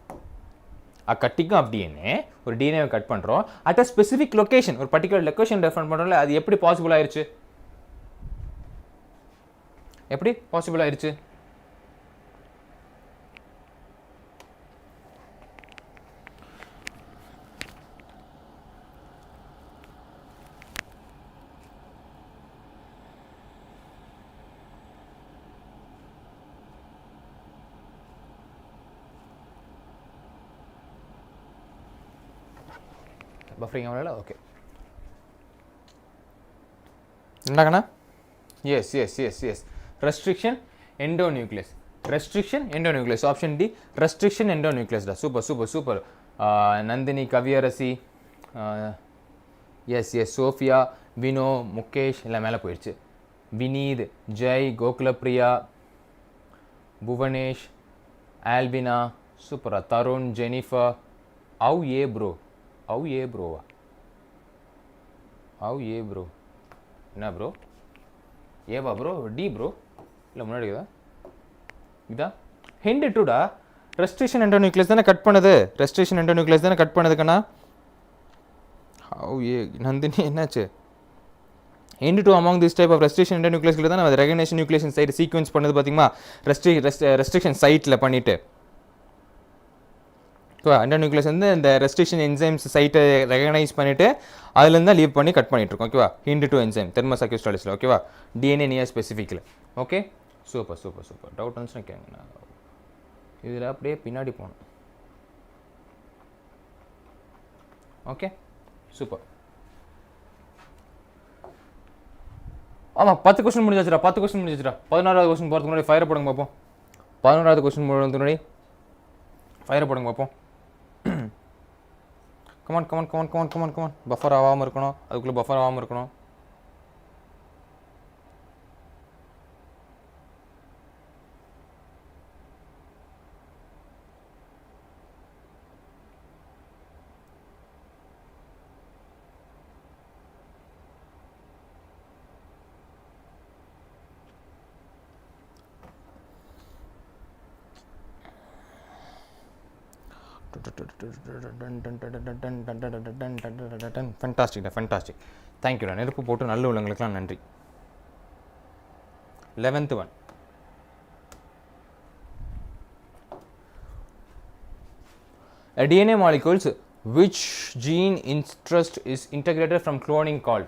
A cutting of DNA, ஒரு DNA cut பண்றோம் at a specific location, ஒரு particular location define பண்றோம்ல, அது எப்படி possible ஆயிருச்சு? எப்படி possible ஆயிருச்சு? buffering ஆகல. Okay, என்னங்கண்ணா? Yes restriction endonuclease. Option D, restriction endonuclease டா. Super. Nandini, Kaviyarasi, yes Sophia, Vino, Mukesh எல்லாம் மேலே போயிடுச்சு. வினீத், ஜெய், கோகுலப்பிரியா, புவனேஷ், ஆல்பினா, சூப்பரா. Tarun, Jennifer. How A bro? என்ன ப்ரோ? ஏவா ப்ரோ? D bro? இல்லை முன்னாடி இதா ஹிண்ட் 2டா. ரெஸ்ட்ரிக்ஷன் எண்டோநியூக்ளியஸ் தானே கட் பண்ணுது. கண்ணா ஹவ் ஏ நந்தினி என்னாச்சு? Hint 2 among this type of restriction endonuclease தான் அது ரெகக்னேஷன் நியூக்ளியேஷன் சைட் சீக்வென்ஸ் பண்ணது பார்த்தீங்களா? ரெஸ்ட்ரிக்ஷன் சைட்டில் பண்ணிட்டு எண்டோநியூக்ளியஸ் வந்து இந்த ரெஸ்ட்ரிக்ஷன் என்சைம்ஸ் சைட்டை ரெகனைஸ் பண்ணிவிட்டு அதுலேருந்து தான் லீவ் பண்ணி கட் பண்ணிகிட்ருக்கோம். ஓகேவா? ஹிண்ட் 2 என்சைம் தெர்மஸ் அக்யூஸ்டாலிஸில். ஓகேவா? டிஎன்ஏ நியர் ஸ்பெசிஃபிக்கில். Okay, super. டவுட் வந்துச்சுன்னா கேங்க, இதில் அப்படியே பின்னாடி போகணும். Okay, super. ஆமாம், 10 கொஸ்டின் முடிஞ்சாச்சுடா. 11வது கொஸ்டின் போகிறதுக்கு முன்னாடி ஃபயர் போடுங்க பார்ப்போம். 11வது கொஸ்டின் போகிறதுக்கு முன்னாடி ஃபயர் போடுங்க பார்ப்போம். கமான். பஃபர் ஆகாமல் இருக்கணும். அதுக்குள்ளே பஃபர் ஆகாமல் இருக்கணும். ஃபென்டாஸ்டிக். தேங்க்யூடா. நெருப்பு போட்டு நல்ல உள்ளவங்களுக்குலாம் நன்றி. 11th one. A DNA molecules which gene interest is integrated from cloning called.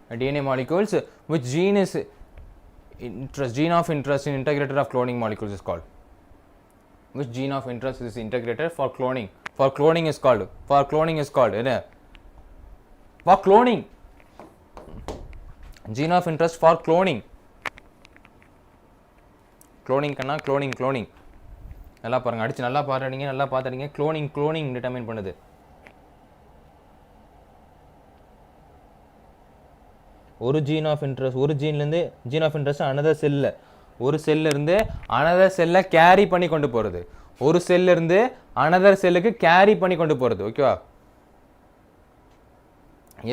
A DNA molecules which gene is gene of interest in integrated of cloning molecules is called. Which gene of interest is integrated for cloning? For cloning is called. For cloning is called. For cloning. Gene of interest for cloning. Cloning kanna cloning. நல்லா பாருங்க, அடிச்சு நல்லா பாருங்க, நல்லா பார்த்துறீங்க. cloning determine பண்ணுது. ஒரு gene of interest, ஒரு ஜீன்லேருந்து gene of interest another செல்லில், ஒரு செல்லிருந்து அனதர் செல்லை கேரி பண்ணி கொண்டு போகிறது. ஒரு செல்லிருந்து அனதர் செல்லுக்கு கேரி பண்ணி கொண்டு போகிறது. ஓகேவா?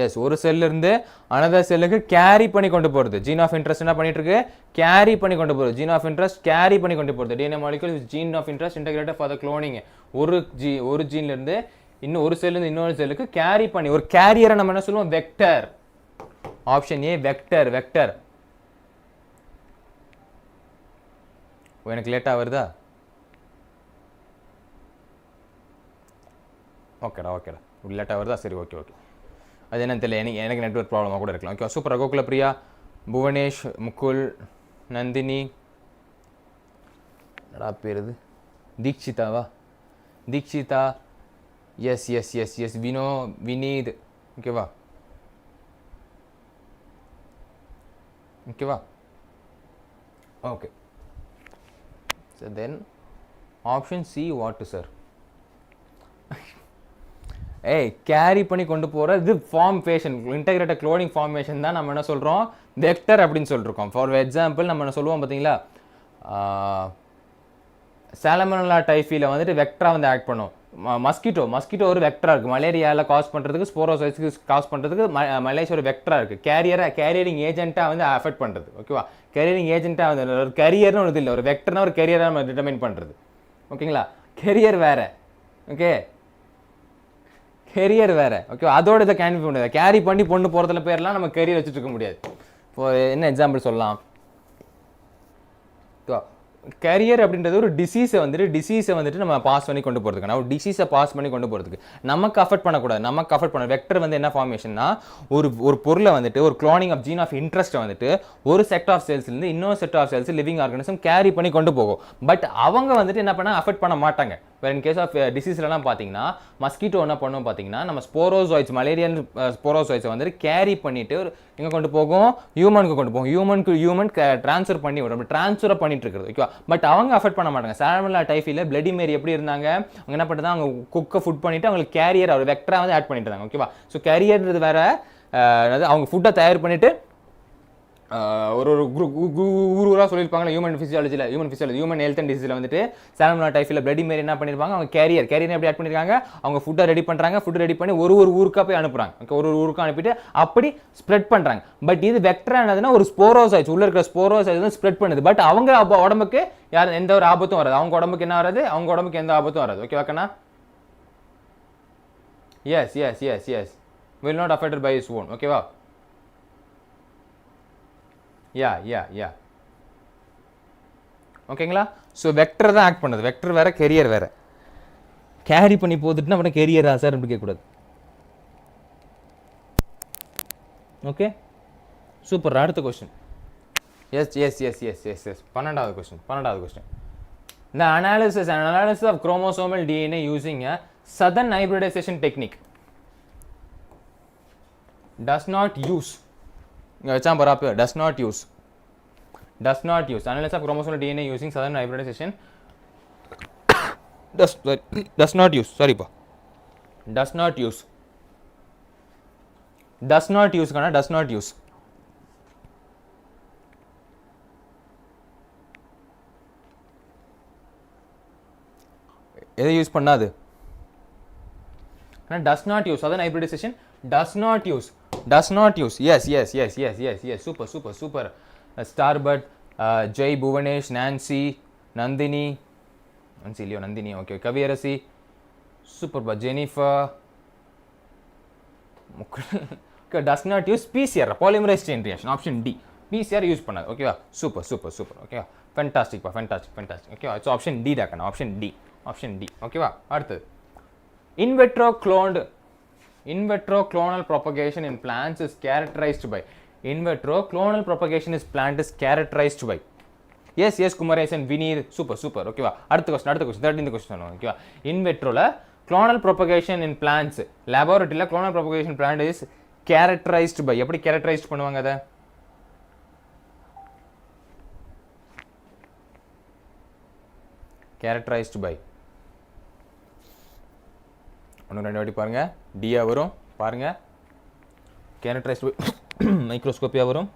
எஸ், ஒரு செல்லிருந்து அனதர் செல்லுக்கு கேரி பண்ணி கொண்டு போகிறது. ஜீன் ஆஃப் இன்ட்ரெஸ்ட் என்ன பண்ணிட்டு இருக்கு? கேரி பண்ணி கொண்டு போகிறது. ஜீன் ஆஃப் இன்ட்ரெஸ்ட் கேரி பண்ணி கொண்டு போகிறது. DNA molecule gene of interest integrated for the cloning. ஒரு ஜீன்லேருந்து இன்னும் ஒரு செல்லிருந்து இன்னொரு செல்லுக்கு கேரி பண்ணி, ஒரு கேரியரை நம்ம என்ன சொல்லுவோம்? Vector. Option A vector. Vector. எனக்கு லேட்டாக வருதா? ஓகேடா. லேட்டாக வருதா? சரி, ஓகே. அது என்னன்னு தெரியல, எனக்கு நெட்வொர்க் ப்ராப்ளமாக கூட இருக்கலாம். ஓகே, சூப்பராக. கோகுல பிரியா, புவனேஷ், முகுல், நந்தினி, என்னடா பேர் இது? தீக்ஷிதாவா? தீக்ஷிதா, எஸ். வினீத். ஓகேவா? Okay. So then option see what sir? Carry பண்ணி கொண்டு போகிற இது ஃபார்மேஷன், இன்டகிரேட்டட் க்ளோனிங் ஃபார்மேஷன் தான் நம்ம என்ன சொல்கிறோம்? வெக்டர் அப்படின்னு சொல்லியிருக்கோம். ஃபார் எக்ஸாம்பிள் நம்ம என்ன சொல்லுவோம் பார்த்தீங்களா? சாலமோனெல்லா டைஃபியில் வந்துட்டு வெக்டராக வந்து ஆக்ட் பண்ணும். மஸ்கிட்டோ ஒரு வெக்டராக இருக்குது. மலேரியாவில் காஸ் பண்ணுறதுக்கு, ஸ்போரோசைட்ஸ்க்கு காஸ் பண்ணுறதுக்கு மலேரியா ஒரு வெக்டராக இருக்குது. கேரியரிங் ஏஜென்ட்டாக வந்து அஃபெக்ட் பண்ணுறது. ஓகேவா? கேரியரிங் ஏஜென்ட்டாக வந்து ஒரு கேரியர்னு ஒன்று இல்லை, ஒரு வெக்டர்னா ஒரு கேரியராக நம்ம டிட்டர்மைன் பண்ணுறது. ஓகேங்களா? கெரியர் வேறு. ஓகே, கெரியர் வேறு. ஓகே, அதோட இதை கேன்வி பண்ண முடியாது. கேரி பண்ணி பொண்ணு போகிறதுல பேர்லாம் நம்ம கெரியர் வச்சுட்டு இருக்க முடியாது. இப்போ என்ன எக்ஸாம்பிள் சொல்லலாம்? கரியர் அப்படின்றது ஒரு டிசீஸை வந்துட்டு நம்ம பாஸ் பண்ணி கொண்டு போகிறதுக்கு, ஒரு டிசீஸை பாஸ் பண்ணி கொண்டு போகிறதுக்கு நமக்கு அஃபெக்ட் பண்ணக்கூடாது. வெக்டர் வந்து என்ன ஃபார்மேஷன்னா, ஒரு பொருளை வந்துட்டு, ஒரு க்ளோனிங் ஆஃப் ஜீன் ஆஃப் இன்ட்ரெஸ்ட்டை வந்துட்டு ஒரு செட் ஆஃப் செல்ஸ்லேருந்து இன்னொரு set of cells living organism carry பண்ணி கொண்டு போகும். பட் அவங்க வந்துட்டு என்ன பண்ணால் அஃபெக்ட் பண்ண மாட்டாங்க. இன் கேஸ் ஆஃப் டிசீஸ்லாம் பார்த்தீங்கன்னா, மஸ்கிட்டோ என்ன பண்ணுவோம் பார்த்தீங்கன்னா, நம்ம ஸ்போரோசாய்ட்ஸ், மலேரியன் ஸ்போரோசாய்ட்ஸை வந்துட்டு கேரி பண்ணிட்டு எங்கே கொண்டு போகும்? ஹியூமனுக்கு கொண்டு போகும். ஹியூமன் ட்ரான்ஸ்ஃபர் பண்ணி விடும். ட்ரான்ஸ்ஃபர் பண்ணிட்டு இருக்கிறது. ஓகேவா? பட் அவங்க அஃபெக்ட் பண்ண மாட்டாங்க. சாலமோனெல்லா டைஃபியில் பிளடி மேரி எப்படி இருந்தாங்க? அவங்க என்ன பண்ணுறது? அவங்க குக்கை ஃபுட் பண்ணிட்டு அவங்களுக்கு கேரியர், ஒரு வெக்டராக வந்து ஆட் பண்ணிட்டு இருந்தாங்க. ஓகேவா? ஸோ கேரியர்ன்றது வேற. அவங்க ஃபுட்டை தயார் பண்ணிட்டு ஒரு ஊராக சொல்லியிருப்பாங்களா ஹியூமன் ஃபிசியாலஜியில், ஹியூமன் ஹெல்த் அண்ட் டிசீஸில் வந்துட்டு சாலமோனெல்லா டைஃபியில் பிளடி மேரி என்ன பண்ணியிருப்பாங்க? அவங்க கேரியர் எப்படி ஆட் பண்ணியிருக்காங்க? அவங்க ஃபுட்டை ரெடி பண்ணுறாங்க. ஃபுட்டு ரெடி பண்ணி ஒரு ஊருக்காக போய் அனுப்புகிறாங்க. ஓகே, ஒரு ஊருக்கு அனுப்பிட்டு அப்படி ஸ்ப்ரெட் பண்ணுறாங்க. பட் இது வெக்டர் என்னதுன்னா, ஒரு ஸ்போரோசைட்ஸ் உள்ள இருக்கிற ஸ்போரோசைட்ஸ் வந்து ஸ்ப்ரெட் பண்ணுது. பட் அவங்க உடம்புக்கு எந்த ஒரு ஆபத்தும் வராது. அவங்க உடம்புக்கு என்ன வராது? அவங்க உடம்புக்கு எந்த ஆபத்தும் வராது. ஓகே வாக்கண்ணா? Yes will not affected by his own. ஓகேவா? யா ஓகேங்களா? ஸோ வெக்டர் தான் ஆக்ட் பண்ணுது. வெக்டர் வேற, கெரியர் வேற. கேரி பண்ணி போட்டுட்டுனா அப்புறம் கெரியரா சார் அப்படி கேட்கக்கூடாது. Okay, super. அடுத்த கொஸ்டின். எஸ் 12வது question. The analysis of chromosomal DNA using a southern hybridization technique does not use analysis of chromosomal DNA using southern hybridization does not use எதை யூஸ் பண்ணாது? does not use southern hybridization does not use yes super Starbud, Jay, Bhuvanesh, Nancy, Nandini okay, Kavirasi, super, Jennifer does not use PCR, polymerase chain reaction, option D. PCR use பண்ணாது ஓகேவா super super super ஓகேவா ஃபென்டாஸ்டிக்ப்பா fantastic ஓகேவா it's option D டாக்கண்ணா option D ஓகேவா அடுத்தது in vitro clonal propagation in plants is characterized by in vitro clonal propagation is plant is characterized by yes Kumaresan Vinir super ஓகேவா அடுத்த question 13th question ஓகேவா in vitro ல clonal propagation in plants laboratory ல clonal propagation plant is characterized by எப்படி characterized பண்ணுவாங்க அத characterized by ஒன்று ரெண்டு வாட்டி பாருங்க டியா வரும் பாருங்க characterized by மைக்ரோஸ்கோப்பியா வரும்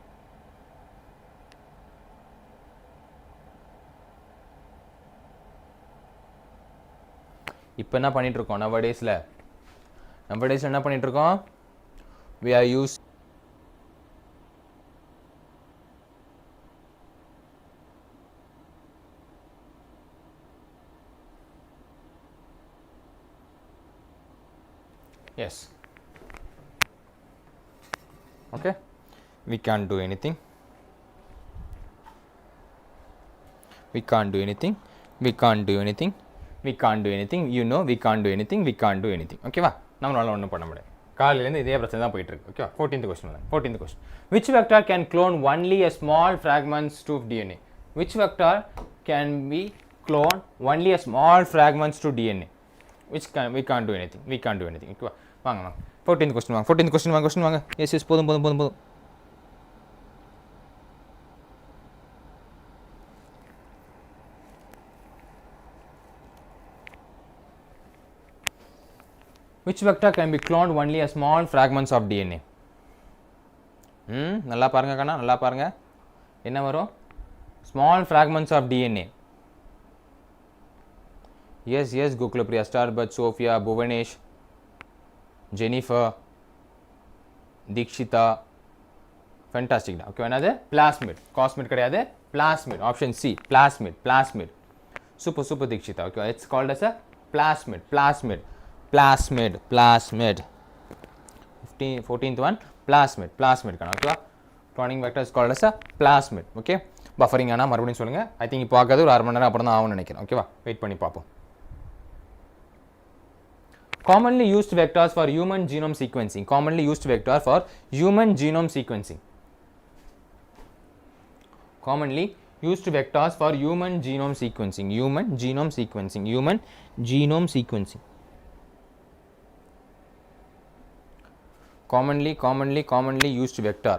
இப்போ என்ன பண்ணிட்டு இருக்கோம் nowadaysல என்ன பண்ணிட்டு இருக்கோம் we are use yes okay we can't do anything you know we can't do anything ஓகேவா நம்மளால ஒன்றும் பண்ண முடியாது காலையிலேருந்து இதே பிரச்சனை தான் போயிட்டு இருக்கு ஓகேவா 14th question which vector can clone only a small fragments to DNA which vector can be clone only a small fragments to DNA which can we can't do anything ஓகேவா வாங்க 14th question வாங்க S போதும் which vector can be cloned only a small fragments of DNA நல்லா பாருங்க கண்ணா நல்லா பாருங்க என்ன வரும் small fragments of DNA yes Gokulepriya Starbird Sophia Bhuvanesh Jennifer Dikshita fantastic okay என்னது plasmid cosmid கிடையாது plasmid option C plasmid super Dikshita okay it's called as a plasmid 14th one plasmid kana okay cloning vector is called as a plasmid okay buffering ana மறுபடியும் சொல்லுங்க I think இப்போ ஆகாது ஒரு 1/2 மணி நேரம் அப்புறம் தான் ஆகும்னு நினைக்கிறேன் ஓகேவா வெயிட் பண்ணி பாப்போம் commonly used vectors for human genome sequencing human genome sequencing commonly used vectors for human genome sequencing commonly used vector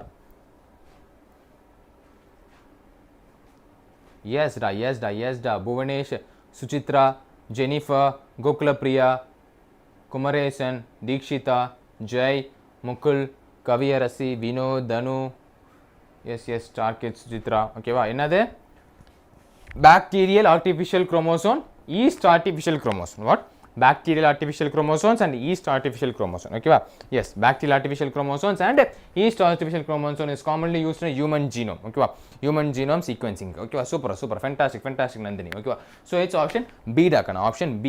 yes da Bhuvanesh Suchitra Jennifer Gokulepriya Kumaresan Dikshita Jay Mukul Kaviyarasi Vinod Danu yes Star Kids Suchitra okay வா என்னது bacterial artificial chromosome yeast artificial chromosome what bacterial artificial chromosomes and yeast artificial chromosome okay va yes bacterial artificial chromosomes and yeast artificial chromosome is commonly used in human genome okay va human genome sequencing okay va super fantastic Nandini okay va so it's option B da kana option B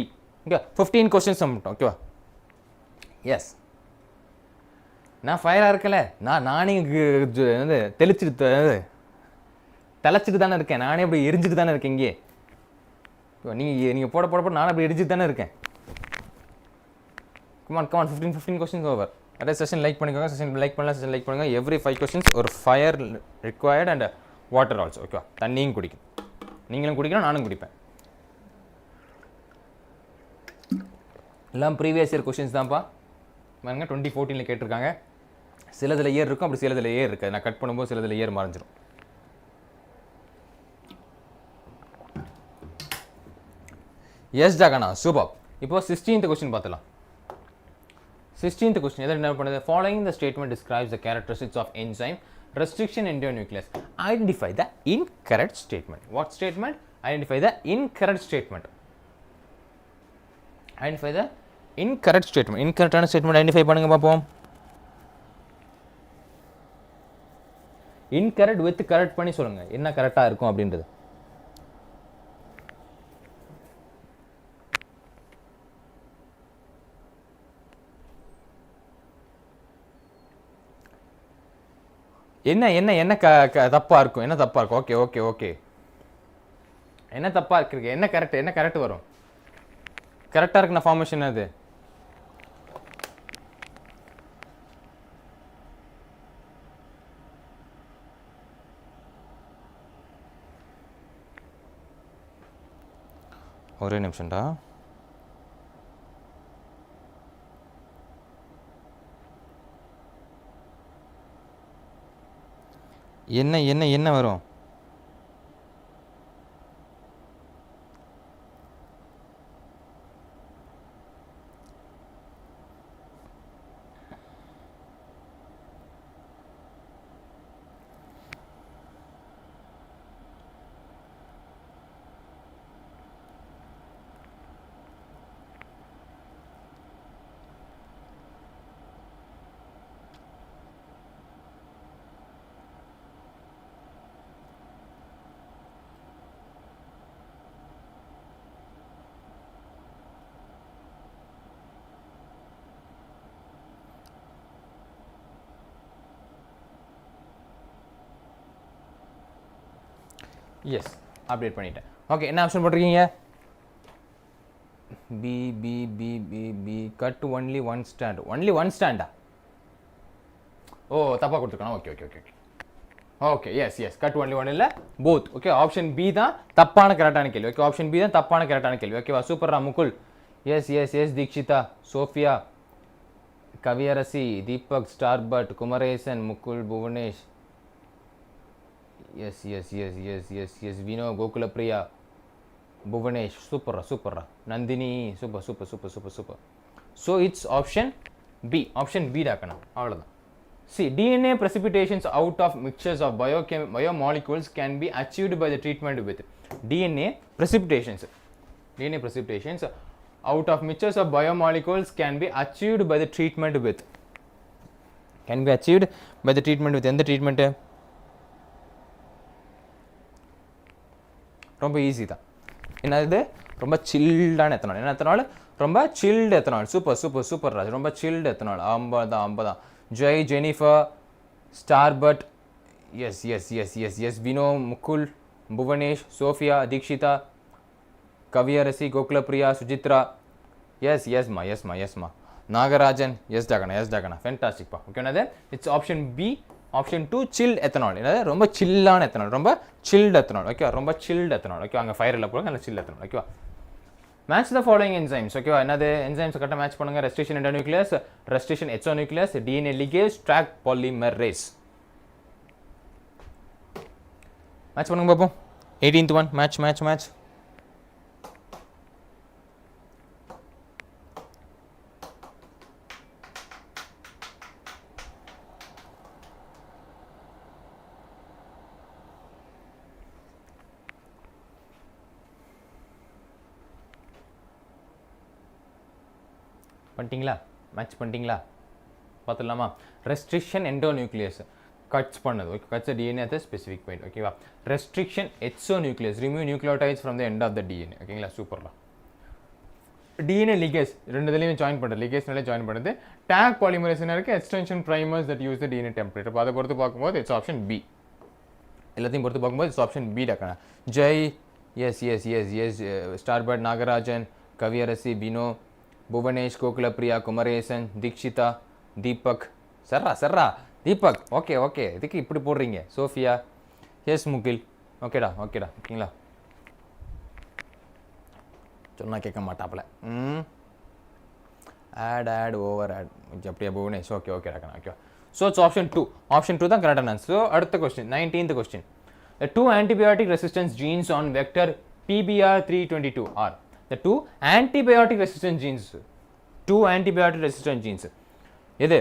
okay 15 questions okay va yes நான் ஃபயரா இருக்கல நானே வந்து தெளிச்சிட்டு தானே இருக்கேன் நானே அப்படி எரிஞ்சிட்டு தானே இருக்கேன் இங்கே நீங்க போட நானே அப்படி எரிஞ்சிட்டு தானே இருக்கேன் come on 15 questions over அதே செஷன் லைக் பண்ணிக்கோங்க செஷன் லைக் பண்ணுங்க every 5 questions ஒரு fire required and water also okay தண்ணியும் குடிக்கணும் நீங்களும் குடிக்கணும் நானும் குடிப்பேன் எல்லாம் ப்ரீவியஸ் இயர் क्वेश्चंस தான்ப்பா பாருங்க 2014 ல கேட்டிருக்காங்க சிலதுல இயர் இருக்கும் அப்படி சிலதுல இயர் இருக்காது நான் கட் பண்ணும்போது சிலதுல இயர் மறைஞ்சிரும் எஸ் ஜாகனா சூப்பர் இப்போ 16th क्वेश्चन பார்த்தலாம் 16th question எதை என்ன பண்ணுது following the statement describes the characteristics of enzyme restriction endonuclease identify the incorrect statement what statement identify the incorrect statement incorrect statement identify பண்ணுங்க பாப்போம் incorrect with correct பண்ணி சொல்லுங்க என்ன கரெக்ட்டா இருக்கும் அப்படின்றது என்ன என்ன என்ன தப்பாக இருக்கும், என்ன தப்பாக இருக்கும்? ஓகே ஓகே ஓகே, என்ன தப்பாக இருக்கு, என்ன கரெக்ட், என்ன கரெக்ட் வரும்? கரெக்டாக இருக்குண்ணா ஃபார்மேஷன் அது. ஒரே நிமிஷம்டா. என்ன என்ன என்ன வரும்? எஸ், அப்டேட் பண்ணிட்டேன். ஓகே, என்ன ஆப்ஷன் போட்டிருக்கீங்க? B B B B B cut only one stand. Only one ஸ்டாண்டா? ஓ, தப்பாக கொடுத்துருக்கணும். Okay okay okay okay okay, yes yes, cut only one இல்லை, போத். ஓகே, ஆப்ஷன் பி தான் தப்பான கரெக்டான கேள்வி. ஓகே, ஆப்ஷன் பி தான் தப்பான கரெக்டான கேள்வி. ஓகேவா, சூப்பர்ரா Mukul. Yes yes yes, Dikshitha, Sophia, Kaviyarasi, Deepak, Starbird, Kumaresan, Mukul, Bhuvanesh, yes yes yes yes yes yes, Vino, Gokulapriya, Bhuvanesh, சூப்பர்ரா சூப்பர்ரா, Nandini, super super super super super. So it's option B. Option B டாக்கணும், அவ்வளோதான். See, DNA precipitations out of mixtures of biomolecules can be achieved by the treatment with DNA precipitations. DNA precipitations out of mixtures of biomolecules can be achieved by the treatment with. Can be achieved by the treatment with. எந்த treatment? ரொம்ப easy தான். என்னது? ரொம்ப சில்டான ethanol. என்ன ethanol? ரொம்ப chilled ethanol. Super super super Raj, ரொம்ப chilled ethanol. 50 தான். Jai, Jennifer, Starbird, yes yes yes yes yes, Vino, Mukul, Bhuvanesh, Sophia, Dikshitha, Kaviyarasi, Gokulapriya, Sujithra, yes எஸ்மா எஸ்மா எஸ்மா, நாகராஜன், எஸ் டாகனா ஃபென்டாஸ்டிக்ப்பா. ஓகே, என்னது? It's option B. Option 2 chilled ethanol. என்னது? ரொம்ப சில்லான எத்தனால், ரொம்ப சில்டு எத்தனால். ஓகேவா, ரொம்ப சில்டு எத்தனால். ஓகே, அங்கே ஃபயர் இல்லை போல, நல்ல சில் எத்தனால். ஓகேவா, மேட்ச் த ஃபாலோயிங் என்சைம்ஸ். ஓகேவா, என்னது? என்சைம்ஸ் கரெக்டாக மேட்ச் பண்ணுங்க. Restriction endonuclease, restriction exonuclease, DNA ligase, Taq polymerase. Match பண்ணுங்க பார்ப்போம். 18th one, match match match. பண்ணிட்டீங்களா? மேட்ச் பண்ணிட்டீங்களா? பார்த்துடலாமா? ரெஸ்ட்ரிக்ஷன் எண்டோநியூக்ளியஸ் கட்ஸ் பண்ணது. Okay, cuts DNA at specific point. ஓகேவா, restriction exonuclease remove nucleotides from the end of the DNA. ஓகேங்களா, சூப்பர்லாம். DNA ligase ரெண்டுலேயும் ஜாயின் பண்ணுறது, லிகேஸ்னாலே ஜாயின் பண்ணுறது. டேக் பாலிமரேஷன் இருக்குது, extension primers that use the DNA template. அப்போ அதை பொறுத்து பார்க்கும்போது இட்ஸ் ஆப்ஷன் பி. எல்லாத்தையும் பொறுத்து பார்க்கும்போது இட்ஸ் ஆப்ஷன் பி டாக்கா. Jai, yes yes yes yes, Starbird, Nagarajan, Kaviyarasi, Vino, Bhuvanesh, Gokulapriya, Kumaresan, Dikshitha, Deepak, சர்ரா தீபக். ஓகே ஓகே, இதுக்கு இப்படி போடுறீங்க. Sophia, yes Mukil. ஓகேடா ஓகேங்களா, சொன்னால் கேட்க மாட்டாப்புல. ஆட் ஓவர் ஆட் அப்படியா புவனேஷ்? ஓகே ஓகேடா. Okay, so it's option 2. Option 2 தான் கரெக்டான ஆன்சர். ஸோ அடுத்த question, 19th question. The 2 antibiotic resistance genes on vector PBR322 are the 2 antibiotic resistant genes. 2 antibiotic resistant genes. எது?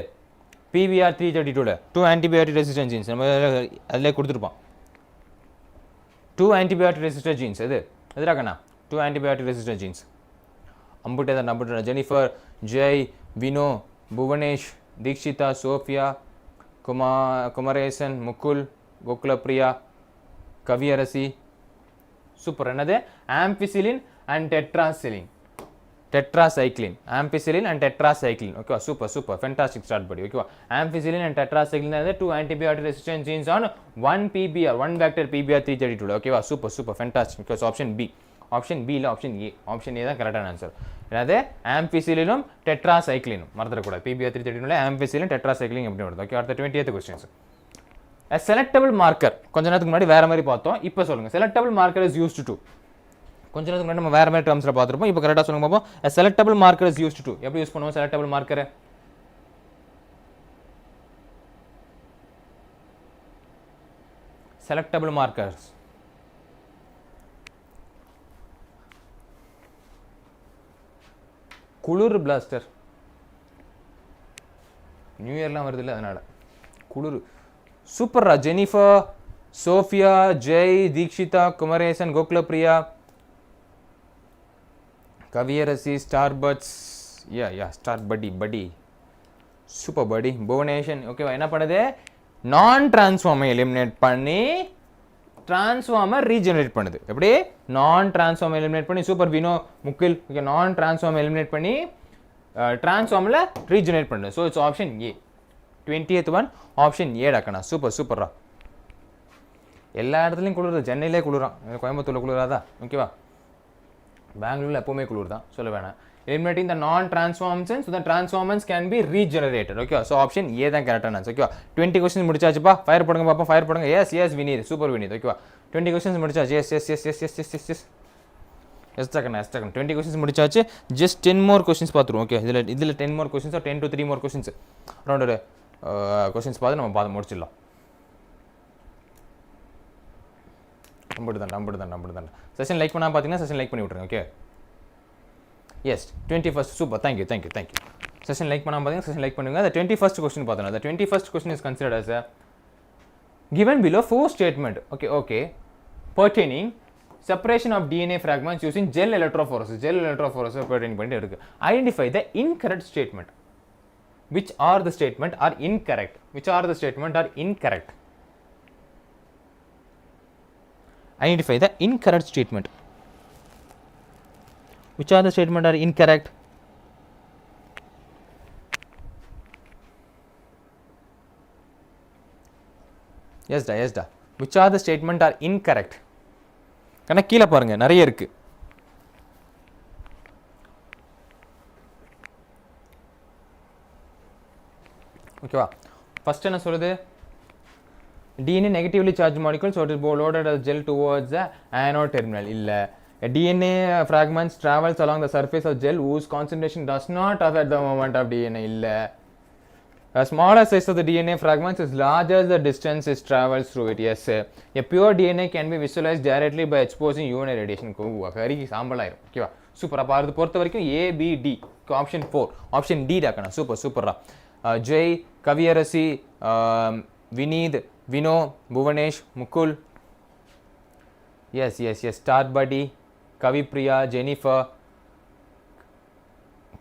PBR332 2 antibiotic resistant genes நம்ம அதிலே கொடுத்துருப்போம். 2 antibiotic resistant genes எது? எதுராக்கண்ணா? 2 antibiotic resistant genes. அம்புட்டே தான் நம்புட்டு. Jennifer, Jai, Vino, Bhuvanesh, Deekshitha, Sophia, Kumaresan, Mukul, Gokulapriya, Kaviyarasi. Super. என்னது? Ampicillin and tetracycline. tetracycline, ampicillin and tetracycline. Okay, super, fantastic start buddy. Okay, ampicillin and tetracycline are the two antibiotic resistant genes on 1 PBR, 1 vector PBR 332. Okay, super, fantastic. Because option B இல்ல option A தான் கரெக்டான answer. என்னது ampicillinum tetracyclinum மறந்துடக்கூடாது. PBR 332 ல ampicillin tetracycline அப்படி வருது. Okay, அடுத்த 20th questions. A selectable marker கொஞ்ச நேரத்துக்கு முன்னாடி வேற மாதிரி பார்த்தோம். இப்போ சொல்லுங்க selectable marker is used to கொஞ்ச நேரத்துக்கு முன்னாடி நம்ம வேற மாதிரி டேர்ம்ஸ்ல பார்த்திருப்போம். இப்போ கரெக்ட்டா சொல்லுங்க பாப்போம். A selectable marker is used to எப்படி யூஸ் பண்ணுவோம் selectable marker? Selectable markers குளிர் பிளாஸ்டர் நியூ இயர்லாம் வருது இல்ல அதனால குளிர் சூப்பர்ரா Jennifer Sophia Jai Dikshitha Kumaresan Gokulapriya Kaviyarasi Starbirds star படி சூப்பர் படி புவனேஷன் ஓகேவா என்ன பண்ணுது நான் டிரான்ஸ்ஃபார்மை எலிமினேட் பண்ணி டிரான்ஸ்ஃபார்மர் ரீஜெனரேட் பண்ணுது எப்படி நான் டிரான்ஸ்ஃபார்மை எலிமினேட் பண்ணி சூப்பர் வினோ முக்கில் ஓகே நான் டிரான்ஸ்ஃபார்மை எலிமினேட் பண்ணி டிரான்ஸ்ஃபார்மில் ரீஜெனரேட் பண்ணுது so it's option A 20th one option A டாக்கண்ணா சூப்பர்ரா எல்லா இடத்துலையும் குளிருது சென்னையிலே குளிரான் கோயம்புத்தூரில் குளிராதா ஓகேவா பெங்களூரில் எப்போவுமே குளிர் தான் சொல்ல வேணாம் eliminating the non-transformations so the transformations can be regenerated okay so option A தான் கரெக்டான ஆன்சர் ஓகேவா 20 क्वेश्चंस முடிச்சாச்சுப்பா ஃபயர் பண்ணுங்க பாப்போம் ஃபயர் பண்ணுங்க yes வினீத் சூப்பர் வினீத் ஓகேவா 20 क्वेश्चंस முடிச்சாச்சு yes டக்கன 20 क्वेश्चंस முடிச்சாச்சு just 10 more questions பாத்துறோம் ஓகே இதுல 10 more questions or 10 to 3 more questions around ஒரு questions பார்த்து நம்ம முடிச்சிடலாம் நம்புடுதான் செஷன் லைக் பண்ணாம பாத்தீங்கன்னா செஷன் லைக் பண்ணி விட்டுருங்க okay yes 21st super thank you session like பண்ணாம பாத்தீங்க session like பண்ணுங்க the 21st question பார்த்தோம் the 21st question is considered as a given below four statement okay pertaining separation of DNA fragments using gel electrophoresis pertaining பண்ணிட்டு இருக்கு identify the incorrect statement which are the statement are incorrect identify the incorrect statement which are the statement are incorrect yes da which are the statement are incorrect kana கீழ பாருங்க நிறைய இருக்கு ஓகேவா first என்ன சொல்லுது DNA negatively charged molecule so it is loaded as gel towards the anode terminal illa DNA fragments travels along the surface of gel whose concentration does not affect the movement of DNA illa a smaller size of the DNA fragments is larger the distance it travels through it yes a pure DNA can be visualized directly by exposing UV radiation கரி சாம்பல் ஆயிரும் ஓகேவா super அப்ப அது பொறுத்த வரைக்கும் A B D option 4 option D டாக்கனா சூப்பர்ரா Jai Kaviyarasi Vineeth Vino Bhuvanesh Mukul yes star buddy Kavipriya Jennifer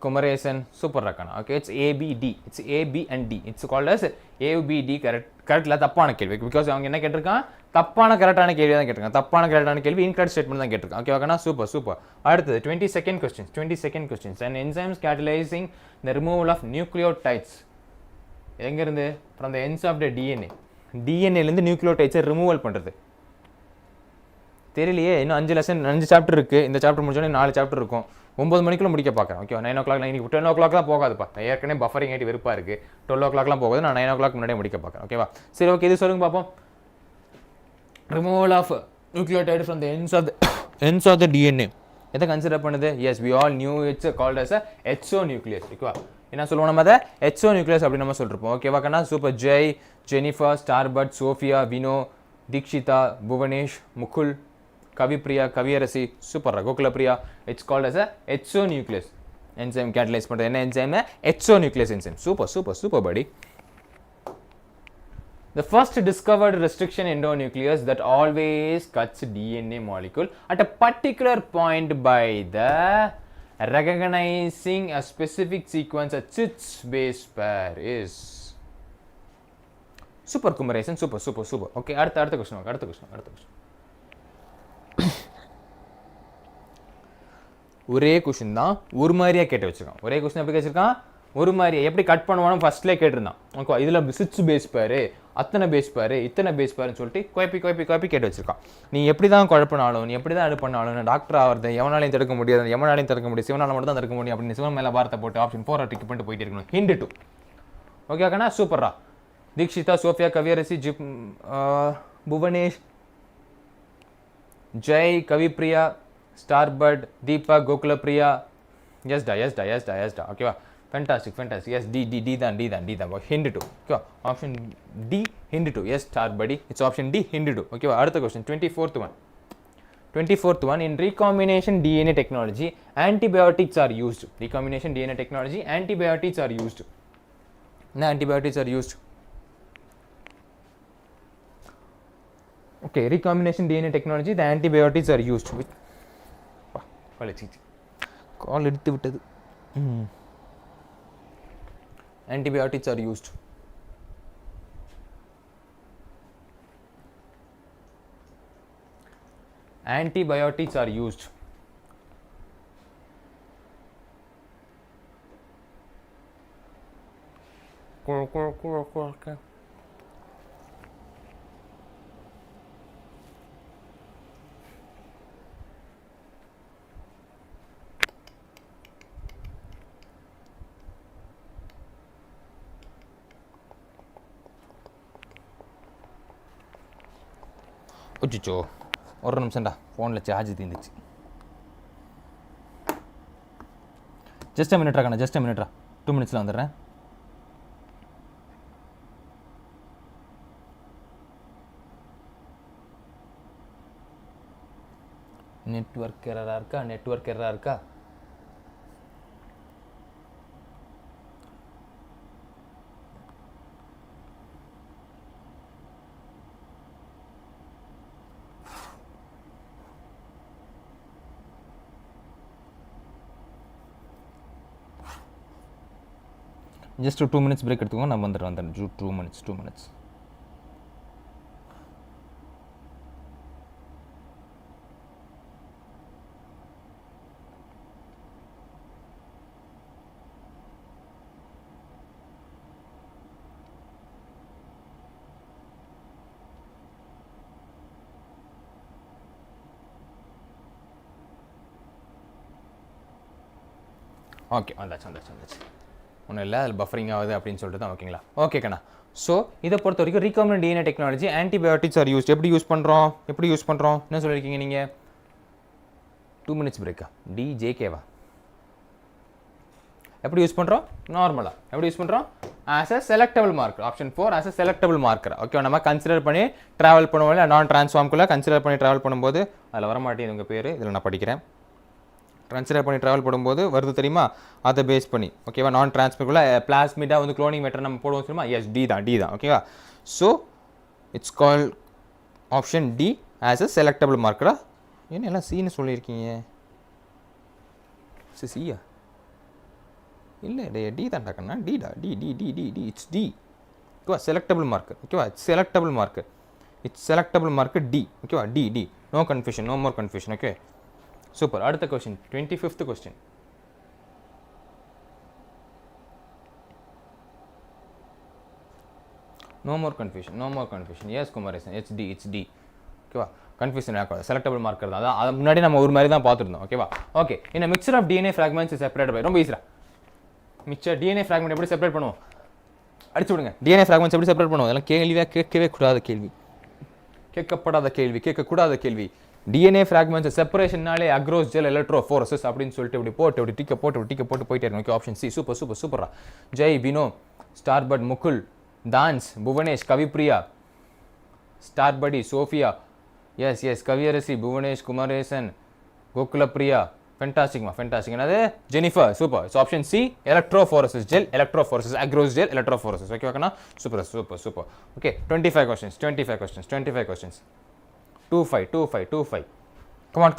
Kumaresan super ரக்கனா okay it's A B and D it's called as A B D கரெக்ட்ல தப்பான கேள்வி பிகாஸ் அவங்க என்ன கேட்டிருக்கான் கரெக்டான கேள்வி தான் கேட்டிருக்காங்க கரெக்டான கேள்வி இன்கரெக்ட் ஸ்டேட்மெண்ட் தான் கேட்டிருக்காங்க ஓகே ஓகேனா சூப்பர் அடுத்து 22nd questions and enzymes catalyzing the removal of nucleotides எங்க இருந்து from the ends of the DNA ல இருந்து நியூக்ளியோடைட்ஸை ரிமூவல் பண்றது தெரியலையே இன்னும் 5 சாப்டர் இருக்கு இந்த சாப்டர் முடிஞ்சோடனே 4 சாப்டர் இருக்கும் 9 மணிக்குள்ள முடிக்க பார்க்குறேன் ஓகே 9 o'clock 10 o'clock தான் போகாதுப்பா நான் ஏற்கனவே பஃபரிங் ஆகிட்டு வெறுப்பா இருக்கு 12 o'clockலாம் போகாது நான் 9 o'clock முன்னாடியே முடிக்க பார்க்குறேன் ஓகேவா சரி ஓகே இது சொல்லுங்க பார்ப்போம் removal of nucleotide from the ends of the DNA எதை கன்சிடர் பண்ணுது yes we all knew it's called as a exonuclease ஓகேவா என்ன சொல்லுவோம் நம்ம அதை exonuclease அப்படி நம்ம சொல்லிருப்போம் ஓகேவா கண்ணா super Jai Jennifer Starbird Sophia Vino Dikshitha Bhuvanesh Mukul Kavipriya Kaviyarasi super Gokulapriya it's called as a exonuclease enzyme catalyze பண்றது என்ன enzyme exonuclease enzyme சூப்பர் படி the first discovered restriction endonuclease that always cuts DNA molecule at a particular point by the recognizing a specific sequence a cis base pair is super Kumaresan super okay அடுத்த question ஒரே question தான் ஒரு மாதிரியா கேட்டு வச்சிருக்கான். ஒரே question எப்படி கேட்டிருக்கான், ஒரு மாதிரி எப்படி கட் பண்ணுவானு ஃபர்ஸ்ட்லேயே கேட்டிருந்தான். ஓகே, இதில் 6 பேஸ் பேர், அத்தனை பேஸ் பேர், இத்தனை பேஸ் பேர்னு சொல்லிட்டு குழப்பி கேட்டு வச்சிருக்கான். நீ எப்படி தான் குழப்பினாலும், நீ எப்படி தான் இது பண்ணாலும் டாக்டர் ஆகிறது எவனாலையும் தடுக்க முடியாது, எவனாலையும் தடுக்க முடியும், சிவனால் மட்டும் தான் தடுக்க முடியும் அப்படின்னு சிவன் மேலே பாரத்தை போட்டு ஆப்ஷன் 4 டிக் பண்ணிட்டு போயிட்டு இருக்கணும். ஹிண்ட் 2. ஓகே அக்கண்ணா, சூப்பரா. Dikshitha, Sophia, Kaviyarasi, Bhuvanesh, Jai, Kavipriya, Starbird, Deepa, Gokulapriya. எஸ்டா. ஓகேவா, ஃபேண்டாஸ்டிக். எஸ் டி தான். ஹிண்ட் 2. ஓகேவா, option D hint 2. Yes Starbuddy, it's option D hint 2. ஓகேவா, அடுத்த question 24th one. In recombination DNA technology, antibiotics are used. Recombination DNA technology, antibiotics are used. No, antibiotics are used. Okay, recombination DNA technology, the antibiotics are used. Call எடுத்து விட்டது. Antibiotics are used. Antibiotics are used. அச்சோ, ஒரு நிமிஷம்டா, ஃபோனில் charge தீர்ந்துச்சு. Just a மினிட்ரா கண்ணா, just a மினிட்ரா, 2 minutesல வந்துடுறேன். நெட்வொர்க் எரரா இருக்கா? ஜஸ்ட் 2 minutes பிரேக் எடுத்துக்கோங்க, நான் வந்துடுறேன். 2 minutes. ஓகே, வந்தாச்சு. ஒன்றும் இல்லை, அதில் பஃபரிங் ஆகுது அப்படின்னு சொல்லிட்டு தான். ஓகேங்களா, ஓகே கண்ணா. ஸோ இதை பொறுத்த வரைக்கும் recombinant DNA technology, antibiotics are used. எப்படி யூஸ் பண்ணுறோம் என்ன சொல்லியிருக்கீங்க நீங்கள்? 2 minutes பிரேக்கா? ஜேகேவா? எப்படி யூஸ் பண்ணுறோம்? நார்மலாக எப்படி யூஸ் பண்ணுறோம்? As a selectable marker. Option 4 as a selectable marker. Okay, நம்ம கன்சிடர் பண்ணி ட்ராவல் பண்ணுவோம் இல்லை, நான் ட்ரான்ஸ்ஃபார்ம்குள்ளே கன்சிடர் பண்ணி ட்ராவல் பண்ணும்போது அதில் வரமாட்டேங்குது உங்கள் பேர், இதில் நான் படிக்கிறேன். கன்சிடர் பண்ணி ட்ராவல் பண்ணும்போது வருது தெரியுமா, அதை பேஸ் பண்ணி. ஓகேவா, நான் டிரான்ஸ்மிட்டபிள் பிளாஸ்மிடாக வந்து குளோனிங் மெட்டர் நம்ம போடுவோம் தெரியுமா? எஸ், டி தான். ஓகேவா, so it's call option D as a selectable மார்க்கரா. என்ன எல்லாம் சின்னு சொல்லியிருக்கீங்க? சியா இல்லை, டி தான்டா கண்ணா, டி. It's D. ஓகேவா, செலக்டபிள் மார்க்கர். ஓகேவா, செலக்டபிள் மார்க்கர் டி. ஓகேவா, D. No confusion, no more confusion. Okay, super. அடுத்த question 25th question. No more confusion. Yes Kumaresan, it's D. ஓகேவா, கன்ஃபியூஷன் ஆகாது, செலக்டபிள் மார்க்கர் தான். அது முன்னாடி நம்ம ஒரு மாதிரி தான் பார்த்துருந்தோம். ஓகேவா, ஓகே. இந்த mixture of DNA fragments separate by, ரொம்ப ஈஸியா. மிக்சர் டிஎன்ஏ ஃப்ராக்மெண்ட் எப்படி செப்பரேட் பண்ணுவோம்? அடிச்சு விடுங்க. டிஎன்ஏ ஃப்ராக்மெண்ட்ஸ் எப்படி செப்பரேட் பண்ணுவோம்? அதெல்லாம் கேள்வியாக கேட்கக்கூடாத கேள்வி. டிஎன்ஏ ஃப்ராக்மெண்ட்ஸ் செப்பரேஷனாலே அக்ரோஸ் ஜெல் எலக்ட்ரோஃபோரசிஸ் அப்படின்னு சொல்லிட்டு இப்படி போட்டு டிக்க போட்டு போயிட்டே இருக்கும். Okay, option C. சூப்பரா. ஜெய், வினோ, ஸ்டார்பட், முகுல், டான்ஸ், Bhuvanesh, Kavipriya, Star Buddy, Sophia. Yes, Kaviyarasi, Bhuvanesh, Kumaresan, Gokulapriya. Fantastic. என்னது? Jennifer. Super. It's option C, electrophoresis gel, across gel electrophoresis. Okay ஓகேண்ணா, super. Okay, 25 questions. 25. Come on.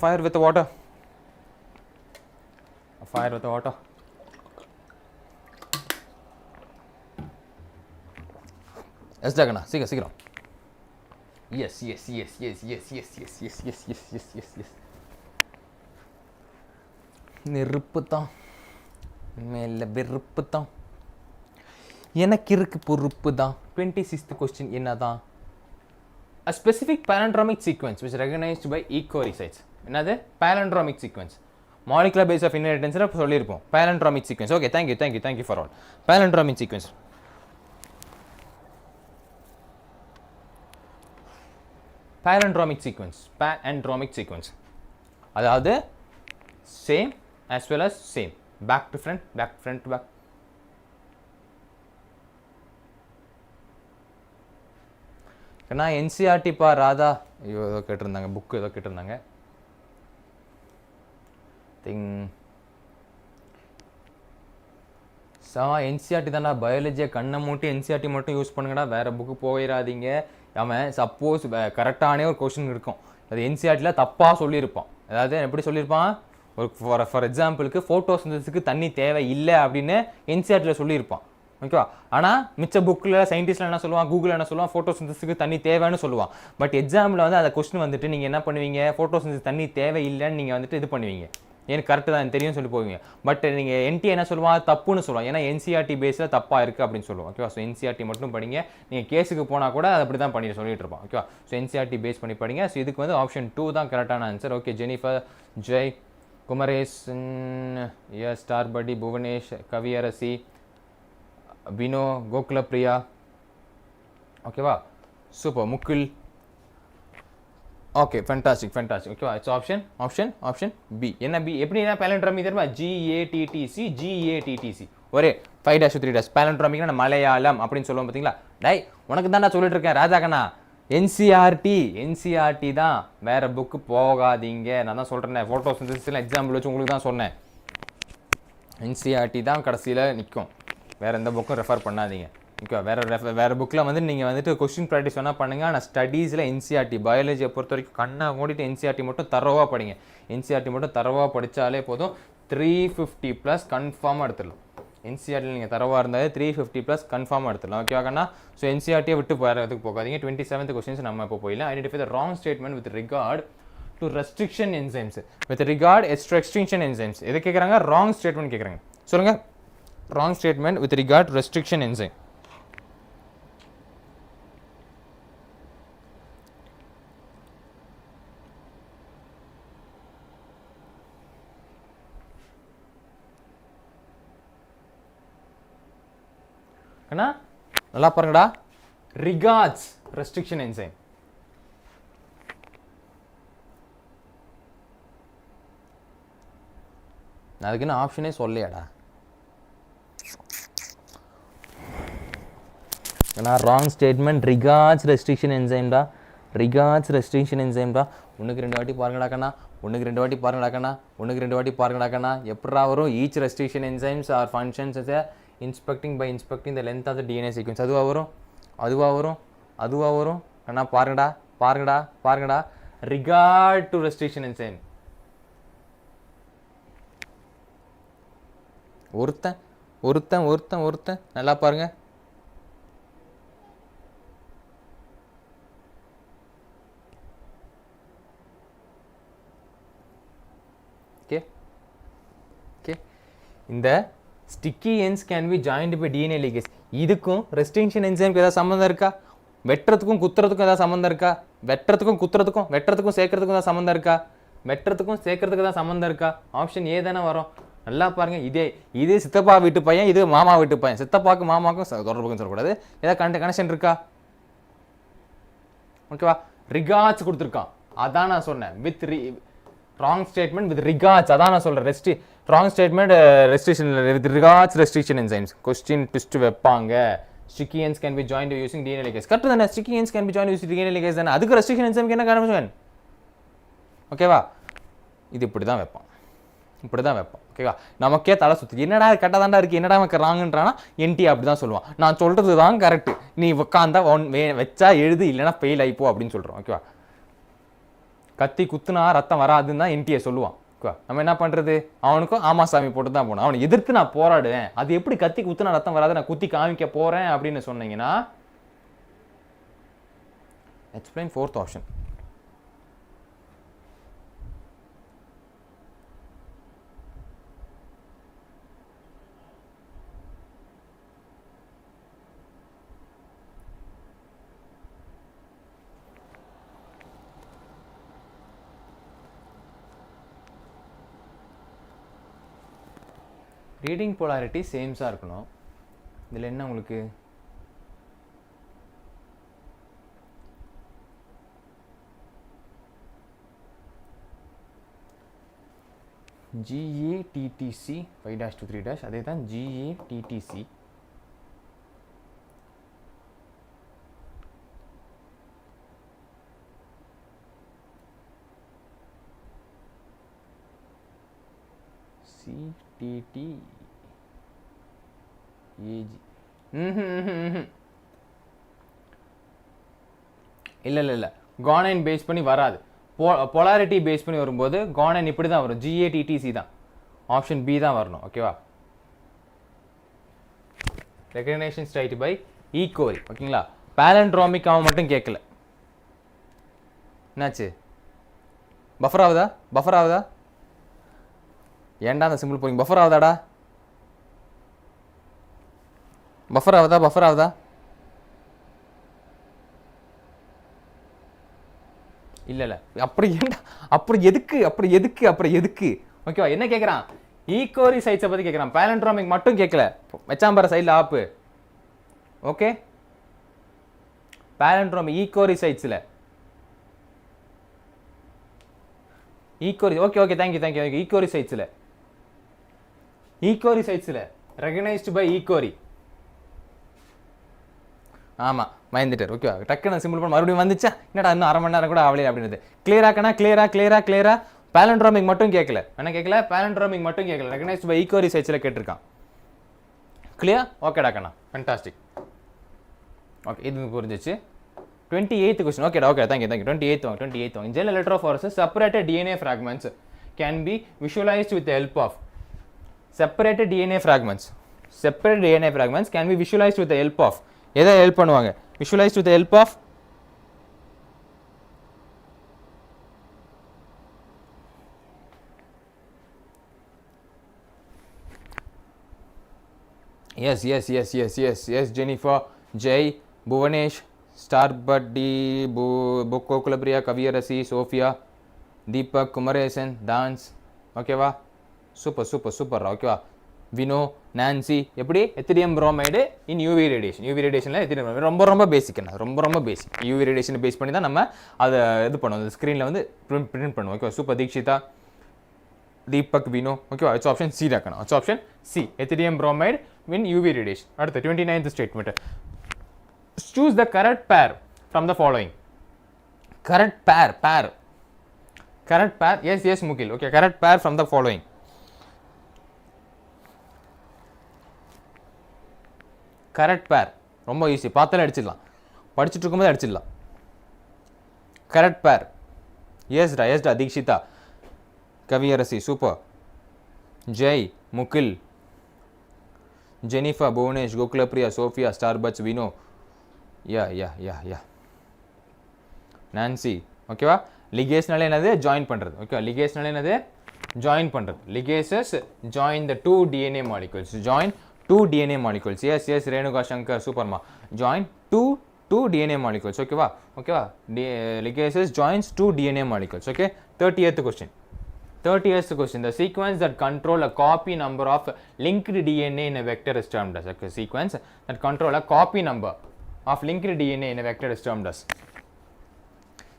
Fire with the water. Yes, Jagana. சீக்கிரம். Yes. நெருப்பு தான் மேலே வெறுப்பு தான் எனக்கு இருக்கு பொறுப்பு தான் 26th question என்னதான் a specific palindromic sequence which is recognized by ecoresites என்னது palindromic sequence molecular base of inheritance சொல்லியிருப்போம் palindromic sequence okay thank you for all palindromic sequence palindromic sequence அதாவது same as well as same back to front to back ஏன்னா NCERT பா ராதா ஐயோ ஏதோ கேட்டிருந்தாங்க book ஏதோ கேட்டிருந்தாங்க என்சிஆர்டி தான்டா பயாலஜியை கண்ணை மூட்டி என்சிஆர்டி மட்டும் யூஸ் பண்ணுங்கடா வேறு புக்கு போயிடாதீங்க அவன் சப்போஸ் கரெக்டானே ஒரு கொஷின் இருக்கும் அது என்சிஆர்டியில் தப்பாக சொல்லியிருப்பான் அதாவது எப்படி சொல்லியிருப்பான் ஒரு ஃபார் எக்ஸாம்பிளுக்கு ஃபோட்டோசிந்தசிஸ்க்கு தண்ணி தேவை இல்லை அப்படின்னு என்சிஆர்டியில் சொல்லியிருப்பான் ஓகேவா ஆனால் மிச்ச புக்கில் சயின்டிஸ்ட்ல என்ன சொல்லுவான் கூகுளில் என்ன சொல்லுவான் ஃபோட்டோசிந்தசிஸ்க்கு தண்ணி தேவைன்னு சொல்லுவான் பட் எக்ஸாமில் வந்து அந்த கொஸ்டின் வந்துட்டு நீங்கள் என்ன பண்ணுவீங்க ஃபோட்டோசிந்தசிஸ் தண்ணி தேவை இல்லைன்னு நீங்கள் வந்துட்டு இது பண்ணுவீங்க எனக்கு கரெக்டு தான் தெரியும் சொல்லி போவீங்க பட் நீங்கள் என்டி என்ன சொல்லுவான் தப்புன்னு சொல்லுவான் ஏன்னா என்சிஆர்டி பேஸில் தப்பாக இருக்குது அப்படின்னு சொல்லுவோம் ஓகேவா ஸோ என்சிஆர்டி மட்டும் படிங்க நீங்கள் கேஸுக்கு போனால் கூட அது அப்படி தான் பண்ணி சொல்லிட்டு இருப்பான் ஓகேவா ஸோ என்சிஆர்டி பேஸ் பண்ணி படிங்க ஸோ இதுக்கு வந்து ஆப்ஷன் 2 தான் கரெக்டான answer okay Jennifer Jai Kumaresan yes Star Buddy Bhuvanesh Kaviyarasi Vino Gokulapriya ஓகேவா சூப்பர் முக்கில் ஓகே ஃபேண்டாஸ்டிக் ஓகேவா இட்ஸ் ஆப்ஷன் பி என்ன பி எப்படின்னா பேலண்ட்ராமி தெரியுமா GATTC ஒரே 5-3 பேலண்ட்ராமிக்னா மலையாளம் அப்படின்னு சொல்லுவோம் பார்த்தீங்களா டை உனக்கு தான் நான் சொல்லிட்டு இருக்கேன் ராஜாக்கண்ணா என்சிஆர்டி தான் வேற புக்கு போகாதீங்க நான் தான் சொல்கிறேன் ஃபோட்டோசிந்தசிஸ் எக்ஸாம்பிள் வச்சு உங்களுக்கு தான் சொன்னேன் என்சிஆர்டி தான் கடைசியில் நிற்கும் வேறு எந்த புக்கும் ரெஃபர் பண்ணாதீங்க ஓகே வேறு புக்கில் வந்து நீங்கள் வந்துட்டு கொஸ்டின் ப்ராக்டிஸ் வேணால் பண்ணுங்கள் ஆனால் ஸ்டடீஸில் என்சிஆர்டி பயாலஜியை பொறுத்த வரைக்கும் கண்ணை மூடிட்டு என்சிஆர்டி மட்டும் தரவாக படிங்க என்சிஆர்டி மட்டும் தரவாக படித்தாலே போதும் 350+ கன்ஃபார்மாக எடுத்துடலாம் என்சிஆர்டியில் நீங்கள் தரவாக இருந்தாலே 350+ கன்ஃபார்மாக எடுத்துடலாம் ஓகேவா கண்ணா ஸோ என்சிஆர்டியை விட்டு வேறதுக்கு போகாதீங்க 27th கொஸ்டின்ஸ் நம்ம இப்போ போயிடலாம் identify the wrong statement with regard to restriction enzymes with regard restriction enzymes எது கேட்குறாங்க ராங் ஸ்டேட்மெண்ட் கேட்குறாங்க சொல்லுங்கள் wrong statement with regard restriction enzyme நல்லா பாருங்கடா ரிகார்ட்ஸ் ரெஸ்ட்ரிக்ஷன் என்சைம் அதுக்கு என்ன ஆப்ஷனே சொல்லையாடா ஏன்னா ராங் ஸ்டேட்மெண்ட் ரிகார்ட்ஸ் ரெஸ்ட்ரிக்ஷன் என்சைம்டா ஒன்றுக்கு 2 வாட்டி பாருங்கடா கண்ணா எப்படா வரும் each restriction enzymes are functions as a inspecting the length of the DNA sequence அதுவா வரும் கண்ணா பாருங்கடா regard to restriction enzyme ஒருத்தன் நல்லா பாருங்க ஓகே இந்த sticky ends can be joined by DNA ligase இதுக்கும் ரெஸ்ட்ரிக்ஷன் என்சைம்க்கு ஏதாவது சம்மந்தம் இருக்கா வெட்டுறதுக்கும் குத்துறதுக்கும் ஏதாவது சம்மந்தம் இருக்கா வெட்டுறதுக்கும் சேர்க்கறதுக்கும் ஏதாவது சம்மந்தம் இருக்கா சேர்க்கறதுக்கு ஏதாவது சம்மந்தம் இருக்கா ஆப்ஷன் ஏ தானே வரும் நல்லா பாருங்க இதே சித்தப்பா வீட்டு பையன் இது மாமா வீட்டு பையன் சித்தப்பாக்கும் மாமாக்கும் தொடர்புக்கும் சொல்லக்கூடாது ஏதாவது கனெக்ஷன் இருக்கா ஓகேவா ரிகார்ட்ஸ் கொடுத்துருக்கான் அதான் நான் சொன்னேன் with wrong statement with regards அதான் நான் சொல்கிறேன் wrong statement restriction with regards restriction enzymes question twist வைப்பாங்க sticky ends can be joined using DNA ligase correct தானே sticky ends can be joined using DNA ligase தானே அதுக்கு restriction என்சைம்க்கு என்ன காரணம் ஓகேவா இது இப்படி தான் வைப்பான் ஓகேவா நமக்கே தலை சுற்றி என்னடா கரெக்டாக தாண்டா இருக்குது என்னடா நமக்கு ராங்குன்றானா என்டி அப்படி தான் சொல்லுவான் நான் சொல்கிறது தான் கரெக்டு நீ உட்காந்தா வச்சா எழுது இல்லைனா ஃபெயில் ஆகிப்போ அப்படின்னு சொல்கிறோம் ஓகேவா கத்தி குத்துனா ரத்தம் வராதுன்னு தான் என்டியை சொல்லுவான் ஓகேவா நம்ம என்ன பண்ணுறது அவனுக்கும் ஆமா சாமி போட்டு தான் போகணும் அவனை எதிர்த்து நான் போராடுவேன் அது எப்படி கத்தி குத்துனா ரத்தம் வராது நான் குத்தி காமிக்க போகிறேன் அப்படின்னு சொன்னீங்கன்னா explain 4th option reading polarity சேம்ஸாக இருக்கணும். இதில் என்ன உங்களுக்கு GETTC 5' to 3' அதே தான் GETTC CTTAG இல்லை கானைன் பேஸ் பண்ணி வராது. பொலாரிட்டி பேஸ் பண்ணி வரும்போது கானைன் இப்படி தான் வரும். GATTC தான். ஆப்ஷன் பி தான் வரணும். ஓகேவா? Recognition site by EcoRI. ஓகேங்களா? பேலண்ட்ரோமிக் அவன் மட்டும் கேட்கல. என்னாச்சு? பஃபர் ஆகுதா? ஏன்டா அந்த சிம்பிள் போறீங்க? பஃபர் ஆகுதாடா? பஃபர் ஆகுதா? இல்ல அப்புறம் எதுக்கு? ஓகேவா? என்ன கேட்குறான்? ஈகோரி சைட்ஸை பற்றி கேட்குறான். பேலண்ட்ரோமிக் மட்டும் கேட்கல. வச்சாம்பர சைடில் ஆப்பு. ஓகே, பேலண்ட்ரோமிக் ஈகோரி சைட்ஸில் ஓகே தேங்க்யூ. ஈகோரி சைட்ஸில் ரெகனைஸ்டு பை ஈகோரி. ஆமாம், மயந்துட்டார். ஓகேவா? டக்குன்னு சிம்பிள் பண்ண மறுபடியும் வந்துச்சா? என்னடா இன்னும் அரை மணி நேரம் கூட ஆகலையே அப்படின்றது. கிளியரா பேலண்ட்ரோமிக் மட்டும் கேட்கல. என்ன கேட்கல? பேலண்ட்ரோமிக் மட்டும் கேட்கல. ரெகனைஸ்டு பை ஈகோரி சைட்ஸில் கேட்டிருக்கான். கிளியர்? ஓகேடா கண்ணா, ஃபேண்டாஸ்டிக். ஓகே, இது புரிஞ்சிச்சு. 28th question. Okay, thank you. 28th one. In gel electrophoresis, separated DNA fragments can be visualized with the help of separated DNA fragments can be visualized with the help of எதை help பண்ணுவாங்க? visualized with the help of yes Jennifer, Jay, Bhuvanesh, Starbuddy, 𝒔𝒂𝒏𝒂𝒏𝒅𝒊𝒔𝒆, Sophia, Deepak, Kumaresan, Dance. ஓகேவா? Super. ஓகேவா? Vino, Nancy. எப்படி? Ethereum bromide இன் UV ரேடியேஷனில் Ethereum bromide ரொம்ப பேசிக். ரொம்ப பேசிக். UV ரேடியேஷனை base பண்ணி தான் நம்ம அதை இது பண்ணுவோம். அந்த ஸ்க்ரீனில் வந்து பிரிண்ட் பண்ணுவோம். ஓகேவா? சூப்பர். தீக்ஷிதா, தீபக், வினோ. ஓகேவா? இட்ஸ் ஆப்ஷன் சி தான். It's option C, Ethereum bromide in UV radiation. அடுத்து 29th statement. Choose the correct pair from the following. Correct pair. Yes, Mukil. Okay, correct pair from the following. Correct pair. ரொம்ப easy. பார்த்தாலே அடிச்சிடலாம். படிச்சுட்டு இருக்கும்போது அடிச்சிடலாம். Correct pair. Yesda. Dikshita, Kaviarasi. Super. Jay, Mukil, Jennifer, Bhuvanesh, 𝒔𝒂𝒏𝒂𝒏𝒅𝒊𝒔𝒆, Sophia, Starbuddy, Vino. Yeah. Nancy. ஓகேவா? லிகேஸ்னாலே என்னது? Join பண்ணுறது. ஓகேவா? லிகேஸ்னாலே என்னது? ஜாயின் பண்ணுறது. Ligases join the 2 DNA molecules. Yes, Renuka Shankar. சூப்பர்மா. Join 2 DNA molecules. ஓகேவா? Ligases joins 2 DNA molecules. Okay. 30th question. The sequence that control a copy number of linked DNA in a vector is termed as. Okay, sequence that control a copy number of linked DNA in a vector is termed as.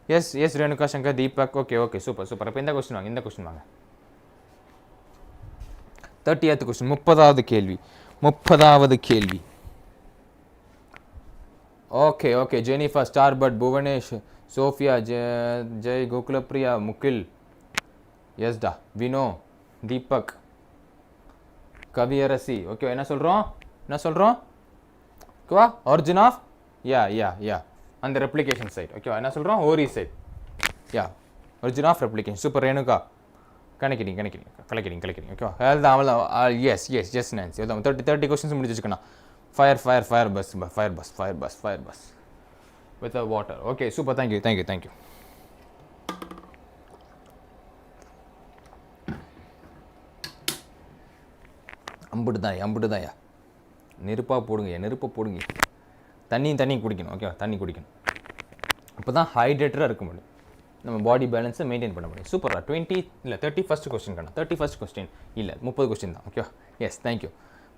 Yes, Renuka Shankar, Deepak. Okay, super. அப்போ இந்த question வாங்க. 30th question. 30வது கேள்வி. Okay. Jennifer, Starbud, Bhuvanesh, Sophia, Jay, 𝒔𝒂𝒏𝒂𝒏𝒅𝒊𝒔𝒆, Mukil, Yesda, Vino, Deepak, Kaviarasi. Okay, என்ன சொல்றோம்? ஓகேவா? origin of அந்த replication site. ஓகேவா? என்ன சொல்றோம்? Ori site. origin of replication. Super Renuka. கலக்கிறீங்க. ஓகேவா? அவ்வளோதான். Yes, Nancy. 30 questions முடிச்சு வச்சுக்கணும். Fire bus with a water. Okay, super. Thank you. அம்புட்டுதாயா. நெருப்பை போடுங்க. தண்ணி குடிக்கணும். ஓகேவா? தண்ணி குடிக்கணும். அப்போ தான் ஹைட்ரேட்டராக இருக்க முடியும். நம்ம பாடி பேலன்ஸை மெயின்டைன் பண்ண முடியும். சூப்பரா 20 இல்லை 31st கொஸ்டின் கண்ணா 31st கொஸ்டின் இல்லை 30 கொஸ்டின் தான். Okay yes thank you.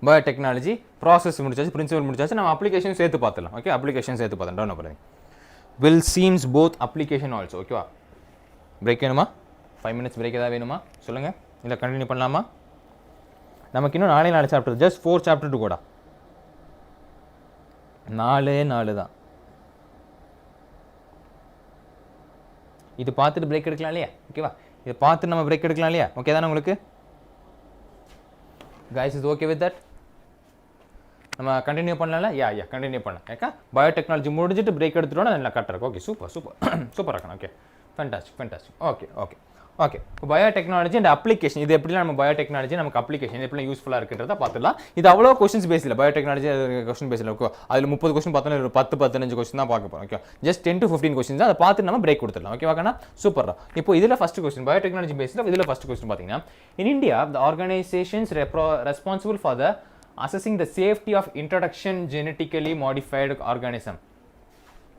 Biotechnology process முடிச்சாச்சு, பிரின்சிபல் முடிச்சாச்சு, நம்ம அப்ளிகேஷன் சேர்த்து பார்த்துலாம். ஓகே அப்ளிகேஷன் சேர்த்து பார்த்தோம். டவுன் பண்ணுறேன். Will seems both application also. ஓகேவா? பிரேக் வேணுமா? 5 minutes பிரேக் ஏதாவது வேணுமா சொல்லுங்கள், இல்லை கண்டினியூ பண்ணலாமா? நமக்கு இன்னும் 4 சாப்டர், ஜஸ்ட் 4 சாப்டர் டு கூட 4 தான். இது பார்த்துட்டு பிரேக் எடுக்கலாம் இல்லையா? ஓகேவா? இதை பார்த்துட்டு நம்ம பிரேக் எடுக்கலாம் இல்லையா? ஓகே தானே உங்களுக்கு? Guys is okay with that? நம்ம கண்டினியூ பண்ணலாம்ல? யா கண்டினியூ பண்ணலாம். ஏக்கா பயோடெக்னாலஜி முடிஞ்சிட்டு பிரேக் எடுத்துட்டோன்னா நல்லா கரெக்டாக இருக்கும். ஓகே சூப்பர் இருக்கணும். Okay fantastic. ஓகே இப்போ பயோடெக்னாலஜி அண்ட் அப்ளிகேஷன், இது எப்படிலாம் நம்ம பயோடெக்னாலஜி நமக்கு அப்ளிகேஷன் எப்படிலாம் யூஸ்ஃபுல்லாக இருக்குன்றத பார்த்துலாம். இது அவ்வளோ கொஸ்டின்ஸ் பேஸ் இல்லை, பயோடெக்னாலஜி கொஸ்டின் பேஸ் இல்லை. ஓகே அதில் 30 கொஸ்டின் பார்த்தோன்னா ஒரு 10-15 கொஸ்டின் தான் பார்க்க போகிறோம். ஓகே ஜஸ்ட் 10 to 15 கொஸ்டின் தான், அதை பார்த்து நம்ம பிரேக் கொடுத்துடலாம். ஓகேவாக்கண்ணா? சூப்பர். இப்போ இதில் ஃபஸ்ட் கொஸ்டின் பயோடெக்னாலஜி பேஸில் இதில் ஃபஸ்ட் கொஸ்டின் பார்த்தீங்கன்னா, in India the organisations responsible for the assessing the safety of introduction genetically modified organism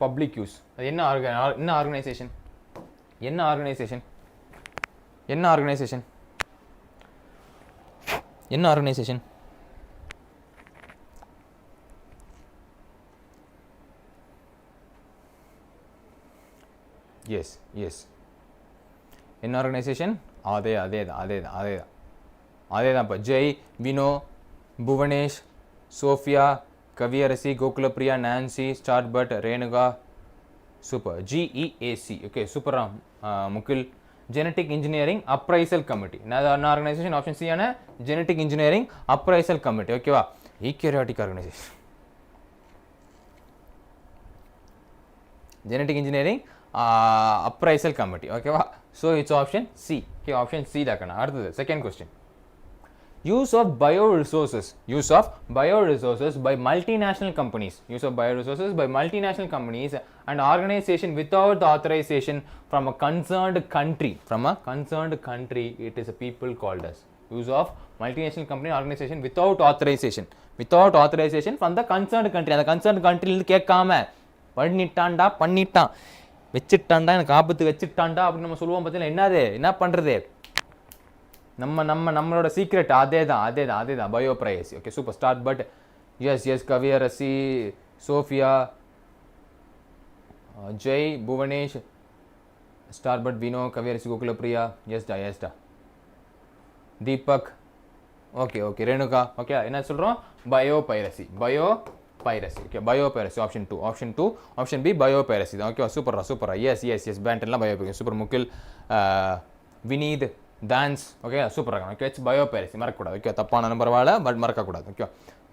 public use. அது என்ன ஆர்கனைசேஷன்? எஸ் என்ன ஆர்கனைசேஷன்? அதேதான் இப்போ Jai, Vino, Bhuvanesh, Sophia, Kaviyarasi, Gokulapriya, Nancy, Starbud, Renuka. Super. GEAC. Okay சூப்பரா Mukil. Genetic engineering appraisal committee. என்ன organisation? Option C ஆன genetic engineering appraisal committee. ஓகேவா? Eukaryotic organisation. Genetic engineering appraisal committee. ஓகேவா? So it's option C. Okay option C தாக்கண்ணா. அடுத்தது second question. Use of bioresources by multinational companies. Use of bioresources by multinational companies and organization without the authorization from a concerned country. It is a people called as. Use of multinational company organization without authorization from the concerned country. அந்த concerned country இருந்து கேட்காம பண்ணிட்டான் வச்சிட்டான்டா, எனக்கு ஆபத்து வச்சிட்டான்டா அப்படின்னு நம்ம சொல்லுவோம். பார்த்தீங்கன்னா என்னது, என்ன பண்ணுறது, நம்மளோட சீக்ரெட் அதேதான் biopiracy. Okay super. Starbud yes Kaviyarasi, Sophia, Jai, Bhuvanesh, Starbud, Vino, Kaviyarasi, Gokulapriya. எஸ்டா தீபக். ஓகே ரேணுகா. ஓகே என்ன சொல்கிறோம்? Biopiracy. Okay biopiracy. Option 2. Option B biopiracy தான். ஓகேவா? சூப்பரா. எஸ் பேண்டெல்லாம் பயோபைரசி. சூப்பர். முகில், வினீத், டான்ஸ். ஓகே சூப்பராக. Okay it's biopiracy. மறக்கக்கூடாது. ஓகே தப்பான நம்பர் வாழ பட் மறக்கக்கூடாது. ஓகே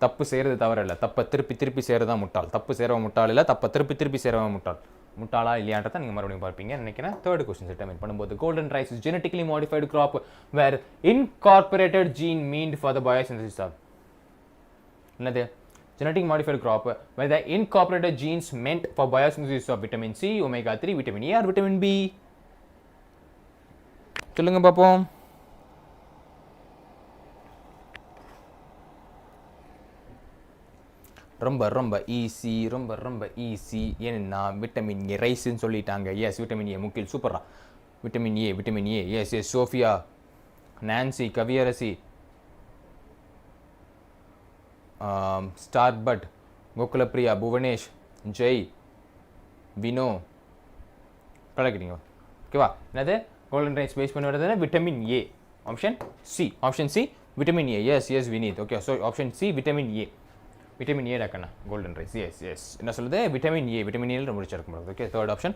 தப்பு செய்கிறது தவறு இல்லை, தப்பை திருப்பி செய்கிறது தான் முட்டாள். தப்பு செய்கிறவன் முட்டாள் இல்லை, தப்பை திருப்பி செய்கிறவன் முட்டாளா இல்லையான்றதை நீங்கள் மறுபடியும் பார்ப்பீங்க நினைக்கிறேன். தேர்ட் கொஸ்டின் டிட்டர்மைன் பண்ணும்போது golden rice is genetically modified crop where incorporated gene meant for the biosynthesis of. என்னது? genetic modified crop where the incorporated genes meant for biosynthesis of vitamin C, omega 3, vitamin A or vitamin B. சொல்லுங்க பாப்போம். ரொம்ப easy. ஏன்னா vitamin A ரைஸ்ன்னு சொல்லிட்டாங்க. Yes vitamin A Mukil. சூப்பரா. Vitamin A. Yes Sophia, Nancy, Kaviyarasi, Starbud, Gokulapriya, Bhuvanesh, Jai, Vino. கலக்கிட்டீங்க. ஓகேவா? என்னது கோல்டன் ரைஸ் பேஸ் பண்ணி வருதுன்னா vitamin A. Option C vitamin A. Yes Vineeth. Okay so option C vitamin A டாக்கண்ணா கோல்டன் ரைஸ். எஸ் என்ன சொல்லுது? விட்டமின் ஏ முடிச்சிருக்க முடியாது. Okay third option.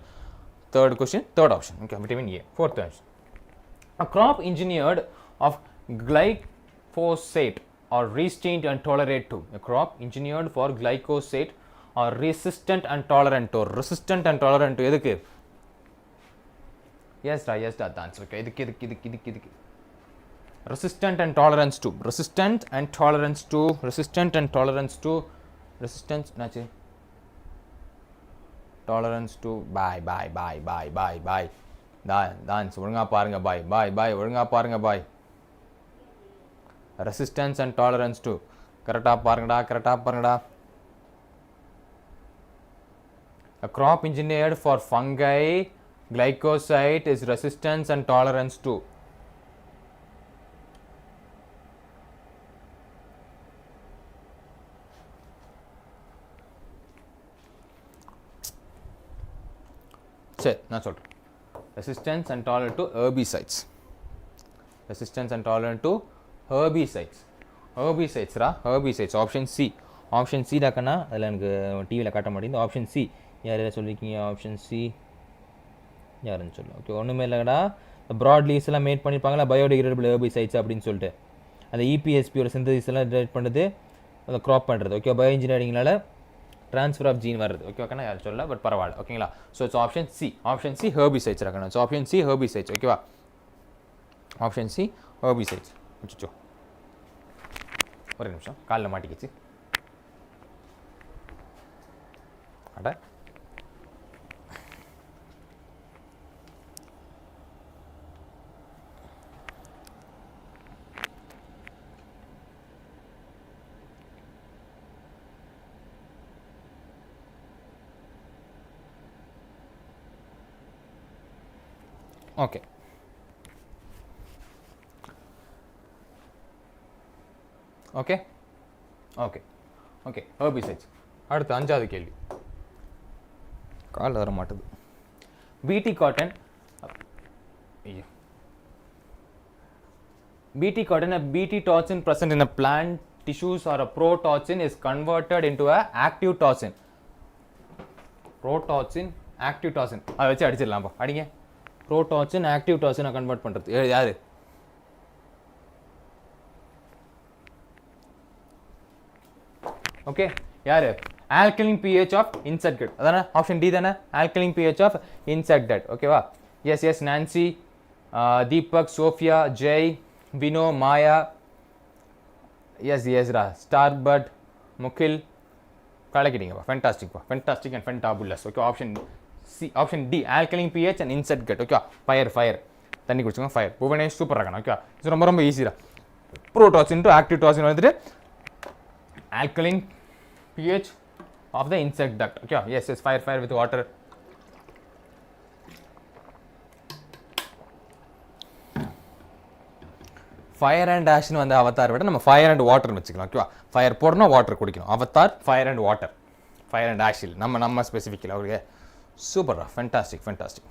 Okay vitamin A. Fourth option. A crop engineered of glyphosate or resistant and tolerant to. A crop engineered for glyphosate or resistant and tolerant to. எதுக்கு? Yes, the answer. Okay, இதுக்கு. Resistant and tolerance to. Resistance என்னாச்சு? Tolerance to. Bye. Dance ஒழுங்கா பாருங்க. Bye ஒழுங்கா பாருங்க. Bye. Resistance and tolerance to. கரெக்டா பாருங்கடா. A crop engineered for fungi Glycoside is resistance and tolerance to. சரி நான் சொல்கிறேன். Resistance and tolerant to herbicides. Resistance and tolerant to herbicides. Herbicides raw, herbicides. Option C. Option C டாக்கண்ணா, அதில் எனக்கு டிவியில் காட்ட மாட்டேங்குது. Option C யார் யார் சொல்லியிருக்கீங்க? Option C யாருன்னு சொல்லு. ஓகே, ஒன்றுமே இல்லைடா. ப்ராட் லீவ்ஸ் எல்லாம் மேட் பண்ணியிருப்பாங்களா, பயோடிகிரேடபிள் ஹெர்பிசைட்ஸ் அப்படின்னு சொல்லிட்டு. அந்த இபிஎஸ்பியோட சிந்தசிஸ் எல்லாம் டிரைட் பண்ணுறது, அதை க்ராப் பண்ணுறது. ஓகே, பயோ இன்ஜினியரிங்னால ட்ரான்ஸ்ஃபர் ஆஃப் ஜீன் வருது. ஓகே ஓகேண்ணா, யாரும் சொல்லல, பட் பரவாயில்ல. ஓகேங்களா? So it's option C. Option C herbicides இருக்கணும். So option C herbicides. ஓகேவா? Option C herbicides. வச்சுச்சோ, ஒரு நிமிஷம், காலில் மாட்டிக்கிச்சு. அட okay, okay okay okay herbicides. அடுத்து அஞ்சாவது கேள்வி. கால் வர மாட்டுது. BT cotton. BT cotton, a BT toxin present in a plant tissues or a protoxin is converted into a active toxin. Protoxin, active toxin. அதை வச்சு அடிச்சிடலாம்ப்பா, அடிங்க. புரோட்டாக்சின் ஆக்டிவ் டாக்சினை கன்வெர்ட் பண்ணுறது யாரு? ஓகே, யாரு? Alkaline pH of insect gut. அதானே option D தானே, alkaline pH of insect gut. ஓகேவா? Yes yes, Nancy, Deepak, Sophia, Jai, Vino, Maya, yes Ezra, Starbud, Mukil, கலக்கிட்டீங்கப்பா. ஃபென்டாஸ்டிக்ப்பா, fantastic and fantabulous. Okay, option C, option D, alkaline pH and insect gut. Okay, fire தண்ணி குடிச்சுங்க, fire. Bhuvanesh super இருக்கணும். Okay, இது ரொம்ப ரொம்ப ஈஸிடா. புரோட்டாக்சின் டு ஆக்டிவ் டாக்சின் வந்துட்டு alkaline pH of the insect gut. Okay, yes S, fire with water. Fire and ஆஷ்னு வந்து அவதார் விட நம்ம ஃபயர் அண்ட் வாட்டர்னு வச்சுக்கலாம். ஓகேவா? ஃபயர் போடணும், வாட்டர் குடிக்கணும். Avatar fire and water, fire and ash இல்லை, நம்ம ஸ்பெசிஃபிக்கில். ஓகே, சூப்பர்ரா, fantastic.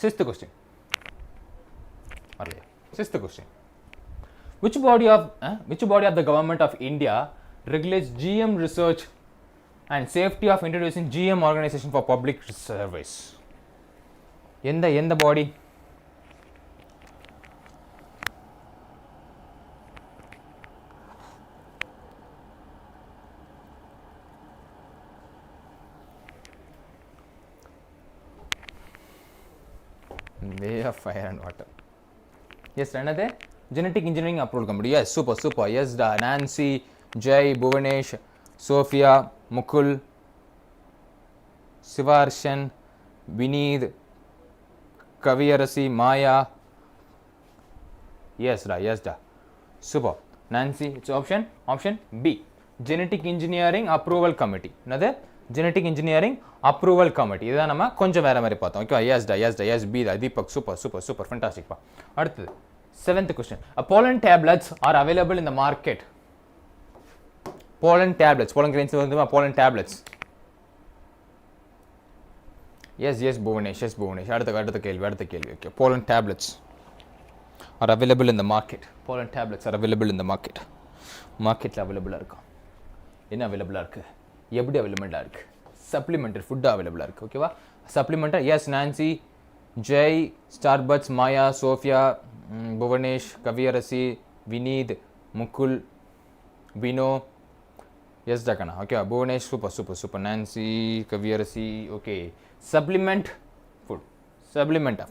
Sixth question. Sixth question. Which body of the government of India regulates GM research and safety of introducing GM organization for public service? எந்த பாடி? Way of fire and water. Yes, another genetic engineering approval committee. Yes, super. Yes, Nancy, Jay, Bhuvanesh, Sophia, Mukul, Sivarshan, Vineet, Kavirasi, Maya. Yes, super. Nancy, it's option B. Genetic engineering approval committee. Another genetic engineering approval committee. இதான் நம்ம கொஞ்சம் வேற மாதிரி பார்த்தோம். Okay, S B தான். Deepak super fantastic பா. அடுத்து 7th question. Pollen tablets are available in the market. Pollen tablets, pollen grains வந்து pollen tablets. Yes Bhuvanesh. அடுத்த கேள்வி. Okay, pollen tablets are available in the market. Pollen tablets are available in the market. மார்க்கெட்ல அவைலபிளா இருக்கா? என்ன அவைலபிளா இருக்கு? எப்படி அவைலபிளா இருக்கு? சப்ளிமெண்டரி ஃபுட் அவைலபிளா இருக்கு. ஓகேவா? Supplementary. Yes, Nancy, Jai, Starbuds, Maya, Sophia, Bhuvanesh, Kaviyarasi, Vineeth, Mukul, Vino. Yes டாக்கண்ணா. Okay, Bhuvanesh super. Nancy, Kaviyarasi. Okay, supplement food.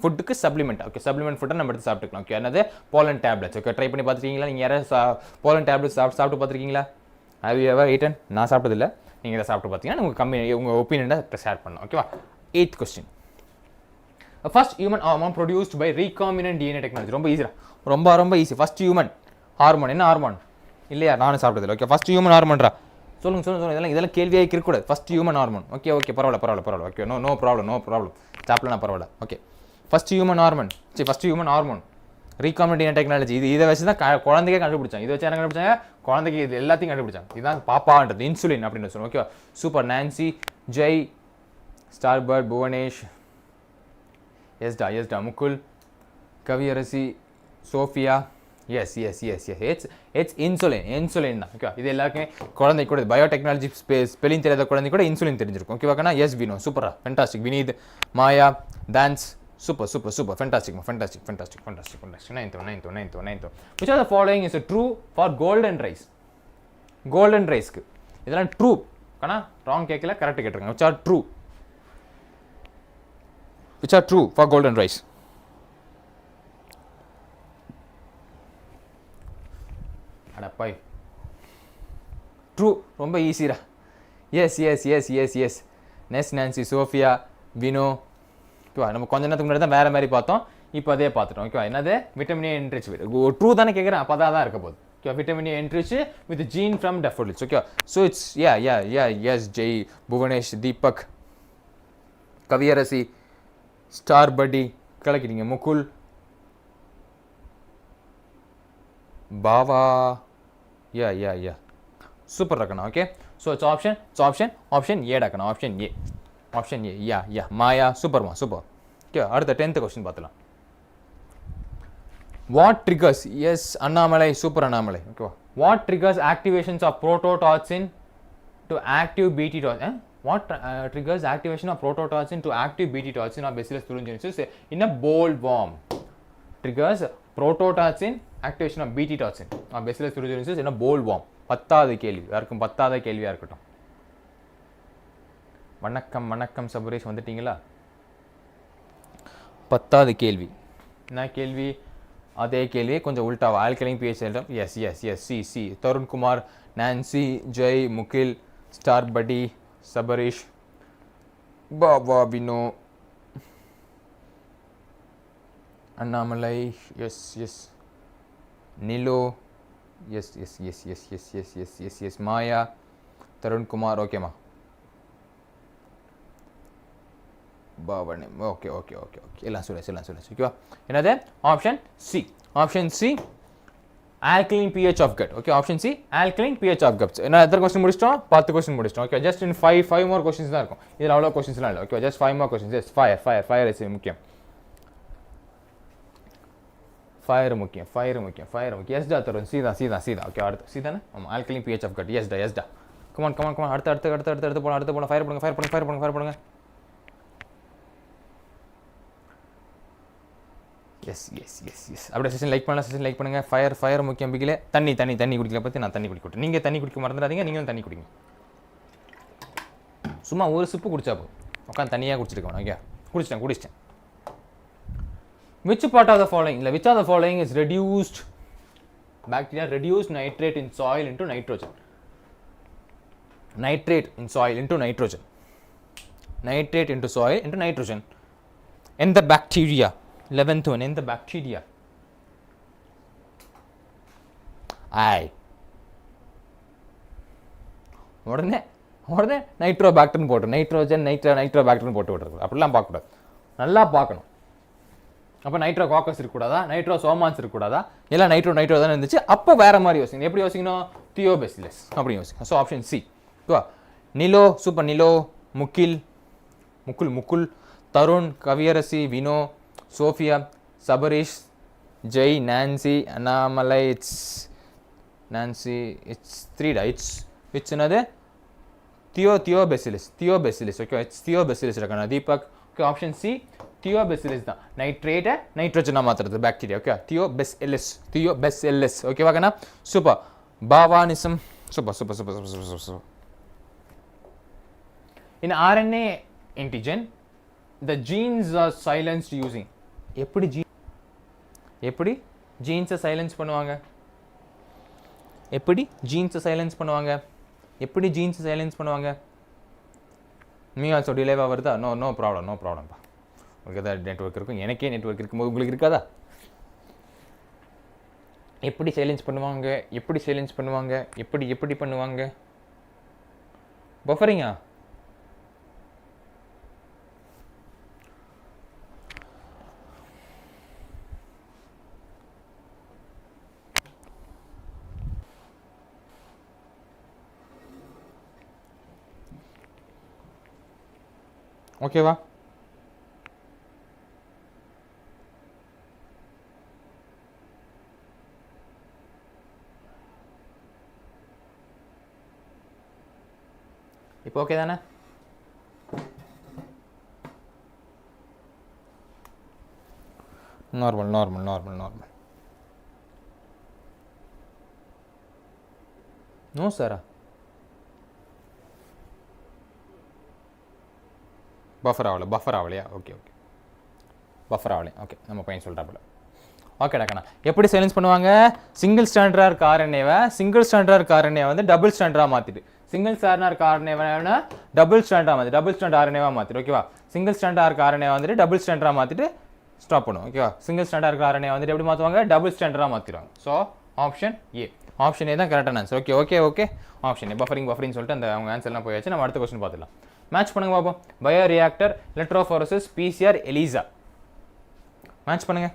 ஃபுட்டுக்கு சப்ளிமெண்ட். ஓகே, சப்ளிமெண்ட் ஃபுட்டை நம்ம எடுத்து சாப்பிட்டுக்கலாம். ஓகே, என்னது? Pollen tablets. ஓகே, ட்ரை பண்ணி பார்த்துருக்கீங்களா? நீங்கள் யாராவது போலன் டேப்லெட்ஸ் சாப்பிட்டு பார்த்துருக்கீங்களா? Have you ever eaten? நான் சாப்பிட்டதில்லை. நீங்கள் இதை சாப்பிட்டு பார்த்தீங்கன்னா உங்கள் ஒப்பீனியனை ஷேர் பண்ணலாம். ஓகேவா? 8th question. First human hormone produced by recombinant DNA technology. ரொம்ப ஈஸியா, ரொம்ப ஈஸி. ஃபர்ஸ்ட் ஹியூமன் ஹார்மோன் என்ன ஹார்மோன்? இல்லையா? நானும் சாப்பிட்டதில்லை. ஓகே, ஃபர்ஸ்ட் ஹியூமன் ஹார்மோன்ரா சொல்லுங்க இதெல்லாம் கேள்வியாக இருக்கக்கூடாது. First human hormone. ஓகே பரவாயில்ல ஓகே நோ ப்ராப்ளம் சாப்பிடலாம் பரவாயில்ல. Okay first human hormone recombinant technology. இதை வச்சு தான் குழந்தைக்கே கண்டுபிடிச்சாங்க. இதை வச்சு என்ன கண்டுபிடிச்சாங்க? குழந்தைக்கு இது எல்லாத்தையும் கண்டுபிடிச்சாங்க. இதுதான் பாப்பான்றது இன்சுலின் அப்படின்னு சொல்லுவோம். Okay super. Nancy, Jai, Starbird, Bhuvanesh, எஸ்டா, Mukul, Kaviyarasi, Sophia. Yes it's insulin தான். ஓகே இது எல்லாருக்குமே குழந்தை கூட பயோடெக்னாலஜி ஸ்பெல்லிங் தெரியாத குழந்தை கூட இன்சுலின் தெரிஞ்சிருக்கும். ஓகேவாக்கண்ணா? எஸ் வினோ சூப்பரா fantastic. Vineeth, Maya, dance super fantastic. Ninth one. Which of the following is a true for golden rice? Golden riceக்கு இதெல்லாம் ட்ரூ கண்ணா, ராங் கேட்கல, கரெக்ட் கேட்டிருக்காங்க. which are true for golden rice? அடப்பாய் ட்ரூ, ரொம்ப ஈஸிரா. எஸ் நெஸ், நான்சி, சோஃபியா, வினோ. ஓகேவா? நம்ம கொஞ்ச நேரத்துக்கு முன்னாடி தான் வேறு மாதிரி பார்த்தோம், இப்போ அதே பார்த்துட்டோம். ஓகேவா? என்னது? Vitamin A enrich. ட்ரூ தானே கேட்குறேன், அப்போ தான் இருக்க போகுது. Okay vitamin A enrich with gene from daffodils. Okay so it's yes Jai, Bhuvanesh, Deepak, Kaviyarasi, star பட்டி கலக்கிட்டீங்க, முகுல், பாவா. யா சூப்பர் இருக்கணும். ஓகே ஸோ ஆப்ஷன் ஏடாக்கணும். Option A. Yeah Maya super. Okay அடுத்த 10th கொஸ்டின் பார்த்துலாம். What triggers, yes Annamalai super Annamalai. ஓகேவா? What triggers activations of protoxin to active BT toxin? What triggers activation of prototoxin to active BT toxin or Bacillus thuringiensis in a bollworm? Triggers prototoxin activation of BT toxin or Bacillus thuringiensis in a bollworm. 10வது கேள்வி யாருக்கும் 10வது கேள்வியா இருக்கட்டும். வணக்கம் சபரேஷ் வந்துட்டீங்களா? 10வது கேள்வி என்ன கேள்வி? அதே கேள்வி கொஞ்சம் உல்டாவா. ஆல்கலைன் pH எல்லாம். Yes C. Tarunkumar, Nancy, Jai, Mukil, Star Buddy, Sabareesh, Baba, Vino, Annamalai, yes Nilo, yes Maya, Tarunkumar. ஓகேம்மா பாபா ஓகே எல்லாம் சொல்லு. ஓகேவா? என்னது? Option C alkaline pH of gut. Okay, option C alkaline pH of gut. என்ன எத்தனை क्वेश्चन முடிச்சிட்டோம்? 10 क्वेश्चन முடிச்சிட்டோம். Okay just in 5 more questions தான் இருக்கும். இதுல அவ்வளவு क्वेश्चnsலாம் இல்ல. Okay just 5 more questions. Yes fire is முக்கியம். ஃபயர் முக்கியம். எஸ்டா தரும். சீதா. ஓகே அடுத்து சீதானே? ஆமா alkaline pH of gut. எஸ்டா. கம் ஆன் அடுத்து போலாம். ஃபயர் பண்ணுங்க. எஸ் அப்படியே செஷன் லைக் பண்ணுங்க. ஃபயர் முக்கியம். பிகிலே தண்ணி குடிக்கல பற்றி நான் தண்ணி குடிக்கட்டும். நீங்கள் தண்ணி குடிக்க மறந்துடாதீங்க. நீங்களும் தண்ணி குடிங்க. சும்மா ஒரு சிப்பு குடிச்சா போதும். உட்காந்து தண்ணியாக குடிச்சிருக்கோம். Okay குடிச்சிட்டேன். which part of the following is reduced bacteria reduced nitrate in soil into nitrogen? Nitrate into soil into nitrogen. In the bacteria 11th one, in the bacteria. உடனே நைட்ரோபாக்டர்னு போட்டு நைட்ரோபாக்டர்னு போட்டு விட்டுருக்கு. அப்படிலாம் பார்க்கக்கூடாது, நல்லா பார்க்கணும். அப்போ நைட்ரோகாக்கஸ் இருக்கக்கூடாதா, நைட்ரோசோமான்ஸ் இருக்கக்கூடாதா, எல்லாம் நைட்ரோ தானே இருந்துச்சு. அப்போ வேற மாதிரி யோசிக்கணும். எப்படி யோசிக்கணும்? தியோபெசிலஸ் அப்படி யோசிக்கணும். So option C. Nilo super. Nilo, Mukul, Tarun, Kaviyarasi, Vino, Sophia, Sabareesh, Jai, Nancy, Annamalai. It's 3 it's என்னது? தியோபெசிலஸ். ஓகே இட்ஸ் தியோபெசிலஸ் இருக்கணும். Deepak. Okay option C Thiobacillus தான். நைட்ரேட்டை நைட்ரோஜனாக மாற்றுறது பாக்டீரியா. Okay Thiobacillus. ஓகேவாங்கண்ணா? சூப்பர். பாவானிசம். Super. In RNA antigen the genes are silenced using. எப்படி ஜீன்ஸை சைலன்ஸ் பண்ணுவாங்க? எப்படி ஜீன்ஸை சைலன்ஸ் பண்ணுவாங்க? மீ ஆல்சோ டிலேவாக வருதா? நோ ப்ராப்ளம்ப்பா. உங்களுக்கு எதாவது நெட்ஒர்க் இருக்கும், எனக்கே நெட்ஒர்க் இருக்கும்போது உங்களுக்கு இருக்காதா? எப்படி சைலன்ஸ் பண்ணுவாங்க? எப்படி பண்ணுவாங்க? பஃபரிங்கா? ஓகேவா? இப்போ ஓகே தானே? Normal normal normal normal. No சாரா? பஃபர் ஆகலையா? ஓகே ஓகே, பஃபர் ஆகலையா? ஓகே, நம்ம பையன் சொல்கிறாப்புல. ஓகேடா கண்ணா. எப்படி சைலன்ஸ் பண்ணுவாங்க? சிங்கிள் ஸ்டாண்டர்டாக இருக்க ஆர்என்ஏவை சிங்கிள் ஸ்டாண்டர்டாக இருக்க ஆர்என்ஏ வந்து டபுள் ஸ்டாண்டர்டாக மாற்றிட்டு, சிங்கிள் ஸ்டாண்டர்டாக இருக்க ஆர்என்ஏவை டபுள் ஸ்டாண்டர்டாக மாற்றி டபுள் ஸ்டாண்டர்ட் ஆர்என்ஏவாக மாற்றிட்டு, ஓகேவா? சிங்கிள் ஸ்டாண்டர்டாக இருக்க ஆர்என்ஏ வந்துட்டு டபுள் ஸ்டாண்டர்டாக மாற்றிட்டு ஸ்டாப் பண்ணும், ஓகேவா? சிங்கிள் ஸ்டாண்டர்டாக இருக்க ஆர்என்ஏ வந்துட்டு எப்படி மாற்றுவாங்க? டபுள் ஸ்டாண்டர்டாக மாற்றிடுவாங்க. So option A. Option A தான் கரெக்டான answer. Okay okay okay. Option A. Buffering சொல்லிட்டு அந்த அவங்க ஆன்சர்லாம் போயாச்சு. நம்ம அடுத்த கொஸ்டின் பார்த்துக்கலாம். மேட்ச் பண்ணுங்க பாப்போம். Bioreactor, electrophoresis, PCR, ELISA. Match பண்ணுங்க.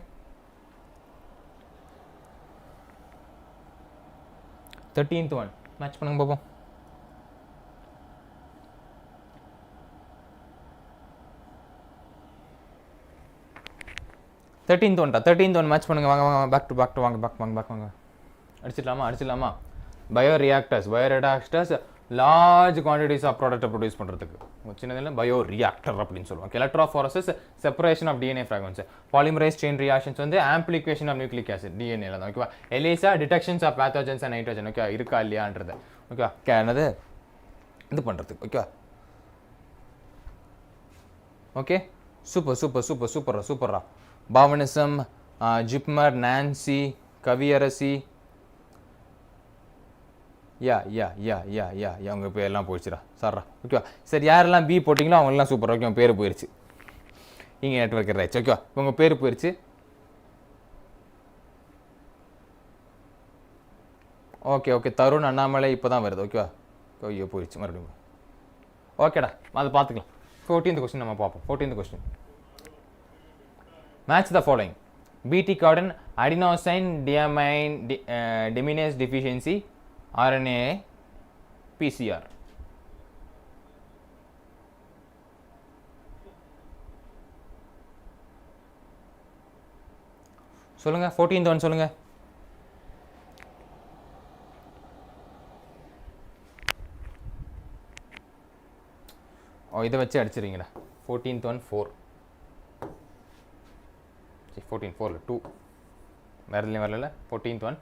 13th ஒன் மேட்ச் பண்ணுங்க பாப்போம். தேர்ட்டீன்த் ஒன் மேட்ச் பண்ணுங்க. வாங்க வாங்க, பேக் டு வாங்க. அடிச்சிடலாமா? பயோரியாக்டர்ஸ் லார்ஜ் குவான்டிட்டிஸ் ஆஃப் ப்ராடக்ட்டை ப்ரொடியூஸ் பண்ணுறதுக்கு சின்னதில் பயோரியாக்டர் அப்படின்னு சொல்லுவாங்க. Electrophoresis separation of DNA fragments, polymerase chain reactions வந்து ஆம்பிளிகேஷன் ஆஃப் நியூக்ளிக் ஆசிட் டிஎன்ஏல தான், ஓகேவா? ELISA detections of pathogens and nitrogen, okay, இருக்கா இல்லையான்றது, ஓகேவா? என்னது இது பண்ணுறதுக்கு, ஓகேவா? ஓகே, சூப்பரா. பாவனிசம், ஜிப்மர், நான்சி, கவியரசி, யா அவங்க பேர்லாம் போயிடுச்சுடா சார்ரா, ஓகேவா? சரி, யாரெல்லாம் பி போட்டிங்களோ அவங்களாம் சூப்பர், ஓகே, பேர் போயிடுச்சு. இங்கே நெட்வொர்க் ரைட்ஸ், ஓகேவா? உங்கள் பேர் போயிடுச்சு. ஓகே, தருண் அண்ணாமலை இப்போ தான் வருது, ஓகேவா? ஐயோ போயிடுச்சு மறுபடியும். ஓகேடா, அதை பார்த்துக்கலாம். 14th கொஸ்டின் நம்ம பார்ப்போம். 14th question. Match the following. BT cotton adenosine deaminase deficiency RNA PCR. சொல்லுங்க. 14th ஒன் சொல்லுங்க. இதை வச்சு அடிச்சிருங்கடா. 14th one 4. 14 2 வரல. 14th ஒன்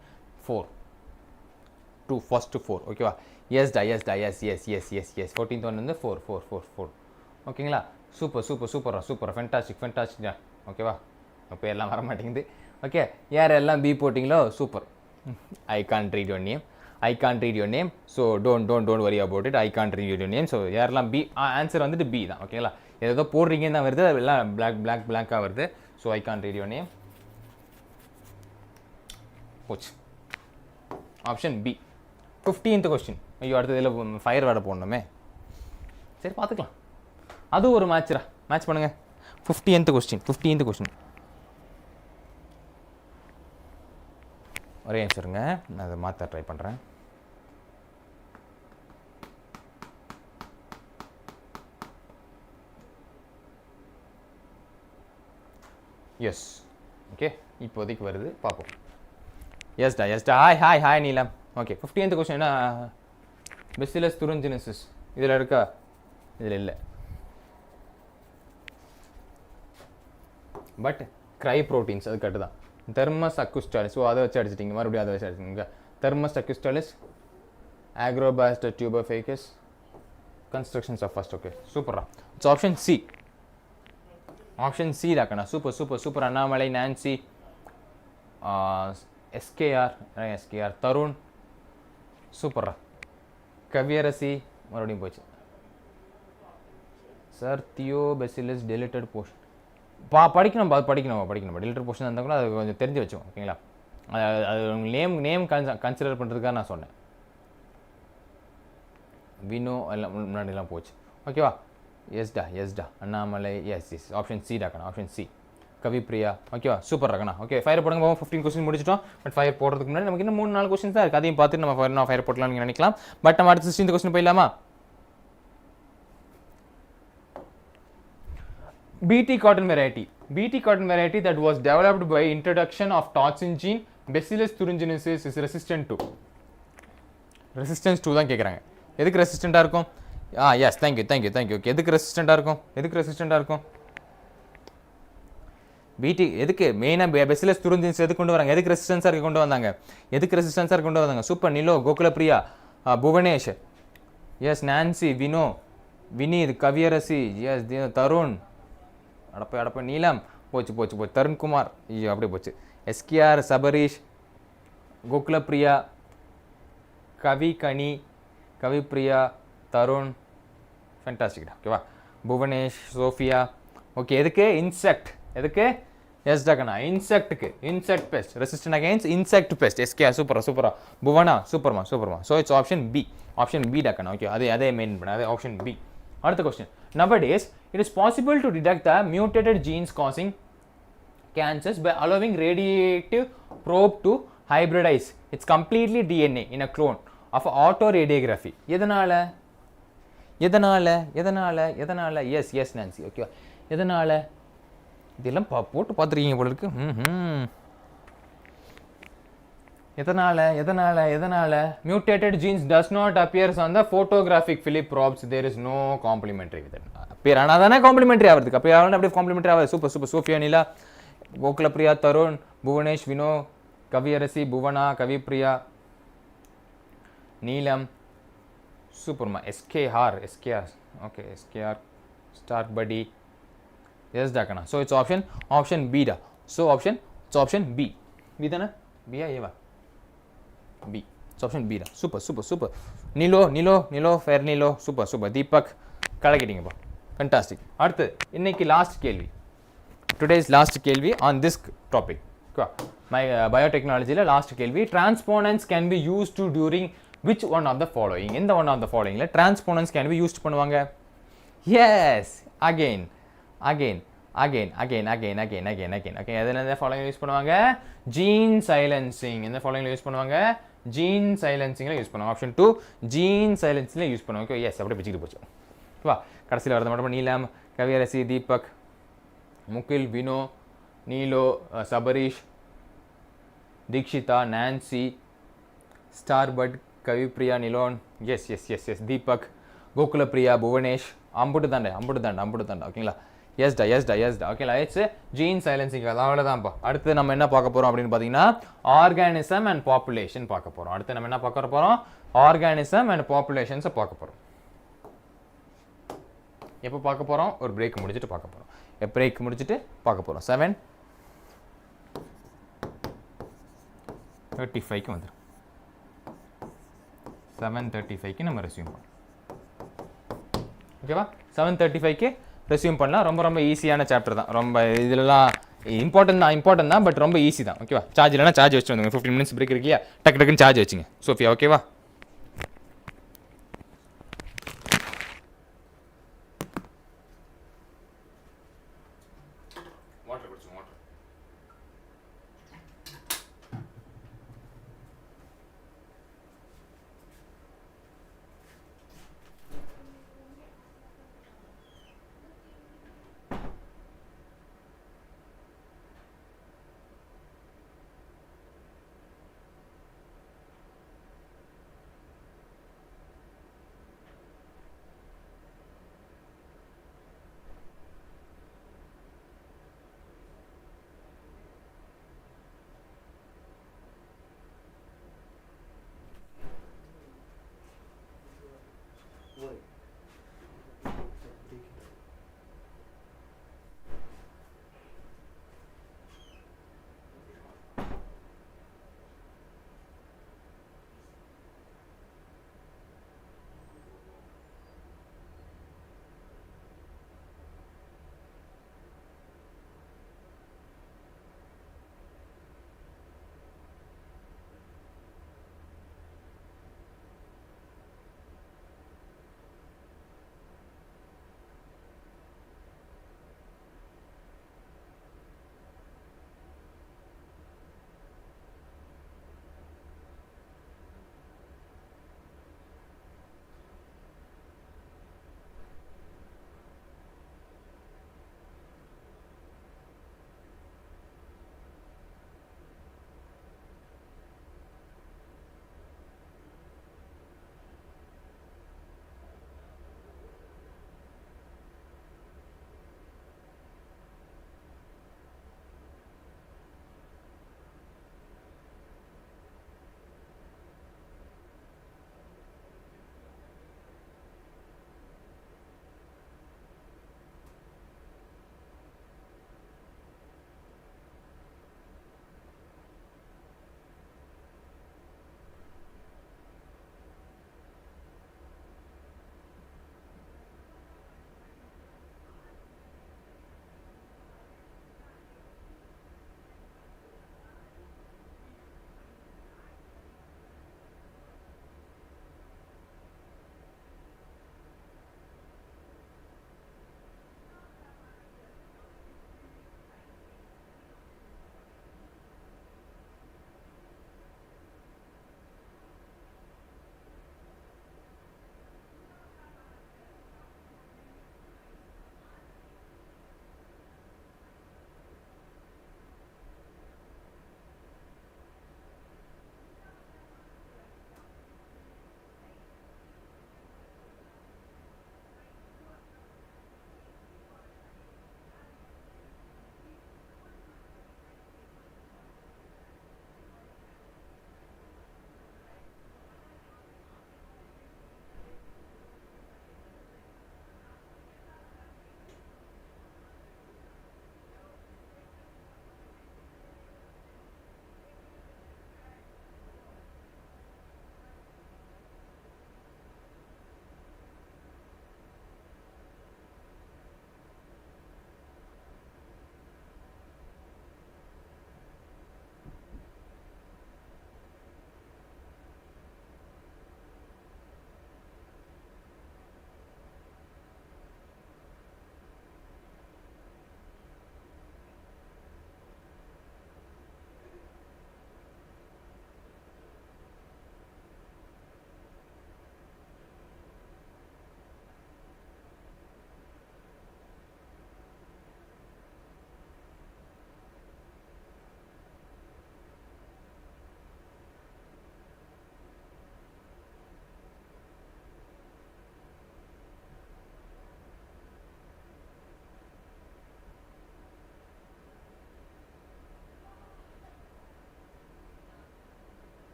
4 2 ஃபர்ஸ்ட் 4, ஓகேவா? எஸ் 14th ஒன் வந்து 4. ஓகேங்களா? சூப்பர் ஃபென்டாஸ்டிக், ஓகேவா? இப்போ எல்லாம் வர மாட்டேங்குது. ஓகே, யாரெல்லாம் பி போட்டிங்களோ super. I can't read your name so don't worry about it. I can't read your name. So யாரெல்லாம் பி, ஆன்சர் வந்துட்டு பி தான், ஓகேங்களா? ஏதோ போடுறீங்கன்னு தான் வருது, எல்லாம் பிளாக்காக வருது. So I can't read your name. போச்சு. Option B. 15th question. ஐயோ, அடுத்த இதில் ஃபயர் வேர்டை போடணுமே. சரி, பார்த்துக்கலாம். அதுவும் ஒரு மேட்ச்ரா. மேட்ச் பண்ணுங்க. 15th question. ஒரே ஆன்சருங்க, நான் அதை மாற்ற ட்ரை பண்ணுறேன். எஸ், ஓகே, இப்போதைக்கு வருது, பார்ப்போம். எஸ்டா. ஹாய் நீலம். ஓகே, 15th கொஸ்டின் என்ன? பெசிலஸ் துருஞ்சினசிஸ் இதில் இருக்கா? இதில் இல்லை. பட் க்ரை ப்ரோட்டீன்ஸ் அது கட்டு தான். தெர்மஸ் அக்குஸ்டாலிஸ், அதை வச்சு அடிச்சிட்டிங்க. மறுபடியும் அதை வச்சு அடிச்சிட்டிங்க. தெர்மஸ் அக்குஸ்டாலிஸ், ஆக்ரோபாஸ்டர் டியூபர்ஃபேக்கஸ், கன்ஸ்ட்ரக்ஷன்ஸ் ஆஃப் ஃபர்ஸ்ட். ஓகே, சூப்பரா. இட்ஸ் ஆப்ஷன் சி தாக்கண்ணா. Super. Annamalai, Nancy, SKR, Tarun, சூப்பர்ரா. கவியரசி மறுபடியும் போச்சு. சார் தியோபெசிலஸ் டெலிட்டட் போர்ஷன் படிக்கணும். டெலிட்டட் போர்ஷன் இருந்தால் கூட அது கொஞ்சம் தெரிஞ்சு வச்சோம், ஓகேங்களா? அது நேம் கன்சிடர் பண்ணுறதுக்காக நான் சொன்னேன். வினோ எல்லாம் முன்னாடிலாம் போச்சு ஓகேவா எஸ்டா அண்ணாமலை எஸ் ஆப்ஷன் சி டாக்கண்ணா ஆப்ஷன் சி கவிப்ரியா ஓகேவா சூப்பர் ரக்கண்ணா ஓகே ஃபயர் போடுங்க 15 கொஸ்டின் முடிச்சிட்டோம் பட் ஃபயர் போடுறதுக்கு முன்னாடி நமக்கு இன்னும் 3-4 கொஸ்டின்ஸ் தான் இருக்குது அதையும் பார்த்துட்டு நம்ம ஃபயர் போடலாம்னு நீங்கள் நினைக்கலாம் பட் நம்ம அடுத்த 16 கொஸ்டின் போயிடலாமா BT cotton variety that was developed by introduction of toxin gene Bacillus thuringiensis is resistant to resistance to தான் கேக்குறாங்க எதுக்கு ரெசிஸ்டண்டா இருக்கும் எஸ் thank you ஓகே எதுக்கு ரெசிஸ்டண்டா இருக்கும் BT எதுக்கு மெயினா Bacillus thuringiensis எதுக்கு கொண்டு வராங்க எதுக்கு ரெசிஸ்டன்ஸா கொண்டு வந்தாங்க super Nilo Gokulapriya Bhuvanesh yes Nancy Vino Vineeth Kaviyarasi yes Tarun அடப்ப நீலம் போச்சு தருண்குமார் ஐயோ அப்படியே போச்சு எஸ்கேஆர் சபரீஷ் கோகுலப்பிரியா கவிப்ரியா தருண் ஃபேண்டாஸ்டிக்டா ஓகேவா புவனேஷ் சோஃபியா ஓகே எதுக்கு எதுக்கு எஸ் டாக்கண்ணா insect pest resistant against insect pest SKR சூப்பரா புவனா சூப்பர்மா ஸோ இட்ஸ் ஆப்ஷன் பி டாக்கண்ணா ஓகே அதே மெயின் பண்ண அதே ஆப்ஷன் பி அடுத்த question nowadays it is possible to detect the mutated genes causing cancers by allowing radiative probe to hybridize its completely DNA in a clone of autoradiography எதனால yes Nancy okay எதனால இதெல்லாம் போட்டு பார்த்துருக்கீங்க போல இருக்கு எதனால mutated genes does not appears on the photographic Philip probes there is no complementary with it appear ஆனாதானே complementary ஆவறதுக்கு அப்படியே complementary ஆவாது சூப்பர் சோஃபியா நிலா கோகுலப்பிரியா தருண் புவனேஷ் வினோ கவியரசி புவனா கவிப்ரியா நீலம் சூப்பர்மா SKR okay SKR Star Buddy yes டாக்கண்ணா ஸோ இட்ஸ் ஆப்ஷன் பி டா so option B தானே பியா ஏவா B. It's option B. Super. Nilo, fair Nilo. Super. Deepak, கலக்கிட்டீங்கப்பா. Fantastic. அடுத்து இன்னைக்கு last கேள்வி. Today's last கேள்வி on this topic. My biotechnologyல last கேள்வி. Transponents can be used to during which one of the following? எந்த one of the followingல transponents can be used பண்ணுவாங்க? Yes. Again. Okay, எந்த following use பண்ணுவாங்க gene silencing எந்த ஃபாலோயிங்ல use பண்ணுவாங்க gene சைலன்சிங்ல use பண்ணுவாங்க option 2 gene சைலன்சிங்ல use பண்ணுவாங்க okay yes அப்படியே பிச்சிட்டு போச்சு வா கடைசியில் வரது மட்டும் நீலம் கவியரசி தீபக் முகில் வினோ நீலோ சபரீஷ் தீக்ஷிதா நான்சி ஸ்டார்பட் கவிப்ரியா நிலோன் எஸ் தீபக் கோகுலப்பிரியா புவனேஷ் அம்புட்டு தாண்டா ஓகேங்களா எஸ்டா ஓகேங்களா இட்ஸ் ஜீன் சைலன்சிங் அவ்வளோதான்ப்பா அடுத்து நம்ம என்ன பார்க்க போகிறோம் அப்படின்னு பார்த்தீங்கன்னா ஆர்கானிசம் அண்ட் பாப்புலேஷன் பார்க்க போகிறோம் அடுத்து நம்ம என்ன பார்க்க போகிறோம் ஆர்கானிசம் அண்ட் பாப்புலேஷன்ஸை பார்க்க போகிறோம் எப்போ பார்க்க போகிறோம் ஒரு பிரேக் முடிச்சுட்டு பார்க்க போகிறோம் 7:35க்கு வந்துடும் 7:35க்கு நம்ம ரெஸ்யூம் பண்ணலாம் ஓகேவா 7:35க்கு ரெஸ்யூம் பண்ணலாம் ரொம்ப ஈஸியான சாப்டர் தான் ரொம்ப இதெல்லாம் இம்பார்ட்டன்ட் தான் பட் ரொம்ப ஈஸி தான் ஓகேவா சார்ஜ் இல்லைனா சார்ஜ் வச்சு வந்துங்க 15 மினிட்ஸ் பிரேக் இருக்கியா டக்குன்னு சார்ஜ் வச்சுங்க சோஃபியா ஓகேவா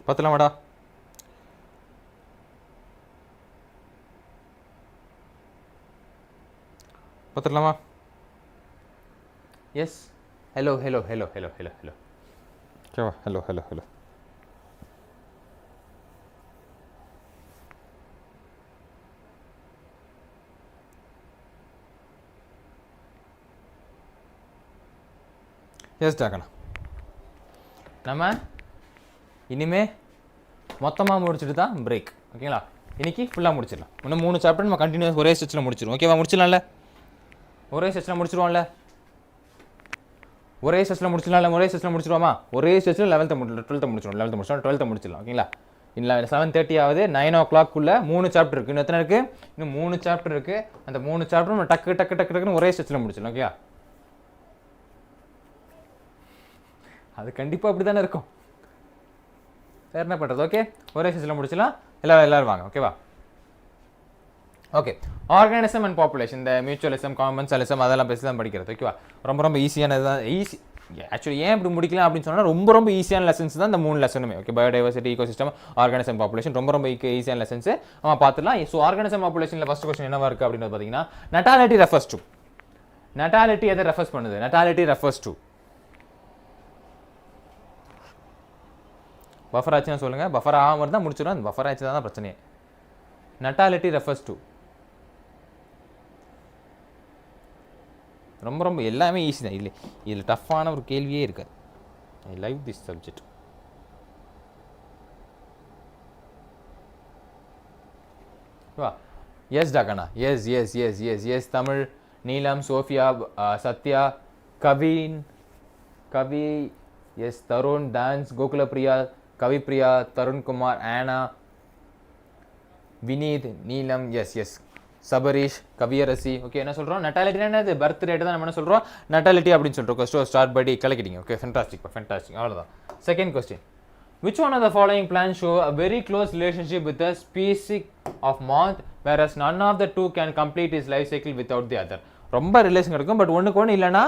பத்தலாமாடா? பத்தலாமா? Yes. Hello hello hello hello hello hello ஓகேவா? Hello hello hello. எஸ் டாக்கண்ணா. நம்ம இனிமே மொத்தமாக முடிச்சுட்டு தான் பிரேக். ஓகேங்களா? இன்றைக்கி ஃபுல்லாக முடிச்சிடலாம். இன்னும் 3 சாப்டர் நம்ம கண்டினியூஸ் ஒரே ஸ்டெச்சில் முடிச்சிடுவோம். ஓகேவா? முடிச்சிடலாம்ல? ஒரே ஸ்டெச்சில் முடிச்சிடுவோம்ல? ஒரே ஸ்டெச்சில் முடிச்சிடலாம்ல? ஒரே ஸ்டெச்சில் முடிச்சிடுவோமா? ஒரே ஸ்டெச்சில் 11th முடிச்சிடும், 12th முடிச்சிடும், 11th முடிச்சிடும், 12th முடிச்சிடலாம். ஓகேங்களா? இல்லை 7:30 ஆகுது. 9 o'clock மூணு சாப்டர் இருக்குது. இன்னும் எத்தனை இருக்குது? இன்னும் 3 சாப்டர் இருக்குது. அந்த 3 சாப்டர் நம்ம டக்கு டக்கு டக்கு டக்குன்னு ஒரே ஸ்டெச்சில் முடிச்சிடலாம். ஓகேவா? அது கண்டிப்பாக அப்படி தானே இருக்கும். வேறு என்ன பண்ணுறது? ஓகே, ஒரே ஸ்டெச்சில் முடிச்சிடலாம். எல்லோரும் வாங்க. ஓகேவா? ஓகே, ஆர்கானிசம் அண்ட் பாப்புலேஷன், இந்த மியூச்சுவலிசம், காமன்சாலிசம் அதெல்லாம் பேசி தான் படிக்கிறது. ஓகேவா? ரொம்ப ஈஸியானது தான். ஆக்சுவலி ஏன் இப்படி முடிக்கலாம் அப்படின்னு சொன்னால் ரொம்ப ஈஸியான லெசன்ஸ் தான் இந்த 3 லெசனுமே. Okay, biodiversity, ecosystem, organism, population ரொம்ப ஈஸியான லெசன்ஸ் நம்ம பார்த்துலாம். ஸோ ஆர்கானிசம் பாப்புலேஷனில் ஃபர்ஸ்ட் கொஸ்டின் என்னவா இருக்குது அப்படின்னு பார்த்தீங்கன்னா, நட்டாலிட்டி ரெஃபர்ஸ் டு. நட்டாலிட்டி எதை ரெஃபர்ஸ் பண்ணுது? நட்டாலிட்டி ரெஃபர்ஸ் டு பஃபர் ஆச்சுன்னா சொல்லுங்கள். பஃபர் ஆகாமல் இருந்தால் முடிச்சிடும். அந்த பஃபர் ஆச்சு தான் பிரச்சனையே. நட்டாலிட்டி ரெஃபர்ஸ் டு ரொம்ப எல்லாமே ஈஸி தான். இதில் டஃப்பான ஒரு கேள்வியே இருக்காது. I like this subject. Yes டாக்கண்ணா. Yes yes yes yes yes Tamil, Neelam, Sophia, Sathya, Kavin, Kavi, yes Tarun, டான்ஸ், கோகுலப்பிரியா, கவிப்பிரியா, தருண்குமார், ஆனா, Vineeth, Neelam, yes yes Sabareesh, Kaviyarasi. Okay, என்ன சொல்கிறோம்? நட்டாலிட்டினா என்னது? பர்த் ரேட்டு தான் நம்ம என்ன சொல்கிறோம்? நட்டாலிட்டி அப்படின்னு சொல்கிறோம். ஸ்டார்ட் படி கலக்கிட்டீங்க. Okay, fantastic fantastic. அவ்வளோதான். Second question, which one of the following plants show a very close relationship with the species of moth, whereas none of the two can complete its life cycle without the other? ரொம்ப relation இருக்கும், but ஒன்றுக்கு ஒன்று இல்லைனா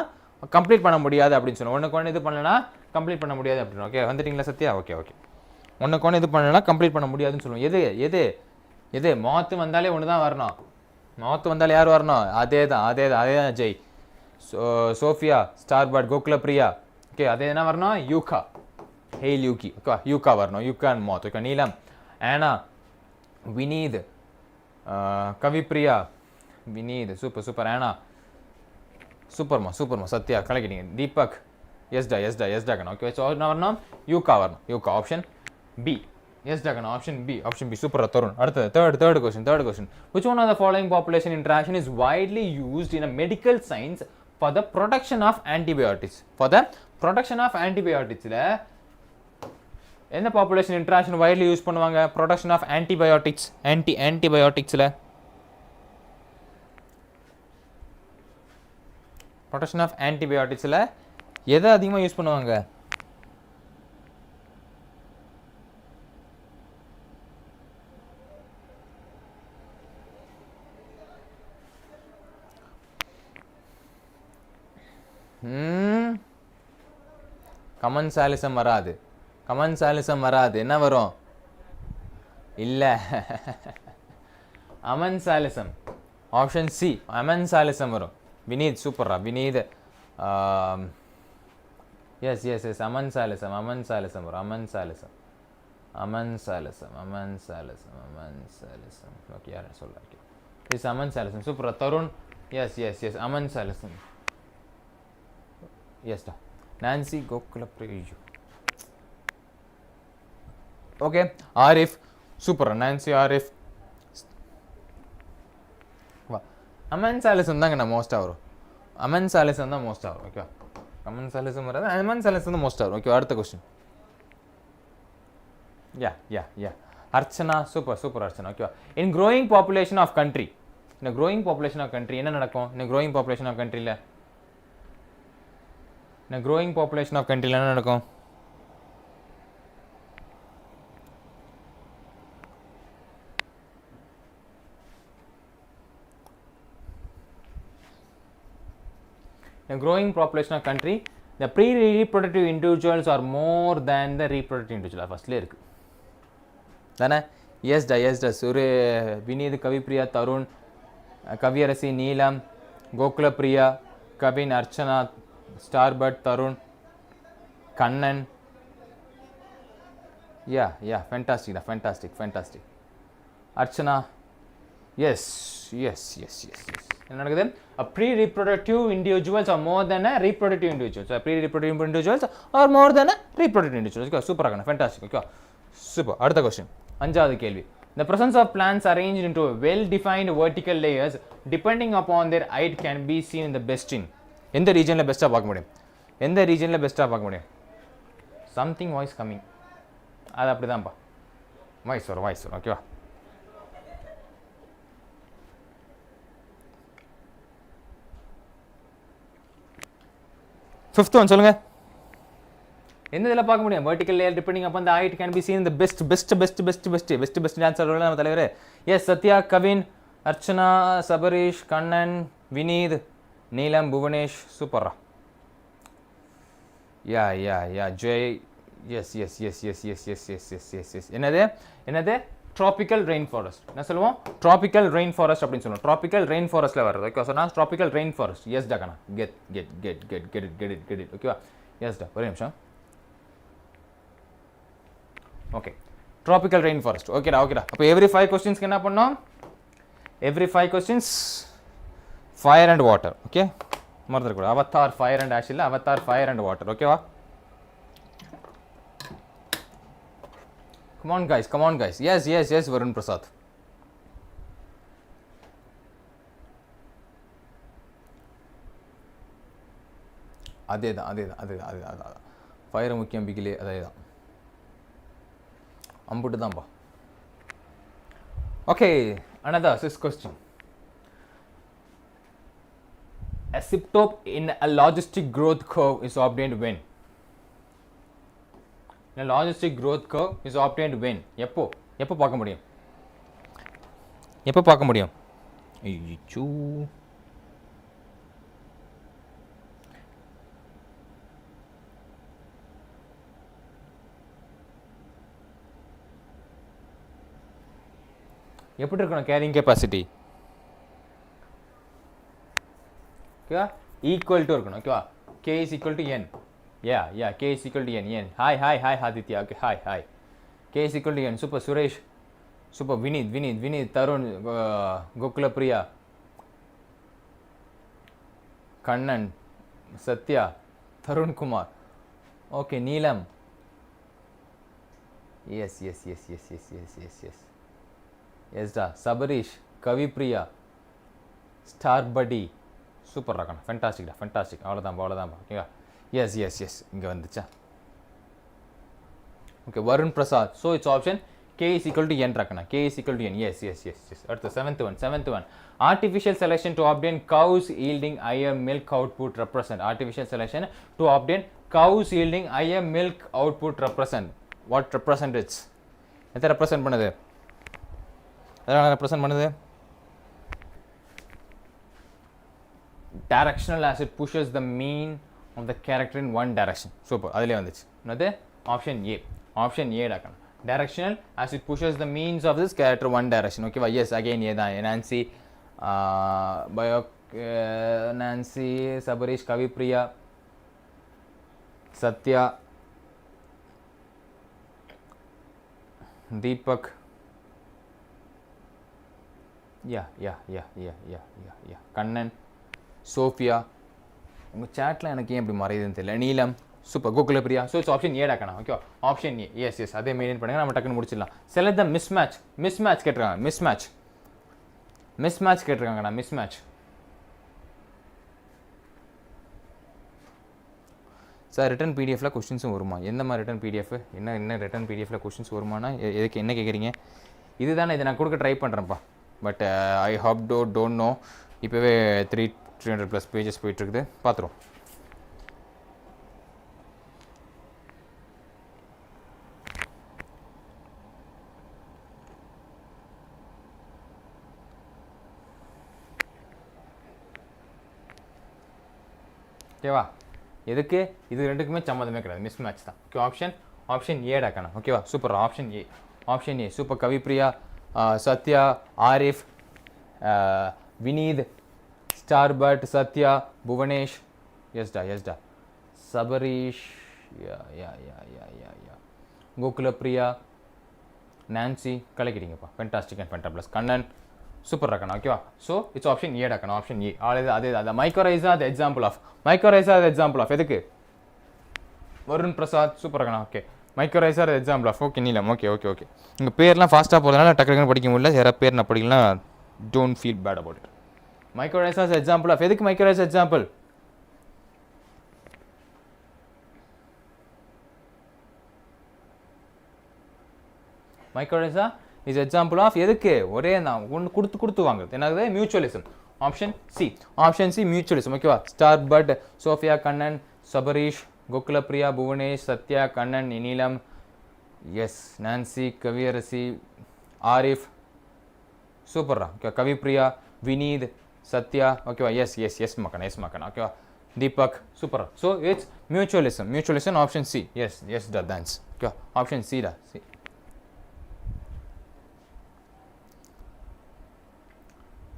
complete பண்ண முடியாது அப்படின்னு சொல்லுவோம். ஒன்றுக்கு ஒன்று இது பண்ணலன்னா கம்ப்ளீட் பண்ண முடியாது அப்படின்னு. ஓகே, வந்துட்டீங்களா சத்யா? Okay okay. ஒன்றுக்கு ஒன்று இது பண்ணலன்னா கம்ப்ளீட் பண்ண முடியாதுன்னு சொல்லுவோம். எது எது எது? மாத்து வந்தாலே ஒன்று தான் வரணும். மாத்து வந்தாலே யார் வரணும்? அதே தான் ஜெய், சோஃபியா, ஸ்டார்பர்ட், கோகுலப்பிரியா. ஓகே, அதே என்ன வரணும்? யூகா, ஹெயில் யூகி. ஓகே, யூகா வரணும். யூகா அண்ட் மாத். ஓகே, நீலம், ஆனா, வினீத், கவிப்பிரியா, வினீத், சூப்பர், ஆனா சூப்பர்மா, சத்யா கலக்கிட்டீங்க. தீபக், எஸ்டா கண்ணா. ஓகே, ஸோ என்ன வரணும்? யூகா வரணும். யூகா ஆப்ஷன் பி. எஸ்டா கண்ணா, ஆப்ஷன் பி. சூப்பர் தருண். அடுத்தது third question, which one of the following population interaction is widely used in a medical science for the production of antibiotics? For the production of antibiotics ல என்ன population interaction widely use பண்ணுவாங்க? Production of antibiotics. ஆன்டிபயோட்டிக்ஸில் production of ஆன்டிபயோட்டிக்ஸில் எதை அதிகமாக use பண்ணுவாங்க? கமன்சாலிசம் வராது. என்ன வரும்? இல்லை, அமன்சாலிசம். ஆப்ஷன் சி, அமன்சாலிசம் வரும். வினீத், சூப்பர்ரா வினீத். எஸ் அமன்சாலிசம் வரும். அமன்சாலிசம். ஓகே, யார் சொல்கிறாங்க? Is amensalism. சூப்பர்ரா தருண். Yes amensalism. எஸ்டா. Nancy, Gokulapriya. Okay, Arif, super. Nancy, Arif. Amensalism தாங்க நான் மோஸ்ட்டாக வரும். அமன்சாலிசம் தான் மோஸ்ட்டாக வரும். ஓகே, அமன்சாலிசம் வராது, அமன்சாலிசம் தான் மோஸ்ட்டாக வரும். ஓகே, அடுத்த கொஸ்டின். யா அர்ச்சனா, சூப்பர் அர்ச்சனா. ஓகேவா? இன் க்ரோயிங் பாப்புலேஷன் ஆஃப் கண்ட்ரி, இந்த க்ரோயிங் பாப்புலேஷன் ஆஃப் கண்ட்ரி என்ன நடக்கும்? இந்த க்ரோயிங் பாப்புலேஷன் ஆஃப் கண்ட்ரியில் என்ன நடக்கும்? In a growing population of country, the pre-reproductive individuals are more than the reproductive individuals. ஃபர்ஸ்ட்லேயே இருக்குது. தானே? எஸ்டா எஸ்டா சுரே வினீத் கவிப்ரியா தருண் கவியரசி நீலம் Gokulapriya Kavin Archana ஸ்டார்பட் Tarun Kannan. Yeah, fantastic. Archana, yes. என்ன நடக்குது? A pre-reproductive individuals are more than a reproductive individuals. So, pre-reproductive individuals are more than a reproductive individuals. Okay, super ஆகணும், fantastic. Okay, super. அடுத்த question. அஞ்சாவது கேள்வி. The presence of plants arranged into well-defined vertical layers depending upon their height can be seen in the best in. எந்த ரீஜனில் பெஸ்ட்டாக பார்க்க முடியும்? Something voice coming. அது அப்படி தான்ப்பா, வாய்ஸ் வரும். ஓகேவா? ஃபிஃப்த் ஒன் சொல்லுங்க. எந்த இதில் பார்க்க முடியும்? Vertical layer depending upon the height can be seen the best dancer நம்ம தலைவர். எஸ், சத்யா, கவின், அர்ச்சனா, சபரீஷ், கண்ணன், வினீத், நீலம், புவனேஷ். சூப்பர்ரா. யா ஜெய். எஸ். என்னது ட்ராபிக்கல் ரெயின் ஃபாரஸ்ட். என்ன சொல்லுவோம்? ட்ராபிக்கல் ரெயின் ஃபாரஸ்ட் அப்படின்னு சொல்லுவோம். ட்ராபிக்கல் ரெயின் ஃபாரஸ்ட்டில் வர்றது. ஓகே, சொன்னா ட்ராபிக்கல் ரெயின் ஃபாரஸ்ட். எஸ் டா கண்ணா, கெட் இட். ஓகேவா? எஸ் டா, ஒரே நிமிஷம். Okay, tropical rain forest. ஓகேடா. அப்போ எவ்ரி 5 கொஸ்டின்ஸ்க்கு என்ன பண்ணோம்? Every 5 questions fire and water. Okay, மறந்துடக்கூடாது. அவத்தார் ஃபயர் அண்ட் ஆஷ் இல்லை, அவத்தார் ஃபயர் அண்ட் வாட்டர். ஓகேவா? Come on guys. Yes, Varun Prasad. அதேதான். ஃபயர் முக்கியம் பிகிலே, அதேதான். அம்புட்டு தான்ப்பா. Okay, another 6th question. Asymptote in a logistic growth curve is obtained when? A logistic growth curve is obtained when? எப்போ பார்க்க முடியும்? ஐயோ, எப்படி இருக்கணும் கேரிங் கெப்பாசிட்டி? ஓகேவா? ஈக்குவல் டு இருக்கணும். ஓகேவா? K is equal to N. Yeah, K is equal to N. Hi, Aditya. Okay, hi. K is equal to N. Super, Suresh. Super, Vinith, Tarun, Gokulapriya, Kannan, Satya, Tarun Kumar. Okay, Neelam. Yes. Yes, da. Sabarish, Kavipriya, Star Buddy. Super rakana. Fantastic. அவ்வளோதான். ஓகேவா? S இங்கே வந்துச்சா? Okay, Varun Prasad. So it's option K is equal to N rakana. K is equal to N. Yes. அடுத்த seventh one. Artificial selection to obtain cows yielding higher milk output represent. Artificial selection to obtain cows yielding higher milk output represent. What represent it? எதை represent பண்ணுது? Directional as it pushes the mean of the character in one direction. Super, அதிலே வந்துச்சு. என்னது? Option A டாக்கணும். Directional as it pushes the means of this character one direction. ஓகேவா? Yes, again A தான். Nancy, Sabareesh, Kavipriya, Sathya, Deepak. Yeah Kannan, Sophia. உங்கள் சேட்டில் எனக்கு ஏன் இப்படி மறையுதுன்னு தெரியல. Neelam. Super, Gokulapriya. So it's option A டாக்கணும். Okay, option A. எஸ், அதே மெயின்டைன் பண்ணுங்க, நம்ம டக்குன்னு முடிச்சிடலாம். செலக்ட் த மிஸ்மேட்ச் கேட்டிருக்காங்க. மிஸ்மேட்ச் கேட்டிருக்காங்கண்ணா. மிஸ்மேட்ச். சார், ரிட்டன் பிடிஎஃப்ல கொஸ்டின்ஸும் வருமா? எந்த மாதிரி ரிட்டன் பிடிஎஃப்? என்ன ரிட்டன் பிடிஎஃப்ல கொஸ்டின்ஸ் வருமானா எதுக்கு என்ன கேட்குறீங்க? இதுதானே, இதை நான் கொடுக்க try பண்ணுறேன்ப்பா. But I hope don't know. இப்போவே 300+ பேஜஸ் போயிட்டுருக்குது, பார்த்துருவோம். ஓகேவா? எதுக்கு? இது ரெண்டுக்குமே சம்மந்தமே கிடையாது, மிஸ் மேட்ச் தான். ஓகே, ஆப்ஷன் ஏ டாக்கணும். ஓகேவா? Super, option A. Option A super Kavipriya Sathya Arif Vineeth star bud Sathya Bhuvanesh எஸ்டா சபரீஷ் கோகுலப்ரியா நான்சி கலக்கிட்டீங்கப்பா fantastic and fantabulous Kannan super ரக்கண்ணா ஓகேவா ஸோ இட்ஸ் ஆப்ஷன் ஏ டக்கண்ணா ஆப்ஷன் ஏ அது மைக்ரோரைஸா அது எக்ஸாம்பிள் ஆஃப் எதுக்கு வருண் பிரசாத் சூப்பர் ரக்கண்ணா ஓகே மைக்ரோரைஸா அது example of okay Neelam okay உங்கள் பேர்லாம் ஃபாஸ்ட்டாக போகிறதுனால டக்கு படிக்க முடியல யாராவது பேர் நான் படிக்கலாம் don't feel bad about it mycorrhiza example of எதுக்கு mycorrhiza example mycorrhiza is example of எதுக்கு ஒரே நான் ஒன்று கொடுத்து வாங்குறது என்னது மியூச்சுவலிசம் ஆப்ஷன் சி மியூச்சுவலிசம் ஓகேவா ஸ்டார்பட் சோஃபியா கண்ணன் சபரீஷ் கோகுலப்ரியா புவனேஷ் சத்யா கண்ணன் நீலம் எஸ் நான்சி கவியரசி ஆரிஃப் சூப்பர்ரா ஓகே கவிப்ரியா வினீத் சத்யா ஓகேவா எஸ் மக்கனா ஓகேவா Deepak super so it's mutualism option C S thanks okay option C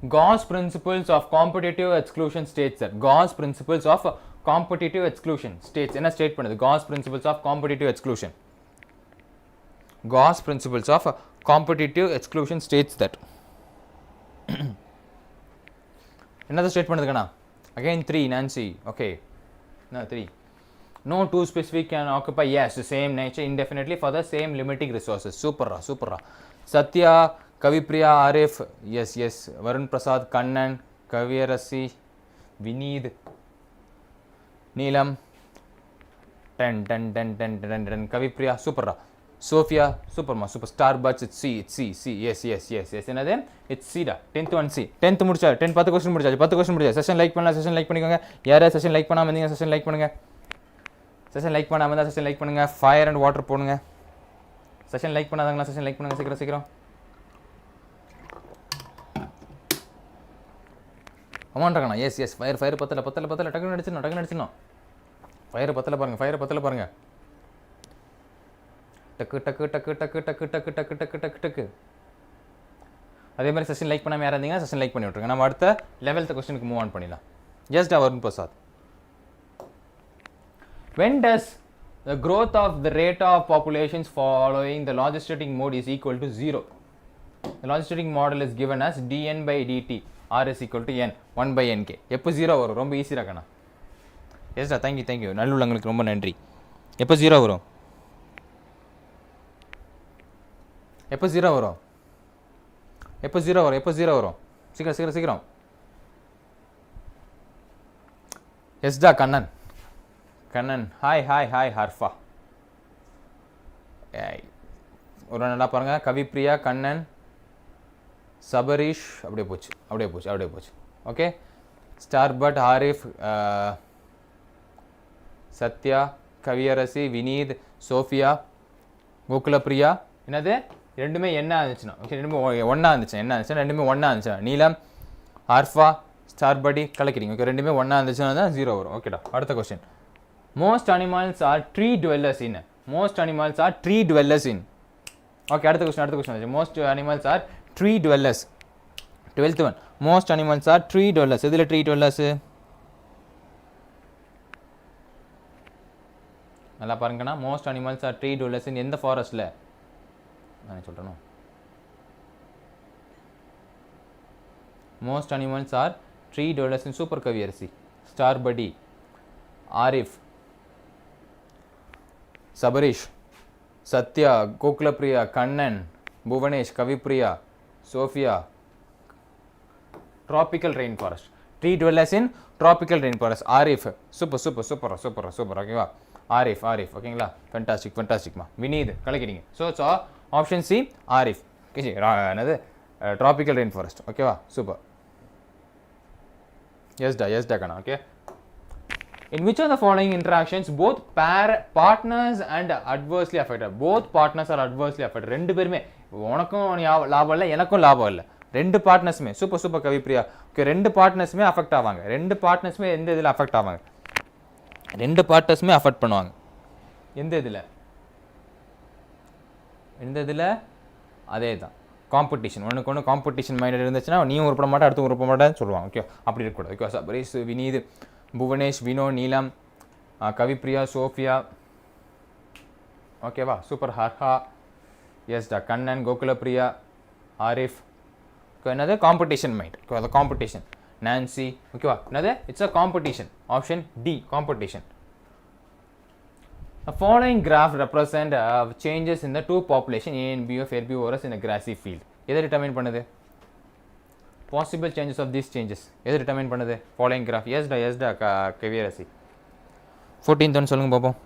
Gauss principles of competitive exclusion states that Gauss principles of competitive exclusion states என்ன state பண்ணுது Gauss principles of competitive exclusion states that என்னது state பண்ணுதுக்கண்ணா again 3 Nancy okay no 3 no two specific can occupy the same nature indefinitely for the same limiting resources super Satya Kavipriya Arif yes Varun Prasad Kannan Kaviyarasi Vineeth Neelam 10 Kavipriya சூப்பர்ரா Sophia super star buds it's C yes என்னது it's சிடா 10th முடிச்சா 10 question முடிச்சாச்சு session like பண்ணிக்கோங்க யாராவது session like பண்ணாமல் இருந்தீங்க session like பண்ணுங்க ஃபயர் அண்ட் வாட்டர் போடுங்க செஷன் லைக் பண்ணாதாங்களா செஷன் லைக் பண்ணுங்க சீக்கிரம் அமௌண்ட்டாங்கண்ணா எஸ் ஃபயர் பத்தல டக்குன்னு அடிச்சிடணும் ஃபயர் பத்தல பாருங்க டக்கு அதே மாதிரி செஷன் லைக் பண்ணாமல் யாராக இருந்தீங்கன்னா செஷன் லைக் பண்ணி விட்ருங்க நம்ம அடுத்த 11th கொஸ்டினுக்கு மூவ் ஆன் பண்ணிடலாம் just Varun Prasad when does the growth of the rate of populations following the logistics mode is equal to 0 the logistics model is given as dn by dt r is equal to n 1 by nk எப்போ 0 வரும் ரொம்ப easy ராக்கண்ணா எஸ்டா thank you நல்லுள்ளங்களுக்கு ரொம்ப நன்றி எப்போ 0 வரும் சீக்கிரம் எஸ்டா Kannan hi ஹர்ஃபா ஒரு நல்லா பாருங்க கவிப்ரியா கண்ணன் சபரீஷ் அப்படியே போச்சு ஓகே ஸ்டார்பட் ஆரிஃப் சத்யா கவியரசி வினீத் சோஃபியா கோகுலப்ரியா என்னது ரெண்டுமே என்ன இருந்துச்சுன்னா ஓகே ரெண்டுமே ஒன்றா இருந்துச்சு நீலம் ஆர்ஃபா ஸ்டார்படி கலக்கிறீங்க ஓகே ரெண்டுமே ஒன்றா இருந்துச்சுன்னா தான் 0 வரும் ஓகேடா அடுத்த question most animals are tree dwellers in okay அடுத்த question most animals are tree dwellers 12th one most animals are tree dwellers எதுல tree dwellers நல்லா பாருங்கண்ணா most animals are tree dwellers in எந்த ஃபாரஸ்ட்ல நான் சொல்றேன் most animals are tree dwellers in super Kaviyarasi star buddy Arif Sabareesh Sathya Gokulapriya Kannan Bhuvanesh Kavipriya Sophia, tropical rainforest. Tree dwellers in tropical rainforest. Arif, super. Okay, Arif. Okay, fantastic ma. Vineed, kalakidinga. So it's option C, Arif. Okay, another tropical rainforest. Okay, super. Yes da kana. Okay. In which of the following interactions both partners and adversely affected? Both partners are adversely affected. ரெண்டு பேருமே உனக்கும் லாபம் இல்லை எனக்கும் லாபம் இல்லை ரெண்டு பார்ட்னர்ஸுமே super Kavipriya okay ரெண்டு பார்ட்னர்ஸுமே அஃபெக்ட் ஆவாங்க ரெண்டு பார்ட்னர்ஸுமே எந்த இதில் அஃபெக்ட் ஆவாங்க ரெண்டு பார்ட்னர்ஸுமே அஃபெக்ட் பண்ணுவாங்க எந்த இதில் அதே தான் காம்படிஷன், ஒன்றுக்கு ஒன்று காம்படிஷன் மைண்டட் இருந்துச்சுன்னா நீயும் உருப்பட மாட்டேன் அடுத்து உருப்பட மாட்டேன்னு சொல்லுவாங்க. ஓகே, அப்படி இருக்கக்கூடாது. ஓகே, சபரீஷ், வினீத், புவனேஷ், வினோ, நீலம், கவிப்ரியா, சோஃபியா, ஓகேவா, சூப்பர், ஹர்ஹா, எஸ்டா, கண்ணன், கோகுலப்ரியா, ஆரிஃப், என்னது காம்படிஷன் மைண்ட், அது காம்படிஷன், நான்சி, ஓகேவா, என்னது it's a competition, option D competition. The following graph represent changes in the two population A and B of herbivores in a grassy field. எதை determine பண்ணுது? Possible changes of these changes. எதை determine பண்ணுது? Following graph. Yes da Kaviyarasi. 14th ஒன்று சொல்லுங்க பாப்போம்.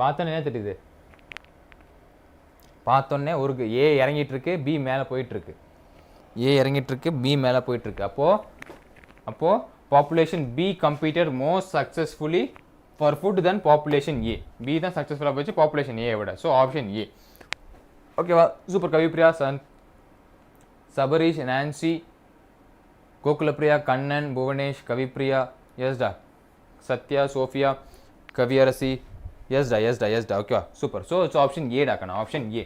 பார்த்தோன்னே தெரியுது. பார்த்தோன்னே ஒரு A இறங்கிட்டு இருக்கு, B மேலே போயிட்டு இருக்கு. A இறங்கிட்டு இருக்கு, B மேலே போயிட்டு இருக்கு. அப்போ population B competed most successfully for food than population A. B தான் சக்ஸஸ்ஃபுல்லாக போச்சு பாப்புலேஷன் A விட. So option A. ஓகேவா, சூப்பர். கவிப்ரியா, சபரீஷ், நான்சி, கோகுலப்ரியா, கண்ணன், புவனேஷ், கவிப்ரியா, எஸ்டா, சத்யா, சோஃபியா, கவியரசி, எஸ்டா. ஓகேவா, super. So it's option A டாக்கணும், ஆப்ஷன் ஏ.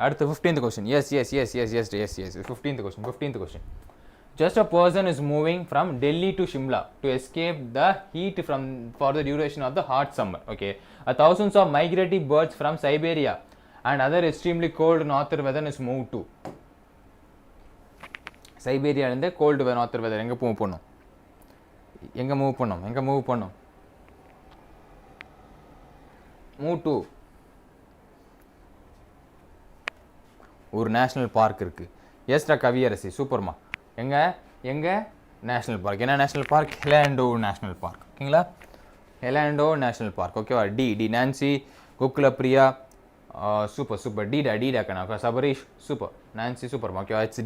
அடுத்து 15th question. Yes 15th question. Just a person is moving from Delhi to Shimla to escape the heat for the duration of the hot summer. Okay, thousands of migratory birds from Siberia and other extremely cold northern weather is moved to. Siberia இருந்து cold northern weather எங்க move பண்ணோம்? Move to ஒரு national park இருக்குது. எஸ்டா கவியரசி, சூப்பர்மா. எங்கே national park, என்ன national park? ஹெலாண்டோ நேஷ்னல் பார்க். ஓகேங்களா, ஹெலாண்டோ நேஷ்னல் பார்க். ஓகேவா, டி நான்சி, கோகுலப்ரியா, சூப்பர். டீடா கண்ணா. சபரீஷ், சூப்பர். நான்சி, சூப்பர்மா. ஓகேவா, இட்ஸ்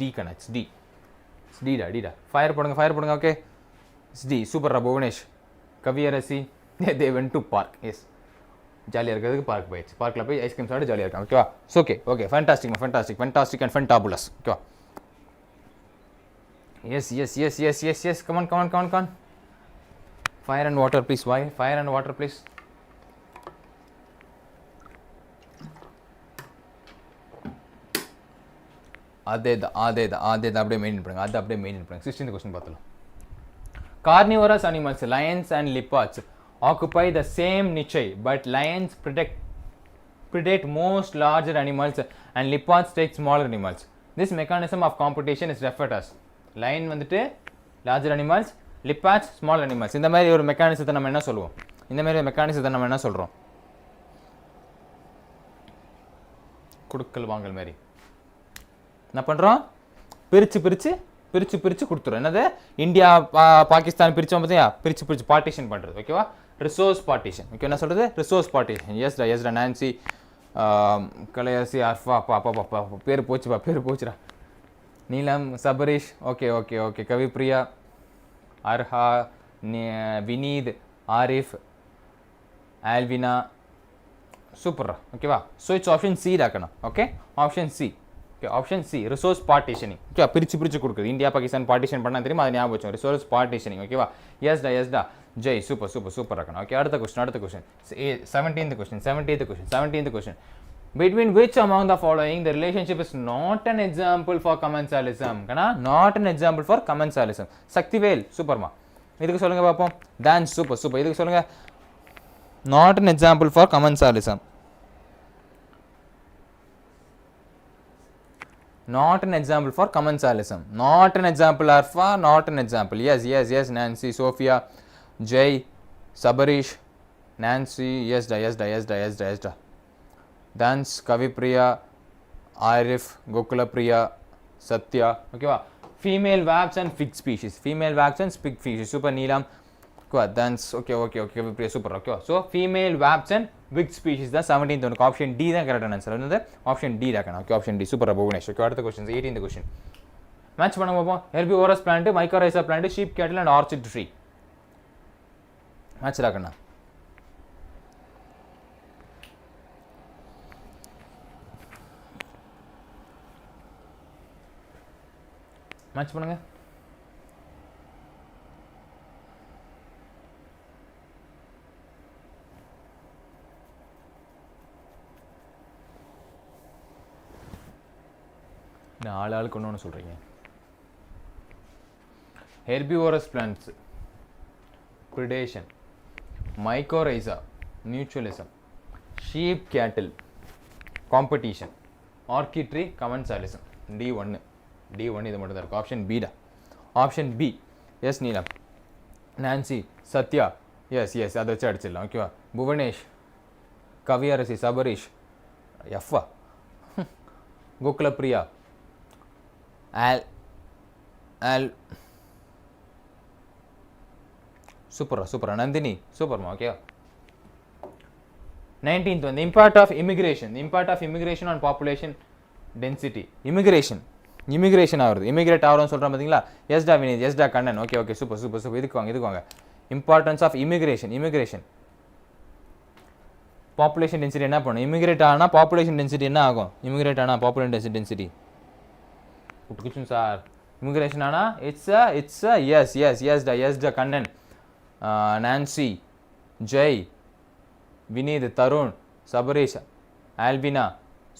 டி கண்ணா, இட்ஸ் டீடா. ஃபயர் பண்ணுங்க. Okay, it's D. சூப்பர்ரா. Bhuvanesh, Kaviyarasi, they went to park. Yes, ஜாலியாக இருக்கிறதுக்கு பார்க் போயிடுச்சு. பார்க்கில் போய் ஐஸ்கிரீம் சாப்பிட்டு ஜாலியாக இருக்காங்க. ஓகேவா, ஓகே, ஃபேண்டாஸ்டிக் அண்ட் ஃபென்டாபுலஸ். ஓகேவா, yes, come on. Fire and water please. Why fire and water please? அதே தான் அப்படியே மெயின்டைன் பண்ணுங்க. 16th கொஸ்டின் பார்த்தலாம். Carnivorous animals, lions and leopards occupy the same niche, but lions predate most larger animals and leopards take smaller animals. This mechanism of competition is referred as. Lion வந்துட்டு larger animals, leopards small animals. இந்த மாதிரி ஒரு மெக்கானிசத்தை நம்ம என்ன சொல்கிறோம்? கொடுக்கல் வாங்கல் மாதிரி என்ன பண்ணுறோம்? பிரித்து கொடுத்துரும். என்னது, இந்தியா பாகிஸ்தான் பிரித்தோம் பார்த்தியா, பிரித்து பார்ட்டிஷன் பண்ணுறது. ஓகேவா, ரிசோர்ஸ் பார்ட்டிஷன். ஓகே, என்ன சொல்கிறது? Resource partition. எஸ்டா நான்சி, கலையரசி, அர்ஃபா, பாப்பா பேர் போச்சுடா. நீலம், சபரீஷ், ஓகே, கவிப்ரியா, அர்ஹா, வினீத், ஆரிஃப், ஆல்வினா, சூப்பர்ரா. ஓகேவா, ஸோ இட்ஸ் ஆப்ஷன் சி டாக்கணும். ஓகே, ஆப்ஷன் சி ரிசோர்ஸ் பார்ட்டிஷனிங். ஓகே, பிரித்து கொடுக்குது. இந்தியா பாகிஸ்தான் பார்ட்டிஷன் பண்ணால் தெரியுமா, அது ஞாபகம் வச்சோம். Resource partitioning. ஓகேவா, எஸ்டா ஜெய், சூப்பர் இருக்கணும். ஓகே, அடுத்த question. 17th question. Between which among the following the relationship is not an example for commensalism? Not an example for commensalism. Sakthivel, சூப்பர்மா. இதுக்கு சொல்லுங்க பார்ப்போம். Dance, super. இதுக்கு சொல்லுங்க. Not an example for commensalism. Not an example for commensalism. Not an example, Arfa. Not an example. Yes. Nancy, Sophia, Jay, Sabarish, Nancy. Yes. Dance, Kavipriya, Arif, Gokulapriya, Satya. Okay, female waps and fig species. Super Neelam. Dance. Okay. Kavipriya, super. Okay. So female waps and wig species. The 17th one. Option D the correct answer. Another option D okay, option D. Super Bhuvanesh. Okay, அடுத்த questions. 18th question. Match பண்ண பாப்போம். Herbivorous plant, mycorrhiza plant, sheep cattle and orchid tree. Match ராக்கண்ணா. Match பண்ணுங்க. நான் ஆளுக்கு ஒன்று சொல்கிறீங்க. Herbivorous plants, predation, mycorrhiza, mutualism, sheep cattle, competition, orchidry, commensalism. D1 இது மட்டும் தான் இருக்கு. ஆப்ஷன் பி டா. Option B. Yes Neelam, Nancy, Sathya, yes அதை வச்சு அடிச்சிடலாம். ஓகேவா? புவனேஷ், கவியரசி, சபரீஷ், எஃப்வா, கோகுலப்பிரியா, ஆல் சூப்பரா நந்தினி, சூப்பர்மா. ஓகேவா? 19th one, the impact of immigration on population density. immigration ஆகுறது, immigrate ஆகிறோம்னு சொல்கிறோம் பார்த்தீங்களா? எஸ்டா வினீத், எஸ்டா கண்ணன். Okay super. இதுக்கு வாங்க. Importance of immigration population density என்ன பண்ணும்? இமிகிரேட் ஆனால் பாப்புலேஷன் டென்சிட்டி என்ன ஆகும்? பாப்புலேஷன் டென்சிட்டி குட்டுக்குச்சும் சார். இமிகிரேஷன் ஆனால் இட்ஸ் எஸ்டா Kannan, Nancy, Jai, Vineeth, Tharun, Sabareesh, Albina,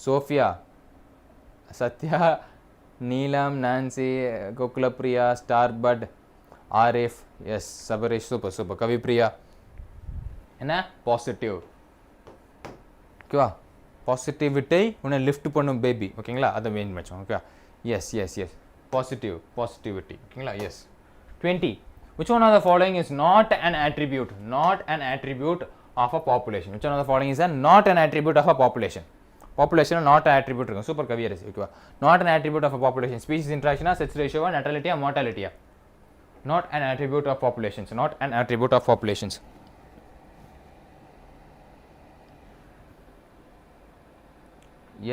Sophia, Sathya, Neelam, Nancy, Gokulapriya, star bud, Arif, yes Sabareesh, super. Kavipriya என்ன? பாசிட்டிவ். ஓகேவா? பாசிட்டிவிட்டி உன்னை லிஃப்ட் பண்ணும் பேபி. ஓகேங்களா? அதை மெயின் வச்சோம். Okay, yes positivity. ஓகேங்களா? Yes. 20. Which one of the following is not an attribute of a population? Which one of the following is not an attribute of a population? Population not an attribute இருக்கும். Super Kaviyarasi. ஓகேவா? not an attribute of a population. species interaction, sex ratio, natality, mortality. not an attribute of populations.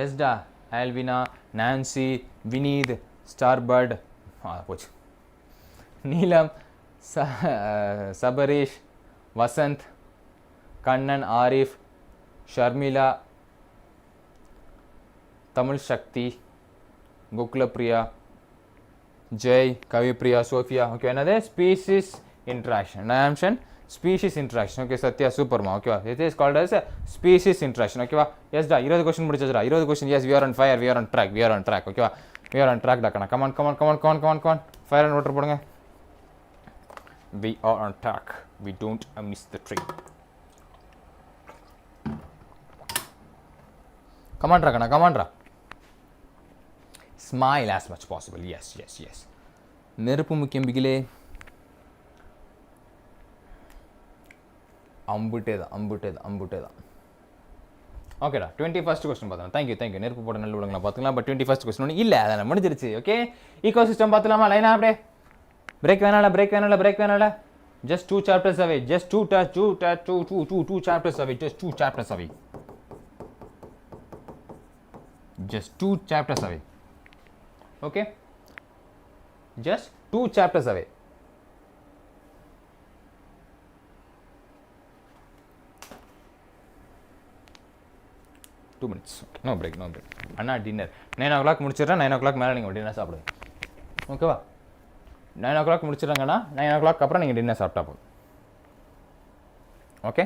எஸ்டா, Alvina, Nancy, Vineeth, star bird, போச்சு, Neelam, Sabareesh, Vasanth, Kannan, Arif, Sharmila, Tamil Sakthi, Gokulapriya, Jai, Kavipriya, Sophia. Okay, என்னது? Species interaction. Species interaction. Okay, Sathya, சூப்பர்மா. ஓகேவா? It is called as species interaction. ஓகேவா? எஸ்டா 20 கொஸ்டின் முடிச்சதுடா. 20 கொஸ்டின். Yes, we are on fire, we are on track. ஓகேவா? we are on track டாக்கண்ணா. கமான். ஃபயர் அண்ட் வாட்டர் போடுங்க. we are on track, we don't miss the train. கமான்ரா. smile as much possible. yes. நெருப்பு முக்கியம் பிகிலே. அம்புட்டே தான். ஓகேடா, 21st question பார்த்தலாம். Thank you. நெருப்பு போட நல்ல விடுங்களா பார்த்துக்கலாம். பட் 21st கொஸ்டின் ஒன்று இல்லை, அதெல்லாம் முடிஞ்சிருச்சு. ஓகே, ஈகோ சிஸ்டம் பார்த்துலாமா? லைனா அப்படியே பிரேக் வேணால. just 2 chapters away. just 2 chapters away. just 2 chapters away. Okay, just 2 chapters away. Two minutes. No break. அண்ணா டின்னர் 9 o'clock முடிச்சிடுறேன். 9 o'clock மேலே நீங்கள் டின்னர் சாப்பிடுங்க. ஓகேவா? 9 o'clock முடிச்சிடுறாங்கண்ணா. 9 o'clock அப்புறம் நீங்கள் டின்னர் சாப்பிட்டா போதும். ஓகே,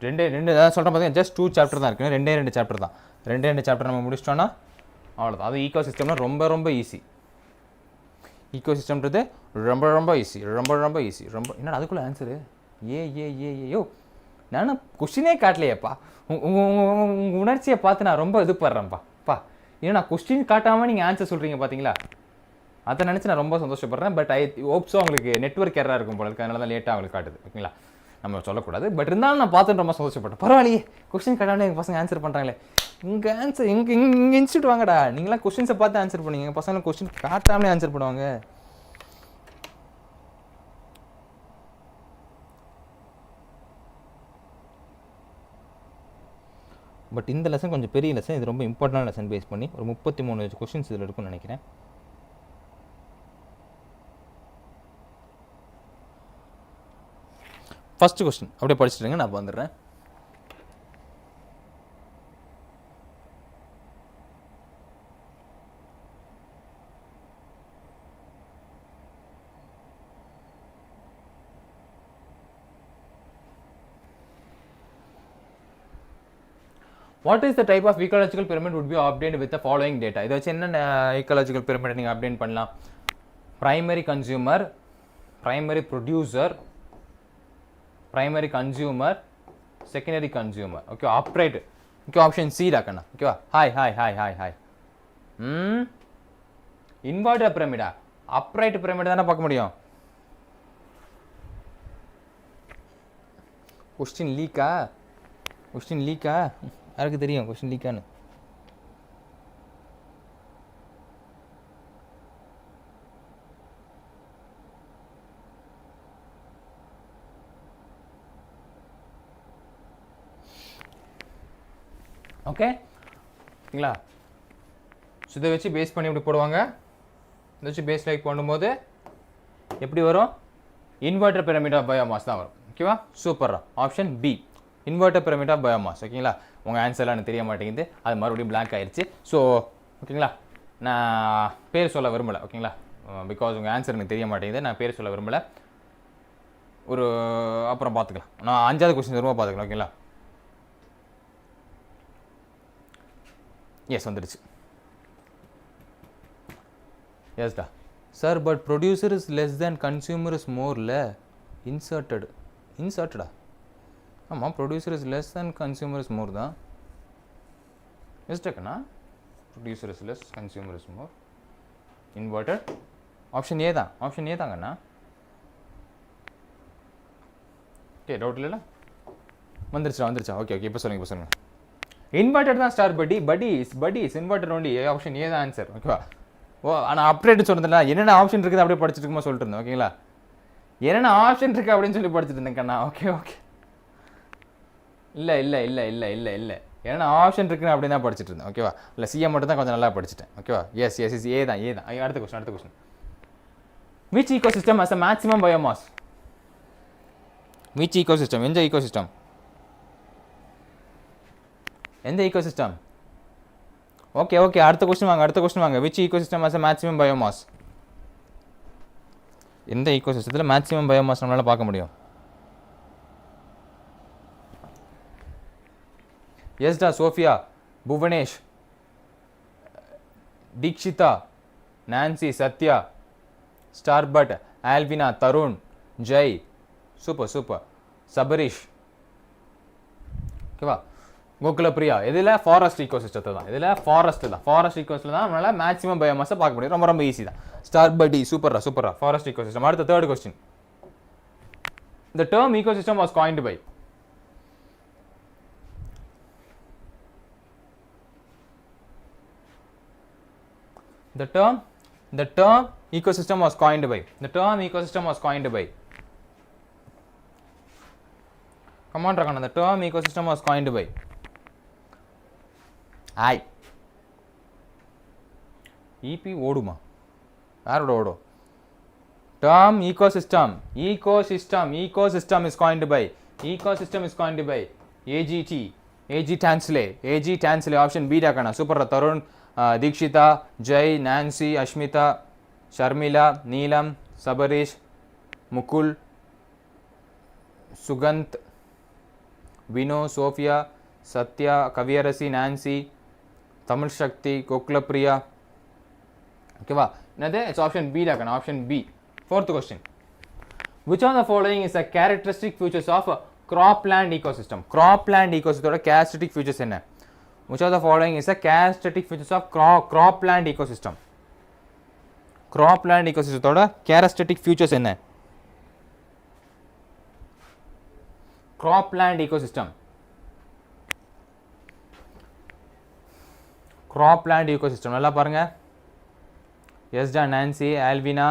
ரெண்டு தான் சொல்கிறேன். பார்த்தீங்கன்னா ஜஸ்ட் 2 chapter தான் இருக்குது. 2 chapter தான். 2 chapter நம்ம முடிச்சிட்டோன்னா அவ்வளோதான். அது ஈகோ சிஸ்டம்னா ரொம்ப ஈஸி. ஈகோ சிஸ்டம்ன்றது ரொம்ப ஈஸி. என்னடா அதுக்குள்ளே ஆன்சரு? ஏ நானும் கொஸ்டினே காட்டலையேப்பா. உங்கள் உணர்ச்சியை பார்த்து நான் ரொம்ப இது படுறேன்ப்பா. ஏன்னா நான் கொஸ்டின் காட்டாமல் நீங்கள் ஆன்சர் சொல்கிறீங்க பார்த்தீங்களா? அதை நினச்சி நான் ரொம்ப சந்தோஷப்படுறேன். பட் ஐ ஹோப்ஸோ உங்களுக்கு நெட்வொர்க் எரராக இருக்கும் போல இருக்கு, அதனால தான் லேட்டாக அவங்களுக்கு காட்டுது. ஓகேங்களா? நம்ம சொல்லக்கூடாது. பட் இருந்தாலும் நான் பார்த்துட்டு ரொம்ப சந்தோஷப்பட்டேன். பரவாயில்லையே, கொஸ்டின் காட்டாமல் எங்கள் பசங்க ஆன்சர் பண்ணுறாங்களே. இங்கே ஆன்சர் இங்கே இன்ஸ்டியூட் வாங்கடா. நீங்களாம் கொஸ்டின்ஸை பார்த்து ஆன்சர் பண்ணுங்க. எங்கள் பசங்க கொஸ்டின் காட்டாமலே ஆன்சர் பண்ணுவாங்க. பட் இந்த லெசன் கொஞ்சம் பெரிய லெசன். இது ரொம்ப இம்பார்ட்டன்டான லெசன் பேஸ் பண்ணி ஒரு 33 கொஸ்டின்ஸ் இதில் இருக்குன்னு நினைக்கிறேன். ஃபர்ஸ்ட் கொஸ்டின் அப்படியே படிச்சுட்டுங்க, நான் வந்துடுறேன். What is the type of ecological pyramid would be obtained with the following data? இதை வச்சு என்ன ecological pyramid நீங்கள் obtain பண்ணலாம்? Primary consumer, primary producer, primary consumer, secondary consumer. Okay, upright. Okay, option C da kanna. Okay, hi. Inverted pyramid. Upright pyramid தான பார்க்க முடியும். Question leak யாருக்கு தெரியும் question leak ஆனு? ஓகே சரிங்களா? ஸோ இதை வச்சு பேஸ் பண்ணி இப்படி போடுவாங்க. இதை வச்சு பேஸ் லைக் பண்ணும்போது எப்படி வரும்? இன்வெர்டர் பிரமிட் ஆஃப் பயோமாஸ் தான் வரும். ஓகேவா? சூப்பரா. Option B inverter pyramid of biomass. ஓகேங்களா? உங்கள் ஆன்சர்லாம் எனக்கு தெரிய மாட்டேங்குது, அது மறுபடியும் பிளாங்க் ஆயிடுச்சு. ஸோ ஓகேங்களா, நான் பேர் சொல்ல விரும்பலை. ஓகேங்களா, பிகாஸ் உங்கள் ஆன்சர் எனக்கு தெரிய மாட்டேங்குது, நான் பேர் சொல்ல விரும்பலை. ஒரு அப்புறம் பார்த்துக்கலாம், நான் 5வது கொஸ்டின் திரும்ப பார்த்துக்கலாம். ஓகேங்களா? எஸ் வந்துடுச்சு. எஸ்டா sir, but producer is less than consumer is மோர்ல. இன்சர்ட்டடா? ஆமாம், producer is less than consumer is more தான். மிஸ்டேக்கண்ணா? Producer is less, consumer is more. Inverted. Option A தான், ஆப்ஷன் ஏ தாங்கண்ணா. ஓகே, டவுட் இல்லைல்ல? வந்துருச்சா? ஓகே, இப்போ சொல்லுங்கள். இன்வெர்டட் தான் star. Buddies inverted only. Option A தான் ஆன்சர். ஓகேவா? ஓ, ஆனால் அப்டேட் சொல்கிறதில்ல, என்னென்ன ஆப்ஷன் இருக்குது அப்படியே படிச்சுட்டு இருக்குமா சொல்லிட்டு இருந்தேன். ஓகேங்களா? என்னென்ன ஆப்ஷன் இருக்குது அப்படின்னு சொல்லி படிச்சுட்டு இருந்தேன் கண்ணா. ஓகே. இல்லை என்னென்ன ஆப்ஷன் இருக்குன்னு அப்படி தான் படிச்சுட்டு இருந்தேன். ஓகேவா? இல்லை, சிஎம் மட்டும் தான் கொஞ்சம் நல்லா படிச்சுட்டேன். ஓகேவா? எஸ் ஏ தான். அடுத்த question. Which ecosystem has a maximum biomass? Which ecosystem? எந்த ecosystem? ஓகே, அடுத்த கொஸ்டின் வாங்க. Which ecosystem has a maximum biomass? எந்த ecosystemத்தில் மேக்ஸிமம் பயோமாஸ் நம்மளால பார்க்க முடியும்? எஸ்டா, Sophia, Bhuvanesh, Dheekshitha, Nancy, Sathya, star bud, Alvina, Tharun, Jai. Super. Sabareesh. ஓகேவா? கோகுலப்பிரியா. இதில் ஃபாரஸ்ட் ஈகோசிஸ்டத்தை தான். ஃபாரஸ்ட் ஈகோசிஸ்டம் தான் நம்மளால் மேக்ஸிமம் பயோமாஸை பார்க்க முடியும். ரொம்ப ஈஸி தான். ஸ்டார்படி. சூப்பரா. Forest ecosystem. அடுத்த 3rd question. The term ecosystem was coined by? The term ecosystem was coined by. Come on, Rakana. The term ecosystem was coined by. EP ஓடுமா? யாரோட ஓடும்? Term ecosystem is coined by. AG Tansley. Option B da kana. Super. Tarun, Dikshita, Jay, Nancy, Ashmita, Sharmila, Neelam, Sabarish, Mukul, Sugant, Vino, Sophia, Satya, Kaviyarasi, Nancy, Tamil Shakti, Koklapriya. Okay va? It's option B da kana. Option B. 4th question. Which of the following is a characteristic features of a cropland ecosystem? Characteristic features enna? Which of the following is a characteristic features of cropland ecosystem? Characteristic features enna? Cropland ecosystem. நல்லா பாருங்க. எஸ்டா, Nancy, Alvina,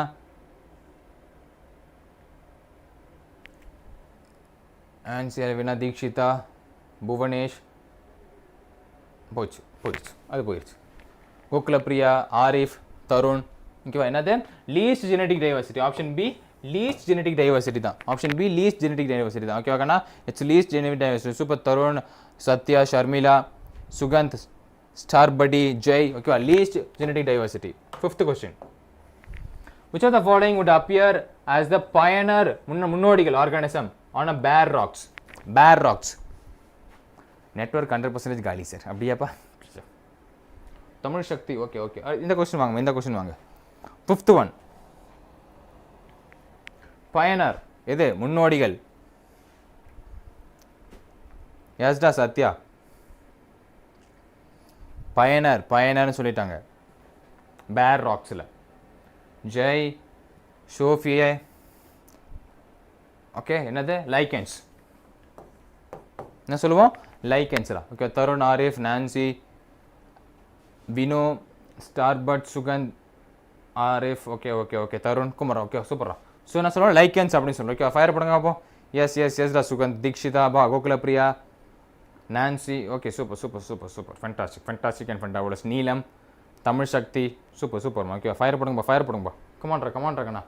Dheekshitha, Bhuvanesh. போயிடுச்சு. கோகுலப்பிரியா, ஆரிஃப், தருண். ஓகேவா? என்னது? Least genetic diversity. Option B least genetic diversity தான். ஓகேவாக்கண்ணா? It's least genetic diversity. Super. Tharun, Sathya, Sharmila, Sugandh, star buddy, Jai. ஓகேவா? Least genetic diversity. 5th question. Which of the following would appear as the pioneer முன்னோடிகள் organism on a bare rocks? Network 100% காலி sir. அப்படியாப்பா? தமிழ் சக்தி. Okay okay, இந்த question வாங்க, இந்த question வாங்க. 5th one, பயனர் எது? முன்னோடிகள். எஸ்டா சத்யா? பயனர், பயனர்னு சொல்லிட்டாங்க பேர் ராக்ஸில். ஜெய், ஷோஃபியே, ஓகே, என்னது? லைக்கன்ஸ். என்ன சொல்லுவோம்? லைக்கன்ஸ்லாம். Okay, Tharun, Arif, Nancy, Vino, star bud, Sugandh, Arif, okay okay okay, Tharun, Kumara, okay சூப்பரா. ஸோ என்ன சொல்லுவோம்? லைக்கன்ஸ் அப்படின்னு சொல்லுவோம். ஓகே, ஃபயர் பண்ணுங்க அப்போ. எஸ் எஸ் எஸ்டா சுகந்த், தீக்ஷிதா, பா, Gokulapriya, Nancy, okay super super super super, fantastic fantastic and fantabulous. Neelam, Tamil Sakthi, super சூப்பர்மா. ஓகே, ஃபயர் பண்ணுங்கப்பா, ஃபயர் பண்ணுங்கப்பா. கமாண்ட்ரா.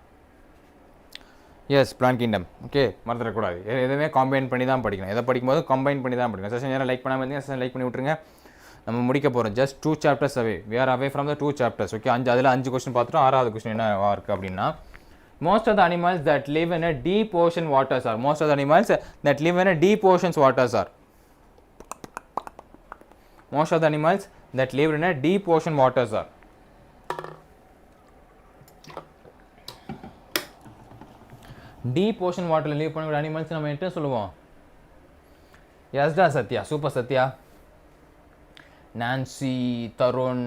Yes, plant kingdom. ஓகே, மறந்துடக்கூடாது. எதுவுமே காம்பைன் பண்ணி தான் படிக்கணும். எதை படிக்கும்போது கம்பைன் பண்ணி தான் படிக்கணும். செஷன் நேரம் லைக் பண்ணாமல் இருந்தீங்க, செஷன் லைக் பண்ணி விட்டுருங்க. நம்ம முடிக்க போகிறோம். Just 2 chapters away. we are away from the 2 chapters. Okay, அதில் 5 கொஸ்டின் பார்த்துட்டோம். 6வது கொஸ்டின் என்ன இருக்குது அப்படின்னா, most of the animals that live in a deep ocean waters are. most of the animals that live in a deep oceans waters are. most of the animals that live in a deep ocean waters are. Deep ocean வாட்டரில் live பண்ணக்கூடிய animals நம்ம என்ன சொல்லுவோம்? எஸ்டா Sathya? Super Sathya. Nancy, Tharun,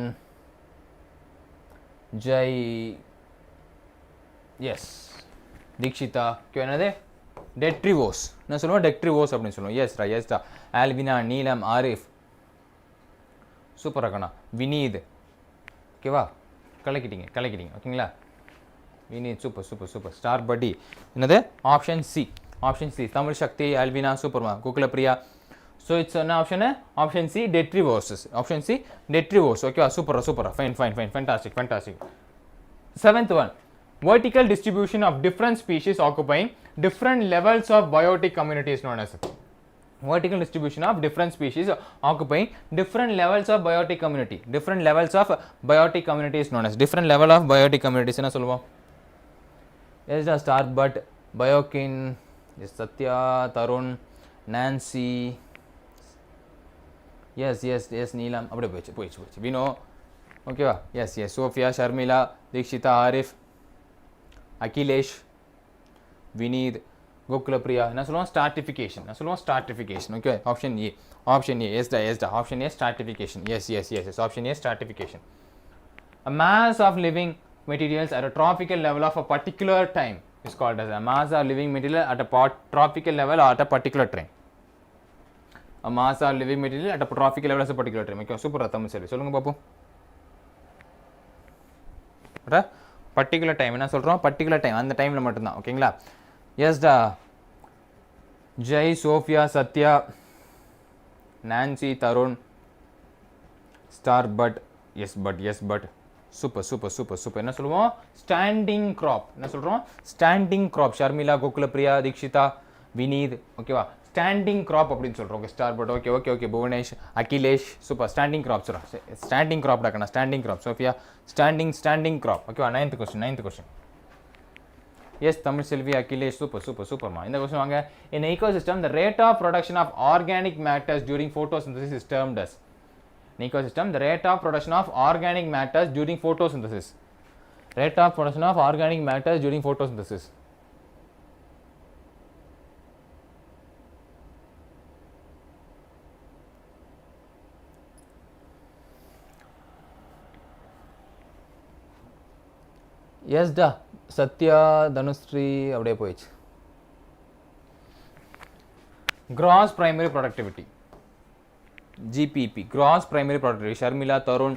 Jai, yes, Dheekshitha, என்னது? Detritivores. என்ன சொல்லுவோம்? டெட்ரிவோஸ் அப்படின்னு சொல்லுவோம். எஸ்டா எஸ்டா. ஆல்வினா, நீலம், ஆரிஃப், சூப்பர் அக்கண்ணா. வினீத், ஓகேவா? கலக்கிட்டீங்க ஓகேங்களா? Vineeth, super super super. Star buddy, என்னது? Option C. தமிழ் சக்தி, ஆல்வினா, சூப்பர்மா. கோகுலப்பிரியா. ஸோ இட்ஸ் என்ன ஆப்ஷனு? Option C, detritivores. Option C, detritivores. ஓகேவா? சூப்பரா. Fine, fantastic. 7th one, vertical distribution of different species occupying different levels of biotic communities known as. vertical distribution of different species occupying different levels of biotic community. different levels of biotic communities known as. different level of biotic communities என்ன சொல்லுவோம்? Yes star bud, பயோகின், yes Sathya, Tharun, Nancy, yes Neelam, அப்படியே போயிடுச்சு. வினோ, ஓகேவா? Yes Sophia, Sharmila, Dheekshitha, Arif, Akhilesh, Vineeth, Gokulapriya. என்ன சொல்லுவோம்? Stratification. Okay, option A. எஸ்டா option A, stratification. Yes option A, stratification. a mass of living materials at a trophical level of a particular time is called as a mass of living material at a trophical level or at a particular time. a mass of living material at a trophical level at a particular time. Okay, சூப்பரா தமிழ் சரி. சொல்லுங்க பாப்போம். Particular time என்ன சொல்கிறோம்? Particular time, அந்த டைமில் மட்டும்தான். ஓகேங்களா? எஸ்டா Jai, Sophia, Sathya, Nancy, Tharun, star bud, yes bud, super. என்ன சொல்லுவோம்? Standing crop. என்ன சொல்கிறோம்? Standing crop. ஷர்மிளா, கோகுலப்பிரியா, தீக்ஷிதா, வினீத், ஓகேவா? ஸ்டாண்டிங் கிராப் அப்படின்னு சொல்கிறோம். Okay, star bud, okay. Bhuvanesh, Akhilesh, super. Standing crop சொல்கிறோம். ஸ்டாண்டிங் கிராப் டாக்கண்ணா. Standing crop. Sophia, standing crop. ஓகேவா? 9th question. Yes, Tamil Selvi, Akhilesh, சூப்பர்மா. இந்த கொஸ்டின் வாங்க. in ecosystem the rate of production of organic matters during photosynthesis is termed as. in ecosystem the rate of production of organic matters during photosynthesis. எஸ்டா Sathya, Dhanushree, அப்படியே போயிடுச்சு. gross primary productivity, GPP, gross primary productivity. Sharmila, Tarun,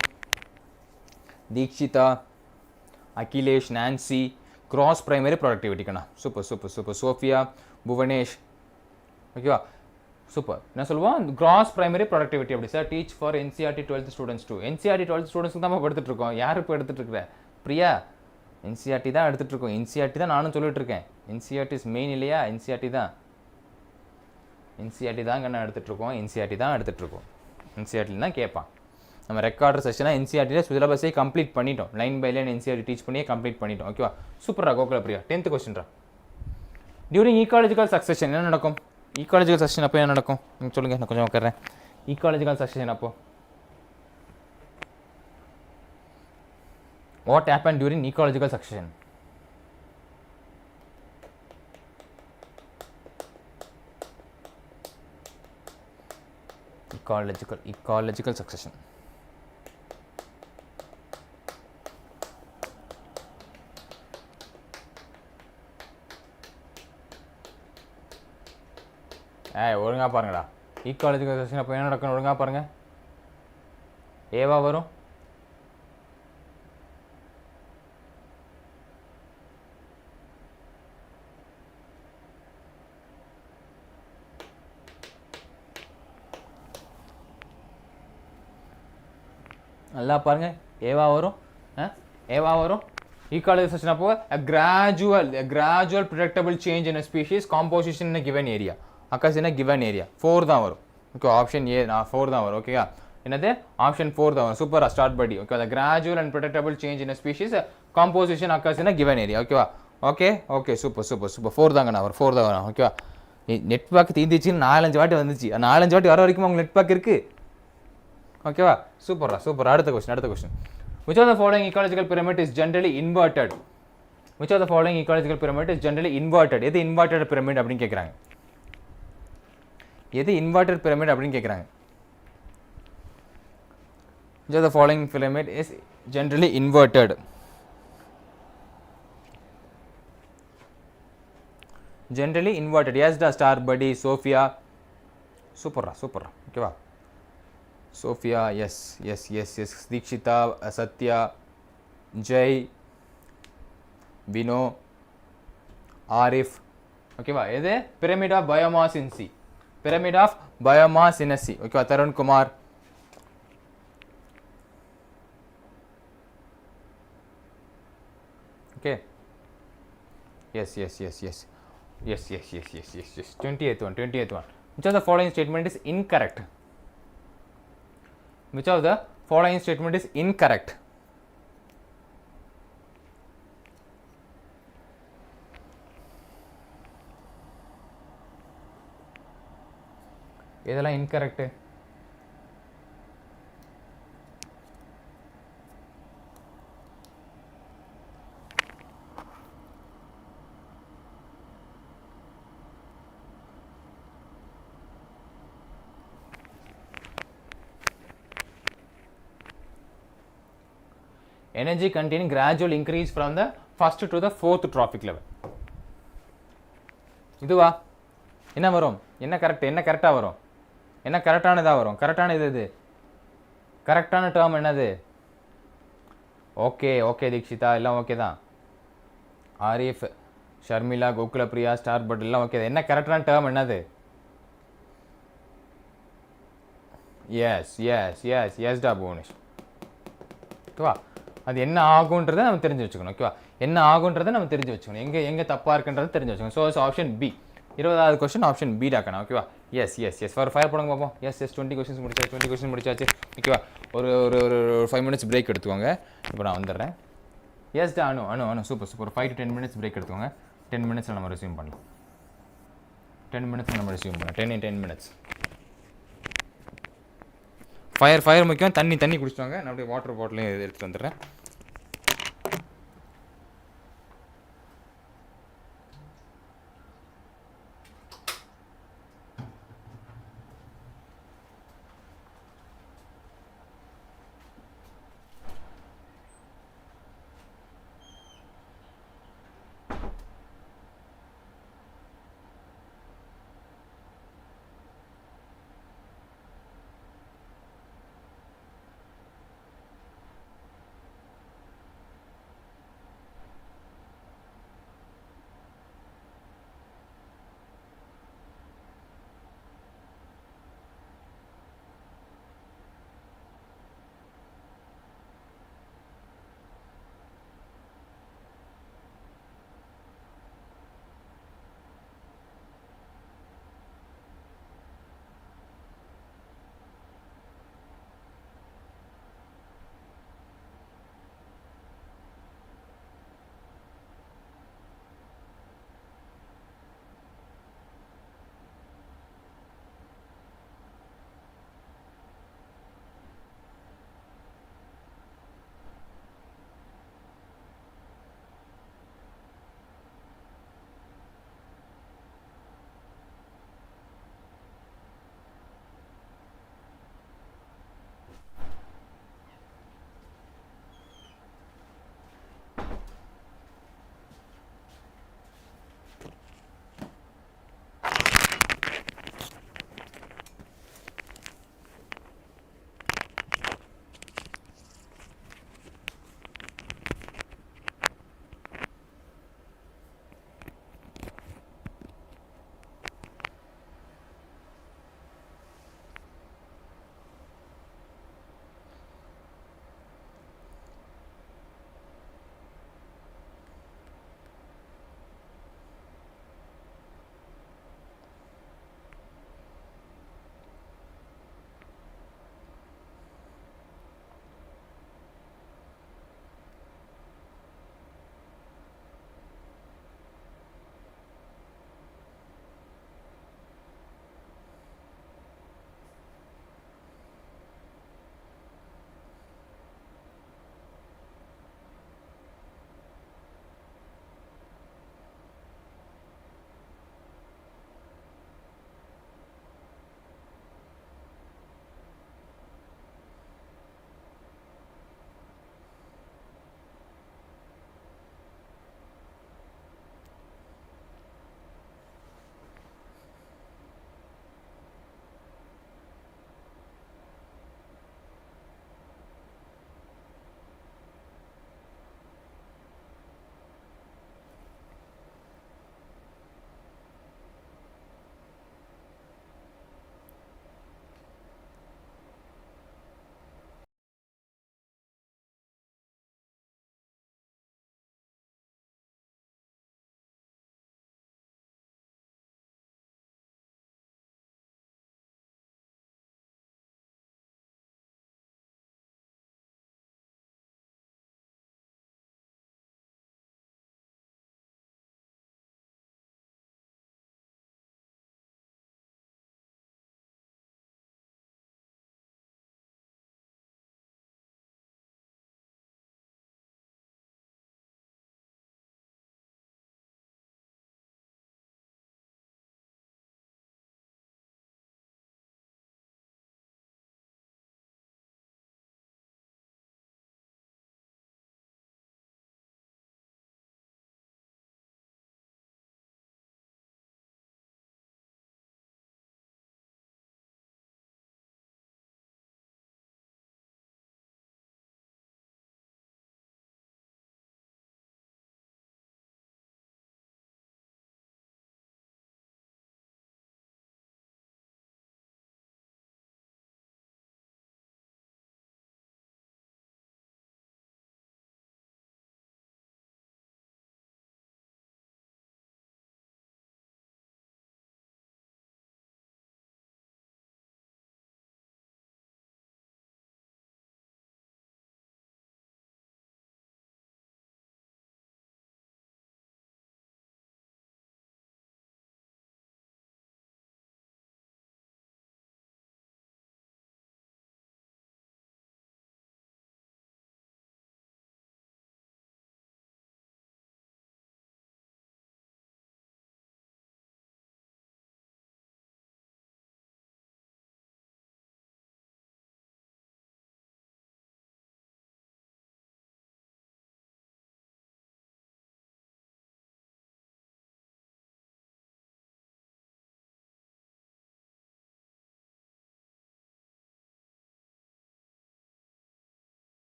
Dikshita, Akhilesh, Nancy, gross primary productivity கண்ணா. Super. Sophia, Bhuvanesh, ஓகேவா? Super. என்ன சொல்லுவோம்? gross primary productivity. அப்படி sir teach for NCERT 12th students too. NCERT 12th ஸ்டூடெண்ட்ஸ்க்கு தான் எடுத்துகிட்டு இருக்கோம். யார் இப்போ எடுத்துகிட்டு இருக்கிற? பிரியா, NCERT தான் எடுத்துகிட்டு இருக்கோம். NCERT தான் நானும் சொல்லிட்டு இருக்கேன். NCERT இஸ் மெயின் இல்லையா? NCERT தான் கண்ணா எடுத்துகிட்டு இருக்கோம். NCERT தான் கேட்பான். நம்ம ரெக்கார்டர் செஷனாக NCERT சிலபஸே கம்ப்ளீட் பண்ணிட்டோம். Line by line NCERT teach பண்ணியே கம்ப்ளீட் பண்ணிட்டோம். ஓகேவா? சூப்பரா கோகுலப்பிரியா. 10th கொஸ்டின்ரா. டியூரிங் ஈக்காலஜிக்கல் சக்சஷன் என்ன நடக்கும்? ஈக்காலஜிக்கல் சக்சஷன் அப்போ என்ன நடக்கும்? நீங்கள் சொல்லுங்கள், நான் கொஞ்சம் உட்கார்றேன். ecological succession அப்போ what happened during ecological succession? Ecological succession. ஒழுங்கா பாருங்கடா. ecological succession அப்போ என்ன நடக்கும் ஒழுங்கா பாருங்க. ஏவா வரும், நல்லா பாருங்க. ஏவா வரும், ஏவா வரும். ecological succession அப்போ a gradual predictable change in a species composition in a given area occurs in a given area. 4 தான் வரும். ஓகே, ஆப்ஷன் ஏ 4 தான் வரும். ஓகேயா, என்னது ஆப்ஷன் 4 தான் வரும். சூப்பரா ஸ்டார்ட் படி. Okay, the gradual and predictable change in a species composition occurs in a given area. ஓகேவா, okay okay, super super super. 4 தாங்க நான் 4 தான் வரும். ஓகேவா, நெட் பேக் தீந்துச்சுன்னு 4-5 வாட்டி வந்துச்சு. 4-5 வாட்டி வர வரைக்கும் உங்களுக்கு நெட் பேக் இருக்கு. ஓகேவா, சூப்பரா சூப்பர். அடுத்த question. Which of the following ecological pyramid is generally inverted? Which of the following ecological pyramid is generally inverted? எது inverted pyramid அப்படின்னு கேட்குறாங்க. எது inverted pyramid அப்படின்னு கேட்குறாங்க. Which of the following pyramid is generally inverted? Generally inverted. Yes, the star buddy, Sophia. Superra. ஓகேவா, Sophia, yes. Deekshita, Satya, Jay, Vino, Arif. ஓகேவா, எது pyramid of biomass in C. Pyramid of biomass in a C. ஓகேவா, Tarun Kumar. Okay. Yes. 20th one. Which of the following statement is incorrect? Which of the following statement is incorrect? இதெல்லாம் incorrect. Energy containing gradual increase from the first to the fourth trophic level. இதுவா என்ன வரும், என்ன கரெக்டாக வரும், என்ன கரெக்டானதாக வரும். கரெக்டான இது கரெக்டான டேர்ம் என்னது? ஓகே தீக்ஷிதா, எல்லாம் ஓகே தான். ஆரிஃப், ஷர்மிளா, கோகுல பிரியா, ஸ்டார் பட் எல்லாம் ஓகே. என்ன கரெக்டான டேர்ம் என்னது? எஸ் டா புவனேஷ். ஓகேவா, அது என்ன ஆகுன்றதை நம்ம தெரிஞ்சு வச்சுக்கணும். ஓகேவா, என்ன ஆகுன்றதை நம்ம தெரிஞ்சு வச்சுக்கணும். எங்கே தப்பாக இருக்குன்றதை தெரிஞ்சு வச்சுக்கணும். So option B. 20வது கொஸ்டின் ஆப்ஷன் பி டாக்கணும். ஓகேவா, எஸ் ஃபார் ஃபயர் போடுங்க பார்ப்போம். எஸ் 20 கொஸ்டின்ஸ் முடிச்சாச்சு. ஓகேவா, ஒரு 5 minutes பிரேக் எடுத்துக்கோங்க. இப்போ நான் வந்துடுறேன். எஸ் டா அனு சூப்பர் 5 to 10 minutes பிரேக் எடுத்துக்கோங்க. 10 minutes நம்ம ரெஸ்யூம் பண்ணலாம். 10 minutes. ஃபயர் முக்கியம். தண்ணி குடிச்சிட்டு வாங்க. நான் அப்படியே வாட்டர் பாட்டிலையும் எடுத்துகிட்டு வந்துடுறேன்.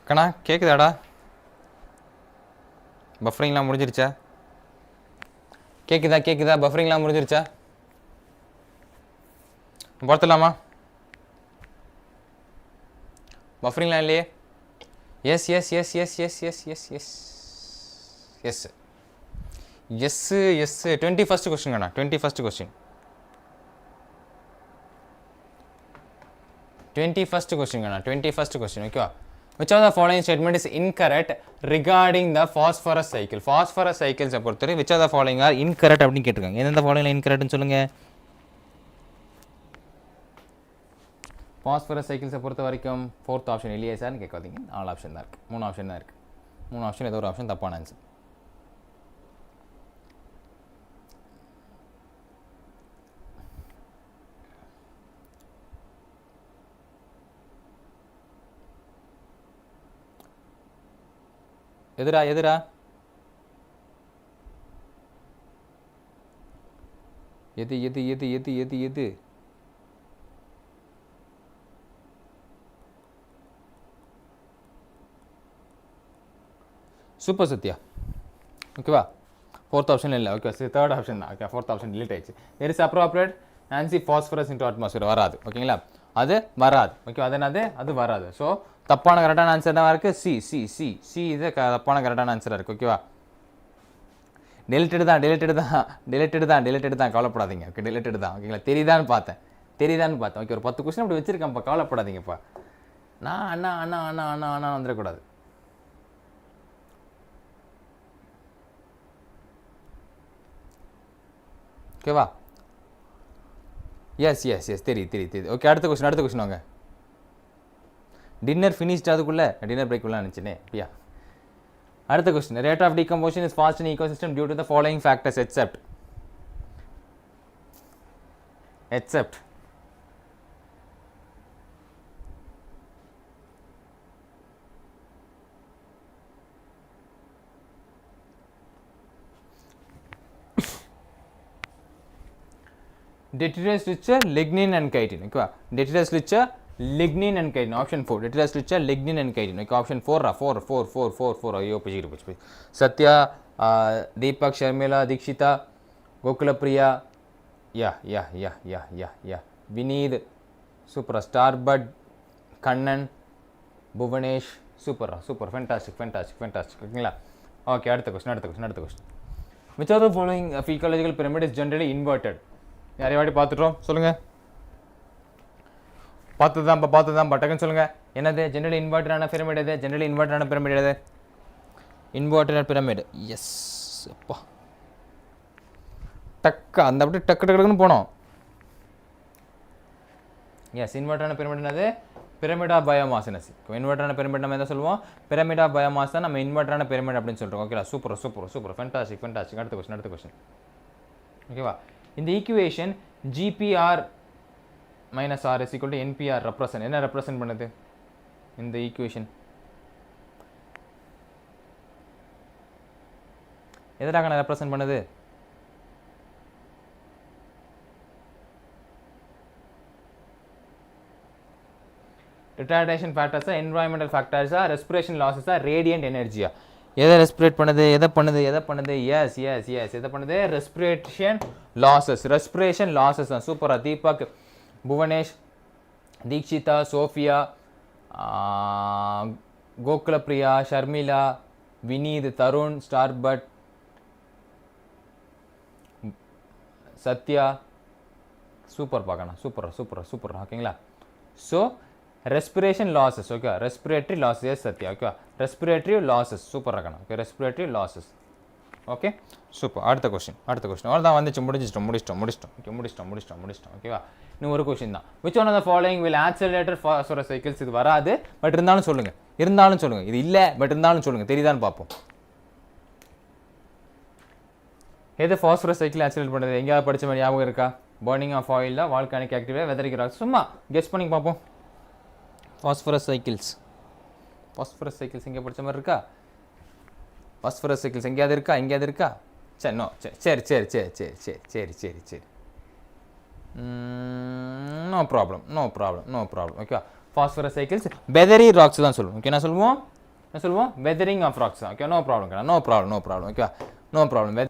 கண்ணா கேட்குதாடா? பஃபரிங்லாம் முடிஞ்சிருச்சா? கேட்குதா? பஃபரிங்லாம் முடிஞ்சிருச்சா? பார்த்துலாமா? பஃபரிங்லாம் இல்லையே? எஸ் 21st கொஸ்டின் கண்ணா. 21st கொஸ்டின் 21st கொஸ்டின் ஓகேவா? Which of the following statement is incorrect regarding the phosphorus cycle? Phosphorus cycles பொறுத்தவரை which of the following are incorrect அப்படின்னு கேட்டிருக்காங்க. எந்தெந்த following incorrectனு சொல்லுங்க. phosphorus cycles பொறுத்த வரைக்கும் 4th ஆப்ஷன் இல்லையே சார்னு கேட்காதீங்க. 4 ஆப்ஷன் தான் இருக்குது. 3 ஆப்ஷன் தான் இருக்குது. 3 ஆப்ஷன் ஏதோ ஒரு ஆப்ஷன் தப்பான ஆன்சர். எதுரா எது சூப்பர் சத்யா ஓகேவா? 4th ஆப்ஷன் இல்லை. ஓகே 3rd ஆப்ஷன் தான். ஓகே 4th ஆப்ஷன் டிலீட் ஆயிடுச்சு. there is appropriate nancy phosphorus into atmosphere வராது. ஓகேங்களா? அது வராது. ஓகே அது வராது. ஸோ தப்பான கரெக்டான ஆன்சர் என்ன இருக்குது? சி இது தப்பான கரெக்டான ஆன்சராக இருக்குது. ஓகேவா? டெலிட்டடு தான் கவலைப்படாதீங்க. ஓகே டெலிட்டடு தான். ஓகேங்களா? தெரியுதான்னு பார்த்தேன். ஓகே ஒரு 10 கொஸ்டின் அப்படி வச்சிருக்கேன்ப்பா, கவலைப்படாதீங்கப்பா. நான் அண்ணா வந்துடக்கூடாது. ஓகேவா? எஸ் தெரியுது. ஓகே அடுத்த கொஸ்டின் வாங்க. டின்னர் ஃபினிஷ்ட் அதுக்குள்ளே டின்னர் பிரேக் உள்ள நினச்சினே அப்படியா? அடுத்த question. Rate of decomposition is fast in ecosystem due to the following factors except detritus richer lignin and chitin. ஓகேவா? detritus richer lignin and chitin. option 4 detritus richer lignin and chitin. Okay option 4 ஐயோ போச்சு. Sathya, Deepak, Sharmila, Dheekshitha, Gokulapriya, yeah Vineeth, super, star bud, Kannan, Bhuvanesh, super fantastic. ஓகேங்களா? Okay அடுத்த question. which of the following ecological pyramid is generally inverted? யாரையும் வாட்டி பார்த்துட்டோம், சொல்லுங்கள். பார்த்துதான் டக்குன்னு சொல்லுங்கள். என்னது ஜெனரலி இன்வெர்ட்டடான பிரமிட் எது? Inverted pyramid. எஸ் அப்பா அந்த அப்படி டக்குன்னு போனோம். எஸ் இன்வெர்ட்டடான பிரமிட் என்னது? Pyramid of biomass. இன்வெர்ட்டடான பிரமிட் நம்ம எதை சொல்லுவோம்? பிரமிட் ஆஃப் பயோமாஸ் தான் நம்ம இன்வெர்ட்டடான பிரமிட் அப்படின்னு சொல்கிறோம். ஓகேவா? Super fantastic. அடுத்த கொஸ்டின் ஓகேவா? இந்த equation GPR minus R is equal to NPR represent. என்ன ரெப்ரசன்ட் பண்ணுது இந்த ஈக்குவேஷன்? எதற்காக நான் ரெப்ரசன்ட் பண்ணுது? ரிட்டார்டேஷன் ஃபேக்டர்ஸா, என்வாயன்மெண்டல் ஃபேக்டர்ஸா, ரெஸ்பிரேஷன் லாஸஸா, ரேடியன்ட் எனர்ஜியா? எதை ரெஸ்பிரேட் பண்ணுது? எதை பண்ணுது? எஸ் எதை பண்ணுது? ரெஸ்பிரேஷன் லாஸஸ் தான். சூப்பரா Deepak, Bhuvanesh, Deekshitha, Sophia, Gokulapriya, Sharmila, Vineeth, Tharun, star bud, Sathya, super பார்க்கணும். சூப்பர் ஓகேங்களா? So respiration losses. Okay respiratory losses. Yes Sathya. Okay respiratory losses. Super இருக்கணும். Okay respiratory losses. Okay super. அடுத்த கொஸ்டின் அவ்வளோதான் வந்துச்சு. முடிச்சிட்டோம். ஓகேவா? இன்னும் ஒரு கொஸ்டின் தான். which one of the following will accelerate phosphorus cycles? இது வராது, பட் இருந்தாலும் சொல்லுங்க. இது இல்லை, பட் இருந்தாலும் சொல்லுங்க. தெரியுதான்னு பார்ப்போம். எது ஃபாஸ்பரஸ் சைக்கிள் ஆக்சிலேட் பண்ணுது? எங்கேயாவது படிச்ச மாதிரி ஞாபகம் இருக்கா? பர்னிங் ஆஃப் ஆயிலில், வால்கானிக் ஆக்டிவிட்டியில், வெதரிக் ராக்ஸ். சும்மா கெஸ் பண்ணி பார்ப்போம். ஃபாஸ்பரஸ் சைக்கிள்ஸ் எங்கே படித்த மாதிரி இருக்கா? ஃபாஸ்பரஸ் சைக்கிள்ஸ் எங்கேயாவது இருக்கா? சரி. No problem. Okay phosphorus cycles. Weathering rocks தான் சொல்லுவோம். ஓகே நான் சொல்லுவோம் weathering of rocks. Okay, no problem. No problem. Okay, no problem.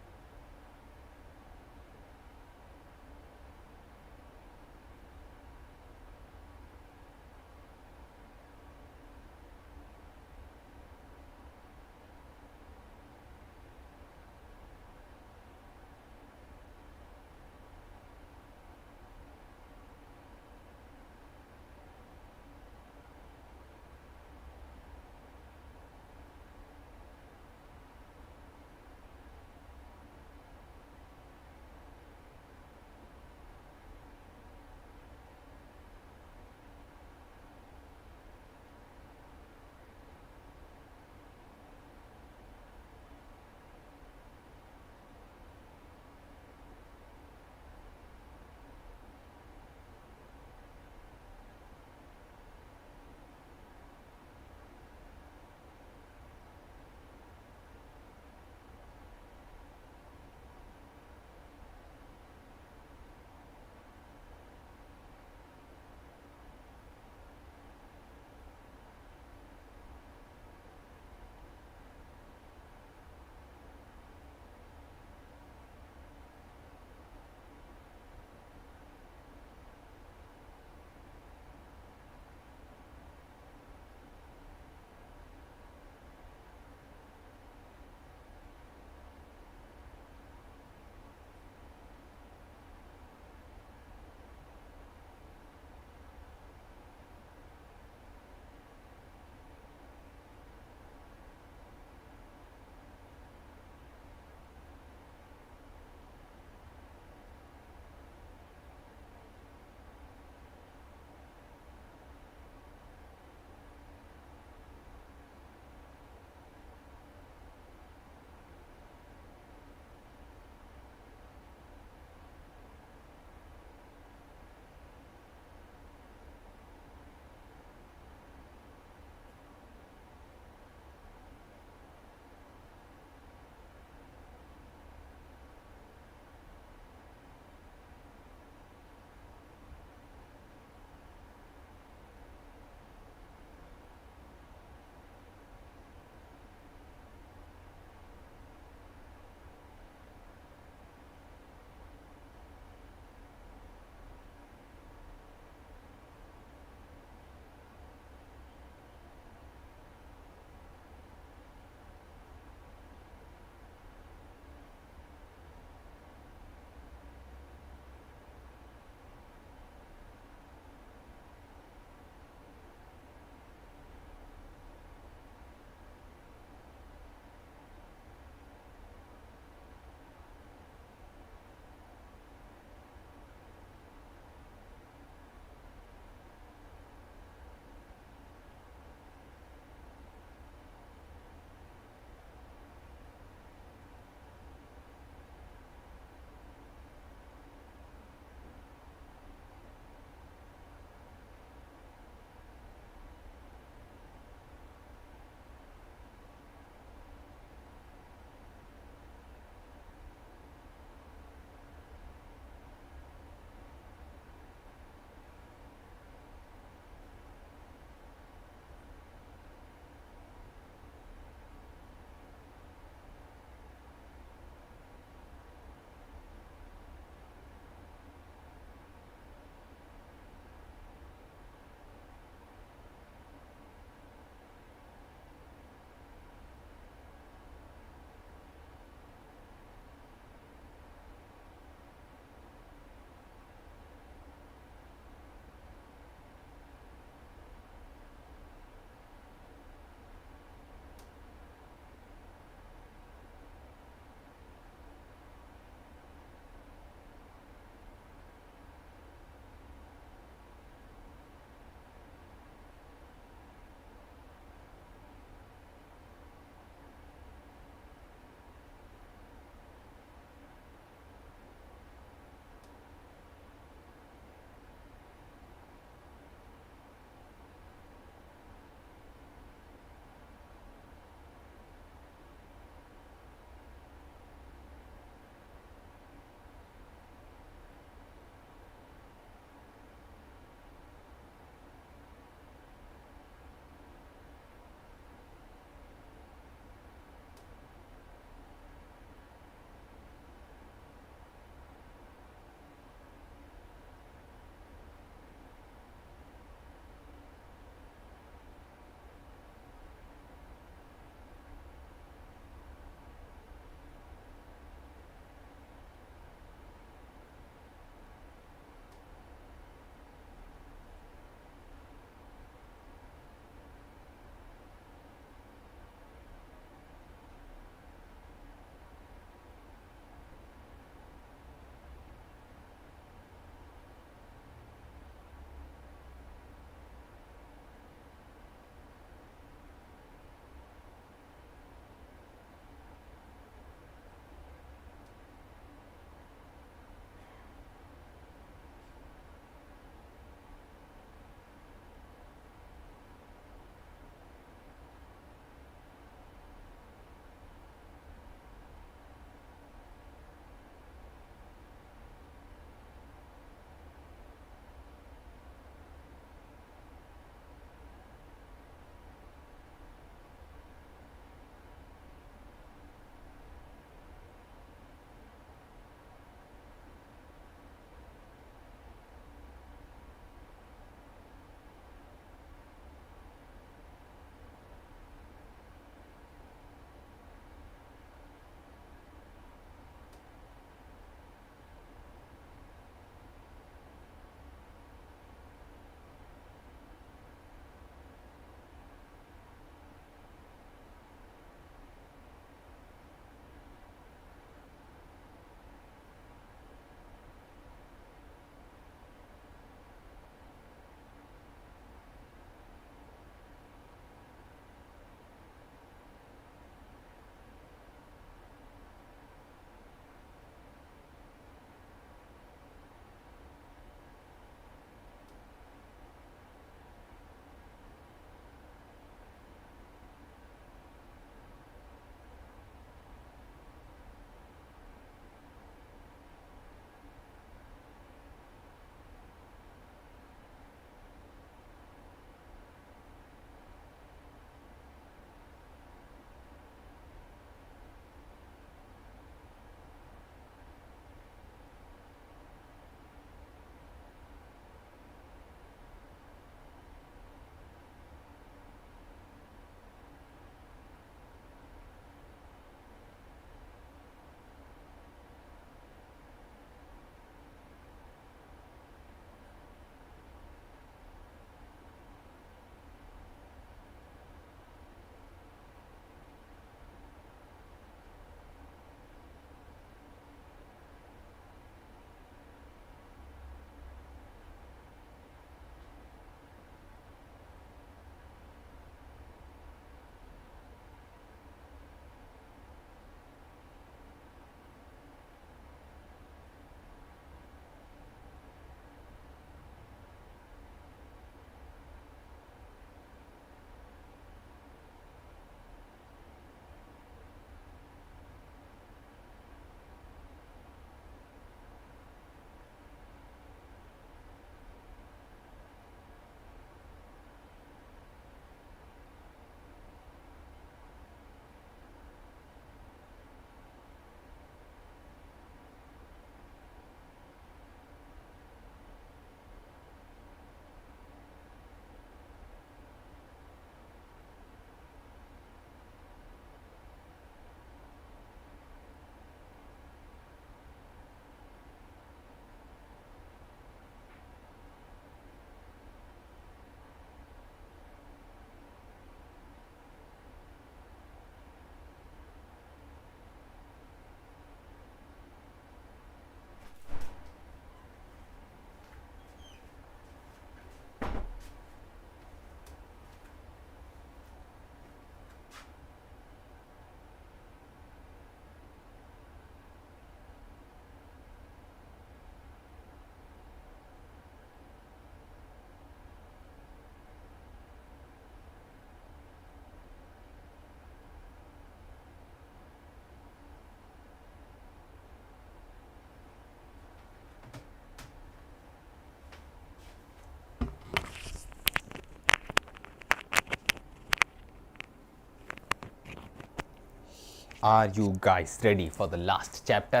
Are you guys ready for the last chapter?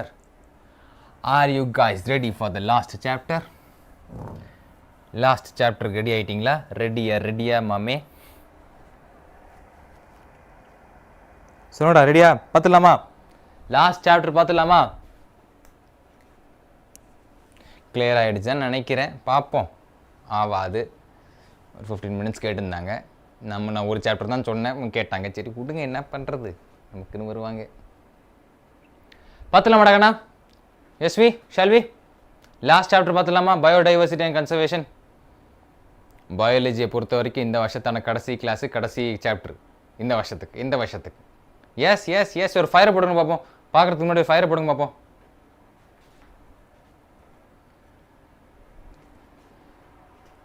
Are you guys ready for the last chapter? Last chapter ready ஆயிட்டீங்களா? ரெடியா மாமே? சொன்னடா ரெடியா? பார்த்துலாமா? Last chapter பார்த்துலாமா? Clear ஆகிடுச்சான்னு நினைக்கிறேன். பார்ப்போம். ஆவாது. ஒரு 15 மினிட்ஸ் கேட்டிருந்தாங்க. நான் ஒரு சாப்டர் தான் சொன்னேன், கேட்டாங்க. சரி கொடுங்க, என்ன பண்ணுறது, நமக்குன்னு வருவாங்க. பார்த்துலாமா கண்ணா? எஸ்வி ஷால்வி லாஸ்ட் சாப்டர் பார்த்துலாமா? Biodiversity and conservation. பயாலஜியை பொறுத்த வரைக்கும் இந்த வருஷத்தான கடைசி கிளாஸு, கடைசி சாப்டர் இந்த வருஷத்துக்கு. எஸ் ஒரு ஃபயரை போடுங்க பார்ப்போம். பார்க்குறதுக்கு முன்னாடி ஃபயரை போடுங்க பார்ப்போம்.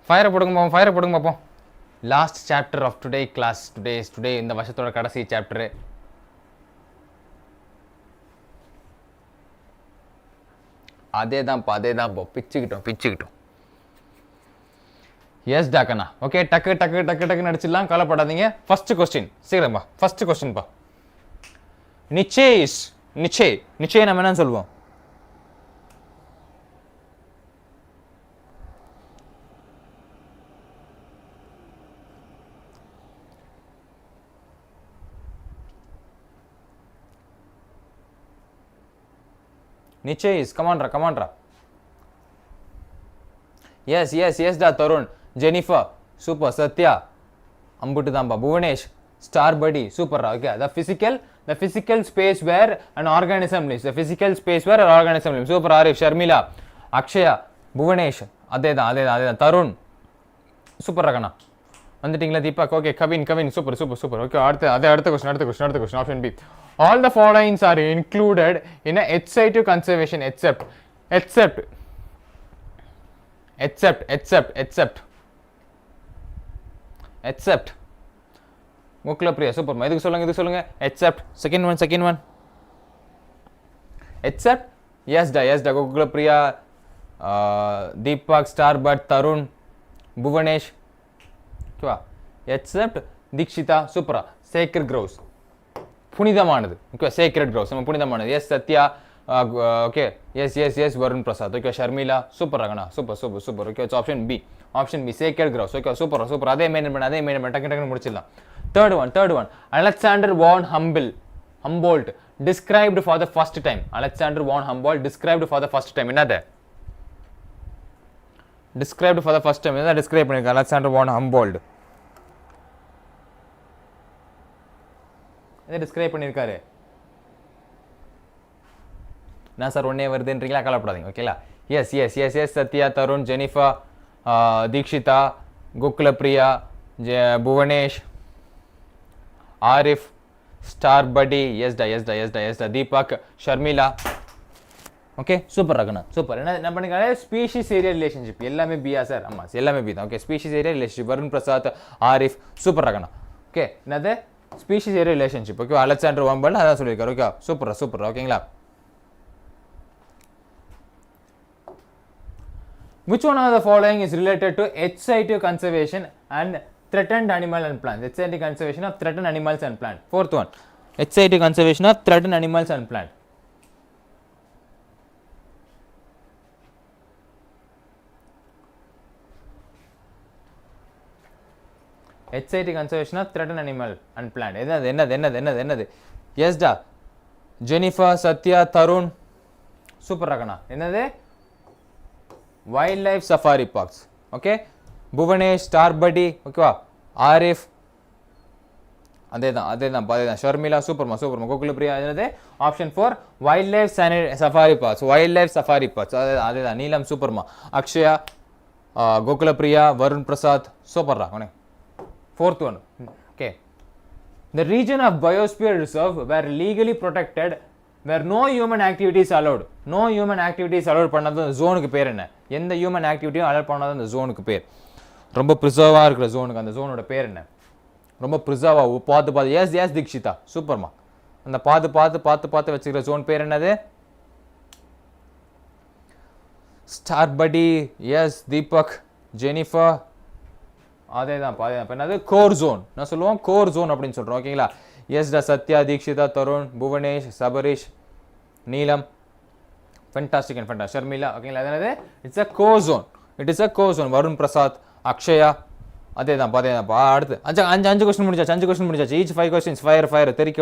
ஃபயரை போடுங்க பார்ப்போம். Last chapter of today class. Today இந்த வருஷத்தோட கடைசி சாப்டரு. அதே தான்ப்பா பிச்சுக்கிட்டோம். எஸ் டாக்கண்ணா. ஓகே, டக்கு நடிச்சிடலாம், கவலைப்படாதீங்க. ஃபர்ஸ்ட் கொஸ்டின் சீக்கிரம்பா. ஃபர்ஸ்ட் கொஸ்டின்பா. நிச்சய நம்ம என்னன்னு சொல்லுவோம்? நிச்சயிஸ். கமான்ரா. எஸ் டா. Tarun, Jennifer, super. சத்யா, அம்புட்டு தான்பா. புவனேஷ், ஸ்டார் படி, சூப்பர்ரா. Okay, the physical space where an organism lives. Super. Arif, Sharmila, Akshaya, Bhuvanesh, அதேதான். தருண், சூப்பர் கண்ணா. வந்துட்டீங்களா Deepak? Okay, Kavin, super. Okay, அடுத்த question. Option B. All the following are included in a ℏ conservation except 𝒔𝒑𝒒𝒏𝒅𝒊𝒔𝒆. Super. இதுக்கு சொல்லுங்க. except second one. except yes da. 𝒔𝒑𝒒𝒏𝒅𝒊𝒔𝒆, Deepak, star but, Tharun, Bhuvanesh. ஓகேவா? except Deekshitha. சூப்பரா. Sacred க்ரோவ்ஸ், புனிதமானது. Okay, sacred groves நம்ம புனிதமானது. Yes Sathya. Okay, yes Varun Prasad. Okay, Sharmila, super Ragana. Super. Okay, option B sacred groves. Okay, super. அதே maintain பண்ண டக்கு முடிச்சிடலாம். Third one. Alexander von Humboldt described for the first time. Alexander von Humboldt described for the first time. என்னது described for the first time? என்ன describe பண்ணிருக்காங்க Alexander von Humboldt? எதை describe பண்ணியிருக்காரு? நான் சார் ஒன்னே வருதுன்றீங்களா? கவலைப்படாதீங்க. ஓகேலா? Yes Sathya, Tharun, Jennifer, Dikshitha, 𝒔𝒑𝒒𝒏𝒅𝒊𝒔𝒆, Bhuvanesh, Arif, star படி, எஸ் டா. Deepak, Sharmila. Okay, super Ragana. Super. என்ன பண்ணிருக்காங்க? ஸ்பீஷிஸ் ஏரியா ரிலேஷன்ஷிப் எல்லாமே பியா சார்? ஆமாம், எல்லாமே பி தான். Okay, species area relationship. Varun Prasad, Arif, super Ragana. Okay, என்னது species area relationship. Okay, Alexander வாம்பல் அதான் சொல்லியிருக்காரு. Okay, super. ஓகேங்களா? Which one of the following is related to ℏ conservation and threatened animal and plants? ℏ conservation of threatened animals and plants. Fourth one. ℏ conservation of threatened animals and plants. ℏ conservation of threatened animal and plant. என்னது? Yes டா. Jennifer, Sathya, Tharun, super Ragana. என்னது? Wild life safari parks. Okay, Bhuvanesh, star படி. ஓகேவா? ஆரிஃப், அதேதான். ஷர்மிளா, சூப்பர்மா. 𝒔𝒑𝒒𝒏𝒅𝒊𝒔𝒆. என்னது? Option 4 wild life safari parks. அதேதான். நீலம், சூப்பர்மா. அக்ஷயா, 𝒔𝒑𝒒𝒏𝒅𝒊𝒔𝒆, வருண் பிரசாத், சூப்பர்ரா. Fourth one. Okay. The region of biosphere reserve were legally protected where no human activities allowed. பண்ணாத ஜோனுக்கு பேர் என்ன? எந்த ஹியூமன் ஆக்டிவிட்டியும் அலோவ் பண்ணாத அந்த ஜோனுக்கு பேர். ரொம்ப ப்ரிசர்வா இருக்கிற ஜோனுக்கு அந்த ஜோனோட பேர் என்ன? ரொம்ப ப்ரிசர்வா பார்த்து எஸ் தீக்ஷிதா. சூப்பர்மா. அந்த பார்த்து வச்சுக்கிற ஜோன் பேர் என்னது? ஸ்டார் படி, எஸ் தீபக், ஜெனிஃபர், அதேதான். என்னது? Core zone. நான் சொல்லுவோம் கோர் ஜோன் அப்படின்னு சொல்றோம். ஓகேங்களா? 𝑦𝒑𝒑𝒔, 𝒑𝒑𝒐𝒓𝒆, தருண், புவனேஷ், சபரீஷ், நீலம், ஃபென்டாஸ்டிக் அண்ட் ஃபென்டாஸ்டிக், ஷர்மிளா. ஓகேங்களா? அது it's a core zone, it is a core zone. Varun Prasad, Akshaya, அதே தான் அடுத்து அஞ்சு கொஸ்டின் முடிச்சாச்சு, 5 கொஸ்டின் முடிச்சாச்சு. ஈச் 5 கொஸ்டின்ஸ் ஃபயர் தெறிக்க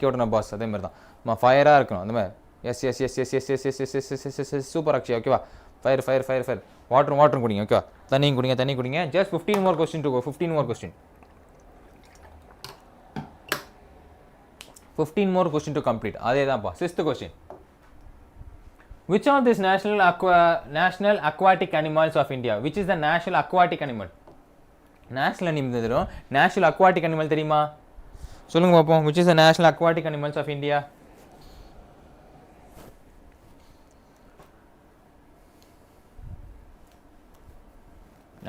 விடணும் பாஸ். அதே மாதிரி தான் நம்ம ஃபயராக இருக்கணும் அந்த மாதிரி. Yes super Akshaya. ஓகேவா? ஃபயர் வாட்டர் குடிங்க. ஓகேவா? தண்ணி குடிங்க. Just 15 more question to go. 15 more question. 15 more question to complete. அதே தான்ப்பா. 6th question. Which of these national aquatic animals of India? Which is the national aquatic animal? National animal தெரியும். National aquatic animal தெரியுமா? சொல்லுங்க பாப்போம். Which is the national aquatic animals of India?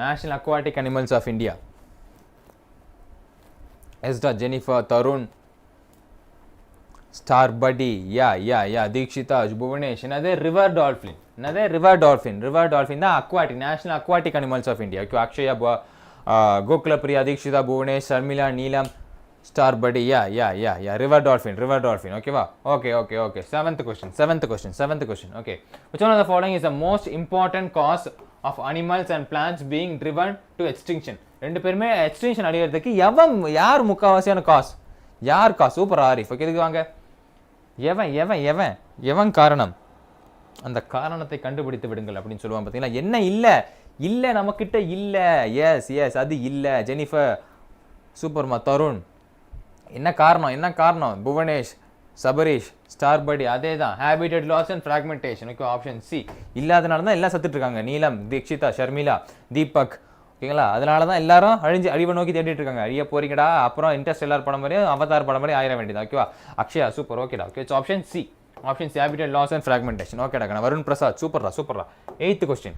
National aquatic animals of India. Jennifer, Tarun, Star Buddy, yeah, Dikshita, Bhuvanesh. Another river dolphin. River dolphin the aquatic, national aquatic animals of India. Okay, Akshaya, 𝒔𝒂𝒏𝒕𝒖, Dikshita, Bhuvanesh, Sharmila, Neelam, Star Buddy. Yeah. River dolphin. Okay, va? Okay. Seventh question. Okay. Which one of the following is the most important cause of animals and plants being driven to extinction? ரெண்டு பேருமே extinction அடையிறதுக்கு யார் முக்காவாசியான cos? Super Arif. Okay, இதுக்கு வாங்க. எவன் காரணம்? அந்த காரணத்தை கண்டுபிடித்து விடுங்கள் அப்படின்னு சொல்லுவாங்க. பார்த்தீங்களா? என்ன இல்லை நம்மக்கிட்ட இல்லை. எஸ் அது இல்லை. ஜெனிஃபர் சூப்பர்மா. தருண் என்ன காரணம்? புவனேஷ், சபரீஷ், ஸ்டார் படி, அதே தான் habitat loss and fragmentation. Okay, option C. இல்லாதனால தான் எல்லாம் சத்துட்டு இருக்காங்க. நீலம், தீக்ஷிதா, ஷர்மிளா, தீபக். ஓகேங்களா? அதனால தான் எல்லாரும் அழிவை நோக்கி தேடிட்டு இருக்காங்க. அழிய போறீங்கடா, அப்புறம் இன்டர்ஸ்டெல்லார் படம் மாதிரி, அவதார் படம் மாதிரி ஆயிர வேண்டியது. ஓகேவா? அக்ஷயா சூப்பர். ஓகேடா. Okay, option C. Habitat loss and fragmentation. ஓகேடா. வருண் பிரசாத் சூப்பர்ரா. 8th question.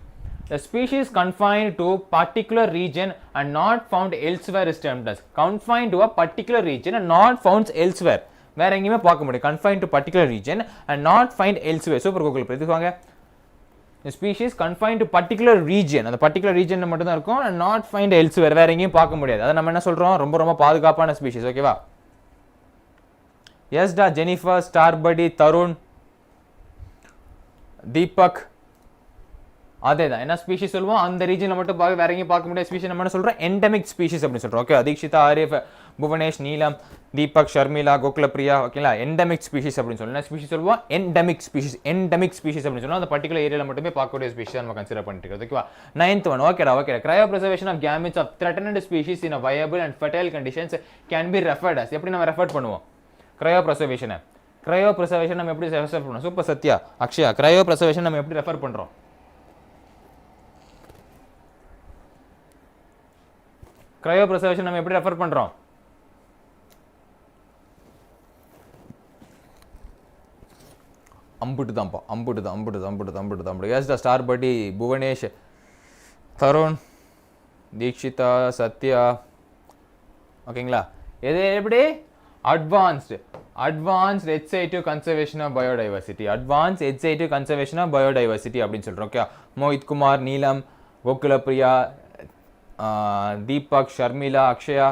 The species confined to particular region and not found elsewhere is termed as. Confined to a particular region and not found elsewhere. வேற எங்கேயுமே பார்க்க முடியும். Confined to particular region and not find elsewhere. Super Google. இதுக்கு வாங்க. The species confined to particular region. அந்த particular region மட்டும் தான் இருக்கும். And not find elsewhere. வேற எங்கேயும் பார்க்க முடியாது. அதை நம்ம என்ன சொல்றோம்? ரொம்ப பாதுகாப்பான ஸ்பீஷீஸ். ஓகேவா? எஸ்டா, ஜெனிஃபர், ஸ்டார் படி, தருண், தீபக். அதே தான். என்ன ஸ்பீஷீஸ் சொல்லுவோம்? அந்த ரீஜனில் மட்டும் வேற எங்கேயும் பார்க்க முடியாது ஸ்பீஷீஸ் நம்ம என்ன சொல்கிறோம்? எண்டமிக் ஸ்பீஷீஸ் அப்படின்னு சொல்கிறோம். ஓகே, தீக்ஷிதா, ஆரிஃப், புவனேஷ், நீலம், தீபக், ஷர்மிளா, 𝒔𝒂𝒏𝒕𝒖. ஓகேங்களா? எண்டமிக் ஸ்பீஷீஸ் அப்படின்னு சொல்லணும். என்ன ஸ்பீஷீஸ் சொல்லுவோம்? எண்டமிக் ஸ்பீஷீஸ் அப்படின்னு சொல்லுவோம். அந்த பர்டிகுலர் ஏரியாவில் மட்டுமே பார்க்கக்கூடிய ஸ்பீஷீஸ் நம்ம கன்சிடர் பண்ணிட்டு இருக்கோம். ஓகேவா? 9th one. ஓகேடா. Cryopreservation of gametes of threatened species in a viable and fertile conditions can be referred as. எப்படி நம்ம ரெஃபர் பண்ணுவோம் cryopreservation நம்ம எப்படி ரெஃபர் பண்ணுவோம்? சூப்பர் சத்யா, அக்ஷயா. cryopreservation நம்ம எப்படி ரெஃபர் பண்றோம்? cryopreservation நம்ம எப்படி ரெஃபர் பண்றோம்? அம்புட்டு. எஸ் ஸ்டார் படி, புவனேஷ், தருண், தீக்ஷிதா, சத்யா. ஓகேங்களா? எது எப்படி? Advanced ℎ8 conservation of biodiversity. ℎ8 conservation of biodiversity அப்படின்னு சொல்றோம். Okay, Mohit Kumar, Neelam, 𝒔𝒂𝒏𝒕𝒖, Deepak, Sharmila, Akshaya.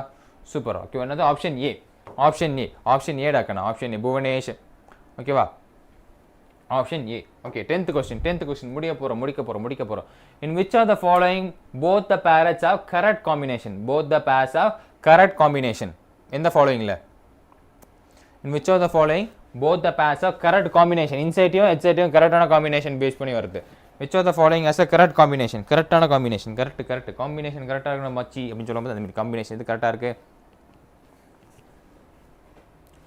Super. Okay, என்னது? ஆப்ஷன் ஏ டாக்கண்ணா. Option A, Bhuvanesh. ஓகேவா? Option A. Okay, 10th question. முடிக்க போறோம். In which of the following both the pairs have correct combination? இந்த ஃபாலோயிங்ல in which of the following both the pairs have correct combination? இன்சைட்டையும் எக்ஸைட்டையும் கரெக்டான combination base பண்ணி வருது. which of the following has a correct combination? கரெக்டான combination. Correct combination கரெக்டா இருக்கு மச்சி அப்படின்னு சொல்லும்போது அந்த மாதிரி காம்பினேஷன் இது கரெக்டா இருக்கு.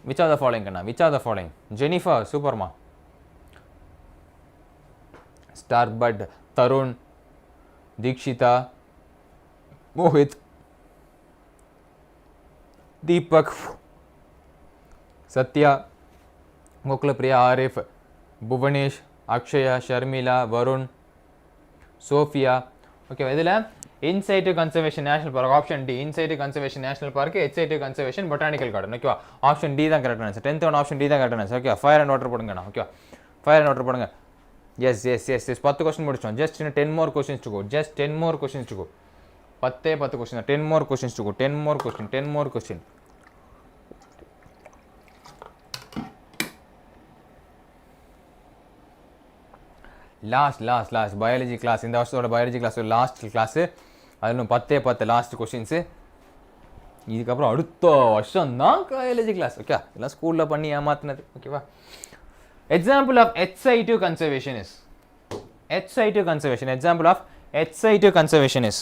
which of the following கண்ணா? which of the following? Jennifer சூப்பர்மா. Star but, Tharun, Dikshitha, Mohit, Deepak, Sathya, 𝒔𝒂𝒏𝒕𝒖, Arif, Bhuvanesh, Akshaya, Sharmila, Varun, Sophia. Okay, இதில் in situ conservation national park option D. In situ conservation national park, ℎ8 conservation botanical garden. ஓகேவா? ஆப்ஷன் டி தான் கரெக்டான answer. 10th one option D தான் கரெக்டான answer. Okay, fire and water போடுங்கண்ணா. Okay, fire and water போடுங்க. Yes 10 question முடிச்சோம். Just 10 more questions to go. 10 more questions to go. 10 question. 10 more questions to go. 10 more question. Last biology class, இந்த வருஷத்தோட biology class last class. அது இன்னும் 10 last questions. இதுக்கப்புறம் அடுத்த வருஷம் தான் பயாலஜி கிளாஸ். ஓகே, இதெல்லாம் ஸ்கூலில் பண்ணி ஏமாத்தினது. ஓகேவா? Example of ℎ𝑖2 conservation is ℎ𝑖2 conservation. Example of ℎ𝑖2 conservation is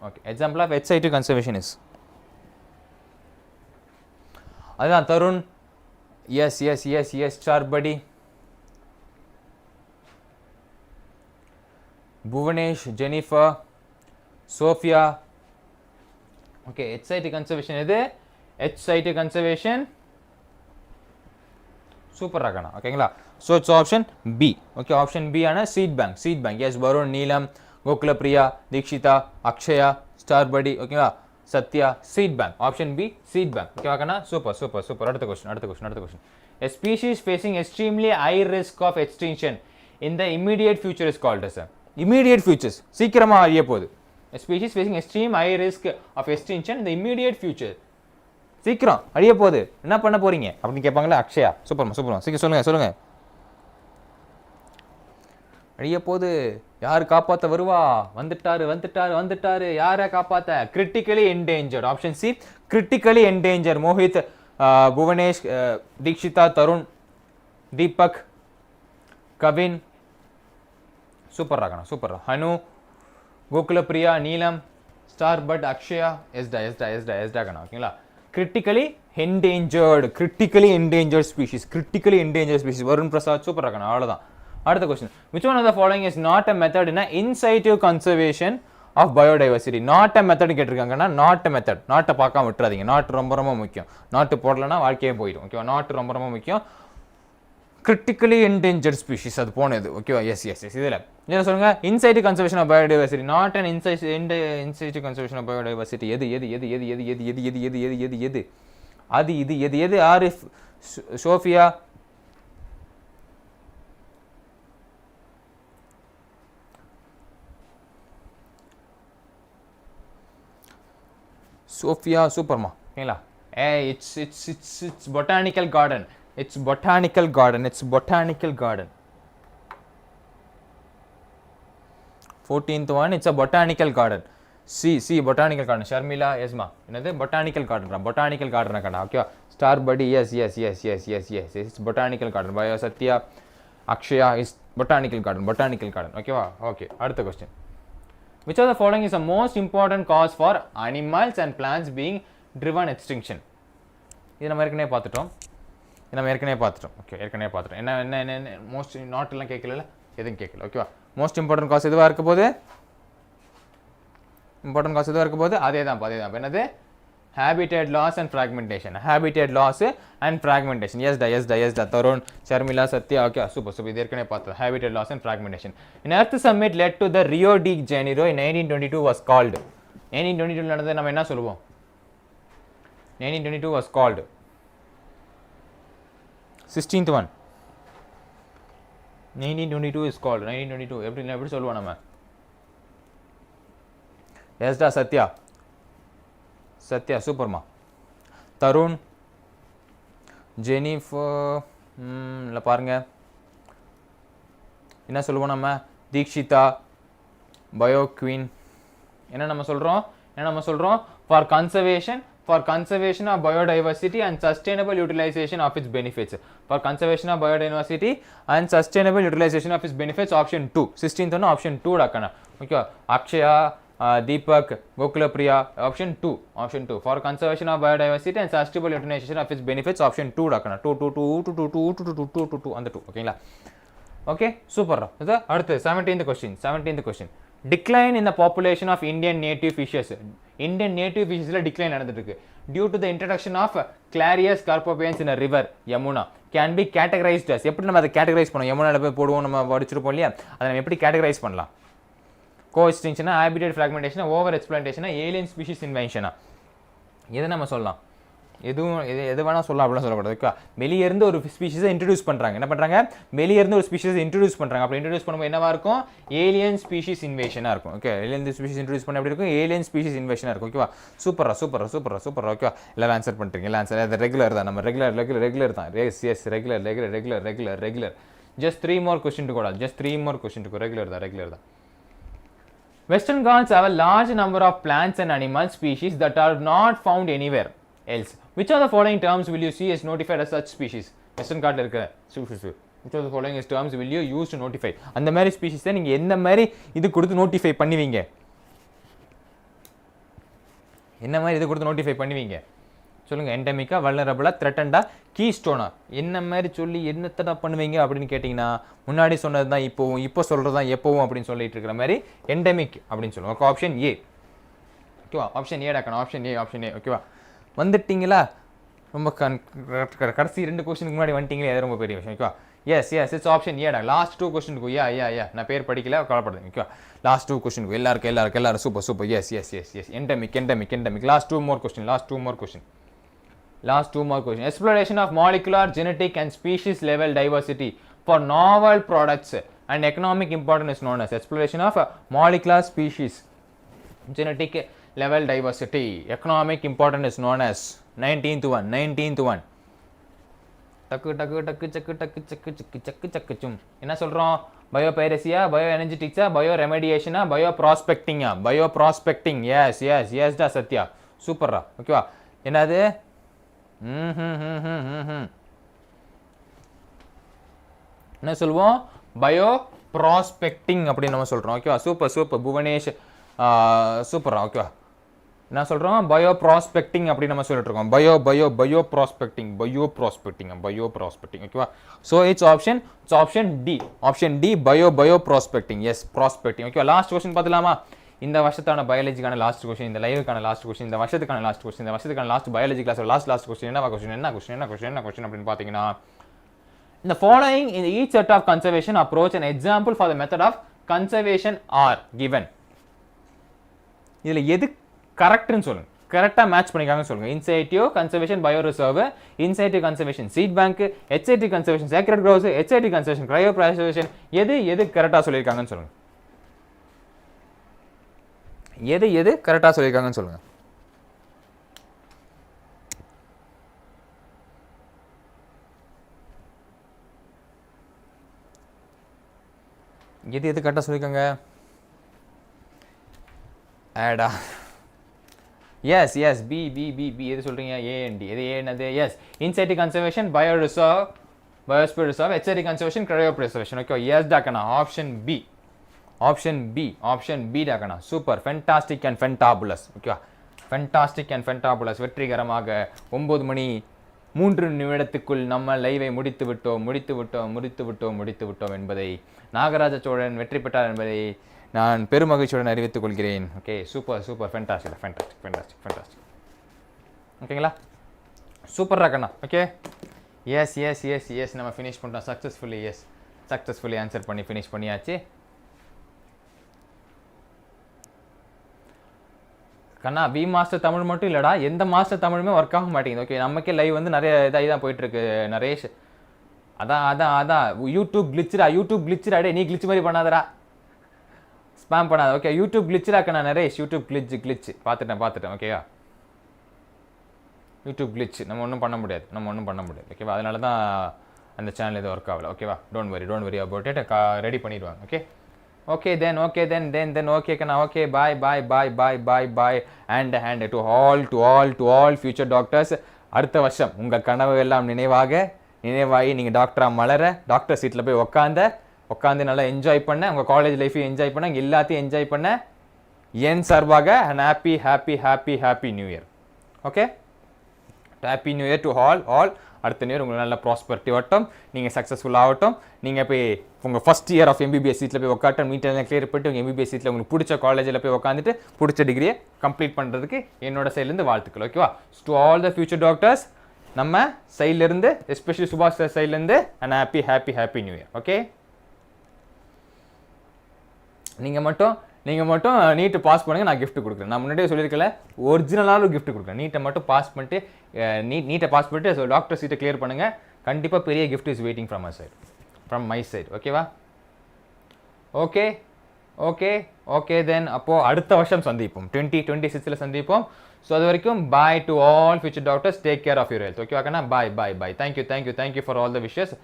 okay, example of ℎ𝑖2 conservation is அதான் தருண், எஸ் ஸ்டார் படி, Bhuvanesh, Jennifer, Sophia. Okay, ℎ𝑖2 conservation எது? ℎ𝑖2 கன்சர்வேஷன் சூப்பர் ராகனா. ஓகேங்களா? So it's option B. Okay, option B ஆன seed bank. Yes, Varun, Neelam, Gokulapriya, Dikshitha, Akshaya, star படி. ஓகேவா? Sathya, seed bank. Option B seed bank. ஓகேவாக்கண்ணா? Super. அடுத்த question. A species facing extremely high risk of extinction in the immediate future is called as immediate futures. சீக்கிரமா அழிய போகுது. A species facing extreme high risk of extinction in the immediate future. சீக்கிரம் அழிய போகுது, என்ன பண்ண போறீங்க அப்படின்னு கேட்பாங்களா? அக்ஷயா. சூப்பர்மா. சீக்கிரம் சொல்லுங்க. அழிய போது, யார் காப்பாற்ற வருவா? வந்துட்டாரு. யாரை காப்பாற்ற? Critically endangered. Option C critically endangered. Mohit, Bhuvanesh, Dikshitha, Tharun, Deepak, Kavin. Super Ragana. Hanu, Gokulapriya, Neelam, star but, Akshaya, எஸ்டா கண்ணா. ஓகேங்களா? Critically endangered species. Varun Prasad. Super Ragana. அவ்வளோதான். அடுத்த question. which one of the following is not a method in a in situ conservation of biodiversity? not a method கேட்டிருக்காங்கன்னா not a method. நாட்டை பார்க்காம விட்டுறாதீங்க. நாட்டு ரொம்ப முக்கியம். நாட்டு போடலன்னா வாழ்க்கையே போயிடும். ஓகேவா? நாட்டு ரொம்ப முக்கியம். கிரிட்டிக்கலி என்டேஞ்சர்ட் ஸ்பீஷிஸ் அது போனது. ஓகேவா? எஸ். இதில் என்ன சொல்லுங்க? in situ conservation of biodiversity, not an in situ conservation of biodiversity. எது ஆரிஃப், சோஃபியா, சோஃபியா. சூப்பர்மா. ஓகேங்களா? it's botanical garden. It's botanical garden. 14th one, it's a botanical garden. C botanical garden. Sharmila, எஸ்மா. என்னது? botanical garden கடா. ஓகேவா? Star படி, yes. it's botanical garden. பயோ, Sathya, Akshaya is botanical garden. ஓகேவா? Okay, அடுத்த question. which of the following is the most important cause for animals and plants being driven extinction? இது நம்ம ஏற்கனவே பார்த்துட்டோம். ஓகே, ஏற்கனவே பார்த்துட்டோம். என்ன மோஸ்ட் நாட் எல்லாம் கேட்கல, எதுவும் கேட்கல. ஓகேவா? மோஸ்ட் இம்பார்ட்டன்ட் காஸ் எதுவாக இருக்க போது? அதே தான். என்னது? habitat loss and fragmentation. Yes, Tarun, Sharmila, Satya. Okay, super. இது ஏற்கனவே பார்த்தோம். habitat loss and fragmentation. An Earth summit led to the Rio de Janeiro in 1922 was called. 1922 நடந்தது நம்ம என்ன சொல்லுவோம்? 1922 was called 16th one. 1922 is called 1922. எப்படி சொல்லுவோம் நம்ம? எஸ்டா சத்யா சூப்பர்மா. தருண், ஜெனிஃபர், இல்லை பாருங்க என்ன சொல்லுவோம் நம்ம? Deekshitha, bio queen. என்ன நம்ம சொல்கிறோம்? For conservation of biodiversity and sustainable utilization of its benefits. For conservation of biodiversity and sustainable utilization of its benefits, option 2. 16th one, option 2 rakana. Okay, Akshaya, Deepak, Gokulapriya, option 2. For conservation of biodiversity and sustainable utilization of its benefits, option 2 rakana. 2 and the 2. Okay la. Okay, super. அடுத்து 17th question. Decline in the population of Indian native fishes. Indian native fishes decline நடந்துட்டு இருக்கு. Due to the introduction of Clarius carpophanes in a river Yamuna can be categorized as. எப்படி நம்ம அதை categorize பண்ணோம்? யமுனால போய் போடுவோம், நம்ம படிச்சிருப்போம் இல்லையா? அதை நம்ம எப்படி categorize பண்ணலாம்? Co-extinction, habitat fragmentation, over exploitation, alien species invasion. எதை நம்ம சொல்லலாம்? எதுவும் எது வேணால் சொல்லலாம் அப்படிலாம் சொல்லக்கூடாது. ஓகே, வெளியேருந்து ஒரு ஸ்பீஷிஸை இன்ட்ரடியூஸ் பண்ணுறாங்க. என்ன பண்ணுறாங்க? வெளியேருந்து ஒரு ஸ்பீஷிஸை இன்ட்ரடியூஸ் பண்ணுறாங்க. அப்படி இன்ட்ரடியூஸ் பண்ணும்போது என்னவா இருக்கும்? ஏலியன் ஸ்பீஷிஸ் இன்வேஷனாக இருக்கும். ஓகே, ஏலியன் ஸ்பீஷிஸ் இன்ட்ரடியூஸ் பண்ண எப்படி இருக்கும்? ஏலியன் ஸ்பீஷிஸ் இன்வேஷனாக இருக்கும். ஓகேவா? சூப்பரா சூப்பரா சூப்பரா சூப்பரா. ஓகே, எல்லாம் ஆன்சர் பண்ணிட்டீங்க. எல்லாம் ஆன்சர் அது ரெகுலர் தான். நம்ம ரெகுலர் தான். Yes regular. Just 3 more question to go. Just 3 more question to go. Regular தான். Western Ghats have a large number of plants and animal species that are not found anywhere else. Which of the following terms will you see as notified as such species? Western Ghats இருக்கிற which of the following terms will you use to notify? அந்த மாதிரி ஸ்பீஷிஸை நீங்கள் எந்த மாதிரி இது கொடுத்து notify பண்ணுவீங்க? என்ன மாதிரி இது கொடுத்து நோட்டிஃபை பண்ணுவீங்க சொல்லுங்கள். எண்டமிக்கா, வல்னரபிளா, த்ரெட்டண்டா, கீஸ்டோனா, என்ன மாதிரி சொல்லி என்னத்தடா பண்ணுவீங்க அப்படின்னு கேட்டிங்கன்னா முன்னாடி சொன்னது தான் இப்போவும், இப்போ சொல்கிறது தான் எப்போவும் அப்படின்னு சொல்லிட்டு இருக்கிற மாதிரி எண்டமிக் அப்படின்னு சொல்லுவோம். Okay, option A. ஓகேவா? ஆப்ஷன் ஏ டாக்கணும். Option A. ஓகேவா? வந்துட்டிங்களா? ரொம்ப கடைசி 2 கொஸ்டினுக்கு முன்னாடி வந்துட்டிங்களே, அது ரொம்ப பெரிய விஷயம். ஓகேவா? எஸ் இட்ஸ் ஆப்ஷன் ஏடா. லாஸ்ட் 2 கொஸ்டினுக்கு யா நான் பேர் படிக்கல, கவலைப்படுது. ஓகேவா? லாஸ்ட் 2 கொஸ்டினுக்கு எல்லாரும் super. Yes endemic. Last 2 more question. Exploration of molecular, genetic and species level diversity for novel products and economic importance is known as exploration of molecular, species, genetic level diversity, economic importance is known as 19th one. டக்கு என்ன சொல்றோம்? பயோபைரசியா, பயோ எனர்ஜெட்டிக்ஸா, bio ரெமெடியேஷனா, bioprospecting. Yes டா சத்யா, சூப்பர்ரா. ஓகேவா? என்னது? என்ன சொல்லுவோம்? பயோ ப்ராஸ்பெக்டிங் அப்படின்னு நம்ம சொல்றோம். ஓகேவா? சூப்பர் புவனேஷ், சூப்பரா. ஓகேவா? என்ன சொல்றோம்? பயோ ப்ராஸ்பெக்டிங் அப்படின்னு நம்ம சொல்லிட்டு இருக்கோம். Bioprospecting. ஓகேவா? So it's option D bioprospecting. Yes, prospecting. ஓகேவா? லாஸ்ட் கொஸ்டின் பார்த்துலாமா? இந்த வருஷத்தான பயாலஜிக்கான லாஸ்ட் கொஸ்டின், இந்த லைவுக்கான லாஸ்ட் கொஸ்டின், இந்த வருஷத்துக்கான லாஸ்ட் கொஸ்டின், இந்த வருஷத்துக்கான last biology class last question. என்ன கொஸ்டின் அப்படின்னு பார்த்தீங்கன்னா, இந்த following in each set of conservation approach an example for the method of conservation are given. இதுல எது கரெக்ட்னு சொல்லுங்க. கரெக்டா மேட்ச் பண்ணிக்காங்க சொல்லுங்க. In situ conservation bio reserve, in situ conservation seed bank, ஹெச்ஐடி கன்சர்வேஷன் சேக்ரெட் க்ரோஸ், ஹெச்ஐடி கன்சர்வேஷன் கிரையோ பிரைசர்வேஷன், எது கரெக்டா சொல்லியிருக்காங்கன்னு சொல்லுங்க. எது கரெக்டாக சொல்லியிருக்காங்கன்னு சொல்லுங்கள். எது கரெக்டாக சொல்லியிருக்காங்க? ஆடா எஸ் பி எது சொல்கிறீங்க? ஏஎன்டி. எது என்னது? Yes, in situ conservation, bio reserve, biosphere reserve, ஹெச்ஐடி conservation, cryopreservation. Okay, yes டாக்கண்ணா. ஆப்ஷன் பி டாக்கண்ணா. Super, fantastic and fantabulous. ஓகேவா? Fantastic and fantabulous. வெற்றிகரமாக 9 மணி 3 நிமிடத்துக்குள் நம்ம லைவை முடித்து விட்டோம் என்பதை, நாகராஜ சோழன் வெற்றி பெற்றார் என்பதை நான் பெருமகிழ்ச்சியுடன் அறிவித்துக் கொள்கிறேன். Okay, super fantastic. ஓகேங்களா? சூப்பர் ராக்கண்ணா. ஓகே, எஸ் நம்ம ஃபினிஷ் பண்ணிட்டோம் சக்ஸஸ்ஃபுல்லி ஆன்சர் பண்ணி ஃபினிஷ் பண்ணியாச்சு. கண்ணா, வி மாஸ்டர் தமிழ் மட்டும் இல்லைடா, எந்த மாஸ்டர் தமிழுமே ஒர்க் ஆக மாட்டேங்குது. ஓகே, நமக்கே லைவ் வந்து நிறைய இதாக தான் போயிட்டுருக்கு நரேஷ். அதான் யூடியூப் கிளிச்சுடா. டே, நீ கிளிச் மாதிரி பண்ணாதடா, ஸ்பேம் பண்ணாத. ஓகே, யூடியூப் கிளிச்சுடா கண்ணா நரேஷ். யூடியூப் கிளிச் பார்த்துட்டேன். ஓகேவா? யூடியூப் கிளிச் நம்ம ஒன்றும் பண்ண முடியாது. ஓகேவா? அதனால தான் அந்த சேனல் இது ஒர்க் ஆகல. ஓகேவா? Don't worry about it. Ready பண்ணிடுவாங்க. Okay then okay kana. Okay, bye and to all future doctors. அடுத்த வருஷம் உங்கள் கனவு எல்லாம் நினைவாகி நீங்கள் டாக்டராக மலர, டாக்டர் சீட்டில் போய் உட்காந்து நல்லா என்ஜாய் பண்ண, உங்கள் காலேஜ் லைஃப்பையும் என்ஜாய் பண்ண, எல்லாத்தையும் என்ஜாய் பண்ண என் சார்பாக and happy new year. Okay, happy new year to all. அடுத்த நியூ இயர் உங்களுக்கு நல்ல ப்ராஸ்பரிட்டி வரட்டும், நீங்கள் சக்ஸஸ்ஃபுல் ஆகட்டும். நீங்கள் போய் உங்கள் ஃபஸ்ட் இயர் ஆஃப் எம்பிபிஎஸ் சீட்டில் போய் உட்காட்டும், நீட்டெல்லாம் கிளியர் பண்ணிட்டு உங்கள் எம்பிபிஎஸ் சீட்டில் உங்களுக்கு பிடிச்ச காலேஜில் போய் உட்காந்துட்டு பிடிச்ச டிகிரியை கம்ப்ளீட் பண்ணுறதுக்கு என்னோட சைட்லேருந்து வாழ்த்துக்கள். ஓகேவா? To all the future doctors நம்ம சைட்லேருந்து, எஸ்பெஷலி சுபாஷ் சார் சைட்லேருந்து and happy new year. Okay, நீங்கள் மட்டும் நீங்கள் மட்டும் நீட்டு பாஸ் பண்ணுங்கள், நான் கிஃப்ட் கொடுக்குறேன். நான் முன்னாடியே சொல்லியிருக்கல, ஒரிஜினலாக கிஃப்ட் கொடுக்குறேன். நீட்டை மட்டும் பாஸ் பண்ணிட்டு நீட்டை பாஸ் பண்ணிட்டு ஸோ டாக்டர் சீட்டை கிளியர் பண்ணுங்கள். கண்டிப்பாக பெரிய gift is waiting from my side. ஓகேவா? ஓகே ஓகே ஓகே தென் அப்போது அடுத்த வருஷம் சந்திப்போம், 2026 சந்திப்போம். ஸோ அது வரைக்கும் bye to all future doctors, take care of your health. ஓகேவாக்கண்ணா? Bye bye bye. Thank you for all the wishes.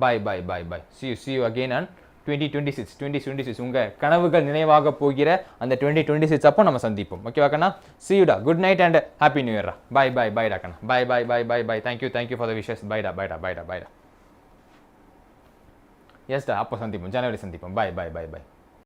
Bye bye bye bye. see you again on 2026 உங்கள் கனவுகள் நினைவாக போகிற அந்த 2026 அப்போ நம்ம சந்திப்போம். ஓகேவாக்கண்ணா? see you டா. Good night and happy new year. Bye bye bye டாக்கண்ணா. Bye bye bye bye bye. Thank you for the wishes. பாய்டா. எஸ்டா, அப்போ சந்திப்போம், ஜனவரி சந்திப்போம். பாய் பாய் பாய் பாய்.